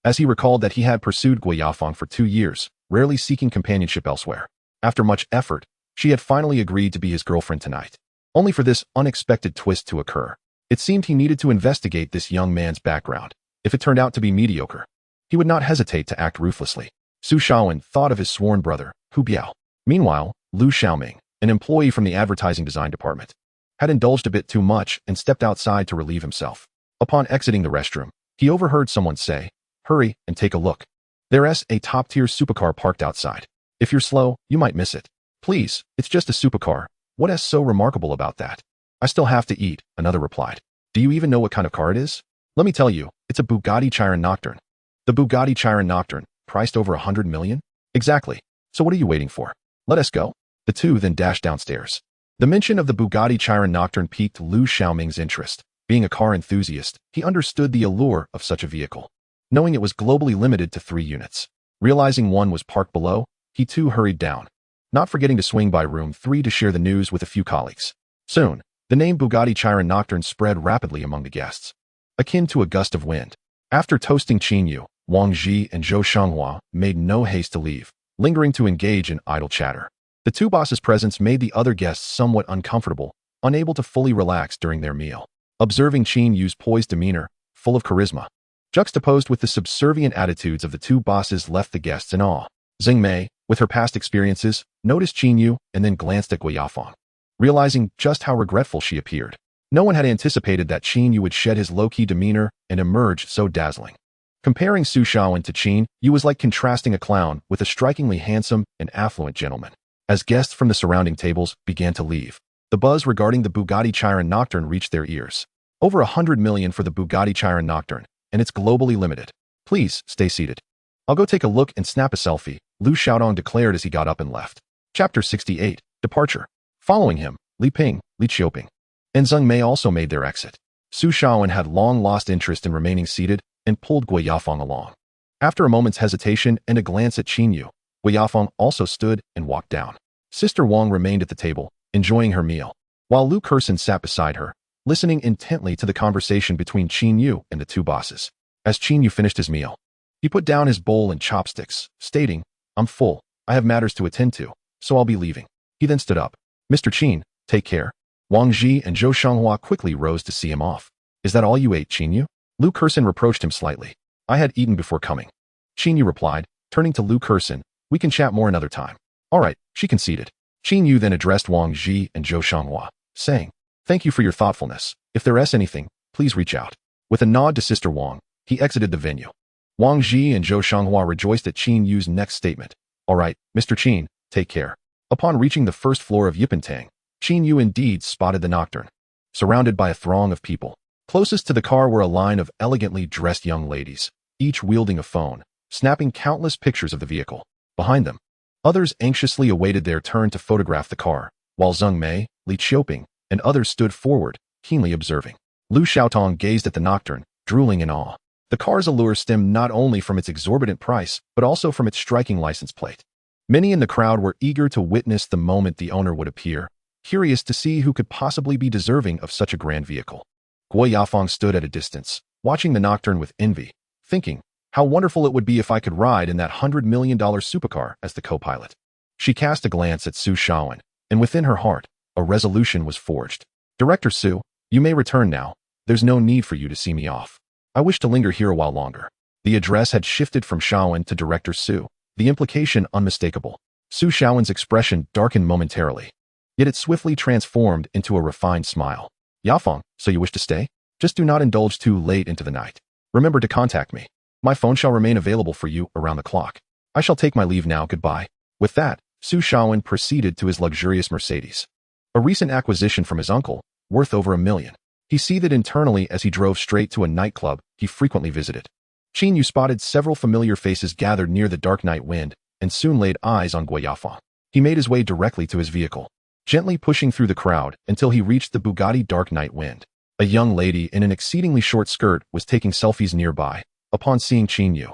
Speaker 1: as he recalled that he had pursued Gui Yafeng for 2 years, rarely seeking companionship elsewhere. After much effort, she had finally agreed to be his girlfriend tonight, only for this unexpected twist to occur. It seemed he needed to investigate this young man's background. If it turned out to be mediocre, he would not hesitate to act ruthlessly. Su Shaowen thought of his sworn brother, Hu Biao. Meanwhile, Lu Xiaoming, an employee from the advertising design department, had indulged a bit too much and stepped outside to relieve himself. Upon exiting the restroom, he overheard someone say, "Hurry and take a look. There's a top-tier supercar parked outside. If you're slow, you might miss it." "Please, it's just a supercar. What is so remarkable about that?" "I still have to eat," another replied. "Do you even know what kind of car it is?" "Let me tell you, it's a Bugatti Chiron Nocturne." "The Bugatti Chiron Nocturne, priced over 100 million? Exactly. So what are you waiting for? Let us go." The two then dashed downstairs. The mention of the Bugatti Chiron Nocturne piqued Lu Xiaoming's interest. Being a car enthusiast, he understood the allure of such a vehicle. Knowing it was globally limited to 3 units, realizing one was parked below, he too hurried down, not forgetting to swing by room 3 to share the news with a few colleagues. Soon, the name Bugatti Chiron Nocturne spread rapidly among the guests, akin to a gust of wind. After toasting Qin Yu, Wang Ji and Zhou Shanghua made no haste to leave, lingering to engage in idle chatter. The two bosses' presence made the other guests somewhat uncomfortable, unable to fully relax during their meal. Observing Qin Yu's poised demeanor, full of charisma, juxtaposed with the subservient attitudes of the two bosses, left the guests in awe. Zheng Mei, with her past experiences, noticed Qin Yu and then glanced at Gui Yafeng, realizing just how regretful she appeared. No one had anticipated that Qin Yu would shed his low-key demeanor and emerge so dazzling. Comparing Su Shaowen to Qin Yu was like contrasting a clown with a strikingly handsome and affluent gentleman. As guests from the surrounding tables began to leave, the buzz regarding the Bugatti Chiron Nocturne reached their ears. Over 100 million for the Bugatti Chiron Nocturne, and it's globally limited. "Please, stay seated. I'll go take a look and snap a selfie," Lu Xiaodong declared as he got up and left. Chapter 68, Departure. Following him, Li Ping, Li Qiuping, and Zheng Mei also made their exit. Su Shaowen had long lost interest in remaining seated and pulled Gui Yafeng along. After a moment's hesitation and a glance at Qin Yu, Gui Yafeng also stood and walked down. Sister Wang remained at the table, enjoying her meal, while Lu Kerson sat beside her, listening intently to the conversation between Qin Yu and the two bosses. As Qin Yu finished his meal, he put down his bowl and chopsticks, stating, "I'm full. I have matters to attend to, so I'll be leaving." He then stood up. "Mr. Qin, take care." Wang Ji and Zhou Shanghua quickly rose to see him off. "Is that all you ate, Qin Yu?" Lu Kerson reproached him slightly. "I had eaten before coming." Qin Yu replied, turning to Lu Kerson, "We can chat more another time." "All right," she conceded. Qin Yu then addressed Wang Ji and Zhou Shanghua, saying, "Thank you for your thoughtfulness. If there is anything, please reach out." With a nod to Sister Wang, he exited the venue. Wang Ji and Zhou Shanghua rejoiced at Qin Yu's next statement. "All right, Mr. Qin, take care." Upon reaching the first floor of Yipentang, Qin Yu indeed spotted the Nocturne, surrounded by a throng of people. Closest to the car were a line of elegantly dressed young ladies, each wielding a phone, snapping countless pictures of the vehicle. Behind them, Others anxiously awaited their turn to photograph the car, while Zheng Mei, Li Qiuping, and others stood forward, keenly observing. Lu Xiaotong gazed at the nocturne, drooling in awe. The car's allure stemmed not only from its exorbitant price, but also from its striking license plate. Many in the crowd were eager to witness the moment the owner would appear, curious to see who could possibly be deserving of such a grand vehicle. Guo Yafeng stood at a distance, watching the nocturne with envy, thinking, how wonderful it would be if I could ride in that $100 million supercar as the co-pilot. She cast a glance at Su Shaowen, and within her heart, a resolution was forged. Director Su, you may return now. There's no need for you to see me off. I wish to linger here a while longer. The address had shifted from Shaowen to Director Su, the implication unmistakable. Su Shaowen's expression darkened momentarily, yet it swiftly transformed into a refined smile. Yafeng, so you wish to stay? Just do not indulge too late into the night. Remember to contact me. My phone shall remain available for you around the clock. I shall take my leave now, goodbye. With that, Su Shaowen proceeded to his luxurious Mercedes. A recent acquisition from his uncle, worth over $1 million. He seethed internally as he drove straight to a nightclub he frequently visited. Qin Yu spotted several familiar faces gathered near the dark night wind, and soon laid eyes on Guo Yafeng. He made his way directly to his vehicle, gently pushing through the crowd until he reached the Bugatti Dark Night Wind. A young lady in an exceedingly short skirt was taking selfies nearby. Upon seeing Qin Yu,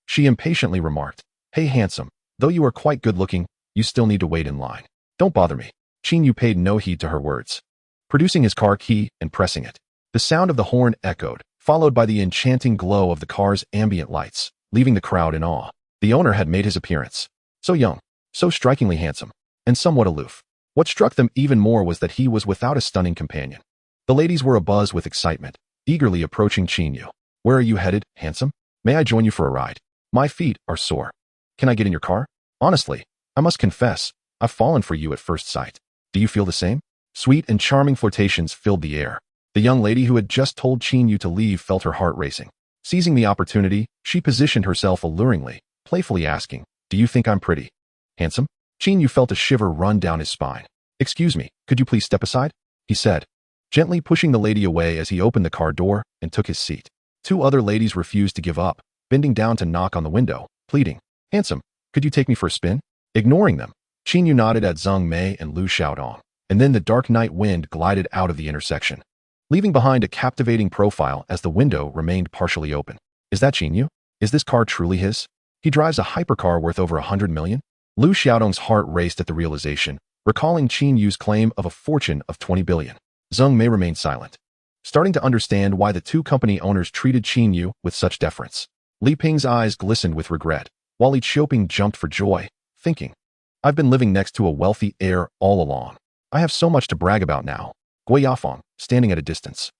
Speaker 1: she impatiently remarked, "Hey handsome, though you are quite good-looking, you still need to wait in line. Don't bother me." Qin Yu paid no heed to her words, producing his car key and pressing it. The sound of the horn echoed, followed by the enchanting glow of the car's ambient lights, leaving the crowd in awe. The owner had made his appearance. So young, so strikingly handsome, and somewhat aloof. What struck them even more was that he was without a stunning companion. The ladies were abuzz with excitement, eagerly approaching Qin Yu. "Where are you headed, handsome? May I join you for a ride? My feet are sore. Can I get in your car? Honestly, I must confess, I've fallen for you at first sight. Do you feel the same?" Sweet and charming flirtations filled the air. The young lady who had just told Qin Yu to leave felt her heart racing. Seizing the opportunity, she positioned herself alluringly, playfully asking, "Do you think I'm pretty? Handsome?" Qin Yu felt a shiver run down his spine. "Excuse me, could you please step aside?" he said, gently pushing the lady away as he opened the car door and took his seat. Two other ladies refused to give up, bending down to knock on the window, pleading, "Handsome, could you take me for a spin?" Ignoring them, Qin Yu nodded at Zheng Mei and Lu Xiaodong, and then the dark night wind glided out of the intersection, leaving behind a captivating profile as the window remained partially open. Is that Qin Yu? Is this car truly his? He drives a hypercar worth over $100 million? Lu Xiaodong's heart raced at the realization, recalling Qin Yu's claim of a fortune of $20 billion. Zheng Mei remained silent, starting to understand why the two company owners treated Qin Yu with such deference. Li Ping's eyes glistened with regret, while Li Qiuping jumped for joy, thinking, "I've been living next to a wealthy heir all along. I have so much to brag about now." Guo Yafeng, standing at a distance,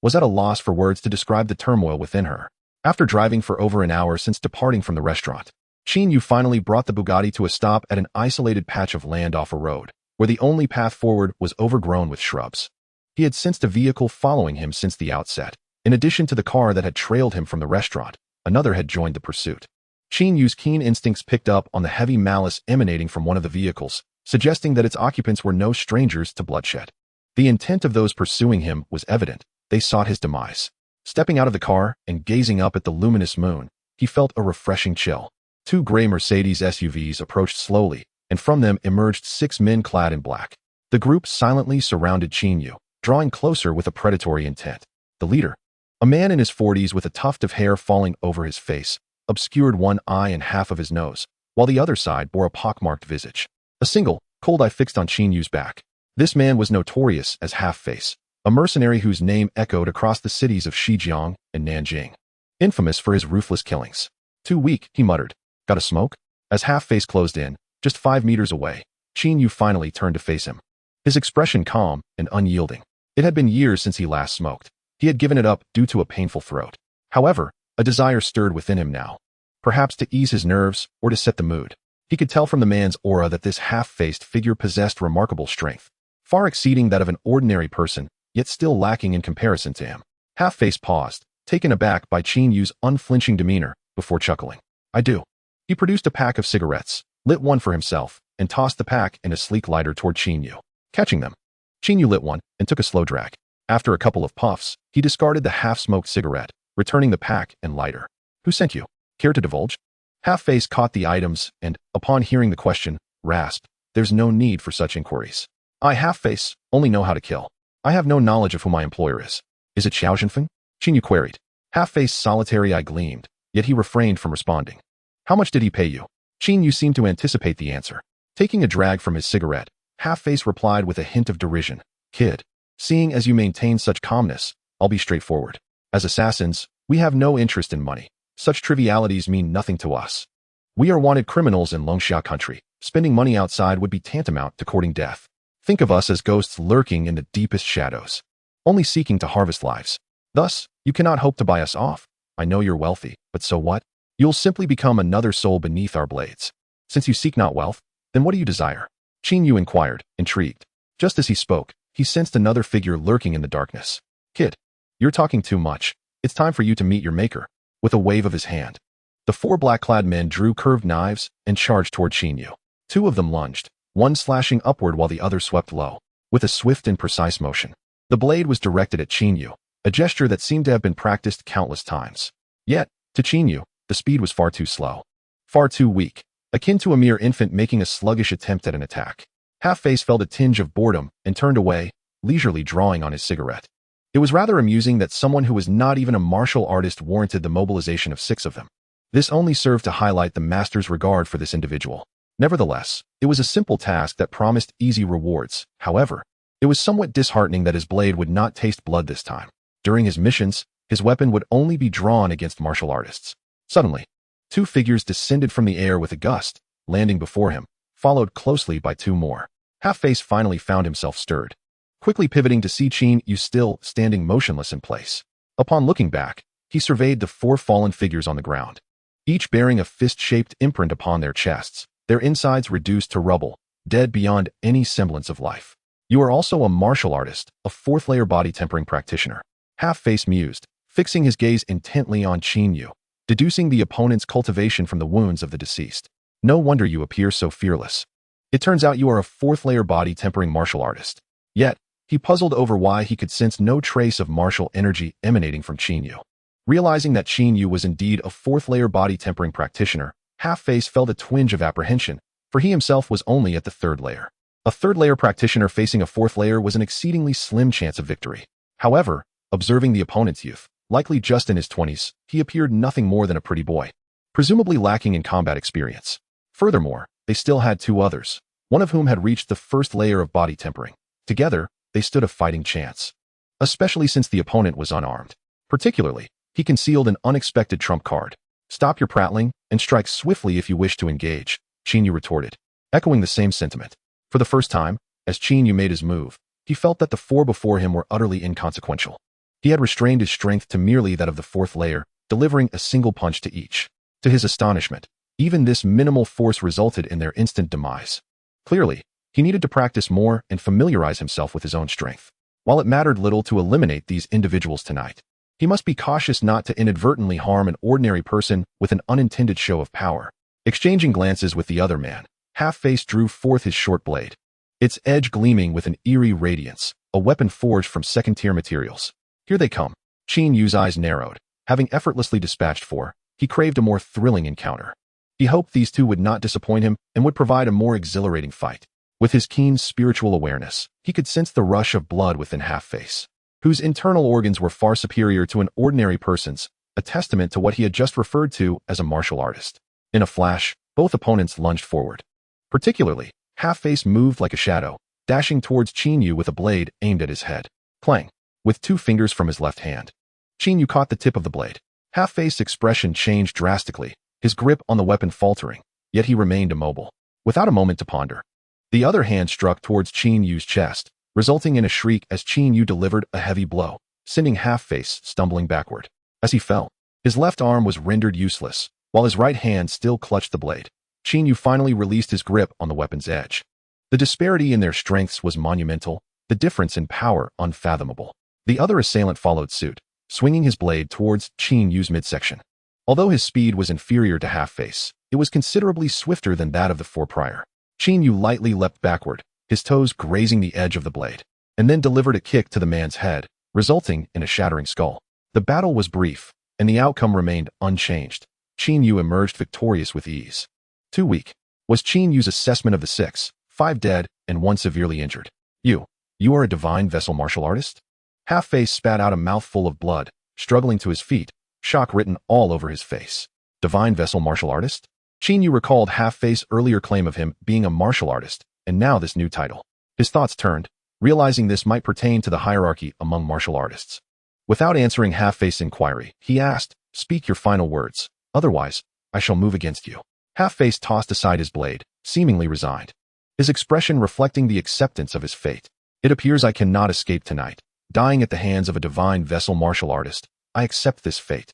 Speaker 1: was at a loss for words to describe the turmoil within her. After driving for over an hour since departing from the restaurant, Qin Yu finally brought the Bugatti to a stop at an isolated patch of land off a road, where the only path forward was overgrown with shrubs. He had sensed a vehicle following him since the outset. In addition to the car that had trailed him from the restaurant, another had joined the pursuit. Qin Yu's keen instincts picked up on the heavy malice emanating from one of the vehicles, suggesting that its occupants were no strangers to bloodshed. The intent of those pursuing him was evident. They sought his demise. Stepping out of the car and gazing up at the luminous moon, he felt a refreshing chill. Two gray Mercedes SUVs approached slowly, and from them emerged 6 men clad in black. The group silently surrounded Qin Yu, drawing closer with a predatory intent. The leader, a man in his 40s with a tuft of hair falling over his face, obscured one eye and half of his nose, while the other side bore a pockmarked visage. A single, cold eye fixed on Qin Yu's back. This man was notorious as Half-Face, a mercenary whose name echoed across the cities of Xizjiang and Nanjing, infamous for his ruthless killings. "Too weak," he muttered. "Got a smoke?" As Half-Face closed in, just 5 meters away, Qin Yu finally turned to face him, his expression calm and unyielding. It had been years since he last smoked. He had given it up due to a painful throat. However, a desire stirred within him now, perhaps to ease his nerves or to set the mood. He could tell from the man's aura that this half-faced figure possessed remarkable strength, far exceeding that of an ordinary person, yet still lacking in comparison to him. Half-Face paused, taken aback by Qin Yu's unflinching demeanor, before chuckling. "I do." He produced a pack of cigarettes, lit one for himself, and tossed the pack and a sleek lighter toward Qin Yu. Catching them, Qin Yu lit one and took a slow drag. After a couple of puffs, he discarded the half-smoked cigarette, returning the pack and lighter. "Who sent you? Care to divulge?" Half-Face caught the items and, upon hearing the question, rasped, "There's no need for such inquiries. I, Half-Face, only know how to kill. I have no knowledge of who my employer is." "Is it Xiao Zhenfeng?" Qin Yu queried. Half-Face's solitary eye gleamed, yet he refrained from responding. "How much did he pay you?" Qin Yu seemed to anticipate the answer. Taking a drag from his cigarette, Half-Face replied with a hint of derision, "Kid, seeing as you maintain such calmness, I'll be straightforward. As assassins, we have no interest in money. Such trivialities mean nothing to us. We are wanted criminals in Longxia country. Spending money outside would be tantamount to courting death. Think of us as ghosts lurking in the deepest shadows, only seeking to harvest lives. Thus, you cannot hope to buy us off. I know you're wealthy, but so what? You'll simply become another soul beneath our blades. Since you seek not wealth, then what do you desire?" Qin Yu inquired, intrigued. Just as he spoke, he sensed another figure lurking in the darkness. "Kid, you're talking too much. It's time for you to meet your maker." With a wave of his hand, the four black-clad men drew curved knives and charged toward Qin Yu. Two of them lunged, one slashing upward while the other swept low. With a swift and precise motion, the blade was directed at Qin Yu, a gesture that seemed to have been practiced countless times. Yet, to Qin Yu, the speed was far too slow, far too weak, akin to a mere infant making a sluggish attempt at an attack. Half-Face felt a tinge of boredom and turned away, leisurely drawing on his cigarette. It was rather amusing that someone who was not even a martial artist warranted the mobilization of 6 of them. This only served to highlight the master's regard for this individual. Nevertheless, it was a simple task that promised easy rewards. However, it was somewhat disheartening that his blade would not taste blood this time. During his missions, his weapon would only be drawn against martial artists. Suddenly, 2 figures descended from the air with a gust, landing before him, followed closely by 2 more. Half-Face finally found himself stirred, quickly pivoting to see Qin Yu still standing motionless in place. Upon looking back, he surveyed the 4 fallen figures on the ground, each bearing a fist-shaped imprint upon their chests, their insides reduced to rubble, dead beyond any semblance of life. "You are also a martial artist, a 4th-layer body tempering practitioner." Half-Face mused, fixing his gaze intently on Qin Yu, deducing the opponent's cultivation from the wounds of the deceased. "No wonder you appear so fearless. It turns out you are a 4th-layer body tempering martial artist." Yet, he puzzled over why he could sense no trace of martial energy emanating from Qin Yu. Realizing that Qin Yu was indeed a 4th-layer body tempering practitioner, Half-Face felt a twinge of apprehension, for he himself was only at the 3rd layer. A 3rd-layer practitioner facing a 4th layer was an exceedingly slim chance of victory. However, observing the opponent's youth, likely just in his 20s, he appeared nothing more than a pretty boy, presumably lacking in combat experience. Furthermore, they still had 2 others, one of whom had reached the 1st layer of body tempering. Together, they stood a fighting chance, especially since the opponent was unarmed. Particularly, he concealed an unexpected trump card. "Stop your prattling and strike swiftly if you wish to engage," Qin Yu retorted, echoing the same sentiment. For the first time, as Qin Yu made his move, he felt that the 4 before him were utterly inconsequential. He had restrained his strength to merely that of the 4th layer, delivering a single punch to each. To his astonishment, even this minimal force resulted in their instant demise. Clearly, he needed to practice more and familiarize himself with his own strength. While it mattered little to eliminate these individuals tonight, he must be cautious not to inadvertently harm an ordinary person with an unintended show of power. Exchanging glances with the other man, Half-Face drew forth his short blade, its edge gleaming with an eerie radiance, a weapon forged from 2nd-tier materials. "Here they come." Qin Yu's eyes narrowed. Having effortlessly dispatched 4, he craved a more thrilling encounter. He hoped these 2 would not disappoint him and would provide a more exhilarating fight. With his keen spiritual awareness, he could sense the rush of blood within Half-Face, whose internal organs were far superior to an ordinary person's, a testament to what he had just referred to as a martial artist. In a flash, both opponents lunged forward. Particularly, Half-Face moved like a shadow, dashing towards Qin Yu with a blade aimed at his head. Clang! With 2 fingers from his left hand, Qin Yu caught the tip of the blade. Half-Face's expression changed drastically, his grip on the weapon faltering, yet he remained immobile. Without a moment to ponder, the other hand struck towards Qin Yu's chest, resulting in a shriek as Qin Yu delivered a heavy blow, sending Half-Face stumbling backward. As he fell, his left arm was rendered useless, while his right hand still clutched the blade. Qin Yu finally released his grip on the weapon's edge. The disparity in their strengths was monumental, the difference in power unfathomable. The other assailant followed suit, swinging his blade towards Qin Yu's midsection. Although his speed was inferior to Half-Face, it was considerably swifter than that of the 4 prior. Qin Yu lightly leapt backward, his toes grazing the edge of the blade, and then delivered a kick to the man's head, resulting in a shattering skull. The battle was brief, and the outcome remained unchanged. Qin Yu emerged victorious with ease. Too weak, was Qin Yu's assessment of the 6, 5 dead, and 1 severely injured. You are a divine vessel martial artist? Half-Face spat out a mouthful of blood, struggling to his feet, shock written all over his face. Divine vessel martial artist? Qin Yu recalled Half-Face's earlier claim of him being a martial artist, and now this new title. His thoughts turned, realizing this might pertain to the hierarchy among martial artists. Without answering Half-Face's inquiry, he asked, "Speak your final words, otherwise, I shall move against you." Half-Face tossed aside his blade, seemingly resigned, his expression reflecting the acceptance of his fate. "It appears I cannot escape tonight, dying at the hands of a divine vessel martial artist. I accept this fate."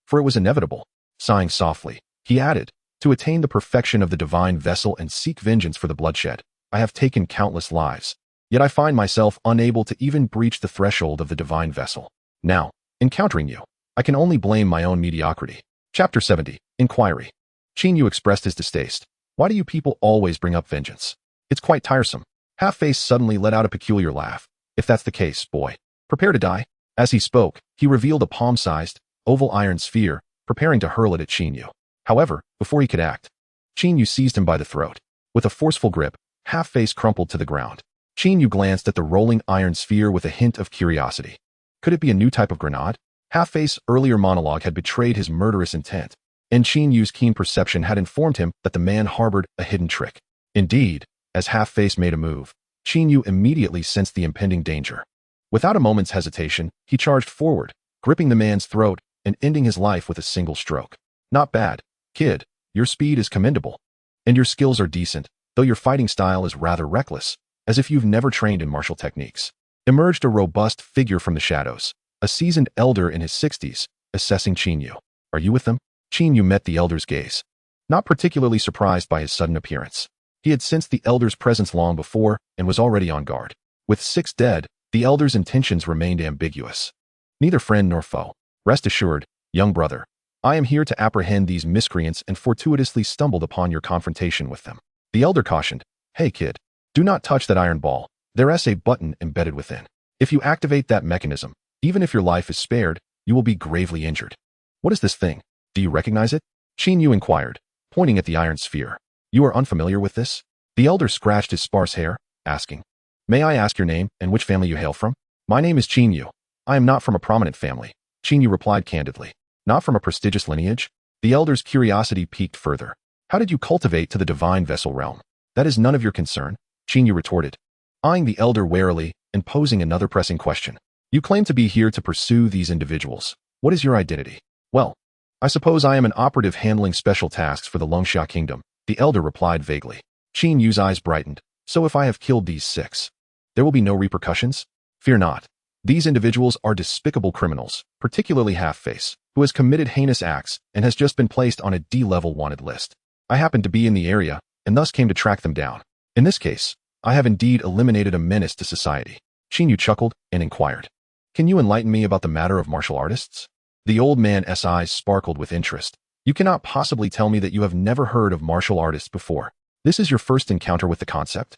Speaker 1: For it was inevitable. Sighing softly, he added, "To attain the perfection of the divine vessel and seek vengeance for the bloodshed, I have taken countless lives. Yet I find myself unable to even breach the threshold of the divine vessel. Now, encountering you, I can only blame my own mediocrity." Chapter 70, Inquiry. Qin Yu expressed his distaste. "Why do you people always bring up vengeance? It's quite tiresome." Half-Face suddenly let out a peculiar laugh. "If that's the case, boy, prepare to die." As he spoke, he revealed a palm-sized, oval iron sphere, preparing to hurl it at Qin Yu. However, before he could act, Qin Yu seized him by the throat. With a forceful grip, Half-Face crumpled to the ground. Qin Yu glanced at the rolling iron sphere with a hint of curiosity. Could it be a new type of grenade? Half-Face's earlier monologue had betrayed his murderous intent, and Qin Yu's keen perception had informed him that the man harbored a hidden trick. Indeed, as Half-Face made a move, Qin Yu immediately sensed the impending danger. Without a moment's hesitation, he charged forward, gripping the man's throat and ending his life with a single stroke. "Not bad, kid. Your speed is commendable. And your skills are decent, though your fighting style is rather reckless, as if you've never trained in martial techniques." Emerged a robust figure from the shadows, a seasoned elder in his 60s, assessing Qin Yu. "Are you with them?" Qin Yu met the elder's gaze, not particularly surprised by his sudden appearance. He had sensed the elder's presence long before and was already on guard. With 6 dead, the elder's intentions remained ambiguous. "Neither friend nor foe. Rest assured, young brother, I am here to apprehend these miscreants and fortuitously stumbled upon your confrontation with them." The elder cautioned, "Hey kid, do not touch that iron ball. There's a button embedded within. If you activate that mechanism, even if your life is spared, you will be gravely injured." "What is this thing? Do you recognize it?" Qin Yu inquired, pointing at the iron sphere. "You are unfamiliar with this?" The elder scratched his sparse hair, asking, "May I ask your name and which family you hail from?" "My name is Qin Yu. I am not from a prominent family," Qin Yu replied candidly. "Not from a prestigious lineage?" The elder's curiosity piqued further. "How did you cultivate to the divine vessel realm?" "That is none of your concern," Qin Yu retorted, eyeing the elder warily and posing another pressing question. "You claim to be here to pursue these individuals. What is your identity?" "Well, I suppose I am an operative handling special tasks for the Longxia Kingdom," the elder replied vaguely. Qin Yu's eyes brightened. "So if I have killed these 6, there will be no repercussions?" "Fear not. These individuals are despicable criminals, particularly Half-Face, who has committed heinous acts and has just been placed on a D-level wanted list. I happened to be in the area and thus came to track them down. In this case, I have indeed eliminated a menace to society." Qin Yu chuckled and inquired, "Can you enlighten me about the matter of martial artists?" The old man's eyes sparkled with interest. "You cannot possibly tell me that you have never heard of martial artists before. This is your first encounter with the concept?"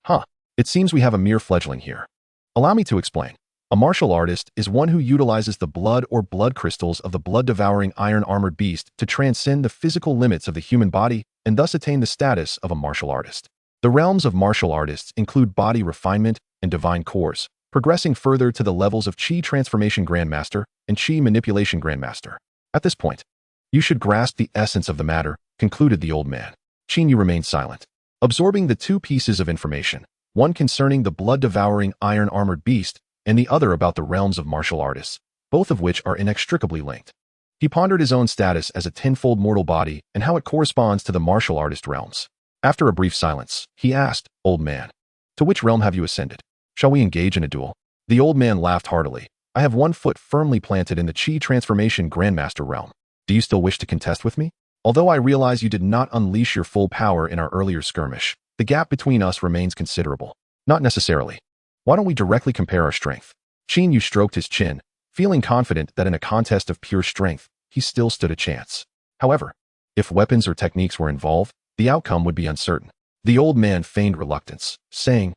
Speaker 1: "Huh. It seems we have a mere fledgling here. Allow me to explain. A martial artist is one who utilizes the blood or blood crystals of the blood-devouring iron-armored beast to transcend the physical limits of the human body and thus attain the status of a martial artist. The realms of martial artists include body refinement and divine cores, progressing further to the levels of Qi Transformation Grandmaster and Qi Manipulation Grandmaster. At this point, you should grasp the essence of the matter," concluded the old man. Qin Yu remained silent, absorbing the 2 pieces of information, one concerning the blood-devouring iron-armored beast and the other about the realms of martial artists, both of which are inextricably linked. He pondered his own status as a tenfold mortal body and how it corresponds to the martial artist realms. After a brief silence, he asked, "Old man, to which realm have you ascended? Shall we engage in a duel?" The old man laughed heartily. "I have one foot firmly planted in the Qi Transformation Grandmaster realm. Do you still wish to contest with me? Although I realize you did not unleash your full power in our earlier skirmish, the gap between us remains considerable." "Not necessarily. Why don't we directly compare our strength?" Qin Yu stroked his chin, feeling confident that in a contest of pure strength, he still stood a chance. However, if weapons or techniques were involved, the outcome would be uncertain. The old man feigned reluctance, saying,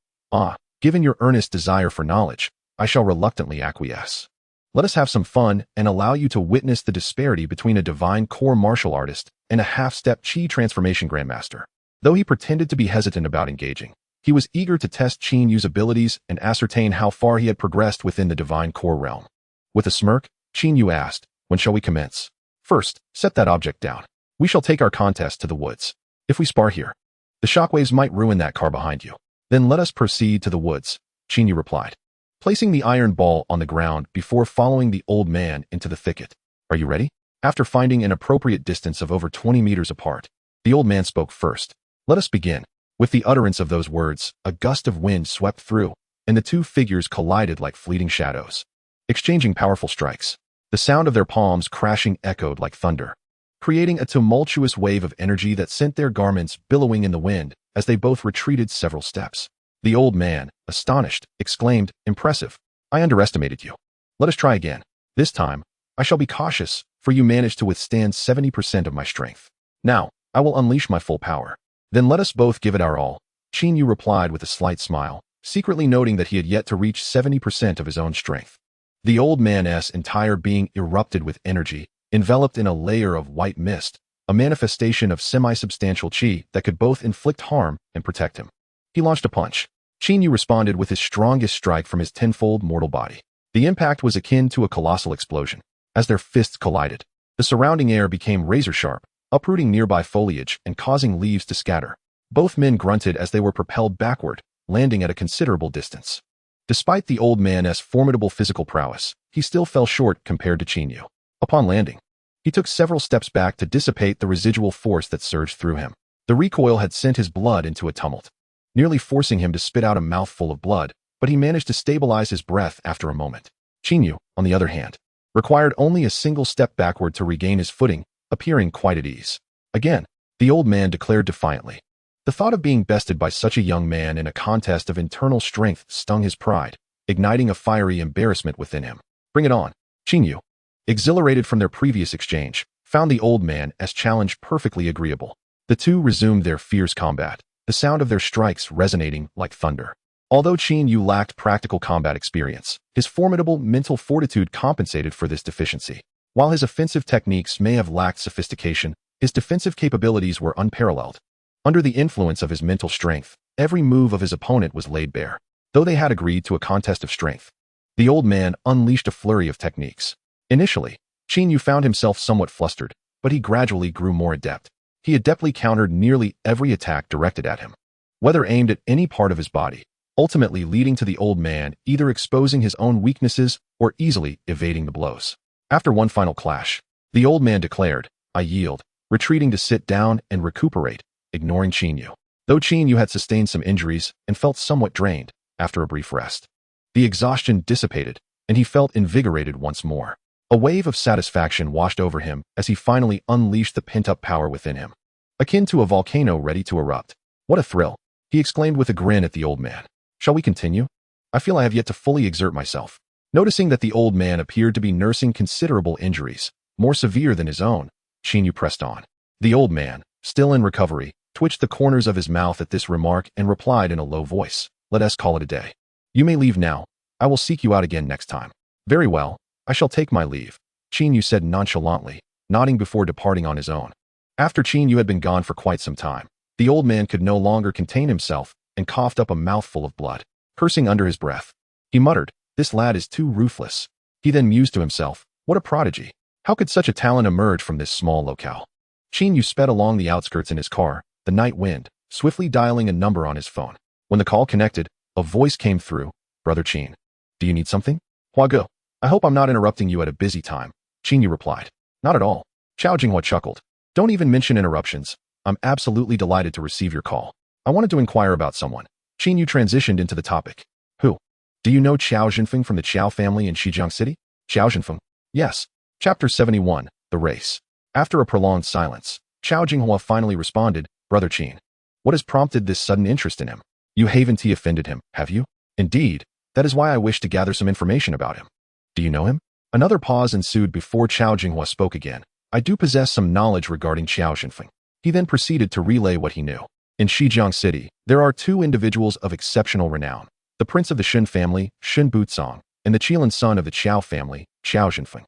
Speaker 1: "Given your earnest desire for knowledge, I shall reluctantly acquiesce." Let us have some fun and allow you to witness the disparity between a divine core martial artist and a half-step Qi transformation grandmaster. Though he pretended to be hesitant about engaging, he was eager to test Qin Yu's abilities and ascertain how far he had progressed within the divine core realm. With a smirk, Qin Yu asked, "When shall we commence?" "First, set that object down. We shall take our contest to the woods. If we spar here, the shockwaves might ruin that car behind you. Then let us proceed to the woods," Qin Yu replied, placing the iron ball on the ground before following the old man into the thicket. "Are you ready?" After finding an appropriate distance of over 20 meters apart, the old man spoke first. "Let us begin." With the utterance of those words, a gust of wind swept through, and the two figures collided like fleeting shadows, exchanging powerful strikes. The sound of their palms crashing echoed like thunder, creating a tumultuous wave of energy that sent their garments billowing in the wind as they both retreated several steps. The old man, astonished, exclaimed, "Impressive. I underestimated you. Let us try again. This time, I shall be cautious, for you managed to withstand 70% of my strength. Now, I will unleash my full power. Then let us both give it our all," Qin Yu replied with a slight smile, secretly noting that he had yet to reach 70% of his own strength. The old man's entire being erupted with energy, enveloped in a layer of white mist, a manifestation of semi-substantial qi that could both inflict harm and protect him. He launched a punch. Qin Yu responded with his strongest strike from his tenfold mortal body. The impact was akin to a colossal explosion. As their fists collided, the surrounding air became razor-sharp, uprooting nearby foliage and causing leaves to scatter. Both men grunted as they were propelled backward, landing at a considerable distance. Despite the old man's formidable physical prowess, he still fell short compared to Qin Yu. Upon landing, he took several steps back to dissipate the residual force that surged through him. The recoil had sent his blood into a tumult, nearly forcing him to spit out a mouthful of blood, but he managed to stabilize his breath after a moment. Qin Yu, on the other hand, required only a single step backward to regain his footing, appearing quite at ease. Again, the old man declared defiantly. The thought of being bested by such a young man in a contest of internal strength stung his pride, igniting a fiery embarrassment within him. "Bring it on." Qin Yu, exhilarated from their previous exchange, found the old man's challenge perfectly agreeable. The two resumed their fierce combat, the sound of their strikes resonating like thunder. Although Qin Yu lacked practical combat experience, his formidable mental fortitude compensated for this deficiency. While his offensive techniques may have lacked sophistication, his defensive capabilities were unparalleled. Under the influence of his mental strength, every move of his opponent was laid bare. Though they had agreed to a contest of strength, the old man unleashed a flurry of techniques. Initially, Qin Yu found himself somewhat flustered, but he gradually grew more adept. He adeptly countered nearly every attack directed at him, whether aimed at any part of his body, ultimately leading to the old man either exposing his own weaknesses or easily evading the blows. After one final clash, the old man declared, "I yield," retreating to sit down and recuperate, ignoring Qin Yu. Though Qin Yu had sustained some injuries and felt somewhat drained after a brief rest, the exhaustion dissipated and he felt invigorated once more. A wave of satisfaction washed over him as he finally unleashed the pent-up power within him, akin to a volcano ready to erupt. "What a thrill," he exclaimed with a grin at the old man. "Shall we continue? I feel I have yet to fully exert myself." Noticing that the old man appeared to be nursing considerable injuries, more severe than his own, Qin Yu pressed on. The old man, still in recovery, twitched the corners of his mouth at this remark and replied in a low voice, "Let us call it a day. You may leave now. I will seek you out again next time." "Very well, I shall take my leave," Qin Yu said nonchalantly, nodding before departing on his own. After Qin Yu had been gone for quite some time, the old man could no longer contain himself and coughed up a mouthful of blood, cursing under his breath. He muttered, "This lad is too ruthless." He then mused to himself, "What a prodigy. How could such a talent emerge from this small locale?" Qin Yu sped along the outskirts in his car, the night wind, swiftly dialing a number on his phone. When the call connected, a voice came through. "Brother Qin, do you need something?" "Hua Ge, I hope I'm not interrupting you at a busy time," Qin Yu replied. "Not at all." Chao Jinghua chuckled. "Don't even mention interruptions. I'm absolutely delighted to receive your call. I wanted to inquire about someone." Qin Yu transitioned into the topic. "Who? Do you know Qiao Zhenfeng from the Qiao family in Shijiang City?" "Qiao Zhenfeng? Yes." Chapter 71, The Race. After a prolonged silence, Chao Jinghua finally responded, "Brother Qin, what has prompted this sudden interest in him? You haven't offended him, have you?" "Indeed, that is why I wish to gather some information about him." "Do you know him?" Another pause ensued before Chao Jinghua spoke again. "I do possess some knowledge regarding Qiao Zhenfeng." He then proceeded to relay what he knew. In Shijiang City, there are two individuals of exceptional renown: the prince of the Shun family, Shun Buzong, and the Qilin son of the Qiao family, Qiao Jinfeng.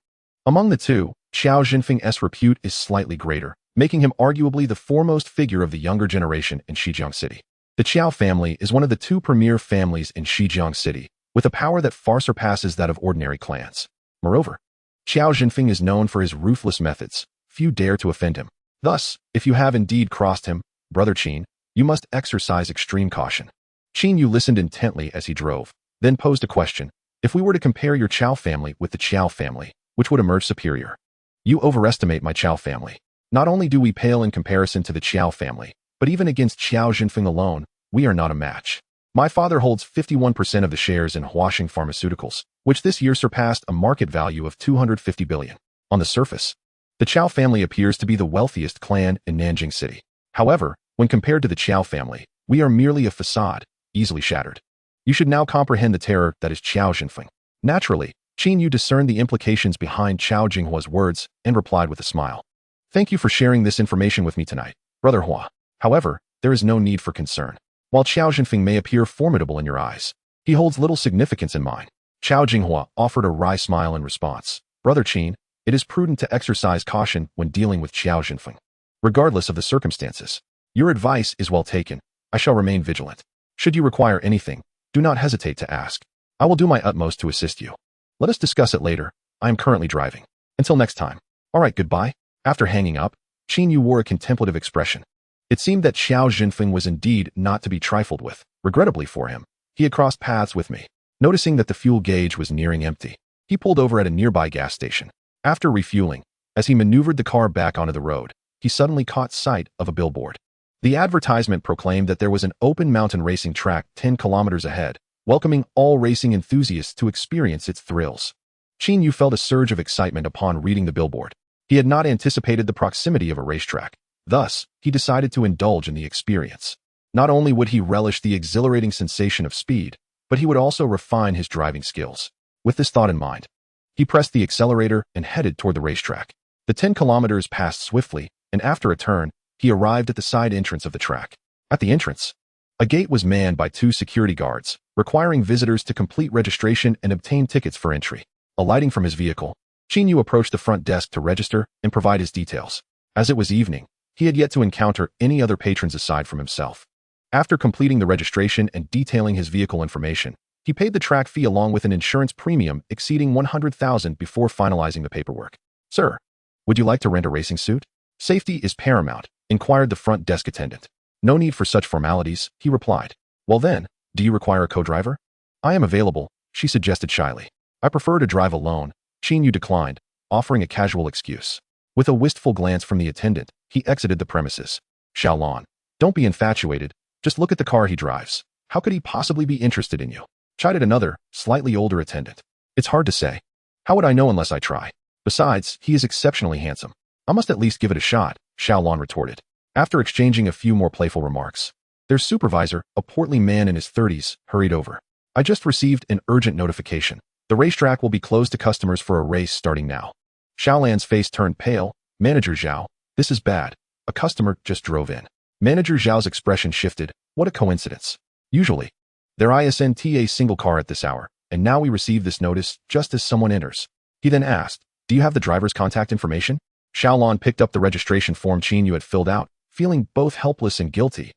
Speaker 1: Among the two, Qiao Jinfeng's repute is slightly greater, making him arguably the foremost figure of the younger generation in Shijiang City. The Qiao family is one of the two premier families in Shijiang City, with a power that far surpasses that of ordinary clans. Moreover, Qiao Jinfeng is known for his ruthless methods. Few dare to offend him. Thus, if you have indeed crossed him, Brother Qin, you must exercise extreme caution. Qin Yu listened intently as he drove, then posed a question. If we were to compare your Qiao family with the Qiao family, which would emerge superior? You overestimate my Qiao family. Not only do we pale in comparison to the Qiao family, but even against Qiao Jinfeng alone, we are not a match. My father holds 51% of the shares in Huaxing Pharmaceuticals, which this year surpassed a market value of 250 billion. On the surface, the Qiao family appears to be the wealthiest clan in Nanjing City. However, when compared to the Qiao family, we are merely a facade, easily shattered. You should now comprehend the terror that is Qiao Jinfeng. Naturally, Qin Yu discerned the implications behind Qiao Jinghua's words and replied with a smile. Thank you for sharing this information with me tonight, Brother Hua. However, there is no need for concern. While Qiao Jinfeng may appear formidable in your eyes, he holds little significance in mine. Qiao Jinghua offered a wry smile in response. Brother Qin, it is prudent to exercise caution when dealing with Qiao Jinfeng. Regardless of the circumstances, your advice is well taken. I shall remain vigilant. Should you require anything, do not hesitate to ask. I will do my utmost to assist you. Let us discuss it later. I am currently driving. Until next time. All right, goodbye. After hanging up, Qin Yu wore a contemplative expression. It seemed that Qiao Jinfeng was indeed not to be trifled with. Regrettably for him, he had crossed paths with me. Noticing that the fuel gauge was nearing empty, he pulled over at a nearby gas station. After refueling, as he maneuvered the car back onto the road, he suddenly caught sight of a billboard. The advertisement proclaimed that there was an open mountain racing track 10 kilometers ahead, welcoming all racing enthusiasts to experience its thrills. Qin Yu felt a surge of excitement upon reading the billboard. He had not anticipated the proximity of a racetrack. Thus, he decided to indulge in the experience. Not only would he relish the exhilarating sensation of speed, but he would also refine his driving skills. With this thought in mind, he pressed the accelerator and headed toward the racetrack. The 10 kilometers passed swiftly, and after a turn, he arrived at the side entrance of the track. At the entrance, a gate was manned by 2 security guards, requiring visitors to complete registration and obtain tickets for entry. Alighting from his vehicle, Qin Yu approached the front desk to register and provide his details. As it was evening, he had yet to encounter any other patrons aside from himself. After completing the registration and detailing his vehicle information, he paid the track fee along with an insurance premium exceeding 100,000 before finalizing the paperwork. Sir, would you like to rent a racing suit? Safety is paramount, inquired the front desk attendant. No need for such formalities, he replied. Well then, do you require a co-driver? I am available, she suggested shyly. I prefer to drive alone, Qin Yu declined, offering a casual excuse. With a wistful glance from the attendant, he exited the premises. Xiaolon, don't be infatuated, just look at the car he drives. How could he possibly be interested in you? Chided another, slightly older attendant. It's hard to say. How would I know unless I try? Besides, he is exceptionally handsome. I must at least give it a shot, Xiaolon retorted. After exchanging a few more playful remarks, their supervisor, a portly man in his 30s, hurried over. I just received an urgent notification. The racetrack will be closed to customers for a race starting now. Xiaolan's face turned pale. Manager Zhao, this is bad. A customer just drove in. Manager Zhao's expression shifted. What a coincidence. Usually, there isn't a single car at this hour, and now we receive this notice just as someone enters. He then asked, do you have the driver's contact information? Xiaolon picked up the registration form Qin Yu had filled out, feeling both helpless and guilty.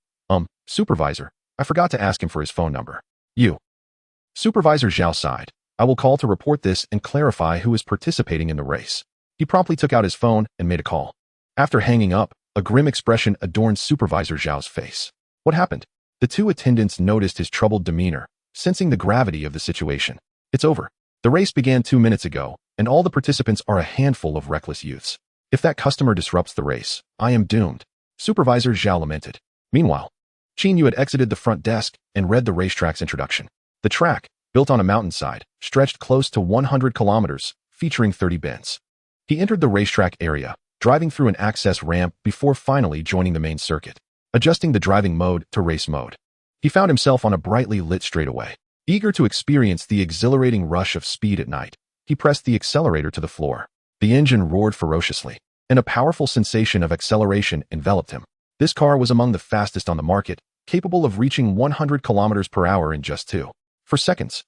Speaker 1: Supervisor, I forgot to ask him for his phone number. You. Supervisor Zhao sighed. I will call to report this and clarify who is participating in the race. He promptly took out his phone and made a call. After hanging up, a grim expression adorned Supervisor Zhao's face. What happened? The 2 attendants noticed his troubled demeanor, sensing the gravity of the situation. It's over. The race began 2 minutes ago, and all the participants are a handful of reckless youths. If that customer disrupts the race, I am doomed. Supervisor Zhao lamented. Meanwhile, Qin Yu had exited the front desk and read the racetrack's introduction. The track, built on a mountainside, stretched close to 100 kilometers, featuring 30 bends. He entered the racetrack area, driving through an access ramp before finally joining the main circuit. Adjusting the driving mode to race mode, he found himself on a brightly lit straightaway. Eager to experience the exhilarating rush of speed at night, he pressed the accelerator to the floor. The engine roared ferociously, and a powerful sensation of acceleration enveloped him. This car was among the fastest on the market, capable of reaching 100 kilometers per hour in just 2 seconds.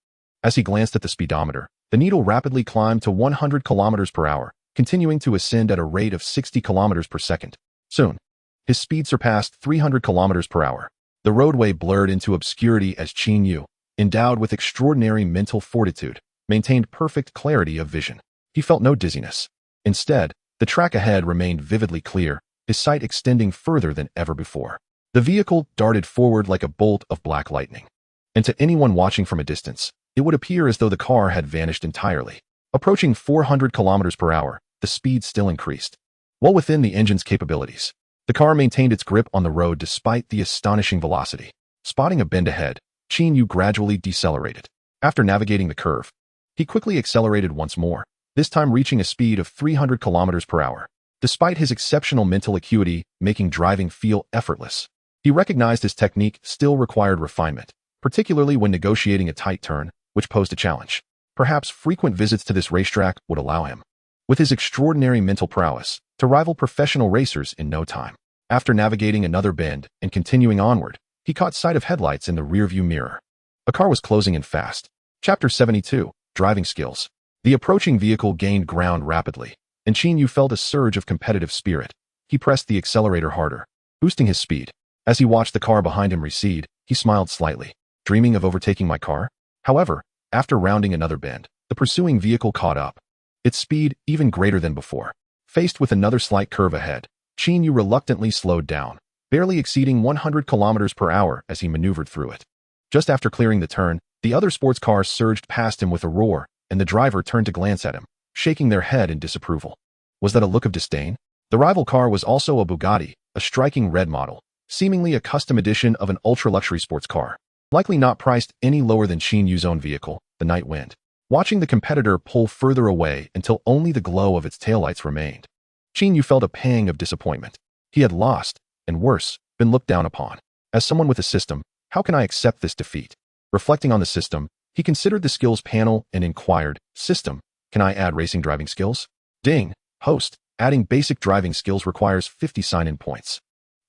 Speaker 1: As he glanced at the speedometer, the needle rapidly climbed to 100 kilometers per hour, continuing to ascend at a rate of 60 kilometers per second. Soon, his speed surpassed 300 kilometers per hour. The roadway blurred into obscurity as Qin Yu, endowed with extraordinary mental fortitude, maintained perfect clarity of vision. He felt no dizziness. Instead, the track ahead remained vividly clear, his sight extending further than ever before. The vehicle darted forward like a bolt of black lightning. And to anyone watching from a distance, it would appear as though the car had vanished entirely. Approaching 400 kilometers per hour, the speed still increased. Well within the engine's capabilities, the car maintained its grip on the road despite the astonishing velocity. Spotting a bend ahead, Qin Yu gradually decelerated. After navigating the curve, he quickly accelerated once more, this time reaching a speed of 300 kilometers per hour. Despite his exceptional mental acuity making driving feel effortless, he recognized his technique still required refinement, particularly when negotiating a tight turn, which posed a challenge. Perhaps frequent visits to this racetrack would allow him, with his extraordinary mental prowess, to rival professional racers in no time. After navigating another bend and continuing onward, he caught sight of headlights in the rearview mirror. A car was closing in fast. Chapter 72, Driving Skills. The approaching vehicle gained ground rapidly, and Qin Yu felt a surge of competitive spirit. He pressed the accelerator harder, boosting his speed. As he watched the car behind him recede, he smiled slightly, dreaming of overtaking my car. However, after rounding another bend, the pursuing vehicle caught up, its speed even greater than before. Faced with another slight curve ahead, Qin Yu reluctantly slowed down, barely exceeding 100 kilometers per hour as he maneuvered through it. Just after clearing the turn, the other sports car surged past him with a roar, and the driver turned to glance at him, shaking their head in disapproval. Was that a look of disdain? The rival car was also a Bugatti, a striking red model, seemingly a custom edition of an ultra-luxury sports car, likely not priced any lower than Qin Yu's own vehicle, the Night Wind. Watching the competitor pull further away until only the glow of its taillights remained, Qin Yu felt a pang of disappointment. He had lost, and worse, been looked down upon. As someone with a system, how can I accept this defeat? Reflecting on the system, he considered the skills panel and inquired, System, can I add racing driving skills? Ding, host, adding basic driving skills requires 50 sign-in points.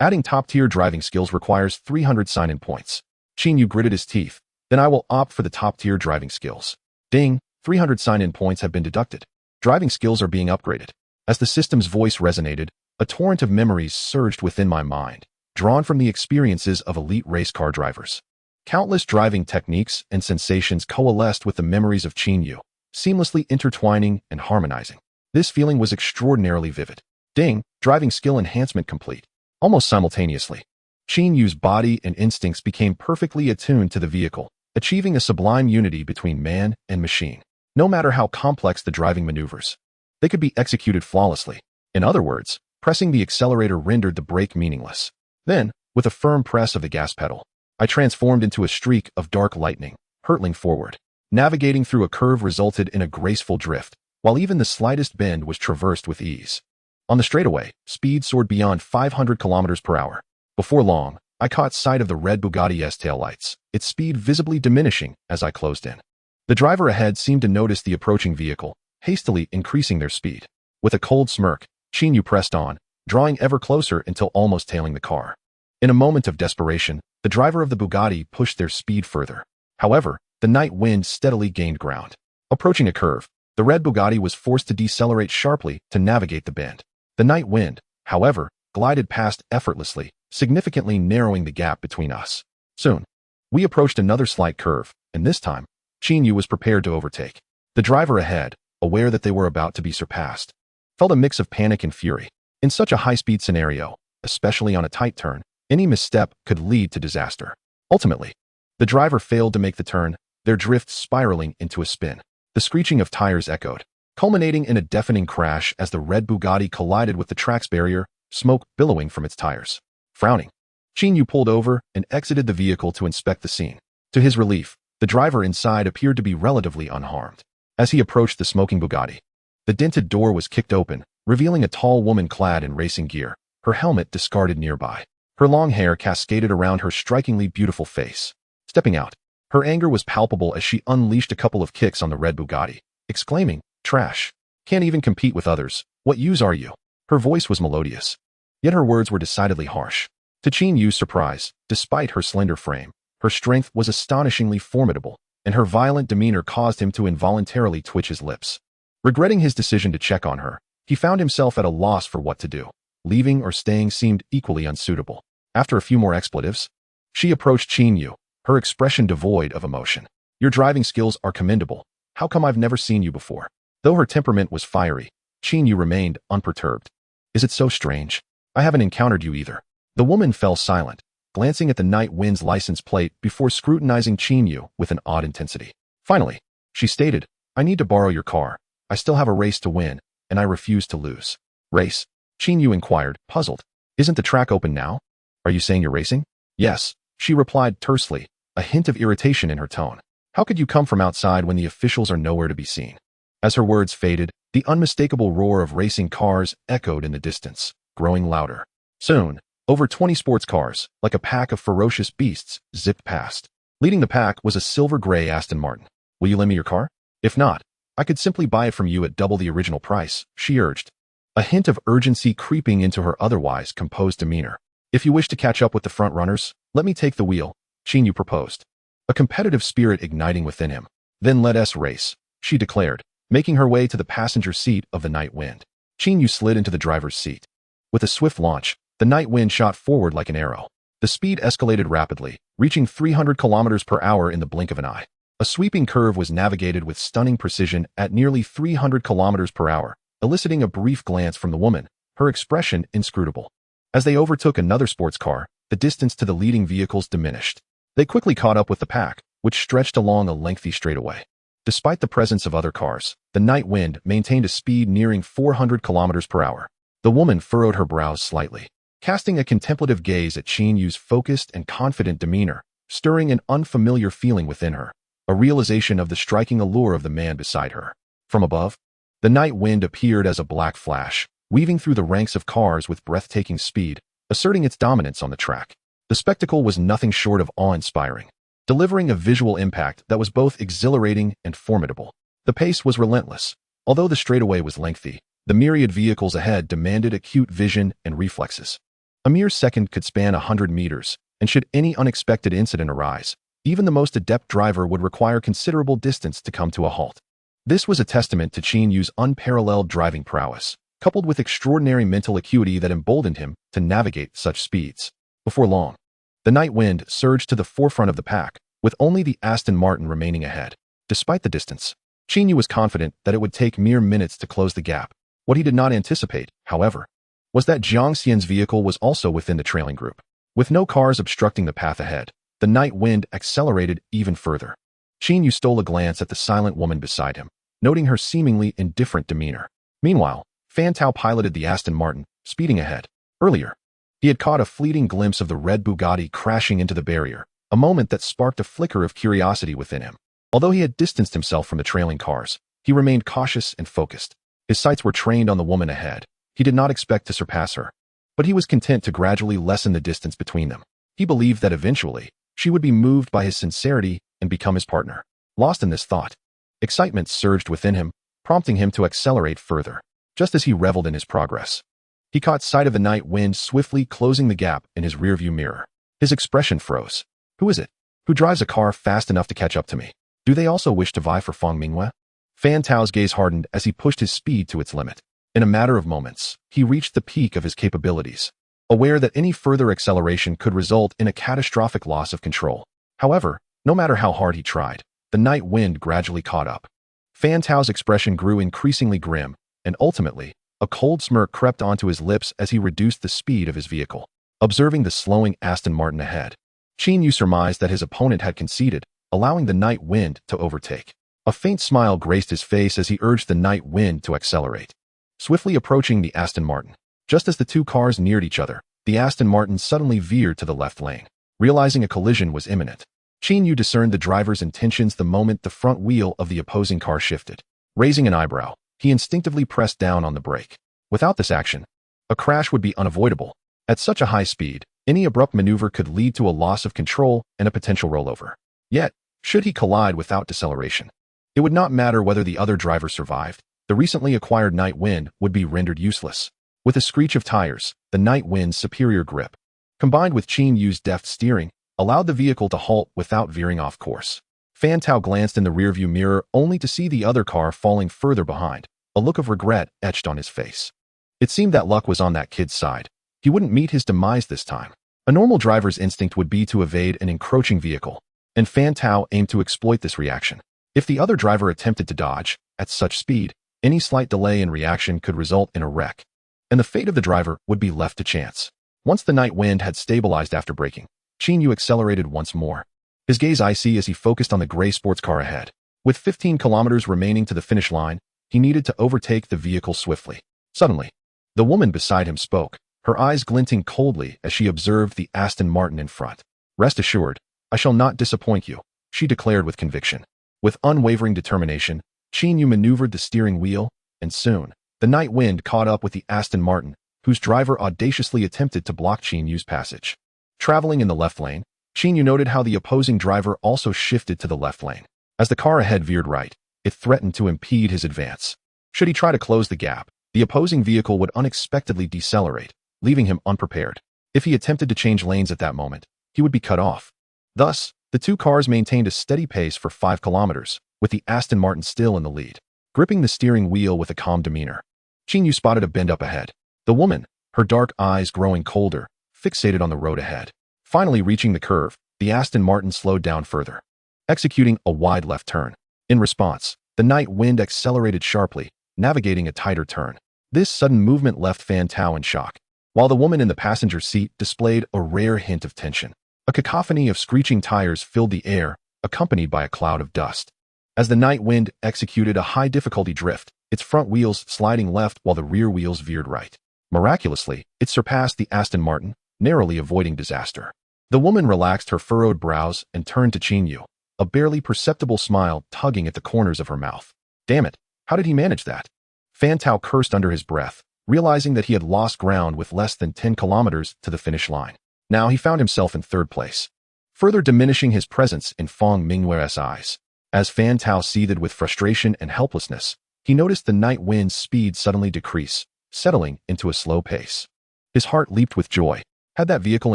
Speaker 1: Adding top-tier driving skills requires 300 sign-in points. Qin Yu gritted his teeth. Then I will opt for the top-tier driving skills. Ding, 300 sign-in points have been deducted. Driving skills are being upgraded. As the system's voice resonated, a torrent of memories surged within my mind, drawn from the experiences of elite race car drivers. Countless driving techniques and sensations coalesced with the memories of Qin Yu, seamlessly intertwining and harmonizing. This feeling was extraordinarily vivid. Ding, driving skill enhancement complete. Almost simultaneously, Qin Yu's body and instincts became perfectly attuned to the vehicle, achieving a sublime unity between man and machine. No matter how complex the driving maneuvers, they could be executed flawlessly. In other words, pressing the accelerator rendered the brake meaningless. Then, with a firm press of the gas pedal, I transformed into a streak of dark lightning, hurtling forward. Navigating through a curve resulted in a graceful drift, while even the slightest bend was traversed with ease. On the straightaway, speed soared beyond 500 kilometers per hour. Before long, I caught sight of the red Bugatti's taillights, its speed visibly diminishing as I closed in. The driver ahead seemed to notice the approaching vehicle, hastily increasing their speed. With a cold smirk, Qin Yu pressed on, drawing ever closer until almost tailing the car. In a moment of desperation, the driver of the Bugatti pushed their speed further. However, the Night Wind steadily gained ground. Approaching a curve, the red Bugatti was forced to decelerate sharply to navigate the bend. The Night Wind, however, glided past effortlessly, significantly narrowing the gap between us. Soon, we approached another slight curve, and this time, Qin Yu was prepared to overtake. The driver ahead, aware that they were about to be surpassed, felt a mix of panic and fury. In such a high-speed scenario, especially on a tight turn, any misstep could lead to disaster. Ultimately, the driver failed to make the turn, their drift spiraling into a spin. The screeching of tires echoed, culminating in a deafening crash as the red Bugatti collided with the track's barrier, smoke billowing from its tires. Frowning, Qin Yu pulled over and exited the vehicle to inspect the scene. To his relief, the driver inside appeared to be relatively unharmed. As he approached the smoking Bugatti, the dented door was kicked open, revealing a tall woman clad in racing gear, her helmet discarded nearby. Her long hair cascaded around her strikingly beautiful face. Stepping out, her anger was palpable as she unleashed a couple of kicks on the red Bugatti, exclaiming, "Trash. Can't even compete with others. What use are you?" Her voice was melodious, yet her words were decidedly harsh. To Qin Yu's surprise, despite her slender frame, her strength was astonishingly formidable, and her violent demeanor caused him to involuntarily twitch his lips. Regretting his decision to check on her, he found himself at a loss for what to do. Leaving or staying seemed equally unsuitable. After a few more expletives, she approached Qin Yu, her expression devoid of emotion. Your driving skills are commendable. How come I've never seen you before? Though her temperament was fiery, Qin Yu remained unperturbed. Is it so strange? I haven't encountered you either. The woman fell silent, glancing at the Night Wind's license plate before scrutinizing Qin Yu with an odd intensity. Finally, she stated, I need to borrow your car. I still have a race to win, and I refuse to lose. Race? Qin Yu inquired, puzzled. Isn't the track open now? Are you saying you're racing? Yes, she replied tersely, a hint of irritation in her tone. How could you come from outside when the officials are nowhere to be seen? As her words faded, the unmistakable roar of racing cars echoed in the distance, growing louder. Soon, over 20 sports cars, like a pack of ferocious beasts, zipped past. Leading the pack was a silver-gray Aston Martin. Will you lend me your car? If not, I could simply buy it from you at double the original price, she urged, a hint of urgency creeping into her otherwise composed demeanor. If you wish to catch up with the front runners, let me take the wheel, Qin Yu proposed, a competitive spirit igniting within him. Then let us race, she declared, making her way to the passenger seat of the Night Wind. Qin Yu slid into the driver's seat. With a swift launch, the Night Wind shot forward like an arrow. The speed escalated rapidly, reaching 300 kilometers per hour in the blink of an eye. A sweeping curve was navigated with stunning precision at nearly 300 kilometers per hour, eliciting a brief glance from the woman, her expression inscrutable. As they overtook another sports car, the distance to the leading vehicles diminished. They quickly caught up with the pack, which stretched along a lengthy straightaway. Despite the presence of other cars, the Night Wind maintained a speed nearing 400 kilometers per hour. The woman furrowed her brows slightly, casting a contemplative gaze at Qin Yu's focused and confident demeanor, stirring an unfamiliar feeling within her, a realization of the striking allure of the man beside her. From above, the Night Wind appeared as a black flash, weaving through the ranks of cars with breathtaking speed, asserting its dominance on the track. The spectacle was nothing short of awe-inspiring, delivering a visual impact that was both exhilarating and formidable. The pace was relentless. Although the straightaway was lengthy, the myriad vehicles ahead demanded acute vision and reflexes. A mere second could span 100 meters, and should any unexpected incident arise, even the most adept driver would require considerable distance to come to a halt. This was a testament to Qin Yu's unparalleled driving prowess, coupled with extraordinary mental acuity that emboldened him to navigate such speeds. Before long, the Night Wind surged to the forefront of the pack, with only the Aston Martin remaining ahead. Despite the distance, Qin Yu was confident that it would take mere minutes to close the gap. What he did not anticipate, however, was that Jiang Xian's vehicle was also within the trailing group. With no cars obstructing the path ahead, the Night Wind accelerated even further. Qin Yu stole a glance at the silent woman beside him, noting her seemingly indifferent demeanor. Meanwhile, Fan Tao piloted the Aston Martin, speeding ahead. Earlier, he had caught a fleeting glimpse of the red Bugatti crashing into the barrier, a moment that sparked a flicker of curiosity within him. Although he had distanced himself from the trailing cars, he remained cautious and focused. His sights were trained on the woman ahead. He did not expect to surpass her, but he was content to gradually lessen the distance between them. He believed that eventually, she would be moved by his sincerity and become his partner. Lost in this thought, excitement surged within him, prompting him to accelerate further. Just as he reveled in his progress, he caught sight of the Night Wind swiftly closing the gap in his rearview mirror. His expression froze. Who is it? Who drives a car fast enough to catch up to me? Do they also wish to vie for Feng Mingwei? Fan Tao's gaze hardened as he pushed his speed to its limit. In a matter of moments, he reached the peak of his capabilities, aware that any further acceleration could result in a catastrophic loss of control. However, no matter how hard he tried, the Night Wind gradually caught up. Fan Tao's expression grew increasingly grim, and ultimately, a cold smirk crept onto his lips as he reduced the speed of his vehicle. Observing the slowing Aston Martin ahead, Qin Yu surmised that his opponent had conceded, allowing the Night Wind to overtake. A faint smile graced his face as he urged the Night Wind to accelerate. Swiftly approaching the Aston Martin, just as the two cars neared each other, the Aston Martin suddenly veered to the left lane. Realizing a collision was imminent, Qin Yu discerned the driver's intentions the moment the front wheel of the opposing car shifted. Raising an eyebrow, he instinctively pressed down on the brake. Without this action, a crash would be unavoidable. At such a high speed, any abrupt maneuver could lead to a loss of control and a potential rollover. Yet, should he collide without deceleration, it would not matter whether the other driver survived. The recently acquired Night Wind would be rendered useless. With a screech of tires, the Night Wind's superior grip, combined with Qin Yu's deft steering, allowed the vehicle to halt without veering off course. Fan Tao glanced in the rearview mirror only to see the other car falling further behind, a look of regret etched on his face. It seemed that luck was on that kid's side. He wouldn't meet his demise this time. A normal driver's instinct would be to evade an encroaching vehicle, and Fan Tao aimed to exploit this reaction. If the other driver attempted to dodge, at such speed, any slight delay in reaction could result in a wreck, and the fate of the driver would be left to chance. Once the night wind had stabilized after braking, Qin Yu accelerated once more, his gaze icy as he focused on the gray sports car ahead. With 15 kilometers remaining to the finish line, he needed to overtake the vehicle swiftly. Suddenly, the woman beside him spoke, her eyes glinting coldly as she observed the Aston Martin in front. "Rest assured, I shall not disappoint you," she declared with conviction. With unwavering determination, Qin Yu maneuvered the steering wheel, and soon, the night wind caught up with the Aston Martin, whose driver audaciously attempted to block Qin Yu's passage. Traveling in the left lane, Qin Yu noted how the opposing driver also shifted to the left lane. As the car ahead veered right, it threatened to impede his advance. Should he try to close the gap, the opposing vehicle would unexpectedly decelerate, leaving him unprepared. If he attempted to change lanes at that moment, he would be cut off. Thus, the two cars maintained a steady pace for 5 kilometers, with the Aston Martin still in the lead. Gripping the steering wheel with a calm demeanor, Qin Yu spotted a bend up ahead. The woman, her dark eyes growing colder, fixated on the road ahead. Finally reaching the curve, the Aston Martin slowed down further, executing a wide left turn. In response, the night wind accelerated sharply, navigating a tighter turn. This sudden movement left Fan Tao in shock, while the woman in the passenger seat displayed a rare hint of tension. A cacophony of screeching tires filled the air, accompanied by a cloud of dust. As the night wind executed a high-difficulty drift, its front wheels sliding left while the rear wheels veered right. Miraculously, it surpassed the Aston Martin, narrowly avoiding disaster. The woman relaxed her furrowed brows and turned to Qin Yu, a barely perceptible smile tugging at the corners of her mouth. Damn it, how did he manage that? Fan Tao cursed under his breath, realizing that he had lost ground with less than 10 kilometers to the finish line. Now he found himself in third place, further diminishing his presence in Fang Mingwe's eyes. As Fan Tao seethed with frustration and helplessness, he noticed the night wind's speed suddenly decrease, settling into a slow pace. His heart leaped with joy. Had that vehicle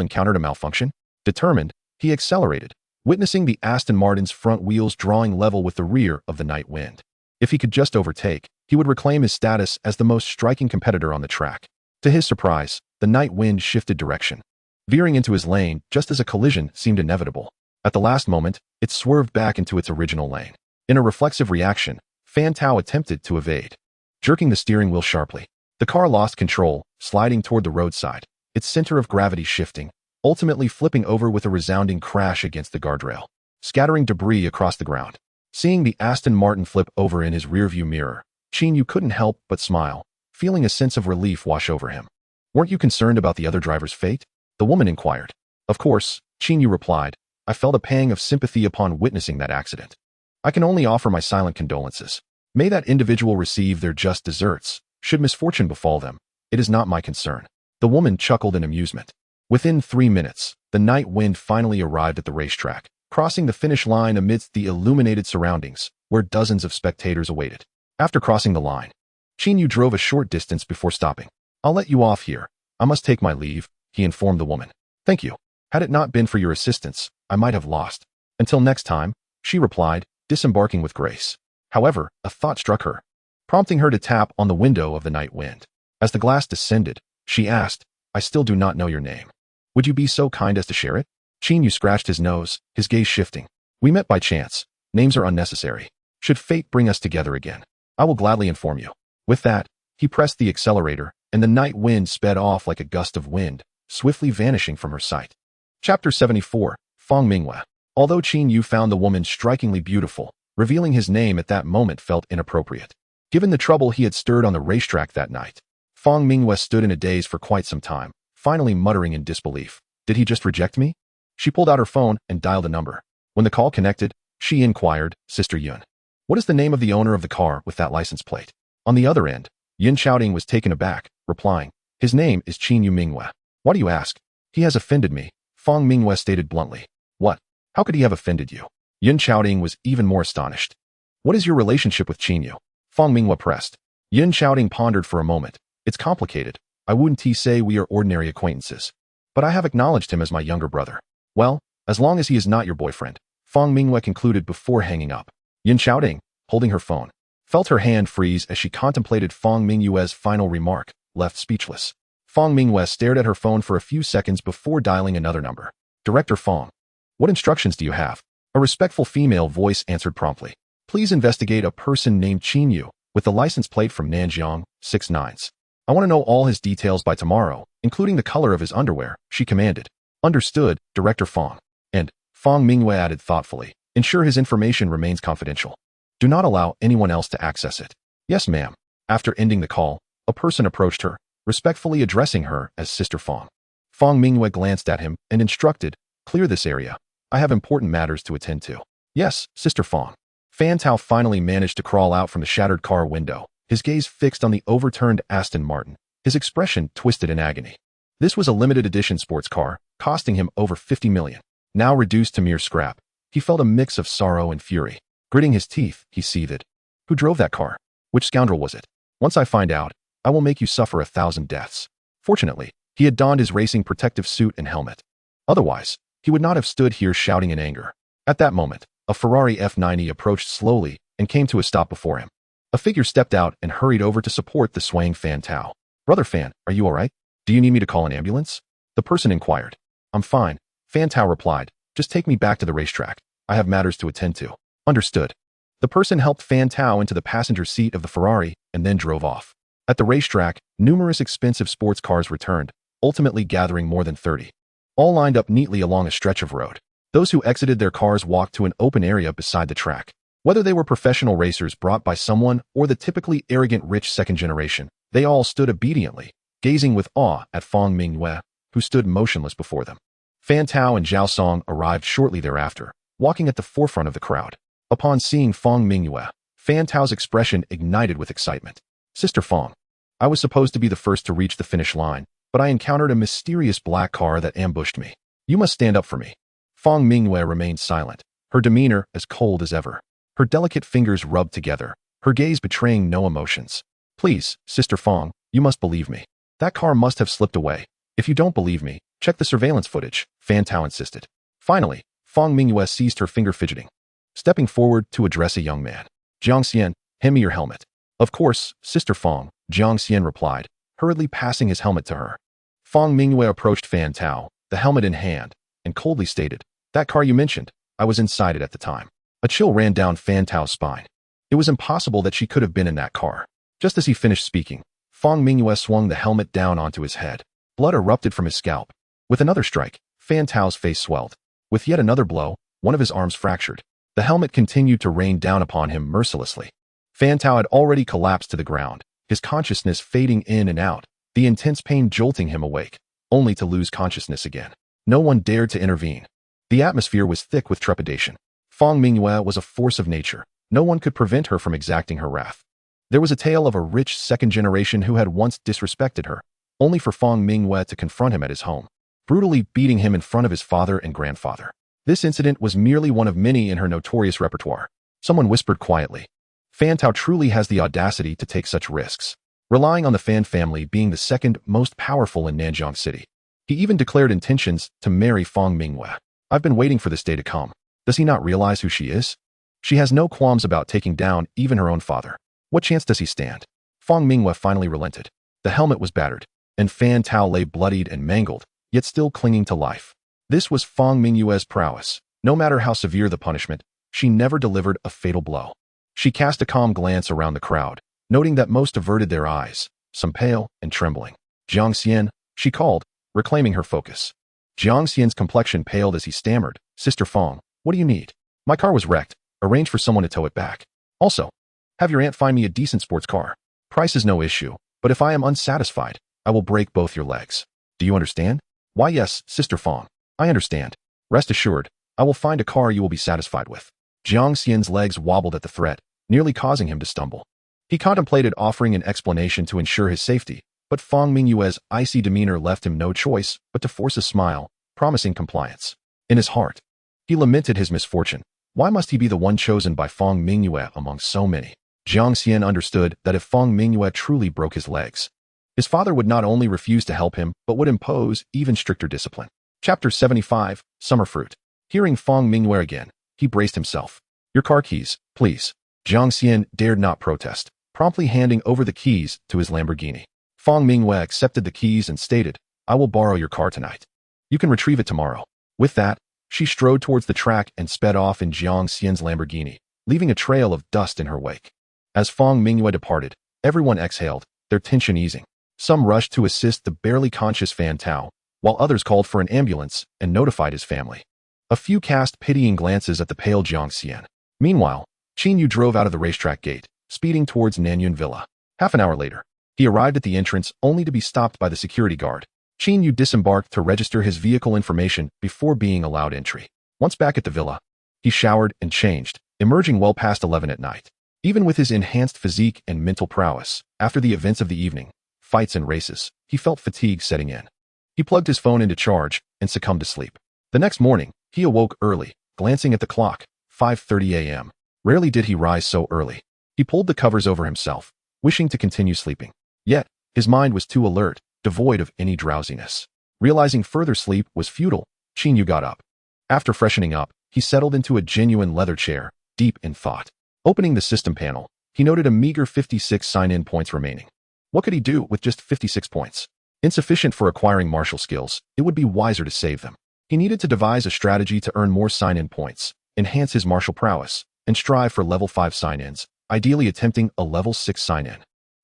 Speaker 1: encountered a malfunction? Determined, he accelerated, witnessing the Aston Martin's front wheels drawing level with the rear of the night wind. If he could just overtake, he would reclaim his status as the most striking competitor on the track. To his surprise, the night wind shifted direction, veering into his lane just as a collision seemed inevitable. At the last moment, it swerved back into its original lane. In a reflexive reaction, Fan Tao attempted to evade. Jerking the steering wheel sharply, the car lost control, sliding toward the roadside, its center of gravity shifting, ultimately flipping over with a resounding crash against the guardrail, scattering debris across the ground. Seeing the Aston Martin flip over in his rearview mirror, Qin Yu couldn't help but smile, feeling a sense of relief wash over him. "Weren't you concerned about the other driver's fate?" the woman inquired. "Of course," Qin Yu replied. "I felt a pang of sympathy upon witnessing that accident. I can only offer my silent condolences. May that individual receive their just deserts. Should misfortune befall them, it is not my concern." The woman chuckled in amusement. Within 3 minutes, the night wind finally arrived at the racetrack, crossing the finish line amidst the illuminated surroundings, where dozens of spectators awaited. After crossing the line, Qin Yu drove a short distance before stopping. "I'll let you off here. I must take my leave," he informed the woman. "Thank you. Had it not been for your assistance, I might have lost." "Until next time," she replied, disembarking with grace. However, a thought struck her, prompting her to tap on the window of the night wind. As the glass descended, she asked, "I still do not know your name. Would you be so kind as to share it?" Qin Yu scratched his nose, his gaze shifting. "We met by chance. Names are unnecessary. Should fate bring us together again, I will gladly inform you." With that, he pressed the accelerator, and the night wind sped off like a gust of wind, swiftly vanishing from her sight. Chapter 74, Fang Mingwe. Although Qin Yu found the woman strikingly beautiful, revealing his name at that moment felt inappropriate. Given the trouble he had stirred on the racetrack that night, Fang Mingwe stood in a daze for quite some time, finally muttering in disbelief. "Did he just reject me?" She pulled out her phone and dialed a number. When the call connected, she inquired, "Sister Yun, what is the name of the owner of the car with that license plate?" On the other end, Yun Xiaoding was taken aback, replying, "His name is Qin Yu Mingwe." "Why do you ask?" "He has offended me," Fang Mingwe stated bluntly. "What? How could he have offended you?" Yun Xiaoding was even more astonished. "What is your relationship with Qin Yu?" Fang Mingwe pressed. Yun Xiaoding pondered for a moment. "It's complicated. I wouldn't say we are ordinary acquaintances, but I have acknowledged him as my younger brother." "Well, as long as he is not your boyfriend," Fang Mingyue concluded before hanging up. Yin Xiaoding, holding her phone, felt her hand freeze as she contemplated Fang Mingyue's final remark, left speechless. Fang Mingyue stared at her phone for a few seconds before dialing another number. Director Fang. What instructions do you have? A respectful female voice answered promptly. Please investigate a person named Qin Yu, with the license plate from Nanjiang, 6/9. I want to know all his details by tomorrow, including the color of his underwear, she commanded. Understood, Director Fang. And, Fang Mingyue added thoughtfully, ensure his information remains confidential. Do not allow anyone else to access it. Yes, ma'am. After ending the call, a person approached her, respectfully addressing her as Sister Fang. Fang Mingyue glanced at him and instructed, clear this area. I have important matters to attend to. Yes, Sister Fang. Fan Tao finally managed to crawl out from the shattered car window, his gaze fixed on the overturned Aston Martin, his expression twisted in agony. This was a limited edition sports car, costing him over 50 million. Now reduced to mere scrap, he felt a mix of sorrow and fury. Gritting his teeth, he seethed. Who drove that car? Which scoundrel was it? Once I find out, I will make you suffer 1,000 deaths. Fortunately, he had donned his racing protective suit and helmet. Otherwise, he would not have stood here shouting in anger. At that moment, a Ferrari F90 approached slowly and came to a stop before him. A figure stepped out and hurried over to support the swaying Fan Tao. Brother Fan, are you all right? Do you need me to call an ambulance? The person inquired. I'm fine, Fan Tao replied. Just take me back to the racetrack. I have matters to attend to. Understood. The person helped Fan Tao into the passenger seat of the Ferrari and then drove off. At the racetrack, numerous expensive sports cars returned, ultimately gathering more than 30. All lined up neatly along a stretch of road. Those who exited their cars walked to an open area beside the track. Whether they were professional racers brought by someone or the typically arrogant rich second generation, they all stood obediently, gazing with awe at Fang Mingyue, who stood motionless before them. Fan Tao and Zhao Song arrived shortly thereafter, walking at the forefront of the crowd. Upon seeing Fang Mingyue, Fan Tao's expression ignited with excitement. Sister Fang, I was supposed to be the first to reach the finish line, but I encountered a mysterious black car that ambushed me. You must stand up for me. Fang Mingyue remained silent, her demeanor as cold as ever. Her delicate fingers rubbed together, her gaze betraying no emotions. Please, Sister Fang, you must believe me. That car must have slipped away. If you don't believe me, check the surveillance footage, Fan Tao insisted. Finally, Fang Mingyue ceased her finger fidgeting. Stepping forward to address a young man. Jiang Xian, hand me your helmet. Of course, Sister Fang, Jiang Xian replied, hurriedly passing his helmet to her. Fang Mingyue approached Fan Tao, the helmet in hand, and coldly stated, that car you mentioned, I was inside it at the time. A chill ran down Fan Tao's spine. It was impossible that she could have been in that car. Just as he finished speaking, Fang Mingyue swung the helmet down onto his head. Blood erupted from his scalp. With another strike, Fan Tao's face swelled. With yet another blow, one of his arms fractured. The helmet continued to rain down upon him mercilessly. Fan Tao had already collapsed to the ground, his consciousness fading in and out, the intense pain jolting him awake, only to lose consciousness again. No one dared to intervene. The atmosphere was thick with trepidation. Fang Mingyue was a force of nature. No one could prevent her from exacting her wrath. There was a tale of a rich second generation who had once disrespected her, only for Fang Mingyue to confront him at his home, brutally beating him in front of his father and grandfather. This incident was merely one of many in her notorious repertoire. Someone whispered quietly. Fan Tao truly has the audacity to take such risks, relying on the Fan family being the second most powerful in Nanjiang City. He even declared intentions to marry Fang Mingyue. I've been waiting for this day to come. Does he not realize who she is? She has no qualms about taking down even her own father. What chance does he stand? Fang Mingyue finally relented. The helmet was battered, and Fan Tao lay bloodied and mangled, yet still clinging to life. This was Fang Mingyue's prowess. No matter how severe the punishment, she never delivered a fatal blow. She cast a calm glance around the crowd, noting that most averted their eyes, some pale and trembling. Jiang Xian, she called, reclaiming her focus. Jiang Xian's complexion paled as he stammered, Sister Fang, what do you need? My car was wrecked. Arrange for someone to tow it back. Also, have your aunt find me a decent sports car. Price is no issue, but if I am unsatisfied, I will break both your legs. Do you understand? Why yes, Sister Fang. I understand. Rest assured, I will find a car you will be satisfied with. Jiang Xian's legs wobbled at the threat, nearly causing him to stumble. He contemplated offering an explanation to ensure his safety, but Fang Mingyue's icy demeanor left him no choice but to force a smile, promising compliance. In his heart, he lamented his misfortune. Why must he be the one chosen by Fang Mingyue among so many? Jiang Xian understood that if Fang Mingyue truly broke his legs, his father would not only refuse to help him, but would impose even stricter discipline. Chapter 75, Summer Fruit. Hearing Fang Mingyue again, He braced himself. "Your car keys, please." Jiang Xian dared not protest, promptly handing over the keys to his Lamborghini. Fang Mingyue accepted the keys and stated, "I will borrow your car tonight. You can retrieve it tomorrow." With that, she strode towards the track and sped off in Jiang Xian's Lamborghini, leaving a trail of dust in her wake. As Fang Mingyue departed, everyone exhaled, their tension easing. Some rushed to assist the barely conscious Fan Tao, while others called for an ambulance and notified his family. A few cast pitying glances at the pale Jiang Xian. Meanwhile, Qin Yu drove out of the racetrack gate, speeding towards Nanyun Villa. Half an hour later, he arrived at the entrance only to be stopped by the security guard. Qin Yu disembarked to register his vehicle information before being allowed entry. Once back at the villa, he showered and changed, emerging well past 11 at night. Even with his enhanced physique and mental prowess, after the events of the evening, fights and races, he felt fatigue setting in. He plugged his phone into charge and succumbed to sleep. The next morning, he awoke early, glancing at the clock, 5:30 a.m. Rarely did he rise so early. He pulled the covers over himself, wishing to continue sleeping. Yet, his mind was too alert, devoid of any drowsiness. Realizing further sleep was futile, Qin Yu got up. After freshening up, he settled into a genuine leather chair, deep in thought. Opening the system panel, he noted a meager 56 sign-in points remaining. What could he do with just 56 points? Insufficient for acquiring martial skills, it would be wiser to save them. He needed to devise a strategy to earn more sign-in points, enhance his martial prowess, and strive for level 5 sign-ins, ideally attempting a level 6 sign-in.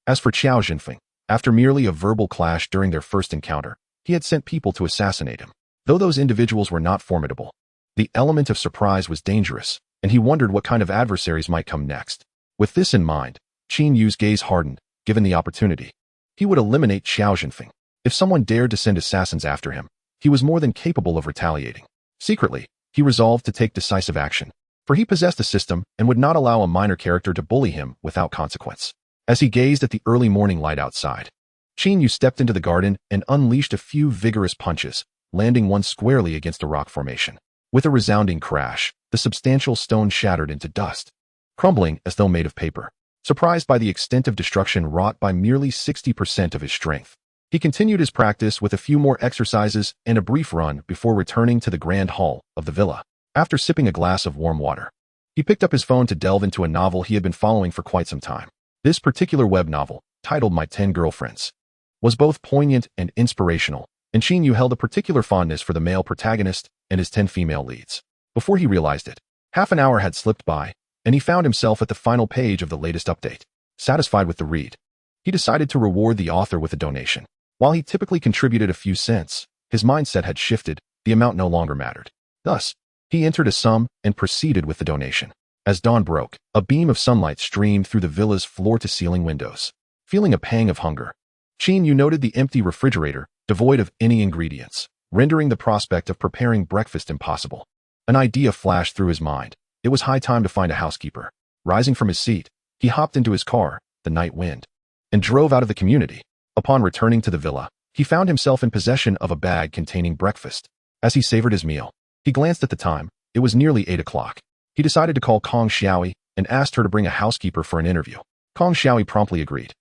Speaker 1: As for Qiao Jinfeng, after merely a verbal clash during their first encounter, he had sent people to assassinate him. Though those individuals were not formidable, the element of surprise was dangerous, and he wondered what kind of adversaries might come next. With this in mind, Qin Yu's gaze hardened, given the opportunity. He would eliminate Qiao Jinfeng. If someone dared to send assassins after him, he was more than capable of retaliating. Secretly, he resolved to take decisive action, for he possessed a system and would not allow a minor character to bully him without consequence. As he gazed at the early morning light outside, Qin Yu stepped into the garden and unleashed a few vigorous punches, landing one squarely against a rock formation. With a resounding crash, the substantial stone shattered into dust, crumbling as though made of paper. Surprised by the extent of destruction wrought by merely 60% of his strength, he continued his practice with a few more exercises and a brief run before returning to the grand hall of the villa. After sipping a glass of warm water, he picked up his phone to delve into a novel he had been following for quite some time. This particular web novel, titled My 10 Girlfriends, was both poignant and inspirational, and Qin Yu held a particular fondness for the male protagonist and his 10 female leads. Before he realized it, half an hour had slipped by, and he found himself at the final page of the latest update. Satisfied with the read, he decided to reward the author with a donation. While he typically contributed a few cents, his mindset had shifted, the amount no longer mattered. Thus, he entered a sum and proceeded with the donation. As dawn broke, a beam of sunlight streamed through the villa's floor-to-ceiling windows. Feeling a pang of hunger, Qin Yu noted the empty refrigerator, devoid of any ingredients, rendering the prospect of preparing breakfast impossible. An idea flashed through his mind. It was high time to find a housekeeper. Rising from his seat, he hopped into his car, the night wind, and drove out of the community. Upon returning to the villa, he found himself in possession of a bag containing breakfast. As he savored his meal, he glanced at the time. It was nearly 8 o'clock. He decided to call Kong Xiaoyi and asked her to bring a housekeeper for an interview. Kong Xiaoyi promptly agreed,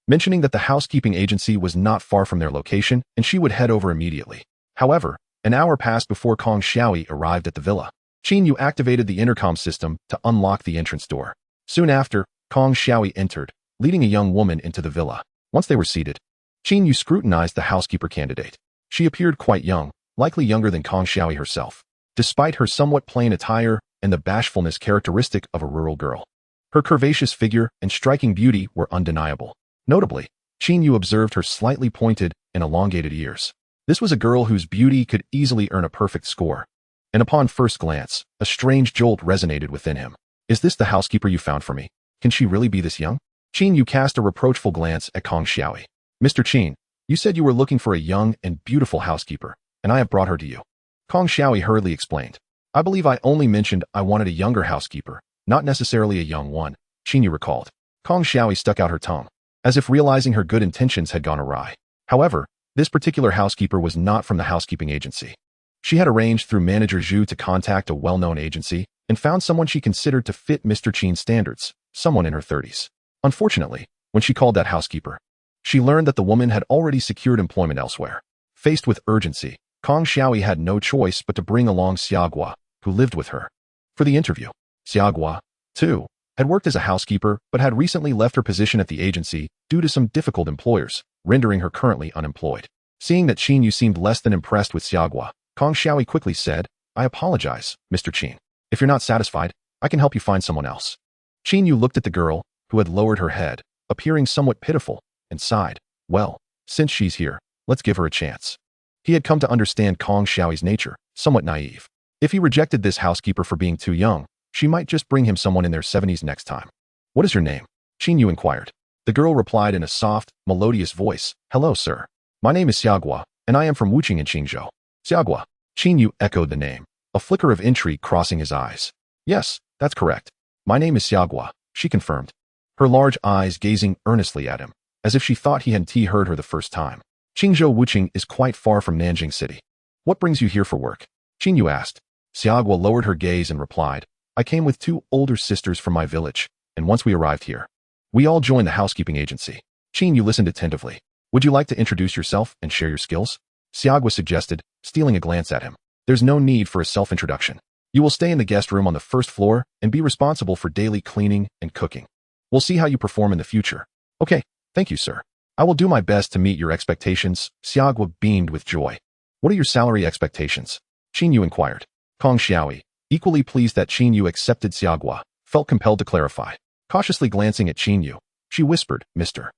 Speaker 1: mentioning that the housekeeping agency was not far from their location and she would head over immediately. However, an hour passed before Kong Xiaoyi arrived at the villa. Qin Yu activated the intercom system to unlock the entrance door. Soon after, Kong Xiaoyi entered, leading a young woman into the villa. Once they were seated, Qin Yu scrutinized the housekeeper candidate. She appeared quite young, likely younger than Kong Xiaoyi herself, despite her somewhat plain attire and the bashfulness characteristic of a rural girl. Her curvaceous figure and striking beauty were undeniable. Notably, Qin Yu observed her slightly pointed and elongated ears. This was a girl whose beauty could easily earn a perfect score. And upon first glance, a strange jolt resonated within him. Is this the housekeeper you found for me? Can she really be this young? Qin Yu cast a reproachful glance at Kong Xiaoyi. Mr. Qin, you said you were looking for a young and beautiful housekeeper, and I have brought her to you. Kong Xiaoyi hurriedly explained. I believe I only mentioned I wanted a younger housekeeper, not necessarily a young one, Qin Yu recalled. Kong Xiaoyi stuck out her tongue, as if realizing her good intentions had gone awry. However, this particular housekeeper was not from the housekeeping agency. She had arranged through manager Zhu to contact a well-known agency and found someone she considered to fit Mr. Qin's standards, someone in her 30s. Unfortunately, when she called that housekeeper, she learned that the woman had already secured employment elsewhere. Faced with urgency, Kong Xiaoyi had no choice but to bring along Xiaogua, who lived with her. for the interview. Xiaogua, too, had worked as a housekeeper but had recently left her position at the agency due to some difficult employers, rendering her currently unemployed. Seeing that Qin Yu seemed less than impressed with Xiaogua, Kong Xiaoyi quickly said, "I apologize, Mr. Qin. If you're not satisfied, I can help you find someone else." Qin Yu looked at the girl, who had lowered her head, appearing somewhat pitiful, and sighed, "Well, since she's here, let's give her a chance." He had come to understand Kong Xiaoyi's nature, somewhat naive. If he rejected this housekeeper for being too young, she might just bring him someone in their 70s next time. "What is your name?" Qin Yu inquired. The girl replied in a soft, melodious voice, "Hello, sir. My name is Xiaogua, and I am from Wuqing in Qingzhou." Xiaogua. Qin Yu echoed the name, a flicker of intrigue crossing his eyes. "Yes, that's correct. My name is Xiaogua," she confirmed, her large eyes gazing earnestly at him, as if she thought he hadn't heard her the first time. Qingzhou Wuqing is quite far from Nanjing City. "What brings you here for work?" Qin Yu asked. Xiaogua lowered her gaze and replied, "I came with 2 older sisters from my village, and once we arrived here, we all joined the housekeeping agency." Qin Yu listened attentively. "Would you like to introduce yourself and share your skills?" Xiaogua suggested, stealing a glance at him. "There's no need for a self-introduction. You will stay in the guest room on the first floor and be responsible for daily cleaning and cooking. We'll see how you perform in the future." "Okay, thank you, sir. I will do my best to meet your expectations." Xiaogua beamed with joy. "What are your salary expectations?" Qin Yu inquired. Kong Xiaoyi, equally pleased that Qin Yu accepted Xiaogua, felt compelled to clarify. Cautiously glancing at Qin Yu, she whispered, "Mr.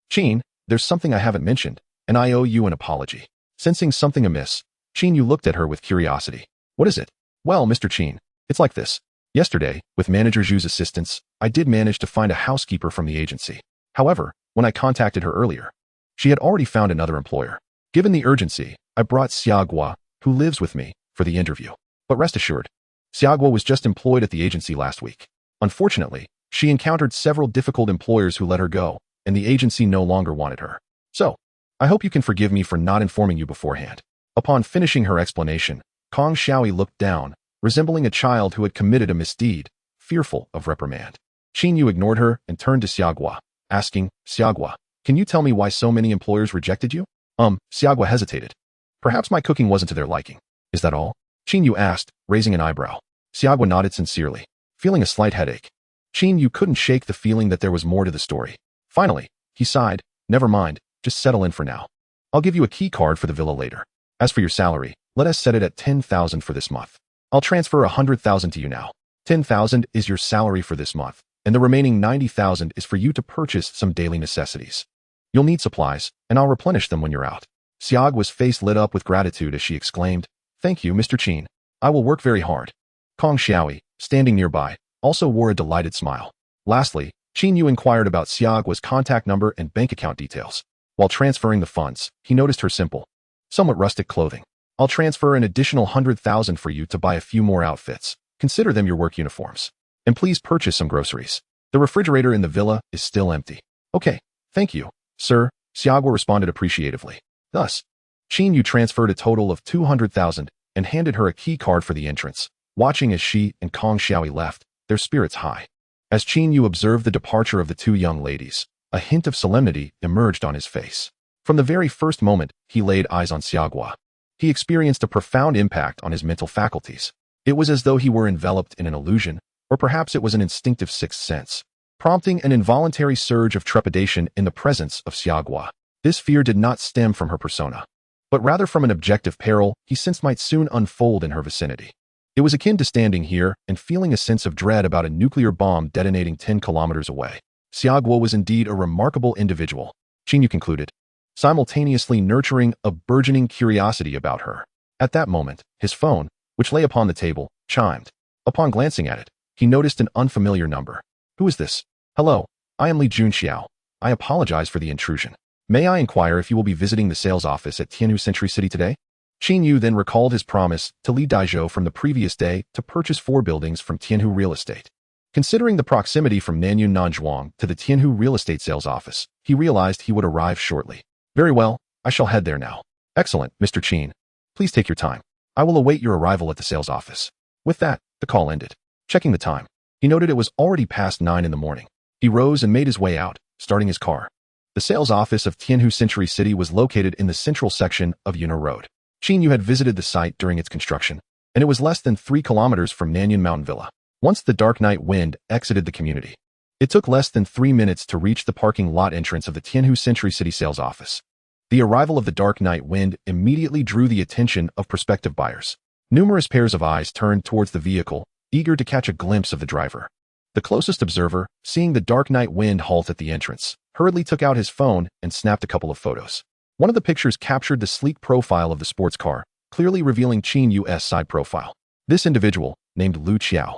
Speaker 1: Qin, there's something I haven't mentioned, and I owe you an apology." Sensing something amiss, Qin Yu looked at her with curiosity. "What is it?" "Well, Mr. Qin, it's like this. Yesterday, with Manager Zhu's assistance, I did manage to find a housekeeper from the agency. However, when I contacted her earlier, she had already found another employer. Given the urgency, I brought Xiaogua, who lives with me, for the interview. But rest assured, Xiaogua was just employed at the agency last week. Unfortunately, she encountered several difficult employers who let her go, and the agency no longer wanted her. So, I hope you can forgive me for not informing you beforehand." Upon finishing her explanation, Kong Xiaoyi looked down, resembling a child who had committed a misdeed, fearful of reprimand. Qin Yu ignored her and turned to Xiaogua, asking, "Xiaogua, can you tell me why so many employers rejected you?" Xiaogua hesitated. "Perhaps my cooking wasn't to their liking. Is that all?" Qin Yu asked, raising an eyebrow. Xiaogua nodded sincerely, feeling a slight headache. Qin Yu couldn't shake the feeling that there was more to the story. Finally, he sighed, "Never mind, just settle in for now. I'll give you a key card for the villa later. As for your salary, let us set it at 10,000 for this month. I'll transfer 100,000 to you now. 10,000 is your salary for this month, and the remaining 90,000 is for you to purchase some daily necessities. You'll need supplies, and I'll replenish them when you're out." Xiaogua's face lit up with gratitude as she exclaimed, "Thank you, Mr. Qin. I will work very hard." Kong Xiaoyi, standing nearby, also wore a delighted smile. Lastly, Qin Yu inquired about Xiaogua's contact number and bank account details. While transferring the funds, he noticed her simple, somewhat rustic clothing. "I'll transfer an additional 100,000 for you to buy a few more outfits. Consider them your work uniforms. And please purchase some groceries. The refrigerator in the villa is still empty." "Okay, thank you, sir," Xiaogua responded appreciatively. Thus, Qin Yu transferred a total of 200,000 and handed her a key card for the entrance, watching as she and Kong Xiaoyi left, their spirits high. As Qin Yu observed the departure of the 2 young ladies, a hint of solemnity emerged on his face. From the very first moment he laid eyes on Xiaogua, he experienced a profound impact on his mental faculties. It was as though he were enveloped in an illusion, or perhaps it was an instinctive sixth sense, prompting an involuntary surge of trepidation in the presence of Xiaogua. This fear did not stem from her persona, but rather from an objective peril he sensed might soon unfold in her vicinity. It was akin to standing here and feeling a sense of dread about a nuclear bomb detonating 10 kilometers away. Xiaogua was indeed a remarkable individual, Qin Yu concluded, simultaneously nurturing a burgeoning curiosity about her. At that moment, his phone, which lay upon the table, chimed. Upon glancing at it, he noticed an unfamiliar number. "Who is this?" "Hello, I am Li Junxiao. I apologize for the intrusion. May I inquire if you will be visiting the sales office at Qin Yu Century City today?" Qin Yu then recalled his promise to Li Daizhou from the previous day to purchase 4 buildings from Tianhu Real Estate. Considering the proximity from Nanyun Nanzhuang to the Tianhu Real Estate sales office, he realized he would arrive shortly. "Very well, I shall head there now." "Excellent, Mr. Qin. Please take your time. I will await your arrival at the sales office." With that, the call ended. Checking the time, he noted it was already past 9 in the morning. He rose and made his way out, starting his car. The sales office of Tianhu Century City was located in the central section of Yunnan Road. Qin Yu had visited the site during its construction, and it was less than 3 kilometers from Nanyang Mountain Villa. Once the dark night wind exited the community, it took less than 3 minutes to reach the parking lot entrance of the Tianhu Century City sales office. The arrival of the dark night wind immediately drew the attention of prospective buyers. Numerous pairs of eyes turned towards the vehicle, eager to catch a glimpse of the driver. The closest observer, seeing the dark night wind halt at the entrance, hurriedly took out his phone and snapped a couple of photos. One of the pictures captured the sleek profile of the sports car, clearly revealing Qin Yu's side profile. This individual, named Lu Qiao,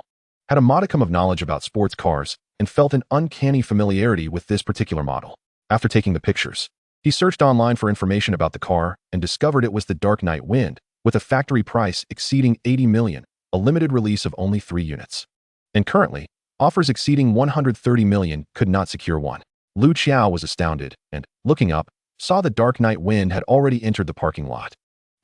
Speaker 1: had a modicum of knowledge about sports cars and felt an uncanny familiarity with this particular model. After taking the pictures, he searched online for information about the car and discovered it was the Dark Night Wind, with a factory price exceeding 80 million, a limited release of only 3 units. And currently, offers exceeding 130 million could not secure one. Lu Qiao was astounded and, looking up, saw the Dark Night Wind had already entered the parking lot,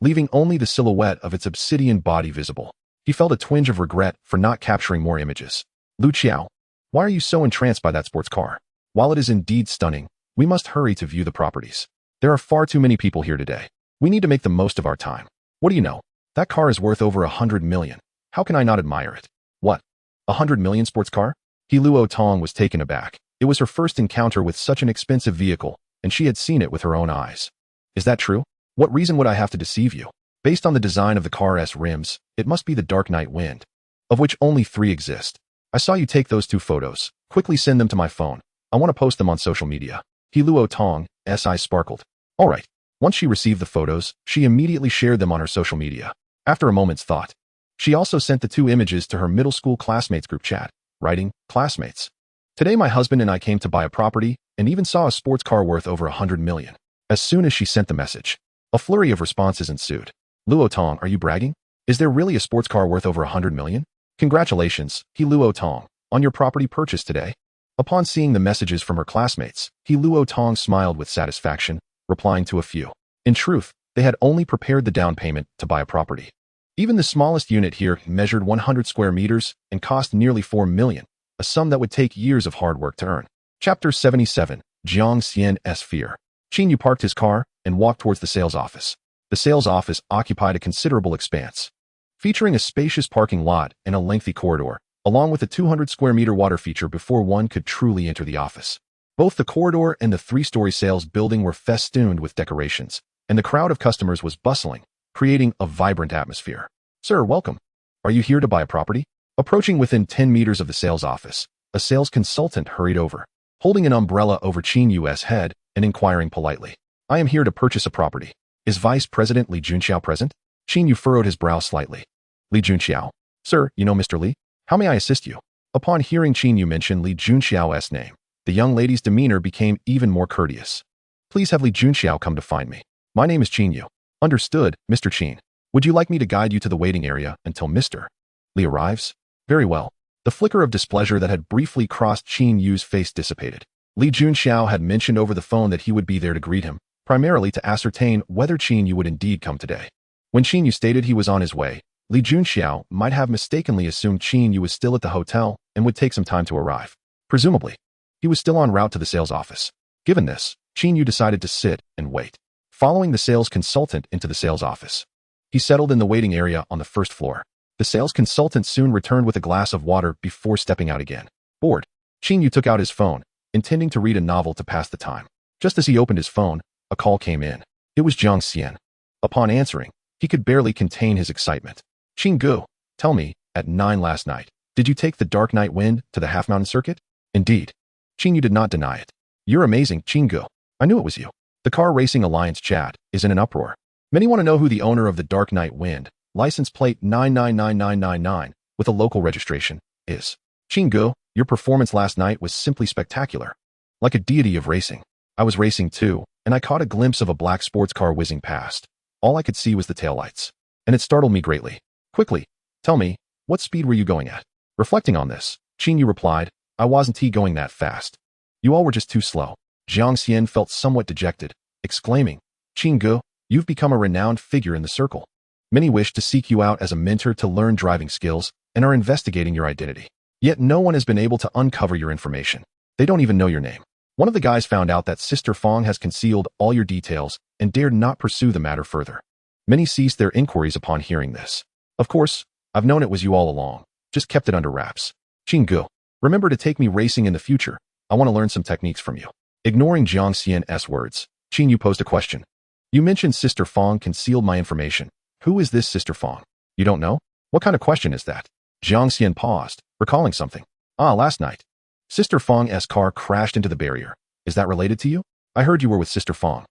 Speaker 1: leaving only the silhouette of its obsidian body visible. He felt a twinge of regret for not capturing more images. Lu Qiao, why are you so entranced by that sports car? While it is indeed stunning, we must hurry to view the properties. There are far too many people here today. We need to make the most of our time. What do you know? That car is worth over 100 million. How can I not admire it? What? 100 million sports car? He Luo Tong was taken aback. It was her first encounter with such an expensive vehicle, and she had seen it with her own eyes. Is that true? What reason would I have to deceive you? Based on the design of the car's rims, it must be the Dark Night Wind, of which only 3 exist. I saw you take those 2 photos. Quickly send them to my phone. I want to post them on social media. He Luo Tong's eyes sparkled. All right. Once she received the photos, she immediately shared them on her social media. After a moment's thought, she also sent the 2 images to her middle school classmates group chat, writing, "Classmates. Today my husband and I came to buy a property and even saw a sports car worth over 100 million. As soon as she sent the message, a flurry of responses ensued. Luo Tong, are you bragging? Is there really a sports car worth over 100 million? Congratulations, He Luo Tong, on your property purchase today. Upon seeing the messages from her classmates, He Luo Tong smiled with satisfaction, replying to a few. In truth, they had only prepared the down payment to buy a property. Even the smallest unit here measured 100 square meters and cost nearly 4 million, a sum that would take years of hard work to earn. Chapter 77, Jiang Xian's Fear. Qin Yu parked his car and walked towards the sales office. The sales office occupied a considerable expanse, featuring a spacious parking lot and a lengthy corridor, along with a 200 square meter water feature before one could truly enter the office. Both the corridor and the 3-story sales building were festooned with decorations, and the crowd of customers was bustling, creating a vibrant atmosphere. Sir, welcome. Are you here to buy a property? Approaching within 10 meters of the sales office, a sales consultant hurried over, holding an umbrella over Qin Yu's head and inquiring politely. I am here to purchase a property. Is Vice President Li Junxiao present? Qin Yu furrowed his brow slightly. Li Junxiao. Sir, you know Mr. Li? How may I assist you? Upon hearing Qin Yu mention Li Junxiao's name, the young lady's demeanor became even more courteous. Please have Li Junxiao come to find me. My name is Qin Yu. Understood, Mr. Qin. Would you like me to guide you to the waiting area until Mr. Li arrives? Very well. The flicker of displeasure that had briefly crossed Qin Yu's face dissipated. Li Junxiao had mentioned over the phone that he would be there to greet him, primarily to ascertain whether Qin Yu would indeed come today. When Qin Yu stated he was on his way, Li Junxiao might have mistakenly assumed Qin Yu was still at the hotel and would take some time to arrive. Presumably, he was still en route to the sales office. Given this, Qin Yu decided to sit and wait. Following the sales consultant into the sales office, he settled in the waiting area on the first floor. The sales consultant soon returned with a glass of water before stepping out again. Bored, Qin Yu took out his phone, intending to read a novel to pass the time. Just as he opened his phone, a call came in. It was Jiang Xian. Upon answering, he could barely contain his excitement. Qin Gu, tell me, at 9 last night, did you take the Dark Night Wind to the half-mountain circuit? Indeed. Qin Yu did not deny it. You're amazing, Qin Gu. I knew it was you. The Car Racing Alliance chat is in an uproar. Many want to know who the owner of the Dark Night Wind, license plate 999999, with a local registration, is. Qin Gu, your performance last night was simply spectacular. Like a deity of racing. I was racing too, and I caught a glimpse of a black sports car whizzing past. All I could see was the taillights, and it startled me greatly. Quickly, tell me, what speed were you going at? Reflecting on this, Qin Yu replied, I wasn't going that fast. You all were just too slow. Jiang Xian felt somewhat dejected, exclaiming, Qin Gu, you've become a renowned figure in the circle. Many wish to seek you out as a mentor to learn driving skills and are investigating your identity. Yet no one has been able to uncover your information. They don't even know your name. One of the guys found out that Sister Fong has concealed all your details and dared not pursue the matter further. Many ceased their inquiries upon hearing this. Of course, I've known it was you all along. Just kept it under wraps. Qin Yu, remember to take me racing in the future. I want to learn some techniques from you. Ignoring Jiang Xian's words, Qin Yu posed a question. You mentioned Sister Fong concealed my information. Who is this Sister Fong? You don't know? What kind of question is that? Jiang Xian paused, recalling something. Last night. Sister Fong's car crashed into the barrier. Is that related to you? I heard you were with Sister Fong,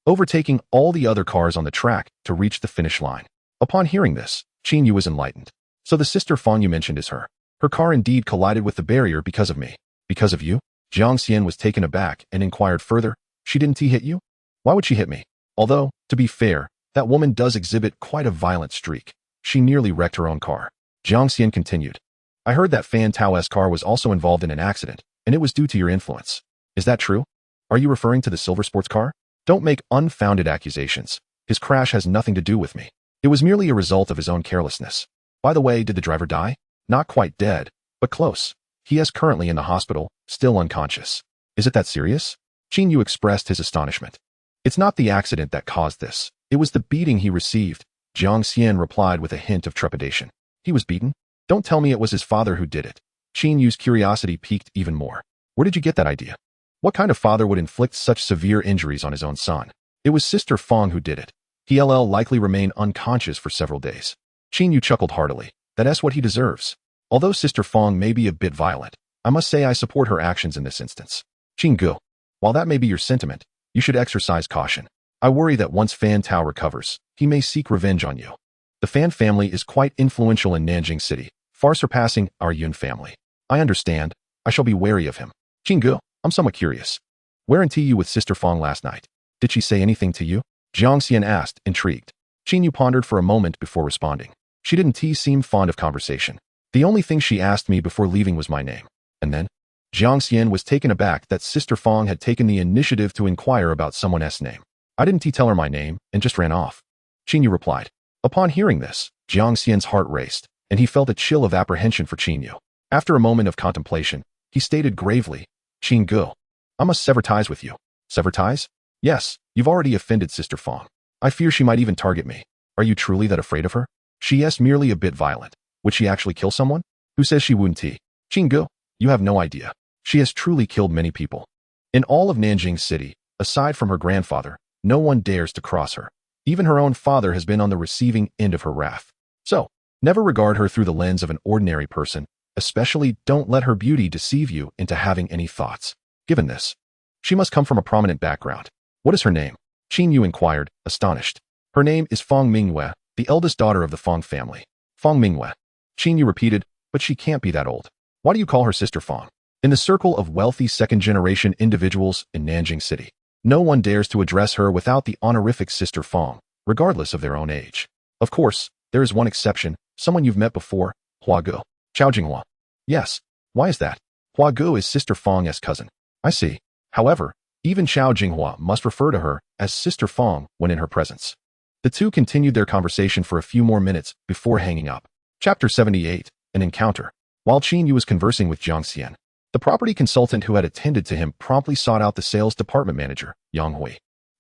Speaker 1: overtaking all the other cars on the track to reach the finish line. Upon hearing this, Qin Yu was enlightened. So the Sister Fong you mentioned is her. Her car indeed collided with the barrier because of me. Because of you? Jiang Xian was taken aback and inquired further. She didn't hit you? Why would she hit me? Although, to be fair, that woman does exhibit quite a violent streak. She nearly wrecked her own car. Jiang Xian continued. I heard that Fan Tao's car was also involved in an accident, and it was due to your influence. Is that true? Are you referring to the silver sports car? Don't make unfounded accusations. His crash has nothing to do with me. It was merely a result of his own carelessness. By the way, did the driver die? Not quite dead, but close. He is currently in the hospital, still unconscious. Is it that serious? Qin Yu expressed his astonishment. It's not the accident that caused this. It was the beating he received. Jiang Xian replied with a hint of trepidation. He was beaten? Don't tell me it was his father who did it. Qin Yu's curiosity piqued even more. Where did you get that idea? What kind of father would inflict such severe injuries on his own son? It was Sister Fong who did it. He'll likely remain unconscious for several days. Qin Yu chuckled heartily. That's what he deserves. Although Sister Fong may be a bit violent, I must say I support her actions in this instance. Qin Yu, while that may be your sentiment, you should exercise caution. I worry that once Fan Tao recovers, he may seek revenge on you. The Fan family is quite influential in Nanjing City, far surpassing our Yun family. I understand. I shall be wary of him. Qin Yu, I'm somewhat curious. Weren't you with Sister Fong last night? Did she say anything to you? Jiang Xian asked, intrigued. Qin Yu pondered for a moment before responding. She didn't seem fond of conversation. The only thing she asked me before leaving was my name. And then? Jiang Xian was taken aback that Sister Fong had taken the initiative to inquire about someone's name. I didn't tell her my name and just ran off. Qin Yu replied. Upon hearing this, Jiang Xian's heart raced, and he felt a chill of apprehension for Qin Yu. After a moment of contemplation, he stated gravely, Qin Yu, I must sever ties with you. Sever ties? Yes, you've already offended Sister Fong. I fear she might even target me. Are you truly that afraid of her? She is merely a bit violent. Would she actually kill someone? Who says she wouldn't? Qin Yu, you have no idea. She has truly killed many people. In all of Nanjing City, aside from her grandfather, no one dares to cross her. Even her own father has been on the receiving end of her wrath. So, never regard her through the lens of an ordinary person, especially don't let her beauty deceive you into having any thoughts. Given this, she must come from a prominent background. What is her name? Qin Yu inquired, astonished. Her name is Fong Mingyue, the eldest daughter of the Fong family. Fong Mingyue. Qin Yu repeated, but she can't be that old. Why do you call her Sister Fong? In the circle of wealthy second-generation individuals in Nanjing City, no one dares to address her without the honorific Sister Fong, regardless of their own age. Of course, there is one exception, someone you've met before, Hua Gu. Chao Jinghua. Yes. Why is that? Hua Gu is Sister Fong's cousin. I see. However, even Chao Jinghua must refer to her as Sister Fong when in her presence. The two continued their conversation for a few more minutes before hanging up. Chapter 78, An Encounter. While Qin Yu was conversing with Jiang Xian, the property consultant who had attended to him promptly sought out the sales department manager, Yang Hui.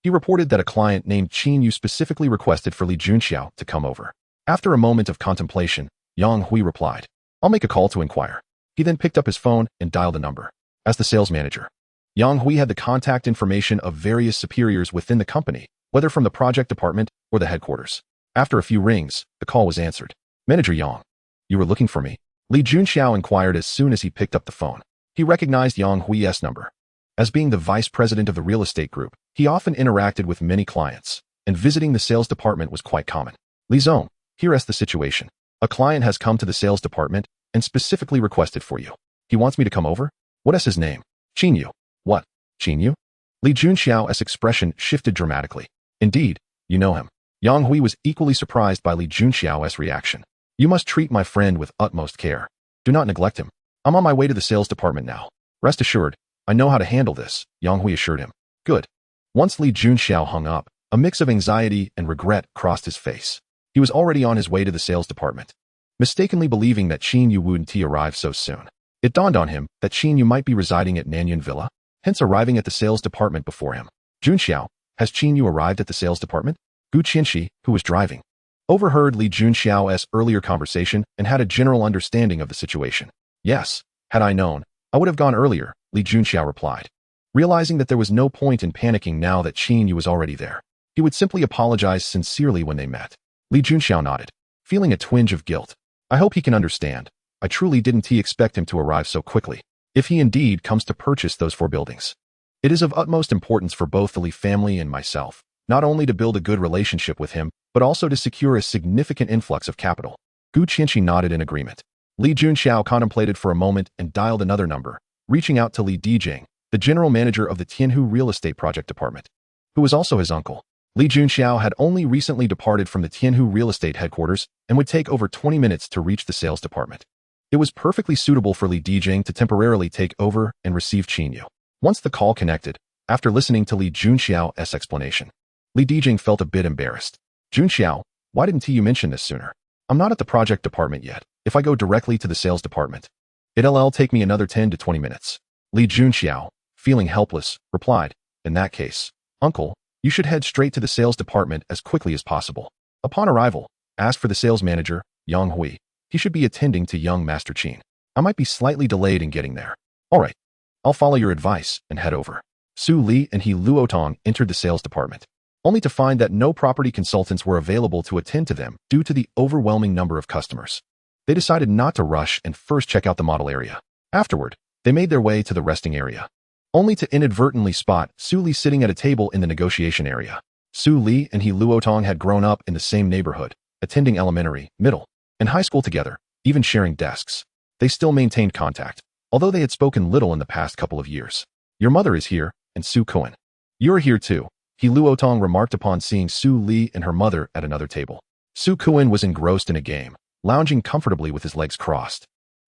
Speaker 1: He reported that a client named Qin Yu specifically requested for Li Junxiao to come over. After a moment of contemplation, Yang Hui replied, I'll make a call to inquire. He then picked up his phone and dialed a number. As the sales manager, Yang Hui had the contact information of various superiors within the company, whether from the project department or the headquarters. After a few rings, the call was answered. Manager Yang, you were looking for me? Li Junxiao inquired as soon as he picked up the phone. He recognized Yang Hui's number. As being the vice president of the real estate group, he often interacted with many clients, and visiting the sales department was quite common. Li Zong, here is the situation. A client has come to the sales department and specifically requested for you. He wants me to come over? What is his name? Qin Yu. What? Qin Yu? Li Junxiao's expression shifted dramatically. Indeed, you know him. Yang Hui was equally surprised by Li Junxiao's reaction. You must treat my friend with utmost care. Do not neglect him. I'm on my way to the sales department now. Rest assured, I know how to handle this, Yang Hui assured him. Good. Once Li Junxiao hung up, a mix of anxiety and regret crossed his face. He was already on his way to the sales department. Mistakenly believing that Qin Yu wouldn't arrive so soon, it dawned on him that Qin Yu might be residing at Nanyun Villa, hence arriving at the sales department before him. Junxiao, has Qin Yu arrived at the sales department? Gu Qianxi, who was driving, overheard Li Junxiao's earlier conversation and had a general understanding of the situation. Yes, had I known, I would have gone earlier, Li Junxiao replied. Realizing that there was no point in panicking now that Qin Yu was already there. He would simply apologize sincerely when they met. Li Junxiao nodded, feeling a twinge of guilt. I hope he can understand. I truly didn't expect him to arrive so quickly. If he indeed comes to purchase those 4 buildings. It is of utmost importance for both the Li family and myself, not only to build a good relationship with him, but also to secure a significant influx of capital. Gu Qianqi nodded in agreement. Li Junxiao contemplated for a moment and dialed another number, reaching out to Li Dijing, the general manager of the Tianhu real estate project department, who was also his uncle. Li Junxiao had only recently departed from the Tianhu real estate headquarters and would take over 20 minutes to reach the sales department. It was perfectly suitable for Li Dijing to temporarily take over and receive Qin Yu. Once the call connected, after listening to Li Junxiao's explanation, Li Dijing felt a bit embarrassed. Junxiao, why didn't you mention this sooner? I'm not at the project department yet. If I go directly to the sales department, it'll take me another 10 to 20 minutes. Li Junxiao, feeling helpless, replied, in that case, uncle, you should head straight to the sales department as quickly as possible. Upon arrival, ask for the sales manager, Yang Hui. He should be attending to young Master Qin. I might be slightly delayed in getting there. All right. I'll follow your advice and head over. Su Li and He Luotong entered the sales department, only to find that no property consultants were available to attend to them due to the overwhelming number of customers. They decided not to rush and first check out the model area. Afterward, they made their way to the resting area, only to inadvertently spot Su Li sitting at a table in the negotiation area. Su Li and He Luotong had grown up in the same neighborhood, attending elementary, middle, and high school together, even sharing desks. They still maintained contact, although they had spoken little in the past couple of years. Your mother is here, and Su Kuan. You're here too, He Luotong remarked upon seeing Su Li and her mother at another table. Su Kuan was engrossed in a game, lounging comfortably with his legs crossed,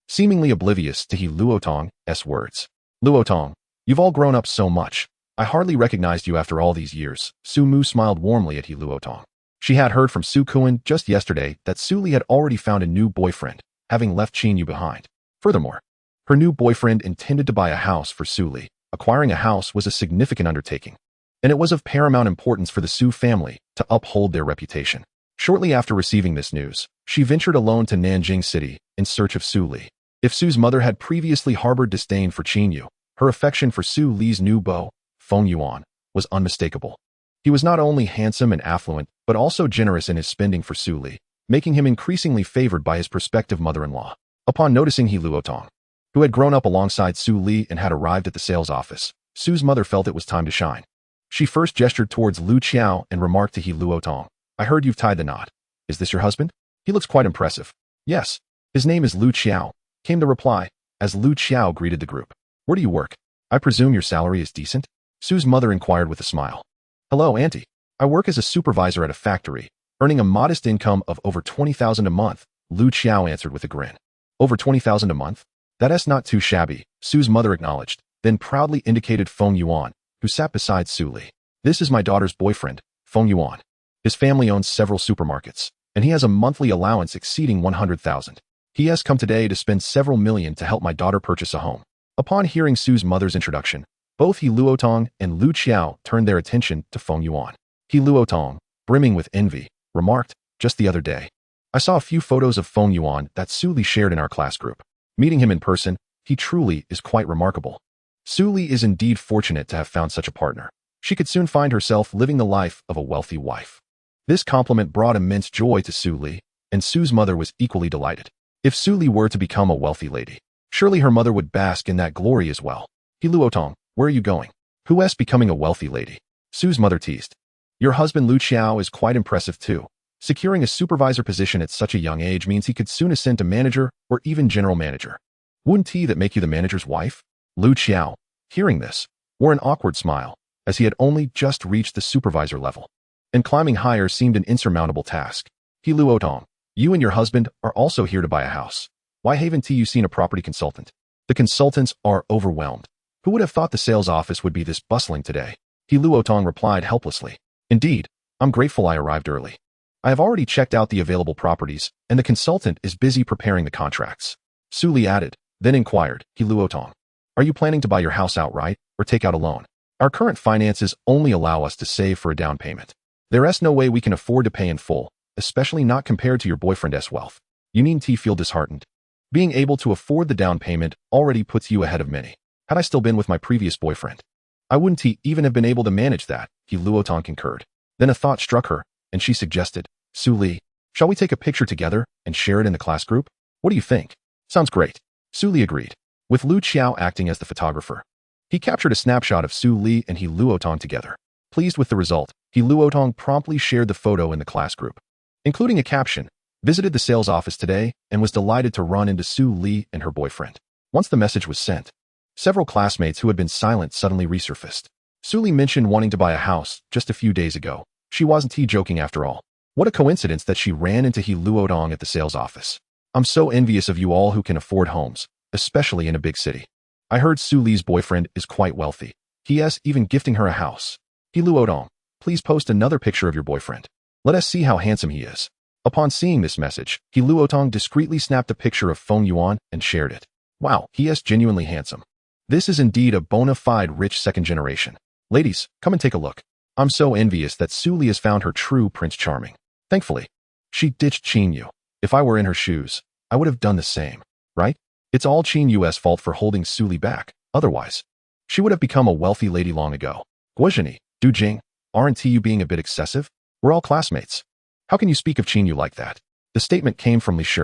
Speaker 1: seemingly oblivious to He Luotong's words. Luotong, you've all grown up so much. I hardly recognized you after all these years. Su Mu smiled warmly at He Luotong. She had heard from Su Kuan just yesterday that Su Li had already found a new boyfriend, having left Qin Yu behind. Furthermore, her new boyfriend intended to buy a house for Su Li. Acquiring a house was a significant undertaking, and it was of paramount importance for the Su family to uphold their reputation. Shortly after receiving this news, she ventured alone to Nanjing City in search of Su Li. If Su's mother had previously harbored disdain for Qin Yu, her affection for Su Li's new beau, Feng Yuan, was unmistakable. He was not only handsome and affluent, but also generous in his spending for Su Li, making him increasingly favored by his prospective mother-in-law. Upon noticing He Luotong, who had grown up alongside Su Li and had arrived at the sales office, Su's mother felt it was time to shine. She first gestured towards Lu Qiao and remarked to He Luotong, I heard you've tied the knot. Is this your husband? He looks quite impressive. Yes. His name is Lu Qiao, came the reply, as Lu Qiao greeted the group. Where do you work? I presume your salary is decent? Su's mother inquired with a smile. Hello, Auntie. I work as a supervisor at a factory, earning a modest income of over 20,000 a month, Lu Qiao answered with a grin. Over 20,000 a month? That's not too shabby, Su's mother acknowledged, then proudly indicated Feng Yuan, who sat beside Su Li. This is my daughter's boyfriend, Feng Yuan. His family owns several supermarkets, and he has a monthly allowance exceeding 100,000. He has come today to spend several million to help my daughter purchase a home. Upon hearing Su's mother's introduction, both He Luotong and Lu Qiao turned their attention to Feng Yuan. He Luotong, brimming with envy, remarked, just the other day, I saw a few photos of Feng Yuan that Su Li shared in our class group. Meeting him in person, he truly is quite remarkable. Su Li is indeed fortunate to have found such a partner. She could soon find herself living the life of a wealthy wife. This compliment brought immense joy to Su Li, and Su's mother was equally delighted. If Su Li were to become a wealthy lady, surely her mother would bask in that glory as well. He Luotong, where are you going? Who's becoming a wealthy lady? Su's mother teased. Your husband Lu Qiao is quite impressive too. Securing a supervisor position at such a young age means he could soon ascend to manager or even general manager. Wouldn't that make you the manager's wife? Lu Qiao, hearing this, wore an awkward smile, as he had only just reached the supervisor level, and climbing higher seemed an insurmountable task. He Luotong, you and your husband are also here to buy a house. Why haven't you seen a property consultant? The consultants are overwhelmed. Who would have thought the sales office would be this bustling today? He Luotong replied helplessly. Indeed, I'm grateful I arrived early. I have already checked out the available properties, and the consultant is busy preparing the contracts. Su Li added, then inquired, He Luotong, are you planning to buy your house outright or take out a loan? Our current finances only allow us to save for a down payment. There's no way we can afford to pay in full, especially not compared to your boyfriend's wealth. You needn't feel disheartened. Being able to afford the down payment already puts you ahead of many. Had I still been with my previous boyfriend, I wouldn't even have been able to manage that, Luotong concurred. Then a thought struck her, and she suggested, Su Li, shall we take a picture together and share it in the class group? What do you think? Sounds great. Su Li agreed, with Lu Qiao acting as the photographer. He captured a snapshot of Su Li and Luotong together. Pleased with the result, Luotong promptly shared the photo in the class group, including a caption, visited the sales office today and was delighted to run into Su Li and her boyfriend. Once the message was sent, several classmates who had been silent suddenly resurfaced. Su Li mentioned wanting to buy a house just a few days ago. She wasn't joking after all. What a coincidence that she ran into Luotong at the sales office. I'm so envious of you all who can afford homes, especially in a big city. I heard Su Li's boyfriend is quite wealthy. He is even gifting her a house. Luotong, please post another picture of your boyfriend. Let us see how handsome he is. Upon seeing this message, Luotong discreetly snapped a picture of Feng Yuan and shared it. Wow, he is genuinely handsome. This is indeed a bona fide rich second generation. Ladies, come and take a look. I'm so envious that Su Li has found her true Prince Charming. Thankfully, she ditched Qin Yu. If I were in her shoes, I would have done the same, right? It's all Qin Yu's fault for holding Su Li back. Otherwise, she would have become a wealthy lady long ago. Guozheni, Du Jing, aren't you being a bit excessive? We're all classmates. How can you speak of Qin Yu like that? The statement came from Li Shi.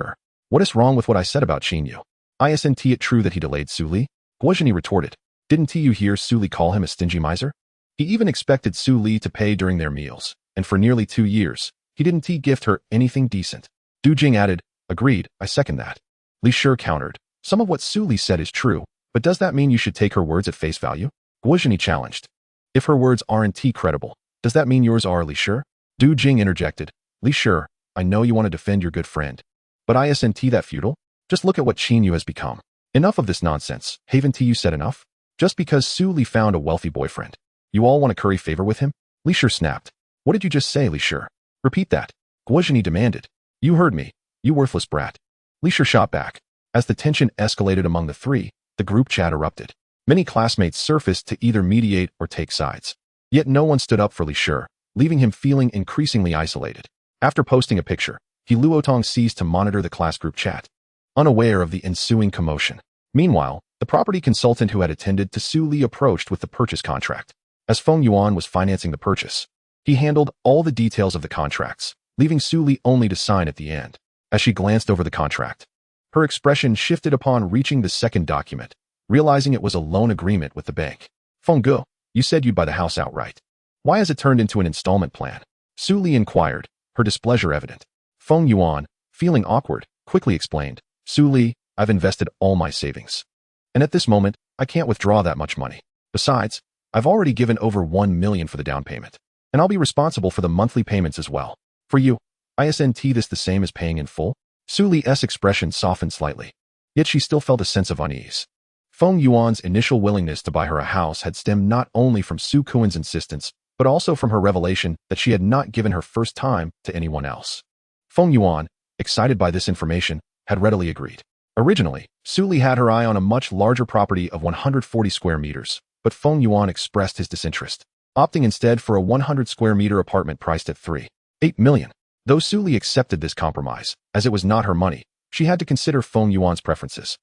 Speaker 1: What is wrong with what I said about Qin Yu? Isn't it true that he delayed Su Li? Guozheni retorted. Didn't you hear Su Li call him a stingy miser? He even expected Su Li to pay during their meals, and for nearly 2 years, he didn't gift her anything decent. Du Jing added, agreed, I second that. Li Shi countered, some of what Su Li said is true, but does that mean you should take her words at face value? Guozheni challenged. If her words aren't credible, does that mean yours are, Li Shi? Du Jing interjected, Li Shi, I know you want to defend your good friend, but isn't that futile? Just look at what Qin Yu has become. Enough of this nonsense, haven't you said enough? Just because Su Li found a wealthy boyfriend, you all want to curry favor with him? Li Shi snapped. What did you just say, Li Shi? Repeat that. Guozheni demanded. You heard me, you worthless brat. Li Shi shot back. As the tension escalated among the three, the group chat erupted. Many classmates surfaced to either mediate or take sides. Yet no one stood up for Li Shi, leaving him feeling increasingly isolated. After posting a picture, Luotong ceased to monitor the class group chat, unaware of the ensuing commotion. Meanwhile, the property consultant who had attended to Su Li approached with the purchase contract. As Feng Yuan was financing the purchase, he handled all the details of the contracts, leaving Su Li only to sign at the end. As she glanced over the contract, her expression shifted upon reaching the second document, realizing it was a loan agreement with the bank. Feng Gu, you said you'd buy the house outright. Why has it turned into an installment plan? Su Li inquired, her displeasure evident. Feng Yuan, feeling awkward, quickly explained, Su Li, I've invested all my savings. And at this moment, I can't withdraw that much money. Besides, I've already given over 1 million for the down payment, and I'll be responsible for the monthly payments as well. For you, isn't this the same as paying in full? Su Li's expression softened slightly, yet she still felt a sense of unease. Feng Yuan's initial willingness to buy her a house had stemmed not only from Su Kuan's insistence, but also from her revelation that she had not given her first time to anyone else. Feng Yuan, excited by this information, had readily agreed. Originally, Su Li had her eye on a much larger property of 140 square meters, but Feng Yuan expressed his disinterest, opting instead for a 100 square meter apartment priced at 3.8 million. Though Su Li accepted this compromise, as it was not her money, she had to consider Feng Yuan's preferences.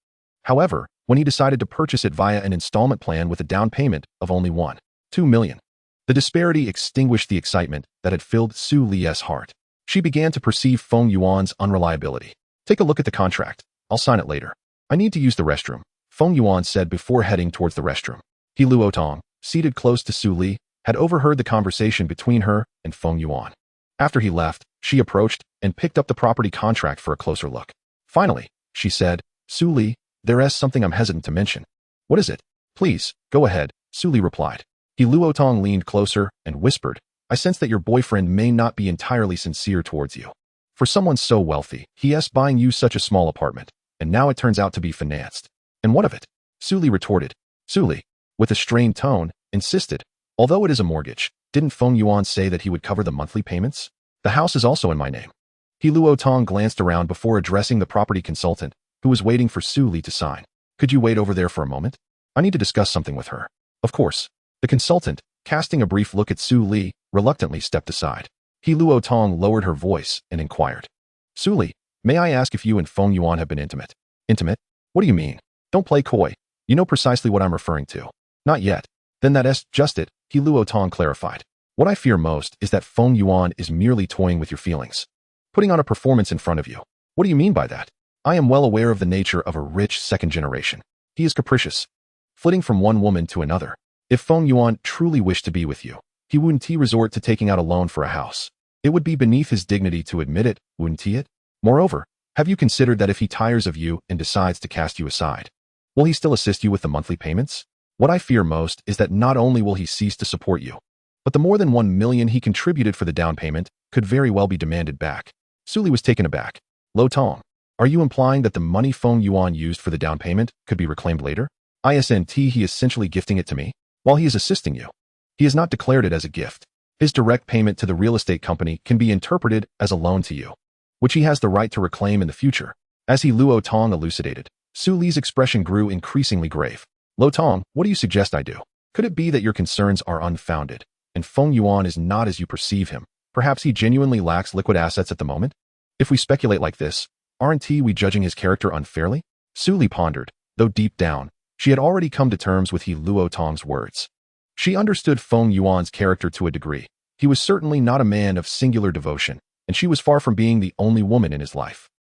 Speaker 1: However, when he decided to purchase it via an installment plan with a down payment of only 1.2 million, the disparity extinguished the excitement that had filled Su Li's heart. She began to perceive Feng Yuan's unreliability. Take a look at the contract. I'll sign it later. I need to use the restroom, Feng Yuan said before heading towards the restroom. Luotong, seated close to Su Li, had overheard the conversation between her and Feng Yuan. After he left, she approached and picked up the property contract for a closer look. Finally, she said, Su Li, there is something I'm hesitant to mention. What is it? Please, go ahead, Su Li replied. Luotong leaned closer and whispered, I sense that your boyfriend may not be entirely sincere towards you. For someone so wealthy, he is buying you such a small apartment, and now it turns out to be financed. And what of it? Su Li retorted. Su Li, with a strained tone, insisted, although it is a mortgage, didn't Feng Yuan say that he would cover the monthly payments? The house is also in my name. Luotong glanced around before addressing the property consultant, who was waiting for Su Li to sign. Could you wait over there for a moment? I need to discuss something with her. Of course. The consultant, casting a brief look at Su Li, reluctantly stepped aside. He Luo Tong lowered her voice and inquired. Su Li, may I ask if you and Feng Yuan have been intimate? Intimate? What do you mean? Don't play coy. You know precisely what I'm referring to. Not yet. Then that's just it, He Luo Tong clarified. What I fear most is that Feng Yuan is merely toying with your feelings. Putting on a performance in front of you. What do you mean by that? I am well aware of the nature of a rich second generation. He is capricious, flitting from one woman to another. If Feng Yuan truly wished to be with you, he wouldn't resort to taking out a loan for a house. It would be beneath his dignity to admit it, wouldn't it? Moreover, have you considered that if he tires of you and decides to cast you aside, will he still assist you with the monthly payments? What I fear most is that not only will he cease to support you, but the more than 1 million he contributed for the down payment could very well be demanded back. Su Li was taken aback. Lo Tong, are you implying that the money Feng Yuan used for the down payment could be reclaimed later? Isn't he essentially gifting it to me? While he is assisting you, he has not declared it as a gift. His direct payment to the real estate company can be interpreted as a loan to you, which he has the right to reclaim in the future. As He Luo Tong elucidated, Su Li's expression grew increasingly grave. Lo Tong, what do you suggest I do? Could it be that your concerns are unfounded, and Feng Yuan is not as you perceive him? Perhaps he genuinely lacks liquid assets at the moment? If we speculate like this, aren't we judging his character unfairly? Su Li pondered, though deep down, she had already come to terms with He Luo Tong's words. She understood Feng Yuan's character to a degree. He was certainly not a man of singular devotion, and she was far from being the only woman in his life.